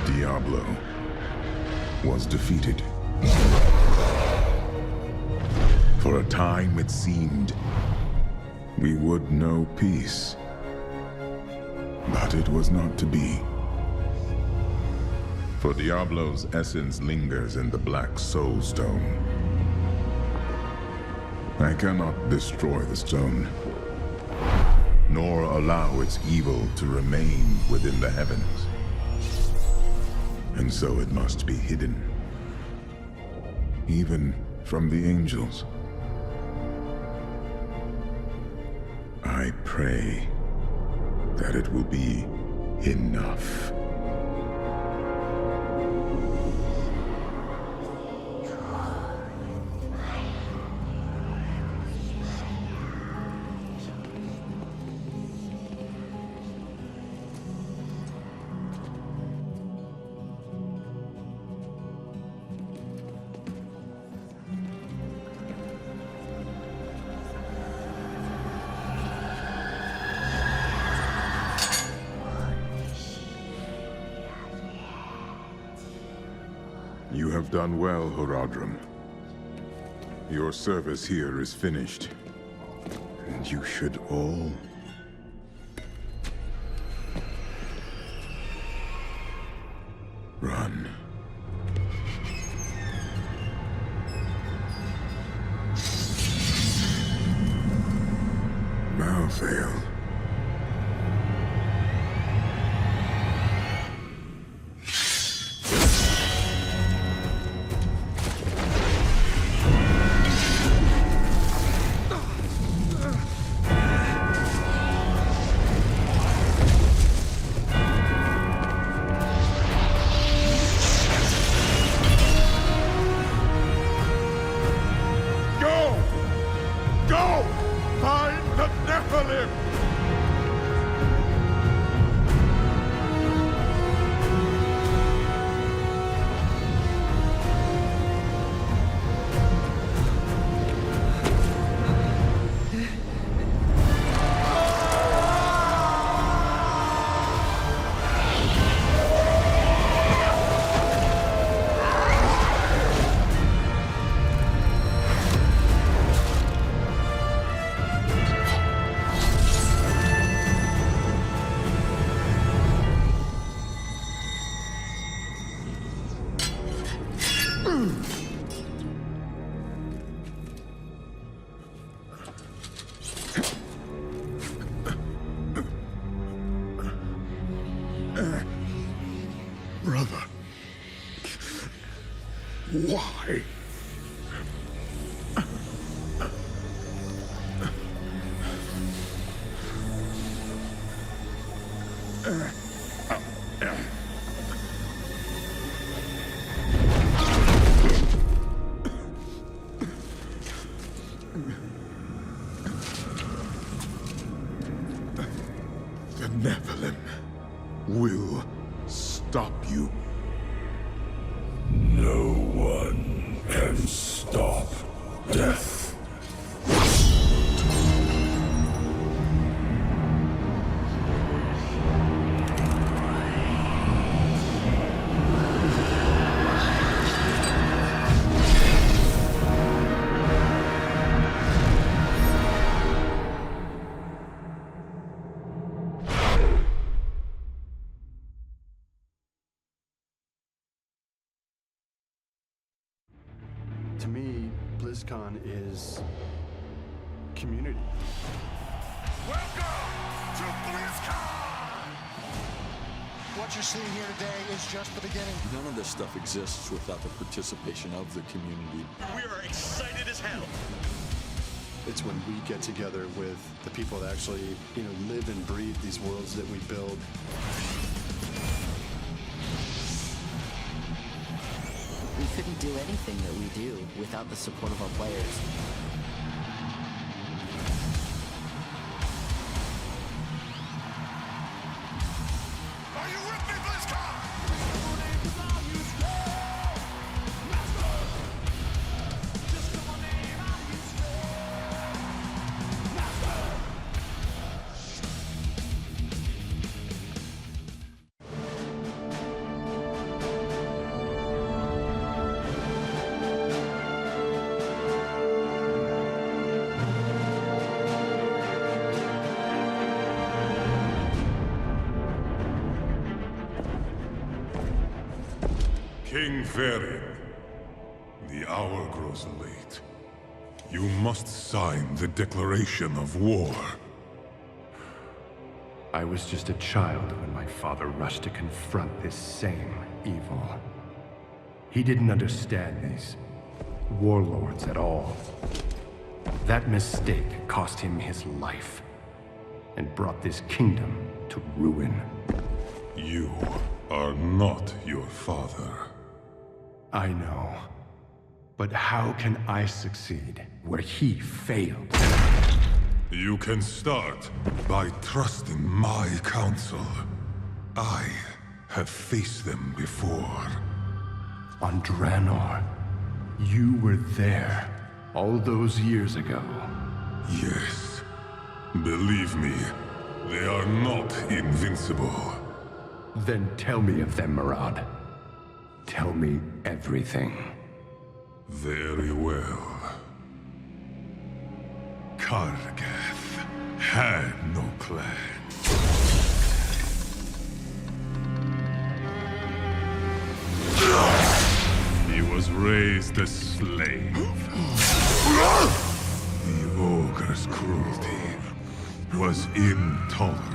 Diablo was defeated. For a time it seemed we would know peace. But it was not to be. For Diablo's essence lingers in the Black Soul Stone. I cannot destroy the stone, nor allow its evil to remain within the heavens. And so it must be hidden, even from the angels. I pray that it will be enough. You have done well, Horadrim. Your service here is finished, and you should all run. Malthael. Why? The Nephilim will stop you. No one can stop death. To me, BlizzCon is community. Welcome to BlizzCon! What you're seeing here today is just the beginning. None of this stuff exists without the participation of the community. We are excited as hell. It's when we get together with the people that actually, live and breathe these worlds that we build. We couldn't do anything that we do without the support of our players. Are you with me, BlizzCon? King Varian, the hour grows late. You must sign the declaration of war. I was just a child when my father rushed to confront this same evil. He didn't understand these warlords at all. That mistake cost him his life and brought this kingdom to ruin. You are not your father. I know. But how can I succeed where he failed? You can start by trusting my counsel. I have faced them before. On Draenor, you were there all those years ago. Yes. Believe me, they are not invincible. Then tell me of them, Murad. Tell me everything. Very well. Kargath had no clan. He was raised a slave. The ogre's cruelty was intolerable.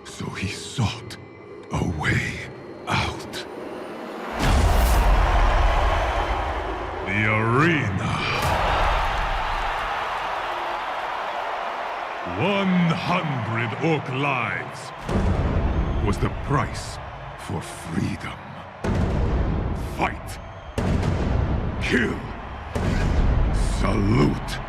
So he sought a way out. The arena. 100 orc lives was the price for freedom. Fight. Kill. Salute.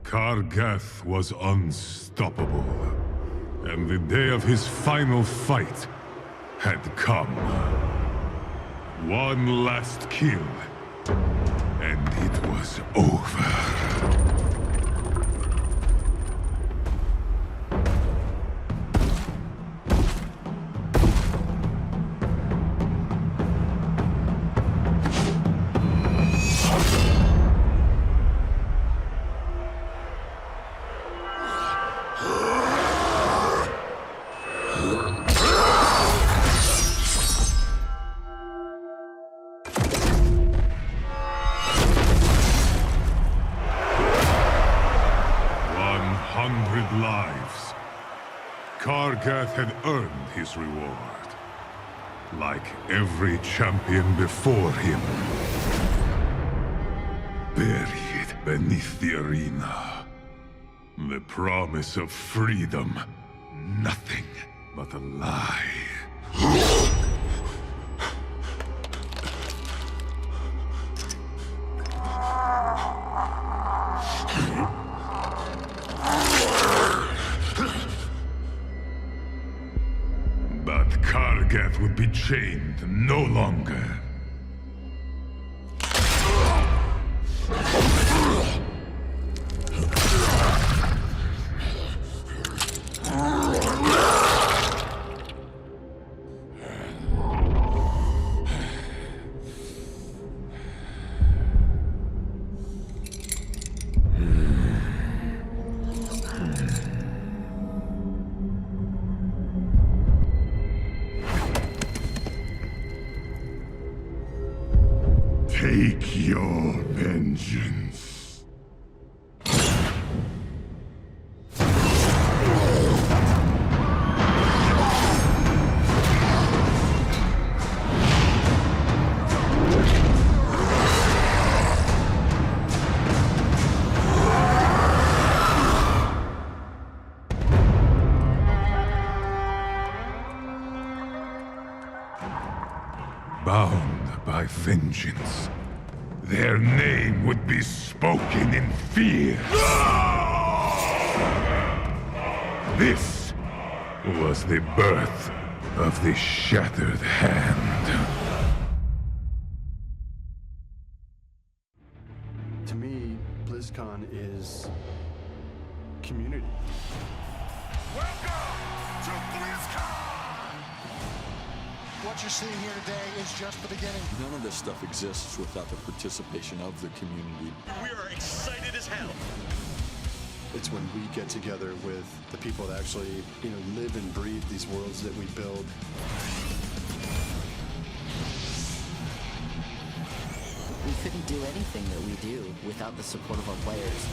Kargath was unstoppable, and the day of his final fight had come. One last kill, and it was over. Kargath had earned his reward. Like every champion before him. Buried beneath the arena. The promise of freedom. Nothing but a lie. But Kargath would be chained no longer. Take your vengeance. Bound by vengeance. Their name would be spoken in fear. This was the birth of the Shattered Hand. To me, BlizzCon is community. Welcome to BlizzCon! What you're seeing here today is just the beginning. None of this stuff exists without the participation of the community. We are excited as hell. It's when we get together with the people that actually, live and breathe these worlds that we build. We couldn't do anything that we do without the support of our players.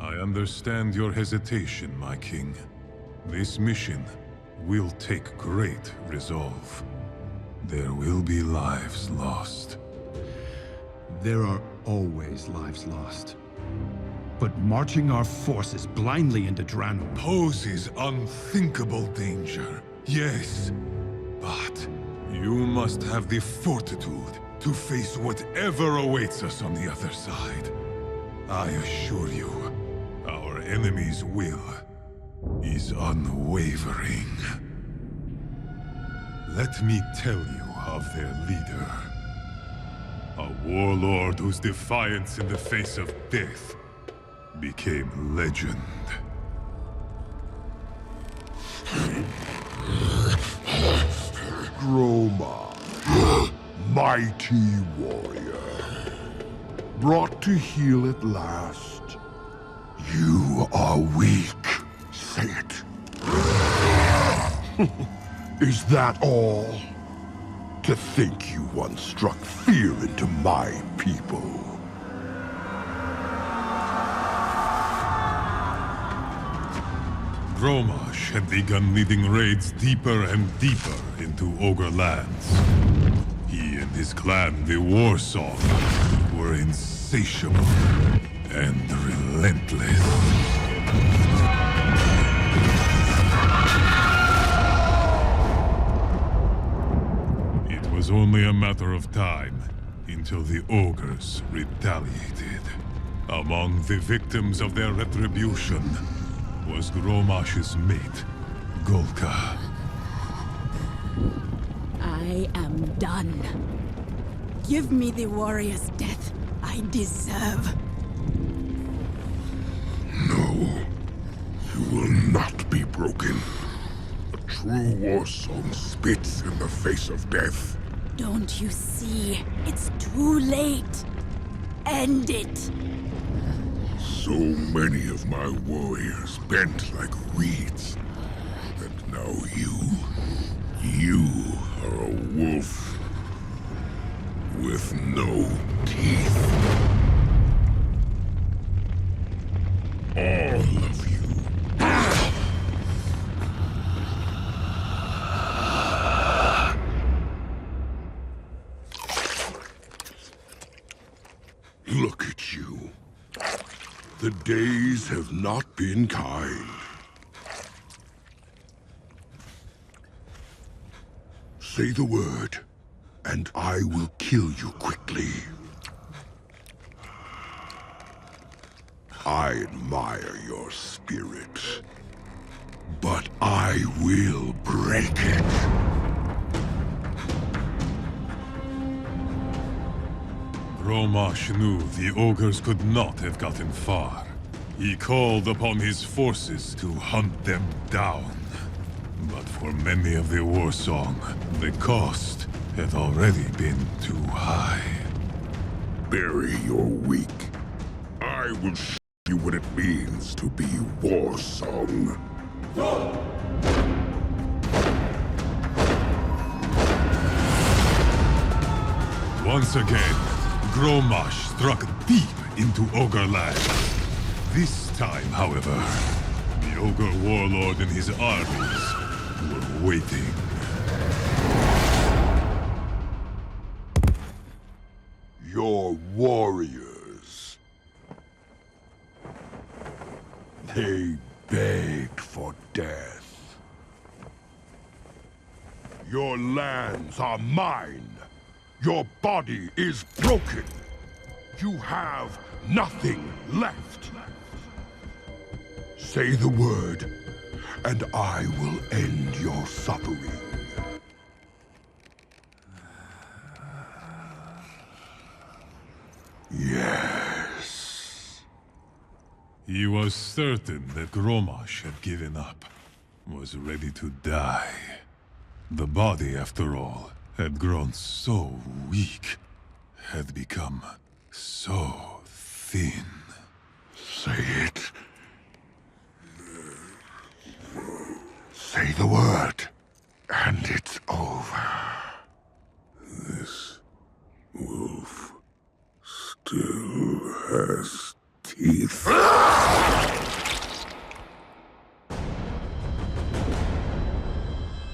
I understand your hesitation, my king. This mission will take great resolve. There will be lives lost. There are always lives lost. But marching our forces blindly into Drano poses unthinkable danger, yes. But you must have the fortitude to face whatever awaits us on the other side. I assure you, our enemy's will is unwavering. Let me tell you of their leader. A warlord whose defiance in the face of death became legend. Groma, mighty warrior. Brought to heel at last. You are weak. Say it. Is that all? To think you once struck fear into my people. Gromash had begun leading raids deeper and deeper into Ogre lands. He and his clan, the Warsong, were insatiable and relentless. It was only a matter of time until the Ogres retaliated. Among the victims of their retribution was Gromash's mate, Golka. I am done. Give me the warrior's death I deserve. No, you will not broken. A true war song spits in the face of death. Don't you see? It's too late. End it. So many of my warriors bent like reeds. And now you are a wolf with no teeth. All of you. Look at you. The days have not been kind. Say the word, and I will kill you quickly. I admire your spirit, but I will break it. Gromash knew the ogres could not have gotten far. He called upon his forces to hunt them down. But for many of the warsong, the cost had already been too high. Bury your weak. I will show you what it means to be warsong. Once again, Gromash struck deep into Ogreland. This time, however, the Ogre Warlord and his armies were waiting. Your warriors. They begged for death. Your lands are mine. Your body is broken. You have nothing left. Say the word, and I will end your suffering. Yes. He was certain that Gromash had given up, was ready to die. The body, after all, had grown so weak, had become so thin. Say it. Say the word, and it's over. This wolf still has teeth.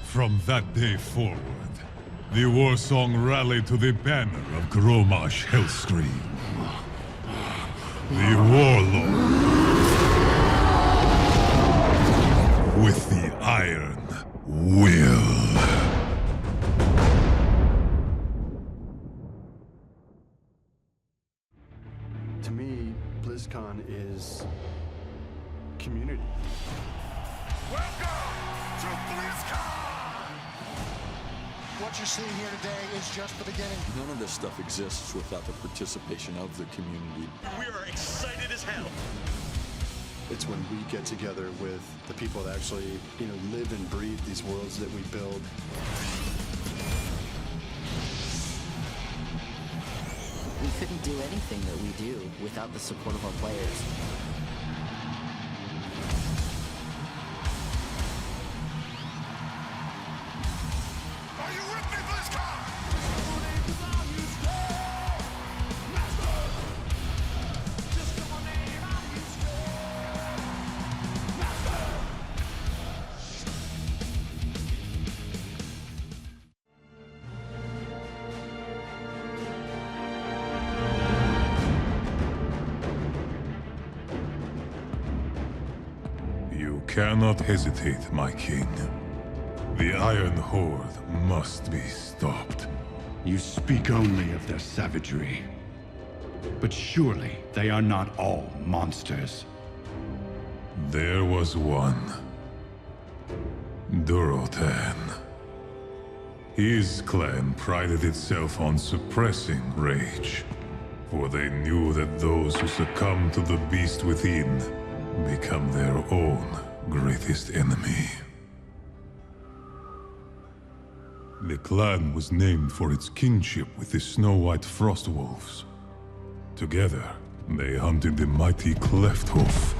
From that day forward, the warsong rallied to the banner of Gromash Hellscream. The warlord with the iron will. To me, BlizzCon is community. Welcome to BlizzCon! What you're seeing here today is just the beginning. None of this stuff exists without the participation of the community. We are excited as hell. It's when we get together with the people that actually, live and breathe these worlds that we build. We couldn't do anything that we do without the support of our players. Are you with me, BlizzCon? You cannot hesitate, my king. The Iron Horde must be stopped. You speak only of their savagery. But surely they are not all monsters. There was one. Durotan. His clan prided itself on suppressing rage, for they knew that those who succumb to the beast within become their own greatest enemy. The clan was named for its kinship with the snow-white frost wolves. Together, they hunted the mighty Clefthoof.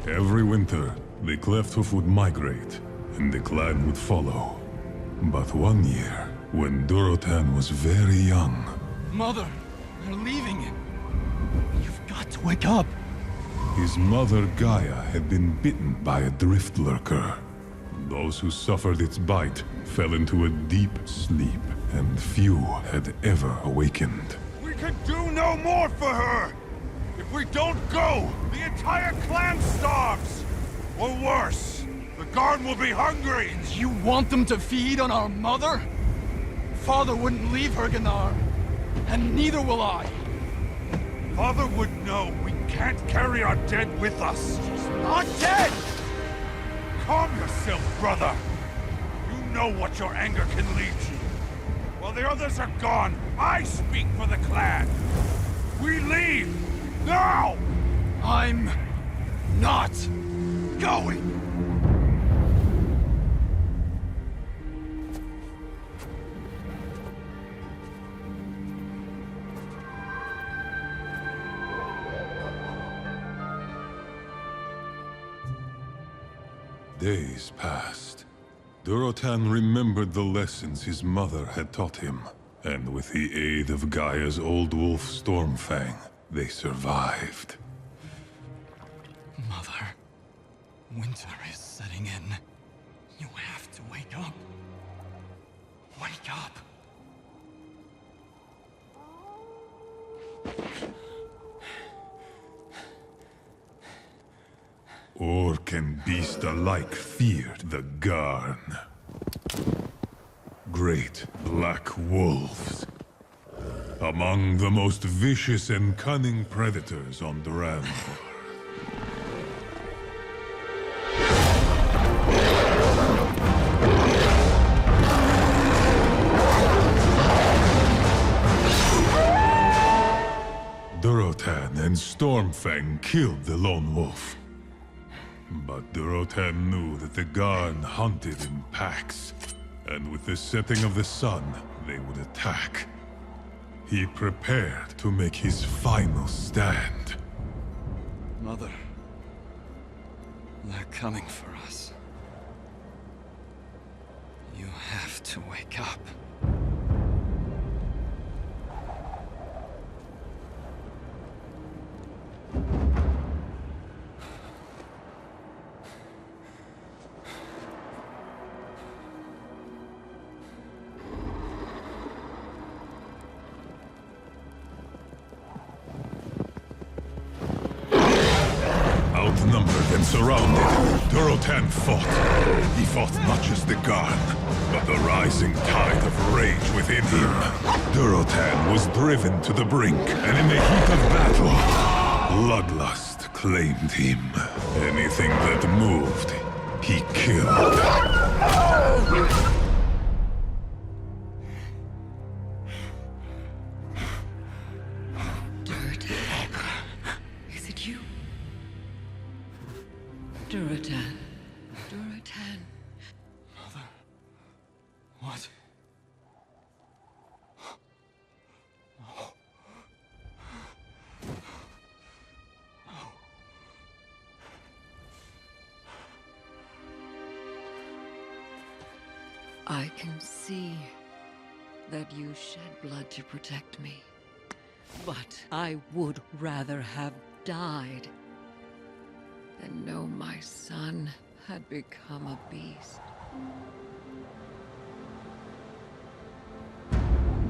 Every winter, the Clefthoof would migrate, and the clan would follow. But one year, when Durotan was very young... Mother, they're leaving. You've got to wake up. His mother Gaia had been bitten by a drift lurker. Those who suffered its bite fell into a deep sleep, and few had ever awakened. We can do no more for her! If we don't go, the entire clan starves! Or worse, the guard will be hungry! You want them to feed on our mother? Father wouldn't leave her, Gunnar. And neither will I. Father would know we can't carry our dead with us. She's not dead! Calm yourself, brother. You know what your anger can lead to. While the others are gone, I speak for the clan. We leave! Now! I'm not going! Days passed. Durotan remembered the lessons his mother had taught him, and with the aid of Gaia's old wolf Stormfang, they survived. Mother, winter is setting in. You have to wake up. Wake up. Orc and beast alike feared the Garn. Great black wolves. Among the most vicious and cunning predators on Duran. Durotan and Stormfang killed the lone wolf. But Durotan knew that the Garn hunted in packs, and with the setting of the sun, they would attack. He prepared to make his final stand. Mother, they're coming for us. You have to wake up. Outnumbered and surrounded, Durotan fought. He fought not just the Garn, but the rising tide of rage within him. Durotan was driven to the brink, and in the heat of battle, bloodlust claimed him. Anything that moved, he killed. Durotan. Durotan. Mother. What? I can see that you shed blood to protect me. But I would rather have died than know my son had become a beast.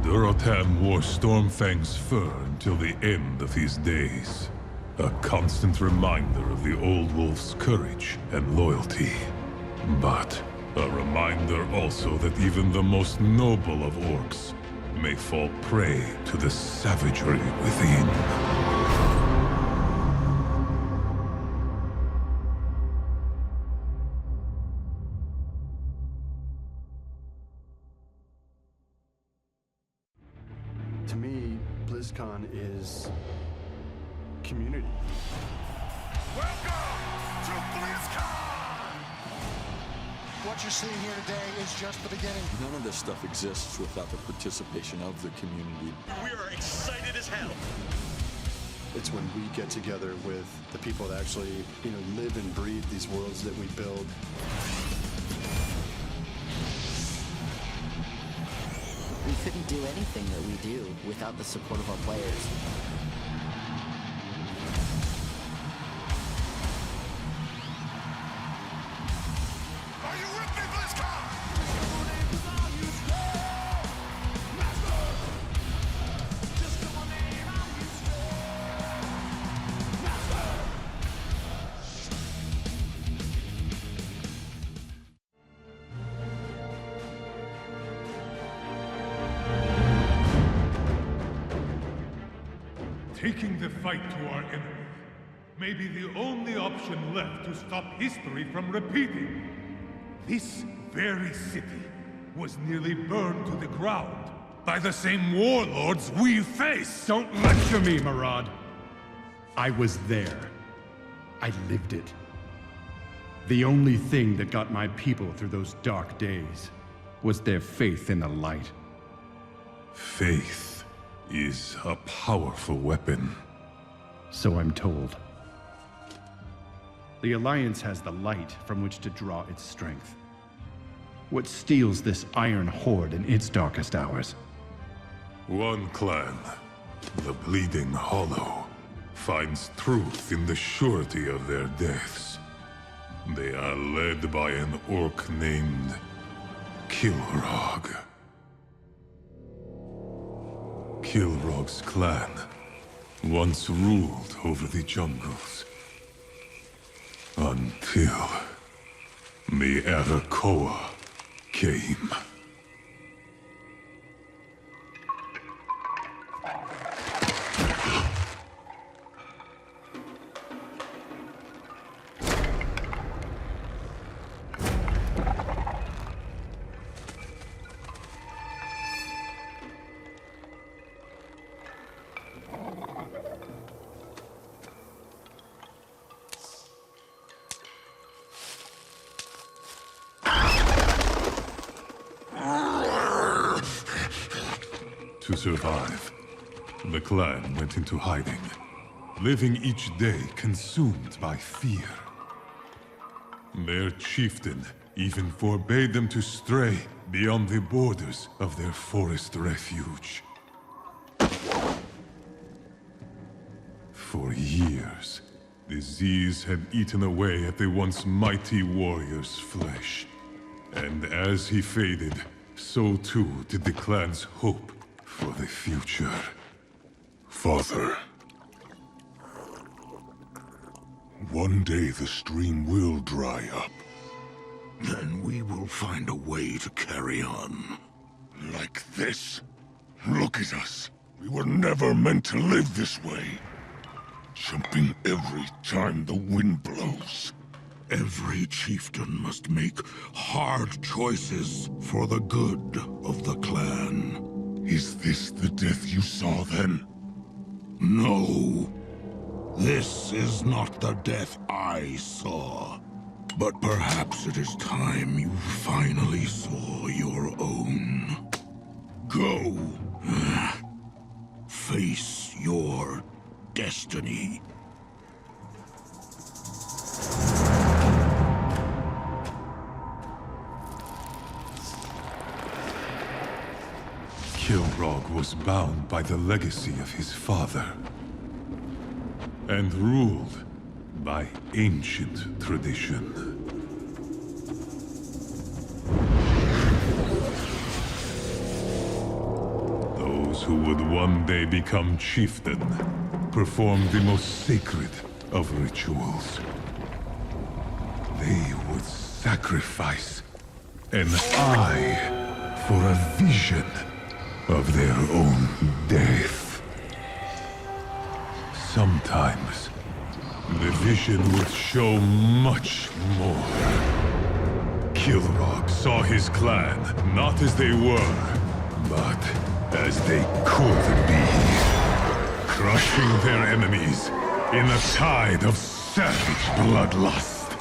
Durotan wore Stormfang's fur until the end of his days. A constant reminder of the old wolf's courage and loyalty. But a reminder also that even the most noble of orcs may fall prey to the savagery within. To me, BlizzCon is community. Welcome What you're seeing here today is just the beginning. None of this stuff exists without the participation of the community. We are excited as hell. It's when we get together with the people that actually, live and breathe these worlds that we build. We couldn't do anything that we do without the support of our players. Are you with me, BlizzCon? Taking the fight to our enemies may be the only option left to stop history from repeating. This very city was nearly burned to the ground by the same warlords we face. Don't lecture me, Murad. I was there. I lived it. The only thing that got my people through those dark days was their faith in the light. Faith is a powerful weapon. So I'm told. The Alliance has the light from which to draw its strength. What steels this iron horde in its darkest hours? One clan, the Bleeding Hollow, finds truth in the surety of their deaths. They are led by an orc named Kilrog. Kilrog's clan once ruled over the jungles. Until the Arakoa came. To survive, the clan went into hiding, living each day consumed by fear. Their chieftain even forbade them to stray beyond the borders of their forest refuge. For years, disease had eaten away at the once mighty warrior's flesh. And as he faded, so too did the clan's hope for the future. Father, one day the stream will dry up. Then we will find a way to carry on. Like this. Look at us. We were never meant to live this way. Jumping every time the wind blows. Every chieftain must make hard choices for the good of the clan. Is this the death you saw then? No. This is not the death I saw. But perhaps it is time you finally saw your own. Go. Face your destiny. Kilrog was bound by the legacy of his father, and ruled by ancient tradition. Those who would one day become chieftain performed the most sacred of rituals. They would sacrifice an eye for a vision of their own death. Sometimes, the vision would show much more. Kilrog saw his clan not as they were, but as they could be. Crushing their enemies in a tide of savage bloodlust.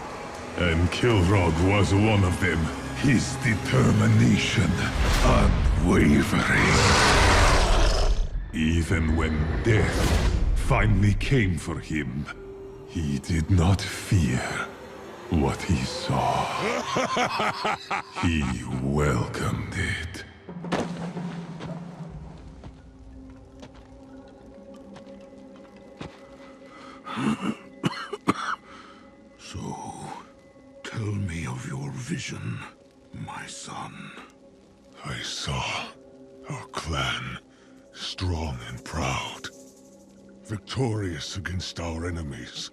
And Kilrog was one of them. His determination, unwavering. Even when death finally came for him, he did not fear what he saw. He welcomed it. So, tell me of your vision, my son. I saw our clan strong and proud, victorious against our enemies.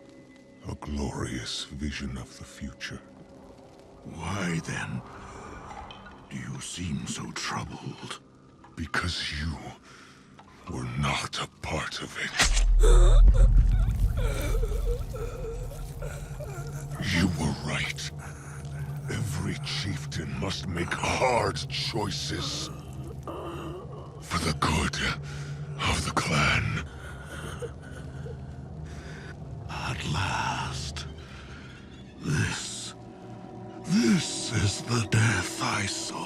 A glorious vision of the future. Why then do you seem so troubled? Because you were not a part of it. You were right. Every chieftain must make hard choices for the good of the clan. At last. This is the death I saw.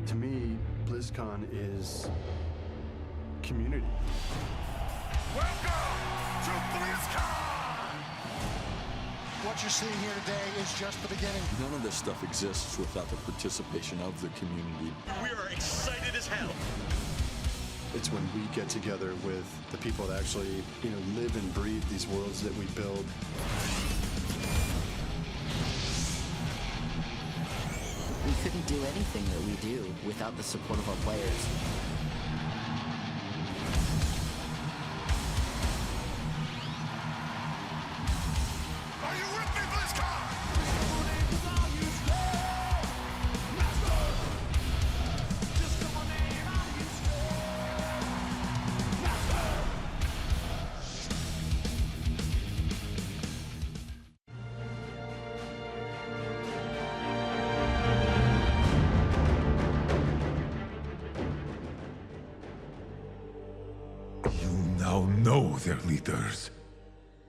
To me, BlizzCon is community. Welcome to BlizzCon! What you're seeing here today is just the beginning. None of this stuff exists without the participation of the community. We are excited as hell. It's when we get together with the people that actually, live and breathe these worlds that we build. We couldn't do anything that we do without the support of our players. Are you with me, BlizzCon? Now know their leaders.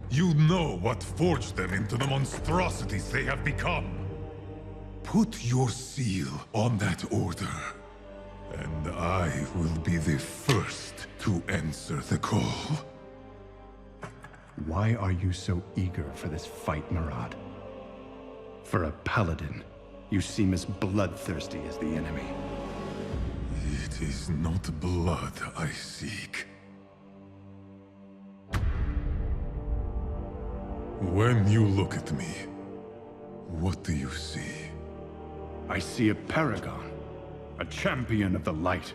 You know what forged them into the monstrosities they have become. Put your seal on that order, and I will be the first to answer the call. Why are you so eager for this fight, Murad? For a paladin, you seem as bloodthirsty as the enemy. It is not blood I seek. When you look at me, what do you see? I see a paragon, a champion of the light.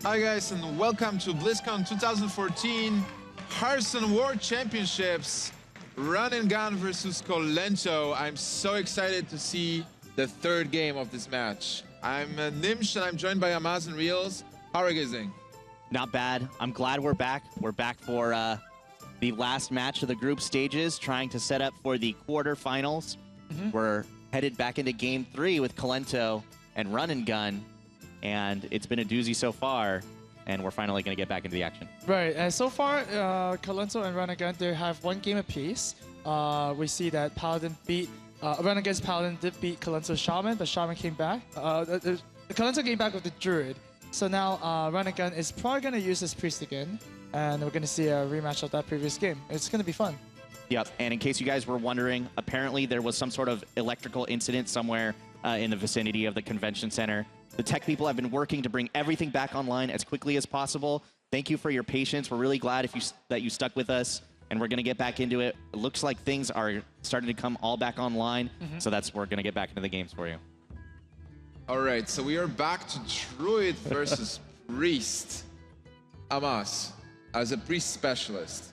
Hi guys, and welcome to BlizzCon 2014 Hearthstone World Championships. Run and Gun versus Colento. I'm so excited to see the third game of this match. I'm Nimsh and I'm joined by Amaz and Reels. How are you guys doing? Not bad. I'm glad we're back. We're back for the last match of the group stages, trying to set up for the quarterfinals. We're headed back into Game 3 with Colento and Run and Gun, and it's been a doozy so far, and we're finally going to get back into the action. Right, and so far, Colento and Run and Gun, they have one game apiece. We see that Paladin beat, Run and Gun's Paladin did beat Colento's Shaman, but Shaman came back. Colento came back with the Druid. So now Run and Gun is probably going to use this Priest again, and we're going to see a rematch of that previous game. It's going to be fun. Yep, and in case you guys were wondering, apparently there was some sort of electrical incident somewhere in the vicinity of the convention center. The tech people have been working to bring everything back online as quickly as possible. Thank you for your patience. We're really glad that you stuck with us, and we're going to get back into it. It looks like things are starting to come all back online, so we're going to get back into the games for you. All right, so we are back to Druid versus Priest. Amaz, as a Priest specialist,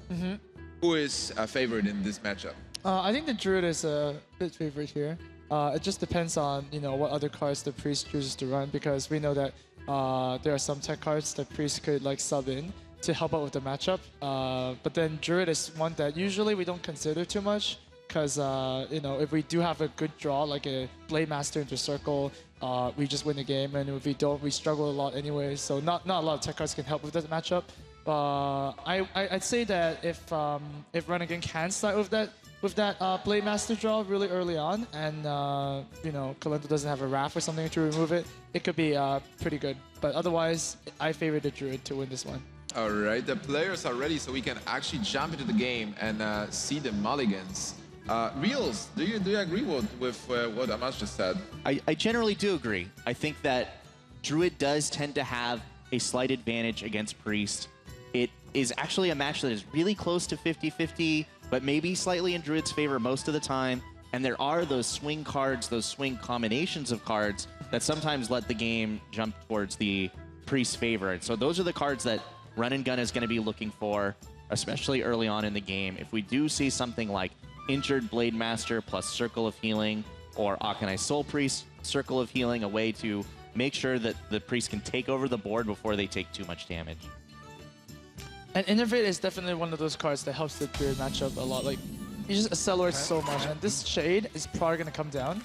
who is a favorite in this matchup? I think the Druid is a bit favorite here. It just depends on what other cards the Priest chooses to run, because we know that there are some tech cards that Priest could like sub in to help out with the matchup. But then Druid is one that usually we don't consider too much, because if we do have a good draw like a Blade Master into Circle, we just win the game, and if we don't, we struggle a lot anyway. So not a lot of tech cards can help with that matchup. I'd say that if Run and Gun can start with that Blade Master draw really early on, and Colento doesn't have a Wrath or something to remove it, it could be pretty good. But otherwise, I favor the Druid to win this one. All right, the players are ready, so we can actually jump into the game and see the mulligans. Reels, do you agree with what Amaz just said? I generally do agree. I think that Druid does tend to have a slight advantage against Priest. It is actually a match that is really close to 50-50, but maybe slightly in Druid's favor most of the time. And there are those swing cards, those swing combinations of cards that sometimes let the game jump towards the Priest's favor. And so those are the cards that Run and Gun is going to be looking for, especially early on in the game. If we do see something like Injured Blade Master plus Circle of Healing, or Akanai Soul Priest, Circle of Healing, a way to make sure that the Priest can take over the board before they take too much damage. And Innervate is definitely one of those cards that helps the Druid matchup a lot. Like, you just accelerate so much, and this Shade is probably going to come down,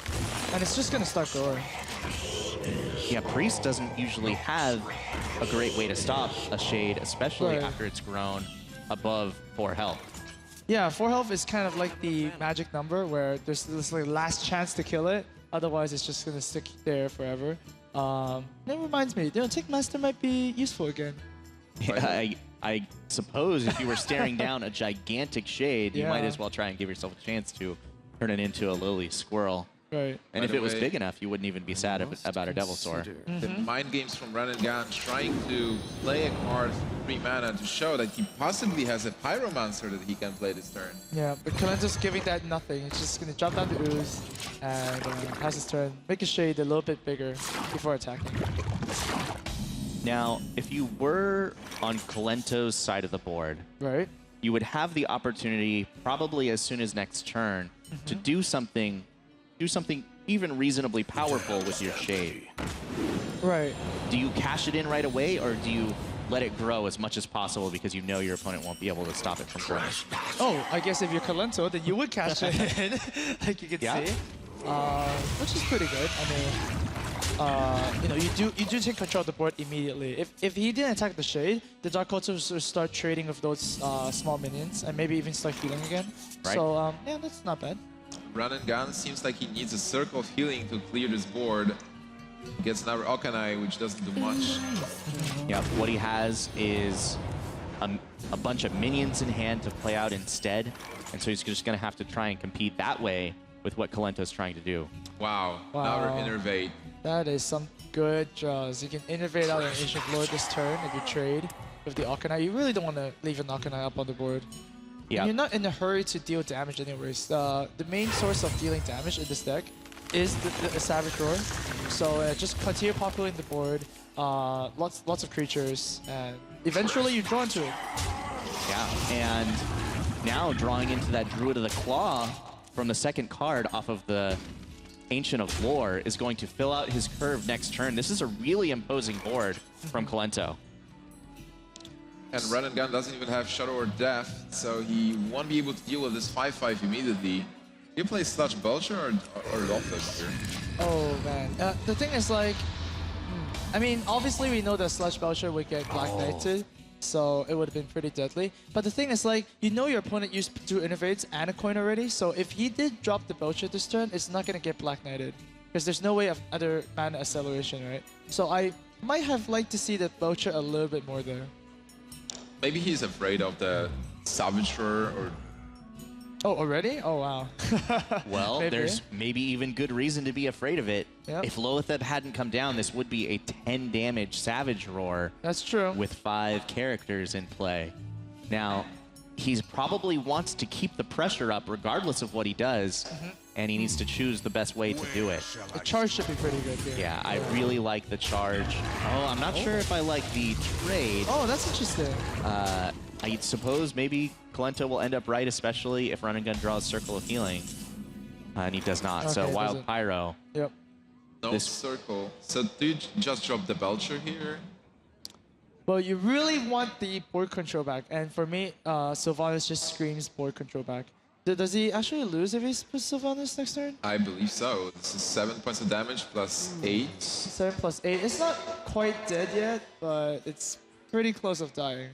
and it's just going to start going. Yeah, Priest doesn't usually have a great way to stop a Shade, especially after it's grown above 4 health. Yeah, 4 health is kind of like the magic number where there's this like last chance to kill it. Otherwise, it's just going to stick there forever. It reminds me, Tick Master might be useful again. Yeah, I suppose if you were staring down a gigantic Shade, you might as well try and give yourself a chance to turn it into a lily squirrel. Right. And if it was big enough, you wouldn't even be sad about a Devil Sword. The mind games from Run and Gun, trying to play a card for 3 mana to show that he possibly has a Pyromancer that he can play this turn. Yeah, but Colento's giving that nothing. It's just going to drop down the Ooze and pass his turn, make a Shade a little bit bigger before attacking. Now, if you were on Colento's side of the board, you would have the opportunity, probably as soon as next turn, to do something even reasonably powerful with your Shade. Right. Do you cash it in right away, or do you let it grow as much as possible because you know your opponent won't be able to stop it from growing? Oh, I guess if you're Colento, then you would cash it in, like you can see, which is pretty good. I mean, you do take control of the board immediately. If he didn't attack the Shade, the Dark Cultist will start trading with those small minions and maybe even start healing again. Right. So yeah, that's not bad. Run and Gun seems like he needs a Circle of Healing to clear this board. He gets another Akanai, which doesn't do much. Yeah, what he has is a bunch of minions in hand to play out instead, and so he's just going to have to try and compete that way with what Colento's trying to do. Wow. Another Innervate. That is some good draws. You can Innervate out an Ancient Lord this turn if you trade with the Akanai. You really don't want to leave an Akanai up on the board. Yeah. You're not in a hurry to deal damage anyways. The main source of dealing damage in this deck is the Savage Roar. So just continue populating the board, lots of creatures, and eventually you draw into it. Yeah, and now drawing into that Druid of the Claw from the second card off of the Ancient of Lore is going to fill out his curve next turn. This is a really imposing board from Kolento. And Run and Gun doesn't even have Shadow or Death, so he won't be able to deal with this 5/5 immediately. Do you play Sludge Belcher or Loftus here? Oh man, the thing is like, I mean, obviously we know that Sludge Belcher would get Black Knighted, so it would have been pretty deadly. But the thing is like, you know your opponent used 2 Innovates and a coin already, so if he did drop the Belcher this turn, it's not gonna get Black Knighted. Because there's no way of other mana acceleration, right? So I might have liked to see the Belcher a little bit more there. Maybe he's afraid of the Savage Roar or... Oh, already? Oh, wow. Well, there's maybe even good reason to be afraid of it. Yep. If Loatheb hadn't come down, this would be a 10 damage Savage Roar. That's true. With 5 characters in play. Now, he probably wants to keep the pressure up regardless of what he does, and he needs to choose the best way to do it. The charge should be pretty good here. Yeah, I really like the charge. Oh, I'm not sure if I like the trade. Oh, that's interesting. I suppose maybe Kolento will end up right, especially if Run and Gun draws Circle of Healing. And he does not, so Okay, Wild Pyro. Yep. No circle. So do you just drop the Belcher here? Well, you really want the board control back, and for me, Sylvanas just screams board control back. Does he actually lose if he puts Sylvanas next turn? I believe so. This is 7 points of damage plus 8. 7 plus 8. It's not quite dead yet, but it's pretty close of dying.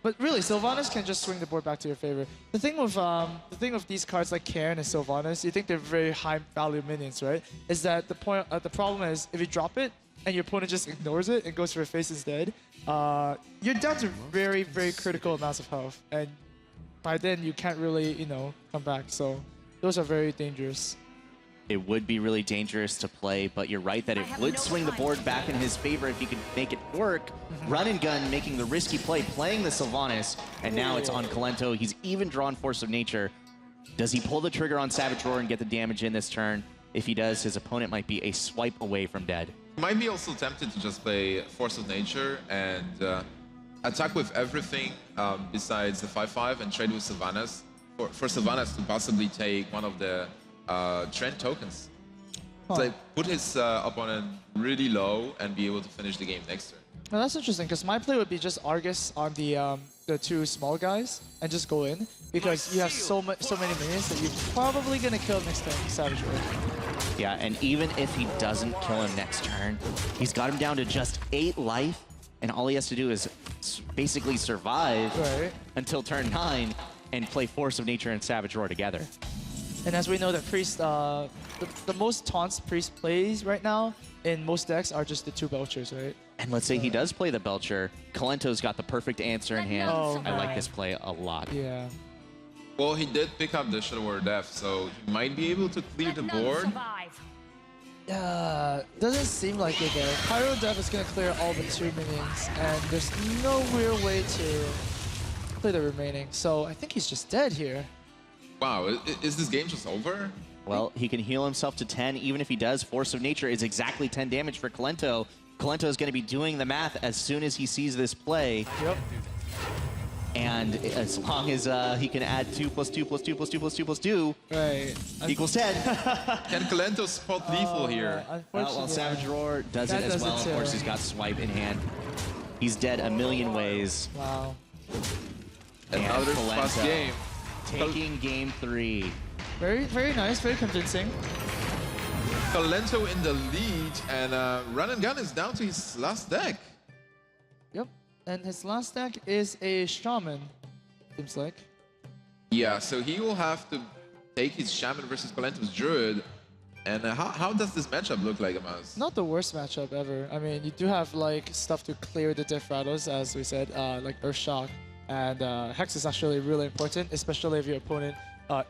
But really, Sylvanas can just swing the board back to your favor. The thing with these cards like Cairn and Sylvanas, you think they're very high value minions, right? Is that the problem is if you drop it and your opponent just ignores it and goes for a face instead, you're down to very, very critical amounts of health, and by then you can't really, come back. So those are very dangerous. It would be really dangerous to play, but you're right that it would swing the board back in his favor if he could make it work. Run and Gun making the risky play, playing the Sylvanas, and now it's on Kolento. He's even drawn Force of Nature. Does he pull the trigger on Savage Roar and get the damage in this turn? If he does, his opponent might be a swipe away from dead. Might be also tempted to just play Force of Nature and attack with everything besides the 5/5 and trade with Sylvanas. For Sylvanas to possibly take one of the Trend tokens. So like put his opponent really low and be able to finish the game next turn. Well, that's interesting because my play would be just Argus on the 2 small guys and just go in because you have so many minions that you're probably gonna kill next turn, Savage Roar. Yeah, and even if he doesn't kill him next turn, he's got him down to just 8 life, and all he has to do is basically survive until turn 9 and play Force of Nature and Savage Roar together. And as we know, that Priest, the most taunts Priest plays right now in most decks are just the 2 Belchers, right? And let's say he does play the Belcher, Kolento's got the perfect answer in hand. Oh, I like this play a lot. Yeah. Well, he did pick up the Shadow or Death, so he might be able to clear the board. Doesn't seem like it though. Pyro Death is gonna clear all but 2 minions, and there's no real way to play the remaining. So I think he's just dead here. Wow, is this game just over? Well, he can heal himself to 10. Even if he does, Force of Nature is exactly 10 damage for Kolento. Kolento is going to be doing the math as soon as he sees this play. Yep. And as long as he can add 2 plus 2 plus 2 plus 2 plus 2 plus 2 equals 10. Can Kolento spot lethal here? Well, Savage Roar does it as well. Of course, he's got Swipe in hand. He's dead a million ways. Wow. Another fast game. Taking game 3. Very, very nice. Very convincing. Kolento in the lead, and Run and Gun is down to his last deck. Yep. And his last deck is a Shaman, seems like. Yeah, so he will have to take his Shaman versus Kolento's Druid. And how does this matchup look like, Amaz? Not the worst matchup ever. I mean, you do have like stuff to clear the Death Rattles, as we said, like Earth Shock. And Hex is actually really important, especially if your opponent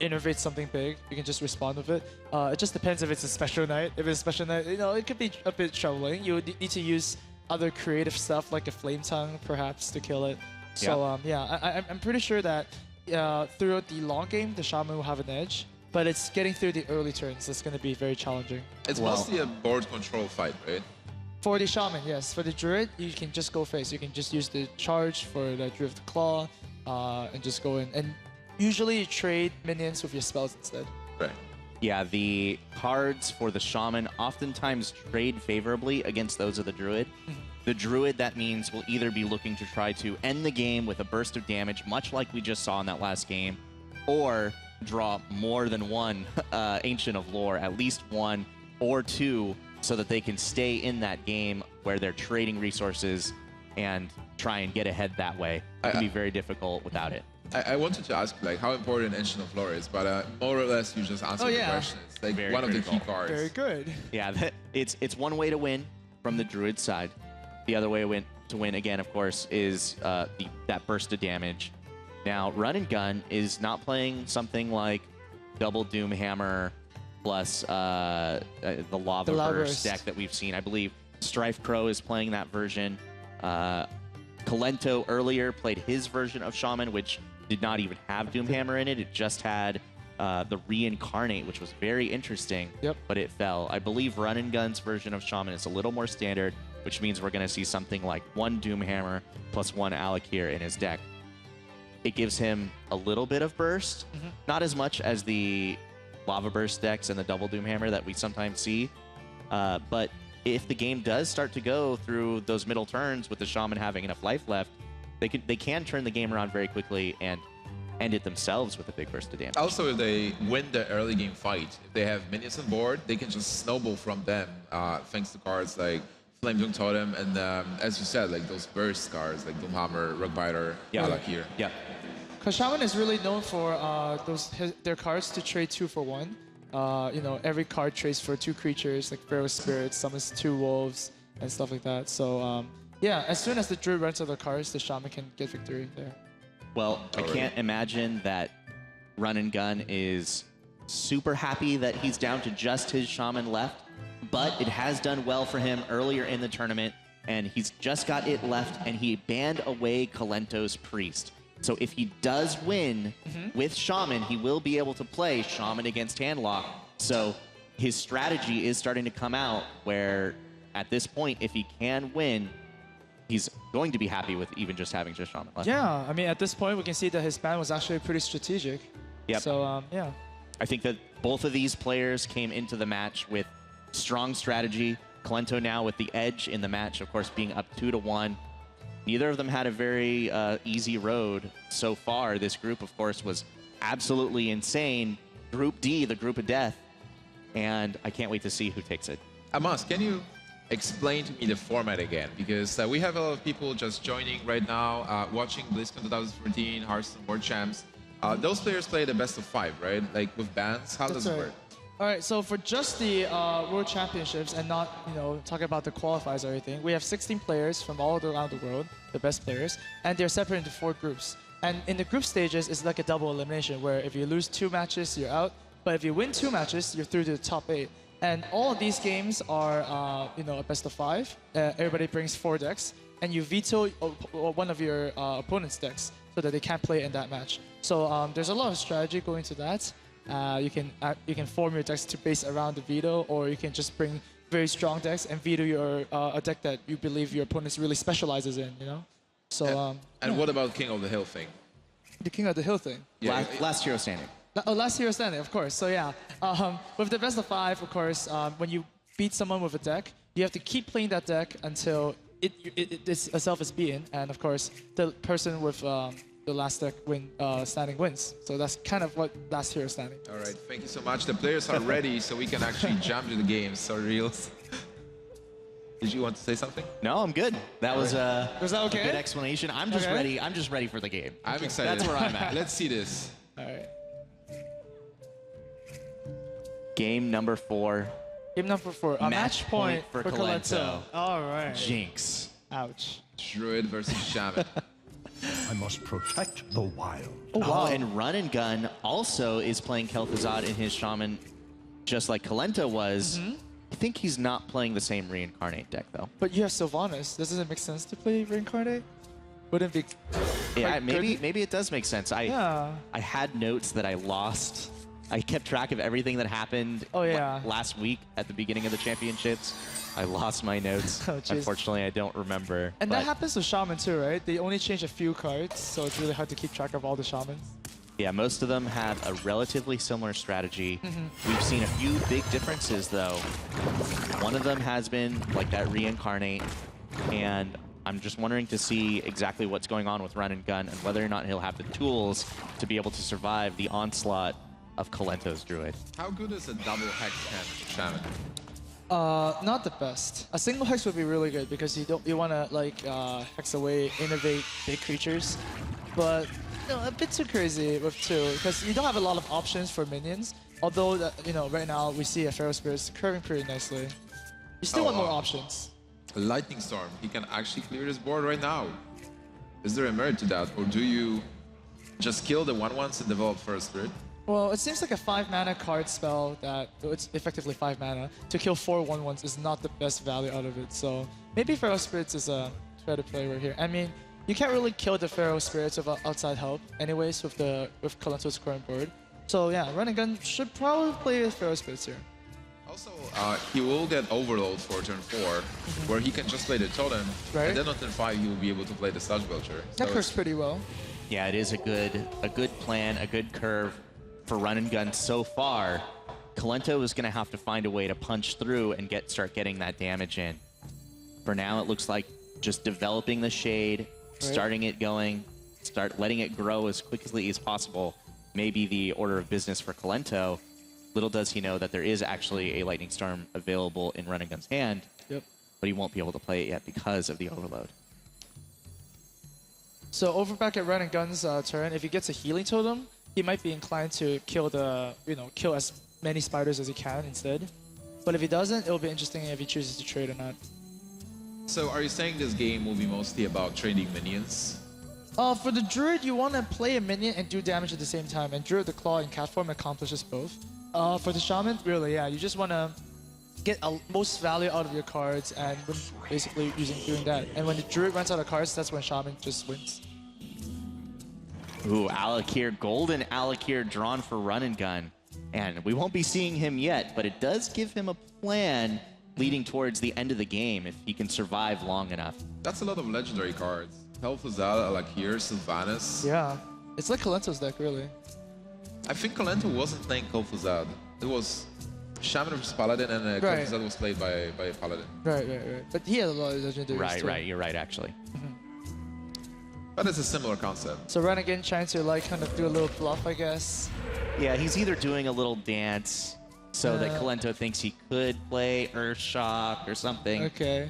innovates something big. You can just respond with it. It just depends if it's a special night. If it's a special night, it could be a bit troubling. You would need to use other creative stuff like a Flame Tongue, perhaps, to kill it. So yeah, I'm pretty sure that throughout the long game, the Shaman will have an edge. but it's getting through the early turns that's going to be very challenging. It's mostly a board control fight, right? For the Shaman, yes. For the Druid, you can just go face. You can just use the charge for the Drift Claw and just go in. And usually you trade minions with your spells instead. Right. Yeah, the cards for the Shaman oftentimes trade favorably against those of the Druid. The Druid, that means, will either be looking to try to end the game with a burst of damage, much like we just saw in that last game, or draw more than one Ancient of Lore, at least one or two, so that they can stay in that game where they're trading resources and try and get ahead that way. It can be very difficult without it. I wanted to ask like how important Ancient of Lore is, but more or less you just answered the question. It's like Very one critical. of the key cards. Very good. Yeah, it's one way to win from the Druid side. The other way to win again, of course, is that burst of damage. Now, Run and Gun is not playing something like Double Doom Hammer plus the Lava Burst deck that we've seen. I believe Strife Crow is playing that version. Kalento earlier played his version of Shaman, which did not even have Doomhammer in it. It just had the Reincarnate, which was very interesting, but it fell. I believe Run and Gun's version of Shaman is a little more standard, which means we're going to see something like one Doomhammer plus one Alakir in his deck. It gives him a little bit of burst, not as much as the Lava Burst decks and the Double Doomhammer that we sometimes see, but if the game does start to go through those middle turns with the Shaman having enough life left, they can turn the game around very quickly and end it themselves with a big burst of damage. Also, if they win the early game fight, if they have minions on board, they can just snowball from them thanks to cards like Flame Doom Totem and, as you said, like those burst cards like Doomhammer, Rugbiter, Alakir. Yeah. Because Shaman is really known for their cards to trade 2 for 1. You know, every card trades for 2 creatures, like Pharaoh Spirit, summons 2 wolves, and stuff like that. So, yeah, as soon as the Druid runs out of the cards, the Shaman can get victory there. Well, I can't imagine that Run and Gun is super happy that he's down to just his Shaman left, but it has done well for him earlier in the tournament, and he's just got it left, and he banned away Kalento's Priest. So if he does win with Shaman, he will be able to play Shaman against Handlock. So his strategy is starting to come out where, at this point, if he can win, he's going to be happy with even just having just Shaman left. Yeah, I mean, at this point, we can see that his ban was actually pretty strategic. Yep. So, yeah. I think that both of these players came into the match with strong strategy. Kalento now with the edge in the match, of course, being up 2-1. Neither of them had a very easy road so far. This group, of course, was absolutely insane. Group D, the group of death. And I can't wait to see who takes it. Amos, can you explain to me the format again? Because we have a lot of people just joining right now, watching BlizzCon 2014, Hearthstone World Champs. Those players play the best of 5, right? Like with bans, how does it work? All right, so for just the World Championships and not, talking about the qualifiers or anything, we have 16 players from all around the world, the best players, and they're separated into 4 groups. And in the group stages, it's like a double elimination, where if you lose 2 matches, you're out. But if you win 2 matches, you're through to the top 8. And all of these games are, a best of 5. Everybody brings 4 decks, and you veto one of your opponent's decks so that they can't play in that match. So there's a lot of strategy going to that. You can form your decks to base around the veto, or you can just bring very strong decks and veto your a deck that you believe your opponent really specializes in. So and what about King of the Hill thing? The King of the Hill thing. Yeah, last hero standing. Last hero standing, of course. So yeah, with the best of 5, of course, when you beat someone with a deck, you have to keep playing that deck until it itself is beaten, and of course the person with the last deck standing wins. So that's kind of what last hero standing. All right, thank you so much. The players are ready, so we can actually jump to the game. So Reels, did you want to say something? No, I'm good. That was that okay? a good explanation. I'm just ready. I'm just ready for the game. I'm excited. That's where I'm at. Let's see this. All right. Game number 4. Game number 4. A match point for Kalento. All right. Jinx. Ouch. Druid versus Shaman. I must protect the wild. Oh, and Run and Gun also is playing Kel'Thuzad in his Shaman, just like Kalento was. I think he's not playing the same Reincarnate deck, though. But you have Sylvanas. Doesn't it make sense to play Reincarnate? Wouldn't it be... Yeah, maybe it does make sense. I had notes that I lost I kept track of everything that happened last week at the beginning of the championships. I lost my notes. Unfortunately, I don't remember. And that happens with Shaman too, right? They only change a few cards, so it's really hard to keep track of all the Shamans. Yeah, most of them have a relatively similar strategy. We've seen a few big differences, though. One of them has been like that reincarnate, and I'm just wondering to see exactly what's going on with Run and Gun and whether or not he'll have the tools to be able to survive the onslaught of Kalento's Druid. How good is a double hex Shaman? Not the best. A single hex would be really good because you want to like hex away, innovate big creatures, but a bit too crazy with two because you don't have a lot of options for minions. Although right now we see a Pharaoh Spirit curving pretty nicely. You still want more options. A Lightning Storm. He can actually clear this board right now. Is there a merit to that, or do you just kill the 1/1s and develop Pharaoh Spirit? Well, it seems like a 5-mana card spell that it's effectively 5 mana to kill 4 1/1s is not the best value out of it. So maybe Pharaoh Spirits is a try to play right here. I mean, you can't really kill the Pharaoh Spirits without outside help, anyways, with Kalento's current board. So yeah, Run and Gun should probably play with Pharaoh Spirits here. Also, he will get Overload for turn 4, where he can just play the Totem, and then on turn 5 he will be able to play the Sludge Belcher. That works pretty well. Yeah, it is a good plan, a good curve for Run and Gun so far. Kalento is going to have to find a way to punch through and start getting that damage in. For now, it looks like just developing the Shade, starting it going, start letting it grow as quickly as possible. Maybe the order of business for Kalento. Little does he know that there is actually a Lightning Storm available in Run and Gun's hand, but he won't be able to play it yet because of the Overload. So over back at Run and Gun's turn, if he gets a Healing Totem, he might be inclined to kill kill as many spiders as he can instead. But if he doesn't, it'll be interesting if he chooses to trade or not. So are you saying this game will be mostly about trading minions? For the Druid, you want to play a minion and do damage at the same time, and Druid the Claw in cat form accomplishes both. For the Shaman, really, yeah, you just want to get most value out of your cards and basically doing that. And when the Druid runs out of cards, that's when Shaman just wins. Ooh, Alakir, golden Alakir drawn for Run and Gun. And we won't be seeing him yet, but it does give him a plan leading towards the end of the game if he can survive long enough. That's a lot of legendary cards. Helfazal, Alakir, Sylvanas. Yeah, it's like Kalento's deck, really. I think Kalento wasn't playing Kel'Thuzad. It was Shaman vs Paladin, and Kel'Thuzad was played by a Paladin. Right. But he had a lot of legendaries too. Right, you're right, actually. But it's a similar concept. So Run again trying to kind of do a little bluff, I guess. Yeah, he's either doing a little dance so that Kalento thinks he could play Earthshock or something. Okay.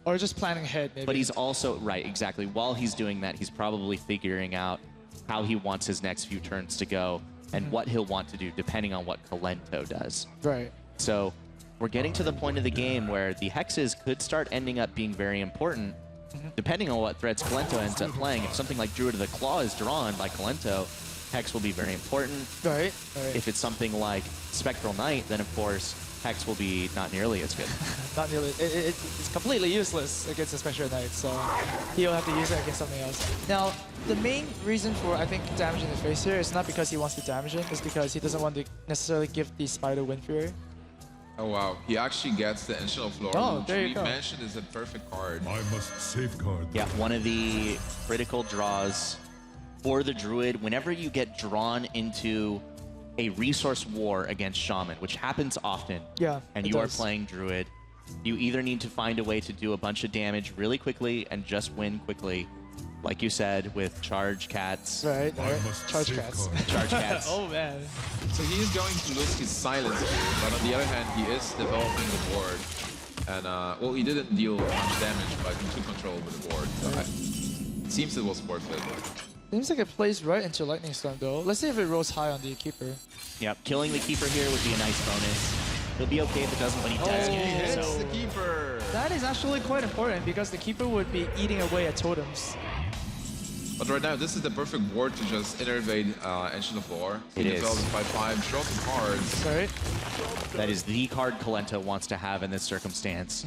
Or just planning ahead, maybe. But he's also, exactly. While he's doing that, he's probably figuring out how he wants his next few turns to go and what he'll want to do depending on what Kalento does. Right. So we're getting to the point of the game where the hexes could start ending up being very important depending on what threats Kalento ends up playing. If something like Druid of the Claw is drawn by Kalento, Hex will be very important. Right. If it's something like Spectral Knight, then of course Hex will be not nearly as good. Not nearly. It's completely useless against the Spectral Knight, so he'll have to use it against something else. Now, the main reason for, I think, damaging the face here is not because he wants to damage it, it's because he doesn't want to necessarily give the Spider Wind Fury. Oh wow, he actually gets the Ancient Floor, which we mentioned is a perfect card. I must safeguard. Yeah, one of the critical draws for the Druid, whenever you get drawn into a resource war against Shaman, which happens often, and you are playing Druid, you either need to find a way to do a bunch of damage really quickly and just win quickly, like you said, with Charge Cats. Right. Charge Cats. Charge Cats. Oh man. So he is going to lose his silence here, but on the other hand, he is developing the board. And, well, he didn't deal much damage, but he took control over the board. So it seems it was worth it. Seems like it plays right into Lightning Storm though. Let's see if it rolls high on the Keeper. Yep, killing the Keeper here would be a nice bonus. He'll be okay if it doesn't, but he does. He hits the Keeper. That is actually quite important because the Keeper would be eating away at totems. But right now, this is the perfect board to just innervate Ancient of Lore. It is. 5/5, draw some cards. Sorry. That is the card Kalento wants to have in this circumstance.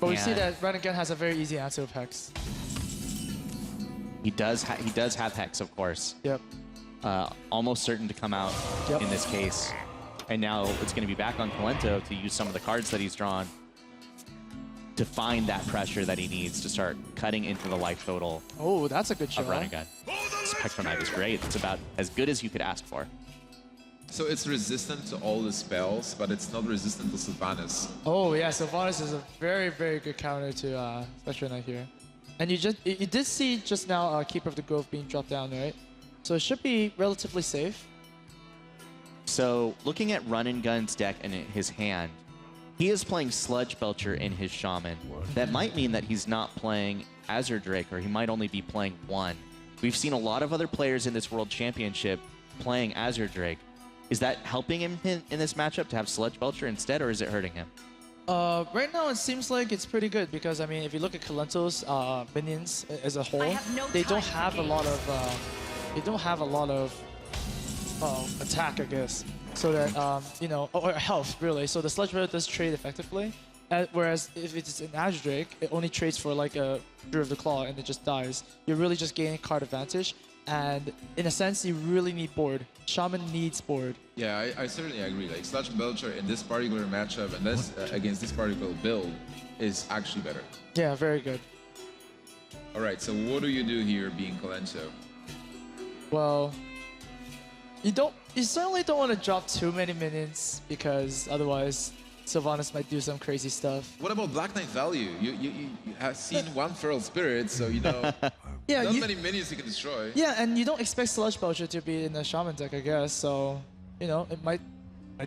But we see that Run Again has a very easy answer of Hex. He does have Hex, of course. Yep. almost certain to come out in this case. And now it's going to be back on Colento to use some of the cards that he's drawn to find that pressure that he needs to start cutting into the life total. Oh, that's a good shot. Of Run and Gun. Spectral Knight is great. It's about as good as you could ask for. So it's resistant to all the spells, but it's not resistant to Sylvanas. Oh yeah, Sylvanas is a very, very good counter to Spectral Knight here. And you did see just now Keeper of the Grove being dropped down, right? So it should be relatively safe. So looking at Run and Gun's deck and his hand, he is playing Sludge Belcher in his Shaman. That might mean that he's not playing Azure Drake, or he might only be playing one. We've seen a lot of other players in this World Championship playing Azure Drake. Is that helping him in this matchup to have Sludge Belcher instead, or is it hurting him? Right now it seems like it's pretty good because I mean if you look at Colento's minions as a whole, they don't have a lot of attack, I guess. So that you know, or health really. So the Sludge Belcher does trade effectively. Whereas if it's an Azure Drake, it only trades for like a Drew of the Claw and it just dies. You're really just gaining card advantage. And in a sense, you really need board. Shaman needs board. Yeah, I certainly agree. Like Sludge Belcher in this particular matchup and this against this particular build is actually better. Yeah, very good. All right, so what do you do here being Colento? Well, you certainly don't want to drop too many minions because otherwise Sylvanas might do some crazy stuff. What about Black Knight value? You have seen one Feral Spirit, so you know yeah, not many minions you can destroy. Yeah, and you don't expect Sludge Belcher to be in the Shaman deck, I guess. So, you know, it might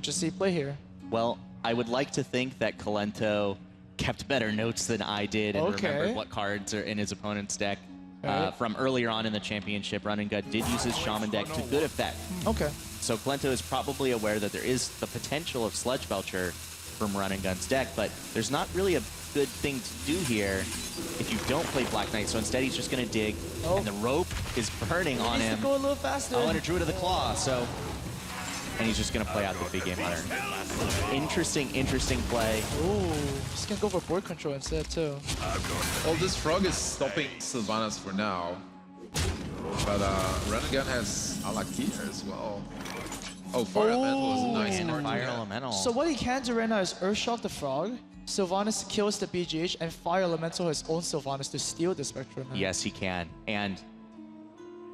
just see play here. Well, I would like to think that Colento kept better notes than I did and remembered what cards are in his opponent's deck. From earlier on in the championship, Run and Gun did use his Shaman deck to good effect. Okay. So Colento is probably aware that there is the potential of Sludge Belcher from Run and Gun's deck, but there's not really a good thing to do here if you don't play Black Knight. So instead, he's just going to dig, and the rope is burning on him. Go a little faster. Oh, and a Druid of the Claw. So, and he's just going to play out the big game hunter. Interesting play. Ooh, he's going to go for board control instead too. Well, this frog is stopping Sylvanas for now, but Run and Gun has Alakir as well. Oh, Fire Elemental is a nice card. Fire Elemental. So what he can do right now is Earthshock the Frog, Sylvanas kills the BGH, and Fire Elemental his own Sylvanas to steal the Spectrum. Yes, he can. And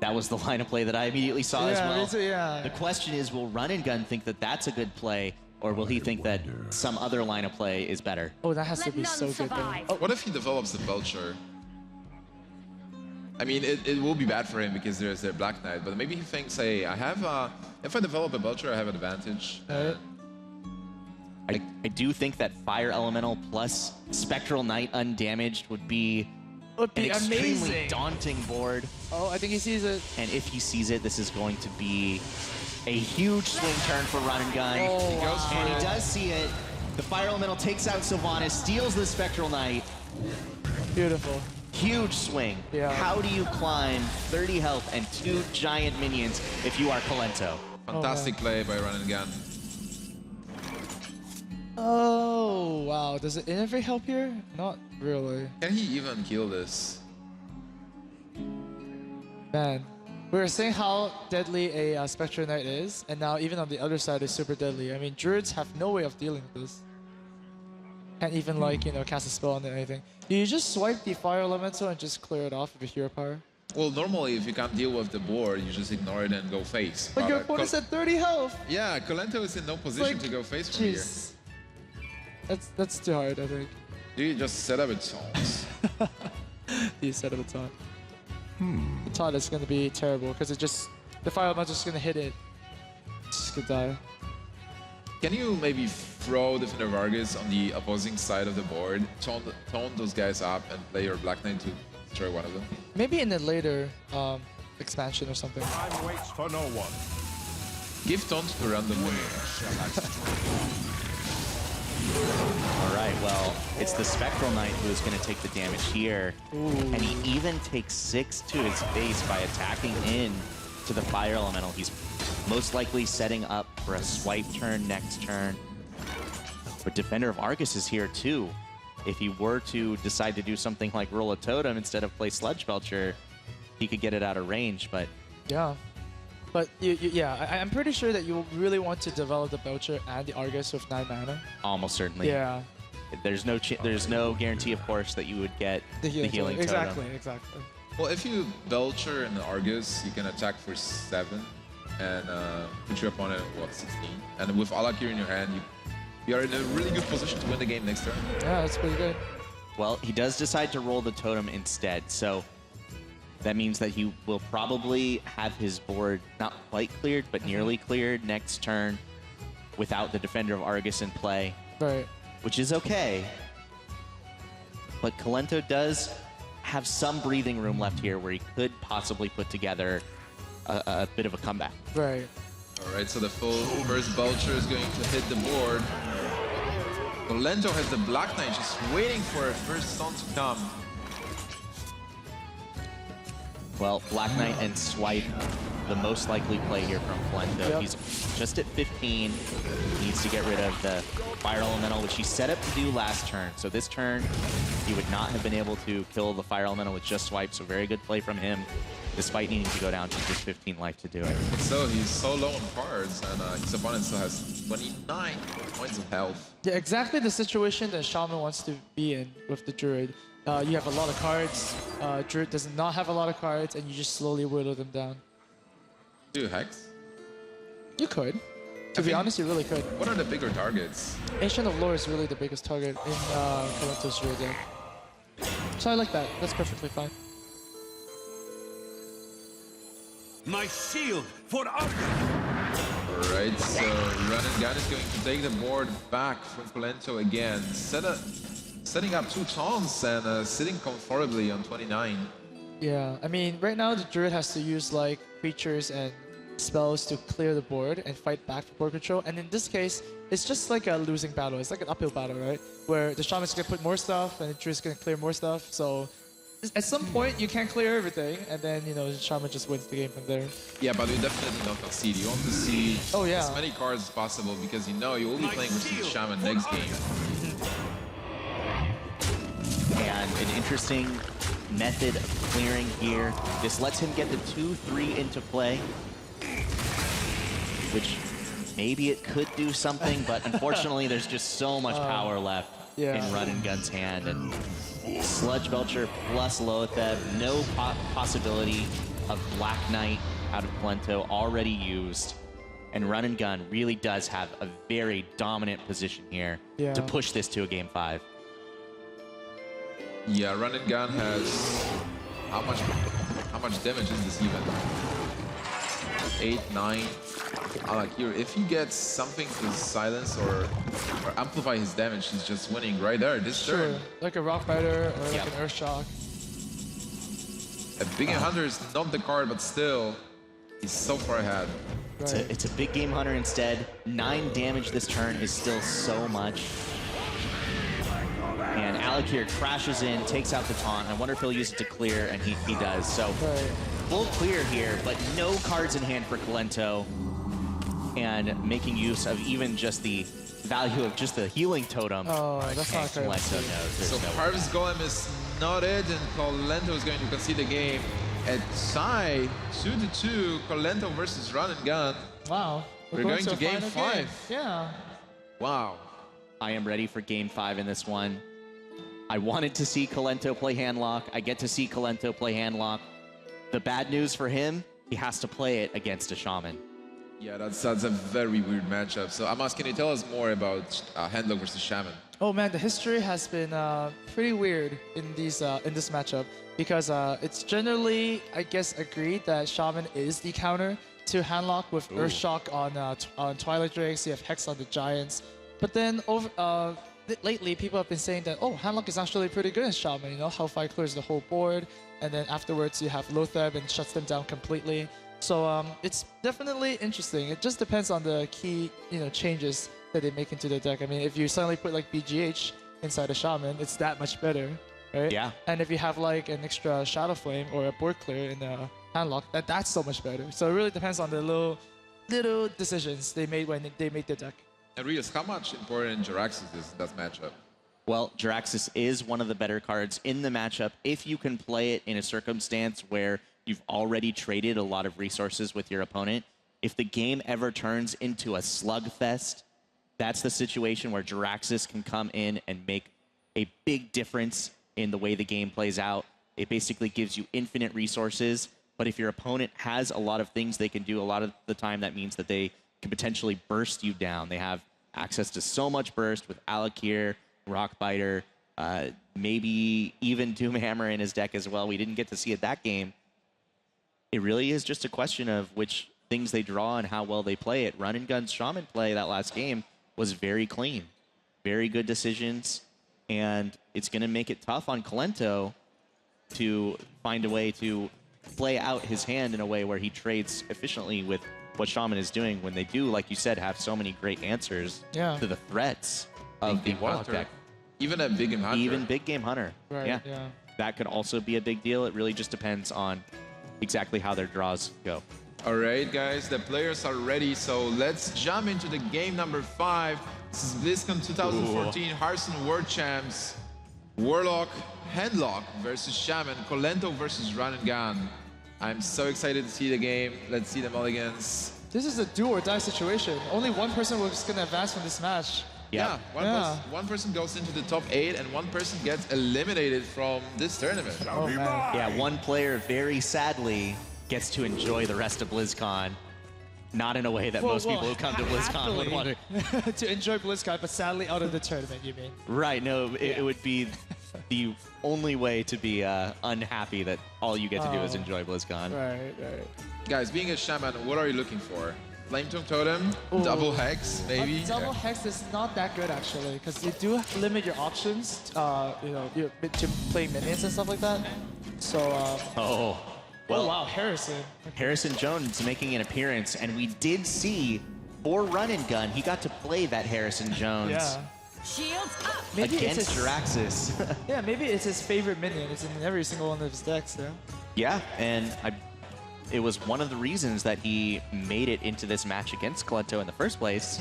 that was the line of play that I immediately saw as well. Yeah. The question is, will Run and Gun think that that's a good play, or will he think that some other line of play is better? Oh, that has to be so good though. Oh. What if he develops the Belcher? I mean, it will be bad for him because there's their Black Knight, but maybe he thinks, hey, I have if I develop a Belcher, I have an advantage. I do think that Fire Elemental plus Spectral Knight undamaged would be an extremely amazing. daunting board. Oh, I think he sees it. And if he sees it, this is going to be a huge swing turn for Run and Gun. Oh, wow. And he does see it. The Fire Elemental takes out Sylvanas, steals the Spectral Knight. Beautiful. Huge swing. Yeah. How do you climb 30 health and 2 giant minions if you are Colento? Fantastic play by Run and Gun. Oh, wow. Does it innovate help here? Not really. Can he even kill this? Man, we were saying how deadly a Spectral Knight is, and now even on the other side is super deadly. I mean, Druids have no way of dealing with this. Can't even, like, you know, cast a spell on it or anything. Do you just swipe the Fire Elemental and just clear it off with a hero power? Well, normally, if you can't deal with the board, you just ignore it and go face. But your opponent's at 30 health! Yeah, Colento is in no position to go face from here. That's too hard, I think. Do you just set up a taunt? You set up a taunt. The taunt is going to be terrible because the Fire Elemental is just going to hit it. It's just going to die. Can you maybe throw the Defender Vargas on the opposing side of the board, taunt those guys up, and play your Black Knight to destroy one of them? Maybe in a later expansion or something. Time waits for no one. Give taunt to random All right, well, it's the Spectral Knight who is going to take the damage here. And he even takes 6 to his face by attacking in to the Fire Elemental. He's most likely setting up for a swipe turn next turn. But Defender of Argus is here too. If he were to decide to do something like roll a totem instead of play Sludge Belcher, he could get it out of range, but yeah, But yeah, I'm pretty sure that you really want to develop the Belcher and the Argus with 9 mana. Almost certainly. Yeah. There's no guarantee, of course, that you would get the healing totem. Exactly. Well, if you Belcher and Argus, you can attack for 7 and put your opponent at 16. And with Alakir in your hand, you are in a really good position to win the game next turn. Yeah, that's pretty good. Well, he does decide to roll the totem instead, so that means that he will probably have his board not quite cleared, but nearly cleared next turn without the Defender of Argus in play. Right. Which is okay. But Kolento does have some breathing room left here where he could possibly put together a bit of a comeback. Right. All right, so the full first Belcher is going to hit the board. Kolento has the Black Knight just waiting for a first stone to come. Well, Black Knight and Swipe, the most likely play here from Kolento. Yep. He's just at 15. He needs to get rid of the Fire Elemental, which he set up to do last turn. So this turn, he would not have been able to kill the Fire Elemental with just Swipe. So very good play from him, despite needing to go down to just 15 life to do it. So he's so low on cards, and his opponent still has 29 points of health. Yeah, exactly the situation that Shaman wants to be in with the Druid. You have a lot of cards, Druid does not have a lot of cards, and you just slowly whittle them down. Do Hex? You could. To be honest, you really could. What are the bigger targets? Ancient of Lore is really the biggest target in Kolento's Druid deck. So I like that. That's perfectly fine. My shield for Argus! Alright, so Run and Gun is going to take the board back from Kolento again. Setting up 2 taunts and sitting comfortably on 29. Yeah, I mean, right now the Druid has to use like creatures and spells to clear the board and fight back for board control. And in this case, it's just like a losing battle. It's like an uphill battle, right? Where the Shaman's gonna put more stuff and the Druid's gonna clear more stuff. So at some point, you can't clear everything, and then, you know, the Shaman just wins the game from there. Yeah, but you definitely don't concede. You want to see yeah. as many cards as possible because you know you will be playing versus the Shaman next game. And an interesting method of clearing here. This lets him get the 2-3 into play, which maybe it could do something, but unfortunately there's just so much power left in Run and Gun's hand. And Sludge Belcher plus Loatheb, no possibility of Black Knight out of Kolento already used. And Run and Gun really does have a very dominant position here to push this to a game 5. Yeah, Run and Gun has how much damage is this even? 8, 9. Like here, if he gets something to silence or amplify his damage, he's just winning right there this turn. Like a Rock Biter or like an Earth Shock. A Big Game Hunter is not the card, but still, he's so far ahead. It's a Big Game Hunter instead. 9 damage this turn is still so much. And Alakir crashes in, takes out the taunt. I wonder if he'll use it to clear, and he does. So full clear here, but no cards in hand for Kolento. And making use of even just the value of just the healing totem. Oh, that's not fair. So Harvest Golem is not it, and Kolento is going to concede the game. At tie 2-2, Kolento versus Run and Gun. Wow. We're going to game 5. Yeah. Wow. I am ready for game 5 in this one. I wanted to see Kolento play Handlock. I get to see Kolento play Handlock. The bad news for him, he has to play it against a Shaman. Yeah, that's a very weird matchup. So Amos, can you tell us more about Handlock versus Shaman? Oh man, the history has been pretty weird in this matchup because it's generally, I guess, agreed that Shaman is the counter to Handlock with Earthshock on Twilight Drakes. You have Hex on the Giants, but then lately people have been saying that Handlock is actually pretty good in Shaman. You know, Hellfire clears the whole board, and then afterwards you have Loatheb and shuts them down completely. So it's definitely interesting. It just depends on the key, changes that they make into the deck. I mean, if you suddenly put like BGH inside a Shaman, it's that much better, right? Yeah. And if you have like an extra Shadow Flame or a board clear in the Handlock, that's so much better. So it really depends on the little decisions they made when they made the deck. And Rios, how much important Jaraxxus is in that matchup? Well, Jaraxxus is one of the better cards in the matchup if you can play it in a circumstance where you've already traded a lot of resources with your opponent. If the game ever turns into a slugfest, that's the situation where Jiraxis can come in and make a big difference in the way the game plays out. It basically gives you infinite resources, but if your opponent has a lot of things they can do, a lot of the time that means that they can potentially burst you down. They have access to so much burst with Alakir, Rockbiter, maybe even Doomhammer in his deck as well. We didn't get to see it that game. It really is just a question of which things they draw and how well they play it. Run and Gun's Shaman play that last game was very clean. Very good decisions, and it's going to make it tough on Kolento to find a way to play out his hand in a way where he trades efficiently with what Shaman is doing when they do, like you said, have so many great answers to the threats of the Warlock deck. Even a Big Game Hunter. Even Big Game Hunter. Right, yeah. That could also be a big deal. It really just depends on exactly how their draws go. All right, guys, the players are ready, so let's jump into the game number 5. This is BlizzCon 2014 Hearthstone World Champs. Warlock, Handlock versus Shaman, Kolento versus Run and Gun. I'm so excited to see the game. Let's see the mulligans. This is a do or die situation. Only one person was going to advance from this match. Yeah, one person goes into the top 8 and one person gets eliminated from this tournament. Oh, man. Yeah, one player very sadly gets to enjoy the rest of BlizzCon. Not in a way that most people who come to BlizzCon would want to. To enjoy BlizzCon, but sadly out of the tournament, you mean? Right, no, it would be the only way to be unhappy that all you get to do is enjoy BlizzCon. Right. Guys, being a Shaman, what are you looking for? Flametongue Totem? Double Hex, maybe? Double Hex is not that good, actually, because you do limit your options, to play minions and stuff like that. So, Well, oh wow, Harrison. Okay. Harrison Jones making an appearance, and we did see for Run and Gun, he got to play that Harrison Jones. Yeah. Shields up. Maybe against Jiraxis. Yeah, maybe it's his favorite minion. It's in every single one of his decks, yeah. Yeah, and it was one of the reasons that he made it into this match against Kolento in the first place,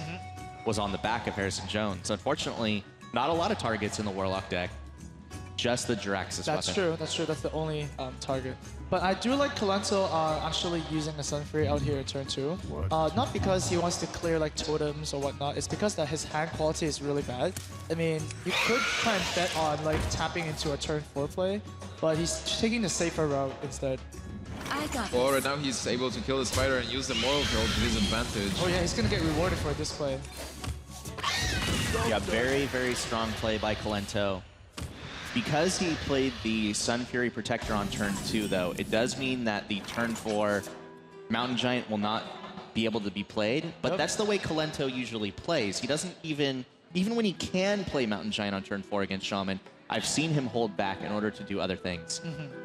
was on the back of Harrison Jones. Unfortunately, not a lot of targets in the Warlock deck, just the Jiraxis weapon. That's true. That's the only target. But I do like Kolento actually using the Sun Fury out here in turn 2. Not because he wants to clear like totems or whatnot, it's because that his hand quality is really bad. I mean, you could try and bet on like tapping into a turn 4 play, but he's taking the safer route instead. I got well, right now he's able to kill the spider and use the Moral Kill to his advantage. Oh yeah, he's gonna get rewarded for this play. Yeah, very, very strong play by Kolento. Because he played the Sun Fury Protector on turn 2, though, it does mean that the turn 4 Mountain Giant will not be able to be played, but that's the way Kolento usually plays. He doesn't even when he can play Mountain Giant on turn 4 against Shaman, I've seen him hold back in order to do other things.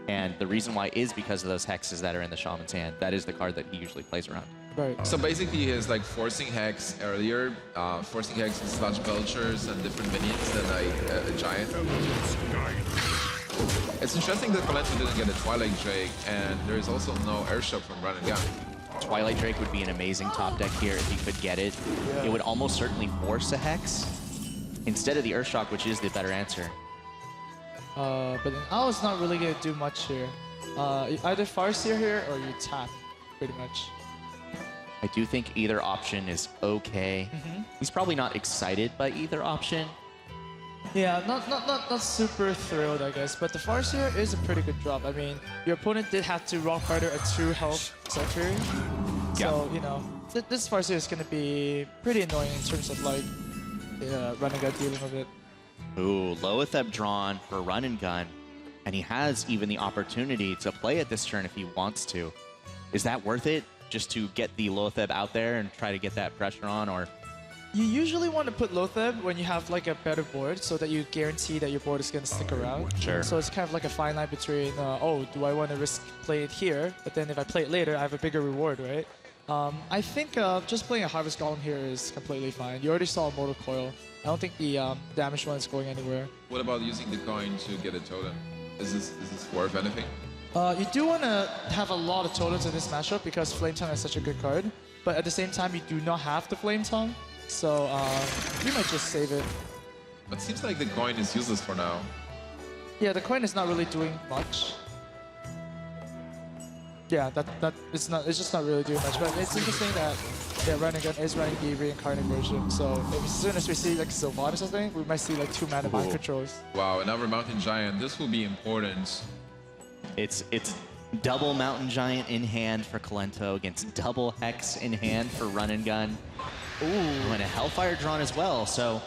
And the reason why is because of those hexes that are in the Shaman's hand. That is the card that he usually plays around. Right. So basically he is like forcing Hex earlier, forcing Hex and Sludge Belchers and different minions than like a Giant. It's interesting that Kolento didn't get a Twilight Drake, and there is also no Airshock from Run and Gun. Twilight Drake would be an amazing top deck here if he could get it. It would almost certainly force a Hex instead of the Earthshock, which is the better answer. But then Owl's not really gonna do much here. Either Farseer here or you tap, pretty much. I do think either option is okay. He's probably not excited by either option. Yeah, not super thrilled, I guess. But the Farseer is a pretty good drop. I mean, your opponent did have to Rock Fighter a 2 health Sentry. So, you know, this Farseer is gonna be pretty annoying in terms of like Run and Gun dealing with it. Ooh, Loetheb drawn for Run and Gun. And he has even the opportunity to play it this turn if he wants to. Is that worth it? Just to get the Loetheb out there and try to get that pressure on, or? You usually want to put Loetheb when you have like a better board so that you guarantee that your board is going to stick around. Sure. So it's kind of like a fine line between, oh, do I want to risk play it here? But then if I play it later, I have a bigger reward, right? I think just playing a Harvest Golem here is completely fine. You already saw a Mortal Coil. I don't think the damage one is going anywhere. What about using the coin to get a totem? Is this worth anything? You do want to have a lot of totems in this matchup because Flame Tongue is such a good card. But at the same time, you do not have the Flame Tongue. So you might just save it. But it seems like the coin is useless for now. Yeah, the coin is not really doing much. Yeah, it's just not really doing much. But it's interesting that Run and Gun is running the reincarnate version. So maybe as soon as we see like Sylvan or something, we might see like 2 mana mind controls. Wow, another Mountain Giant. This will be important. It's double Mountain Giant in hand for Colento against double Hex in hand for Run and Gun. Ooh, and a Hellfire drawn as well. So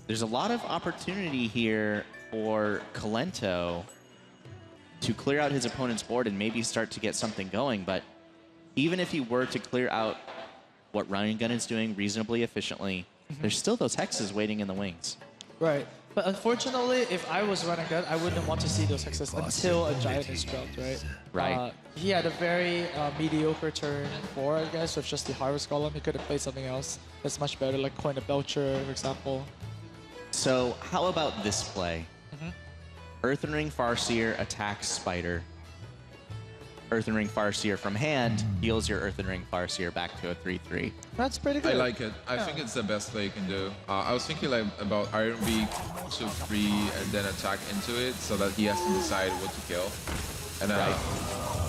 there's a lot of opportunity here for Colento to clear out his opponent's board and maybe start to get something going. But even if he were to clear out what Run and Gun is doing reasonably efficiently, there's still those hexes waiting in the wings. Right. But unfortunately, if I was Run and Gun, I wouldn't want to see those hexes until a Giant is dropped, right? Right. He had a very mediocre turn 4, I guess, with just the Harvest Golem. He could have played something else that's much better, like Coin of Belcher, for example. So how about this play? Earthen Ring Farseer attacks Spider. Earthen Ring Farseer from hand heals your Earthen Ring Farseer back to a 3/3. That's pretty good. I like it. I think it's the best play you can do. I was thinking like about Iron Beak to free and then attack into it so that he has to decide what to kill. And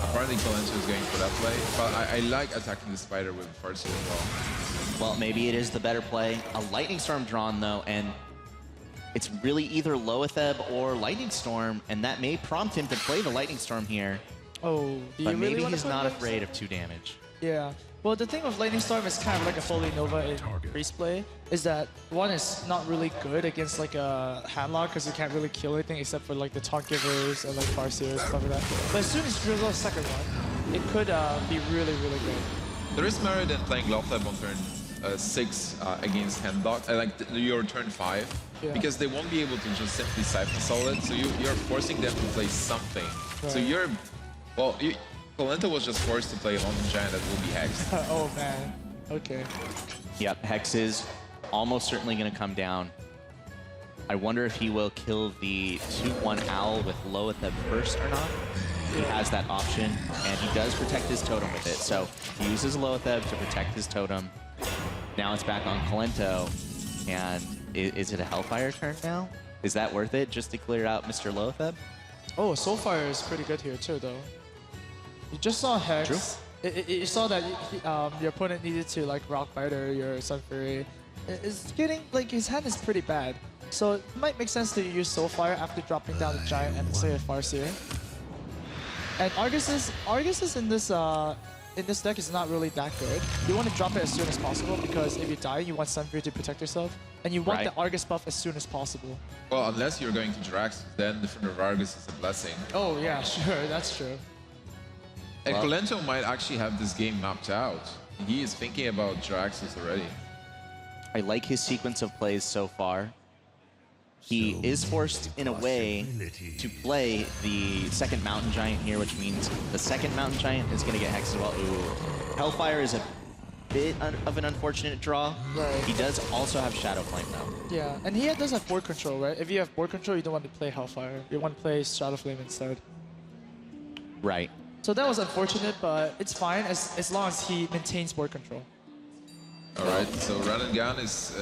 apparently Colento is going for that play. But I like attacking the Spider with Farseer as well. Well, maybe it is the better play. A Lightning Storm drawn though, and it's really either Loetheb or Lightning Storm, and that may prompt him to play the Lightning Storm here. Oh, but maybe he's not afraid of 2 damage. Yeah. Well, the thing with Lightning Storm is kind of like a Holy Nova in Priest play, is that one is not really good against like a handlock because you can't really kill anything except for like the Taunt Givers and like Farseers, stuff like that. But as soon as you draw a second one, it could be really, really good. There is merit in playing Loetheb on turn 6 against handlock, like your turn 5. Yeah. Because they won't be able to just simply Siphon Solid, so you're forcing them to play something. Right. So you're, well, Colento was just forced to play a Mountain Giant that will be hexed. Oh man, okay. Yep, Hex is almost certainly going to come down. I wonder if he will kill the 2/1 Owl with Loetheb first or not. He has that option, and he does protect his totem with it. So he uses Loetheb to protect his totem. Now it's back on Colento, and is it a Hellfire turn now? Is that worth it just to clear out Mr. Loetheb? Oh, Soulfire is pretty good here too, though. You just saw Hex. True. You saw that your opponent needed to like Rock Biter your Sunfury. It's getting like his hand is pretty bad, so it might make sense to use Soulfire after dropping down the Giant and say a Farseer. And Argus is in this deck is not really that good. You want to drop it as soon as possible because if you die, you want Sunfury to protect yourself, and you want the Argus buff as soon as possible. Well, unless you're going to Drax, then Defender of Argus is a blessing. Oh yeah, sure, that's true. And Colento might actually have this game mapped out. He is thinking about Draxus already. I like his sequence of plays so far. He is forced, in a way, to play the second Mountain Giant here, which means the second Mountain Giant is going to get hexed as well. Ooh. Hellfire is a bit of an unfortunate draw. Right. He does also have Shadow Flame, though. Yeah, and he does have board control, right? If you have board control, you don't want to play Hellfire. You want to play Shadow Flame instead. Right. So that was unfortunate, but it's fine as long as he maintains board control. All right, so Run and Gun is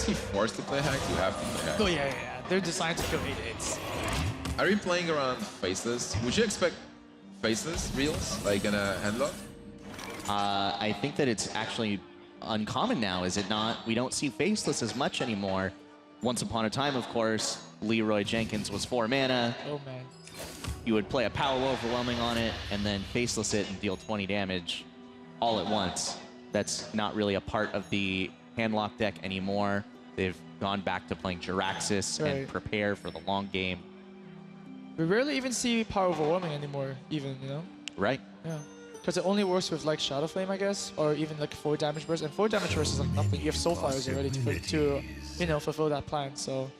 he forced to play Hack? You have to play Hack. Oh yeah. They're designed to kill 8/8s. Are you playing around Faceless? Would you expect Faceless reels, like in a handlock? I think that it's actually uncommon now, is it not? We don't see Faceless as much anymore. Once upon a time, of course, Leroy Jenkins was 4 mana. Oh man. You would play a Power Overwhelming on it, and then Faceless it and deal 20 damage all at once. That's not really a part of the handlock deck anymore. They've gone back to playing Jiraxis and prepare for the long game. We rarely even see Power Overwhelming anymore, even, you know? Right. Yeah. Because it only works with like Shadow Flame, I guess, or even like 4 damage burst. And 4 damage burst is like nothing. You have Soulfires already to you know, fulfill that plan. So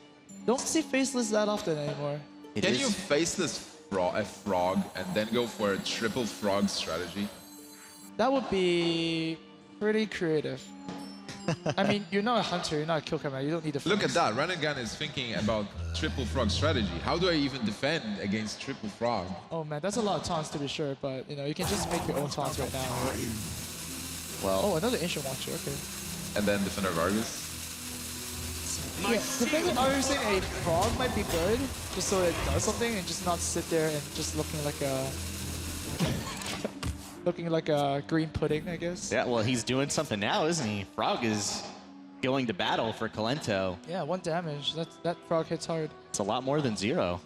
don't see Faceless that often anymore. Can you Faceless a frog and then go for a triple frog strategy? That would be pretty creative. I mean, you're not a hunter, you're not a kill camera, you don't need a Look at that, Run and Gun is thinking about triple frog strategy. How do I even defend against triple frog? Oh man, that's a lot of taunts to be sure, but you know, you can just make your own taunts right now. Right? Well, oh, another Ancient Watcher, okay. And then Defender of Argus. Yeah, depending on Argus, a frog might be good, just so it does something and just not sit there and just looking like a Looking like a green pudding, I guess. Yeah, well, he's doing something now, isn't he? Frog is going to battle for Colento. Yeah, 1 damage. That frog hits hard. It's a lot more than 0.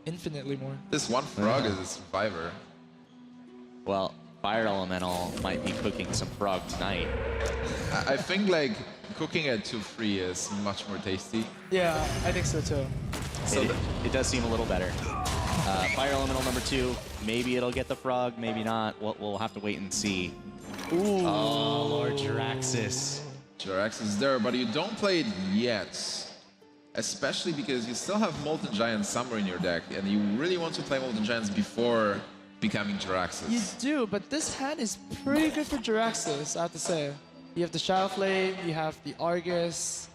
Infinitely more. This one frog is a survivor. Well, Fire Elemental might be cooking some frog tonight. I think like cooking at 2-3 is much more tasty. Yeah, I think so too. So it does seem a little better. Fire Elemental number 2. Maybe it'll get the frog, maybe not. We'll have to wait and see. Ooh. Oh, Lord Jiraxis. Jiraxis is there, but you don't play it yet. Especially because you still have Molten Giant somewhere in your deck, and you really want to play Molten Giants before becoming Jiraxis. You do, but this hand is pretty good for Jiraxis, I have to say. You have the Shadow Flame, you have the Argus.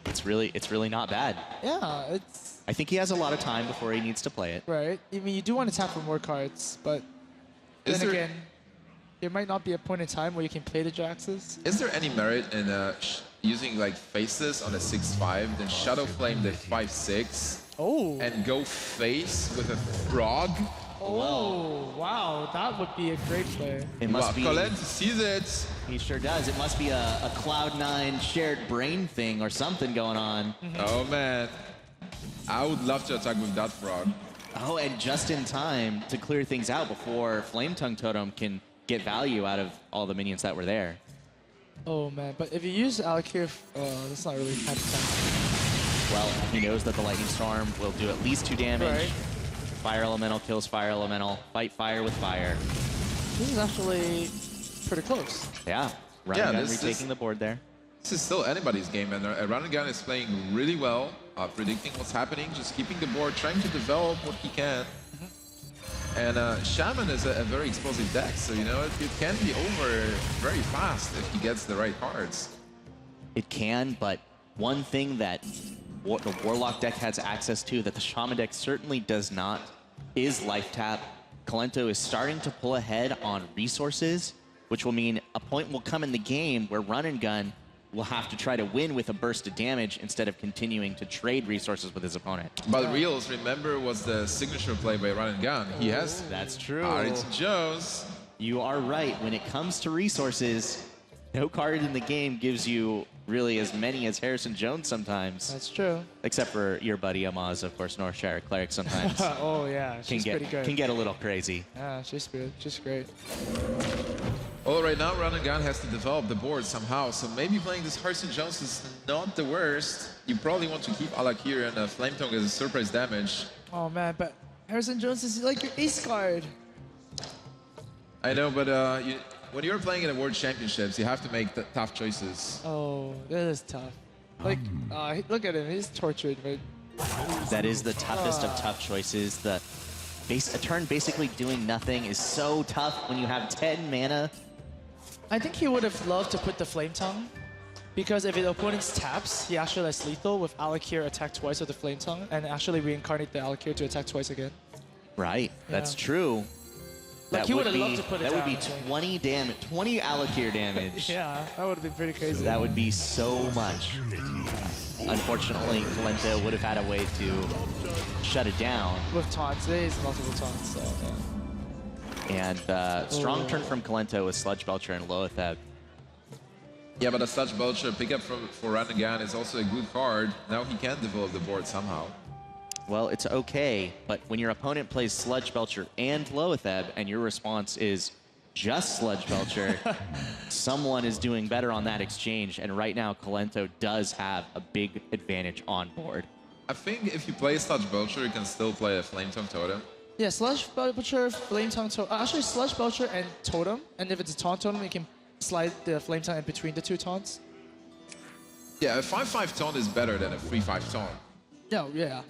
It's really not bad. Yeah, it's... I think he has a lot of time before he needs to play it. Right. I mean, you do want to tap for more cards, but then again, there might not be a point in time where you can play the Jiraxis. Is there any merit in using like faces on a 6-5, then Shadow Flame the 5-6, and go face with a frog? Oh, wow, that would be a great play. It must be. Colento sees it. He sure does. It must be a Cloud9 shared brain thing or something going on. Oh man, I would love to attack with that frog. Oh, and just in time to clear things out before Flame Tongue Totem can get value out of all the minions that were there. Oh man, but if you use Alakir, that's not really happening. Well, he knows that the Lightning Storm will do at least 2 damage. Right. Fire Elemental kills Fire Elemental. Fight fire with fire. This is actually pretty close. Yeah, Run and Gun retaking the board there. This is still anybody's game, and Run and Gun is playing really well, predicting what's happening, just keeping the board, trying to develop what he can. And Shaman is a very explosive deck, so you know it can be over very fast if he gets the right cards. It can, but one thing that the Warlock deck has access to that the Shaman deck certainly does not is Life Tap. Colento is starting to pull ahead on resources, which will mean a point will come in the game where Run and Gun will have to try to win with a burst of damage instead of continuing to trade resources with his opponent. But Reels, remember, was the signature play by Run and Gun. He has That's true. Harrington Jones. You are right. When it comes to resources, no card in the game gives you really as many as Harrison Jones sometimes. That's true. Except for your buddy Amaz, of course, Northshire Cleric sometimes. Oh yeah, she's pretty good. Can get a little crazy. Yeah, she's good. She's great. Well, right now, Run and Gun has to develop the board somehow, so maybe playing this Harrison Jones is not the worst. You probably want to keep Alakir and Flame Tongue as a surprise damage. Oh man, but Harrison Jones is like your ace card. I know, but when you're playing in the World Championships, you have to make tough choices. Oh, that is tough. Like, look at him, he's tortured, but... That is the toughest of tough choices. A turn basically doing nothing is so tough when you have 10 mana. I think he would have loved to put the Flame Tongue, because if the opponent's taps, he actually has lethal with Alakir attack twice with the Flame Tongue, and actually reincarnate the Alakir to attack twice again. Right, that's true. Like, he would have loved to put it down. That would down, be 20 damage, 20 Alakir damage. Yeah, that would have been pretty crazy. That would be so much. Unfortunately, Colento would have had a way to shut it down. With taunts, there is multiple taunts, so yeah. And strong turn from Colento with Sludge Belcher and Loetheb. Yeah, but a Sludge Belcher pickup for Run and Gun is also a good card. Now he can develop the board somehow. Well, it's okay, but when your opponent plays Sludge Belcher and Loetheb, and your response is just Sludge Belcher, someone is doing better on that exchange, and right now Colento does have a big advantage on board. I think if you play Sludge Belcher, you can still play a Flame Tongue Totem. Yeah, Sludge Belcher, Flame Tongue Totem. Actually, Sludge Belcher and Totem, and if it's a taunt totem, you can slide the Flame Tongue in between the two taunts. Yeah, a 5/5 taunt is better than a 3/5 taunt. No, yeah.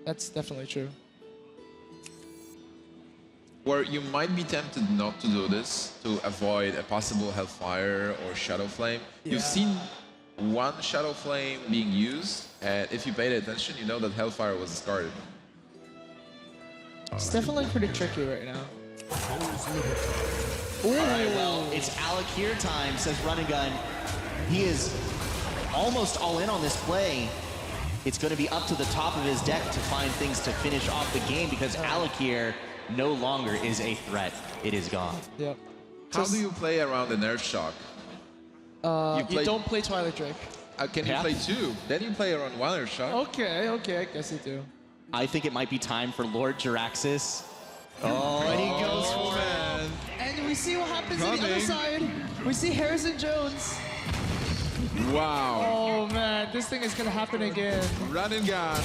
That's definitely true. Where you might be tempted not to do this to avoid a possible Hellfire or Shadow Flame. Yeah. You've seen one Shadow Flame being used, and if you paid attention, you know that Hellfire was discarded. It's definitely pretty tricky right now. All right, well, it's Alakir time, says Run and Gun. He is almost all in on this play. It's going to be up to the top of his deck to find things to finish off the game because Alakir no longer is a threat. It is gone. Yep. How do you play around an Earth Shock? You don't play Twilight Drake. Can you play 2? Then you play around 1 Earth Shock. Okay, I guess you do. I think it might be time for Lord Jaraxxus. Oh, and he goes for it. And we see what happens on the other side. We see Harrison Jones. Wow. Oh man, this thing is gonna happen again. Run and gun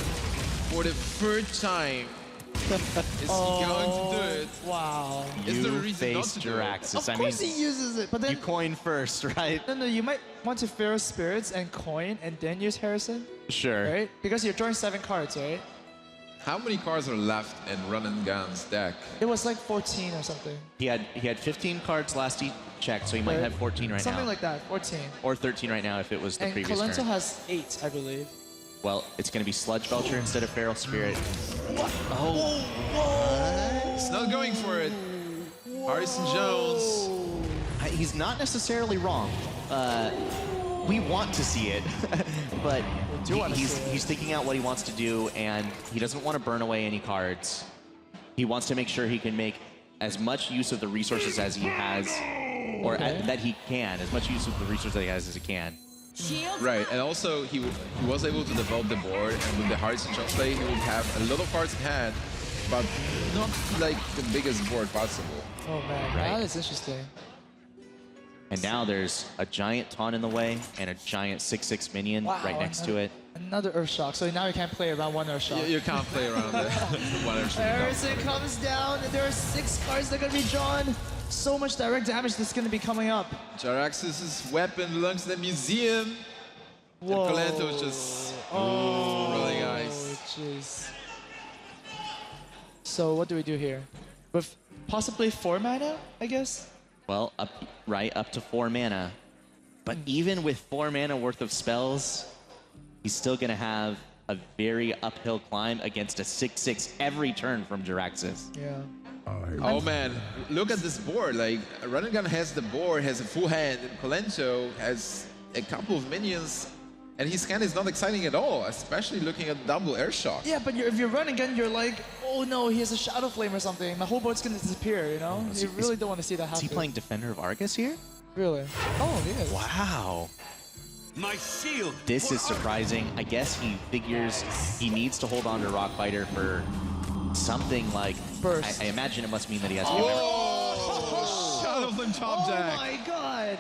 for the 3rd time. Is he going to do it? Wow. Is there a You reason not face to do it? Jaraxxus. Of course he uses it, but then You coin first, right? no, you might want to Pharaoh Spirits and coin and then use Harrison, Sure. right? Because you're drawing 7 cards, right? How many cards are left in Run and Gun's deck? It was like 14 or something. He had 15 cards last he checked, so he might Right. have 14 right Something now. like that, 14. Or 13 right now if it was the And previous Colento turn. has 8, I believe. Well, it's going to be Sludge Belcher instead of Feral Spirit. Oh. He's not going for it. Harrison Jones. He's not necessarily wrong. We want to see it, but he's thinking out what he wants to do, and he doesn't want to burn away any cards. He wants to make sure he can make as much use of the resources as he has, or that he can, as much use of the resources that he has as he can. Right, and also he was able to develop the board, and with the Harrison Jones play, he would have a lot of cards in hand, but not like the biggest board possible. Oh man, Right. that is interesting. And now there's a giant taunt in the way and a giant 6/6 minion right next to it. Another Earth Shock, so now you can't play around 1 Earth Shock. You can't play around the 1 Earth Shock. Harrison comes down, and there are 6 cards that are going to be drawn. So much direct damage that's going to be coming up. Jaraxxus' weapon belongs to the museum. Whoa. And Colento's just rolling eyes. Jeez. So what do we do here? With possibly 4 mana, I guess? Well, up to 4 mana. But even with 4 mana worth of spells, he's still going to have a very uphill climb against a 6/6 every turn from Jaraxxus. Yeah. Oh man, look at this board. Like, Run and Gun has the board, has a full hand, and Colento has a couple of minions, and his hand is not exciting at all, especially looking at double Air Shock. Yeah, but if you're running gun, you're like, oh no, he has a Shadow Flame or something. My whole board's gonna disappear, you know? You really don't want to see that happen. Is he playing Defender of Argus here? Really? Oh, he is. Wow. My shield. This is surprising. I guess he figures he needs to hold on to Rockbiter for something like... Burst. I imagine it must mean that he has to... Oh! Shadow Flame top deck. Oh my god!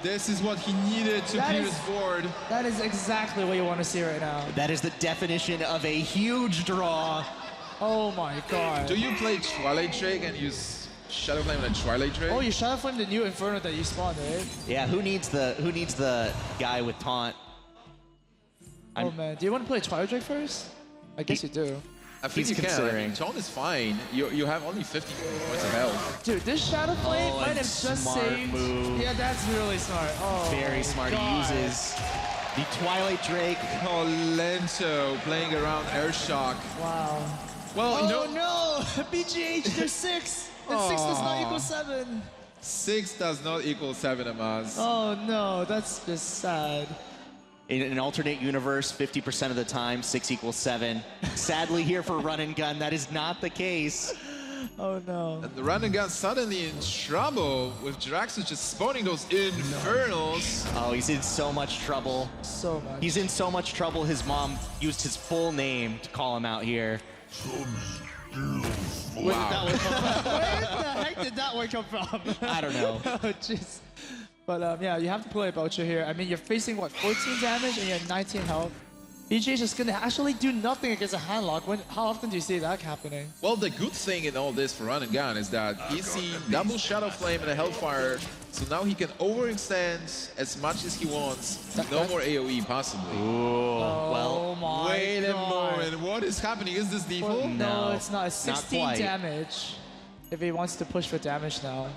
This is what he needed to That clear is- his board. That is exactly what you want to see right now. That is the definition of a huge draw. Oh my god. Do you play Twilight Drake and use Shadow Flame and a Twilight Drake? Oh, you Shadow Flame the new Inferno that you spawned, right? Yeah, who needs the guy with taunt? Oh man, do you want to play Twilight Drake first? I guess you do. I think He's you can. I considering. mean, Taunt is fine. You have only 50 points of health. Dude, this Shadow Flame Oh, might and have just smart saved. move. Yeah, that's really smart. Oh, Very smart. God. He uses the Twilight Drake. Colento playing around Air Shock. Wow. Well, Oh no. no! BGH, there's 6! And 6 does not equal 7. 6 does not equal 7, Amaz. Oh no, that's just sad. In an alternate universe, 50% of the time, 6 equals 7. Sadly, here for Run and Gun, that is not the case. Oh no. And the Run and Gun suddenly in trouble with Jaraxxus just spawning those Infernals. Oh, he's in so much trouble. So much. He's in so much trouble, his mom used his full name to call him out here. Where did that one come from? Where the heck did that one come from? I don't know. Oh jeez. But yeah, you have to play Belcher here. I mean, you're facing what, 14 damage and you have 19 health. BJ is just gonna actually do nothing against a handlock. How often do you see that happening? Well, the good thing in all this for Run and Gun is that he's seen double Shadow Flame and a Hellfire, so now he can overextend as much as he wants. No more AoE possibly. Oh my Wait a God. moment, what is happening? Is this default? No, it's not. It's 16 quite. damage. If he wants to push for damage now.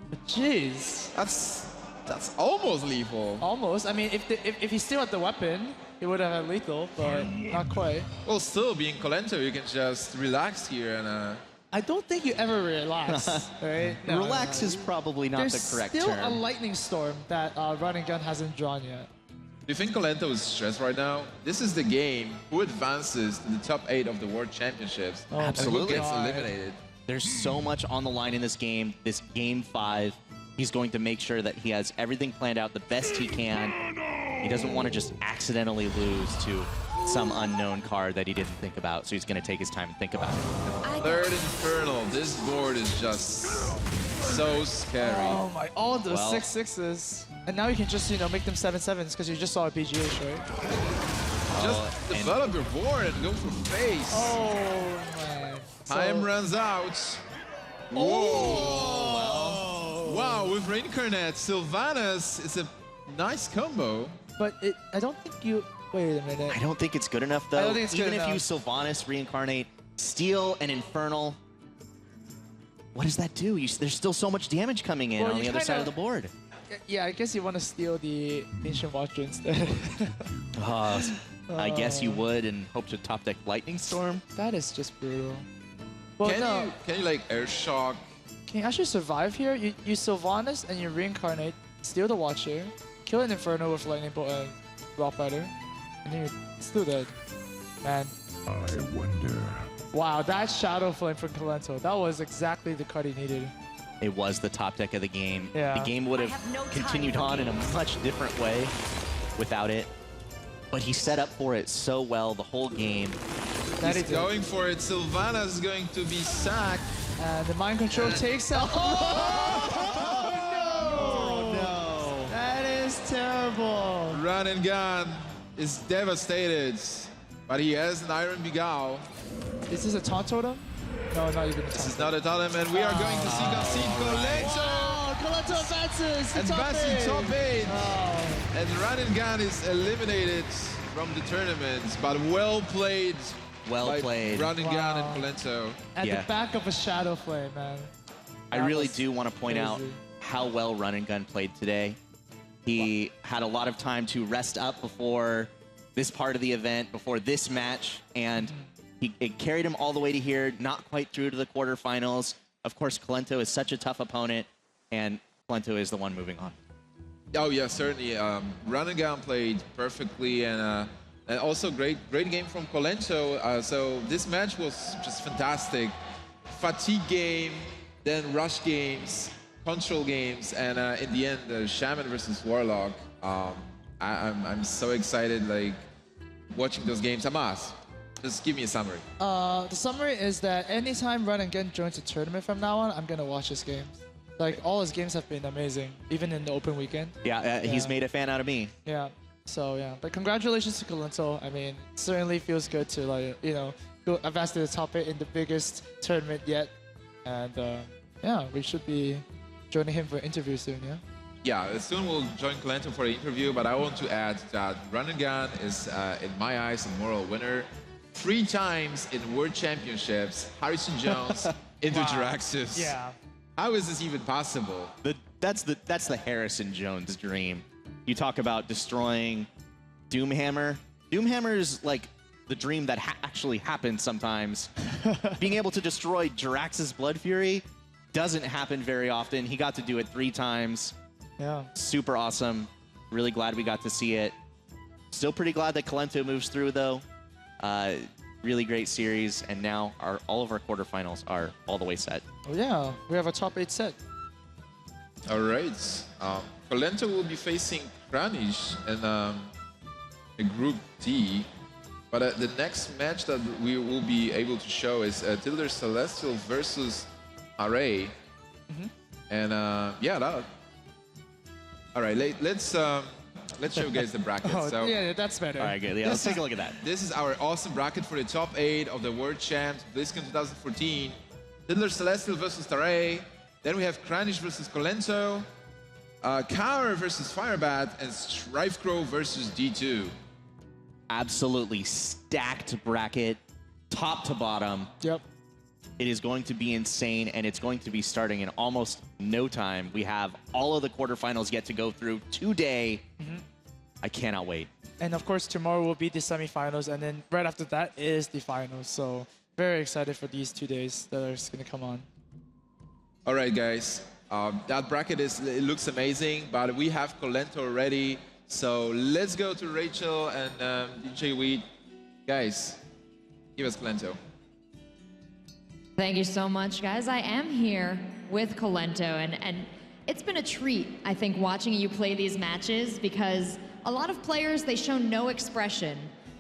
But jeez. That's almost lethal. Almost. I mean, if he's still had the weapon, he would have had lethal, but not quite. Well, still, being Colento, you can just relax here and... I don't think you ever relax, right? No, Relax is probably not There's the correct still term. a lightning storm that Run and Gun hasn't drawn yet. Do you think Colento is stressed right now? This is the game. Who advances to the top 8 of the World Championships? Absolutely. And who gets eliminated? There's so much on the line in this game. This game 5 He's going to make sure that he has everything planned out the best he can. He doesn't want to just accidentally lose to some unknown card that he didn't think about, so he's going to take his time and think about it. Third Infernal. This board is just so scary. Oh my, all those 6/6s. And now you can just, you know, make them 7/7s because you just saw a BGH, right? Just develop your board and go for face. Oh man. Time runs out. Whoa! Wow, with Reincarnate, Sylvanas is a nice combo. But I don't think you... Wait a minute. I don't think it's good enough, though. I don't think it's Even good if enough. you Sylvanas, Reincarnate, steal an Infernal, what does that do? There's still so much damage coming in on the other side of the board. Yeah, I guess you want to steal the Ancient Watcher instead. I guess you would and hope to top deck Lightning Storm. That is just brutal. Well, Can you like air shock? Can you actually survive here? You Sylvanas and you Reincarnate, steal the Watcher, kill an Inferno with Lightning Bolt and Rock Rider, and then you're still dead. Man. I wonder. Wow, that Shadow Flame from Colento, that was exactly the card he needed. It was the top deck of the game. Yeah. The game would have continued on in a much different way without it. But he set up for it so well the whole game. He's going for it. Sylvanas is going to be sacked. And the Mind Control takes out. Oh, no. That is terrible. Run and Gun is devastated. But he has an Iron Begal. Is this a taunt totem? No, not even a taunt. This is not a totem, and we are going to see concede Colento. Oh, Colento advances to top Advancing 8. top 8. Oh. And Run and Gun is eliminated from the tournament, but well played. Well played. Run and Gun and Colento. At the back of a Shadow Flame, man. I really do want to point out how well Run and Gun played today. He had a lot of time to rest up before this part of the event, before this match, and it carried him all the way to here, not quite through to the quarterfinals. Of course, Colento is such a tough opponent, and Colento is the one moving on. Oh yeah, certainly. Run and Gun played perfectly, and also great game from Colento. So this match was just fantastic. Fatigue game, then rush games, control games, and in the end, Shaman versus Warlock. I'm so excited, like watching those games. Amas, just give me a summary. The summary is that anytime Run and Gun joins a tournament from now on, I'm gonna watch his games. Like all his games have been amazing, even in the open weekend. Yeah, he's made a fan out of me. Yeah. So yeah, but congratulations to Colento. I mean, it certainly feels good to go advance to the top 8 in the biggest tournament yet, and yeah, we should be joining him for an interview soon. Yeah. Yeah, soon we'll join Colento for the interview, but I want to add that Run and Gun is, in my eyes, a moral winner. 3 times in World Championships, Harrison Jones into Jiraxis. Yeah. How is this even possible? That's the Harrison Jones dream. You talk about destroying Doomhammer. Doomhammer is like the dream that actually happens sometimes. Being able to destroy Jiraxis Blood Fury doesn't happen very often. He got to do it 3 times. Yeah. Super awesome. Really glad we got to see it. Still pretty glad that Colento moves through, though. Really great series, and now all of our quarterfinals are all the way set. Oh yeah, we have a top 8 set. All right. Colento will be facing Kranich in a Group D. But the next match that we will be able to show is Tilder Celestial versus Array. And yeah, that. All right, let's show you guys the bracket. Yeah, that's better. All right, good. Yeah, let's take a look at that. This is our awesome bracket for the top 8 of the World Champs, BlizzCon 2014. Tilder Celestial versus Array. Then we have Kranich versus Colento, Cower versus Firebat, and Strifecrow versus D2. Absolutely stacked bracket, top to bottom. Yep. It is going to be insane, and it's going to be starting in almost no time. We have all of the quarterfinals yet to go through today. I cannot wait. And of course, tomorrow will be the semifinals, and then right after that is the finals. So very excited for these 2 days that are going to come on. All right, guys. That bracket it looks amazing, but we have Colento already. So let's go to Rachel and DJ Weed. Guys, give us Colento. Thank you so much, guys. I am here with Colento, and it's been a treat, I think, watching you play these matches, because a lot of players, they show no expression,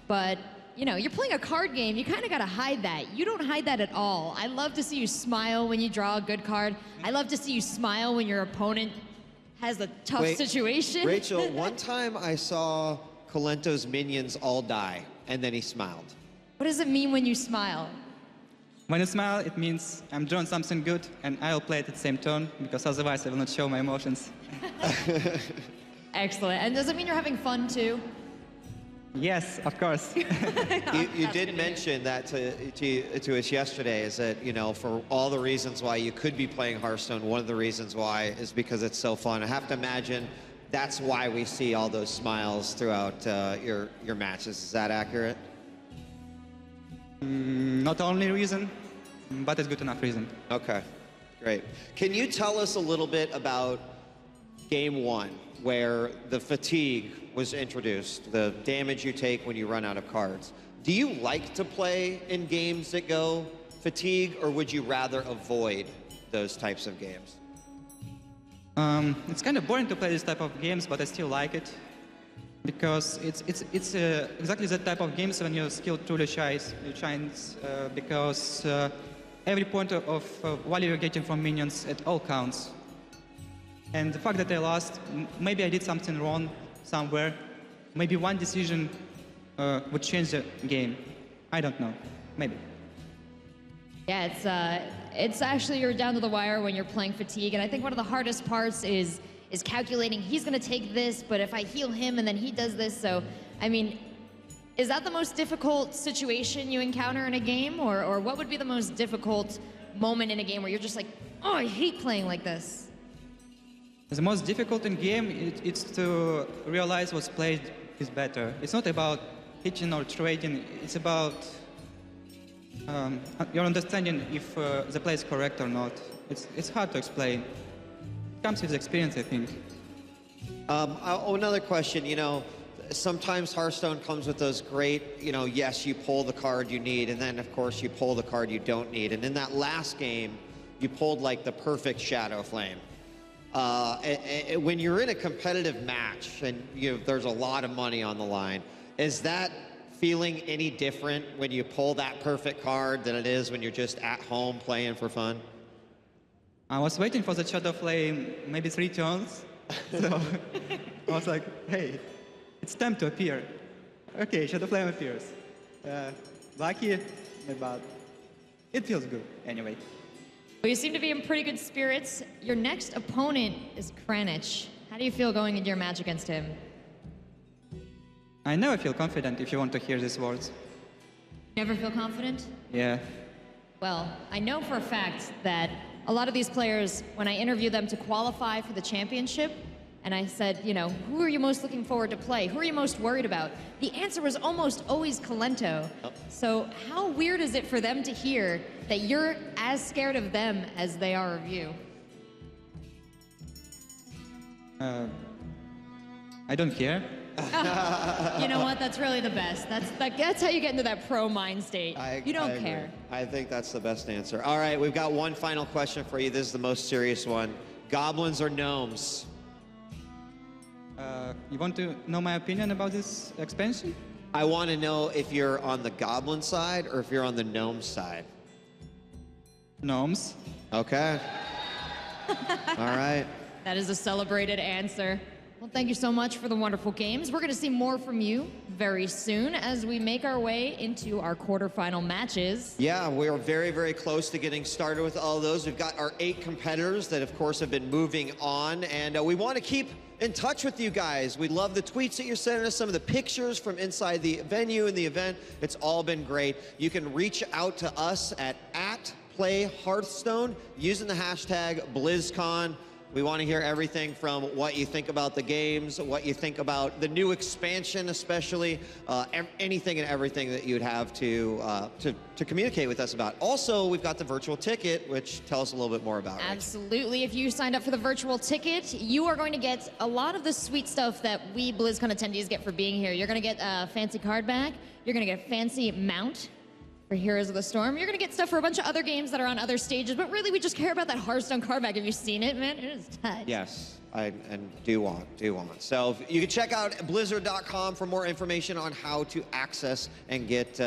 but you know, you're playing a card game, you kind of got to hide that. You don't hide that at all. I love to see you smile when you draw a good card. I love to see you smile when your opponent has a tough situation. Rachel, one time I saw Colento's minions all die, and then he smiled. What does it mean when you smile? When I smile, it means I'm drawing something good, and I'll play it at the same turn, because otherwise I will not show my emotions. Excellent. And does it mean you're having fun too? Yes, of course. You did mention that to us yesterday, is that, you know, for all the reasons why you could be playing Hearthstone, one of the reasons why is because it's so fun. I have to imagine that's why we see all those smiles throughout your matches. Is that accurate? Not only reason, but it's good enough reason. Okay, great. Can you tell us a little bit about game one, where the fatigue was introduced, the damage you take when you run out of cards? Do you like to play in games that go fatigue, or would you rather avoid those types of games? It's kind of boring to play this type of games, but I still like it, because it's exactly that type of games when your skill truly shines, because every point of value you're getting from minions, it all counts. And the fact that I lost, maybe I did something wrong somewhere. Maybe one decision would change the game. I don't know. Maybe. Yeah, it's actually, you're down to the wire when you're playing fatigue, and I think one of the hardest parts is calculating, he's gonna take this, but if I heal him and then he does this, so, I mean, is that the most difficult situation you encounter in a game, or what would be the most difficult moment in a game where you're just like, oh, I hate playing like this? The most difficult in game it's to realize what's played is better. It's not about hitting or trading. It's about your understanding if the play is correct or not. It's hard to explain. It comes with experience, I think. Another question, you know, sometimes Hearthstone comes with those great, you know, yes, you pull the card you need, and then of course you pull the card you don't need. And in that last game, you pulled like the perfect Shadow Flame. When you're in a competitive match and there's a lot of money on the line, is that feeling any different when you pull that perfect card than it is when you're just at home playing for fun? I was waiting for the Shadow Flame maybe 3 turns, so I was like, hey, it's time to appear. Okay, Shadow Flame appears. Lucky, but it feels good anyway. Well, you seem to be in pretty good spirits. Your next opponent is Kranich. How do you feel going into your match against him? I never feel confident, if you want to hear these words. Never feel confident? Yeah. Well, I know for a fact that a lot of these players, when I interview them to qualify for the championship, and I said, you know, who are you most looking forward to play? Who are you most worried about? The answer was almost always Colento. So how weird is it for them to hear that you're as scared of them as they are of you? I don't care. You know what? That's really the best. That's how you get into that pro mind state. You don't care. I think that's the best answer. All right, we've got one final question for you. This is the most serious one. Goblins or gnomes? You want to know my opinion about this expansion? I want to know if you're on the goblin side or if you're on the gnome side. Gnomes. Okay. All right. That is a celebrated answer. Well, thank you so much for the wonderful games. We're going to see more from you very soon as we make our way into our quarterfinal matches. Yeah, we're very, very close to getting started with all of those. We've got our 8 competitors that, of course, have been moving on, and we want to keep in touch with you guys. We love the tweets that you're sending us, some of the pictures from inside the venue and the event. It's all been great. You can reach out to us at @PlayHearthstone using the hashtag BlizzCon. We want to hear everything from what you think about the games, what you think about the new expansion, especially anything and everything that you'd have to communicate with us about. Also, we've got the virtual ticket, which tell us a little bit more about it. Absolutely. If you signed up for the virtual ticket, you are going to get a lot of the sweet stuff that we BlizzCon attendees get for being here. You're going to get a fancy card back. You're going to get a fancy mount for Heroes of the Storm. You're gonna get stuff for a bunch of other games that are on other stages, but really we just care about that Hearthstone card back. Have you seen it, man? It is tight. Yes, I do want. So you can check out blizzard.com for more information on how to access and get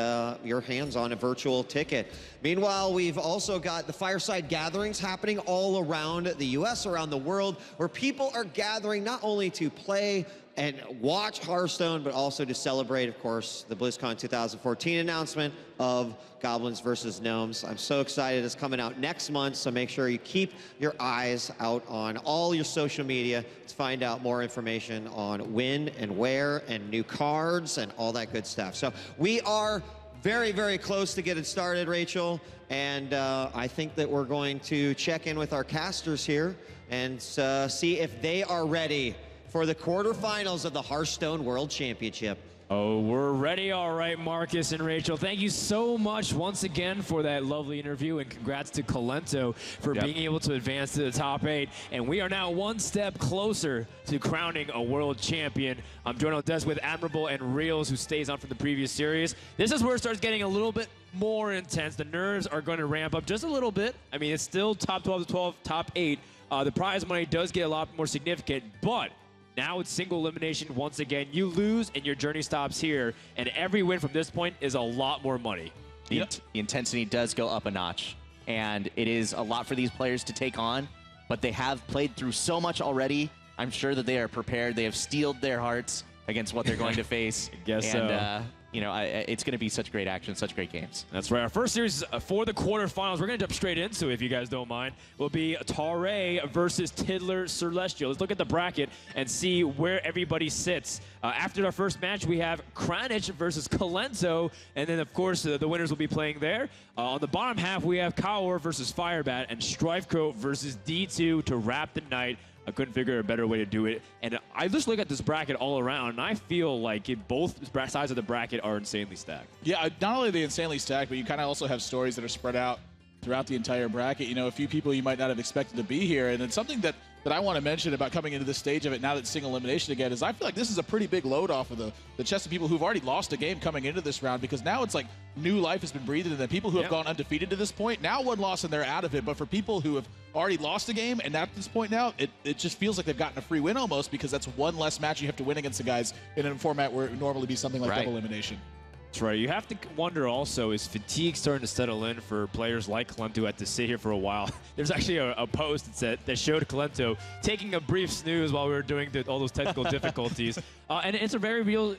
your hands on a virtual ticket. Meanwhile, we've also got the fireside gatherings happening all around the US, around the world, where people are gathering not only to play and watch Hearthstone, but also to celebrate, of course, the BlizzCon 2014 announcement of Goblins versus Gnomes. I'm so excited. It's coming out next month, so make sure you keep your eyes out on all your social media to find out more information on when and where and new cards and all that good stuff. So we are very, very close to getting started, Rachel, and I think that we're going to check in with our casters here and see if they are ready for the quarterfinals of the Hearthstone World Championship. Oh, we're ready. All right, Marcus and Rachel. Thank you so much once again for that lovely interview, and congrats to Colento for being able to advance to the top 8. And we are now one step closer to crowning a world champion. I'm joined on desk with Admirable and Reels, who stays on from the previous series. This is where it starts getting a little bit more intense. The nerves are going to ramp up just a little bit. I mean, it's still top 12 to 12, top 8. The prize money does get a lot more significant, but now it's single elimination once again. You lose and your journey stops here, and every win from this point is a lot more money. The intensity does go up a notch, and it is a lot for these players to take on, but they have played through so much already. I'm sure that they are prepared. They have steeled their hearts against what they're going to face. I guess so. You know, it's going to be such great action, such great games. That's right. Our first series for the quarterfinals, we're going to jump straight into it, if you guys don't mind, will be Tare versus Tiddler Celestial. Let's look at the bracket and see where everybody sits. After our first match, we have Kranich versus Colento, and then, of course, the winners will be playing there. On the bottom half, we have Kaor versus Firebat and Strifecrow versus D2 to wrap the night. I couldn't figure a better way to do it. And I just look at this bracket all around, and I feel like both sides of the bracket are insanely stacked. Yeah, not only are they insanely stacked, but you kind of also have stories that are spread out throughout the entire bracket. You know, a few people you might not have expected to be here. And it's something that I want to mention about coming into this stage of it now that it's single elimination again is I feel like this is a pretty big load off of the chest of people who've already lost a game coming into this round, because now it's like new life has been breathed into them. People who have gone undefeated to this point, now one loss and they're out of it. But for people who have already lost a game and at this point now, it just feels like they've gotten a free win almost, because that's one less match you have to win against the guys in a format where it would normally be something like double elimination. That's right. You have to wonder also, is fatigue starting to settle in for players like Colento who had to sit here for a while? There's actually a post that showed Colento taking a brief snooze while we were doing all those technical difficulties. And it's a very real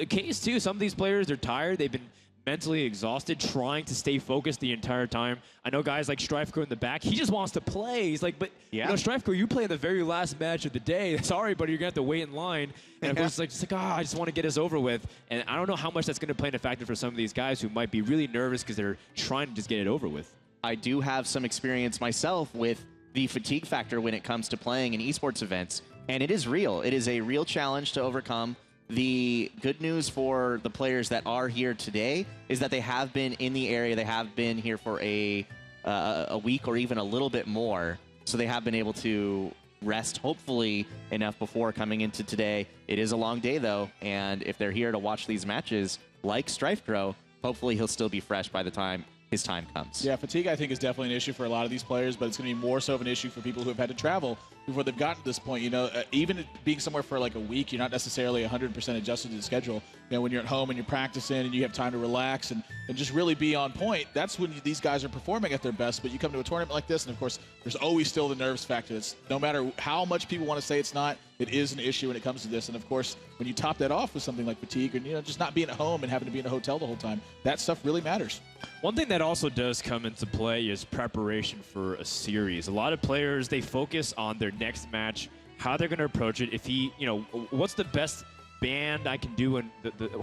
case, too. Some of these players are tired. They've been mentally exhausted, trying to stay focused the entire time. I know guys like Strifecrow in the back, he just wants to play. He's like, but you know, Strifecrow, you play in the very last match of the day. Sorry, buddy, you're going to have to wait in line. And of course, it's like, I just want to get this over with. And I don't know how much that's going to play in a factor for some of these guys who might be really nervous because they're trying to just get it over with. I do have some experience myself with the fatigue factor when it comes to playing in esports events. And it is real. It is a real challenge to overcome. The good news for the players that are here today is that they have been in the area. They have been here for a week or even a little bit more. So they have been able to rest, hopefully, enough before coming into today. It is a long day, though. And if they're here to watch these matches, like Strifecrow, hopefully he'll still be fresh by the time his time comes. Yeah, fatigue, I think, is definitely an issue for a lot of these players, but it's going to be more so of an issue for people who have had to travel before they've gotten to this point. You know, even being somewhere for like a week, you're not necessarily 100% adjusted to the schedule. You know, when you're at home and you're practicing and you have time to relax and just really be on point, that's when these guys are performing at their best. But you come to a tournament like this, and of course, there's always still the nerves factor. It's, no matter how much people want to say it's not, it is an issue when it comes to this. And of course, when you top that off with something like fatigue and, you know, just not being at home and having to be in a hotel the whole time, that stuff really matters. One thing that also does come into play is preparation for a series. A lot of players, they focus on their next match, how they're going to approach it. If what's the best band I can do and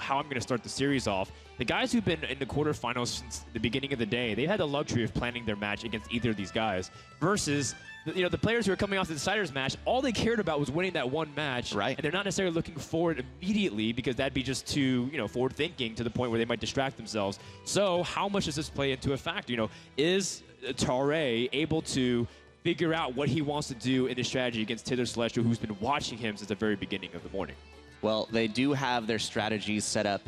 how I'm going to start the series off. The guys who've been in the quarterfinals since the beginning of the day, they've had the luxury of planning their match against either of these guys versus the players who are coming off the deciders match, all they cared about was winning that one match, right? And they're not necessarily looking forward immediately because that'd be just too, forward thinking to the point where they might distract themselves. So how much does this play into a factor? Is Tare able to figure out what he wants to do in his strategy against Tiddler Celestial, who's been watching him since the very beginning of the morning? Well, they do have their strategies set up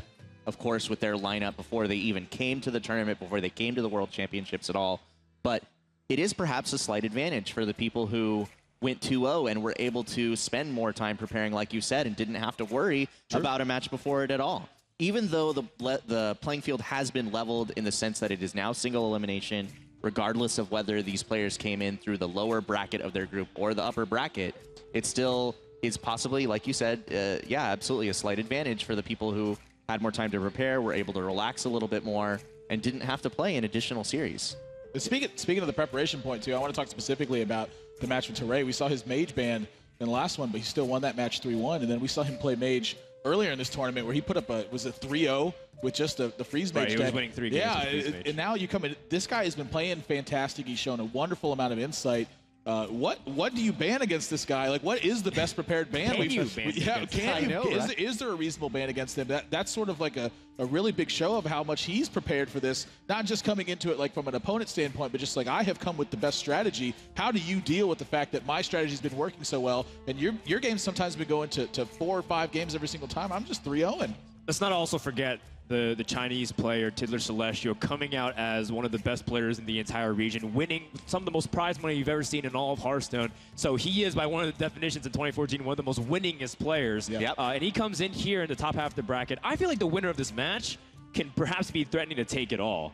of course, with their lineup before they even came to the tournament, before they came to the World Championships at all. But it is perhaps a slight advantage for the people who went 2-0 and were able to spend more time preparing, like you said, and didn't have to worry about a match before it at all. Even though the playing field has been leveled in the sense that it is now single elimination, regardless of whether these players came in through the lower bracket of their group or the upper bracket, it still is possibly, like you said, yeah, absolutely a slight advantage for the people who had more time to prepare, were able to relax a little bit more, and didn't have to play an additional series. Speaking of the preparation point, too, I want to talk specifically about the match with Teray. We saw his mage ban in the last one, but he still won that match 3-1. And then we saw him play mage earlier in this tournament where he put up was it 3-0 with just the freeze mage He deck. was winning 3 games with freeze mage. And now you come in. This guy has been playing fantastic. He's shown a wonderful amount of insight. What do you ban against this guy? Like, what is the best prepared ban? Is there a reasonable ban against him? That's sort of like a really big show of how much he's prepared for this. Not just coming into it like from an opponent standpoint, but just like, I have come with the best strategy. How do you deal with the fact that my strategy's been working so well, and your game's sometimes been going to 4 or 5 games every single time? I'm just 3-0. Let's not also forget the Chinese player, Tidler Celestial, coming out as one of the best players in the entire region, winning some of the most prize money you've ever seen in all of Hearthstone. So he is, by one of the definitions in 2014, one of the most winningest players. Yep. And he comes in here in the top half of the bracket. I feel like the winner of this match can perhaps be threatening to take it all.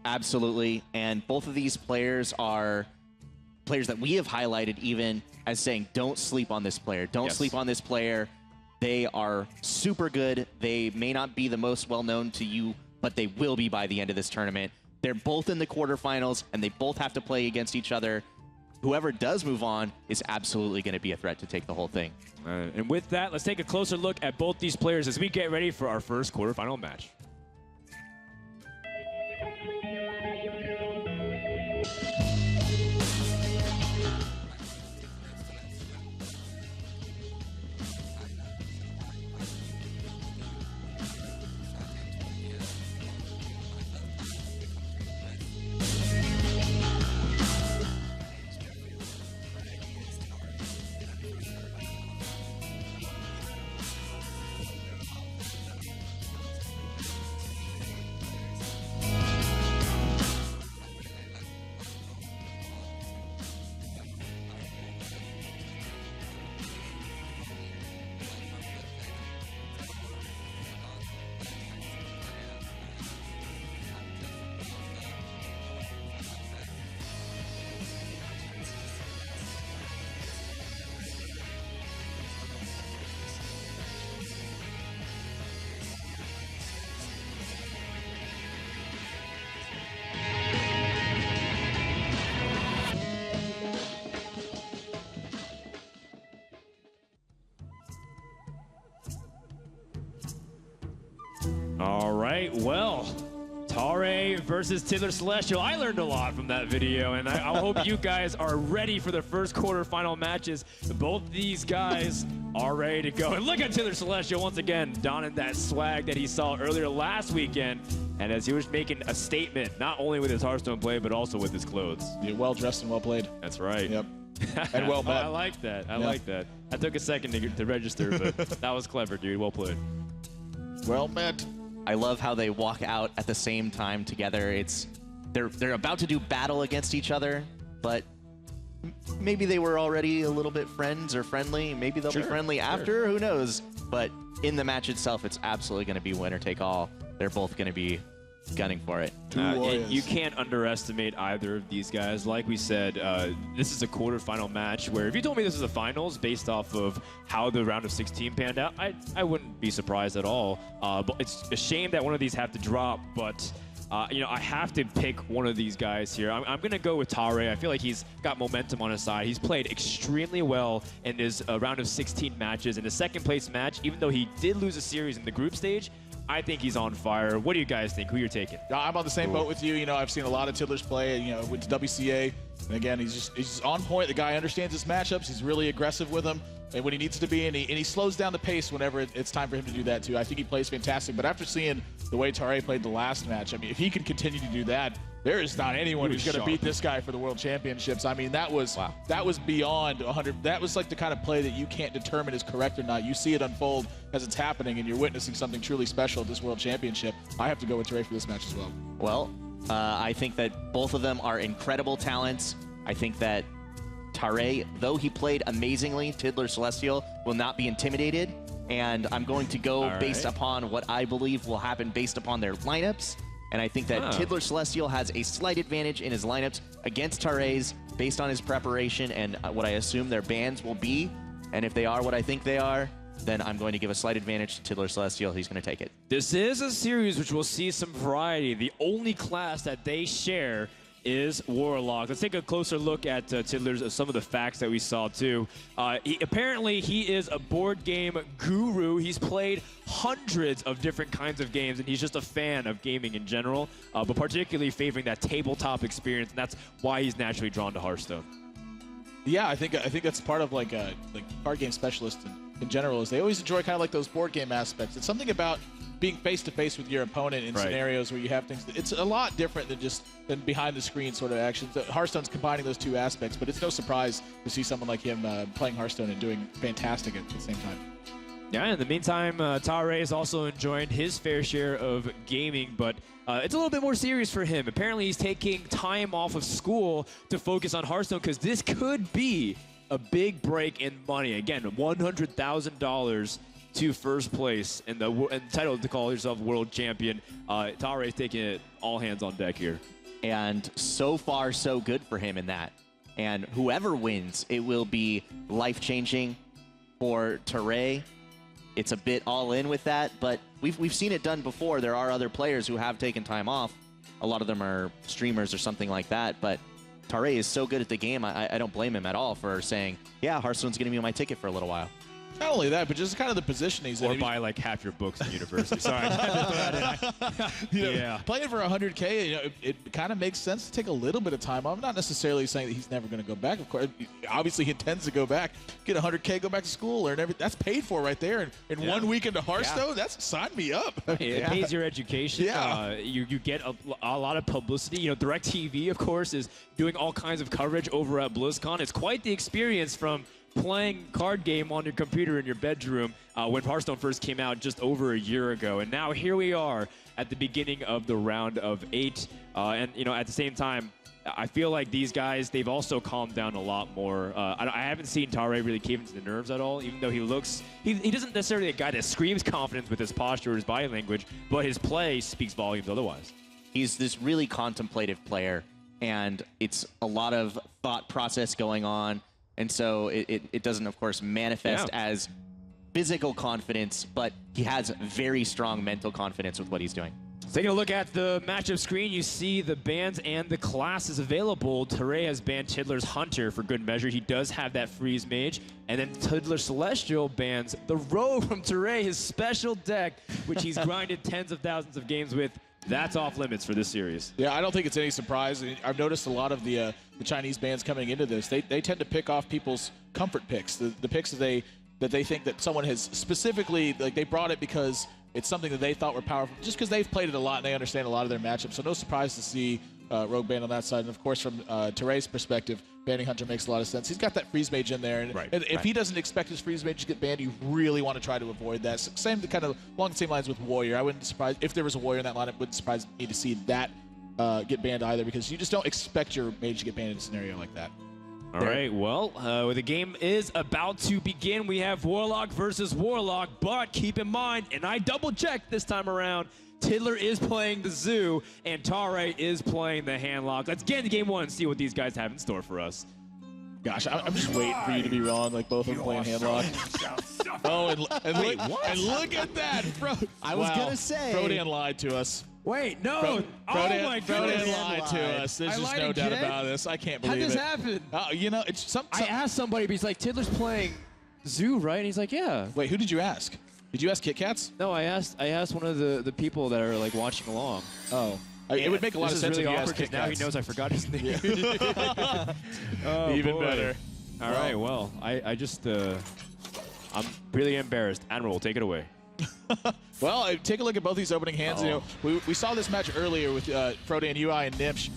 Absolutely. And both of these players are players that we have highlighted even as saying, don't sleep on this player. Don't sleep on this player. They are super good. They may not be the most well-known to you, but they will be by the end of this tournament. They're both in the quarterfinals, and they both have to play against each other. Whoever does move on is absolutely going to be a threat to take the whole thing. And with that, let's take a closer look at both these players as we get ready for our first quarterfinal match. All right, well, Tare versus Tidler Celestial. I learned a lot from that video, and I hope you guys are ready for the first quarterfinal matches. Both these guys are ready to go. And look at Tidler Celestial once again, donning that swag that he saw earlier last weekend. And as he was making a statement, not only with his Hearthstone play, but also with his clothes. Yeah, well dressed and well played. That's right. Yep. And well met. I like that. I like that. I took a second to register, but that was clever, dude. Well played. Well met. I love how they walk out at the same time together. They're about to do battle against each other, but maybe they were already a little bit friends or friendly. Maybe they'll be friendly after. Who knows? But in the match itself, it's absolutely going to be winner take all. They're both going to be gunning for it. You can't underestimate either of these guys. Like we said, this is a quarterfinal match where if you told me this is a finals based off of how the round of 16 panned out, I wouldn't be surprised at all. But it's a shame that one of these have to drop, but you know, I have to pick one of these guys here. I'm going to go with Tare. I feel like he's got momentum on his side. He's played extremely well in his round of 16 matches. In the second place match, even though he did lose a series in the group stage, I think he's on fire. What do you guys think? Who you're taking? I'm on the same boat with you. You know, I've seen a lot of Tidlers play. You know, went to WCA, and again, he's just on point. The guy understands his matchups. He's really aggressive with them. and when he needs to be, and he slows down the pace whenever it's time for him to do that too. I think he plays fantastic. But after seeing the way Tare played the last match, I mean, if he can continue to do that, there is not anyone who's going to beat this guy for the World Championships. I mean, that was beyond 100. That was like the kind of play that you can't determine is correct or not. You see it unfold as it's happening, and you're witnessing something truly special at this World Championship. I have to go with Tare for this match as well. Well, I think that both of them are incredible talents. I think that Tare, though he played amazingly, Tiddler Celestial will not be intimidated. And I'm going to go based upon what I believe will happen based upon their lineups. And I think that Tiddler Celestial has a slight advantage in his lineups against Tare's based on his preparation and what I assume their bans will be. And if they are what I think they are, then I'm going to give a slight advantage to Tiddler Celestial. He's going to take it. This is a series which will see some variety. The only class that they share is Warlock. Let's take a closer look at Tiddler's, some of the facts that we saw too. Apparently he is a board game guru. He's played hundreds of different kinds of games, and he's just a fan of gaming in general, but particularly favoring that tabletop experience, and that's why he's naturally drawn to Hearthstone. Yeah, I think that's part of like card game specialists in general is they always enjoy kind of like those board game aspects. It's something about being face-to-face with your opponent in scenarios where you have things. It's a lot different than behind-the-screen sort of actions. Hearthstone's combining those two aspects, but it's no surprise to see someone like him playing Hearthstone and doing fantastic at the same time. Yeah, in the meantime, Tare is also enjoying his fair share of gaming, but it's a little bit more serious for him. Apparently, he's taking time off of school to focus on Hearthstone because this could be a big break in money. Again, $100,000 to first place in the title to call yourself world champion. Tare is taking it all hands on deck here. And so far, so good for him in that. And whoever wins, it will be life-changing for Tare. It's a bit all in with that, but we've seen it done before. There are other players who have taken time off. A lot of them are streamers or something like that, but Tare is so good at the game, I don't blame him at all for saying, yeah, Hearthstone's going to be my ticket for a little while. Not only that, but just kind of the position he's in. Or buy like half your books in university. Sorry. Yeah. Playing for $100K, it kind of makes sense to take a little bit of time off. I'm not necessarily saying that he's never going to go back. Of course, obviously he intends to go back. Get $100K, go back to school, learn everything. That's paid for right there. And 1 week into Hearthstone, that's sign me up. It pays your education. Yeah. You get a lot of publicity. You know, DirecTV, of course, is doing all kinds of coverage over at BlizzCon. It's quite the experience from playing card game on your computer in your bedroom when Hearthstone first came out just over a year ago. And now here we are at the beginning of the round of 8. And, you know, at the same time, I feel like these guys, they've also calmed down a lot more. I haven't seen Tare really cave into the nerves at all, even though he looks... He doesn't necessarily a guy that screams confidence with his posture or his body language, but his play speaks volumes otherwise. He's this really contemplative player, and it's a lot of thought process going on. And so it doesn't, of course, manifest as physical confidence, but he has very strong mental confidence with what he's doing. Taking a look at the matchup screen, you see the bans and the classes available. Tare has banned Tiddler's Hunter for good measure. He does have that Freeze Mage. And then Tiddler Celestial bans the Rogue from Tare, his special deck, which he's grinded tens of thousands of games with. That's off limits for this series. Yeah, I don't think it's any surprise. I've noticed a lot of the Chinese bands coming into this. They tend to pick off people's comfort picks, the picks that they think that someone has specifically, like they brought it because it's something that they thought were powerful, just because they've played it a lot and they understand a lot of their matchups. So no surprise to see Rogue ban on that side. And of course, from Tare's perspective, banning Hunter makes a lot of sense. He's got that Freeze Mage in there, and if he doesn't expect his Freeze Mage to get banned, you really want to try to avoid that. Same kind of along the same lines with Warrior. I wouldn't be surprised if there was a Warrior in that lineup. Wouldn't surprise me to see that get banned either, because you just don't expect your Mage to get banned in a scenario like that. All right, well, the game is about to begin. We have Warlock versus Warlock, but keep in mind, and I double-checked this time around, Tiddler is playing the Zoo, and Tare is playing the Handlock. Let's get into game one and see what these guys have in store for us. Gosh, I'm just waiting for you to be wrong, like both of them playing Handlock. Oh, and look at that. I was going to say. Frodan lied to us. Wait, no. Frodan lied to us. There's just no doubt about this. I can't believe it. How'd this happen? You know, it's I asked somebody, but he's like, Tiddler's playing Zoo, right? And he's like, yeah. Wait, who did you ask? Did you ask Kit Kats? No, I asked one of the people that are like watching along. Oh. It would make a lot of sense really if you asked Kit Kats. Now he knows I forgot his name. Yeah. Oh, Even boy. better. All right, well, I just I'm really embarrassed. Admiral, take it away. Well, take a look at both these opening hands. You know, we saw this match earlier with Frode and UI and Nimsh.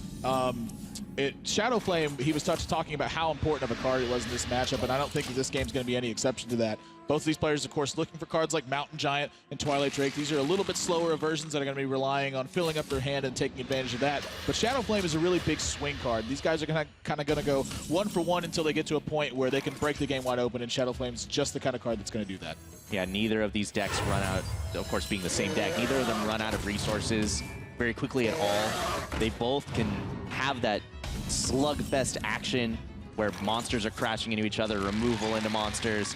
Shadow Flame, he was talking about how important of a card it was in this matchup, and I don't think that this game's going to be any exception to that. Both of these players, of course, looking for cards like Mountain Giant and Twilight Drake. These are a little bit slower versions that are going to be relying on filling up their hand and taking advantage of that. But Shadow Flame is a really big swing card. These guys are kind of going to go 1 for 1 until they get to a point where they can break the game wide open, and Shadow Flame's just the kind of card that's going to do that. Yeah, neither of these decks run out, of course being the same deck, neither of them run out of resources very quickly at all. They both can have that slugfest action where monsters are crashing into each other, removal into monsters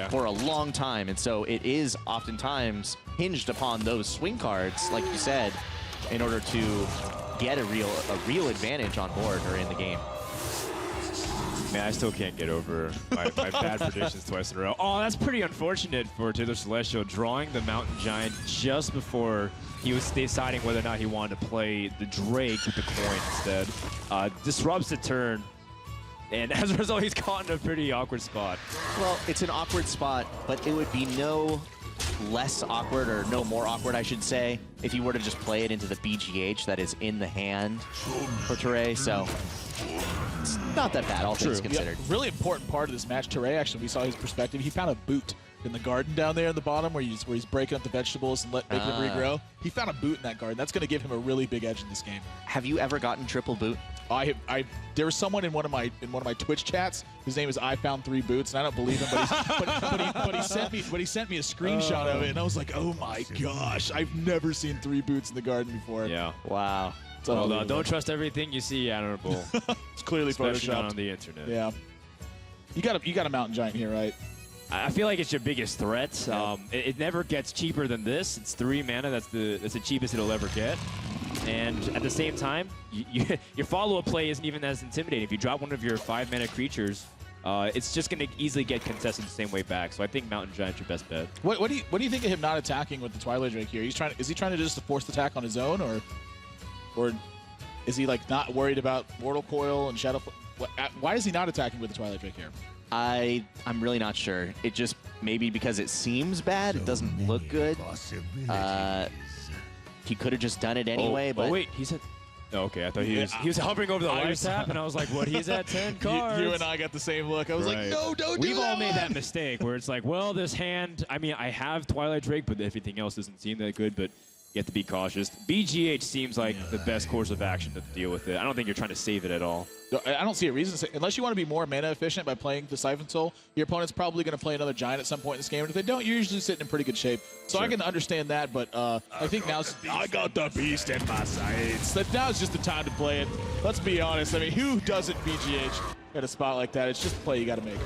for a long time. And so it is oftentimes hinged upon those swing cards, like you said, in order to get a real advantage on board or in the game. Man, I still can't get over my bad predictions twice in a row. Oh, that's pretty unfortunate for Taylor Celestial, drawing the Mountain Giant just before he was deciding whether or not he wanted to play the Drake with the coin instead. Disrupts the turn, and as a result, he's caught in a pretty awkward spot. Well, it's an awkward spot, but it would be no less awkward, or no more awkward, I should say, if you were to just play it into the BGH that is in the hand for Teray. So it's not that bad, all things considered. Yeah, really important part of this match, Teray, actually, we saw his perspective. He found a boot in the garden down there in the bottom where he's breaking up the vegetables and making them regrow. He found a boot in that garden. That's going to give him a really big edge in this game. Have you ever gotten triple boot? There was someone in one of my Twitch chats. His name is I Found 3 Boots, and I don't believe him, but he sent me a screenshot of it, and I was like, oh my gosh, I've never seen 3 boots in the garden before. Yeah. Wow. Well, don't trust everything you see, Admirable. It's clearly especially photoshopped not on the internet. Yeah. You got a Mountain Giant here, right? I feel like it's your biggest threat. Yeah. It never gets cheaper than this. It's 3 mana. That's the cheapest it'll ever get. And at the same time, your follow-up play isn't even as intimidating. If you drop one of your 5-mana creatures, it's just going to easily get contested the same way back. So I think Mountain Giant's your best bet. What do you think of him not attacking with the Twilight Drake here? Is he trying to just force attack on his own, or is he like not worried about Mortal Coil and Shadow? Why is he not attacking with the Twilight Drake here? I'm really not sure. It just maybe because it seems bad, it doesn't look good. He could have just done it anyway, but wait, he's at. Oh, okay, I thought he was hovering over the life tap, and I was like, "What? He's at 10 cards." You and I got the same look. I was like, "No, don't do that." We've all made that mistake where it's like, "Well, this hand. I mean, I have Twilight Drake, but everything else doesn't seem that good." But you have to be cautious. BGH seems like the best course of action to deal with it. I don't think you're trying to save it at all. I don't see a reason to unless you want to be more mana efficient by playing the Siphon Soul. Your opponent's probably going to play another Giant at some point in this game, and if they don't, you're usually sitting in pretty good shape. So I can understand that, but I think now's I got the beast in my sights. Now's just the time to play it. Let's be honest. I mean, who doesn't BGH at a spot like that? It's just a play you got to make.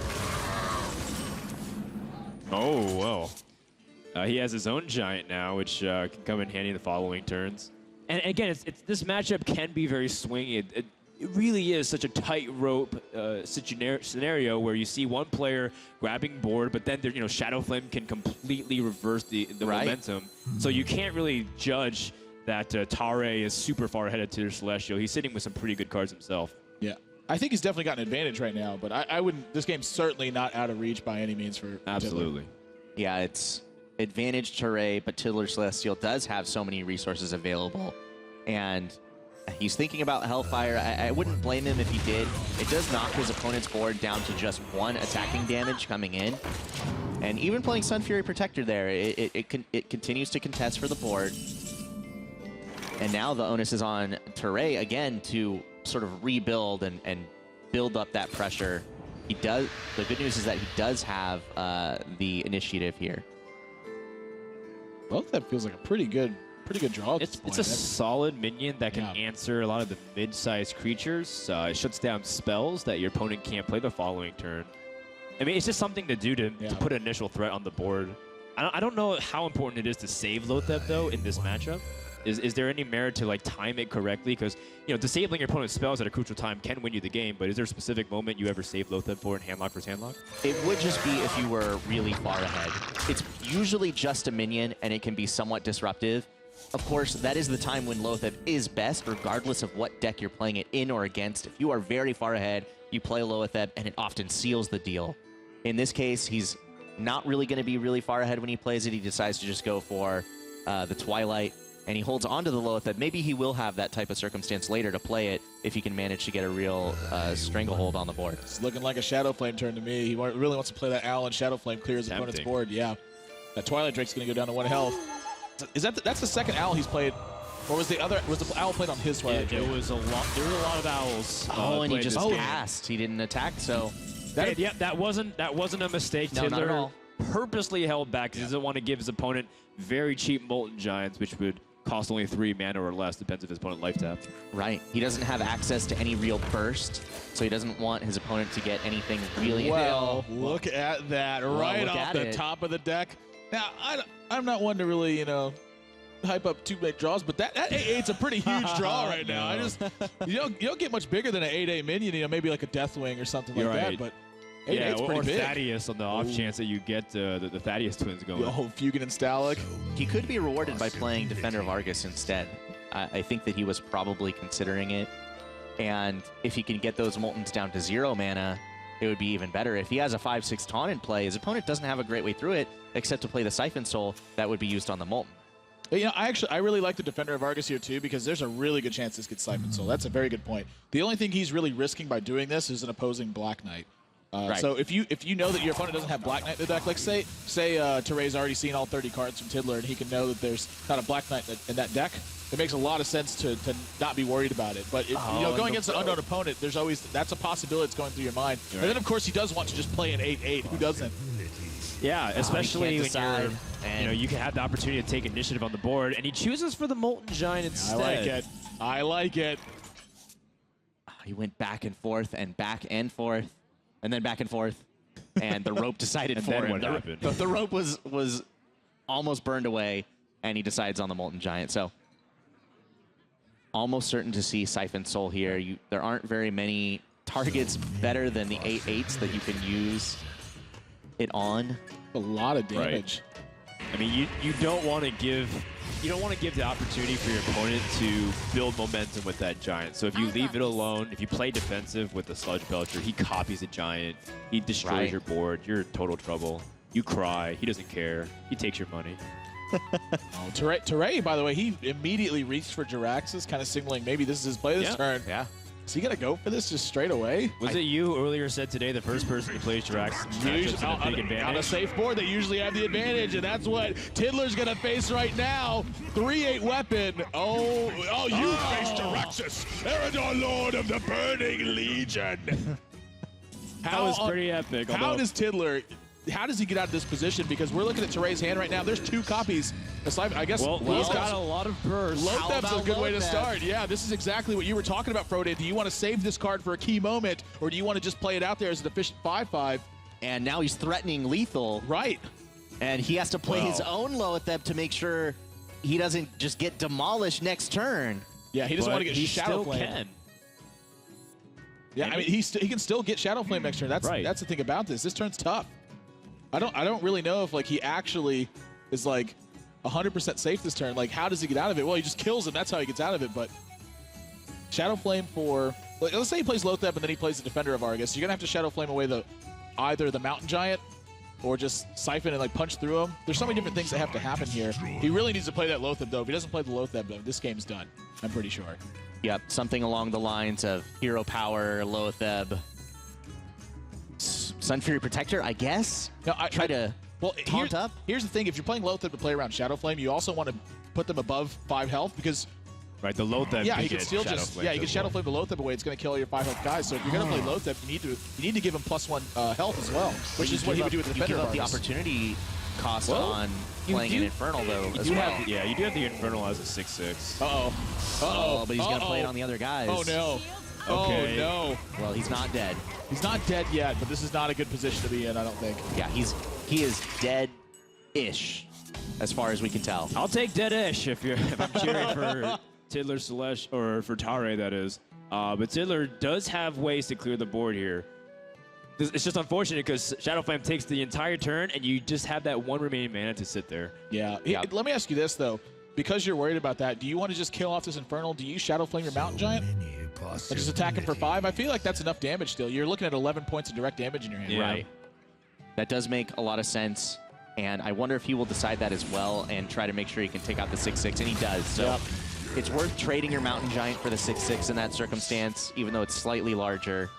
Oh well. He has his own Giant now, which can come in handy in the following turns. And again, this matchup can be very swingy. It really is such a tightrope scenario where you see one player grabbing board, but then Shadow Flame can completely reverse the momentum. So you can't really judge that Tare is super far ahead of Taylor Celestial. He's sitting with some pretty good cards himself. Yeah. I think he's definitely got an advantage right now, but I wouldn't. This game's certainly not out of reach by any means for Absolutely. Tiddler. Yeah, it's advantage Teray, but Taylor Celestial does have so many resources available, and he's thinking about Hellfire. I wouldn't blame him if he did. It does knock his opponent's board down to just 1 attacking damage coming in, and even playing Sun Fury Protector there, it continues to contest for the board. And now the onus is on Teray again to sort of rebuild and build up that pressure. He does. The good news is that he does have the initiative here. Well, that feels like a pretty good draw. It's a solid minion that can answer a lot of the mid-sized creatures. It shuts down spells that your opponent can't play the following turn. I mean, it's just something to do to put an initial threat on the board. I don't know how important it is to save Lotheb, though, in this matchup. Is there any merit to like time it correctly? Because disabling your opponent's spells at a crucial time can win you the game, but is there a specific moment you ever save Lotheb for in handlock versus handlock? It would just be if you were really far ahead. It's usually just a minion, and it can be somewhat disruptive. Of course, that is the time when Lotheb is best, regardless of what deck you're playing it in or against. If you are very far ahead, you play Lotheb, and it often seals the deal. In this case, he's not really going to be really far ahead when he plays it. He decides to just go for the Twilight, and he holds onto the Loatheb. Maybe he will have that type of circumstance later to play it if he can manage to get a real stranglehold on the board. It's looking like a Shadow Flame turn to me. He really wants to play that Owl and Shadow Flame, clear his opponent's board. Yeah, that Twilight Drake's going to go down to 1 health. Is that's the second Owl he's played, or was the Owl played on his Twilight Drake? It was a lot. There were a lot of Owls. And he just passed. He didn't attack, so that wasn't a mistake. No, not at all. Purposely held back because he doesn't want to give his opponent very cheap Molten Giants, which would cost only 3 mana or less, depends if his opponent life tapped. Right. He doesn't have access to any real burst, so he doesn't want his opponent to get anything really. Well, look at that right off the top of the deck. Now, I'm not one to really, hype up too big draws, but that 8/8's a pretty huge draw right now. You don't get much bigger than an 8/8 minion, maybe like a Deathwing or something like that, but 8/8's pretty big. Thaddeus on the off chance that you get the Thaddeus twins going. Oh, Fugan and Stalik. He could be rewarded by playing Defender of Argus instead. I think that he was probably considering it, and if he can get those Moltens down to 0 mana, it would be even better. If he has a 5/6 taunt in play, his opponent doesn't have a great way through it, except to play the Siphon Soul that would be used on the Molten. I really like the Defender of Argus here too, because there's a really good chance this gets Siphon Soul. That's a very good point. The only thing he's really risking by doing this is an opposing Black Knight. Right. So if you know that your opponent doesn't have Black Knight in the deck, like say Teray's already seen all 30 cards from Tiddler, and he can know that there's not a Black Knight in that deck, it makes a lot of sense to not be worried about it. But going against an unknown opponent, that's a possibility that's going through your mind. Right. And then of course he does want to just play an 8/8. Who doesn't? Yeah, especially when you can have the opportunity to take initiative on the board, and he chooses for the Molten Giant instead. I like it. He went back and forth, and then back and forth, and the rope decided for him. The rope was almost burned away, and he decides on the Molten Giant. So almost certain to see Siphon Soul here. There aren't very many targets better than the 8/8s that you can use it on. A lot of damage. Right. I mean, you don't want to give the opportunity for your opponent to build momentum with that giant. So if you leave it alone, if you play defensive with the Sludge Belcher, he copies a giant, he destroys your board, you're in total trouble. You cry, he doesn't care, he takes your money. Teray, by the way, he immediately reached for Jiraxis, kind of signaling maybe this is his play this turn. Yeah. Is he going to go for this just straight away? Was it you earlier said today the first person who plays Jiraxis on a safe board, they usually have the advantage, and that's what Tiddler's going to face right now. 3/8 weapon. You face Jiraxis, Eredor, Lord of the Burning Legion. That was pretty epic. How does he get out of this position? Because we're looking at Teray's hand right now. There's 2 copies. I guess he's got a lot of burst. Loatheb's a good way to start. Yeah, this is exactly what you were talking about, Frode. Do you want to save this card for a key moment, or do you want to just play it out there as an efficient 5/5? And now he's threatening lethal. Right. And he has to play his own Loatheb to make sure he doesn't just get demolished next turn. Yeah, he doesn't want to get Shadow Flame. Yeah, I mean, he can still get Shadow Flame next turn. That's the thing about this. This turn's tough. I don't really know if he actually is 100% safe this turn. How does he get out of it? Well, he just kills him. That's how he gets out of it. But Shadow Flame for let's say he plays Loatheb and then he plays the Defender of Argus. You're gonna have to Shadow Flame away either the Mountain Giant or just Siphon and punch through him. There's so many different things that have to happen here. He really needs to play that Loatheb though. If he doesn't play the Loatheb, though, this game's done. I'm pretty sure. Yep, something along the lines of Hero Power, Loatheb, Sun Fury Protector, I guess. No, taunt up. Here's the thing: if you're playing Loatheb to play around Shadow Flame, you also want to put them above 5 health because. Right, the Loatheb. Yeah, he can still you can Shadow Flame the Loatheb away. It's going to kill your 5 health guys. So if you're going to play Loatheb, you need to give him +1 health as well, which is what he would do with the Defender. You give up the opportunity cost on playing an Infernal though. You do have the Infernal as a 6/6. But he's going to play it on the other guys. Oh no. Okay. Oh no. Well, he's not dead. He's not dead yet, but this is not a good position to be in, I don't think. Yeah, he is dead-ish, as far as we can tell. I'll take dead-ish if I'm cheering for Tiddler Celeste, or for Tare, that is. But Tiddler does have ways to clear the board here. It's just unfortunate because Shadow Flame takes the entire turn, and you just have that 1 remaining mana to sit there. Yeah. Let me ask you this, though. Because you're worried about that, do you want to just kill off this Infernal? Do you Shadow Flame your Mountain Giant? Just attack him for 5? I feel like that's enough damage still. You're looking at 11 points of direct damage in your hand. Yeah. Right. That does make a lot of sense, and I wonder if he will decide that as well and try to make sure he can take out the 6/6, and he does. So it's worth trading your Mountain Giant for the 6/6 in that circumstance, even though it's slightly larger.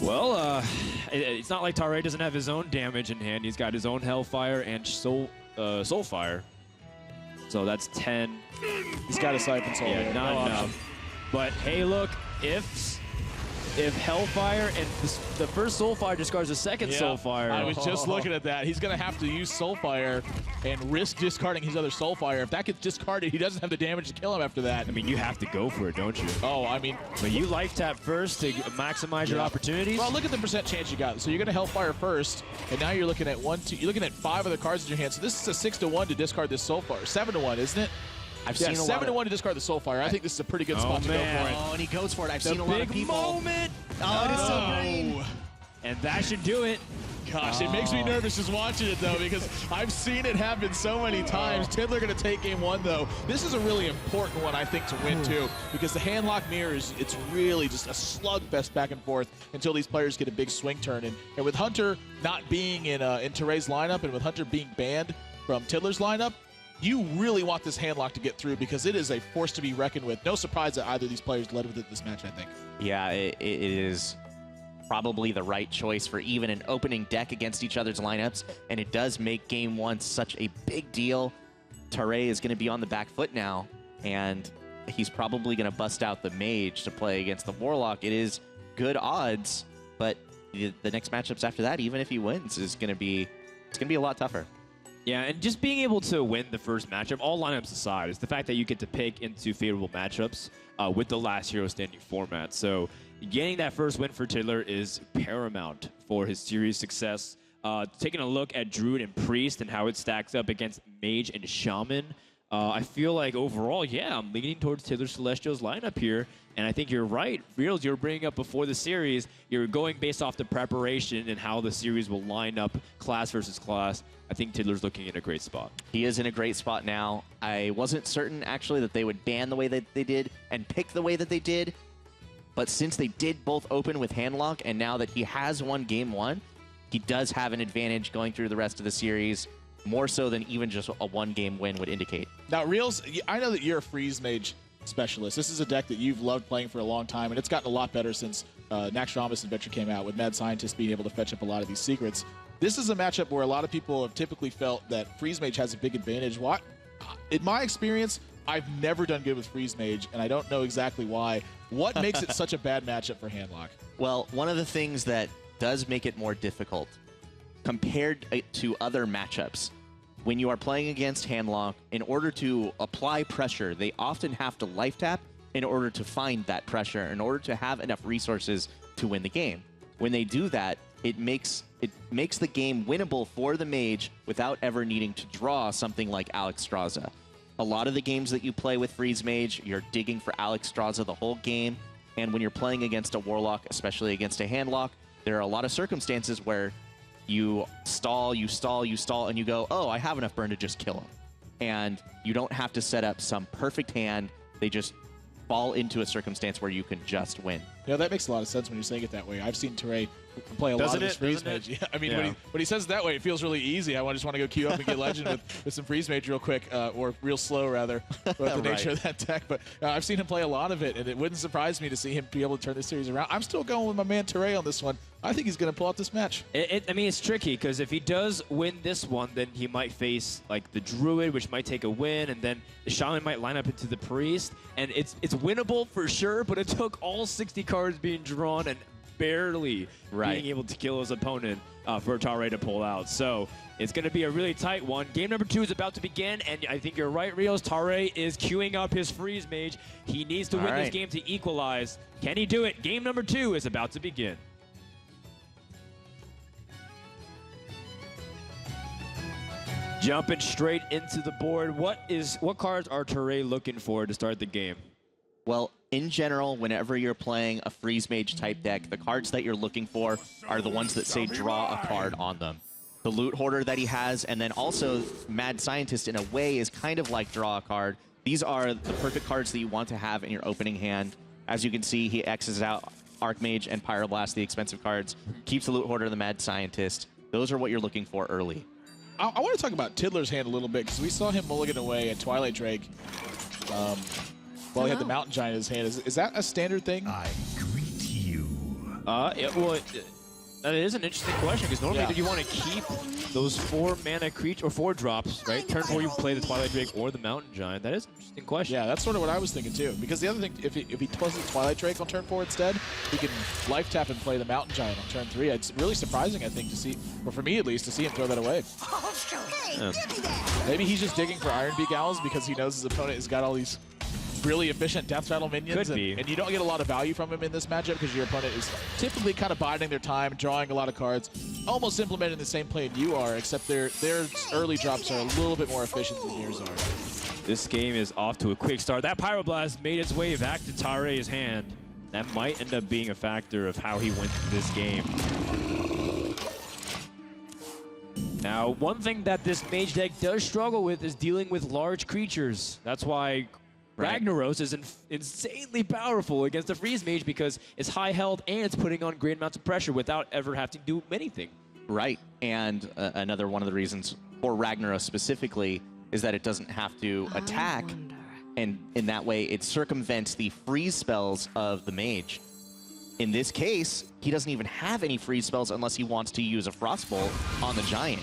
Well, it's not like Tare doesn't have his own damage in hand. He's got his own Hellfire and Soulfire. So that's 10. He's got a Siphon Soul. Yeah, not enough. But hey, look, if Hellfire and the first Soulfire discards the second Soulfire. I was just looking at that. He's going to have to use Soulfire and risk discarding his other Soulfire. If that gets discarded, he doesn't have the damage to kill him after that. I mean, you have to go for it, don't you? Oh, I mean... But you life tap first to maximize your opportunities? Well, look at the percent chance you got. So you're going to Hellfire first, and now you're looking at you're looking at 5 other cards in your hand. So this is a 6-1 to discard this Soulfire. 7-1, isn't it? I've seen a lot 7-1 to discard the Soulfire. I think this is a pretty good spot to go for it. Oh, and he goes for it. I've seen a lot of people. Moment. Oh, it is so green. And that should do it. Gosh, it makes me nervous just watching it, though, because I've seen it happen so many times. Tiddler going to take game 1, though. This is a really important one, I think, to win, too, because the handlock mirrors, it's really just a slugfest back and forth until these players get a big swing turn. And with Hunter not being in Teray's lineup and with Hunter being banned from Tiddler's lineup, you really want this handlock to get through because it is a force to be reckoned with. No surprise that either of these players led with it this match, I think. Yeah, it is probably the right choice for even an opening deck against each other's lineups, and it does make game 1 such a big deal. Tare is going to be on the back foot now, and he's probably going to bust out the Mage to play against the Warlock. It is good odds, but the next matchups after that, even if he wins, is going to be a lot tougher. Yeah, and just being able to win the first matchup, all lineups aside, is the fact that you get to pick into favorable matchups with the last hero standing format. So getting that first win for Tiddler is paramount for his series success. Taking a look at Druid and Priest and how it stacks up against Mage and Shaman, I feel like overall, yeah, I'm leaning towards Tiddler Celestial's lineup here. And I think you're right. Reels, you were bringing up before the series, you're going based off the preparation and how the series will line up class versus class. I think Tiddler's looking in a great spot. He is in a great spot now. I wasn't certain, actually, that they would ban the way that they did and pick the way that they did. But since they did both open with handlock, and now that he has won game 1, he does have an advantage going through the rest of the series, more so than even just a one-game win would indicate. Now, Reels, I know that you're a Freeze Mage specialist. This is a deck that you've loved playing for a long time, and it's gotten a lot better since Naxxramas Adventure came out, with Mad Scientist being able to fetch up a lot of these secrets. This is a matchup where a lot of people have typically felt that Freeze Mage has a big advantage. In my experience, I've never done good with Freeze Mage, and I don't know exactly why. What makes it such a bad matchup for handlock? Well, one of the things that does make it more difficult compared to other matchups, when you are playing against handlock, in order to apply pressure, they often have to life tap in order to find that pressure, in order to have enough resources to win the game. When they do that, it makes the game winnable for the Mage without ever needing to draw something like Alexstrasza. A lot of the games that you play with Freeze Mage, you're digging for Alexstrasza the whole game, and when you're playing against a Warlock, especially against a handlock, there are a lot of circumstances where you stall, and you go, oh, I have enough burn to just kill him. And you don't have to set up some perfect hand. They just fall into a circumstance where you can just win. Yeah, that makes a lot of sense when you're saying it that way. I've seen Tare play a lot of this Freeze Mage. Yeah, I mean, when he says it that way, it feels really easy. I just want to go queue up and get Legend with some Freeze Mage real quick, or real slow, rather, with the nature of that deck. But I've seen him play a lot of it, and it wouldn't surprise me to see him be able to turn this series around. I'm still going with my man Tare on this one. I think he's going to pull out this match. I mean, it's tricky, because if he does win this one, then he might face like the Druid, which might take a win, and then the Shaman might line up into the Priest. And it's winnable for sure, but it took all 60 cards being drawn and barely being able to kill his opponent for Tare to pull out. So it's going to be a really tight one. Game number 2 is about to begin, and I think you're right, Rios. Tare is queuing up his Freeze Mage. He needs to win this game to equalize. Can he do it? Game number 2 is about to begin. Jumping straight into the board. What cards are Tare looking for to start the game? Well, in general, whenever you're playing a Freeze Mage type deck, the cards that you're looking for are the ones that say draw a card on them. The Loot Hoarder that he has, and then also Mad Scientist in a way is kind of like draw a card. These are the perfect cards that you want to have in your opening hand. As you can see, he X's out Archmage and Pyroblast, the expensive cards. Keeps the Loot Hoarder, the Mad Scientist. Those are what you're looking for early. I want to talk about Tiddler's hand a little bit, because we saw him mulligan away at Twilight Drake while he had the Mountain Giant in his hand. Is that a standard thing? I greet you. That is an interesting question, because normally you want to keep those 4 mana creature or 4 drops, right? Turn 4 you play the Twilight Drake or the Mountain Giant. That is an interesting question. Yeah, that's sort of what I was thinking too. Because the other thing, if he plays the Twilight Drake on turn 4 instead, he can life tap and play the Mountain Giant on turn 3. It's really surprising, I think, to see, or for me at least, to see him throw that away. Maybe he's just digging for Iron Beak Owls because he knows his opponent has got all these really efficient Death Rattle minions, and you don't get a lot of value from him in this matchup because your opponent is typically kind of biding their time, drawing a lot of cards, almost implementing the same play you are, except their early drops are a little bit more efficient than yours are. This game is off to a quick start. That Pyroblast made its way back to Tare's hand. That might end up being a factor of how he went through this game. Now, one thing that this Mage deck does struggle with is dealing with large creatures. That's why Ragnaros is insanely powerful against a Freeze Mage, because it's high held and it's putting on great amounts of pressure without ever having to do anything. Right, and another one of the reasons for Ragnaros specifically is that it doesn't have to attack, and in that way it circumvents the freeze spells of the Mage. In this case, he doesn't even have any freeze spells unless he wants to use a Frostbolt on the Giant.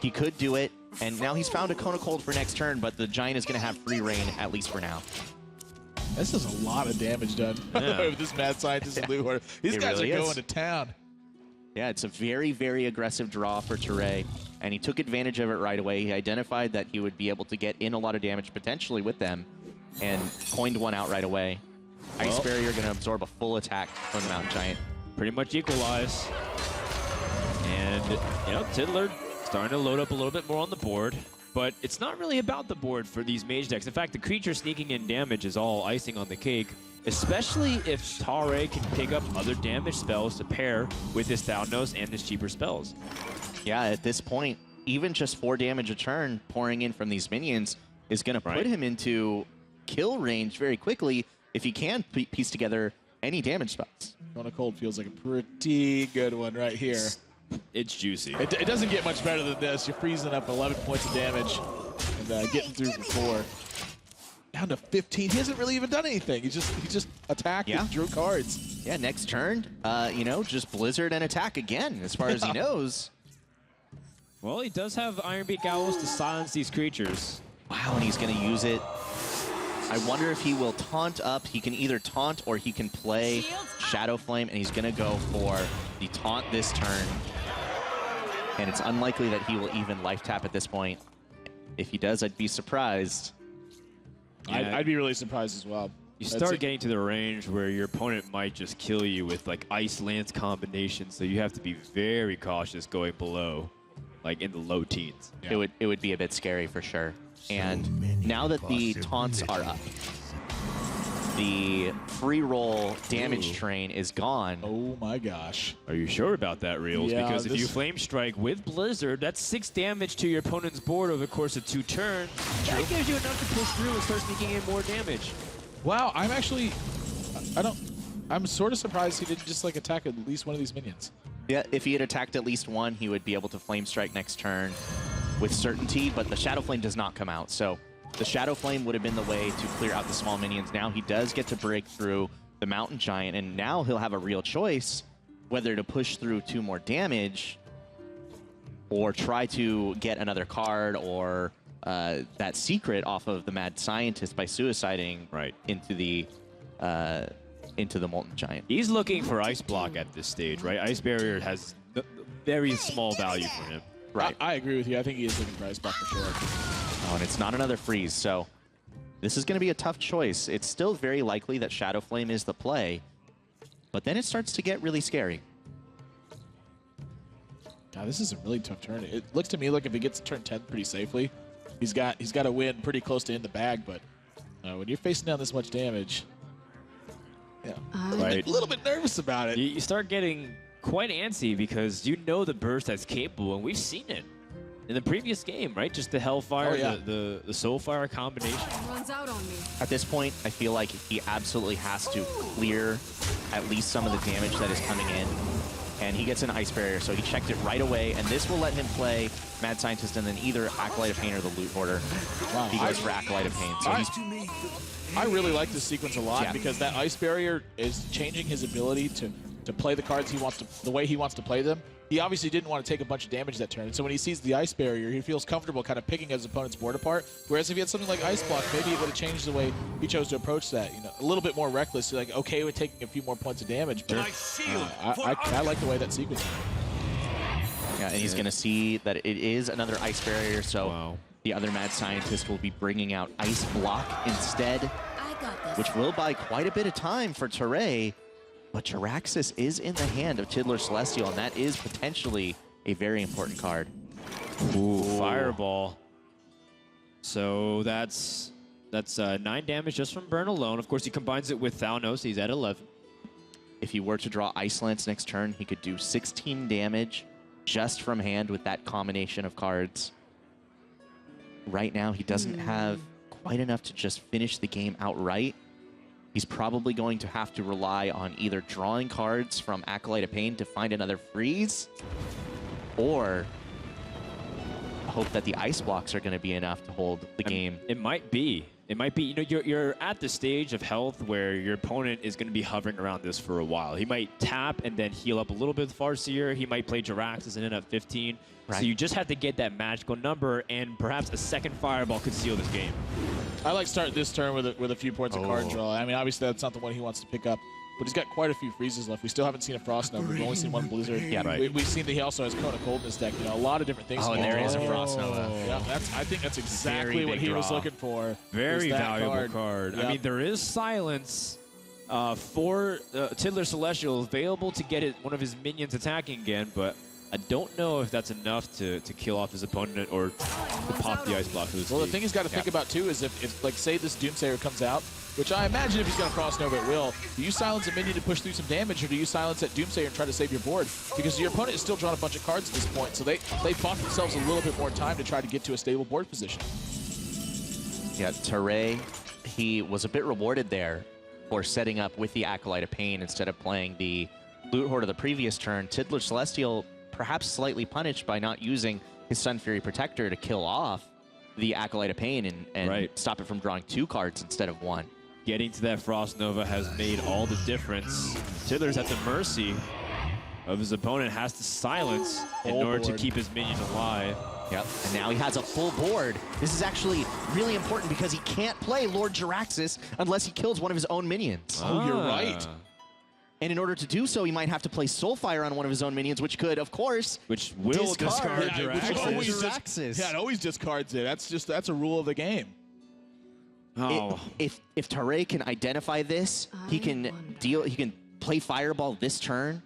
He could do it, and now he's found a Cone of Cold for next turn, but the Giant is going to have free reign, at least for now. This is a lot of damage done with this Mad Scientist and Loot Hoarder. These guys are going to town. Yeah, it's a very, very aggressive draw for Tare, and he took advantage of it right away. He identified that he would be able to get in a lot of damage potentially with them, and coined one out right away. Ice Barrier going to absorb a full attack from the Mountain Giant. Pretty much equalize. And, you know, Tiddler starting to load up a little bit more on the board. But it's not really about the board for these Mage decks. In fact, the creature sneaking in damage is all icing on the cake, especially if Tare can pick up other damage spells to pair with his Thalnos and his cheaper spells. Yeah, at this point, even just 4 damage a turn pouring in from these minions is going to put him into kill range very quickly if he can piece together any damage spells. Cone of Cold feels like a pretty good one right here. It's juicy. It doesn't get much better than this. You're freezing up 11 points of damage and getting through for 4. Down to 15. He hasn't really even done anything. He just attacked and drew cards. Yeah, next turn, you know, just Blizzard and attack again, as far as he knows. Well, he does have Iron Beak Owls to silence these creatures. Wow, and he's going to use it. I wonder if he will taunt up. He can either taunt or he can play Shadow Flame, and he's going to go for the taunt this turn. And it's unlikely that he will even life tap at this point. If he does, I'd be surprised. Yeah. I'd be really surprised as well. You start getting to the range where your opponent might just kill you with like Ice Lance combinations, so you have to be very cautious going below, like in the low teens. Yeah. It would be a bit scary for sure. And now that the taunts are up, the free roll damage train is gone. Oh my gosh. Are you sure about that, Reels? Yeah, because if you Flame Strike with Blizzard, that's 6 damage to your opponent's board over the course of 2 turns. That gives you enough to push through and start sneaking in more damage. Wow, I'm sort of surprised he didn't just like attack at least one of these minions. Yeah, if he had attacked at least one, he would be able to Flame Strike next turn with certainty, but the Shadow Flame does not come out. So the Shadow Flame would have been the way to clear out the small minions. Now he does get to break through the Mountain Giant, and now he'll have a real choice whether to push through 2 more damage or try to get another card or that secret off of the Mad Scientist by suiciding into the Molten Giant. He's looking for Ice Block at this stage, right? Ice Barrier has very small value for him. Right. I agree with you. I think he is looking for Ice Block for sure. Oh, and it's not another freeze, so this is going to be a tough choice. It's still very likely that Shadow Flame is the play, but then it starts to get really scary. God, this is a really tough turn. It looks to me like if he gets to turn 10 pretty safely, he's got to win pretty close to in the bag, but when you're facing down this much damage, I'm a little bit nervous about it. You start getting quite antsy because you know the burst that's capable, and we've seen it in the previous game, right? Just the Hellfire, the Soulfire combination. Runs out on me. At this point, I feel like he absolutely has to clear at least some of the damage that is coming in. And he gets an Ice Barrier, so he checked it right away, and this will let him play Mad Scientist and then either Acolyte of Pain or the Loot Hoarder. Wow. He goes for Acolyte of Pain. So I really like this sequence a lot because that Ice Barrier is changing his ability to play the cards he wants to, the way he wants to play them. He obviously didn't want to take a bunch of damage that turn, so when he sees the Ice Barrier, he feels comfortable kind of picking his opponent's board apart. Whereas if he had something like Ice Block, maybe it would have changed the way he chose to approach that. You know, a little bit more reckless, like okay with taking a few more points of damage. But I like the way that sequence. Yeah, and he's going to see that it is another Ice Barrier, so the other Mad Scientist will be bringing out Ice Block instead, which will buy quite a bit of time for Teray. But Jiraxis is in the hand of Tiddler Celestial, and that is potentially a very important card. Ooh, Fireball. So that's 9 damage just from Burn alone. Of course, he combines it with Thalnos. He's at 11. If he were to draw Ice Lance next turn, he could do 16 damage just from hand with that combination of cards. Right now, he doesn't have quite enough to just finish the game outright. He's probably going to have to rely on either drawing cards from Acolyte of Pain to find another freeze, or hope that the ice blocks are going to be enough to hold the game. It might be. It might be. You know, you're at the stage of health where your opponent is going to be hovering around this for a while. He might tap and then heal up a little bit with Farseer. He might play Jiraxis and end up 15. Right. So you just have to get that magical number, and perhaps a second Fireball could seal this game. I like start this turn with a few points of card draw. I mean, obviously that's not the one he wants to pick up, but he's got quite a few freezes left. We still haven't seen a Frost Nova. We've only seen one Blizzard. Yeah, right. We've seen that he also has Cone of Cold in his deck. You know, a lot of different things. Oh, and there is a Frost Nova. Yeah, I think that's exactly what he was looking for. Very valuable card. Yep. I mean, there is silence for Tiddler Celestial available to get one of his minions attacking again, but I don't know if that's enough to kill off his opponent or to pop the ice block. Well, the thing he's got to think about too is if like, say this Doomsayer comes out, which I imagine if he's going to Frost Nova it will, do you silence a minion to push through some damage, or do you silence that Doomsayer and try to save your board? Because your opponent is still drawing a bunch of cards at this point, so they bought themselves a little bit more time to try to get to a stable board position. Yeah, Teray, he was a bit rewarded there for setting up with the Acolyte of Pain instead of playing the Loot Hoard of the previous turn. Tiddler Celestial perhaps slightly punished by not using his Sun Fury Protector to kill off the Acolyte of Pain and stop it from drawing 2 cards instead of 1. Getting to that Frost Nova has made all the difference. Tiddler's at the mercy of his opponent, has to silence in order to keep his minion alive. Yep, and now he has a full board. This is actually really important because he can't play Lord Jiraxis unless he kills one of his own minions. Oh, you're right. And in order to do so, he might have to play Soulfire on one of his own minions, which could, of course, which will discard Jiraxis. Yeah, it always discards it. That's a rule of the game. Oh. If Teray can identify this, he can play Fireball this turn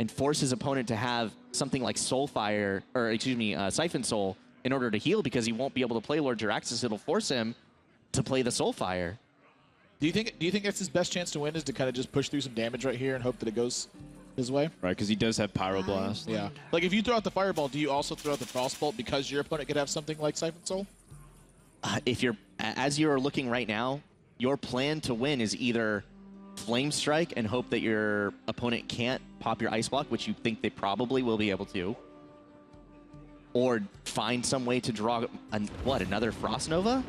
and force his opponent to have something like Soulfire, or excuse me, Siphon Soul in order to heal, because he won't be able to play Lord Jiraxis. It'll force him to play the Soulfire. Do you think that's his best chance to win, is to kind of just push through some damage right here and hope that it goes his way? Right, because he does have Pyroblast. Yeah. Like if you throw out the Fireball, do you also throw out the Frostbolt because your opponent could have something like Siphon Soul? As you're looking right now, your plan to win is either Flame Strike and hope that your opponent can't pop your Ice Block, which you think they probably will be able to, or find some way to draw another Frost Nova?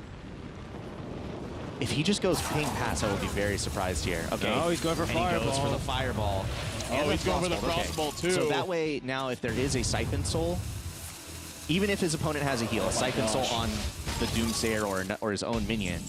If he just goes Ping Pass, I will be very surprised here. Okay. Oh, he's going for Fireball. He goes for the Fireball. Oh, he's going for the Frostbolt too. So that way, now if there is a Siphon Soul, even if his opponent has a heal, a Siphon Soul on the Doomsayer or his own minion,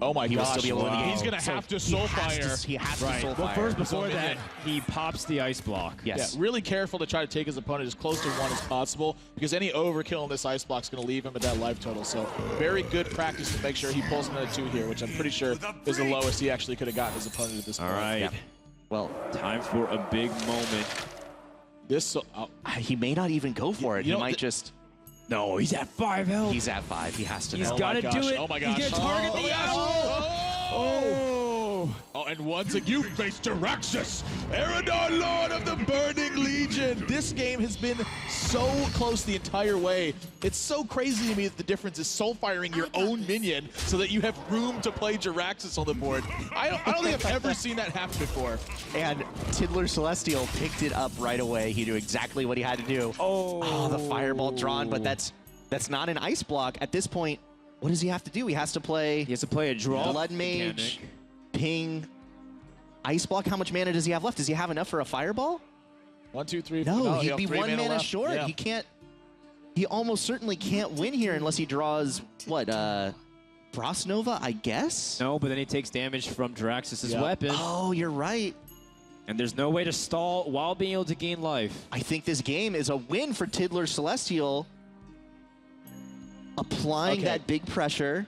oh my gosh, he will still be able to win the game. He's going to have to Soulfire. He has to Soulfire. Well, first, before that, he pops the Ice Block. Yes. Yeah, really careful to try to take his opponent as close to 1 as possible, because any overkill on this Ice Block is going to leave him at that life total. So very good practice to make sure he pulls another 2 here, which I'm pretty sure is the lowest he actually could have gotten his opponent at this point. All right. Yeah. Well, time for a big moment. He may not even go for it. He might just... No, he's at 5 health. He's at 5. He has to. He's got to do it. Oh my gosh. He's going to target the Oh and once again, you face Jiraxxus, Eredar, Lord of the Burning Legion. This game has been so close the entire way. It's so crazy to me that the difference is soul firing your own minion so that you have room to play Jiraxxus on the board. I don't think I've ever seen that happen before. And Tiddler Celestial picked it up right away. He knew exactly what he had to do. Oh, the fireball drawn, but that's not an ice block. At this point, what does he have to do? He has to play a draw. Blood Mage, ping, ice block. How much mana does he have left? Does he have enough for a fireball? 1, 2, 3. No, he'd be 3 one mana left. short. Yeah. He can't. He almost certainly can't win here unless he draws what? Frost Nova, I guess. No, but then he takes damage from Jiraxxus' weapon. Oh, you're right. And there's no way to stall while being able to gain life. I think this game is a win for Tiddler Celestial. Applying that big pressure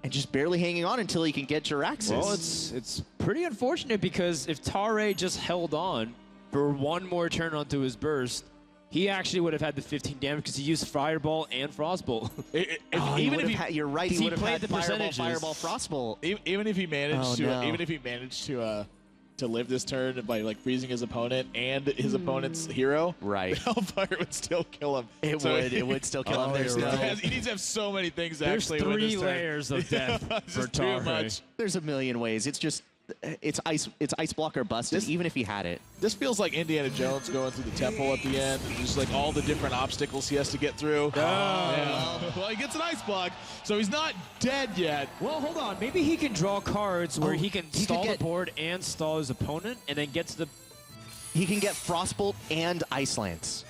and just barely hanging on until he can get Jiraxxus. Well, it's pretty unfortunate because if Tare just held on for one more turn onto his burst, he actually would have had the 15 damage because he used Fireball and Frostbolt. Even if you're right, he would have had the Fireball, Frostbolt. Even if he managed to live this turn by like freezing his opponent and his opponent's hero, right? Hellfire would still kill him. It would still kill him. He needs to have so many things There's actually. There's 3 layers of death for too much. There's a million ways. It's just it's ice blocker busted. Even if he had it. This feels like Indiana Jones going through the temple at the end. Just like all the different obstacles he has to get through. Well, he gets an ice block, so he's not dead yet. Well, hold on. Maybe he can draw cards where he can stall the board and stall his opponent, and then get to the... He can get Frostbolt and Ice Lance.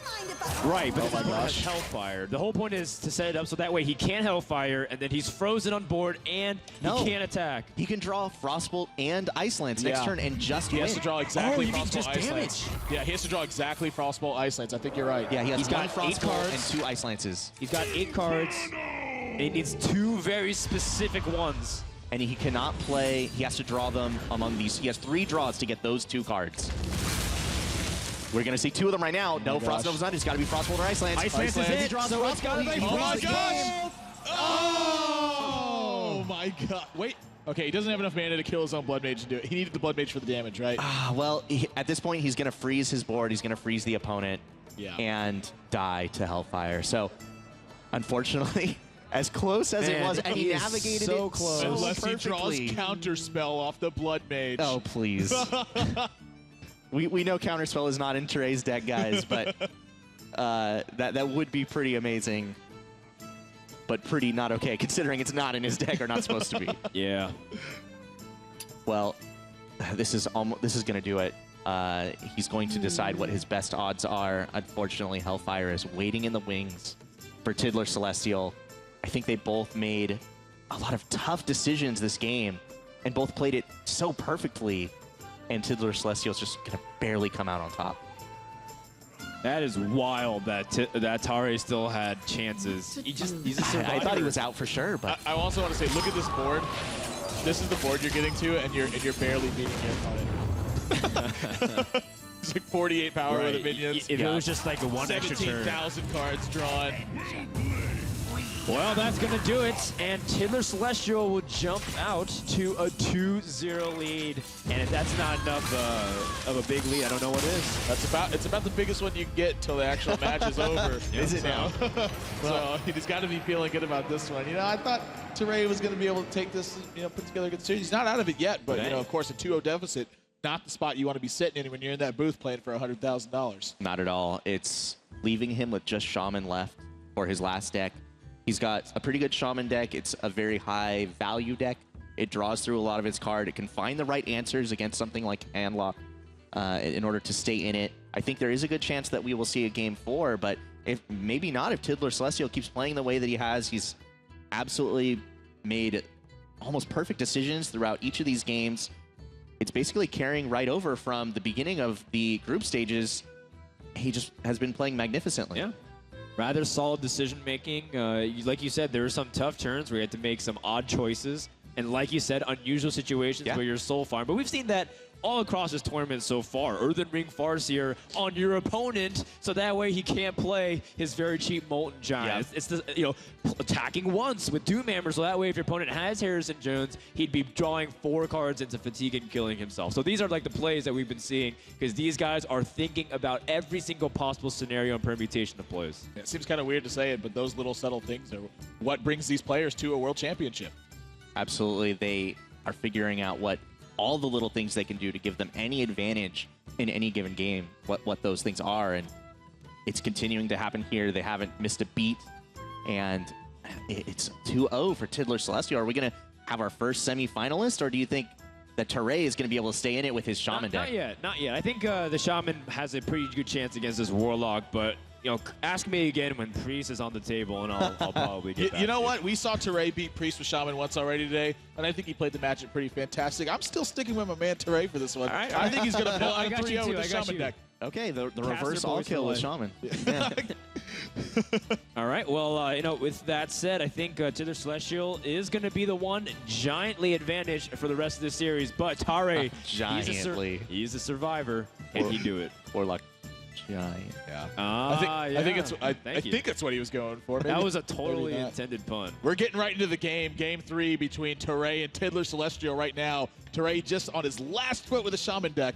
Right, but this has Hellfire. The whole point is to set it up so that way he can't Hellfire, and then he's frozen on board, and he can't attack. He can draw Frostbolt and Ice Lance next turn and just He win. has to draw exactly you mean Frostbolt just Ice damage? Lance. Yeah, he has to draw exactly Frostbolt Ice Lance. I think you're right. Yeah, he has He's one got 8 Frostbolt cards. and 2 Ice Lances. He's got 8 cards, and he needs 2 very specific ones. And he cannot play, he has to draw them among these. He has 3 draws to get those 2 cards. We're going to see 2 of them right now. No, Frost Nova's not. It's got to be Frostbolt or Ice Lance. Ice Lance is it, so it's got to be Oh my Frostbolt. gosh! Oh my god. Wait. Okay, he doesn't have enough mana to kill his own Blood Mage to do it. He needed the Blood Mage for the damage, right? Well, at this point, he's going to freeze his board. He's going to freeze the opponent and die to Hellfire. So, unfortunately, as close as it was, and he navigated so it close. so Unless perfectly. he draws Counterspell off the Blood Mage. Oh, please. we know Counterspell is not in Teray's deck, guys, but that would be pretty amazing. But pretty not okay, considering it's not in his deck or not supposed to be. Yeah. Well, this is going to do it. He's going to decide what his best odds are. Unfortunately, Hellfire is waiting in the wings for Tiddler Celestial. I think they both made a lot of tough decisions this game and both played it so perfectly. And Tiddler Celestial's just going to barely come out on top. That is wild that Tare still had chances. He's a survivor. I thought he was out for sure, but I also want to say, look at this board. This is the board you're getting to, and you're barely beating your opponent. It's like 48 power with the minions. If it was just like a 1 extra turn. 17,000 cards drawn. Well, that's going to do it, and Tiddler Celestial will jump out to a 2-0 lead. And if that's not enough of a big lead, I don't know what is. It's about the biggest one you can get until the actual match is over. Is it now? So he's got to be feeling good about this one. You know, I thought Teray was going to be able to take this, put together a good series. He's not out of it yet, but of course, a 2-0 deficit, not the spot you want to be sitting in when you're in that booth playing for $100,000. not at all. It's leaving him with just Shaman left for his last deck. He's got a pretty good Shaman deck. It's a very high value deck. It draws through a lot of its card. It can find the right answers against something like Handlock in order to stay in it. I think there is a good chance that we will see a Game 4, but maybe not if Tiddler Celestial keeps playing the way that he has. He's absolutely made almost perfect decisions throughout each of these games. It's basically carrying right over from the beginning of the group stages. He just has been playing magnificently. Yeah. Rather solid decision-making. Like you said, there are some tough turns where you have to make some odd choices. And like you said, unusual situations where you're soul farm. But we've seen that all across this tournament so far. Earthen Ring Farseer on your opponent, so that way he can't play his very cheap Molten Giant. It's the, you know, attacking once with Doomhammer, so that way if your opponent has Harrison Jones, he'd be drawing 4 cards into fatigue and killing himself. So these are like the plays that we've been seeing, because these guys are thinking about every single possible scenario and permutation of plays. It seems kind of weird to say it, but those little subtle things are what brings these players to a world championship. Absolutely. They are figuring out what all the little things they can do to give them any advantage in any given game, what those things are. And it's continuing to happen here. They haven't missed a beat. And it's 2-0 for Tiddler Celestial. Are we going to have our first semi-finalist, or do you think that Teray is going to be able to stay in it with his Shaman deck? Not yet. I think the Shaman has a pretty good chance against this Warlock, but you know, ask me again when Priest is on the table, and I'll probably get back. You know what? We saw Teray beat Priest with Shaman once already today, and I think he played the matchup pretty fantastic. I'm still sticking with my man Teray for this one. All right, I think he's going to pull out a 3-0 with the Shaman you. deck. Okay, the reverse all kill with Shaman. Yeah. All right, well, you know, with that said, I think Tiddler Celestial is going to be the one giantly advantaged for the rest of the series, but Tare, he's a survivor. Can he do it? Warlock Giant. Yeah. I think that's what he was going for. Maybe, that was a totally intended pun. We're getting right into the game. Game 3 between Teray and Tiddler Celestial right now. Teray just on his last foot with a Shaman deck.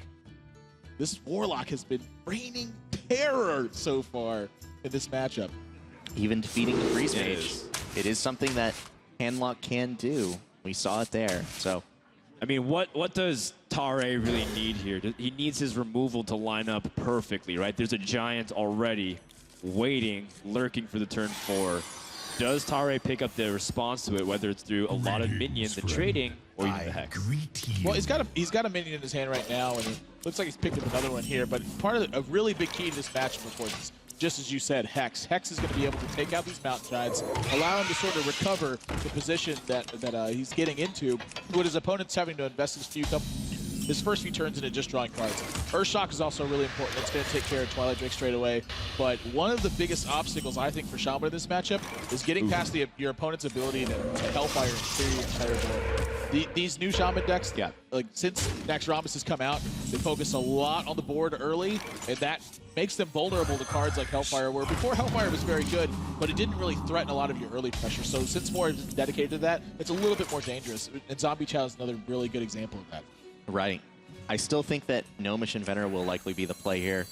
This Warlock has been raining terror so far in this matchup. Even defeating the Priest Mage. It is something that Handlock can do. We saw it there. So, I mean, what does Tare really need here? He needs his removal to line up perfectly, right? There's a Giant already waiting, lurking for the turn 4. Does Tare pick up the response to it, whether it's through a lot of minions and trading, or even the Hex? Well, he's got a minion in his hand right now, and it looks like he's picked up another one here. But part of a really big key to this matchup, of course, is just as you said, Hex. Hex is going to be able to take out these Mountain Giants, allow him to sort of recover the position that he's getting into, when his opponent's having to invest his first few turns into just drawing cards. Earthshock is also really important. It's going to take care of Twilight Drake straight away. But one of the biggest obstacles, I think, for Shaman in this matchup is getting past your opponent's ability to Hellfire and clear your entire board. These new Shaman decks, like since Naxxramas has come out, they focus a lot on the board early, and that makes them vulnerable to cards like Hellfire, where before Hellfire was very good, but it didn't really threaten a lot of your early pressure. So since more is dedicated to that, it's a little bit more dangerous. And Zombie Chow is another really good example of that. Right. I still think that Gnomish Inventor will likely be the play here.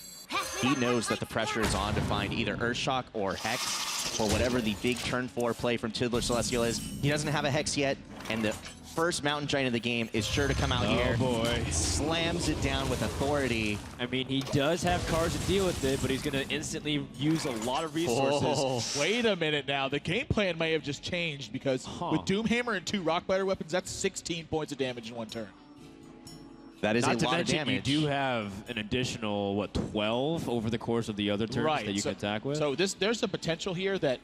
He knows that the pressure is on to find either Earthshock or Hex, or whatever the big turn 4 play from Tiddler Celestial is. He doesn't have a Hex yet, and the first Mountain Giant of the game is sure to come out here. Oh boy. Slams it down with authority. I mean, he does have cards to deal with it, but he's going to instantly use a lot of resources. Wait a minute now. The game plan may have just changed, because with Doomhammer and 2 Rockbiter weapons, that's 16 points of damage in one turn. That is Not a to lot of mention, damage. you do have an additional, what, 12 over the course of the other turns that you can attack with? So there's a potential here that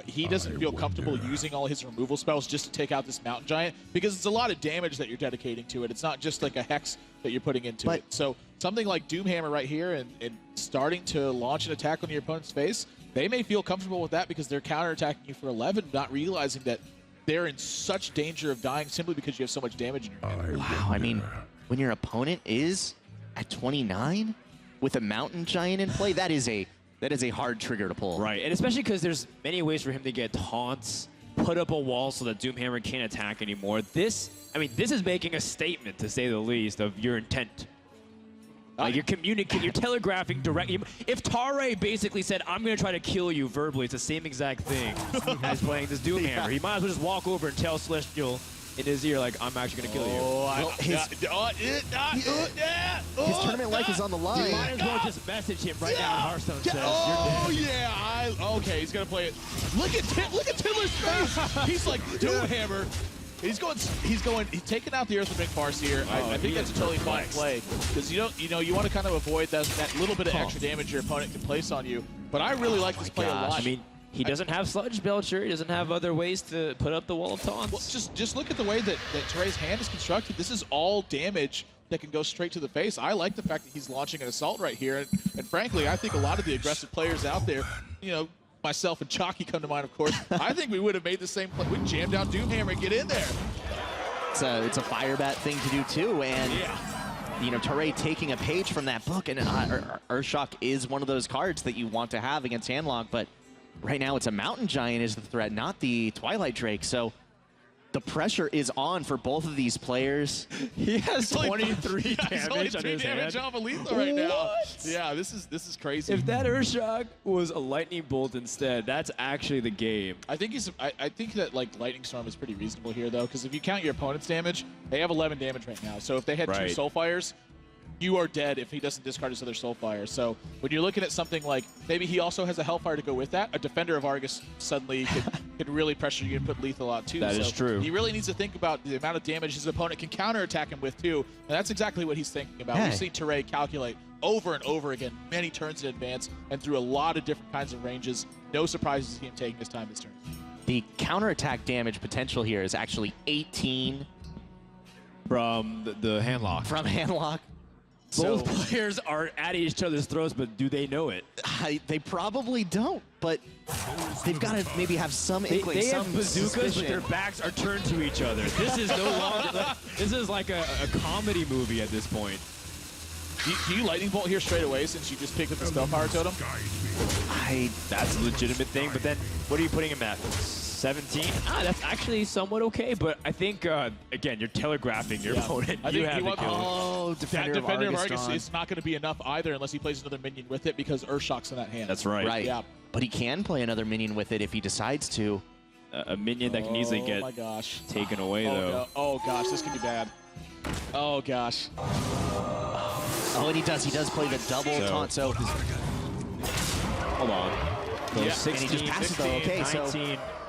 he doesn't feel comfortable using all his removal spells just to take out this Mountain Giant, because it's a lot of damage that you're dedicating to it. It's not just like a Hex that you're putting into it. So something like Doomhammer right here and starting to launch an attack on your opponent's face, they may feel comfortable with that because they're counterattacking you for 11, not realizing that they're in such danger of dying simply because you have so much damage in your hand. Wow, I mean, when your opponent is at 29 with a Mountain Giant in play, that is a hard trigger to pull. Right, and especially because there's many ways for him to get taunts, put up a wall so that Doomhammer can't attack anymore. This is making a statement, to say the least, of your intent. You're communicating, you're telegraphing directly. If Tare basically said, I'm going to try to kill you verbally, it's the same exact thing as playing this Doomhammer. He might as well just walk over and tell Celestial in his ear, like, I'm actually going to kill you. His tournament life is on the line. You might as well just message him right now in Hearthstone says, oh, yeah. Okay, he's going to play it. Look at Tiddler's face. He's like, Doomhammer. He's taking out the Earthen Ring Farseer. I think that's a totally fine play, because you want to kind of avoid that little bit of extra damage your opponent can place on you. But I really like this play a lot. I mean, he doesn't have Sludge Belcher. He doesn't have other ways to put up the wall of taunts. Well, just look at the way that Teray's hand is constructed. This is all damage that can go straight to the face. I like the fact that he's launching an assault right here. And frankly, I think a lot of the aggressive players out there, myself and Chalky come to mind, of course. I think we would have made the same play. We'd jam down Doomhammer and get in there. It's a Firebat thing to do too, and you know, Taray taking a page from that book, and Urshok is one of those cards that you want to have against Handlock, but right now it's a Mountain Giant is the threat, not the Twilight Drake, so the pressure is on for both of these players. He has 23 damage on his hand. off of lethal right now. Yeah, this is crazy. If that Urshok was a lightning bolt instead, that's actually the game. I think I think that like Lightning Storm is pretty reasonable here though, because if you count your opponent's damage, they have 11 damage right now. So if they had 2 Soulfires, you are dead if he doesn't discard his other Soulfire. So when you're looking at something like maybe he also has a Hellfire to go with that, a Defender of Argus suddenly can really pressure you and put lethal out too. That is true. He really needs to think about the amount of damage his opponent can counterattack him with too. And that's exactly what he's thinking about. Yeah. We've seen Taray calculate over and over again, many turns in advance and through a lot of different kinds of ranges. No surprises to him taking his time this turn. The counterattack damage potential here is actually 18 from the Handlock. From Handlock. Both players are at each other's throats, but do they know it? They probably don't, but they've got to maybe have some inkling, They some have bazookas, suspicion. but their backs are turned to each other. This is no longer. This is like a comedy movie at this point. Do you Lightning Bolt here straight away since you just picked up the Spellpower Totem? That's a legitimate thing, but then what are you putting him at? 17? That's actually somewhat okay, but I think, again, you're telegraphing your opponent. I think you have to kill him. Oh, Defender of Argus is not going to be enough either unless he plays another minion with it because Urshok's in that hand. That's right. Right. Yeah. But he can play another minion with it if he decides to. A minion that can easily get taken away, though. No. Oh, gosh, this could be bad. Oh, gosh. Oh, and he does play the double taunt, so... Hold on. So Yeah. 16, And he just passes, 16, though. Okay, 19. so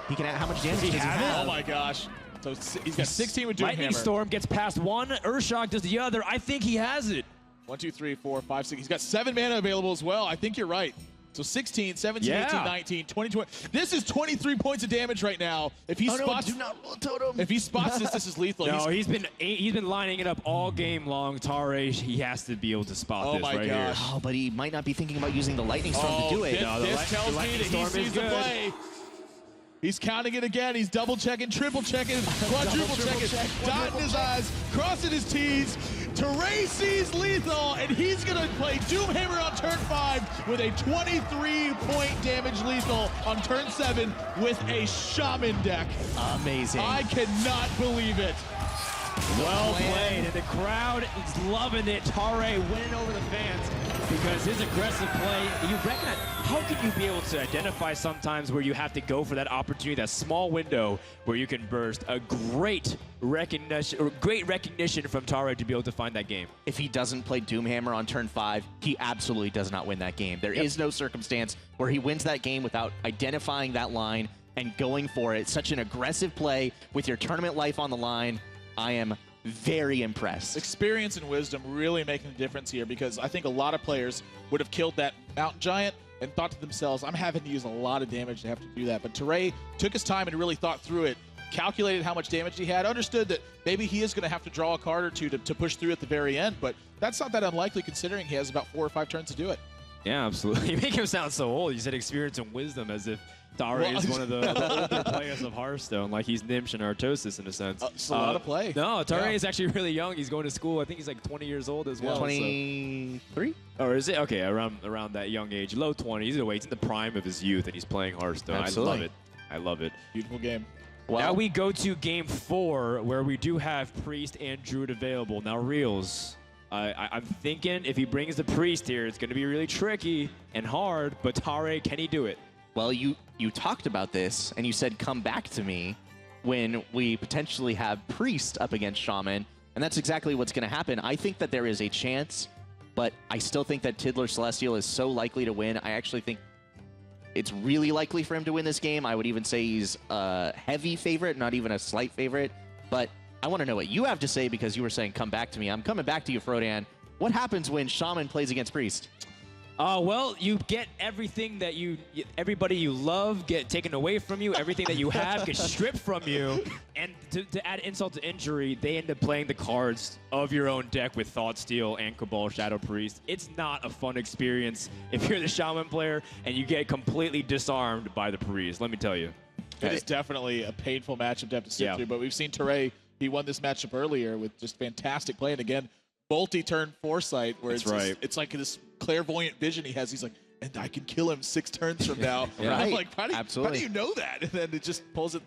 he can how much damage Does he does he have have? it? Oh, my gosh. So he's got 16 with Doomhammer. Lightning Storm gets past one. Urshok does the other. I think he has it. 1, 2, 3, 4, 5, 6. He's got 7 mana available as well. I think you're right. So 16, 17, 18, 19, 20, 20. This is 23 points of damage right now. If he spots, do not roll totem. If he spots this is lethal. No, he's been lining it up all game long. Taray, he has to be able to spot this right here. Oh, but he might not be thinking about using the Lightning Storm to do it. This tells me that he sees the play. He's counting it again. He's double checking, triple checking, quadruple checking, dotting his I's, crossing his T's. Taray sees lethal, and he's going to play Doomhammer on turn 5 with a 23-point damage lethal on turn 7 with a Shaman deck. Amazing. I cannot believe it. Well played, and the crowd is loving it. Taray winning over the fans because his aggressive play, you recognize, how can you be able to identify sometimes where you have to go for that opportunity, that small window where you can burst? A great recognition from Taray to be able to find that game. If he doesn't play Doomhammer on turn 5, he absolutely does not win that game. There is no circumstance where he wins that game without identifying that line and going for it. Such an aggressive play with your tournament life on the line. I am very impressed. Experience and wisdom really making a difference here because I think a lot of players would have killed that Mountain Giant and thought to themselves, I'm having to use a lot of damage to have to do that. But Taray took his time and really thought through it, calculated how much damage he had, understood that maybe he is going to have to draw a card or two to push through at the very end, but that's not that unlikely considering he has about 4 or 5 turns to do it. Yeah, absolutely. You make him sound so old. You said experience and wisdom as if Taray is one of the older players of Hearthstone, like he's Nimsh and Artosis in a sense. It's a lot of play. No, Taray is actually really young. He's going to school. I think he's like 20 years old as well. 23? Or is it? Okay, around that young age. Low 20s. Either way, he's in the prime of his youth, and he's playing Hearthstone. Absolutely. I love it. I love it. Beautiful game. Well, now we go to game 4, where we do have Priest and Druid available. Now, Reels, I'm thinking if he brings the Priest here, it's going to be really tricky and hard, but Taray, can he do it? Well, you talked about this, and you said come back to me when we potentially have Priest up against Shaman, and that's exactly what's going to happen. I think that there is a chance, but I still think that Tidler Celestial is so likely to win. I actually think it's really likely for him to win this game. I would even say he's a heavy favorite, not even a slight favorite, but I want to know what you have to say because you were saying come back to me. I'm coming back to you, Frodan. What happens when Shaman plays against Priest? Well, you get everything that everybody you love get taken away from you. Everything that you have gets stripped from you. And to add insult to injury, they end up playing the cards of your own deck with Thought Steal and Cabal Shadow Priest. It's not a fun experience if you're the Shaman player and you get completely disarmed by the Priest, let me tell you. It is definitely a painful matchup to have to sit through, but we've seen Taray, he won this matchup earlier with just fantastic play. And again, multi-turn foresight where That's right. it's like this clairvoyant vision he has. He's like, and I can kill him 6 turns from now. Yeah. I'm like, how do Absolutely. you know that? And then it just pulls it.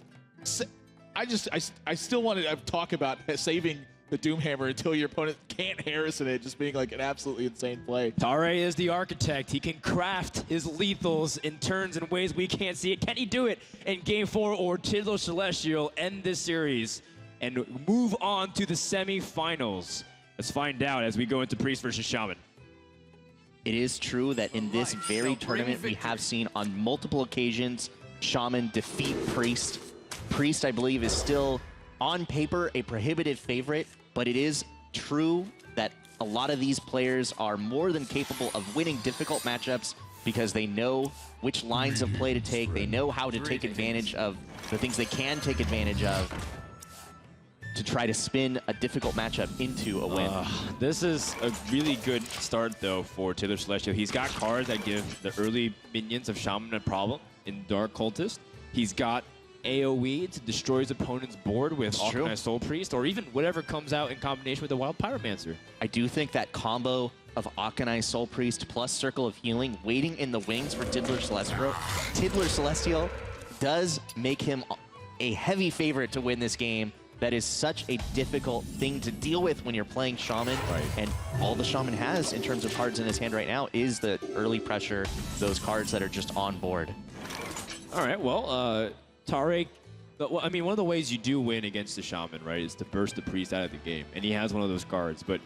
I still want to talk about saving the Doomhammer until your opponent can't Harrison it, just being like an absolutely insane play. Tare is the architect. He can craft his lethals in turns in ways we can't see it. Can he do it in Game 4, or Tidlo Celestial end this series and move on to the semifinals? Let's find out as we go into Priest versus Shaman. It is true that in this very tournament, we have seen on multiple occasions Shaman defeat Priest. Priest, I believe, is still on paper a prohibitive favorite, but it is true that a lot of these players are more than capable of winning difficult matchups because they know which lines of play to take. They know how to take advantage of the things they can take advantage of to try to spin a difficult matchup into a win. This is a really good start, though, for Tidlo Celestial. He's got cards that give the early minions of Shaman a problem in Dark Cultist. He's got AoE to destroy his opponent's board with Alchemy Soul Priest, or even whatever comes out in combination with the Wild Pyromancer. I do think that combo of Akanai Soul Priest plus Circle of Healing waiting in the wings for Tidler Celestial does make him a heavy favorite to win this game. That is such a difficult thing to deal with when you're playing Shaman. Right. And all the Shaman has in terms of cards in his hand right now is the early pressure, those cards that are just on board. All right, well, Tare, I mean, one of the ways you do win against the Shaman, right, is to burst the Priest out of the game. And he has one of those cards. But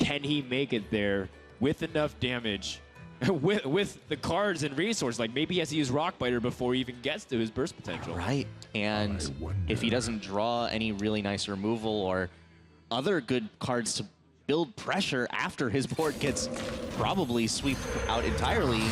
can he make it there with enough damage, with the cards and resources? Like, maybe he has to use Rockbiter before he even gets to his burst potential. Right. And if he doesn't draw any really nice removal or other good cards to build pressure after his board gets probably swept out entirely,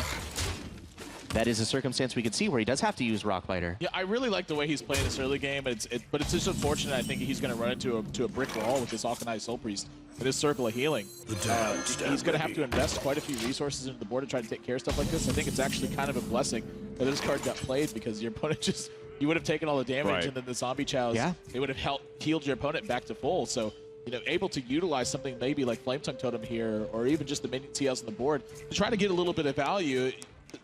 that is a circumstance we could see where he does have to use Rockbiter. Yeah, I really like the way he's playing this early game, but it's just unfortunate. I think he's going to run into a brick wall with this Alkanai Soul Priest and his Circle of Healing. He's going to have to invest quite a few resources into the board to try to take care of stuff like this. I think it's actually kind of a blessing that this card got played, because your opponent just, you would have taken all the damage, and then the Zombie Chows, it would have healed your opponent back to full. So, you know, able to utilize something maybe like Flame Tongue Totem here, or even just the minion TLs on the board to try to get a little bit of value.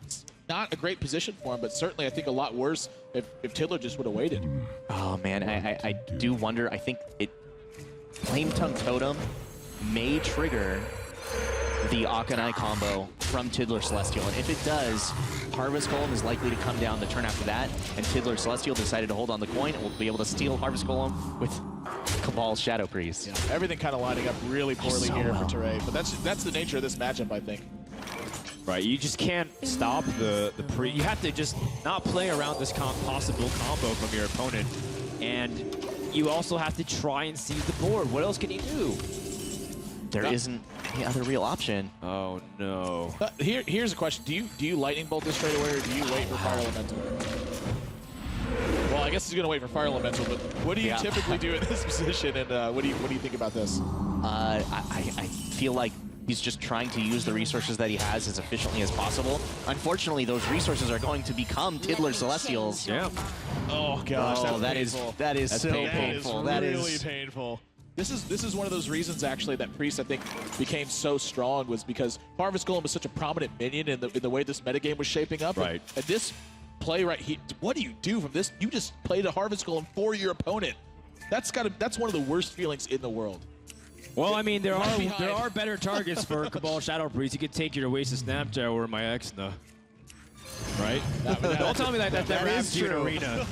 It's not a great position for him, but certainly I think a lot worse if Tidler just would have waited. Oh man, I do wonder. I think Flame Tongue Totem may trigger the Akanai combo from Tidler Celestial, and if it does, Harvest Golem is likely to come down the turn after that, and Tidler Celestial decided to hold on the coin and will be able to steal Harvest Golem with Cabal's Shadow Priest. Yeah, everything kind of lining up really poorly here for Tare, but that's the nature of this matchup, I think. Right, you just can't stop the pre. You have to just not play around this possible combo from your opponent, and you also have to try and seize the board. What else can you do? There isn't any other real option. Oh no. Here's a question: Do you Lightning Bolt this straight away, or do you wait for Fire Elemental? Well, I guess he's gonna wait for Fire Elemental, but what do you typically do in this position, and what do you think about this? I feel like he's just trying to use the resources that he has as efficiently as possible. Unfortunately, those resources are going to become Tidler Celestials. Yeah. Oh gosh, that's that is so painful. That is really painful. This is one of those reasons actually that Priest, I think, became so strong, was because Harvest Golem is such a prominent minion in the way this metagame was shaping up. Right. And this play right here, what do you do from this? You just played a Harvest Golem for your opponent. That's one of the worst feelings in the world. Well, I mean, there are better targets for Cabal Shadow Priest. You could take your Oasis Snapchat or my Exna. Right? Don't tell me that never happened to you in Arena.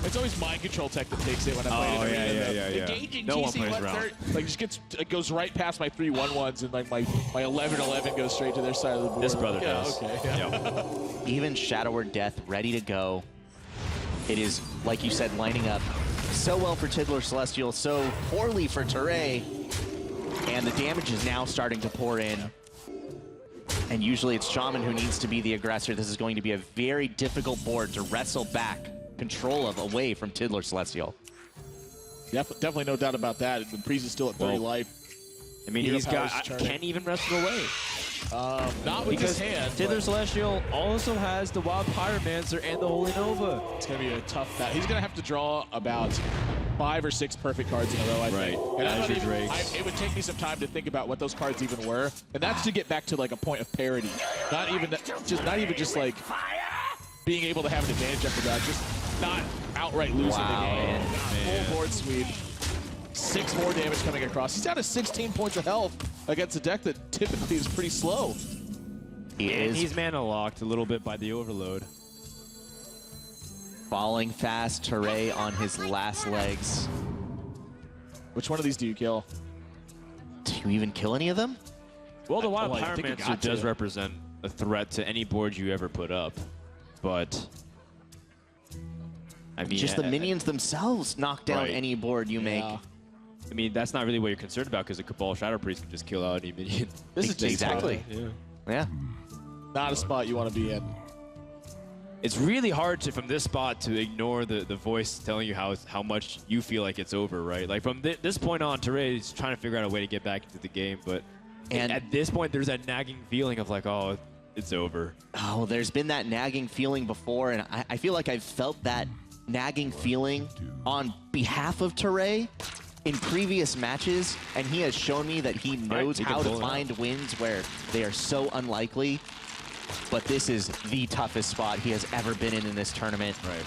It's always mind control tech that takes it when I play in Arena. Yeah. Engaging No one TC plays around. like it goes right past my 3/1/1s, and like my 11/11 goes straight to their side of the board. This brother does. Okay. Yeah. even Shadower Death ready to go. It is, like you said, lining up so well for Tidler Celestial, so poorly for Tare. And the damage is now starting to pour in. And usually it's Shaman who needs to be the aggressor. This is going to be a very difficult board to wrestle back control of away from Tidler Celestial. Definitely no doubt about that. The Priest is still at 30 life. I mean, he's got, can't even wrestle away. Not with because his hand. Tidler Celestial also has the Wild Pyromancer and the Holy Nova. It's going to be a tough battle. He's going to have to draw about 5 or 6 perfect cards in a row, I think. And Right. it would take me some time to think about what those cards even were, and that's to get back to like a point of parity. Not even just like being able to have an advantage after that, just not outright losing the game. Full board sweep. 6 more damage coming across. He's down to 16 points of health against a deck that typically is pretty slow. He's mana locked a little bit by the overload. Falling fast, Teray on his last legs. Which one of these do you kill? Do you even kill any of them? Well, the Wild Pyromancer does represent a threat to any board you ever put up, but I mean, just the minions themselves knock down any board you make. I mean, that's not really what you're concerned about because a Cabal Shadow Priest can just kill out any minion. This is exactly. Yeah. Not a spot you want to be in. It's really hard to, from this spot, to ignore the voice telling you how much you feel like it's over, right? Like from this point on, Teray is trying to figure out a way to get back into the game, but at this point, there's that nagging feeling of like, oh, it's over. Oh, there's been that nagging feeling before, and I feel like I've felt that nagging feeling on behalf of Teray in previous matches, and he has shown me that he knows how to find wins where they are so unlikely. But this is the toughest spot he has ever been in this tournament. Right.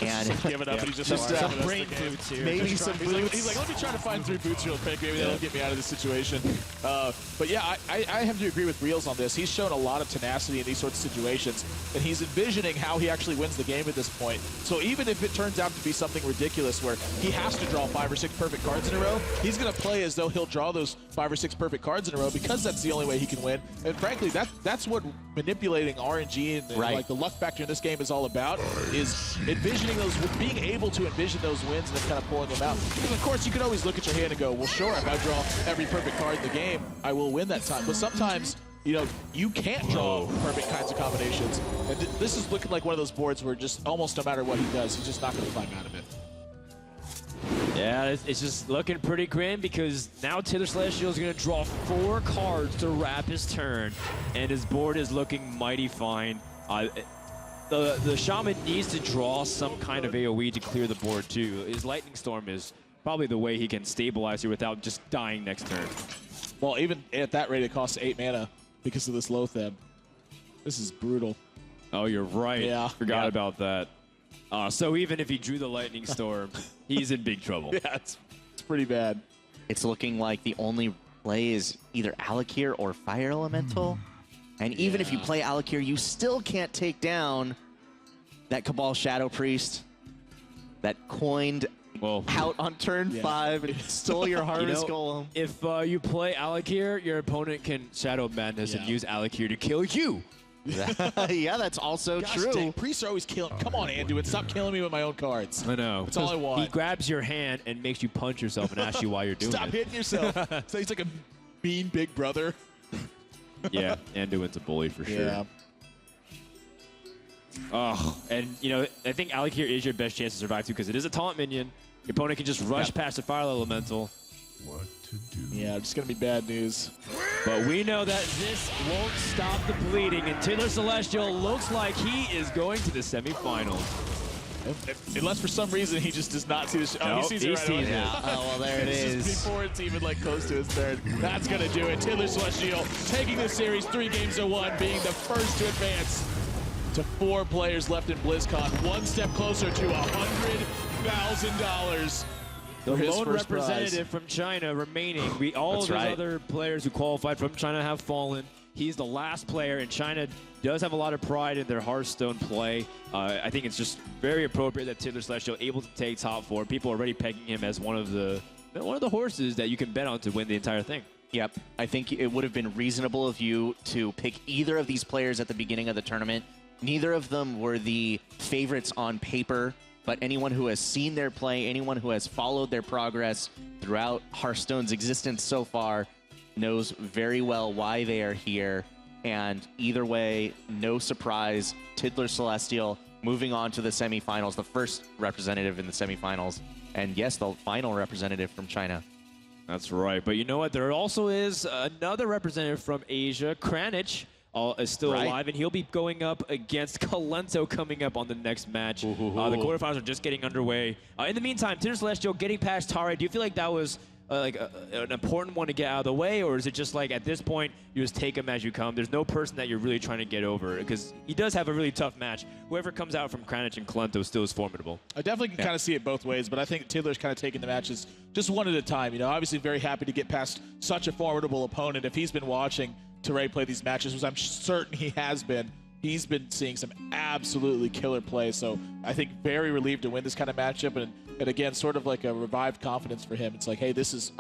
And give it up, and he's just some brain boots here. Maybe some boots. He's like, let me try to find 3 boots real quick. Maybe that'll get me out of this situation. But yeah, I have to agree with Reels on this. He's shown a lot of tenacity in these sorts of situations, and he's envisioning how he actually wins the game at this point. So even if it turns out to be something ridiculous where he has to draw 5 or 6 perfect cards in a row, he's going to play as though he'll draw those 5 or 6 perfect cards in a row because that's the only way he can win. And frankly, that's what manipulating RNG and like the luck factor in this game is all about, is envisioning those, being able to envision those wins and then kind of pulling them out. Because of course you can always look at your hand and go, well sure, if I draw every perfect card in the game, I will win that time. But sometimes, you know, you can't draw perfect kinds of combinations. And this is looking like one of those boards where just almost no matter what he does, he's just not going to climb out of it. Yeah, it's just looking pretty grim because now Taylor Celestial is going to draw 4 cards to wrap his turn, and his board is looking mighty fine. The Shaman needs to draw some kind of AoE to clear the board too. His Lightning Storm is probably the way he can stabilize here without just dying next turn. Well, even at that rate, it costs 8 mana because of this Loatheb. This is brutal. Oh, you're right. Yeah. Forgot about that. So even if he drew the Lightning Storm, he's in big trouble. Yeah, it's pretty bad. It's looking like the only play is either Alakir or Fire Elemental. And even if you play Alakir, you still can't take down that Cabal Shadow Priest that coined out on turn 5 and stole your Harvest Golem. If you play Alakir, your opponent can Shadow Madness and use Alakir to kill you. Yeah, that's also true. Dang, priests are always killing. Come on, Anduin, stop killing me with my own cards. I know. That's all I want. He grabs your hand and makes you punch yourself and asks you why you're doing Stop it. hitting yourself. So he's like a mean big brother. Yeah, Anduin's a bully for sure. Yeah. Oh, and you know, I think Alakir is your best chance to survive too because it is a taunt minion. Your opponent can just rush past the Fire Elemental. What to do? Yeah, it's going to be bad news. But we know that this won't stop the bleeding, and Taylor Celestial looks like he is going to the semifinals. Unless for some reason he just does not see the Oh, he sees it right away. Yeah. Oh, well, there it is. Just before it's even like close to his turn. That's going to do it. Taylor Celestial taking the series 3-1, being the first to advance to 4 players left in BlizzCon. One step closer to $100,000. The lone representative from China remaining. All of the other players who qualified from China have fallen. He's the last player, and China does have a lot of pride in their Hearthstone play. I think it's just very appropriate that Taylor Celestial able to take top 4. People are already pegging him as one of the horses that you can bet on to win the entire thing. Yep, I think it would have been reasonable of you to pick either of these players at the beginning of the tournament. Neither of them were the favorites on paper, but anyone who has seen their play, anyone who has followed their progress throughout Hearthstone's existence so far knows very well why they are here. And either way, no surprise, Taylor Celestial moving on to the semifinals, the first representative in the semifinals, and yes, the final representative from China. That's right. But you know what? There also is another representative from Asia, Kranich. is still alive, and he'll be going up against Colento coming up on the next match. The quarterfinals are just getting underway. In the meantime, Tinder Celestial getting past Tare. Do you feel like that was an important one to get out of the way, or is it just like at this point you just take them as you come? There's no person that you're really trying to get over, because he does have a really tough match. Whoever comes out from Cranich and Colento still is formidable. I definitely can kind of see it both ways, but I think Tidler's kind of taking the matches just one at a time. You know, obviously very happy to get past such a formidable opponent. If he's been watching Tare play these matches, which I'm certain he has been, he's been seeing some absolutely killer play. So I think very relieved to win this kind of matchup, and again, sort of like a revived confidence for him. It's like, hey, this is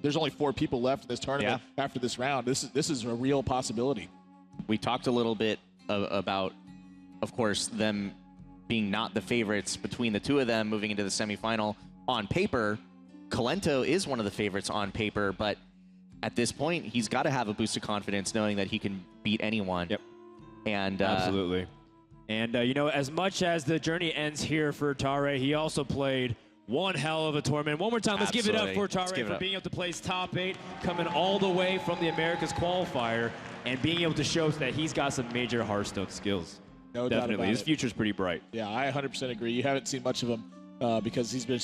there's only 4 people left in this tournament after this round. This is a real possibility. We talked a little bit about, of course, them being not the favorites between the two of them moving into the semifinal. On paper, Colento is one of the favorites on paper, but at this point, he's got to have a boost of confidence knowing that he can beat anyone. Yep. And absolutely. And, you know, as much as the journey ends here for Tare, he also played one hell of a tournament. One more time, let's give it up for Tare for being able to place top 8, coming all the way from the Americas qualifier, and being able to show that he's got some major Hearthstone skills. No doubt about it. His future's pretty bright. Yeah, I 100% agree. You haven't seen much of him because he's been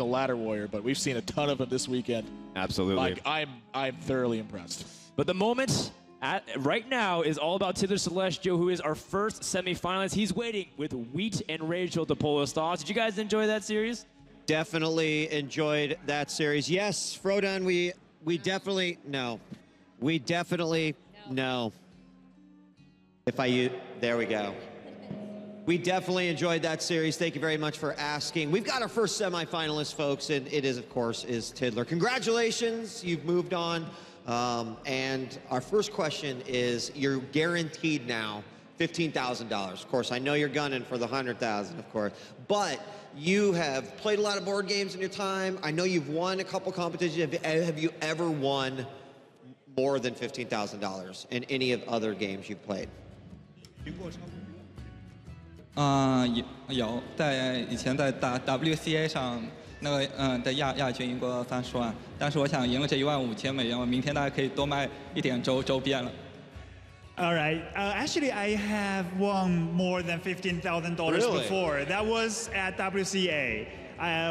a ladder warrior, but we've seen a ton of him this weekend. Absolutely. Like, I'm thoroughly impressed. But the moment right now is all about Tidler Celestial, who is our first semifinalist. He's waiting with Wheat and Rachel to pull his thoughts. Did you guys enjoy that series? Definitely enjoyed that series. Yes, Frodan, we definitely no. We definitely no. There we go. We definitely enjoyed that series. Thank you very much for asking. We've got our first semifinalist, folks, and it is, of course, Tidler. Congratulations, you've moved on. And our first question is, you're guaranteed now $15,000. Of course, I know you're gunning for the 100,000, of course, but you have played a lot of board games in your time. I know you've won a couple competitions. Have you ever won more than $15,000 in any of other games you've played? 有，在以前在WCA 上那个的亚军赢过30万，但是我想赢了这15000美元，我明天大概可以多卖一点周边了。 All right. Actually, I have won more than $15,000 before. That was at WCA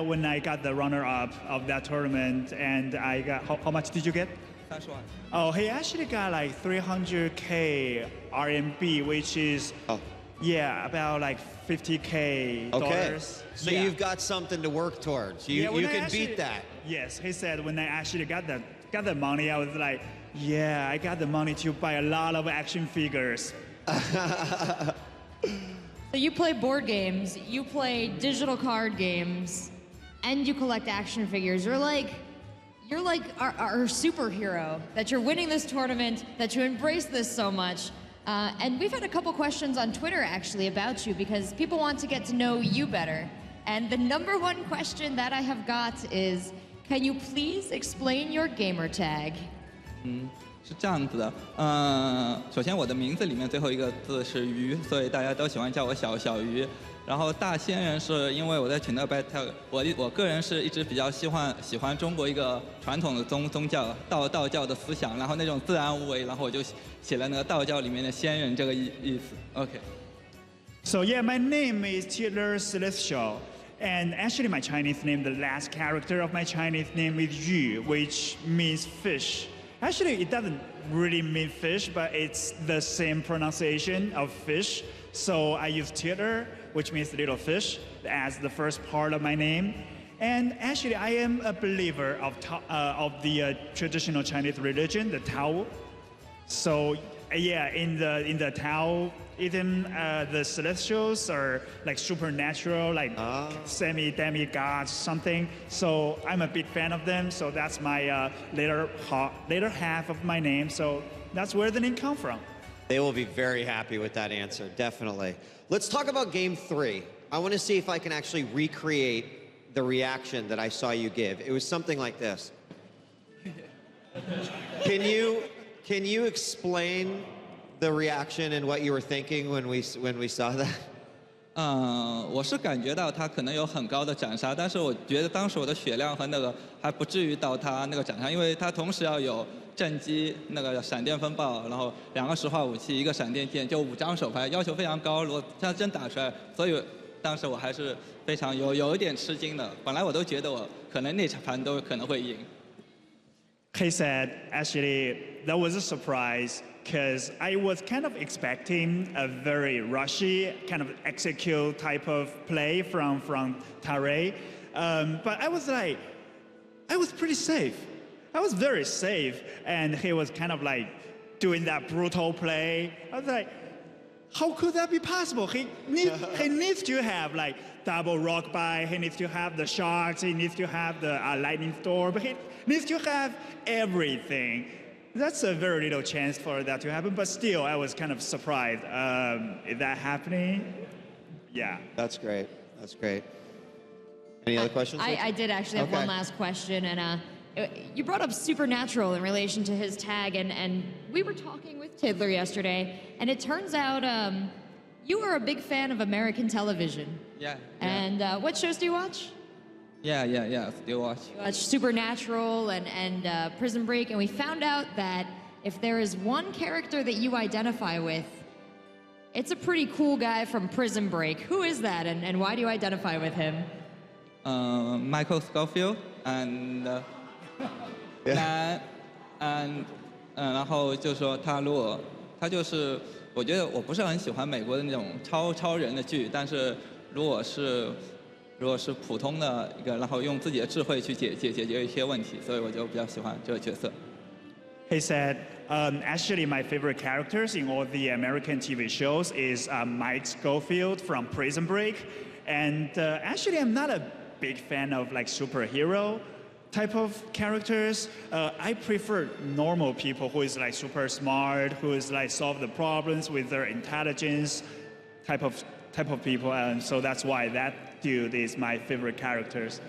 when I got the runner-up of that tournament, and I got how much did you get? 30万。Oh, he actually got like 300K RMB, which is yeah, about like $50K. Okay. So you've got something to work towards. You can beat that. Yes, he said when I actually got the money, I was like, yeah, I got the money to buy a lot of action figures. So you play board games, you play digital card games, and you collect action figures. You're like our superhero, that you're winning this tournament, that you embrace this so much. And we've had a couple questions on Twitter actually about you, because people want to get to know you better. And the #1 question that I have got is, can you please explain your gamer tag? 是这样子的，首先我的名字里面最后一个字是鱼，所以大家都喜欢叫我小鱼。然后大仙人是因为我在群的 battle， 我个人是一直比较喜欢中国一个传统的宗教道教的思想，然后那种自然无为，然后我就写了那个道教里面的仙人这个意思。OK。 So yeah, my name is Tidler Celestial. And actually my Chinese name, the last character of my Chinese name is Yu, which means fish. Actually, it doesn't really mean fish, but it's the same pronunciation of fish. So I use Tidler, which means little fish, as the first part of my name. And actually, I am a believer of the traditional Chinese religion, the Tao. So yeah, in the Tao, even the celestials are like supernatural, like semi-demigods, something. So I'm a big fan of them. So that's my later half of my name. So that's where the name comes from. They will be very happy with that answer, definitely. Let's talk about game 3. I want to see if I can actually recreate the reaction that I saw you give. It was something like this. Can you explain the reaction and what you were thinking when we saw that? 我是感觉到他可能有很高的斩杀，但是我觉得当时我的血量和那个还不至于到他那个斩杀，因为他同时要有正击、那个闪电风暴，然后2个石化武器、1个闪电剑，就5张手牌，要求非常高。如果他真打出来，所以当时我还是非常有一点吃惊的。本来我都觉得我可能那场盘都可能会赢。He said, actually, that was a surprise because I was kind of expecting a very rushy, kind of execute type of play from Tare. But I was pretty safe. I was very safe. And he was kind of like doing that brutal play. I was like, how could that be possible? He needs to have like double rock buy, he needs to have the sharks, he needs to have the lightning storm, but he needs to have everything. That's a very little chance for that to happen, but still, I was kind of surprised. Is that happening? Yeah. That's great. That's great. Any other questions? I did actually have one last question, and you brought up Supernatural in relation to his tag, and we were talking with Tiddler yesterday, and it turns out you are a big fan of American television. Yeah. And what shows do you watch? Yeah, still watch. You watch Supernatural and Prison Break, and we found out that if there is one character that you identify with, it's a pretty cool guy from Prison Break. Who is that, and why do you identify with him? Michael Scofield and 然后就说他如果他就是我觉得我不是很喜欢美国的那种超人的剧，但是如果是普通的一个，然后用自己的智慧去解决一些问题，所以我就比较喜欢这个角色。He said, actually, my favorite characters in all the American TV shows is Mike Scofield from Prison Break. And actually, I'm not a big fan of like superhero type of characters. I prefer normal people who is like super smart, who is like solve the problems with their intelligence type of people. And so that's why that dude is my favorite characters.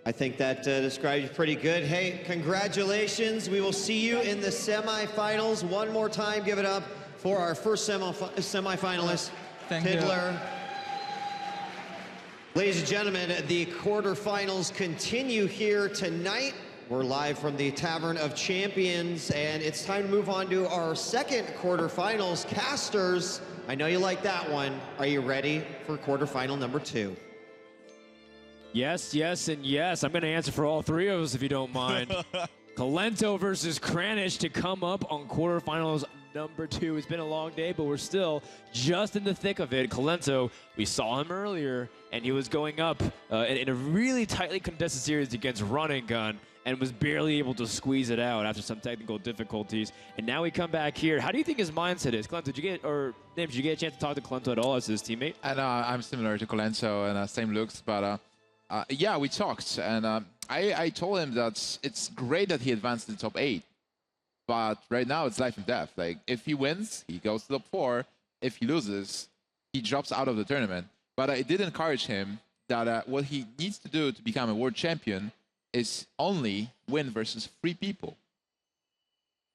I think that describes you pretty good. Hey, congratulations. We will see you in the semifinals. One more time, give it up for our first semifinalist, Tiddler. Ladies and gentlemen, the quarterfinals continue here tonight. We're live from the Tavern of Champions, and it's time to move on to our second quarterfinals. Casters, I know you like that one. Are you ready for quarterfinal number 2? Yes, and yes. I'm going to answer for all three of us if you don't mind. Colento versus Kranich to come up on quarterfinals number 2. It's been a long day, but we're still just in the thick of it. Colento, we saw him earlier, and he was going up in a really tightly contested series against Run and Gun, and was barely able to squeeze it out after some technical difficulties. And now we come back here. How do you think his mindset is? Colento, did you get a chance to talk to Colento at all as his teammate? And I'm similar to Colento and same looks, but yeah, we talked, and I told him that it's great that he advanced to the top 8. But right now, it's life and death. Like, if he wins, he goes to top 4. If he loses, he drops out of the tournament. But I did encourage him that what he needs to do to become a world champion is only win versus 3 people.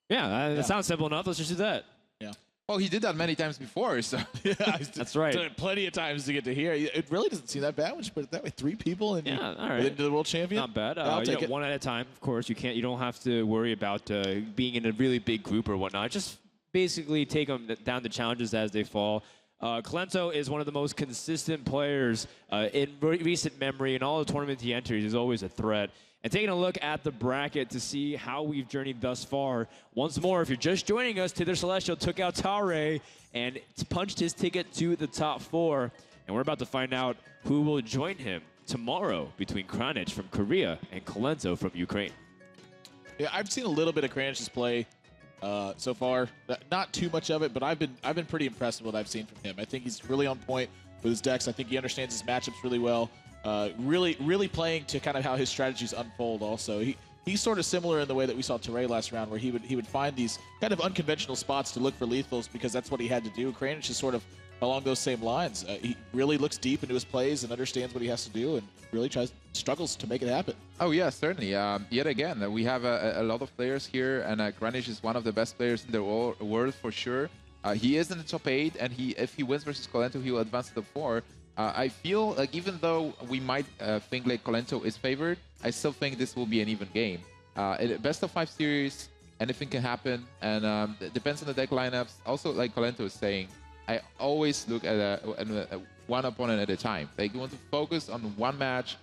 Yeah, that sounds simple enough. Let's just do that. Yeah. Well, he did that many times before, so... yeah, that's right. Done it plenty of times to get to here. It really doesn't seem that bad when you put it that way. 3 people and all right. into the world champion. Not bad. I'll take it. One at a time, of course. You don't have to worry about being in a really big group or whatnot. Just basically take them down the challenges as they fall. Colento is one of the most consistent players in recent memory. In all the tournaments he enters, he's always a threat. And taking a look at the bracket to see how we've journeyed thus far. Once more, if you're just joining us, Tiddler Celestial took out Tare and punched his ticket to the top 4. And we're about to find out who will join him tomorrow between Kranich from Korea and Colento from Ukraine. Yeah, I've seen a little bit of Kranich's play so far. Not too much of it, but I've been pretty impressed with what I've seen from him. I think he's really on point with his decks. I think he understands his matchups really well. Really playing to kind of how his strategies unfold also. He's sort of similar in the way that we saw Tare last round, where he would find these kind of unconventional spots to look for lethals because that's what he had to do. Kranich is sort of along those same lines. He really looks deep into his plays and understands what he has to do and really struggles to make it happen. Oh yeah, certainly. Yet again, we have a lot of players here, and Kranich is one of the best players in the world for sure. He is in the top 8, and if he wins versus Colento, he will advance to the 4. I feel like even though we might think like Colento is favored, I still think this will be an even game. Best of 5 series, anything can happen, and it depends on the deck lineups. Also, like Colento is saying, I always look at one opponent at a time. Like, you want to focus on one match,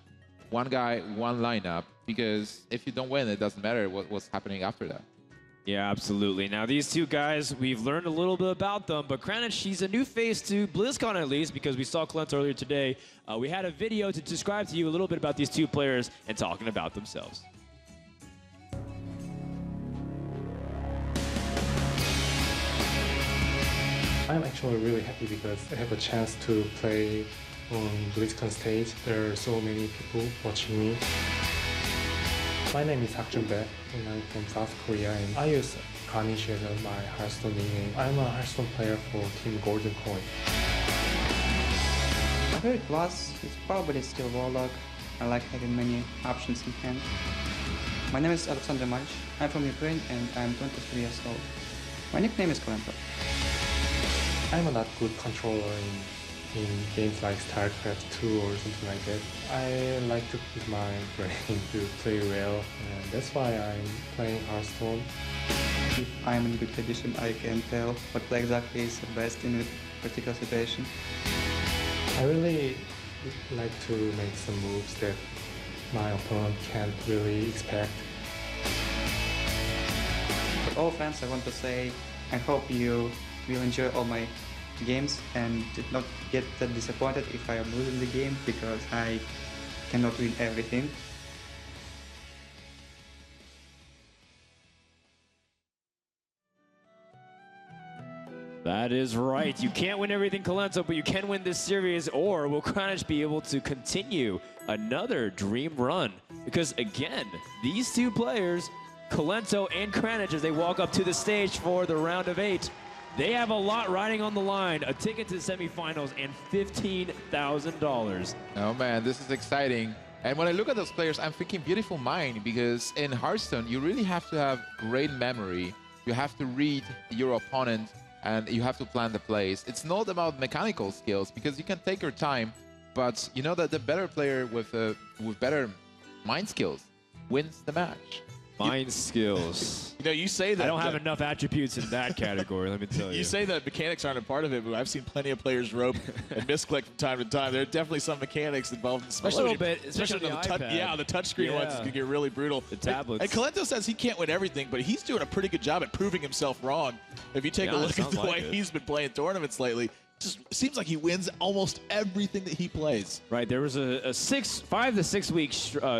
one guy, one lineup, because if you don't win, it doesn't matter what's happening after that. Yeah, absolutely. Now, these two guys, we've learned a little bit about them, but Kranich, she's a new face to BlizzCon at least, because we saw Colento earlier today. We had a video to describe to you a little bit about these two players and talking about themselves. I'm actually really happy because I have a chance to play on BlizzCon stage. There are so many people watching me. My name is Hakjun Baek, and I'm from South Korea, and I use Kranich as my Hearthstone nickname. I'm a Hearthstone player for Team Golden Coin. My favorite class is probably still Warlock. I like having many options in hand. My name is Alexander Malch. I'm from Ukraine and I'm 23 years old. My nickname is Colento. I'm a not good controller in games like StarCraft 2 or something like that. I like to use my brain to play well, and that's why I'm playing Hearthstone. If I'm in good condition, I can tell what play exactly is the best in a particular situation. I really like to make some moves that my opponent can't really expect. For all fans, I want to say I hope you will enjoy all my games and did not get that disappointed if I am losing the game, because I cannot win everything. That is right. You can't win everything, Colento, but you can win this series, or will Kranich be able to continue another dream run? Because again, these two players, Colento and Kranich, as they walk up to the stage for the round of 8, they have a lot riding on the line, a ticket to the semifinals and $15,000. Oh man, this is exciting. And when I look at those players, I'm thinking beautiful mind, because in Hearthstone, you really have to have great memory. You have to read your opponent, and you have to plan the plays. It's not about mechanical skills, because you can take your time, but you know that the better player with better mind skills wins the match. Mind skills. You know, you say that. I don't have enough attributes in that category, let me tell you. You say that mechanics aren't a part of it, but I've seen plenty of players rope and misclick from time to time. There are definitely some mechanics involved, especially a little bit, especially on the iPad. Yeah, the touchscreen ones can get really brutal. The tablets. And Colento says he can't win everything, but he's doing a pretty good job at proving himself wrong. If you take a look at the way he's been playing tournaments lately, just seems like he wins almost everything that he plays. Right, there was a 5 to 6 week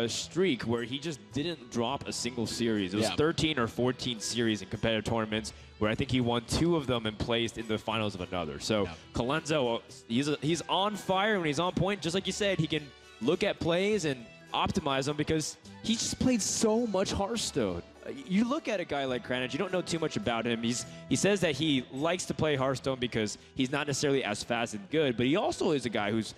streak where he just didn't drop a single series. It was 13 or 14 series in competitive tournaments where I think he won 2 of them and placed in the finals of another. So Colento, he's on fire when he's on point. Just like you said, he can look at plays and optimize them because he just played so much Hearthstone. You look at a guy like Kranich, you don't know too much about him. He says that he likes to play Hearthstone because he's not necessarily as fast and good, but he also is a guy who's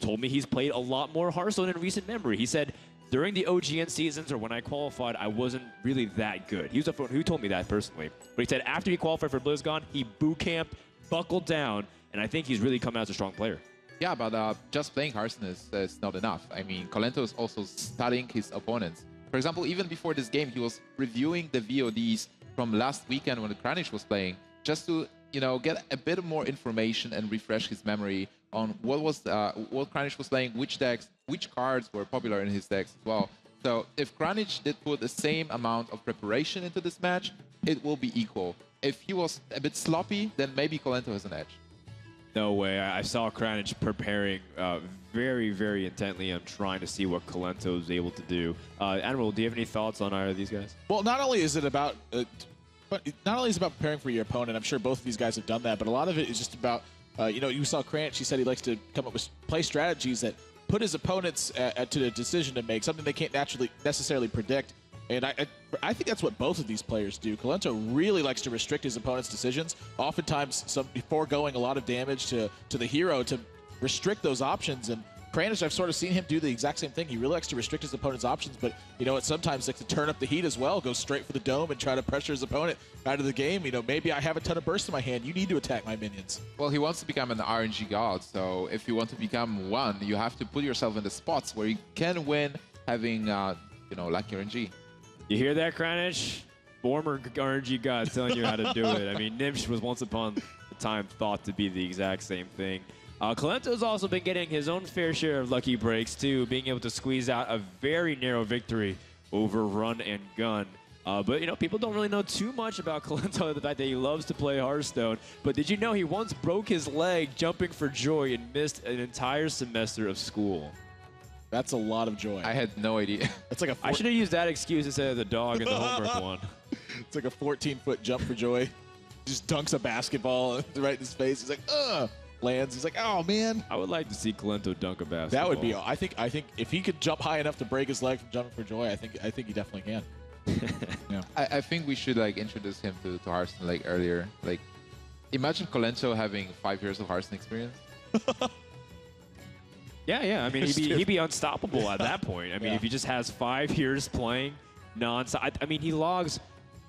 told me he's played a lot more Hearthstone in recent memory. He said, during the OGN seasons or when I qualified, I wasn't really that good. He was who told me that personally. But he said after he qualified for BlizzCon, he boot camped, buckled down, and I think he's really come out as a strong player. Yeah, but just playing Hearthstone is not enough. I mean, Colento is also studying his opponents. For example, even before this game, he was reviewing the VODs from last weekend when Kranich was playing, just to get a bit more information and refresh his memory on what Kranich was playing, which decks, which cards were popular in his decks as well. So if Kranich did put the same amount of preparation into this match, it will be equal. If he was a bit sloppy, then maybe Colento has an edge. No way. I saw Kranich preparing very, very intently on trying to see what Colento is able to do. Admiral, do you have any thoughts on either of these guys? Well, not only is it about preparing for your opponent. I'm sure both of these guys have done that, but a lot of it is just about, you saw Kranich. He said he likes to come up with play strategies that put his opponents to the decision to make, something they can't necessarily predict. And I think that's what both of these players do. Colento really likes to restrict his opponent's decisions, oftentimes foregoing a lot of damage to the hero to restrict those options. And Kranich, I've sort of seen him do the exact same thing. He really likes to restrict his opponent's options, but you know what? Sometimes like to turn up the heat as well, go straight for the dome and try to pressure his opponent out of the game. You know, maybe I have a ton of burst in my hand. You need to attack my minions. Well, he wants to become an RNG god, so if you want to become one, you have to put yourself in the spots where you can win having, you know, lucky RNG. You hear that, Kranich? Former RNG god telling you how to do it. I mean, Nimsh was once upon a time thought to be the exact same thing. Colento's also been getting his own fair share of lucky breaks, too, being able to squeeze out a very narrow victory over Run and Gun. But, you know, people don't really know too much about Colento, the fact that he loves to play Hearthstone. But did you know he once broke his leg jumping for joy and missed an entire semester of school? That's a lot of joy. I had no idea. That's like I should have used that excuse instead of the dog and the homework one. It's like a 14-foot jump for joy. Just dunks a basketball right in his face. He's like, ugh. Lands. He's like, oh man. I would like to see Colento dunk a basketball. That would be. I think if he could jump high enough to break his leg from jumping for joy, I think he definitely can. Yeah. I think we should like introduce him to Hearthstone like earlier. Like, imagine Colento having 5 years of Hearthstone experience. Yeah. I mean, he'd be unstoppable at that point. I mean, if he just has 5 years playing nonstop. I mean, he logs.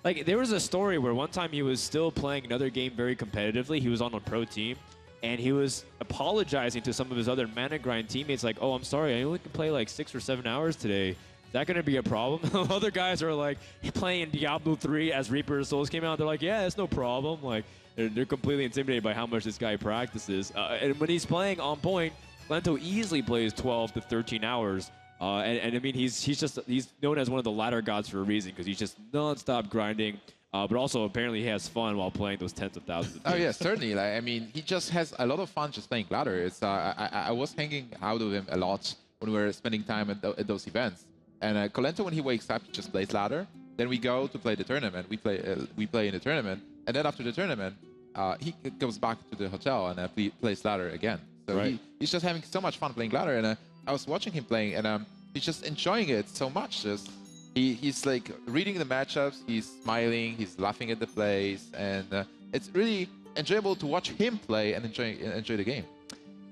Like, there was a story where one time he was still playing another game very competitively. He was on a pro team. And he was apologizing to some of his other mana grind teammates like, oh, I'm sorry, I only can play like 6 or 7 hours today. Is that going to be a problem? Other guys are like playing Diablo 3 as Reaper of Souls came out. They're like, yeah, it's no problem. Like, they're completely intimidated by how much this guy practices. And when he's playing on point, Colento easily plays 12 to 13 hours. And I mean, he's known as one of the ladder gods for a reason because he's just nonstop grinding. But also, apparently, he has fun while playing those tens of thousands of Oh, yeah, certainly. Like, I mean, he just has a lot of fun just playing ladder. It's, I was hanging out with him a lot when we were spending time at those events. And Colento, when he wakes up, he just plays ladder. Then we go to play the tournament. We play in the tournament. And then after the tournament, he goes back to the hotel and plays ladder again. So he's just having so much fun playing ladder. And I was watching him playing, and he's just enjoying it so much. Just He's like reading the matchups, he's smiling, he's laughing at the plays, and it's really enjoyable to watch him play and enjoy the game.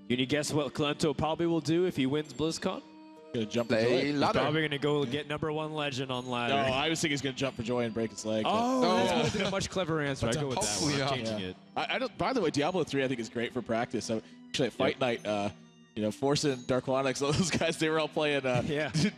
Can you guess what Colento probably will do if he wins BlizzCon? Gonna jump for Play joy. ladder. He's probably gonna go get #1 legend on ladder. No, I was thinking he's gonna jump for joy and break his leg. Oh, that would have been a much cleverer answer. I go with that one. I'm changing it. I don't. By the way, Diablo 3 I think is great for practice. So actually at Fight Night, you know, Forsen, Darkwanics, all those guys, they were all playing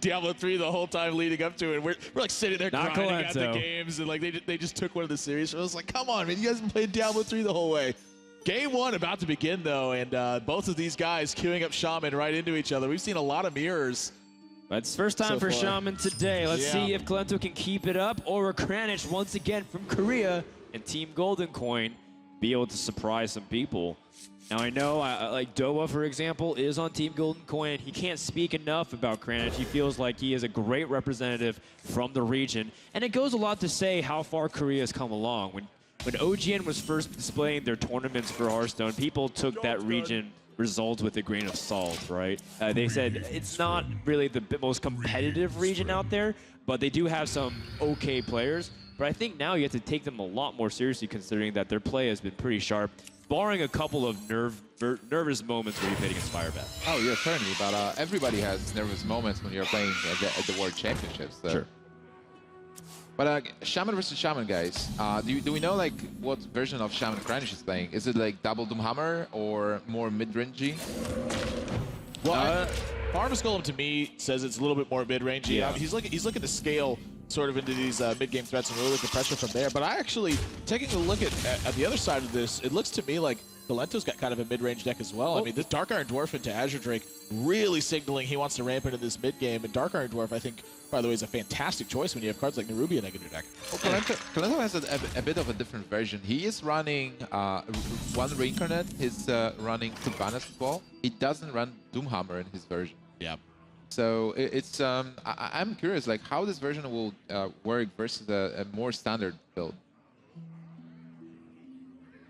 Diablo 3 the whole time leading up to it. We're like sitting there grinding out the games, and like they just took one of the series. So I was like, come on, man, you guys have been playing Diablo 3 the whole way. Game 1 about to begin, though, and both of these guys queuing up Shaman right into each other. We've seen a lot of mirrors. It's first time for Shaman today. Let's Yeah. see if Colento can keep it up, or Kranich once again from Korea and Team Golden Coin be able to surprise some people. Now, I know, like Doa, for example, is on Team Golden Coin. He can't speak enough about Kranich. He feels like he is a great representative from the region. And it goes a lot to say how far Korea has come along. When OGN was first displaying their tournaments for Hearthstone, people took that region results with a grain of salt, right? They said it's not really the most competitive region out there, but they do have some okay players. But I think now you have to take them a lot more seriously considering that their play has been pretty sharp, barring a couple of nervous moments where you played against Firebat. Oh, yeah, certainly. But everybody has nervous moments when you're playing at the World Championships. So. Sure. But Shaman versus Shaman, guys. Do we know like what version of Shaman Kranich is playing? Is it like double Doomhammer or more mid-rangey? Well, Farmer's Golem to me says it's a little bit more mid-rangey. Yeah. He's looking to scale sort of into these mid-game threats and really look at pressure from there. But I actually, taking a look at the other side of this, it looks to me like Colento's got kind of a mid-range deck as well. I mean, this Dark Iron Dwarf into Azure Drake really signaling he wants to ramp into this mid-game. And Dark Iron Dwarf, I think, by the way, is a fantastic choice when you have cards like Nerubia in your deck. Well, Colento has a bit of a different version. He is running one Reincarnate. He's running Sylvanas as well. He doesn't run Doomhammer in his version. Yeah. So it's I'm curious, like how this version will work versus a more standard build.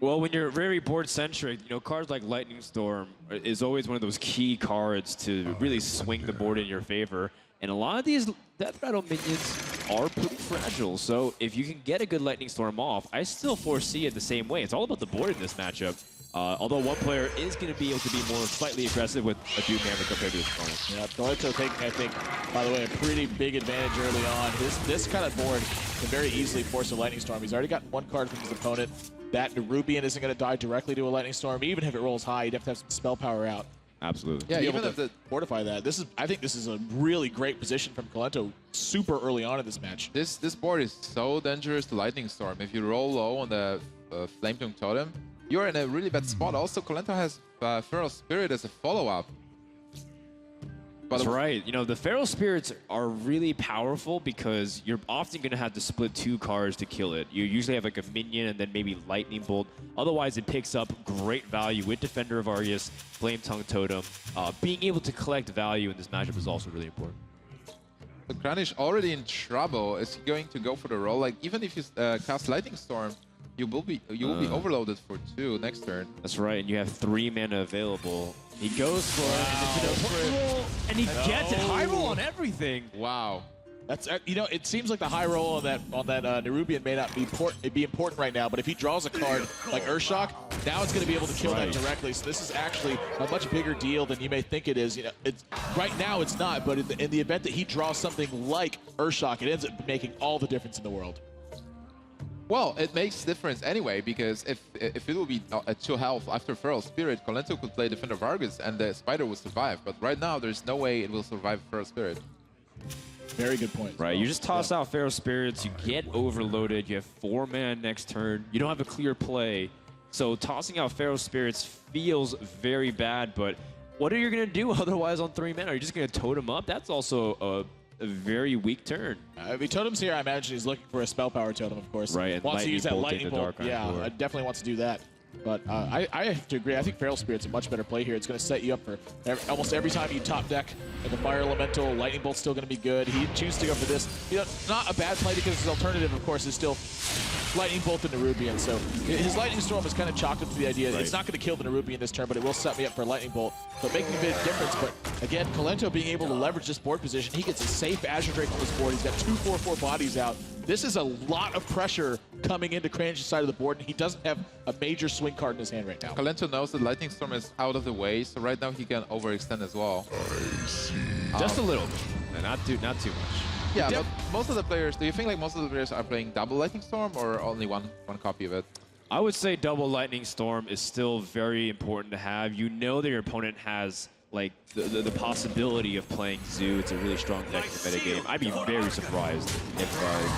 Well, when you're very board-centric, you know, cards like Lightning Storm is always one of those key cards to really swing the board in your favor. And a lot of these Death Rattle minions are pretty fragile. So if you can get a good Lightning Storm off, I still foresee it the same way. It's all about the board in this matchup. Although one player is going to be able to be more slightly aggressive with a Doom Hammer compared to his opponent. Yeah, Toledo taking, I think, by the way, a pretty big advantage early on. This kind of board can very easily force a Lightning Storm. He's already gotten one card from his opponent. That Nerubian isn't going to die directly to a Lightning Storm. Even if it rolls high, you'd have to have some spell power out. Absolutely. Yeah, even if to fortify that. I think this is a really great position from Colento super early on in this match. This board is so dangerous to Lightning Storm. If you roll low on the Flame Tongue Totem, you're in a really bad spot. Also, Colento has Feral Spirit as a follow-up. That's right. You know, the Feral Spirits are really powerful because you're often going to have to split 2 cards to kill it. You usually have like a minion and then maybe Lightning Bolt. Otherwise, it picks up great value with Defender of Argus, Flame Tongue Totem. Being able to collect value in this matchup is also really important. So Kranich already in trouble. Is he going to go for the roll? Like, even if you cast Lightning Storm, you will be overloaded for 2 next turn. That's right, and you have 3 mana available. He goes for it, and it's an important roll, and he gets it. High roll on everything. Wow. That's it seems like the high roll on that Nerubian may not be important right now, but if he draws a card like Urshok, now it's going to be able to kill that directly. So this is actually a much bigger deal than you may think it is. You know, it's right now it's not, but in the event that he draws something like Urshok, it ends up making all the difference in the world. Well, it makes difference anyway, because if it will be at 2 health after Feral Spirit, Colento could play Defender of Argus and the Spider will survive. But right now, there's no way it will survive Feral Spirit. Very good point. Right, you just toss out Feral Spirits, you get overloaded, you have 4 mana next turn, you don't have a clear play. So tossing out Feral Spirits feels very bad, but what are you going to do otherwise on 3 mana? Are you just going to totem up? That's also a very weak turn. If he totems here, I imagine he's looking for a spell power totem, of course. Right, and wants to use that lightning lightning bolt. Yeah, board. definitely wants to do that. But I have to agree. I think Feral Spirit's a much better play here. It's going to set you up for almost every time you top deck like a Fire Elemental. Lightning Bolt's still going to be good. He chooses to go for this. You know, not a bad play because his alternative, of course, is still Lightning Bolt and Nerubian. So his Lightning Storm is kind of chalked up to the idea that it's not going to kill the Nerubian this turn, but it will set me up for Lightning Bolt. So making a big difference. But again, Colento being able to leverage this board position, he gets a safe Azure Drake on this board. He's got 2 4/4 bodies out. This is a lot of pressure coming into Cranch's side of the board, and he doesn't have a major swing card in his hand right now. Colento knows that Lightning Storm is out of the way, so right now he can overextend as well. I see. Just a little bit, and not too much. Yeah, but most of the players, do you think like most of the players are playing double Lightning Storm or only one copy of it? I would say double Lightning Storm is still very important to have. You know that your opponent has like the possibility of playing Zoo. It's a really strong deck in the metagame. I'd be very surprised if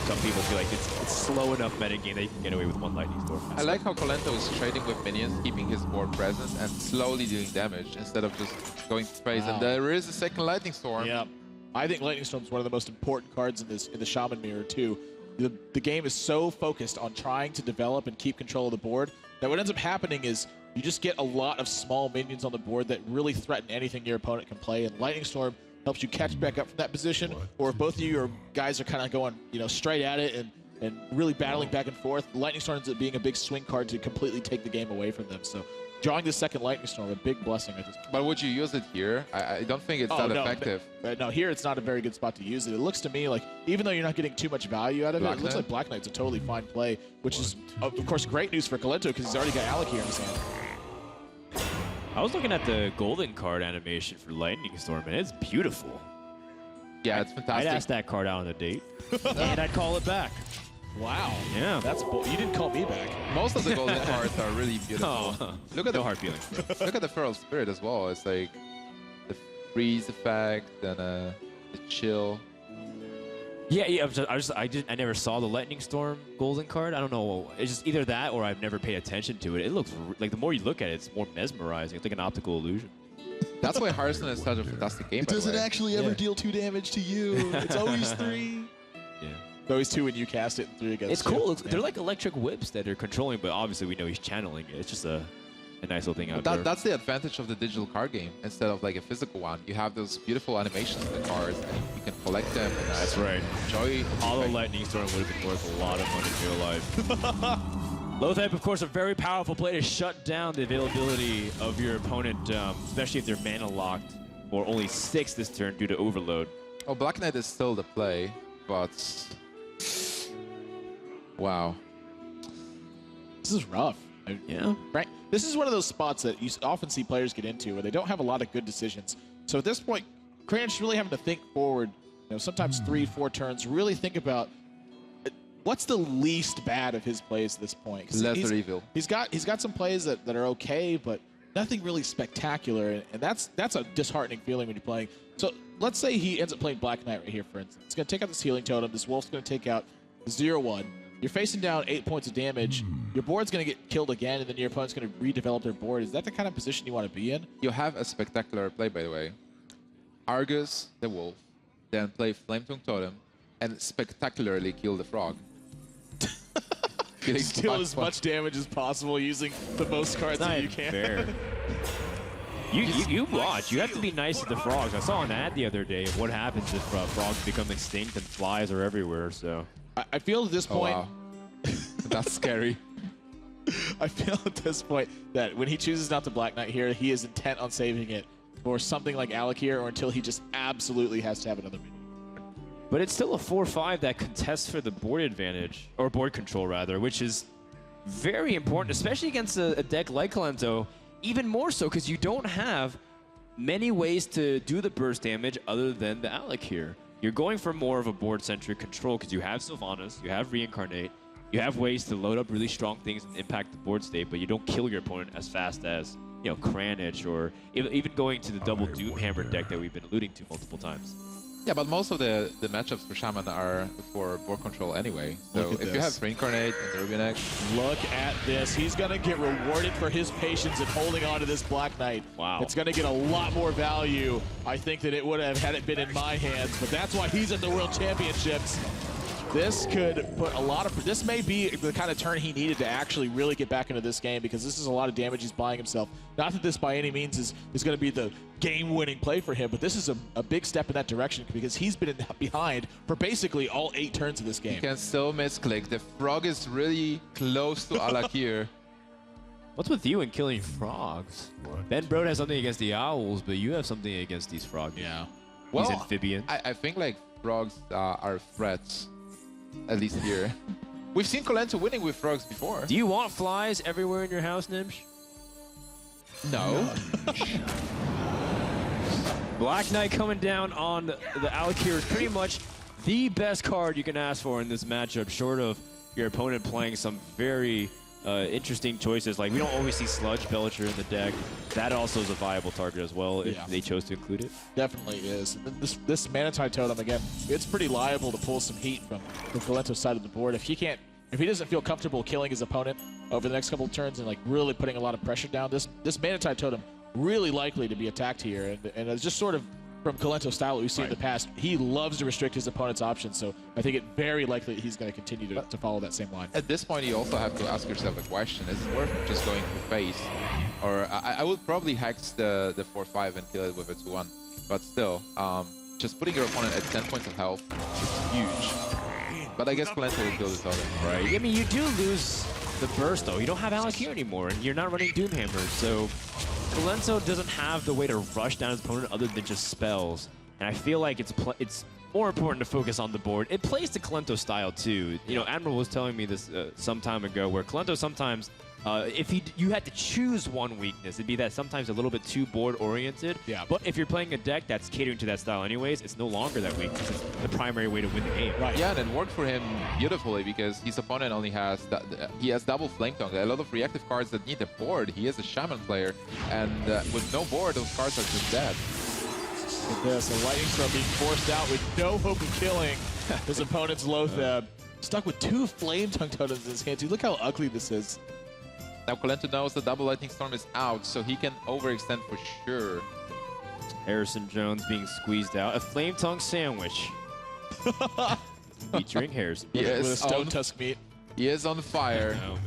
some people feel like it's slow enough metagame that you can get away with 1 Lightning Storm. I like how Colento is trading with minions, keeping his board present and slowly doing damage instead of just going to phase. Wow. And there is a second Lightning Storm. Yeah, I think Lightning Storm is one of the most important cards in the Shaman Mirror too. The game is so focused on trying to develop and keep control of the board that what ends up happening is you just get a lot of small minions on the board that really threaten anything your opponent can play, and Lightning Storm helps you catch back up from that position. Or if both of you guys are kind of going, straight at it and really battling back and forth, Lightning Storm ends up being a big swing card to completely take the game away from them. So drawing the second Lightning Storm, a big blessing at this point. But would you use it here? I don't think it's that effective. No, here it's not a very good spot to use it. It looks to me like, even though you're not getting too much value out of it, it looks like Black Knight's a totally fine play, which is, of course, great news for Colento because he's already got Alec here in his hand. I was looking at the golden card animation for Lightning Storm, and it's beautiful. Yeah, it's fantastic. I'd ask that card out on a date, and I'd call it back. Wow. Yeah. That's bold. You didn't call me back. Most of the golden cards are really beautiful. Oh, look at no hard feelings. Look at the Feral Spirit as well. It's like the freeze effect and the chill. Yeah. I never saw the Lightning Storm golden card. I don't know. It's just either that or I've never paid attention to it. It looks like the more you look at it, it's more mesmerizing. It's like an optical illusion. That's why Hearthstone is such a fantastic game. It doesn't actually ever deal 2 damage to you. It's always 3. Yeah. It's always 2 when you cast it and 3 against It's cool. They're like electric whips that are controlling, but obviously we know he's channeling it. It's just a nice little thing out there. That's the advantage of the digital card game instead of like a physical one. You have those beautiful animations of the cards and you can collect them. And that's right. Enjoy. Hollow Lightning Storm would have been worth a lot of money in real life. Loatheb, of course, a very powerful play to shut down the availability of your opponent, especially if they're mana locked or only 6 this turn due to overload. Oh, Black Knight is still the play, but Wow. This is rough. Yeah. Right. This is one of those spots that you often see players get into where they don't have a lot of good decisions. So at this point, Cranch really having to think forward, sometimes 3-4 turns, really think about what's the least bad of his plays at this point. Lesser evil. He's got some plays that are okay, but nothing really spectacular, and that's a disheartening feeling when you're playing. So let's say he ends up playing Black Knight right here, for instance. It's going to take out this healing totem. This wolf's going to take out 0-1. You're facing down 8 points of damage. Your board's going to get killed again, and then your opponent's going to redevelop their board. Is that the kind of position you want to be in? You have a spectacular play, by the way. Argus the wolf, then play Flametongue Totem, and spectacularly kill the frog. Steal as much damage as possible using the most cards that you can. Fair. You watch. You have to be nice to the frogs. I saw an ad the other day of what happens if frogs become extinct and flies are everywhere. So I feel at this point... Oh, wow. That's scary. I feel at this point that when he chooses not to Black Knight here, he is intent on saving it for something like Alec here, or until he just absolutely has to have another minion. But it's still a 4-5 that contests for the board advantage, or board control rather, which is very important, especially against a deck like Colento. Even more so because you don't have many ways to do the burst damage other than the Alec here. You're going for more of a board-centric control because you have Sylvanas, you have Reincarnate, you have ways to load up really strong things and impact the board state, but you don't kill your opponent as fast as, Kranich, or even going to the double Doomhammer deck that we've been alluding to multiple times. Yeah, but most of the matchups for Shaman are for board control anyway. So if you have Reincarnate and Rubinex... Look at this. He's going to get rewarded for his patience in holding on to this Black Knight. Wow. It's going to get a lot more value, I think, than it would have had it been in my hands. But that's why he's at the World Championships. This could put a lot of... This may be the kind of turn he needed to actually really get back into this game, because this is a lot of damage he's buying himself. Not that this by any means is going to be the game-winning play for him, but this is a big step in that direction, because he's been behind for basically all 8 turns of this game. You can still misclick. The frog is really close to Alak here. What's with you and killing frogs? Ben Brode has something against the owls, but you have something against these frogs. Yeah. Well, these amphibians. I think frogs are threats. At least here. We've seen Colento winning with frogs before. Do you want flies everywhere in your house, Nimsh? No. Black Knight coming down on the Alakir is pretty much the best card you can ask for in this matchup, short of your opponent playing some very interesting choices. Like, we don't always see Sludge Belcher in the deck. That also is a viable target as well if they chose to include it. Definitely is. This Manatide Totem, again, it's pretty liable to pull some heat from Colento's side of the board. If he doesn't feel comfortable killing his opponent over the next couple of turns and really putting a lot of pressure down, this Manatide Totem really likely to be attacked here. And it's just sort of from Colento's style that we've seen in the past, he loves to restrict his opponent's options, so I think it's very likely that he's going to continue to follow that same line. At this point, you also have to ask yourself a question. Is it worth just going for face? Or I would probably hex the 4-5 and kill it with a 2-1. But still, just putting your opponent at 10 points of health is huge. But I guess Colento will kill this other. Right. I mean, you do lose the burst, though. You don't have Alec here anymore, and you're not running Doomhammer, so Colento doesn't have the way to rush down his opponent other than just spells. And I feel like it's more important to focus on the board. It plays to Colento's style, too. Admiral was telling me this some time ago, where Colento sometimes, if you had to choose one weakness, it'd be that sometimes a little bit too board-oriented. Yeah. But if you're playing a deck that's catering to that style anyways, it's no longer that weakness. It's the primary way to win the game. Right. Yeah, and it worked for him beautifully because his opponent only has double Flametongue. A lot of reactive cards that need a board. He is a Shaman player, and with no board, those cards are just dead. With this, a Lightning Storm being forced out with no hope of killing his opponent's Lothab. Stuck with 2 Flametongue Totems in his hand. Dude, look how ugly this is. Now Colento knows the double Lightning Storm is out, so he can overextend for sure. Harrison Jones being squeezed out. A Flametongue sandwich. Featuring Harrison. With a Stone Tusk meat. He is on fire. Oh, man.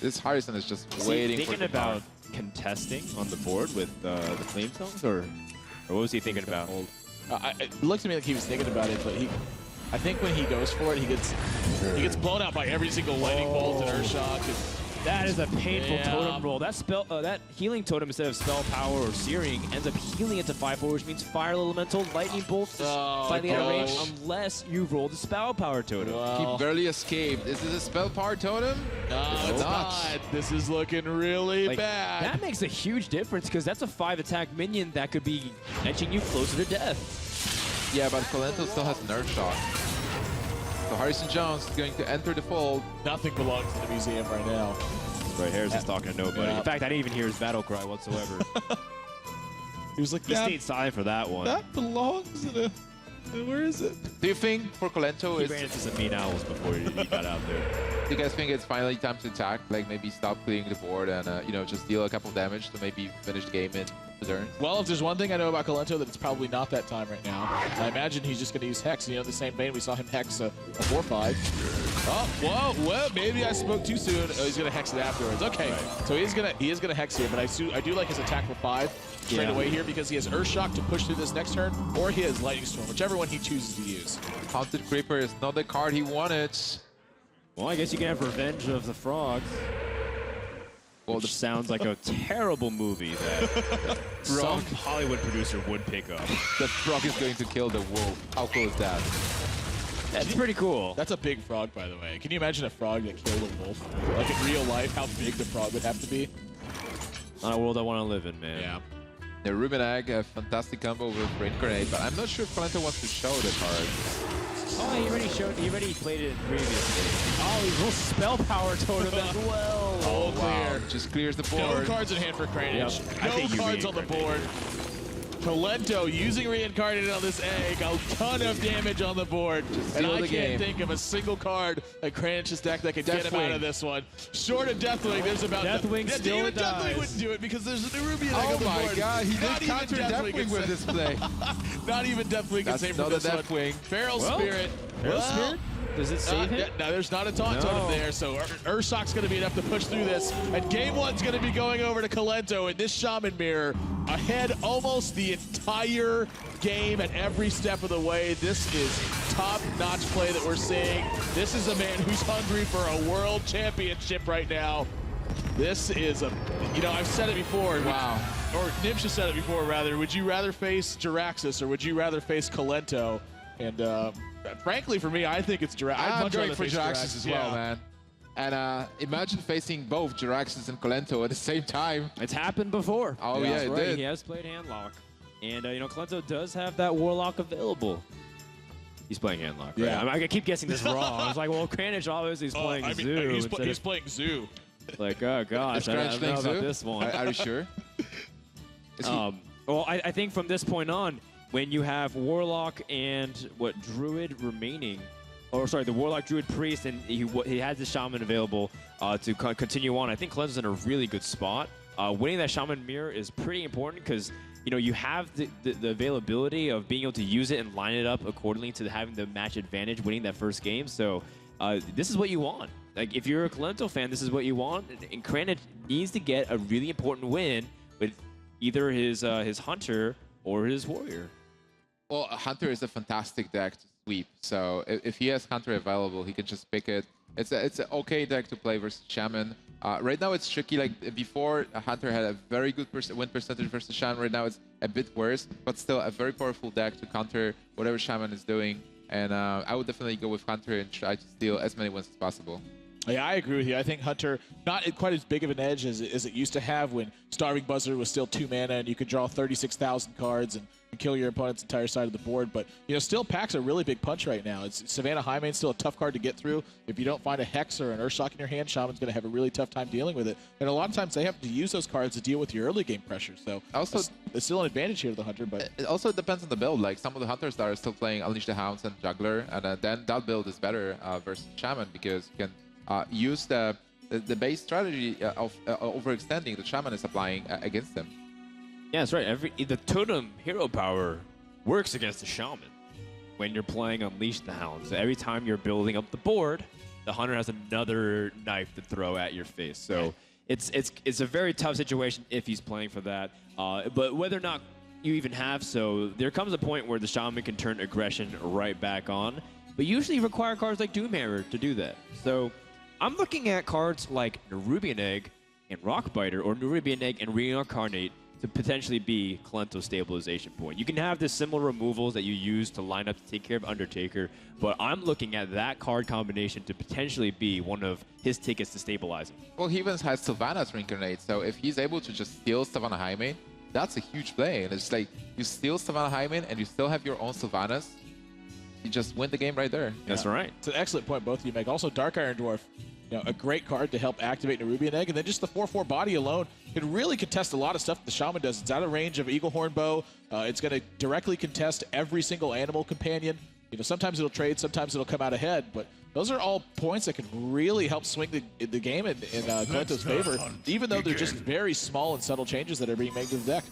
This Harrison is just waiting for thinking about contesting on the board with the Flametongues, or what was he thinking about? It looked to me like he was thinking about it, but I think when he goes for it, he gets blown out by every single lightning bolt and Earthshock. That is a painful totem roll. That that healing totem instead of spell power or searing ends up healing into 5/4, which means fire elemental, lightning bolt, slightly out of range, unless you roll the spell power totem. He barely escaped. Is this a spell power totem? No, it's not. This is looking really bad. That makes a huge difference because that's a 5 attack minion that could be edging you closer to death. Yeah, but Colento still has an Earth Shock. So Harrison Jones is going to enter the fold. Nothing belongs to the museum right now. Right, Harrison's talking to nobody. Yeah. In fact, I didn't even hear his battle cry whatsoever. He was like, he stayed silent for that one. That belongs to the... Where is it? Do you think for Colento He ran into some mean owls before he got out there. Do you guys think it's finally time to attack? Like maybe stop clearing the board and you know, just deal a couple of damage to maybe finish the game in the turn? Well, if there's one thing I know about Colento, that it's probably not that time right now. I imagine he's just going to use Hex. You know, the same vein we saw him Hex a 4/5. Oh, whoa, maybe I spoke too soon. Oh, he's going to Hex it afterwards. Okay, so he is going to Hex here, but I do like his attack for 5 straight away here because he has Earth Shock to push through this next turn, or he has Lightning Storm, whichever one he chooses to use. Haunted Creeper is not the card he wanted. Well, I guess you can have Revenge of the Frogs. Well, which sounds like a terrible movie that some Hollywood producer would pick up. The frog is going to kill the wolf. How cool is that? That's pretty cool. That's a big frog, by the way. Can you imagine a frog that killed a wolf? Like in real life, how big the frog would have to be? Not a world I want to live in, man. Yeah. The Ruben Egg, a fantastic combo with Reincarnate, but I'm not sure if Colento wants to show the card. Oh, he already played it previously. Oh, he rolls spell power totem as well. Oh, clear. Just clears the board. No cards in hand for Cranage. Yep. No cards on the board. Colento using Reincarnated on this egg. A ton of damage on the board. And I can't think of a single card that Cranage's deck that could get him out of this one. Short of Deathwing, there's about... Deathwing still even Deathwing wouldn't do it because there's a Nerubian egg on the board. Oh my god, he Not did counter Deathwing with this play. Not even Deathwing can save from this one. Deathwing. Feral Spirit. Feral Spirit? Does it save him? No, there's not a taunt totem there, so Ursoc's going to be enough to push through this. And game one's going to be going over to Colento in this Shaman Mirror. Ahead almost the entire game at every step of the way. This is top-notch play that we're seeing. This is a man who's hungry for a world championship right now. This is a, you know, I've said it before. Wow. Or Nimsh has said it before, rather. Would you rather face Jiraxis or would you rather face Colento? And frankly, for me, I think it's Jiraxis. I'm going for Jiraxis as well, man. And imagine facing both Jiraxis and Colento at the same time. It's happened before. Oh, yeah, it did. He has played Handlock. And, you know, Colento does have that Warlock available. He's playing Handlock, right? Yeah. I keep guessing this wrong. I was like, well, Cranage obviously is playing Zoo. He's playing Zoo. Like, oh, gosh, I don't know about this one. Are you sure? Well, I think from this point on, when you have Warlock and Druid remaining, or sorry, the Warlock, Druid, Priest, and he has the Shaman available to continue on, I think Colento's in a really good spot. Winning that Shaman Mirror is pretty important because, you know, you have the availability of being able to use it and line it up accordingly to having the match advantage, winning that first game. So this is what you want. Like, if you're a Colento fan, this is what you want. And Cranage needs to get a really important win with either his Hunter or his Warrior. Well, Hunter is a fantastic deck to sweep. So if he has Hunter available, he can just pick it. It's an okay deck to play versus Shaman. Right now it's tricky. Like before, Hunter had a very good win percentage versus Shaman. Right now it's a bit worse, but still a very powerful deck to counter whatever Shaman is doing. And I would definitely go with Hunter and try to steal as many wins as possible. Yeah, I agree with you. I think Hunter, not quite as big of an edge as it used to have when Starving Buzzard was still 2 mana and you could draw 36,000 cards and kill your opponent's entire side of the board. But, you know, still packs a really big punch right now. Savannah Highmane's still a tough card to get through. If you don't find a Hex or an Earthshock in your hand, Shaman's going to have a really tough time dealing with it. And a lot of times they have to use those cards to deal with your early game pressure. So also, it's still an advantage here to the Hunter. But it also depends on the build. Like some of the Hunters that are still playing Unleash the Hounds and Juggler, and then that build is better versus Shaman because you can use the base strategy of overextending the Shaman is applying against them. Yeah, that's right. The totem hero power works against the Shaman when you're playing Unleash the Hounds. So every time you're building up the board, the Hunter has another knife to throw at your face. So it's a very tough situation if he's playing for that. But whether or not you even have so, there comes a point where the Shaman can turn aggression right back on. But usually you require cards like Doomhammer to do that. So I'm looking at cards like Nerubian Egg and Rockbiter, or Nerubian Egg and Reincarnate to potentially be Kalento's stabilization point. You can have the similar removals that you use to line up to take care of Undertaker, but I'm looking at that card combination to potentially be one of his tickets to stabilize him. Well, he even has Sylvanas Reincarnate, so if he's able to just steal Savannah Hymen, that's a huge play. And it's like, you steal Savannah Hymen and you still have your own Sylvanas, you just win the game right there. That's right. It's an excellent point both of you make. Also, Dark Iron Dwarf, a great card to help activate Nerubian Egg, and then just the 4/4 body alone can really contest a lot of stuff that the Shaman does. It's out of range of Eagle Horn Bow. It's going to directly contest every single animal companion. Sometimes it'll trade, sometimes it'll come out ahead, but those are all points that can really help swing the game in Kalento's favor, even though they're just very small and subtle changes that are being made to the deck.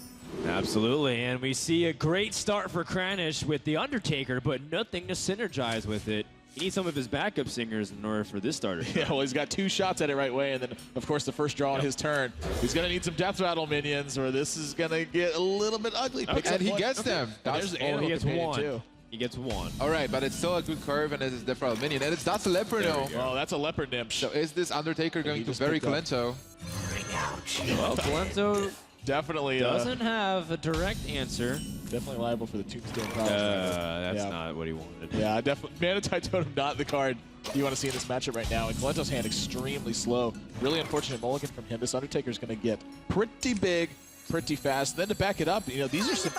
Absolutely, and we see a great start for Kranich with the Undertaker, but nothing to synergize with it. He needs some of his backup singers in order for this starter. Yeah, well, he's got 2 shots at it right away, and then, of course, the first draw on his turn. He's going to need some Death Rattle minions, or this is going to get a little bit ugly. And he gets them. He gets one. Too. He gets one. All right, but it's still a good curve, and it's a Death Rattle minion. And that's a Leopard now. Oh, that's a Leopard Nymph. So is this Undertaker going to bury Kalento? Well, Kalento definitely doesn't have a direct answer. Definitely liable for the Tombstone problems. That's not what he wanted. Yeah, definitely. Manatide Totem not the card you want to see in this matchup right now. And Kalento's hand extremely slow. Really unfortunate mulligan from him. This Undertaker's going to get pretty big, pretty fast. Then to back it up, these are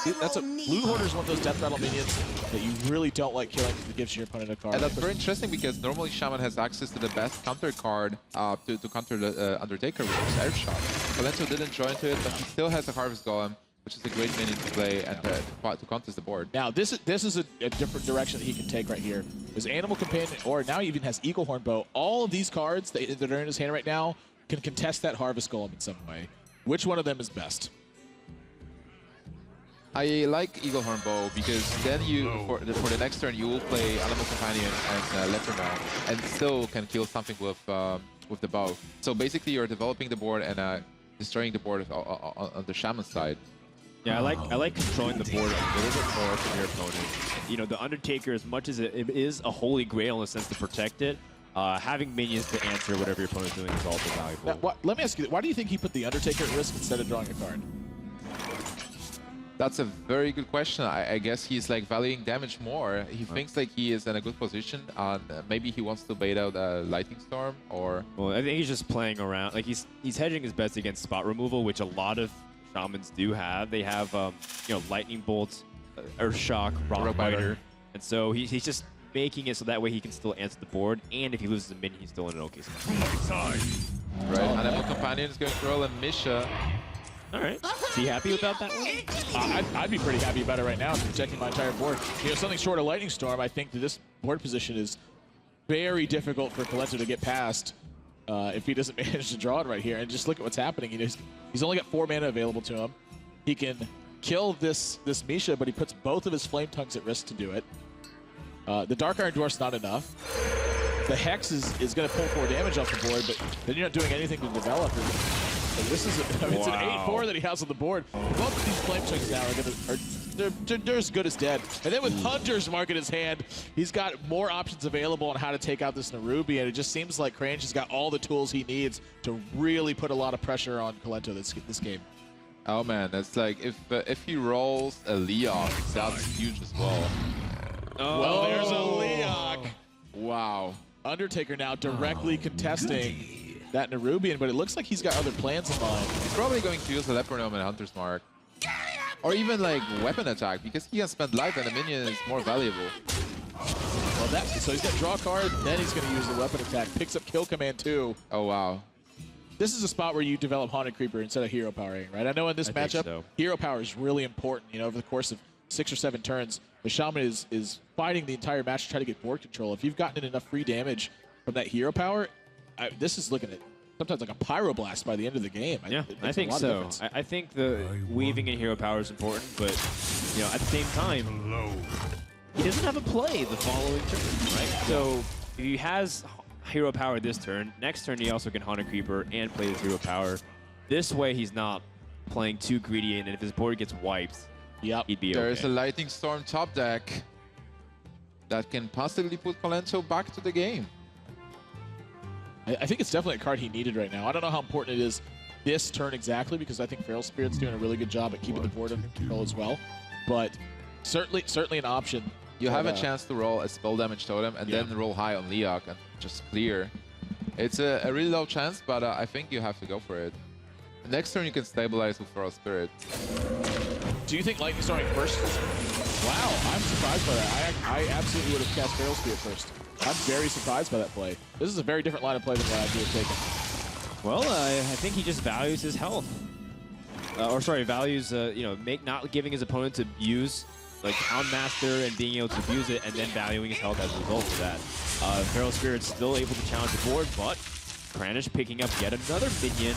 Blue Hoarder's one of those Death Rattle minions that you really don't like killing because it gives your opponent a card. And that's very interesting because normally Shaman has access to the best counter card to counter the Undertaker, which is Air Shot. Kalento didn't join to it, but he still has a Harvest Golem, which is a great minion to play and to contest the board. Now, this is a different direction that he can take right here. His Animal Companion, or now he even has Eagle Horn Bow. All of these cards that are in his hand right now can contest that Harvest Golem in some way. Which one of them is best? I like Eagle Horn Bow because then for the next turn you will play Animal Companion and Leopard and still can kill something with the bow. So basically you're developing the board and destroying the board on the Shaman side. Yeah, I like controlling the board a little bit more from your opponent. The Undertaker, as much as it is a holy grail in the sense to protect it, having minions to answer whatever your opponent's doing is also valuable. Now, let me ask you, why do you think he put the Undertaker at risk instead of drawing a card? That's a very good question. I guess he's valuing damage more. He thinks he is in a good position. Maybe he wants to bait out a Lightning Storm or... Well, I think he's just playing around. He's hedging his bets against spot removal, which a lot of Shamans do have. They have, Lightning Bolts, Earth Shock, Rockbiter. And so he's just making it so that way he can still answer the board. And if he loses a minion, he's still in an okay spot. Right, Animal Companion is going to roll a Misha. All right. Is he happy about that one? I'd be pretty happy about it right now. I'm protecting my entire board. Something short of Lightning Storm, I think that this board position is very difficult for Kalento to get past if he doesn't manage to draw it right here. And just look at what's happening. He's only got 4 mana available to him. He can kill this Misha, but he puts both of his Flame Tongues at risk to do it. The Dark Iron Dwarf's not enough. The Hex is going to pull 4 damage off the board, but then you're not doing anything to develop. This is it's an 8/4 that he has on the board. Both of these Flame Tongues now they're as good as dead. And then with Hunter's Mark in his hand, he's got more options available on how to take out this Nerubian. And it just seems like Kranich has got all the tools he needs to really put a lot of pressure on Kalento this game. Oh man, that's if he rolls a Leok, that's huge as well. Oh. Well, there's a Leok. Wow. Undertaker now directly contesting that Nerubian, but it looks like he's got other plans in mind. He's probably going to use the Leopard and Hunter's Mark. Or even weapon attack, because he can spend life and a minion is more valuable. Well, so he's going to draw a card, then he's going to use the weapon attack. Picks up Kill Command too. Oh, wow. This is a spot where you develop Haunted Creeper instead of Hero Powering, right? I know in this matchup, Hero Power is really important. Over the course of 6 or 7 turns, the Shaman is fighting the entire match to try to get board control. If you've gotten enough free damage from that Hero Power, this is looking at sometimes like a Pyroblast by the end of the game. I think so. I think the weaving in Hero Power is important, but at the same time, he doesn't have a play the following turn, right? So if he has Hero Power this turn, next turn he also can Haunted Creeper and play his Hero Power. This way he's not playing too greedy, and if his board gets wiped, he'd be okay. There's a Lightning Storm top deck that can possibly put Kalento back to the game. I think it's definitely a card he needed right now. I don't know how important it is this turn exactly, because I think Feral Spirit's doing a really good job at keeping the board under control as well. But certainly an option. You have a chance to roll a spell damage totem and then roll high on Leok and just clear. It's a really low chance, but I think you have to go for it. Next turn you can stabilize with Feral Spirit. Do you think Lightning Storming first? Wow, I'm surprised by that. I absolutely would have cast Feral Spirit first. I'm very surprised by that play. This is a very different line of play than what I would have taken. Well, I think he just values his health. Values, not giving his opponent to use like Hound Master and being able to abuse it, and then valuing his health as a result of that. Feral Spirit's still able to challenge the board, but Kranich picking up yet another minion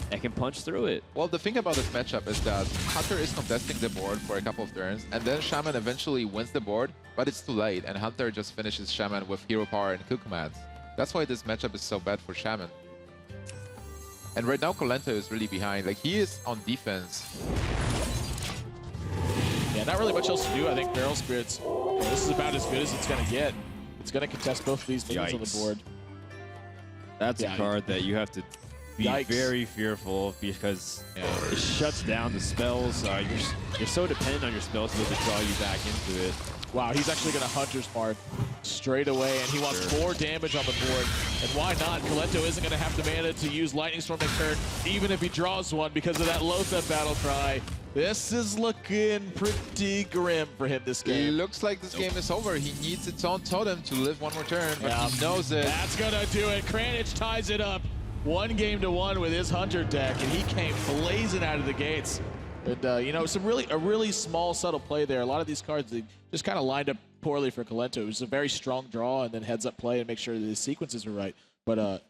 that can punch through it. Well, the thing about this matchup is that Hunter is contesting the board for a couple of turns, and then Shaman eventually wins the board, but it's too late, and Hunter just finishes Shaman with hero power and kill commands. That's why this matchup is so bad for Shaman. And right now, Colento is really behind. Like, he is on defense. Yeah, not really much else to do. I think Feral Spirit's, this is about as good as it's going to get. It's going to contest both of these minions on the board. That's a card that you have to be very fearful of, because it shuts down the spells. You're so dependent on your spells to be able to draw you back into it. Wow, he's actually going to Hunter's Mark straight away, and he wants more damage on the board. And why not? Colento isn't going to have to mana to use Lightning Storm next turn, even if he draws one, because of that Lothep battle cry. This is looking pretty grim for him this game. It looks like this game is over. He needs its own totem to live one more turn, but he knows it. That's going to do it. Kranich ties it up 1-1 with his Hunter deck, and he came blazing out of the gates. And, a really small, subtle play there. A lot of these cards, they just kind of lined up poorly for Colento. It was a very strong draw and then heads-up play and make sure that his sequences were right. But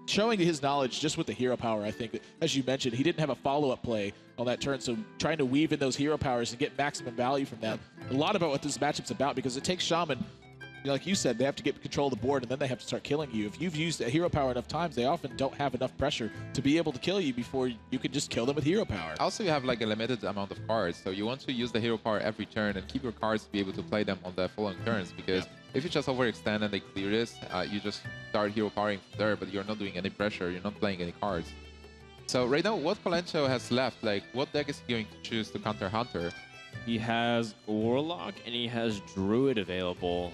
showing his knowledge just with the hero power, I think, as you mentioned, he didn't have a follow-up play on that turn, so trying to weave in those hero powers and get maximum value from that. A lot about what this matchup's about, because it takes Shaman, like you said, they have to get control of the board and then they have to start killing you. If you've used a hero power enough times, they often don't have enough pressure to be able to kill you before you can just kill them with hero power. Also, you have like a limited amount of cards, so you want to use the hero power every turn and keep your cards to be able to play them on the following turns, because if you just overextend and they clear this, you just start hero powering there, but you're not doing any pressure, you're not playing any cards. So right now, what Colento has left, like what deck is he going to choose to counter Hunter? He has Warlock and he has Druid available.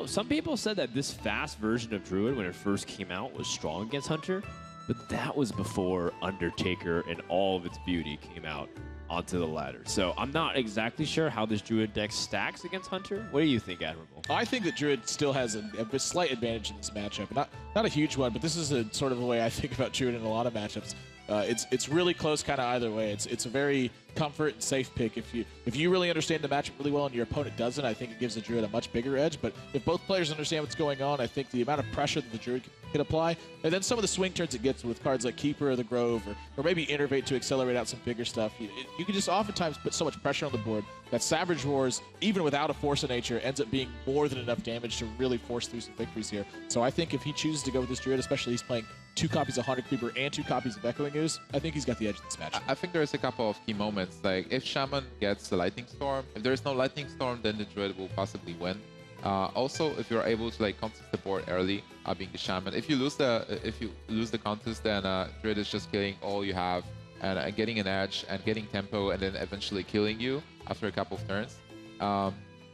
Some people said that this fast version of Druid, when it first came out, was strong against Hunter, but that was before Undertaker and all of its beauty came out onto the ladder. So I'm not exactly sure how this Druid deck stacks against Hunter. What do you think, Admirable? I think that Druid still has a slight advantage in this matchup. Not a huge one, but this is a sort of the way I think about Druid in a lot of matchups. It's really close kind of either way. It's a very comfort and safe pick. If you really understand the matchup really well and your opponent doesn't, I think it gives the Druid a much bigger edge. But if both players understand what's going on, I think the amount of pressure that the Druid can apply, and then some of the swing turns it gets with cards like Keeper or the Grove, or maybe Innervate to accelerate out some bigger stuff, you can just oftentimes put so much pressure on the board that Savage Wars, even without a Force of Nature, ends up being more than enough damage to really force through some victories here. So I think if he chooses to go with this Druid, especially he's playing 2 copies of Haunted Creeper and 2 copies of Echoing Ooze, I think he's got the edge in this match. I think there's a couple of key moments. Like if Shaman gets the Lightning Storm, if there's no Lightning Storm, then the Druid will possibly win. Also, if you're able to like contest the board early, being the Shaman, if you lose the contest, then Druid is just killing all you have and getting an edge and getting tempo, and then eventually killing you after a couple of turns.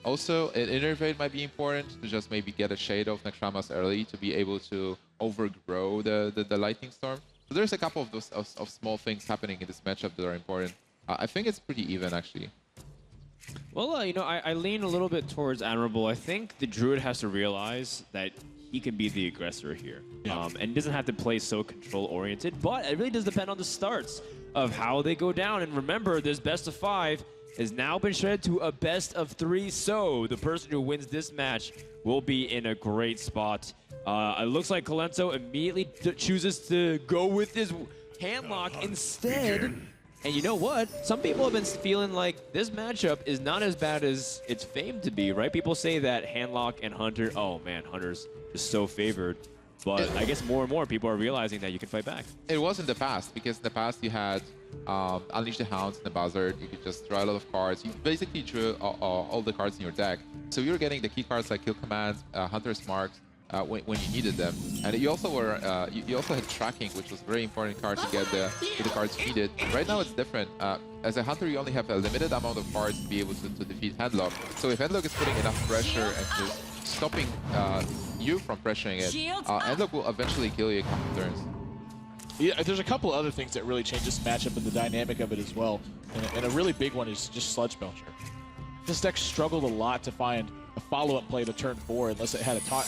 Also, an Innervate might be important to just maybe get a Shade of Nakramas early to be able to overgrow the Lightning Storm. So there's a couple of those of small things happening in this matchup that are important. I think it's pretty even, actually. Well, I lean a little bit towards Admirable. I think the Druid has to realize that he can be the aggressor here. And doesn't have to play so control-oriented, but it really does depend on the starts of how they go down. And remember, this best of 5 has now been shredded to a best of 3, so the person who wins this match will be in a great spot. It looks like Colento immediately chooses to go with his handlock instead. And you know what? Some people have been feeling like this matchup is not as bad as it's famed to be, right? People say that handlock and Hunter, oh man, Hunter's just so favored. But I guess more and more people are realizing that you can fight back. It was in the past, because in the past you had Unleash the Hounds and the Buzzard. You could just draw a lot of cards. You basically drew all the cards in your deck. So you're getting the key cards like Kill Commands, Hunter's Marks, when you needed them. And you also were you also had tracking, which was a very important card to get the cards feeded. Right now it's different. As a hunter, you only have a limited amount of cards to be able to defeat Handlock. So if Handlock is putting enough pressure and just stopping you from pressuring it, Handlock will eventually kill you a couple turns. Yeah, there's a couple other things that really change this matchup and the dynamic of it as well. And a really big one is just Sludge Belcher. This deck struggled a lot to find a follow-up play to turn 4 unless it had a taunt,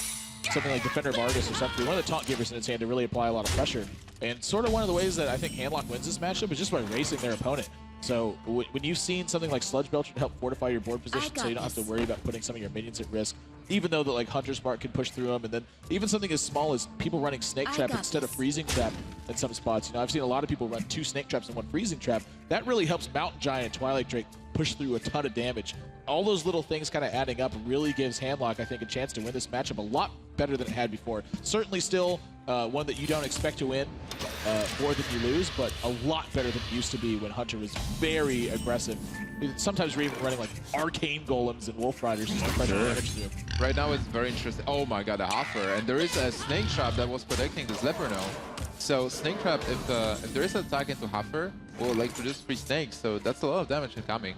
something like Defender Vargas or something, one of the taunt givers in its hand to really apply a lot of pressure. And sort of one of the ways that I think Handlock wins this matchup is just by racing their opponent. So when you've seen something like Sludge Belcher to help fortify your board position so you don't have to worry about putting some of your minions at risk, even though that like Hunter's Mark can push through them, and then even something as small as people running Snake Trap instead of Freezing Trap in some spots. You know, I've seen a lot of people run 2 Snake Traps and 1 Freezing Trap. That really helps Mountain Giant, Twilight Drake push through a ton of damage. All those little things kind of adding up really gives Handlock, I think, a chance to win this matchup a lot better than it had before. Certainly still one that you don't expect to win more than you lose, but a lot better than it used to be when Hunter was very aggressive. Sometimes we're even running like Arcane Golems and Wolf Riders just to pressure damage through. Right now it's very interesting. Oh my god, a Hoffer. And there is a Snake Trap that was protecting this Leperno. So Snake Trap, if there is an attack into Hoffer, will like produce 3 snakes, so that's a lot of damage incoming.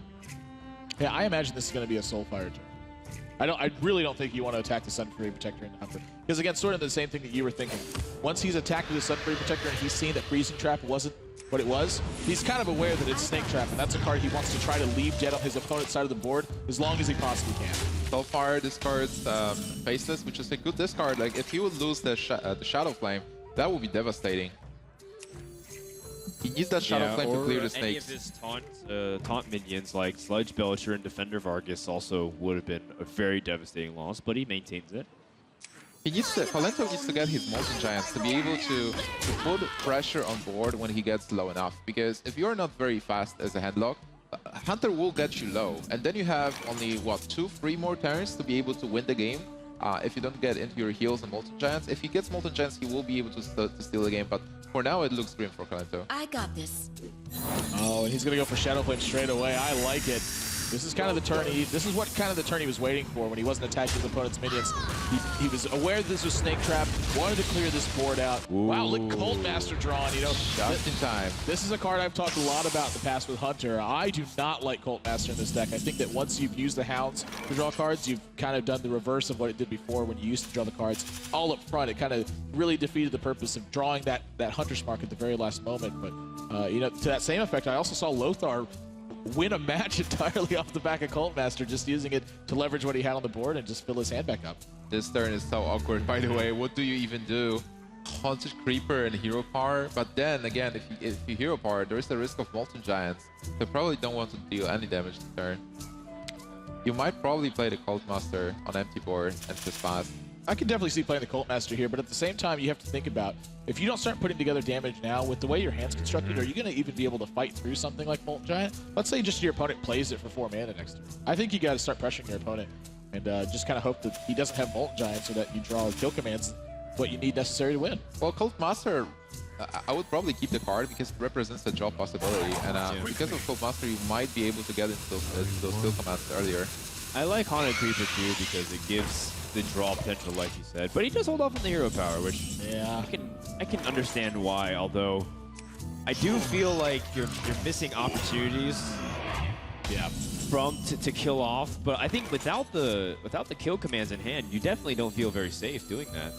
Yeah, I imagine this is going to be a Soulfire turn. I really don't think you want to attack the Sun Fury Protector in the Hoffer. Because again, sort of the same thing that you were thinking. Once he's attacked with the Sun Fury Protector and he's seen that Freezing Trap wasn't what it was, he's kind of aware that it's Snake Trap, and that's a card he wants to try to leave dead on his opponent's side of the board as long as he possibly can. Soulfire discards Faceless, which is a good discard. Like if he would lose the Shadow Flame, that would be devastating. He needs that Shadow Flame to clear the snakes. Any of his taunt minions like Sludge Belcher and Defender Vargas also would have been a very devastating loss, but he maintains it. He needs to, Colento needs to get his Molten Giants to be able to put pressure on board when he gets low enough. Because if you're not very fast as a Handlock, Hunter will get you low. And then you have only, what, 2-3 more turns to be able to win the game. If you don't get into your heals and Molten Giants. If he gets Molten Giants, he will be able to steal the game. But for now, it looks grim for Colento. I got this. Oh, and he's going to go for Shadow Flame straight away. I like it. This is kind of the turn this is what kind of the turn he was waiting for when he wasn't attacking his opponent's minions. He was aware that this was Snake Trap, wanted to clear this board out. Ooh. Wow, look, Cold Master drawn, you know. Just in time. This is a card I've talked a lot about in the past with Hunter. I do not like Cold Master in this deck. I think that once you've used the Hounds to draw cards, you've kind of done the reverse of what it did before when you used to draw the cards all up front. It kind of really defeated the purpose of drawing that Hunter's Mark at the very last moment. But, you know, to that same effect, I also saw Lothar win a match entirely off the back of Cult Master, just using it to leverage what he had on the board and just fill his hand back up. This turn is so awkward, by the way. What do you even do? Haunted Creeper and Hero Power, but then again, if you Hero Power, there is the risk of Molten Giants. They probably don't want to deal any damage this turn. You might probably play the Cult Master on empty board and just pass. I can definitely see playing the Cult Master here, but at the same time, you have to think about, if you don't start putting together damage now, with the way your hand's constructed, are you going to even be able to fight through something like Molten Giant? Let's say just your opponent plays it for 4 mana next turn. I think you got to start pressuring your opponent and just kind of hope that he doesn't have Molten Giant so that you draw kill commands, what you need necessary to win. Well, Cult Master, I would probably keep the card because it represents a draw possibility, and because of Cult Master, you might be able to get into those kill commands earlier. I like Haunted Creeper too because it gives the draw potential, like you said, but he does hold off on the hero power, which I can understand why. Although I do feel like you're missing opportunities, to kill off. But I think without the kill commands in hand, you definitely don't feel very safe doing that.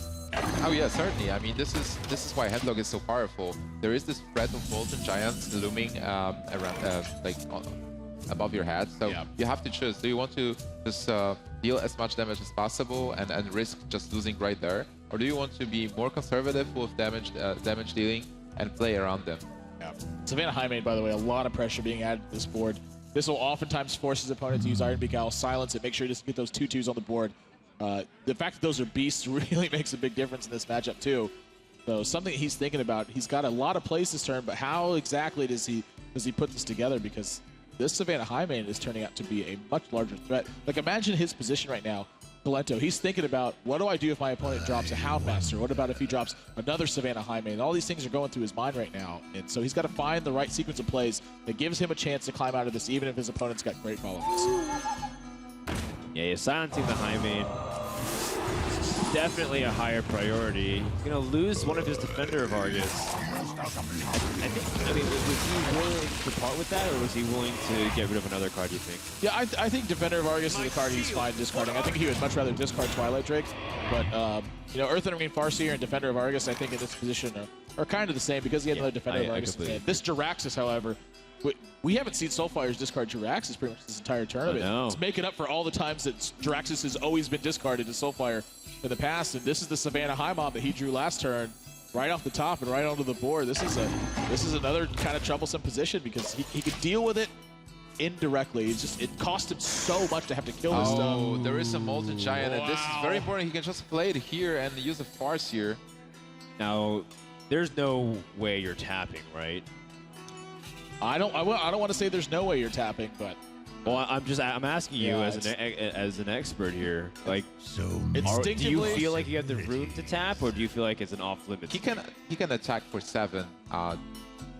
Oh yeah, certainly. I mean, this is why Handlock is so powerful. There is this threat of Molten Giants looming around, above your head, so you have to choose. Do you want to just deal as much damage as possible and risk just losing right there, or do you want to be more conservative with damage dealing and play around them? Yeah. Savannah Highmane, by the way, a lot of pressure being added to this board. This will oftentimes force his opponent to use Iron Beak Owl, silence it, make sure he doesn't get those 2/2s on the board. The fact that those are beasts really makes a big difference in this matchup too. So something he's thinking about. He's got a lot of plays this turn, but how exactly does he put this together? Because this Savannah Highmane is turning out to be a much larger threat. Like, imagine his position right now, Colento. He's thinking about, what do I do if my opponent drops a Houndmaster? What about if he drops another Savannah Highmane? All these things are going through his mind right now. And so he's got to find the right sequence of plays that gives him a chance to climb out of this, even if his opponent's got great follow-ups. Yeah, you're silencing the Highmane. definitely a higher priority. He's going to lose one of his Defender of Argus. I mean, was he willing to part with that, or was he willing to get rid of another card, do you think? Yeah, I think Defender of Argus is a card he's fine discarding. I think he would much rather discard Twilight Drake. But, you know, Earth Enemy Farseer and Defender of Argus, I think in this position are kind of the same because he had another Defender of Argus. This Jiraxis, however, we haven't seen Soulfires discard Jiraxis pretty much this entire tournament. It's making up for all the times that Jiraxis has always been discarded to Soulfire in the past. And this is the Savannah High Mob that he drew last turn, right off the top and right onto the board. This is another kind of troublesome position because he could deal with it indirectly. It's just, it cost him so much to have to kill this stuff. Oh, there is a Molten Giant, and this is very important. He can just play it here and use a Farseer. Now, there's no way you're tapping, right? I don't want to say there's no way you're tapping, but well, I'm asking you as an expert here. Like, instinctively, do you feel like you have the room to tap, or do you feel like it's an off limits? He can attack for 7,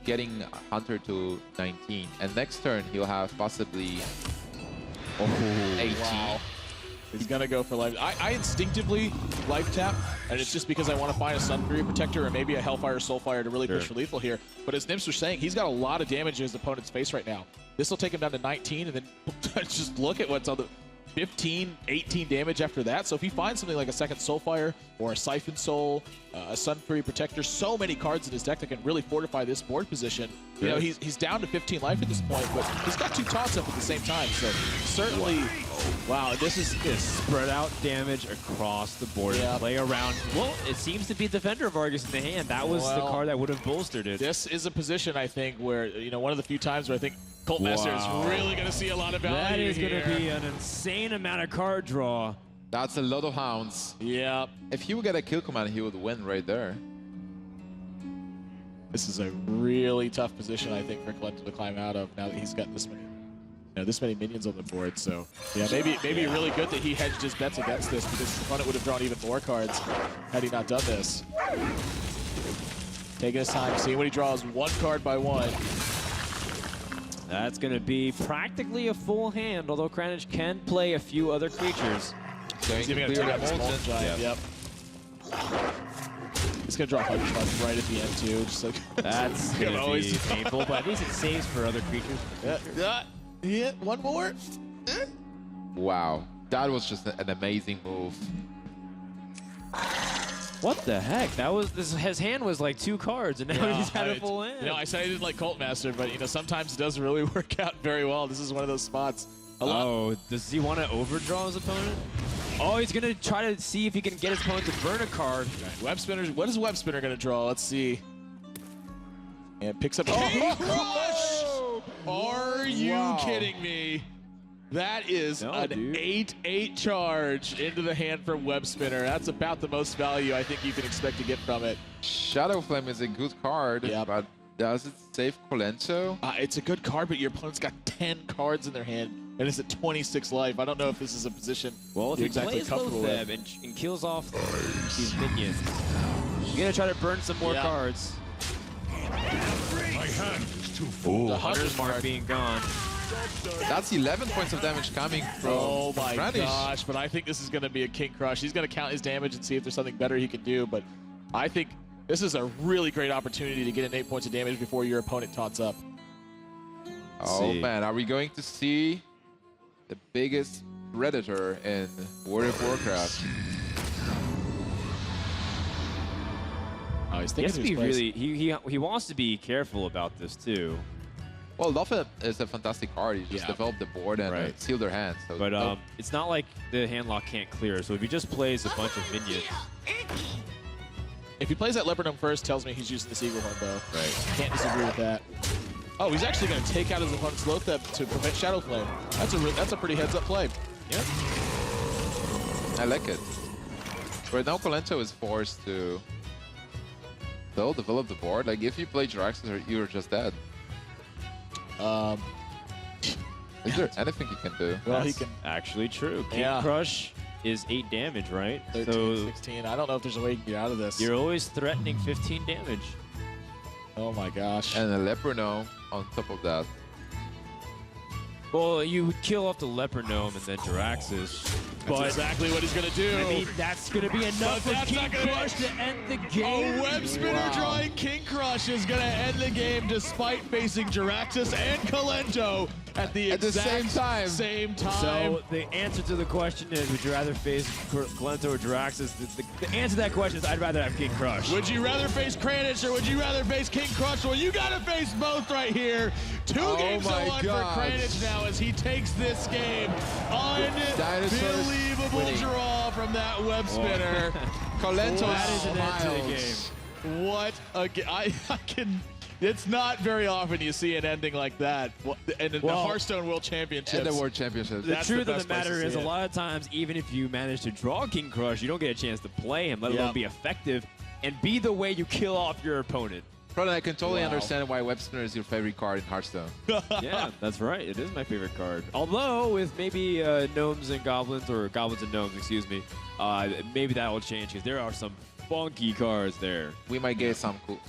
getting Hunter to 19, and next turn he'll have possibly 18. Wow. He's gonna go for life. I instinctively life tap, and it's just because I want to find a Sun Fury Protector or maybe a Hellfire Soulfire to really push for lethal here. But as Nims was saying, he's got a lot of damage in his opponent's face right now. This will take him down to 19, and then just look at what's on the 15, 18 damage after that. So if he finds something like a second Soulfire or a Siphon Soul, a Sun Fury Protector, so many cards in his deck that can really fortify this board position. You know, he's down to 15 life at this point, but he's got 2 taunts up at the same time. So certainly, wow, this is spread out damage across the board. Play around. Well, it seems to be Defender of Argus in the hand. That was the card that would have bolstered it. This is a position, I think, where, you know, one of the few times where I think Cult Master is really going to see a lot of value. That is going to be an insane amount of card draw. That's a lot of hounds. Yeah. If he would get a kill command, he would win right there. This is a really tough position, I think, for Collector to climb out of now that he's got this many minions on the board. So yeah, maybe really good that he hedged his bets against this because his opponent would have drawn even more cards had he not done this. Taking his time, seeing what he draws one card by one. That's going to be practically a full hand, although Kranich can play a few other creatures. He's even going to tap his Molten Giant. Yep. He's going to draw Hunter Punch right at the end, too. Just like that's going to be painful, but at least it saves for other creatures. Yeah, one more. Wow, that was just an amazing move. What the heck? That was his hand was like 2 cards, and now he's had a full hand. You know, I said I didn't like Cult Master, but you know, sometimes it doesn't really work out very well. This is one of those spots. Does he want to overdraw his opponent? Oh, he's gonna try to see if he can get his opponent to burn a card. Right, Web Spinner. What is Web Spinner gonna draw? Let's see. And picks up. Crush! Are you kidding me? That is an 8/8 charge into the hand from Web Spinner. That's about the most value I think you can expect to get from it. Shadow Flame is a good card, but does it save Colento? It's a good card, but your opponent's got 10 cards in their hand, and it's at 26 life. I don't know if this is a position if you're he exactly plays comfortable with. and kills off these minions, he's going to try to burn some more cards. My hand is too full. The Hunter's Mark being gone. That's 11 points of damage coming from Kranich. Gosh, but I think this is going to be a King Crush. He's going to count his damage and see if there's something better he can do, but I think this is a really great opportunity to get an 8 points of damage before your opponent taunts up. Oh man, are we going to see the biggest Predator in World of Warcraft? Oh, he's He has thinking to be really, he wants to be careful about this too. Well, Loffa is a fantastic card. You just develop the board and seal their hands. So But it's not like the handlock can't clear. So if he just plays a bunch of minions. If he plays that Leopard Gnome first, tells me he's using the Eagle Horn bow. Can't disagree with that. Oh, he's actually going to take out his opponent's Lotheb to prevent Shadow Flame. That's a pretty heads-up play. Yep. I like it. Right now, Colento is forced to still develop the board. Like, if you play Jiraxis, you're just dead. Is there anything he can do? Well, he can. Actually true. King Crush is 8 damage, right? 13, 16. I don't know if there's a way you can get out of this. You're always threatening 15 damage. Oh my gosh. And a Leopard Gnome on top of that. Well, you kill off the Leopard Gnome and then Jiraxis. but exactly what he's going to do. I mean, that's going to be enough for King Crush to end the game. A web spinner drawing King Crush is going to end the game despite facing Jiraxxus and Kalento at the exact same time. So the answer to the question is, would you rather face Kalento or Jiraxxus? The answer to that question is, I'd rather have King Crush. Would you rather face Kranich or would you rather face King Crush? Well, you got to face both right here. 2 games to 1 for Kranich now as he takes this game. Unbelievable draw from that web spinner. Kalento that is an end to the game. What a I can. It's not very often you see an ending like that. And the Hearthstone World Championships. And the World Championships. The truth of the matter is, a lot of times, even if you manage to draw King Crush, you don't get a chance to play him, let alone be effective and be the way you kill off your opponent. Brother, I can totally understand why Web Spinner is your favorite card in Hearthstone. Yeah, that's right. It is my favorite card. Although, with maybe Gnomes and Goblins, or Goblins and Gnomes, excuse me, maybe that will change because there are some funky cards there. We might get some cool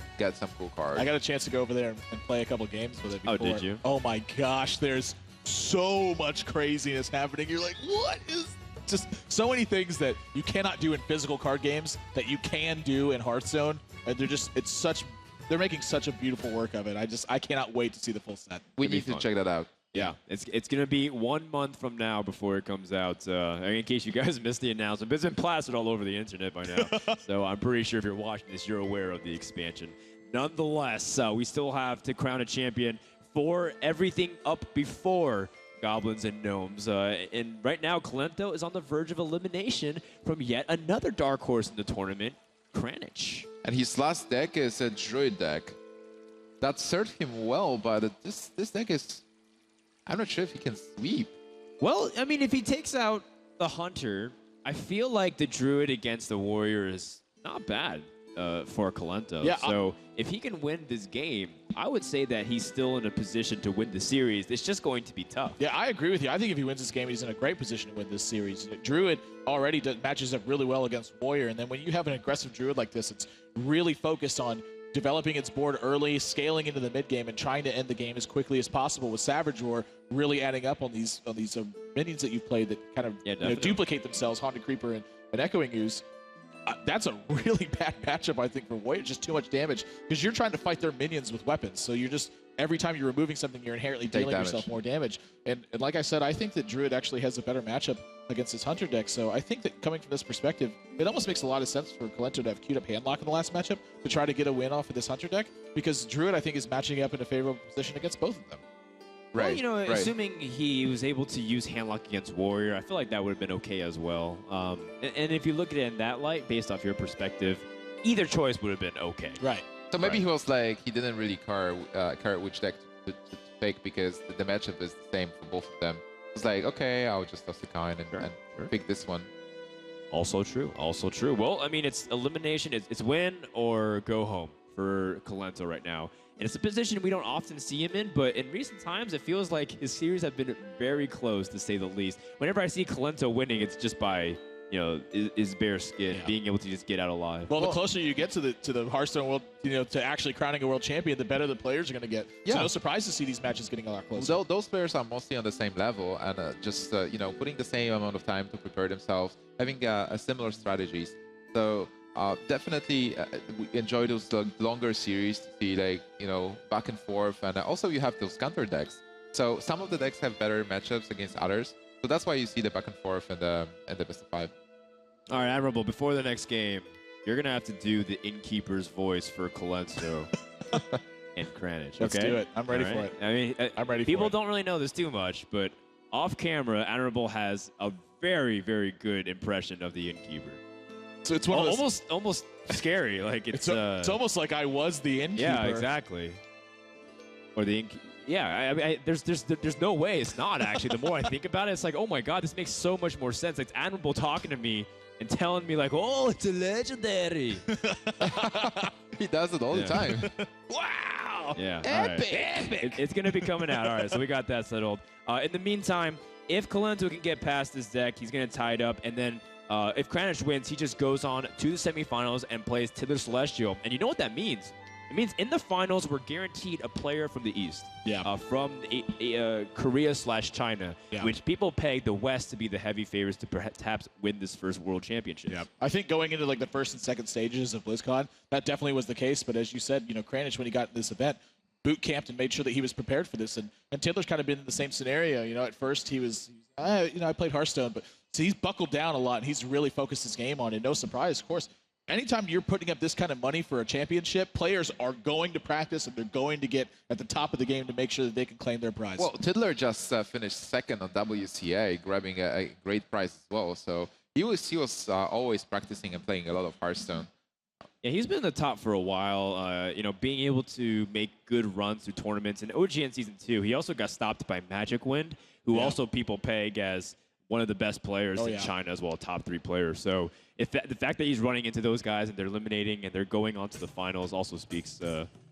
cards. I got a chance to go over there and play a couple games with it before. Oh, did you? Oh my gosh, there's so much craziness happening. You're like, what is just so many things that you cannot do in physical card games that you can do in Hearthstone. And they're making such a beautiful work of it. I cannot wait to see the full set. We need to check that out. Yeah, it's going to be 1 month from now before it comes out. In case you guys missed the announcement, but it's been plastered all over the internet by now. So I'm pretty sure if you're watching this, you're aware of the expansion. Nonetheless, we still have to crown a champion for everything up before Goblins and Gnomes. And right now, Kalento is on the verge of elimination from yet another dark horse in the tournament, Kranich. And his last deck is a Druid deck. That served him well, but this deck is... I'm not sure if he can sweep. Well, I mean, if he takes out the Hunter, I feel like the Druid against the Warrior is not bad for Kalento. Yeah, so if he can win this game, I would say that he's still in a position to win the series. It's just going to be tough. Yeah, I agree with you. I think if he wins this game, he's in a great position to win this series. Druid already matches up really well against Warrior, and then when you have an aggressive Druid like this, it's really focused on developing its board early, scaling into the mid game, and trying to end the game as quickly as possible. With Savage Roar really adding up on these minions that you've played that kind of duplicate themselves, Haunted Creeper and Echoing Ooze. That's a really bad matchup, I think, for Warrior. Just too much damage because you're trying to fight their minions with weapons. So you're just every time you're removing something, you're inherently dealing yourself more damage. And like I said, I think that Druid actually has a better matchup against his Hunter deck. So I think that coming from this perspective, it almost makes a lot of sense for Kalento to have queued up Handlock in the last matchup to try to get a win off of this Hunter deck, because Druid, I think, is matching up in a favorable position against both of them. Right. Well, assuming he was able to use Handlock against Warrior, I feel like that would have been okay as well. And if you look at it in that light, based off your perspective, either choice would have been okay. Right. So maybe he was like, he didn't really care which deck to pick because the matchup is the same for both of them. It's like, okay, I'll just toss the coin and pick this one. Also true. Also true. Well, I mean, it's elimination. It's win or go home for Kalento right now. And it's a position we don't often see him in, but in recent times, it feels like his series have been very close, to say the least. Whenever I see Kalento winning, it's just by, his bare skin, being able to just get out alive. Well, the closer you get to the Hearthstone World, to actually crowning a world champion, the better the players are going to get. Yeah. So no surprise to see these matches getting a lot closer. Those players are mostly on the same level, and just putting the same amount of time to prepare themselves, having similar strategies. So definitely we enjoy those longer series to see back and forth, and also you have those counter decks. So some of the decks have better matchups against others. So that's why you see the back and forth and the best of 5. All right, Admirable, before the next game, you're going to have to do the Innkeeper's voice for Kalento and Kranich. Let's do it. I'm ready for it. I mean, I'm ready for it. People don't really know this too much, but off camera, Admirable has a very, very good impression of the Innkeeper. So it's one of those, almost scary. Like it's almost like I was the Innkeeper. Yeah, exactly. Or the Innkeeper. Yeah, I mean, there's no way it's not, actually. The more I think about it, it's like, oh my god, this makes so much more sense. Like, it's Admirable talking to me and telling me, like, oh, it's a legendary. He does it all the time. Wow! Yeah, epic! It's going to be coming out. All right, so we got that settled. In the meantime, if Kalento can get past this deck, he's going to tie it up. And then if Kranich wins, he just goes on to the semifinals and plays Tither Celestial. And you know what that means? It means in the finals, we're guaranteed a player from the East. Yeah. From Korea/China, which people peg the West to be the heavy favorites to perhaps win this first World Championship. Yeah. I think going into like the first and second stages of BlizzCon, that definitely was the case. But as you said, Kranich, when he got this event, boot camped and made sure that he was prepared for this. And Tidler's kind of been in the same scenario. At first he was, I played Hearthstone, but so he's buckled down a lot and he's really focused his game on it. No surprise, of course. Anytime you're putting up this kind of money for a championship, players are going to practice and they're going to get at the top of the game to make sure that they can claim their prize. Well, Tidler just finished second on WCA, grabbing a great prize as well. So he was always practicing and playing a lot of Hearthstone. Yeah, he's been in the top for a while. Being able to make good runs through tournaments. In OGN Season 2, he also got stopped by Magic Wind, who also people peg as one of the best players in China as well, top 3 players. So the fact that he's running into those guys and they're eliminating and they're going on to the finals also speaks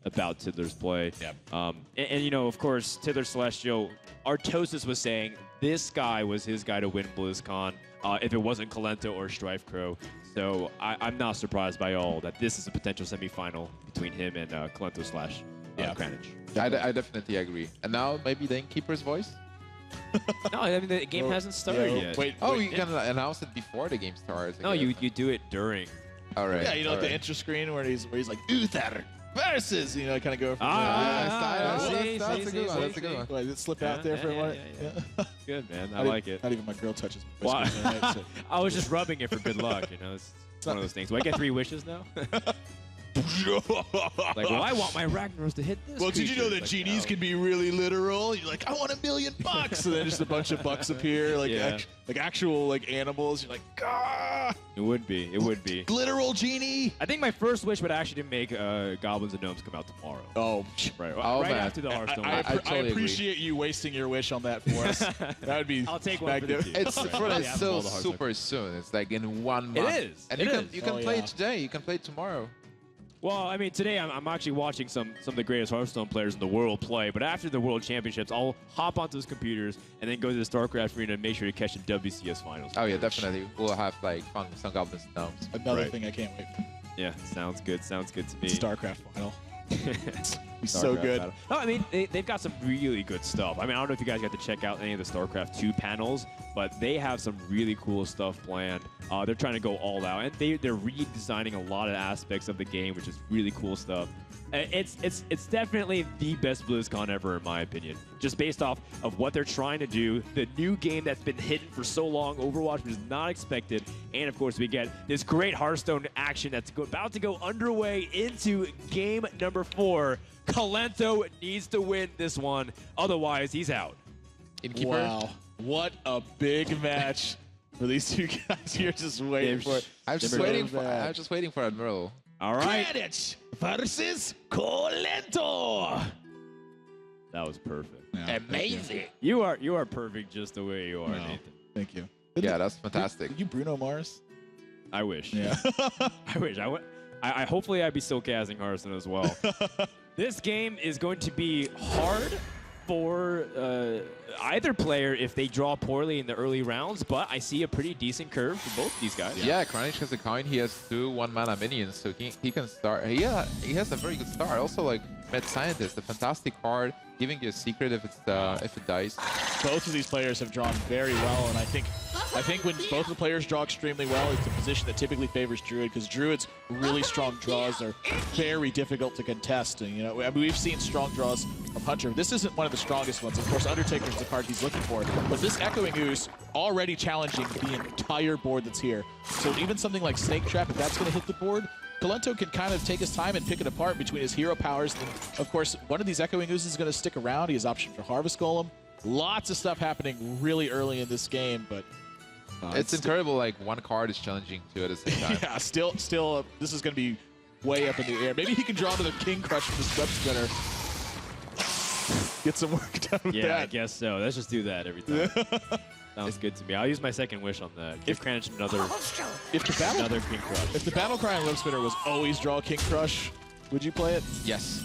about Tidler's play. Yeah. Of course, Tidler Celestial, Artosis was saying this guy was his guy to win BlizzCon if it wasn't Kolento or Strife Crow. So I'm not surprised by all that this is a potential semifinal between him and Kolento/Kranich. I definitely agree. And now maybe the Innkeeper's voice? No, I mean the game hasn't started yet. You can announce it before the game starts. No, you do it during. All right. Yeah, the intro screen where he's like Uther versus, kind of go from that's a good one. That's a good one. Did it slip out there for a moment? Yeah. Good, man. I like it. Not even my girl touches my Wow. whiskers. Right, so. I was just rubbing it for good luck. It's one of those things. Do I get 3 wishes now? I want my Ragnaros to hit this. Well, did you know creature. that genies can be really literal? You're like, I want $1 million, and then just a bunch of bucks appear, like actual animals. You're like, Gah! It would be. It would be. Literal genie. I think my first wish would actually make Goblins and Gnomes come out tomorrow. Oh, right. Oh, right man. after the Hearthstone. I totally appreciate you wasting your wish on that for us. That would be. I'll take one for the team. It's still super soon. It's like in 1 month. It is. And you can play it today. You can play it tomorrow. Well, I mean, today I'm actually watching some of the greatest Hearthstone players in the world play, but after the World Championships, I'll hop onto those computers and then go to the StarCraft arena and make sure to catch the WCS finals. Oh, yeah, definitely. We'll have, fun with some Goblins and Gnomes. Another thing I can't wait for. Yeah, sounds good. Sounds good to me. StarCraft final. He's so good. Battle. No, I mean, they've got some really good stuff. I mean, I don't know if you guys got to check out any of the StarCraft 2 panels, but they have some really cool stuff planned. They're trying to go all out, and they're redesigning a lot of aspects of the game, which is really cool stuff. It's definitely the best BlizzCon ever, in my opinion. Just based off of what they're trying to do, the new game that's been hidden for so long, Overwatch, was not expected, and of course we get this great Hearthstone action that's about to go underway into game number 4. Kolento needs to win this one, otherwise he's out. Innkeeper? Wow, what a big match for these two guys. You're just waiting for it. I'm just waiting for Admiral. All right. Kranich versus Kolento. That was perfect. Yeah, amazing. You are perfect just the way you are, Nathan. Thank you. Yeah, that's fantastic. Did you Bruno Mars? I wish. Yeah. I wish. I hopefully I'd be still casting Hearthstone as well. This game is going to be hard for either player if they draw poorly in the early rounds, but I see a pretty decent curve for both these guys. Yeah, Kranich has a coin. He has 2 1-mana minions, so he can start. Yeah, he has a very good start. Also, like Mad Scientist, a fantastic card, giving you a secret if it dies. Both of these players have drawn very well, and I think when both of the players draw extremely well, it's a position that typically favors Druid, because Druid's really strong draws are very difficult to contest. And, I mean, we've seen strong draws from Hunter. This isn't one of the strongest ones. Of course, Undertaker's the card he's looking for, but this Echoing Ooze already challenging the entire board that's here. So even something like Snake Trap, if that's going to hit the board, Kolento can kind of take his time and pick it apart between his hero powers. And of course, one of these Echoing Oozes is going to stick around. He has option for Harvest Golem. Lots of stuff happening really early in this game, but it's incredible. Like one card is challenging 2 at the same time. Yeah, still, this is going to be way up in the air. Maybe he can draw to the King Crush from the Web Spinner. Get some work done with that. Yeah, I guess so. Let's just do that every time. Sounds good to me. I'll use my second wish on that. Give Kranich another King Crush. If the Battle Cry on Web Spinner was always draw King Crush, would you play it? Yes.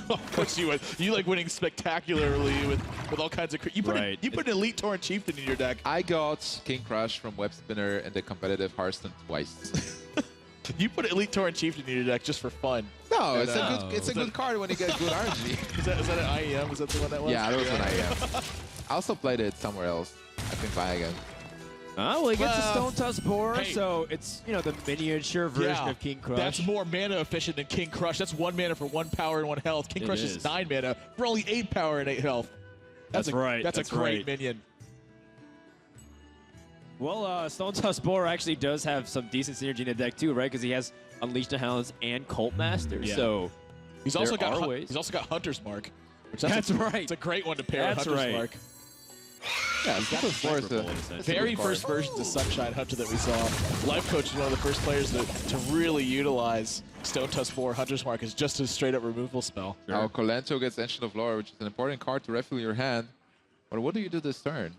Of course you would. You like winning spectacularly with all kinds of. You put an Elite Torrent Chieftain in your deck. I got King Crush from Web Spinner in the competitive Hearthstone twice. You put Elite Tauren Chieftain in your deck just for fun. No, it's a good card when you get good RNG. Is that an IEM? Is that the one that was? Yeah, that was an IEM. I also played it somewhere else. I think Viagon. Well, he gets a Stone Tusk Boar, so it's, you know, the miniature version of King Crush. That's more mana efficient than King Crush. That's 1 mana for 1 power and 1 health. King Crush is 9 mana for only 8 power and 8 health. That's right. That's a great minion. Well, Stone Tusk Boar actually does have some decent synergy in the deck too, right? Because he has Unleash the Hounds and Cult Master. Yeah. So he's also got Hunter's Mark. Which that's right. It's a great one to pair with Hunter's Mark. Yeah, very first versions of Sunshine Hunter that we saw. Life Coach is one of the first players to really utilize Stone Tusk Boar Hunter's Mark as just a straight up removal spell. Now Colento gets Ancient of Lore, which is an important card to refill your hand. But what do you do this turn?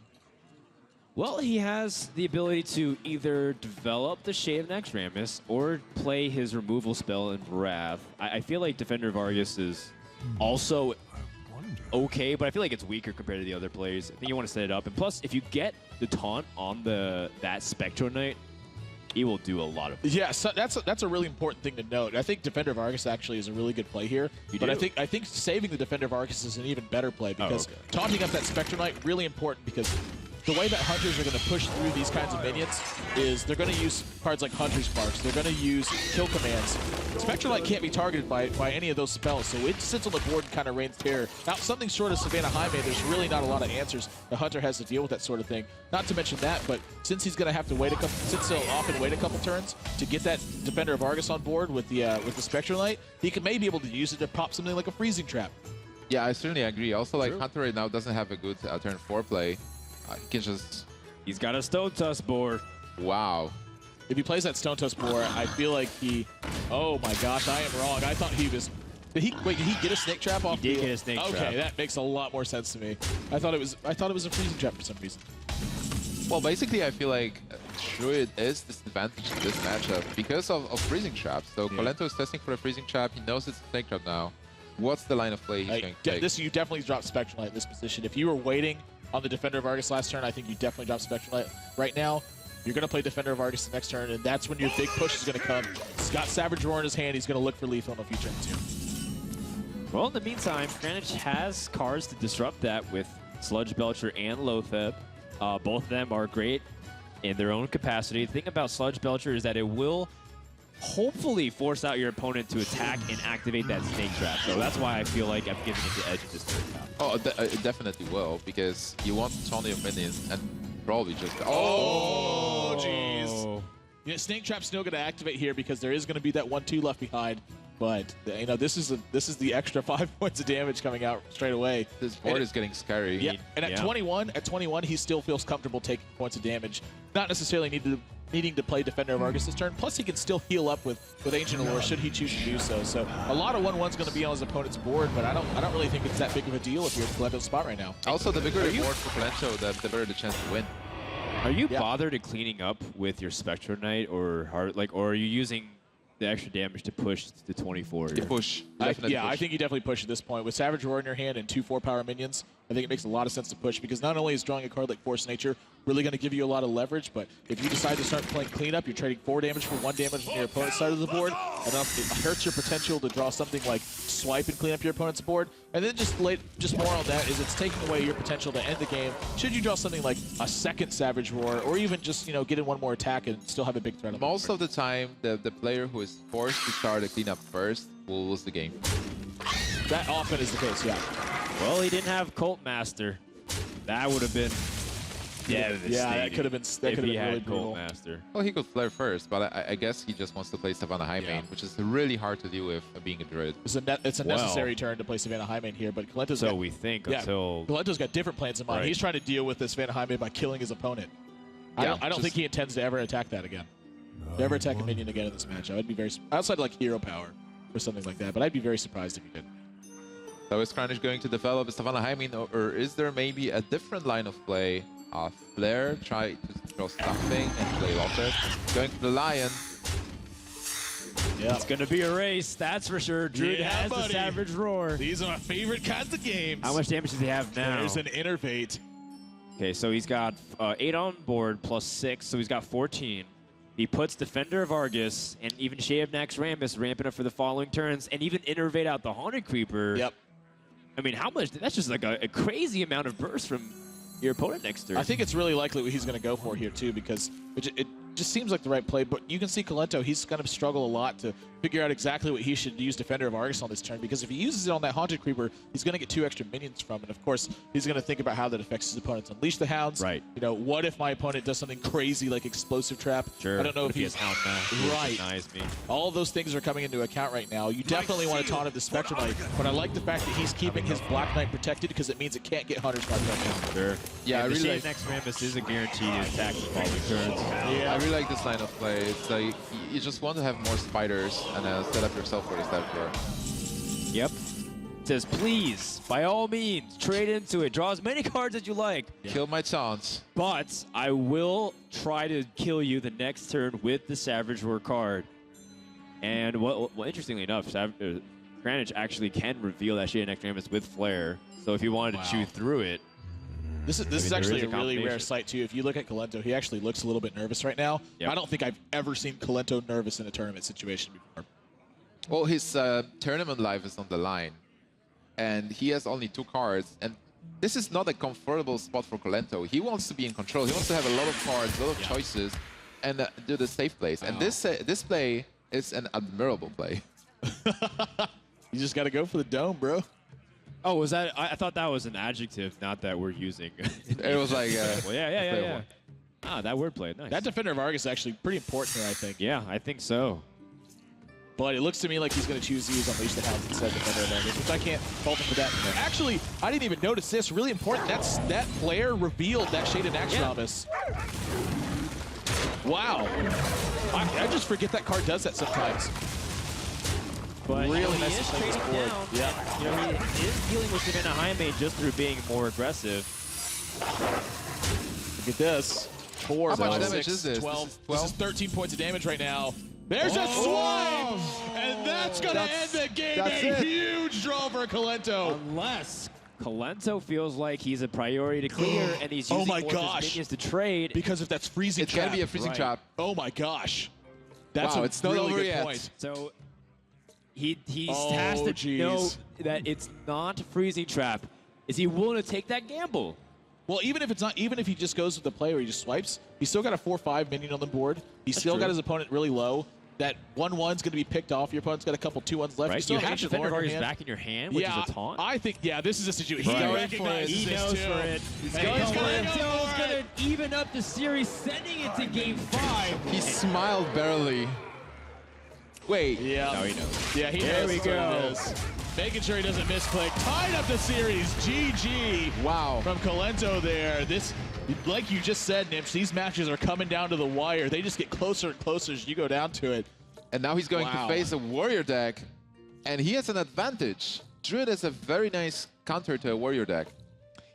Well, he has the ability to either develop the Shade of Naxxramas or play his removal spell in Wrath. I feel like Defender of Argus is also okay, but I feel like it's weaker compared to the other players. I think you want to set it up. And plus, if you get the taunt on that Spectro Knight, he will do a lot of. Yeah, so that's a really important thing to note. I think Defender of Argus actually is a really good play here. But I think saving the Defender of Argus is an even better play because taunting up that Spectro Knight really important because the way that Hunters are going to push through these kinds of minions is they're going to use cards like Hunter's Marks. They're going to use kill commands. Spectral Knight can't be targeted by any of those spells, so it sits on the board and kind of reigns terror. Now, something short of Savannah Highmane, there's really not a lot of answers. The Hunter has to deal with that sort of thing. Not to mention that, but since he's going to have to wait since he'll often wait a couple turns to get that Defender of Argus on board with the Spectral Knight, he could maybe be able to use it to pop something like a Freezing Trap. Yeah, I certainly agree. Also, like Hunter right now doesn't have a good turn 4 play. He can just... He's got a Stone Tusk Boar. Wow. If he plays that Stone Tusk Boar, I feel like he... Oh my gosh, I am wrong. I thought he was... Did he get a Snake Trap off? He did get a Snake Trap. Okay, that makes a lot more sense to me. I thought it was a Freezing Trap for some reason. Well, basically, I feel like Druid is disadvantaged in this matchup because of Freezing Traps. So Colento is testing for a Freezing Trap. He knows it's a Snake Trap now. What's the line of play he's going to take? You definitely drop Spectral Knight in this position. If you were waiting on the Defender of Argus last turn, I think you definitely drop Spectral Knight. Right now, you're going to play Defender of Argus the next turn, and that's when your big push is going to come. He's got Savage Roar in his hand. He's going to look for lethal in a few turns here. Well, in the meantime, Kranich has cards to disrupt that with Sludge Belcher and Loatheb. Both of them are great in their own capacity. The thing about Sludge Belcher is that it will hopefully force out your opponent to attack and activate that Snake Trap. So that's why I feel like I'm giving it the edge of this turn now. Oh, it definitely will, because you want Tony of minions and probably just... Oh, jeez. Yeah, Snake Trap's still going to activate here because there is going to be that 1-2 left behind. But, you know, this is the extra 5 points of damage coming out straight away. This board is getting scary. Yeah, and at 21, he still feels comfortable taking points of damage. Not necessarily needing to play Defender of Argus this turn. Plus, he can still heal up with Ancient Allure should he choose to do so. So a lot of 1-1's going to be on his opponent's board, but I don't really think it's that big of a deal if you're in Colento's spot right now. Also, the bigger the board for Colento, the better the chance to win. Are you bothered in cleaning up with your Spectro Knight or or are you using the extra damage to push to 24? You push. I think you definitely push at this point. With Savage Roar in your hand and 2 4-power minions, I think it makes a lot of sense to push because not only is drawing a card like Force Nature really going to give you a lot of leverage, but if you decide to start playing cleanup, you're trading 4 damage for 1 damage on your opponent's side of the board. Enough, it hurts your potential to draw something like Swipe and clean up your opponent's board. And then just more on that is it's taking away your potential to end the game. Should you draw something like a second Savage Roar, or even just get in 1 more attack and still have a big threat. Most of the time, the player who is forced to start a cleanup first will lose the game. That often is the case, yeah. Well, he didn't have Cult Master. That would have been devastating. Yeah, that could have been really brutal. Cult Master. Well, he could flare first, but I guess he just wants to play Savannah Highmane, which is really hard to deal with being a Druid. It's a necessary turn to play Savannah Highmane here, but Colento's we think until Colento's got different plans in mind. He's trying to deal with this Savannah Highmane by killing his opponent. I don't think he intends to ever attack that again. Never attack a minion again in this match. I'd be very outside like Hero Power or something like that, but I'd be very surprised if he did. So is Kranich going to develop Savannah Highmane, or is there maybe a different line of play? Flare, try to throw something and play Locket. Going for the Lion. Yeah. It's going to be a race, that's for sure. Druid has the Savage Roar. These are my favorite kinds of games. How much damage does he have now? There's an Innervate. Okay, so he's got 8 on board plus 6, so he's got 14. He puts Defender of Argus and even Shade of Nax Rammus ramping up for the following turns, and even Innervate out the Haunted Creeper. Yep. I mean, how much? That's just like a crazy amount of burst from your opponent next turn. I think it's really likely what he's going to go for here, too, because it just seems like the right play. But you can see Kolento, he's going to struggle a lot to figure out exactly what he should use Defender of Argus on this turn, because if he uses it on that Haunted Creeper, he's going to get 2 extra minions from it. Of course, he's going to think about how that affects his opponents. Unleash the Hounds. Right. You know, what if my opponent does something crazy like Explosive Trap? Sure. I don't know what if he has Hound Mask. Right. Me. All of those things are coming into account right now. You definitely want to taunt at the Spectrum Knight, but I like the fact that he's keeping his Black Knight protected because it means it can't get Hunter's Mark right now. Sure. Yeah, and I really like Next Rammus is a guaranteed attack the following turns. Yeah, I really like this line of play. It's like you just want to have more spiders and set up yourself for the step drawer. Yep. It says, please, by all means, trade into it. Draw as many cards as you like. Kill my taunts. But I will try to kill you the next turn with the Savage Roar card. And well, interestingly enough, Kranich actually can reveal that Shade of Nax Rammus with Flare. So if you wanted to chew through it, This is actually a really rare sight, too. If you look at Kolento, he actually looks a little bit nervous right now. Yep. I don't think I've ever seen Kolento nervous in a tournament situation before. Well, his tournament life is on the line, and he has only 2 cards, and this is not a comfortable spot for Kolento. He wants to be in control. He wants to have a lot of cards, a lot of choices, and do the safe plays. And this play is an admirable play. You just got to go for the dome, bro. Oh, was that? I thought that was an adjective, not that we're using. It was like, well, yeah. Ah, that wordplay, nice. That Defender of Argus is actually pretty important here, I think. Yeah, I think so. But it looks to me like he's going to choose to use Unleash the Hounds instead of Defender of Argus, which I can't fault him for that. Actually, I didn't even notice this. Really important. That player revealed that Shade of Nax Rammus. Wow. I just forget that card does that sometimes. But really he is trading down. Yeah. You know, he is dealing with Savannah Jaime just through being more aggressive. Look at this. 4, How much 6, damage is this? 12. This is 13 points of damage right now. There's a swipe! And that's going to end the game. A huge draw for Kolento. Unless Kolento feels like he's a priority to clear and he's using more of his minions to trade. Because if that's freezing It's trap. going to be a freezing trap. Oh my gosh. That's wow, a it's not really over good yet. point. So he has to know that it's not freezing trap. Is he willing to take that gamble? Well, even if he just goes with the play where he just swipes, he's still got a 4/5 minion on the board. He's still got his opponent really low. That 1/1's going to be picked off. Your opponent's got a couple 2/1s left. Right? You still You have have Ancient Defender Lord of in your Argus hand. back in your hand, which is a taunt. I think, this is a situation. He recognizes He knows this too. for it. He's going to even up the series, sending it to Game 5. He smiled barely. Wait. Yeah. No, he knows. Yeah, he There knows. we That's what go. it is. Making sure he doesn't misclick. Tied up the series. GG. Wow. From Kolento there. This, like you just said, Nips, these matches are coming down to the wire. They just get closer and closer as you go down to it. And now he's going to face a warrior deck, and he has an advantage. Druid is a very nice counter to a warrior deck.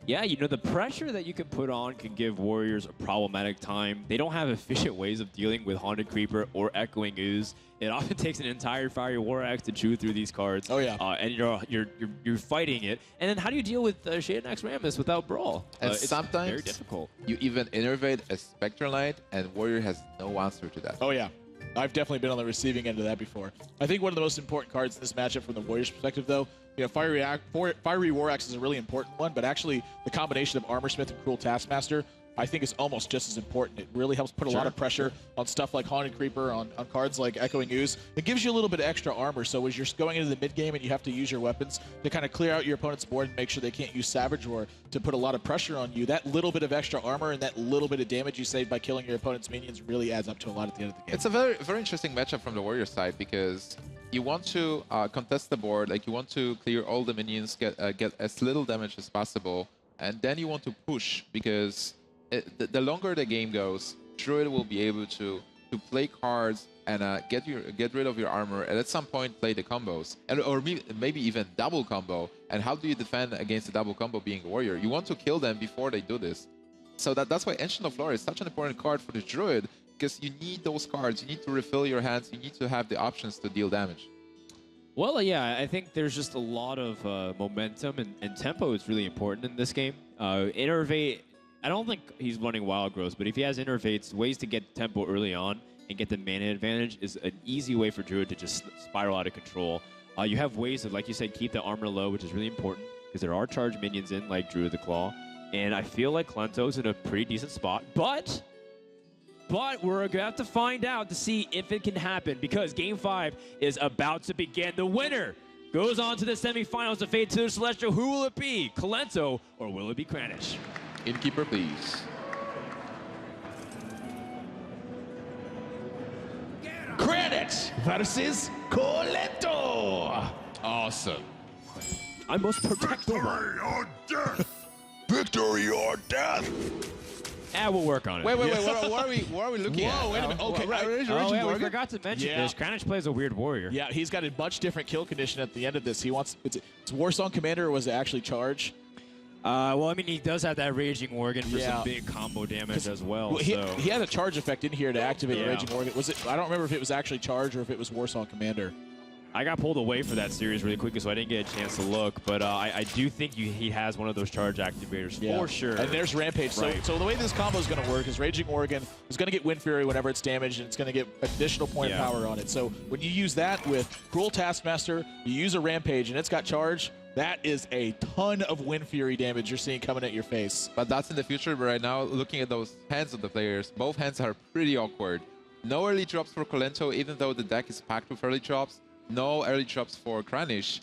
Yeah, you know, the pressure that you can put on can give warriors a problematic time. They don't have efficient ways of dealing with Haunted Creeper or Echoing Ooze. It often takes an entire Fiery War Axe to chew through these cards. Oh yeah, and you're fighting it. And then how do you deal with Shade of Nax Rammus without Brawl? And it's sometimes very difficult. You even innervate a Spectral Knight, and warrior has no answer to that. Oh yeah. I've definitely been on the receiving end of that before. I think one of the most important cards in this matchup from the Warriors' perspective, though, you know, Fiery War Axe is a really important one, but actually the combination of Armorsmith and Cruel Taskmaster, I think, is almost just as important. It really helps put a lot of pressure on stuff like Haunted Creeper, on cards like Echoing Ooze. It gives you a little bit of extra armor, so as you're going into the mid game and you have to use your weapons to kind of clear out your opponent's board and make sure they can't use Savage Roar to put a lot of pressure on you, that little bit of extra armor and that little bit of damage you save by killing your opponent's minions really adds up to a lot at the end of the game. It's a very, very interesting matchup from the warrior side because you want to contest the board, like you want to clear all the minions, get as little damage as possible, and then you want to push because the longer the game goes, Druid will be able to play cards and get rid of your armor, and at some point play the combos, or maybe even double combo. And how do you defend against a double combo being a warrior? You want to kill them before they do this. So that's why Ancient of Lore is such an important card for the Druid, because you need those cards. You need to refill your hands. You need to have the options to deal damage. Well, yeah, I think there's just a lot of momentum, and tempo is really important in this game. Innervate, I don't think he's running Wild Growth, but if he has Innervates, ways to get tempo early on, and get the mana advantage is an easy way for Druid to just spiral out of control. You have ways of, like you said, keep the armor low, which is really important because there are charged minions in, like Druid the Claw. And I feel like Clento's in a pretty decent spot, but we're going to have to find out to see if it can happen because Game 5 is about to begin. The winner goes on to the semifinals to fade to the Celestial. Who will it be? Clento or will it be Kranich? Innkeeper, please. Kranich versus Clento. Awesome. I must protect the Victory or death! Victory or death! We'll work on it. Wait. What are we looking at? Whoa, wait a minute. Okay, we forgot to mention this. Kranich plays a weird warrior. Yeah, he's got a much different kill condition at the end of this. He wants it's Warsong Commander, or was it actually charge? Well, I mean, he does have that Raging Organ for some big combo damage as well. He had a charge effect in here to activate Raging Organ. Was it? I don't remember if it was actually charge or if it was Warsong Commander. I got pulled away for that series really quickly, so I didn't get a chance to look. But I do think he has one of those charge activators for sure. And there's Rampage. Right. So the way this combo is going to work is Raging Organ is going to get Wind Fury whenever it's damaged, and it's going to get additional point of power on it. So when you use that with Cruel Taskmaster, you use a Rampage, and it's got charge, that is a ton of Wind Fury damage you're seeing coming at your face. But that's in the future, but right now, looking at those hands of the players, both hands are pretty awkward. No early drops for Clento, even though the deck is packed with early drops. No early drops for Kranich.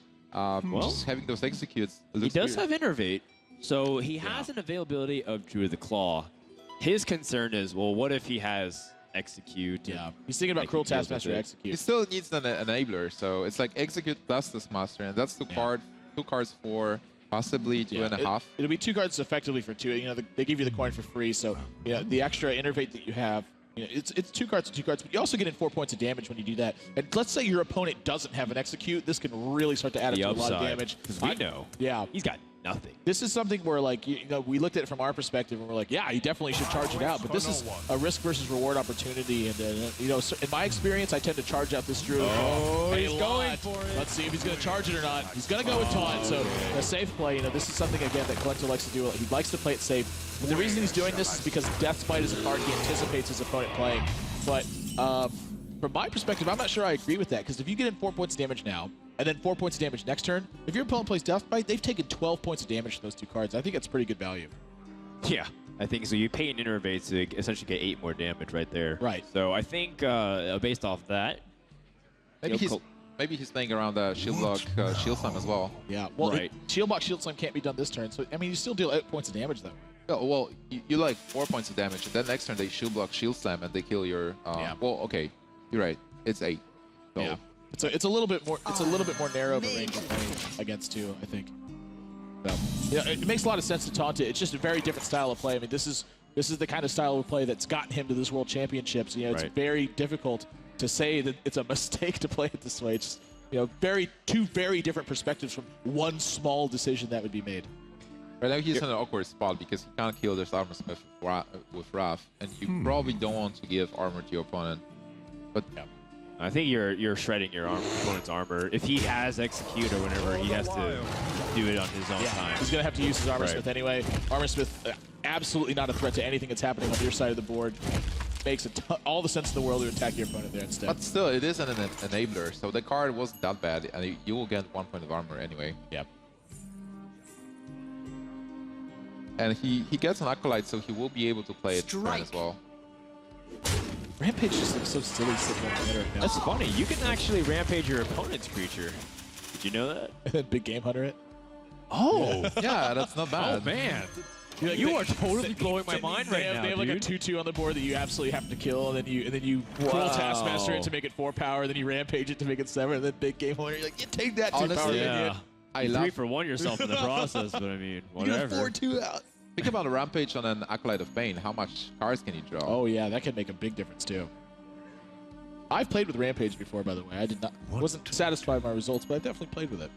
Just having those executes. He does have Innervate, so he has an availability of Druid the Claw. His concern is, well, what if he has Execute? Yeah, he's thinking about Cruel Taskmaster Execute. He still needs an enabler, so it's like Execute plus this Master, and that's two cards for possibly 2.5. It'll be 2 cards effectively for 2. You know, they give you the coin for free, so the extra Innervate that you have. It's 2 cards and 2 cards, but you also get in 4 points of damage when you do that. And let's say your opponent doesn't have an Execute, this can really start to add up to a lot of damage. Because we know. Yeah. He's got nothing. This is something where, like, we looked at it from our perspective, and we're like, yeah, you definitely should charge it out. But this is a risk versus reward opportunity, and in my experience, I tend to charge out this Druid. Oh, he's going for it. Let's see if he's going to charge it or not. He's going to go with Taunt, so a safe play. This is something again that Clento likes to do. He likes to play it safe. But the reason he's doing this is because Death Spite is a card he anticipates his opponent playing. But from my perspective, I'm not sure I agree with that, because if you get in 4 points of damage now, and then 4 points of damage next turn, if your opponent plays Death Bite, they've taken 12 points of damage to those 2 cards. I think that's pretty good value. Yeah, I think so. You pay an Innervate to essentially get 8 more damage right there. Right. So I think based off that, maybe he's playing around the Shield Block, Shield Slam as well. Yeah, well, Shield Block, Shield Slam can't be done this turn. So, I mean, you still deal 8 points of damage, though. Oh, well, you like 4 points of damage, and then next turn they Shield Block, Shield Slam, and they kill your... Well, okay, you're right. It's 8. So. Yeah. It's a little bit more. It's a little bit more narrow of a range of playing against 2, I think. So, it makes a lot of sense to taunt it. It's just a very different style of play. I mean, this is the kind of style of play that's gotten him to this World Championships. It's very difficult to say that it's a mistake to play it this way. It's just two very different perspectives from one small decision that would be made. Right now he's in an awkward spot because he can't kill this Armor Smith with Wrath, and you probably don't want to give armor to your opponent. But I think you're shredding your opponent's armor. If he has Execute or whatever, he has to do it on his own time. He's going to have to use his Armor Smith anyway. Armor Smith, absolutely not a threat to anything that's happening on your side of the board. Makes all the sense in the world to attack your opponent there instead. But still, it is an enabler, so the card wasn't that bad, and you will get 1 point of armor anyway. Yep. And he gets an Acolyte, so he will be able to play it as well. Rampage just looks so silly sitting on the middle right now. That's funny. You can actually Rampage your opponent's creature. Did you know that? Big Game Hunter it. Oh! Yeah, that's not bad. Oh, man. You are totally blowing my mind right now, They have like a 2/2 on the board that you absolutely have to kill, and then you Cruel Taskmaster it to make it 4 power, then you Rampage it to make it 7, and then Big Game Hunter, you're like, you take that 2 power. Yeah. You 3-for-1 yourself in the process, but I mean, whatever. You 4-2 out. Think about a Rampage on an Acolyte of Pain. How much cards can you draw? Oh yeah, that can make a big difference too. I've played with Rampage before, by the way. I wasn't satisfied with my results, but I definitely played with it.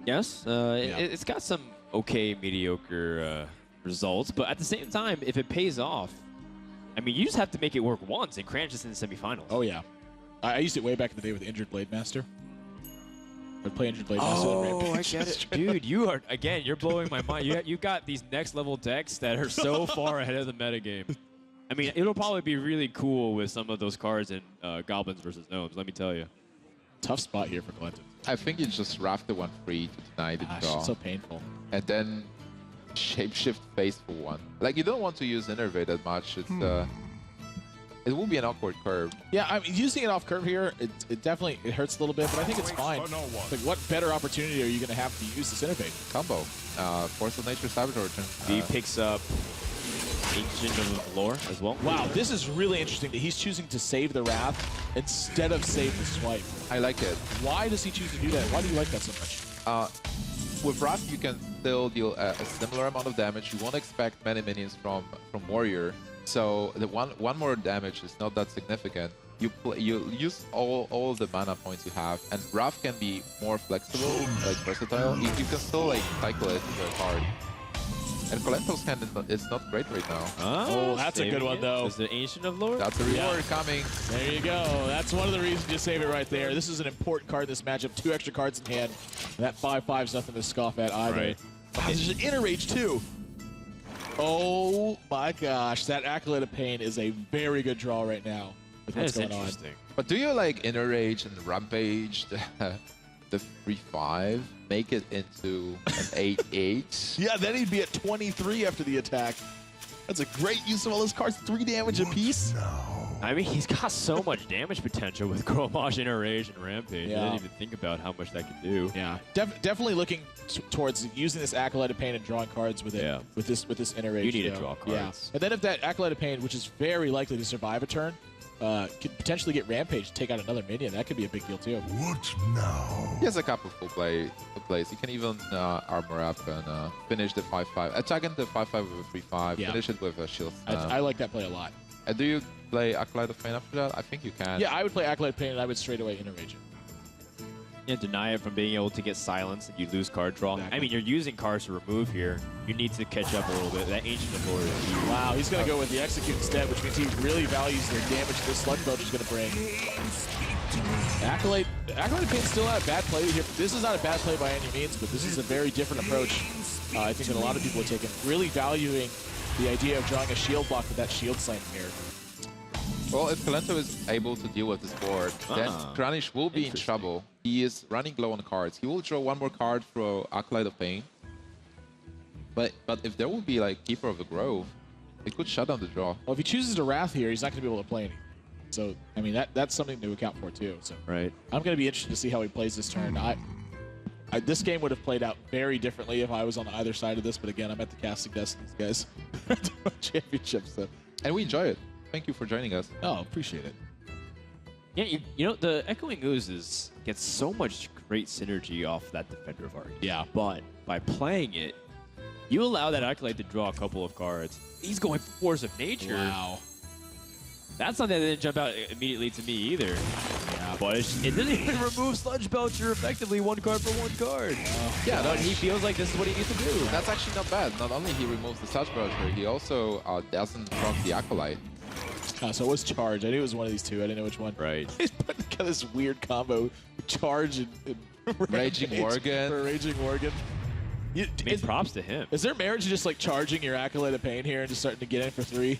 Yes, it's got some okay, mediocre results, but at the same time, if it pays off, I mean, you just have to make it work once, and Kranich is in the semifinals. Oh yeah, I used it way back in the day with Injured Blade Master. I'd play Injured Blade Master and Rampage. I get it. Dude, you're blowing my mind. You got these next level decks that are so far ahead of the metagame. I mean, it'll probably be really cool with some of those cards in Goblins versus Gnomes, let me tell you. Tough spot here for Clinton. I think you just wrap the one free to deny the draw. It's so painful. And then shapeshift face for one. Like, you don't want to use Innervate that much. It's it will be an awkward curve. Yeah, I mean, using it off curve here, it definitely hurts a little bit, but I think it's fine. Like, what better opportunity are you going to have to use this Innervate? Combo. Force of Nature Saboteur. He picks up Ancient of Lore as well. Wow, this is really interesting that he's choosing to save the Wrath instead of save the Swipe. I like it. Why does he choose to do that? Why do you like that so much? With Wrath, you can still deal a similar amount of damage. You won't expect many minions from Warrior. So the one more damage is not that significant. You use all the mana points you have, and Wrath can be more flexible, like versatile. You can still like cycle it into a card. And Colento's hand is not great right now. Oh, that's a good one though. Is the Ancient of Lore? That's a reward coming. There you go. That's one of the reasons you save it right there. This is an important card in this matchup. 2 extra cards in hand. And that 5/5 is nothing to scoff at either. Right. Wow, there's an Inner Rage too. Oh my gosh, that Acolyte of Pain is a very good draw right now with what's going on. But do you like Inner Rage and Rampage, the 3/5, make it into an 8/8? Yeah, then he'd be at 23 after the attack. That's a great use of all those cards. 3 damage apiece. I mean, he's got so much damage potential with Grommash, Inner Rage, and Rampage. I didn't even think about how much that could do. Yeah, definitely looking towards using this Acolyte of Pain and drawing cards with it. Yeah. With this Inner Rage. You need to draw cards. Yeah. And then if that Acolyte of Pain, which is very likely to survive a turn, could potentially get Rampage to take out another minion, that could be a big deal too. What now? He has a couple full plays. He can even armor up and finish the 5/5. Attack into 5/5 with a 3/5. Yeah. Finish it with a shield. I like that play a lot. Do you play Acolyte of Pain after that? I think you can. Yeah, I would play Acolyte of Pain and I would straight away Inner Rage it. Yeah, deny it from being able to get silence and you lose card draw. Exactly. I mean, you're using cards to remove here. You need to catch up a little bit. That Ancient of Lore is huge. Wow, he's going to go with the Execute instead, which means he really values the damage this Sludge Belcher is going to bring. Acolyte of Pain's still not a bad play here. This is not a bad play by any means, but this is a very different approach, I think, that a lot of people are taking. Really valuing the idea of drawing a shield block with that shield slam here. Well, if Colento is able to deal with this board, then Kranich will be in trouble. He is running low on cards. He will draw one more card for Acolyte of Pain. But if there will be like Keeper of the Grove, it could shut down the draw. Well, if he chooses to Wrath here, he's not going to be able to play anything. So, I mean, that's something to account for too. So, right. I'm going to be interested to see how he plays this turn. This game would have played out very differently if I was on either side of this, but again, I'm at the casting desk, guys. Championships, so. And we enjoy it. Thank you for joining us. Oh, appreciate it. Yeah, you know, the Echoing Oozes gets so much great synergy off that Defender of Argus. Yeah. But by playing it, you allow that Acolyte to draw a couple of cards. He's going for Force of Nature. Wow. That's something that didn't jump out immediately to me either. Yeah. But it didn't even remove Sludge Belcher effectively 1 card for 1 card. Yeah, no, he feels like this is what he needs to do. That's actually not bad. Not only he removes the Sludge Belcher, he also doesn't proc the Acolyte. So it was Charge. I knew it was one of these two. I didn't know which one. Right. He's putting together this weird combo. Charge and Raging Worgen. For Raging Worgen. Props to him. Is there merit to just like charging your Acolyte of Pain here and just starting to get in for 3?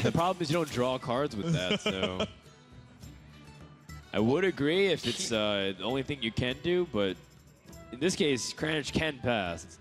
The problem is you don't draw cards with that, so... I would agree if it's the only thing you can do, but in this case, Kranich can pass.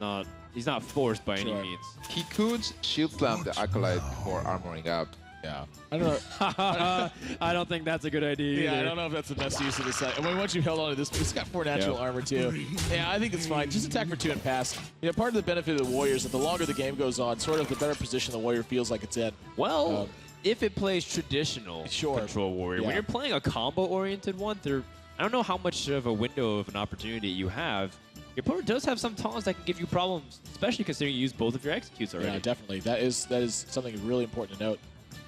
He's not forced by any means. He could shield slam the Acolyte before armoring up. Yeah. I don't know. I don't think that's a good idea Yeah, either. I don't know if that's the best use of this side. I mean, once you've held on to this, it's got 4 natural armor too. Yeah, I think it's fine. Just attack for 2 and pass. You know, part of the benefit of the Warriors is that the longer the game goes on, sort of the better position the Warrior feels like it's in. Well, if it plays traditional Control Warrior, when you're playing a combo-oriented one, I don't know how much of a window of an opportunity you have. Your opponent does have some taunts that can give you problems, especially considering you use both of your executes already. Yeah, definitely. That is something really important to note.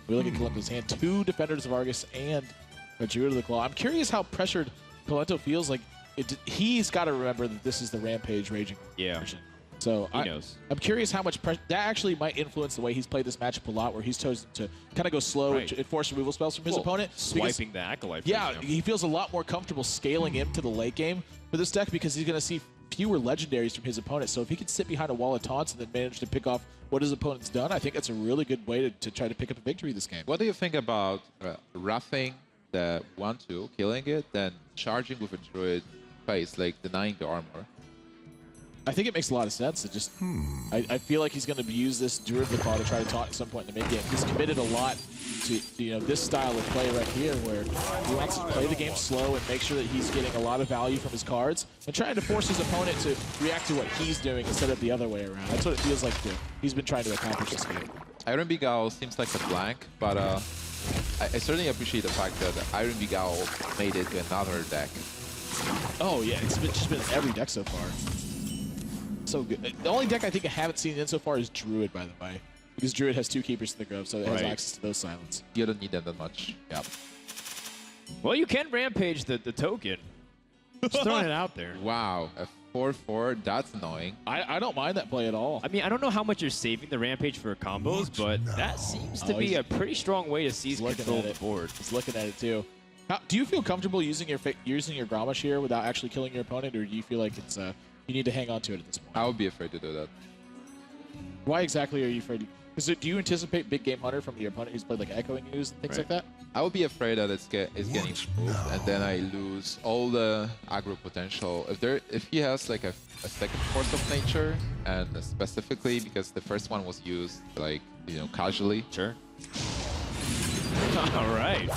We look at Colento's hand, 2 Defenders of Argus and a Druid of the Claw. I'm curious how pressured Colento feels. Like he's got to remember that this is the Rampage Raging version. So he knows. I'm curious how much pressure that actually might influence the way he's played this matchup a lot, where he's chosen to kind of go slow and enforce removal spells from his opponent. Swiping the Acolyte. Yeah, he feels a lot more comfortable scaling into the late game for this deck because he's going to see fewer legendaries from his opponent. So if he could sit behind a wall of taunts and then manage to pick off what his opponent's done, I think that's a really good way to try to pick up a victory this game. What do you think about roughing the 1-2, killing it, then charging with a druid face, like denying the armor? I think it makes a lot of sense. It just, I feel like he's going to use this Druid Claw to try to taunt at some point in the mid game. He's committed a lot to this style of play right here, where he wants to play the game slow and make sure that he's getting a lot of value from his cards and trying to force his opponent to react to what he's doing instead of the other way around. That's what it feels like he's been trying to accomplish this game. Iron Begal seems like a blank, but I certainly appreciate the fact that Iron Begal made it to another deck. Oh yeah, it's just been every deck so far. So good. The only deck I think I haven't seen in so far is Druid, by the way. Because Druid has 2 Keepers in the Grove, so it has access to those silence. You don't need them that much. Yep. Well, you can Rampage the token. Just throwing it out there. Wow, a 4/4, that's annoying. I don't mind that play at all. I mean, I don't know how much you're saving the Rampage for combos, but that seems to be a pretty strong way to seize control of the board. He's looking at it too. Do you feel comfortable using your Grommash here without actually killing your opponent, or do you feel like it's you need to hang on to it at this point? I would be afraid to do that. Why exactly are you afraid? Do you anticipate Big Game Hunter from your opponent who's played like Echoing Ooze and things like that? I would be afraid that it's getting moved, and then I lose all the aggro potential. If he has like a second Force of Nature, and specifically because the first one was used like casually. Sure. All right.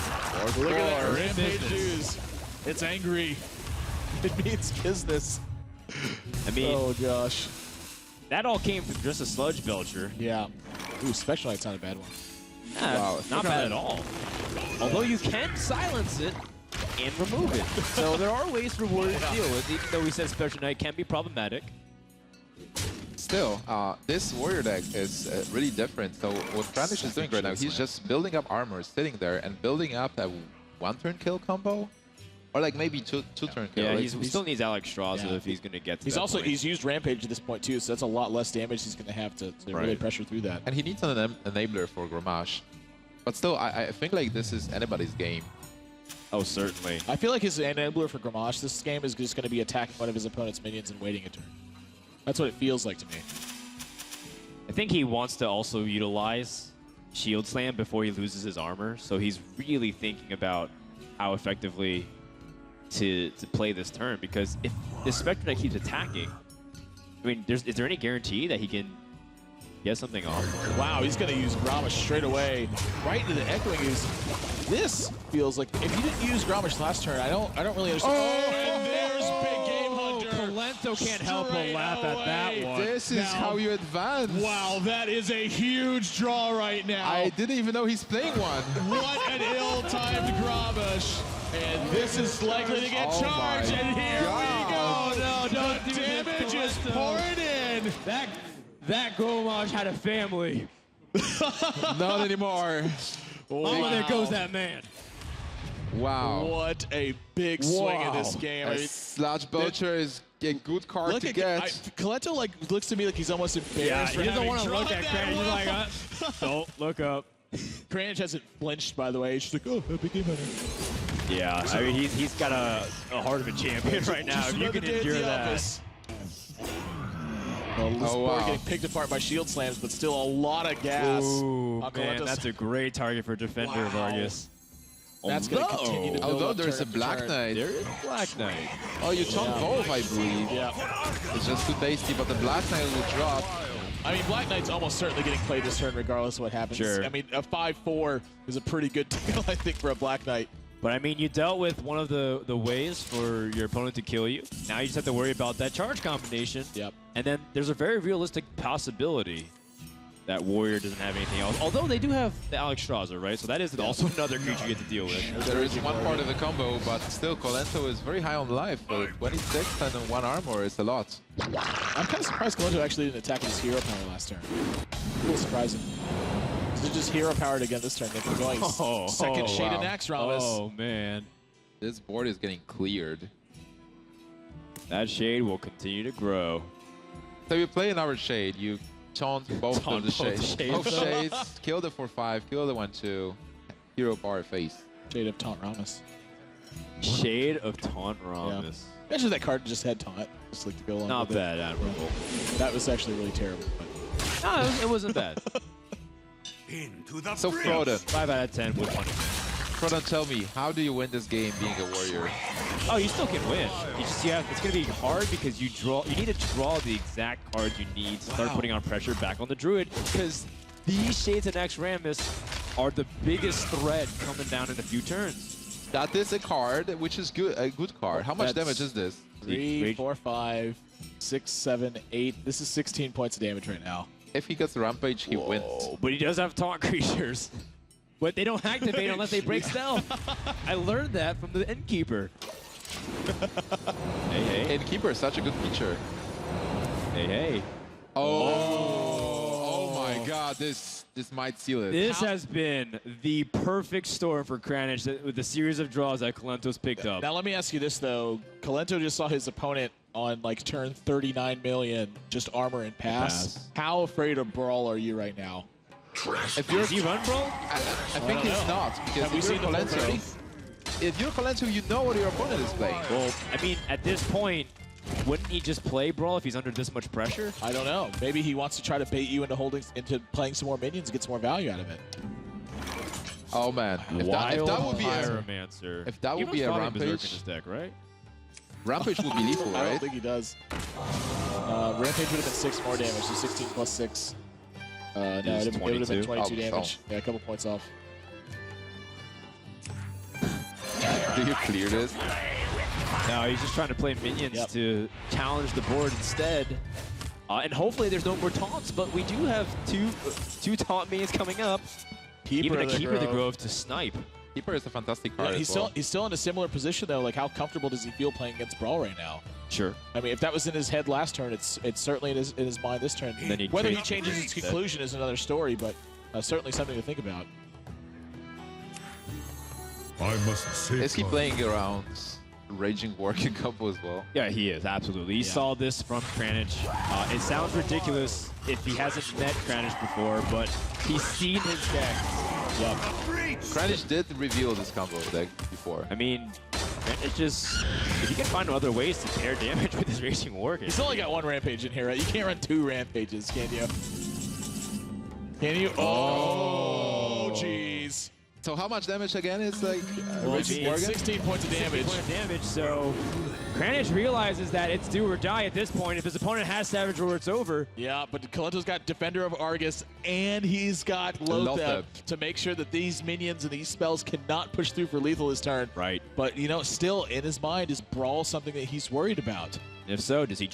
Look at that Rampage Ooze. It's angry. It means business. I mean, oh gosh, that all came from just a Sludge Belcher. Yeah. Ooh, Spectral Knight's not a bad one. Wow, not bad at all. Although you can silence it and remove it. So there are ways for Warrior to deal with, even though we said Spectral Knight can be problematic. Still, this Warrior deck is really different. So what Brandish is doing right now, he's just building up armor, sitting there, and building up a 1-turn kill combo. Or like maybe two turn kill. Yeah, like, he still needs Alex Straza if he's going to get to that point. He's used Rampage at this point too, so that's a lot less damage he's going to have to really pressure through that. And he needs an enabler for Grommash. But still, I think like this is anybody's game. Oh, certainly. I feel like his enabler for Grommash this game is just going to be attacking one of his opponent's minions and waiting a turn. That's what it feels like to me. I think he wants to also utilize Shield Slam before he loses his armor, so he's really thinking about how effectively to play this turn, because if the Spectre Knight keeps attacking, I mean, is there any guarantee that he can get something off? Wow, he's going to use Grommash straight away, right into the Echoing Ooze. This feels like if you didn't use Grommash last turn, I don't really understand. Oh, and there's Big Game Hunter. Colento can't help but laugh at that one. This is how you advance. Wow, that is a huge draw right now. I didn't even know he's playing one. What an ill-timed Grommash. And this is likely to get charged, and here we go. No, the damage is pouring in. That Grommash had a family. Not anymore. Oh, there goes that man. Wow. What a big swing in this game. A Sludge Belcher is a good card to get. Colento looks to me like he's almost embarrassed. Yeah, he doesn't want to look at Cranage. He's like, don't look up. Cranage hasn't flinched, by the way. She's like, oh, Big Game Hunter. Yeah, I mean, he's got a heart of a champion right now. If you can endure that. Well, this board getting picked apart by shield slams, but still a lot of gas. Ooh, man, that's a great target for Defender, Vargas. That's going to continue to build Although up there's a turn Black after Knight. There is a Black Knight. Oh, you taunt both, I believe. Yeah. It's just too tasty, but the Black Knight will drop. I mean, Black Knight's almost certainly getting played this turn regardless of what happens. Sure. I mean, a 5-4 is a pretty good deal, I think, for a Black Knight. But I mean, you dealt with one of the ways for your opponent to kill you. Now you just have to worry about that charge combination. Yep. And then there's a very realistic possibility that Warrior doesn't have anything else. Although they do have the Alex Straza, right? So that is also another creature you get to deal with. There is one part of the combo, but still, Colento is very high on life. 26 and 1 armor is a lot. I'm kind of surprised Colento actually didn't attack with his hero power last turn. A little surprising. They're just hero powered again this turn. They've been going second Shade and Axe Ramos. Oh, man. This board is getting cleared. That Shade will continue to grow. So you play another Shade, you taunt both of the Shades. Both Shades, kill the 4-5, kill the 1-2, hero power face. Shade of Taunt Ramos. Shade of Taunt Rhombus. Imagine that card just had taunt, just like to go along Not with bad, it. Admirable. That was actually really terrible. But. No, it wasn't bad. So Frodo, 5 out of 10 with money. Frodo, tell me, how do you win this game being a warrior? Oh, you still can win. It's gonna be hard because you need to draw the exact cards you need to start putting on pressure back on the Druid, because these Shades of Naxxramas are the biggest threat coming down in a few turns. That is a card, which is good, a good card. How much damage is this? 3, 4, 5, 6, 7, 8. This is 16 points of damage right now. If he gets Rampage, he wins. But he does have taunt creatures. But they don't activate unless they break stealth. I learned that from the Innkeeper. Hey. Innkeeper is such a good feature. Hey. Oh my god, this might seal it. This has been the perfect storm for Kranich with the series of draws that Kalento's picked up. Now let me ask you this though. Kalento just saw his opponent on like turn 39 million just armor and pass. How afraid of Brawl are you right now? If you're, Does he run Brawl? I think he's not, because if you're Kalento, you know what your opponent is playing. Well, I mean, at this point, wouldn't he just play Brawl if he's under this much pressure? I don't know. Maybe he wants to try to bait you into playing some more minions and get some more value out of it. Oh man, if that would be Pyromancer. If that would be a Rampage, in his deck, right? Rampage would be lethal, right? I don't think he does. Rampage would have been 6 more damage, so 16 plus 6. No, it would have been 22 damage. Yeah, a couple points off. Do you clear this? No, he's just trying to play minions to challenge the board instead. And hopefully there's no more taunts, but we do have two taunt minions coming up. Even a Keeper of the Grove to snipe. Keeper is a fantastic card. Yeah, he's still in a similar position though. Like, how comfortable does he feel playing against Brawl right now? Sure. I mean, if that was in his head last turn, it's certainly in his mind this turn. Whether he changes his conclusion is another story, but certainly something to think about. I must say. Is he playing around Raging Working Combo as well? Yeah, he is, absolutely. He saw this from Kranich. It sounds ridiculous if he hasn't met Kranich before, but he's seen his deck. Yep. Kranich did reveal this combo deck before. I mean, Kranich just, if he can find other ways to tear damage with his Raging Working. He's only got 1 Rampage in here, right? You can't run 2 Rampages, can you? Can you? Oh, jeez. So how much damage again is like Raging Working? 16 points of damage. 16 points of damage, so Kranich realizes that it's do or die at this point. If his opponent has Savage Roar, it's over. Yeah, but Kalento's got Defender of Argus, and he's got Lothep to make sure that these minions and these spells cannot push through for lethal this turn. Right. But, you know, still in his mind is Brawl something that he's worried about. If so, does he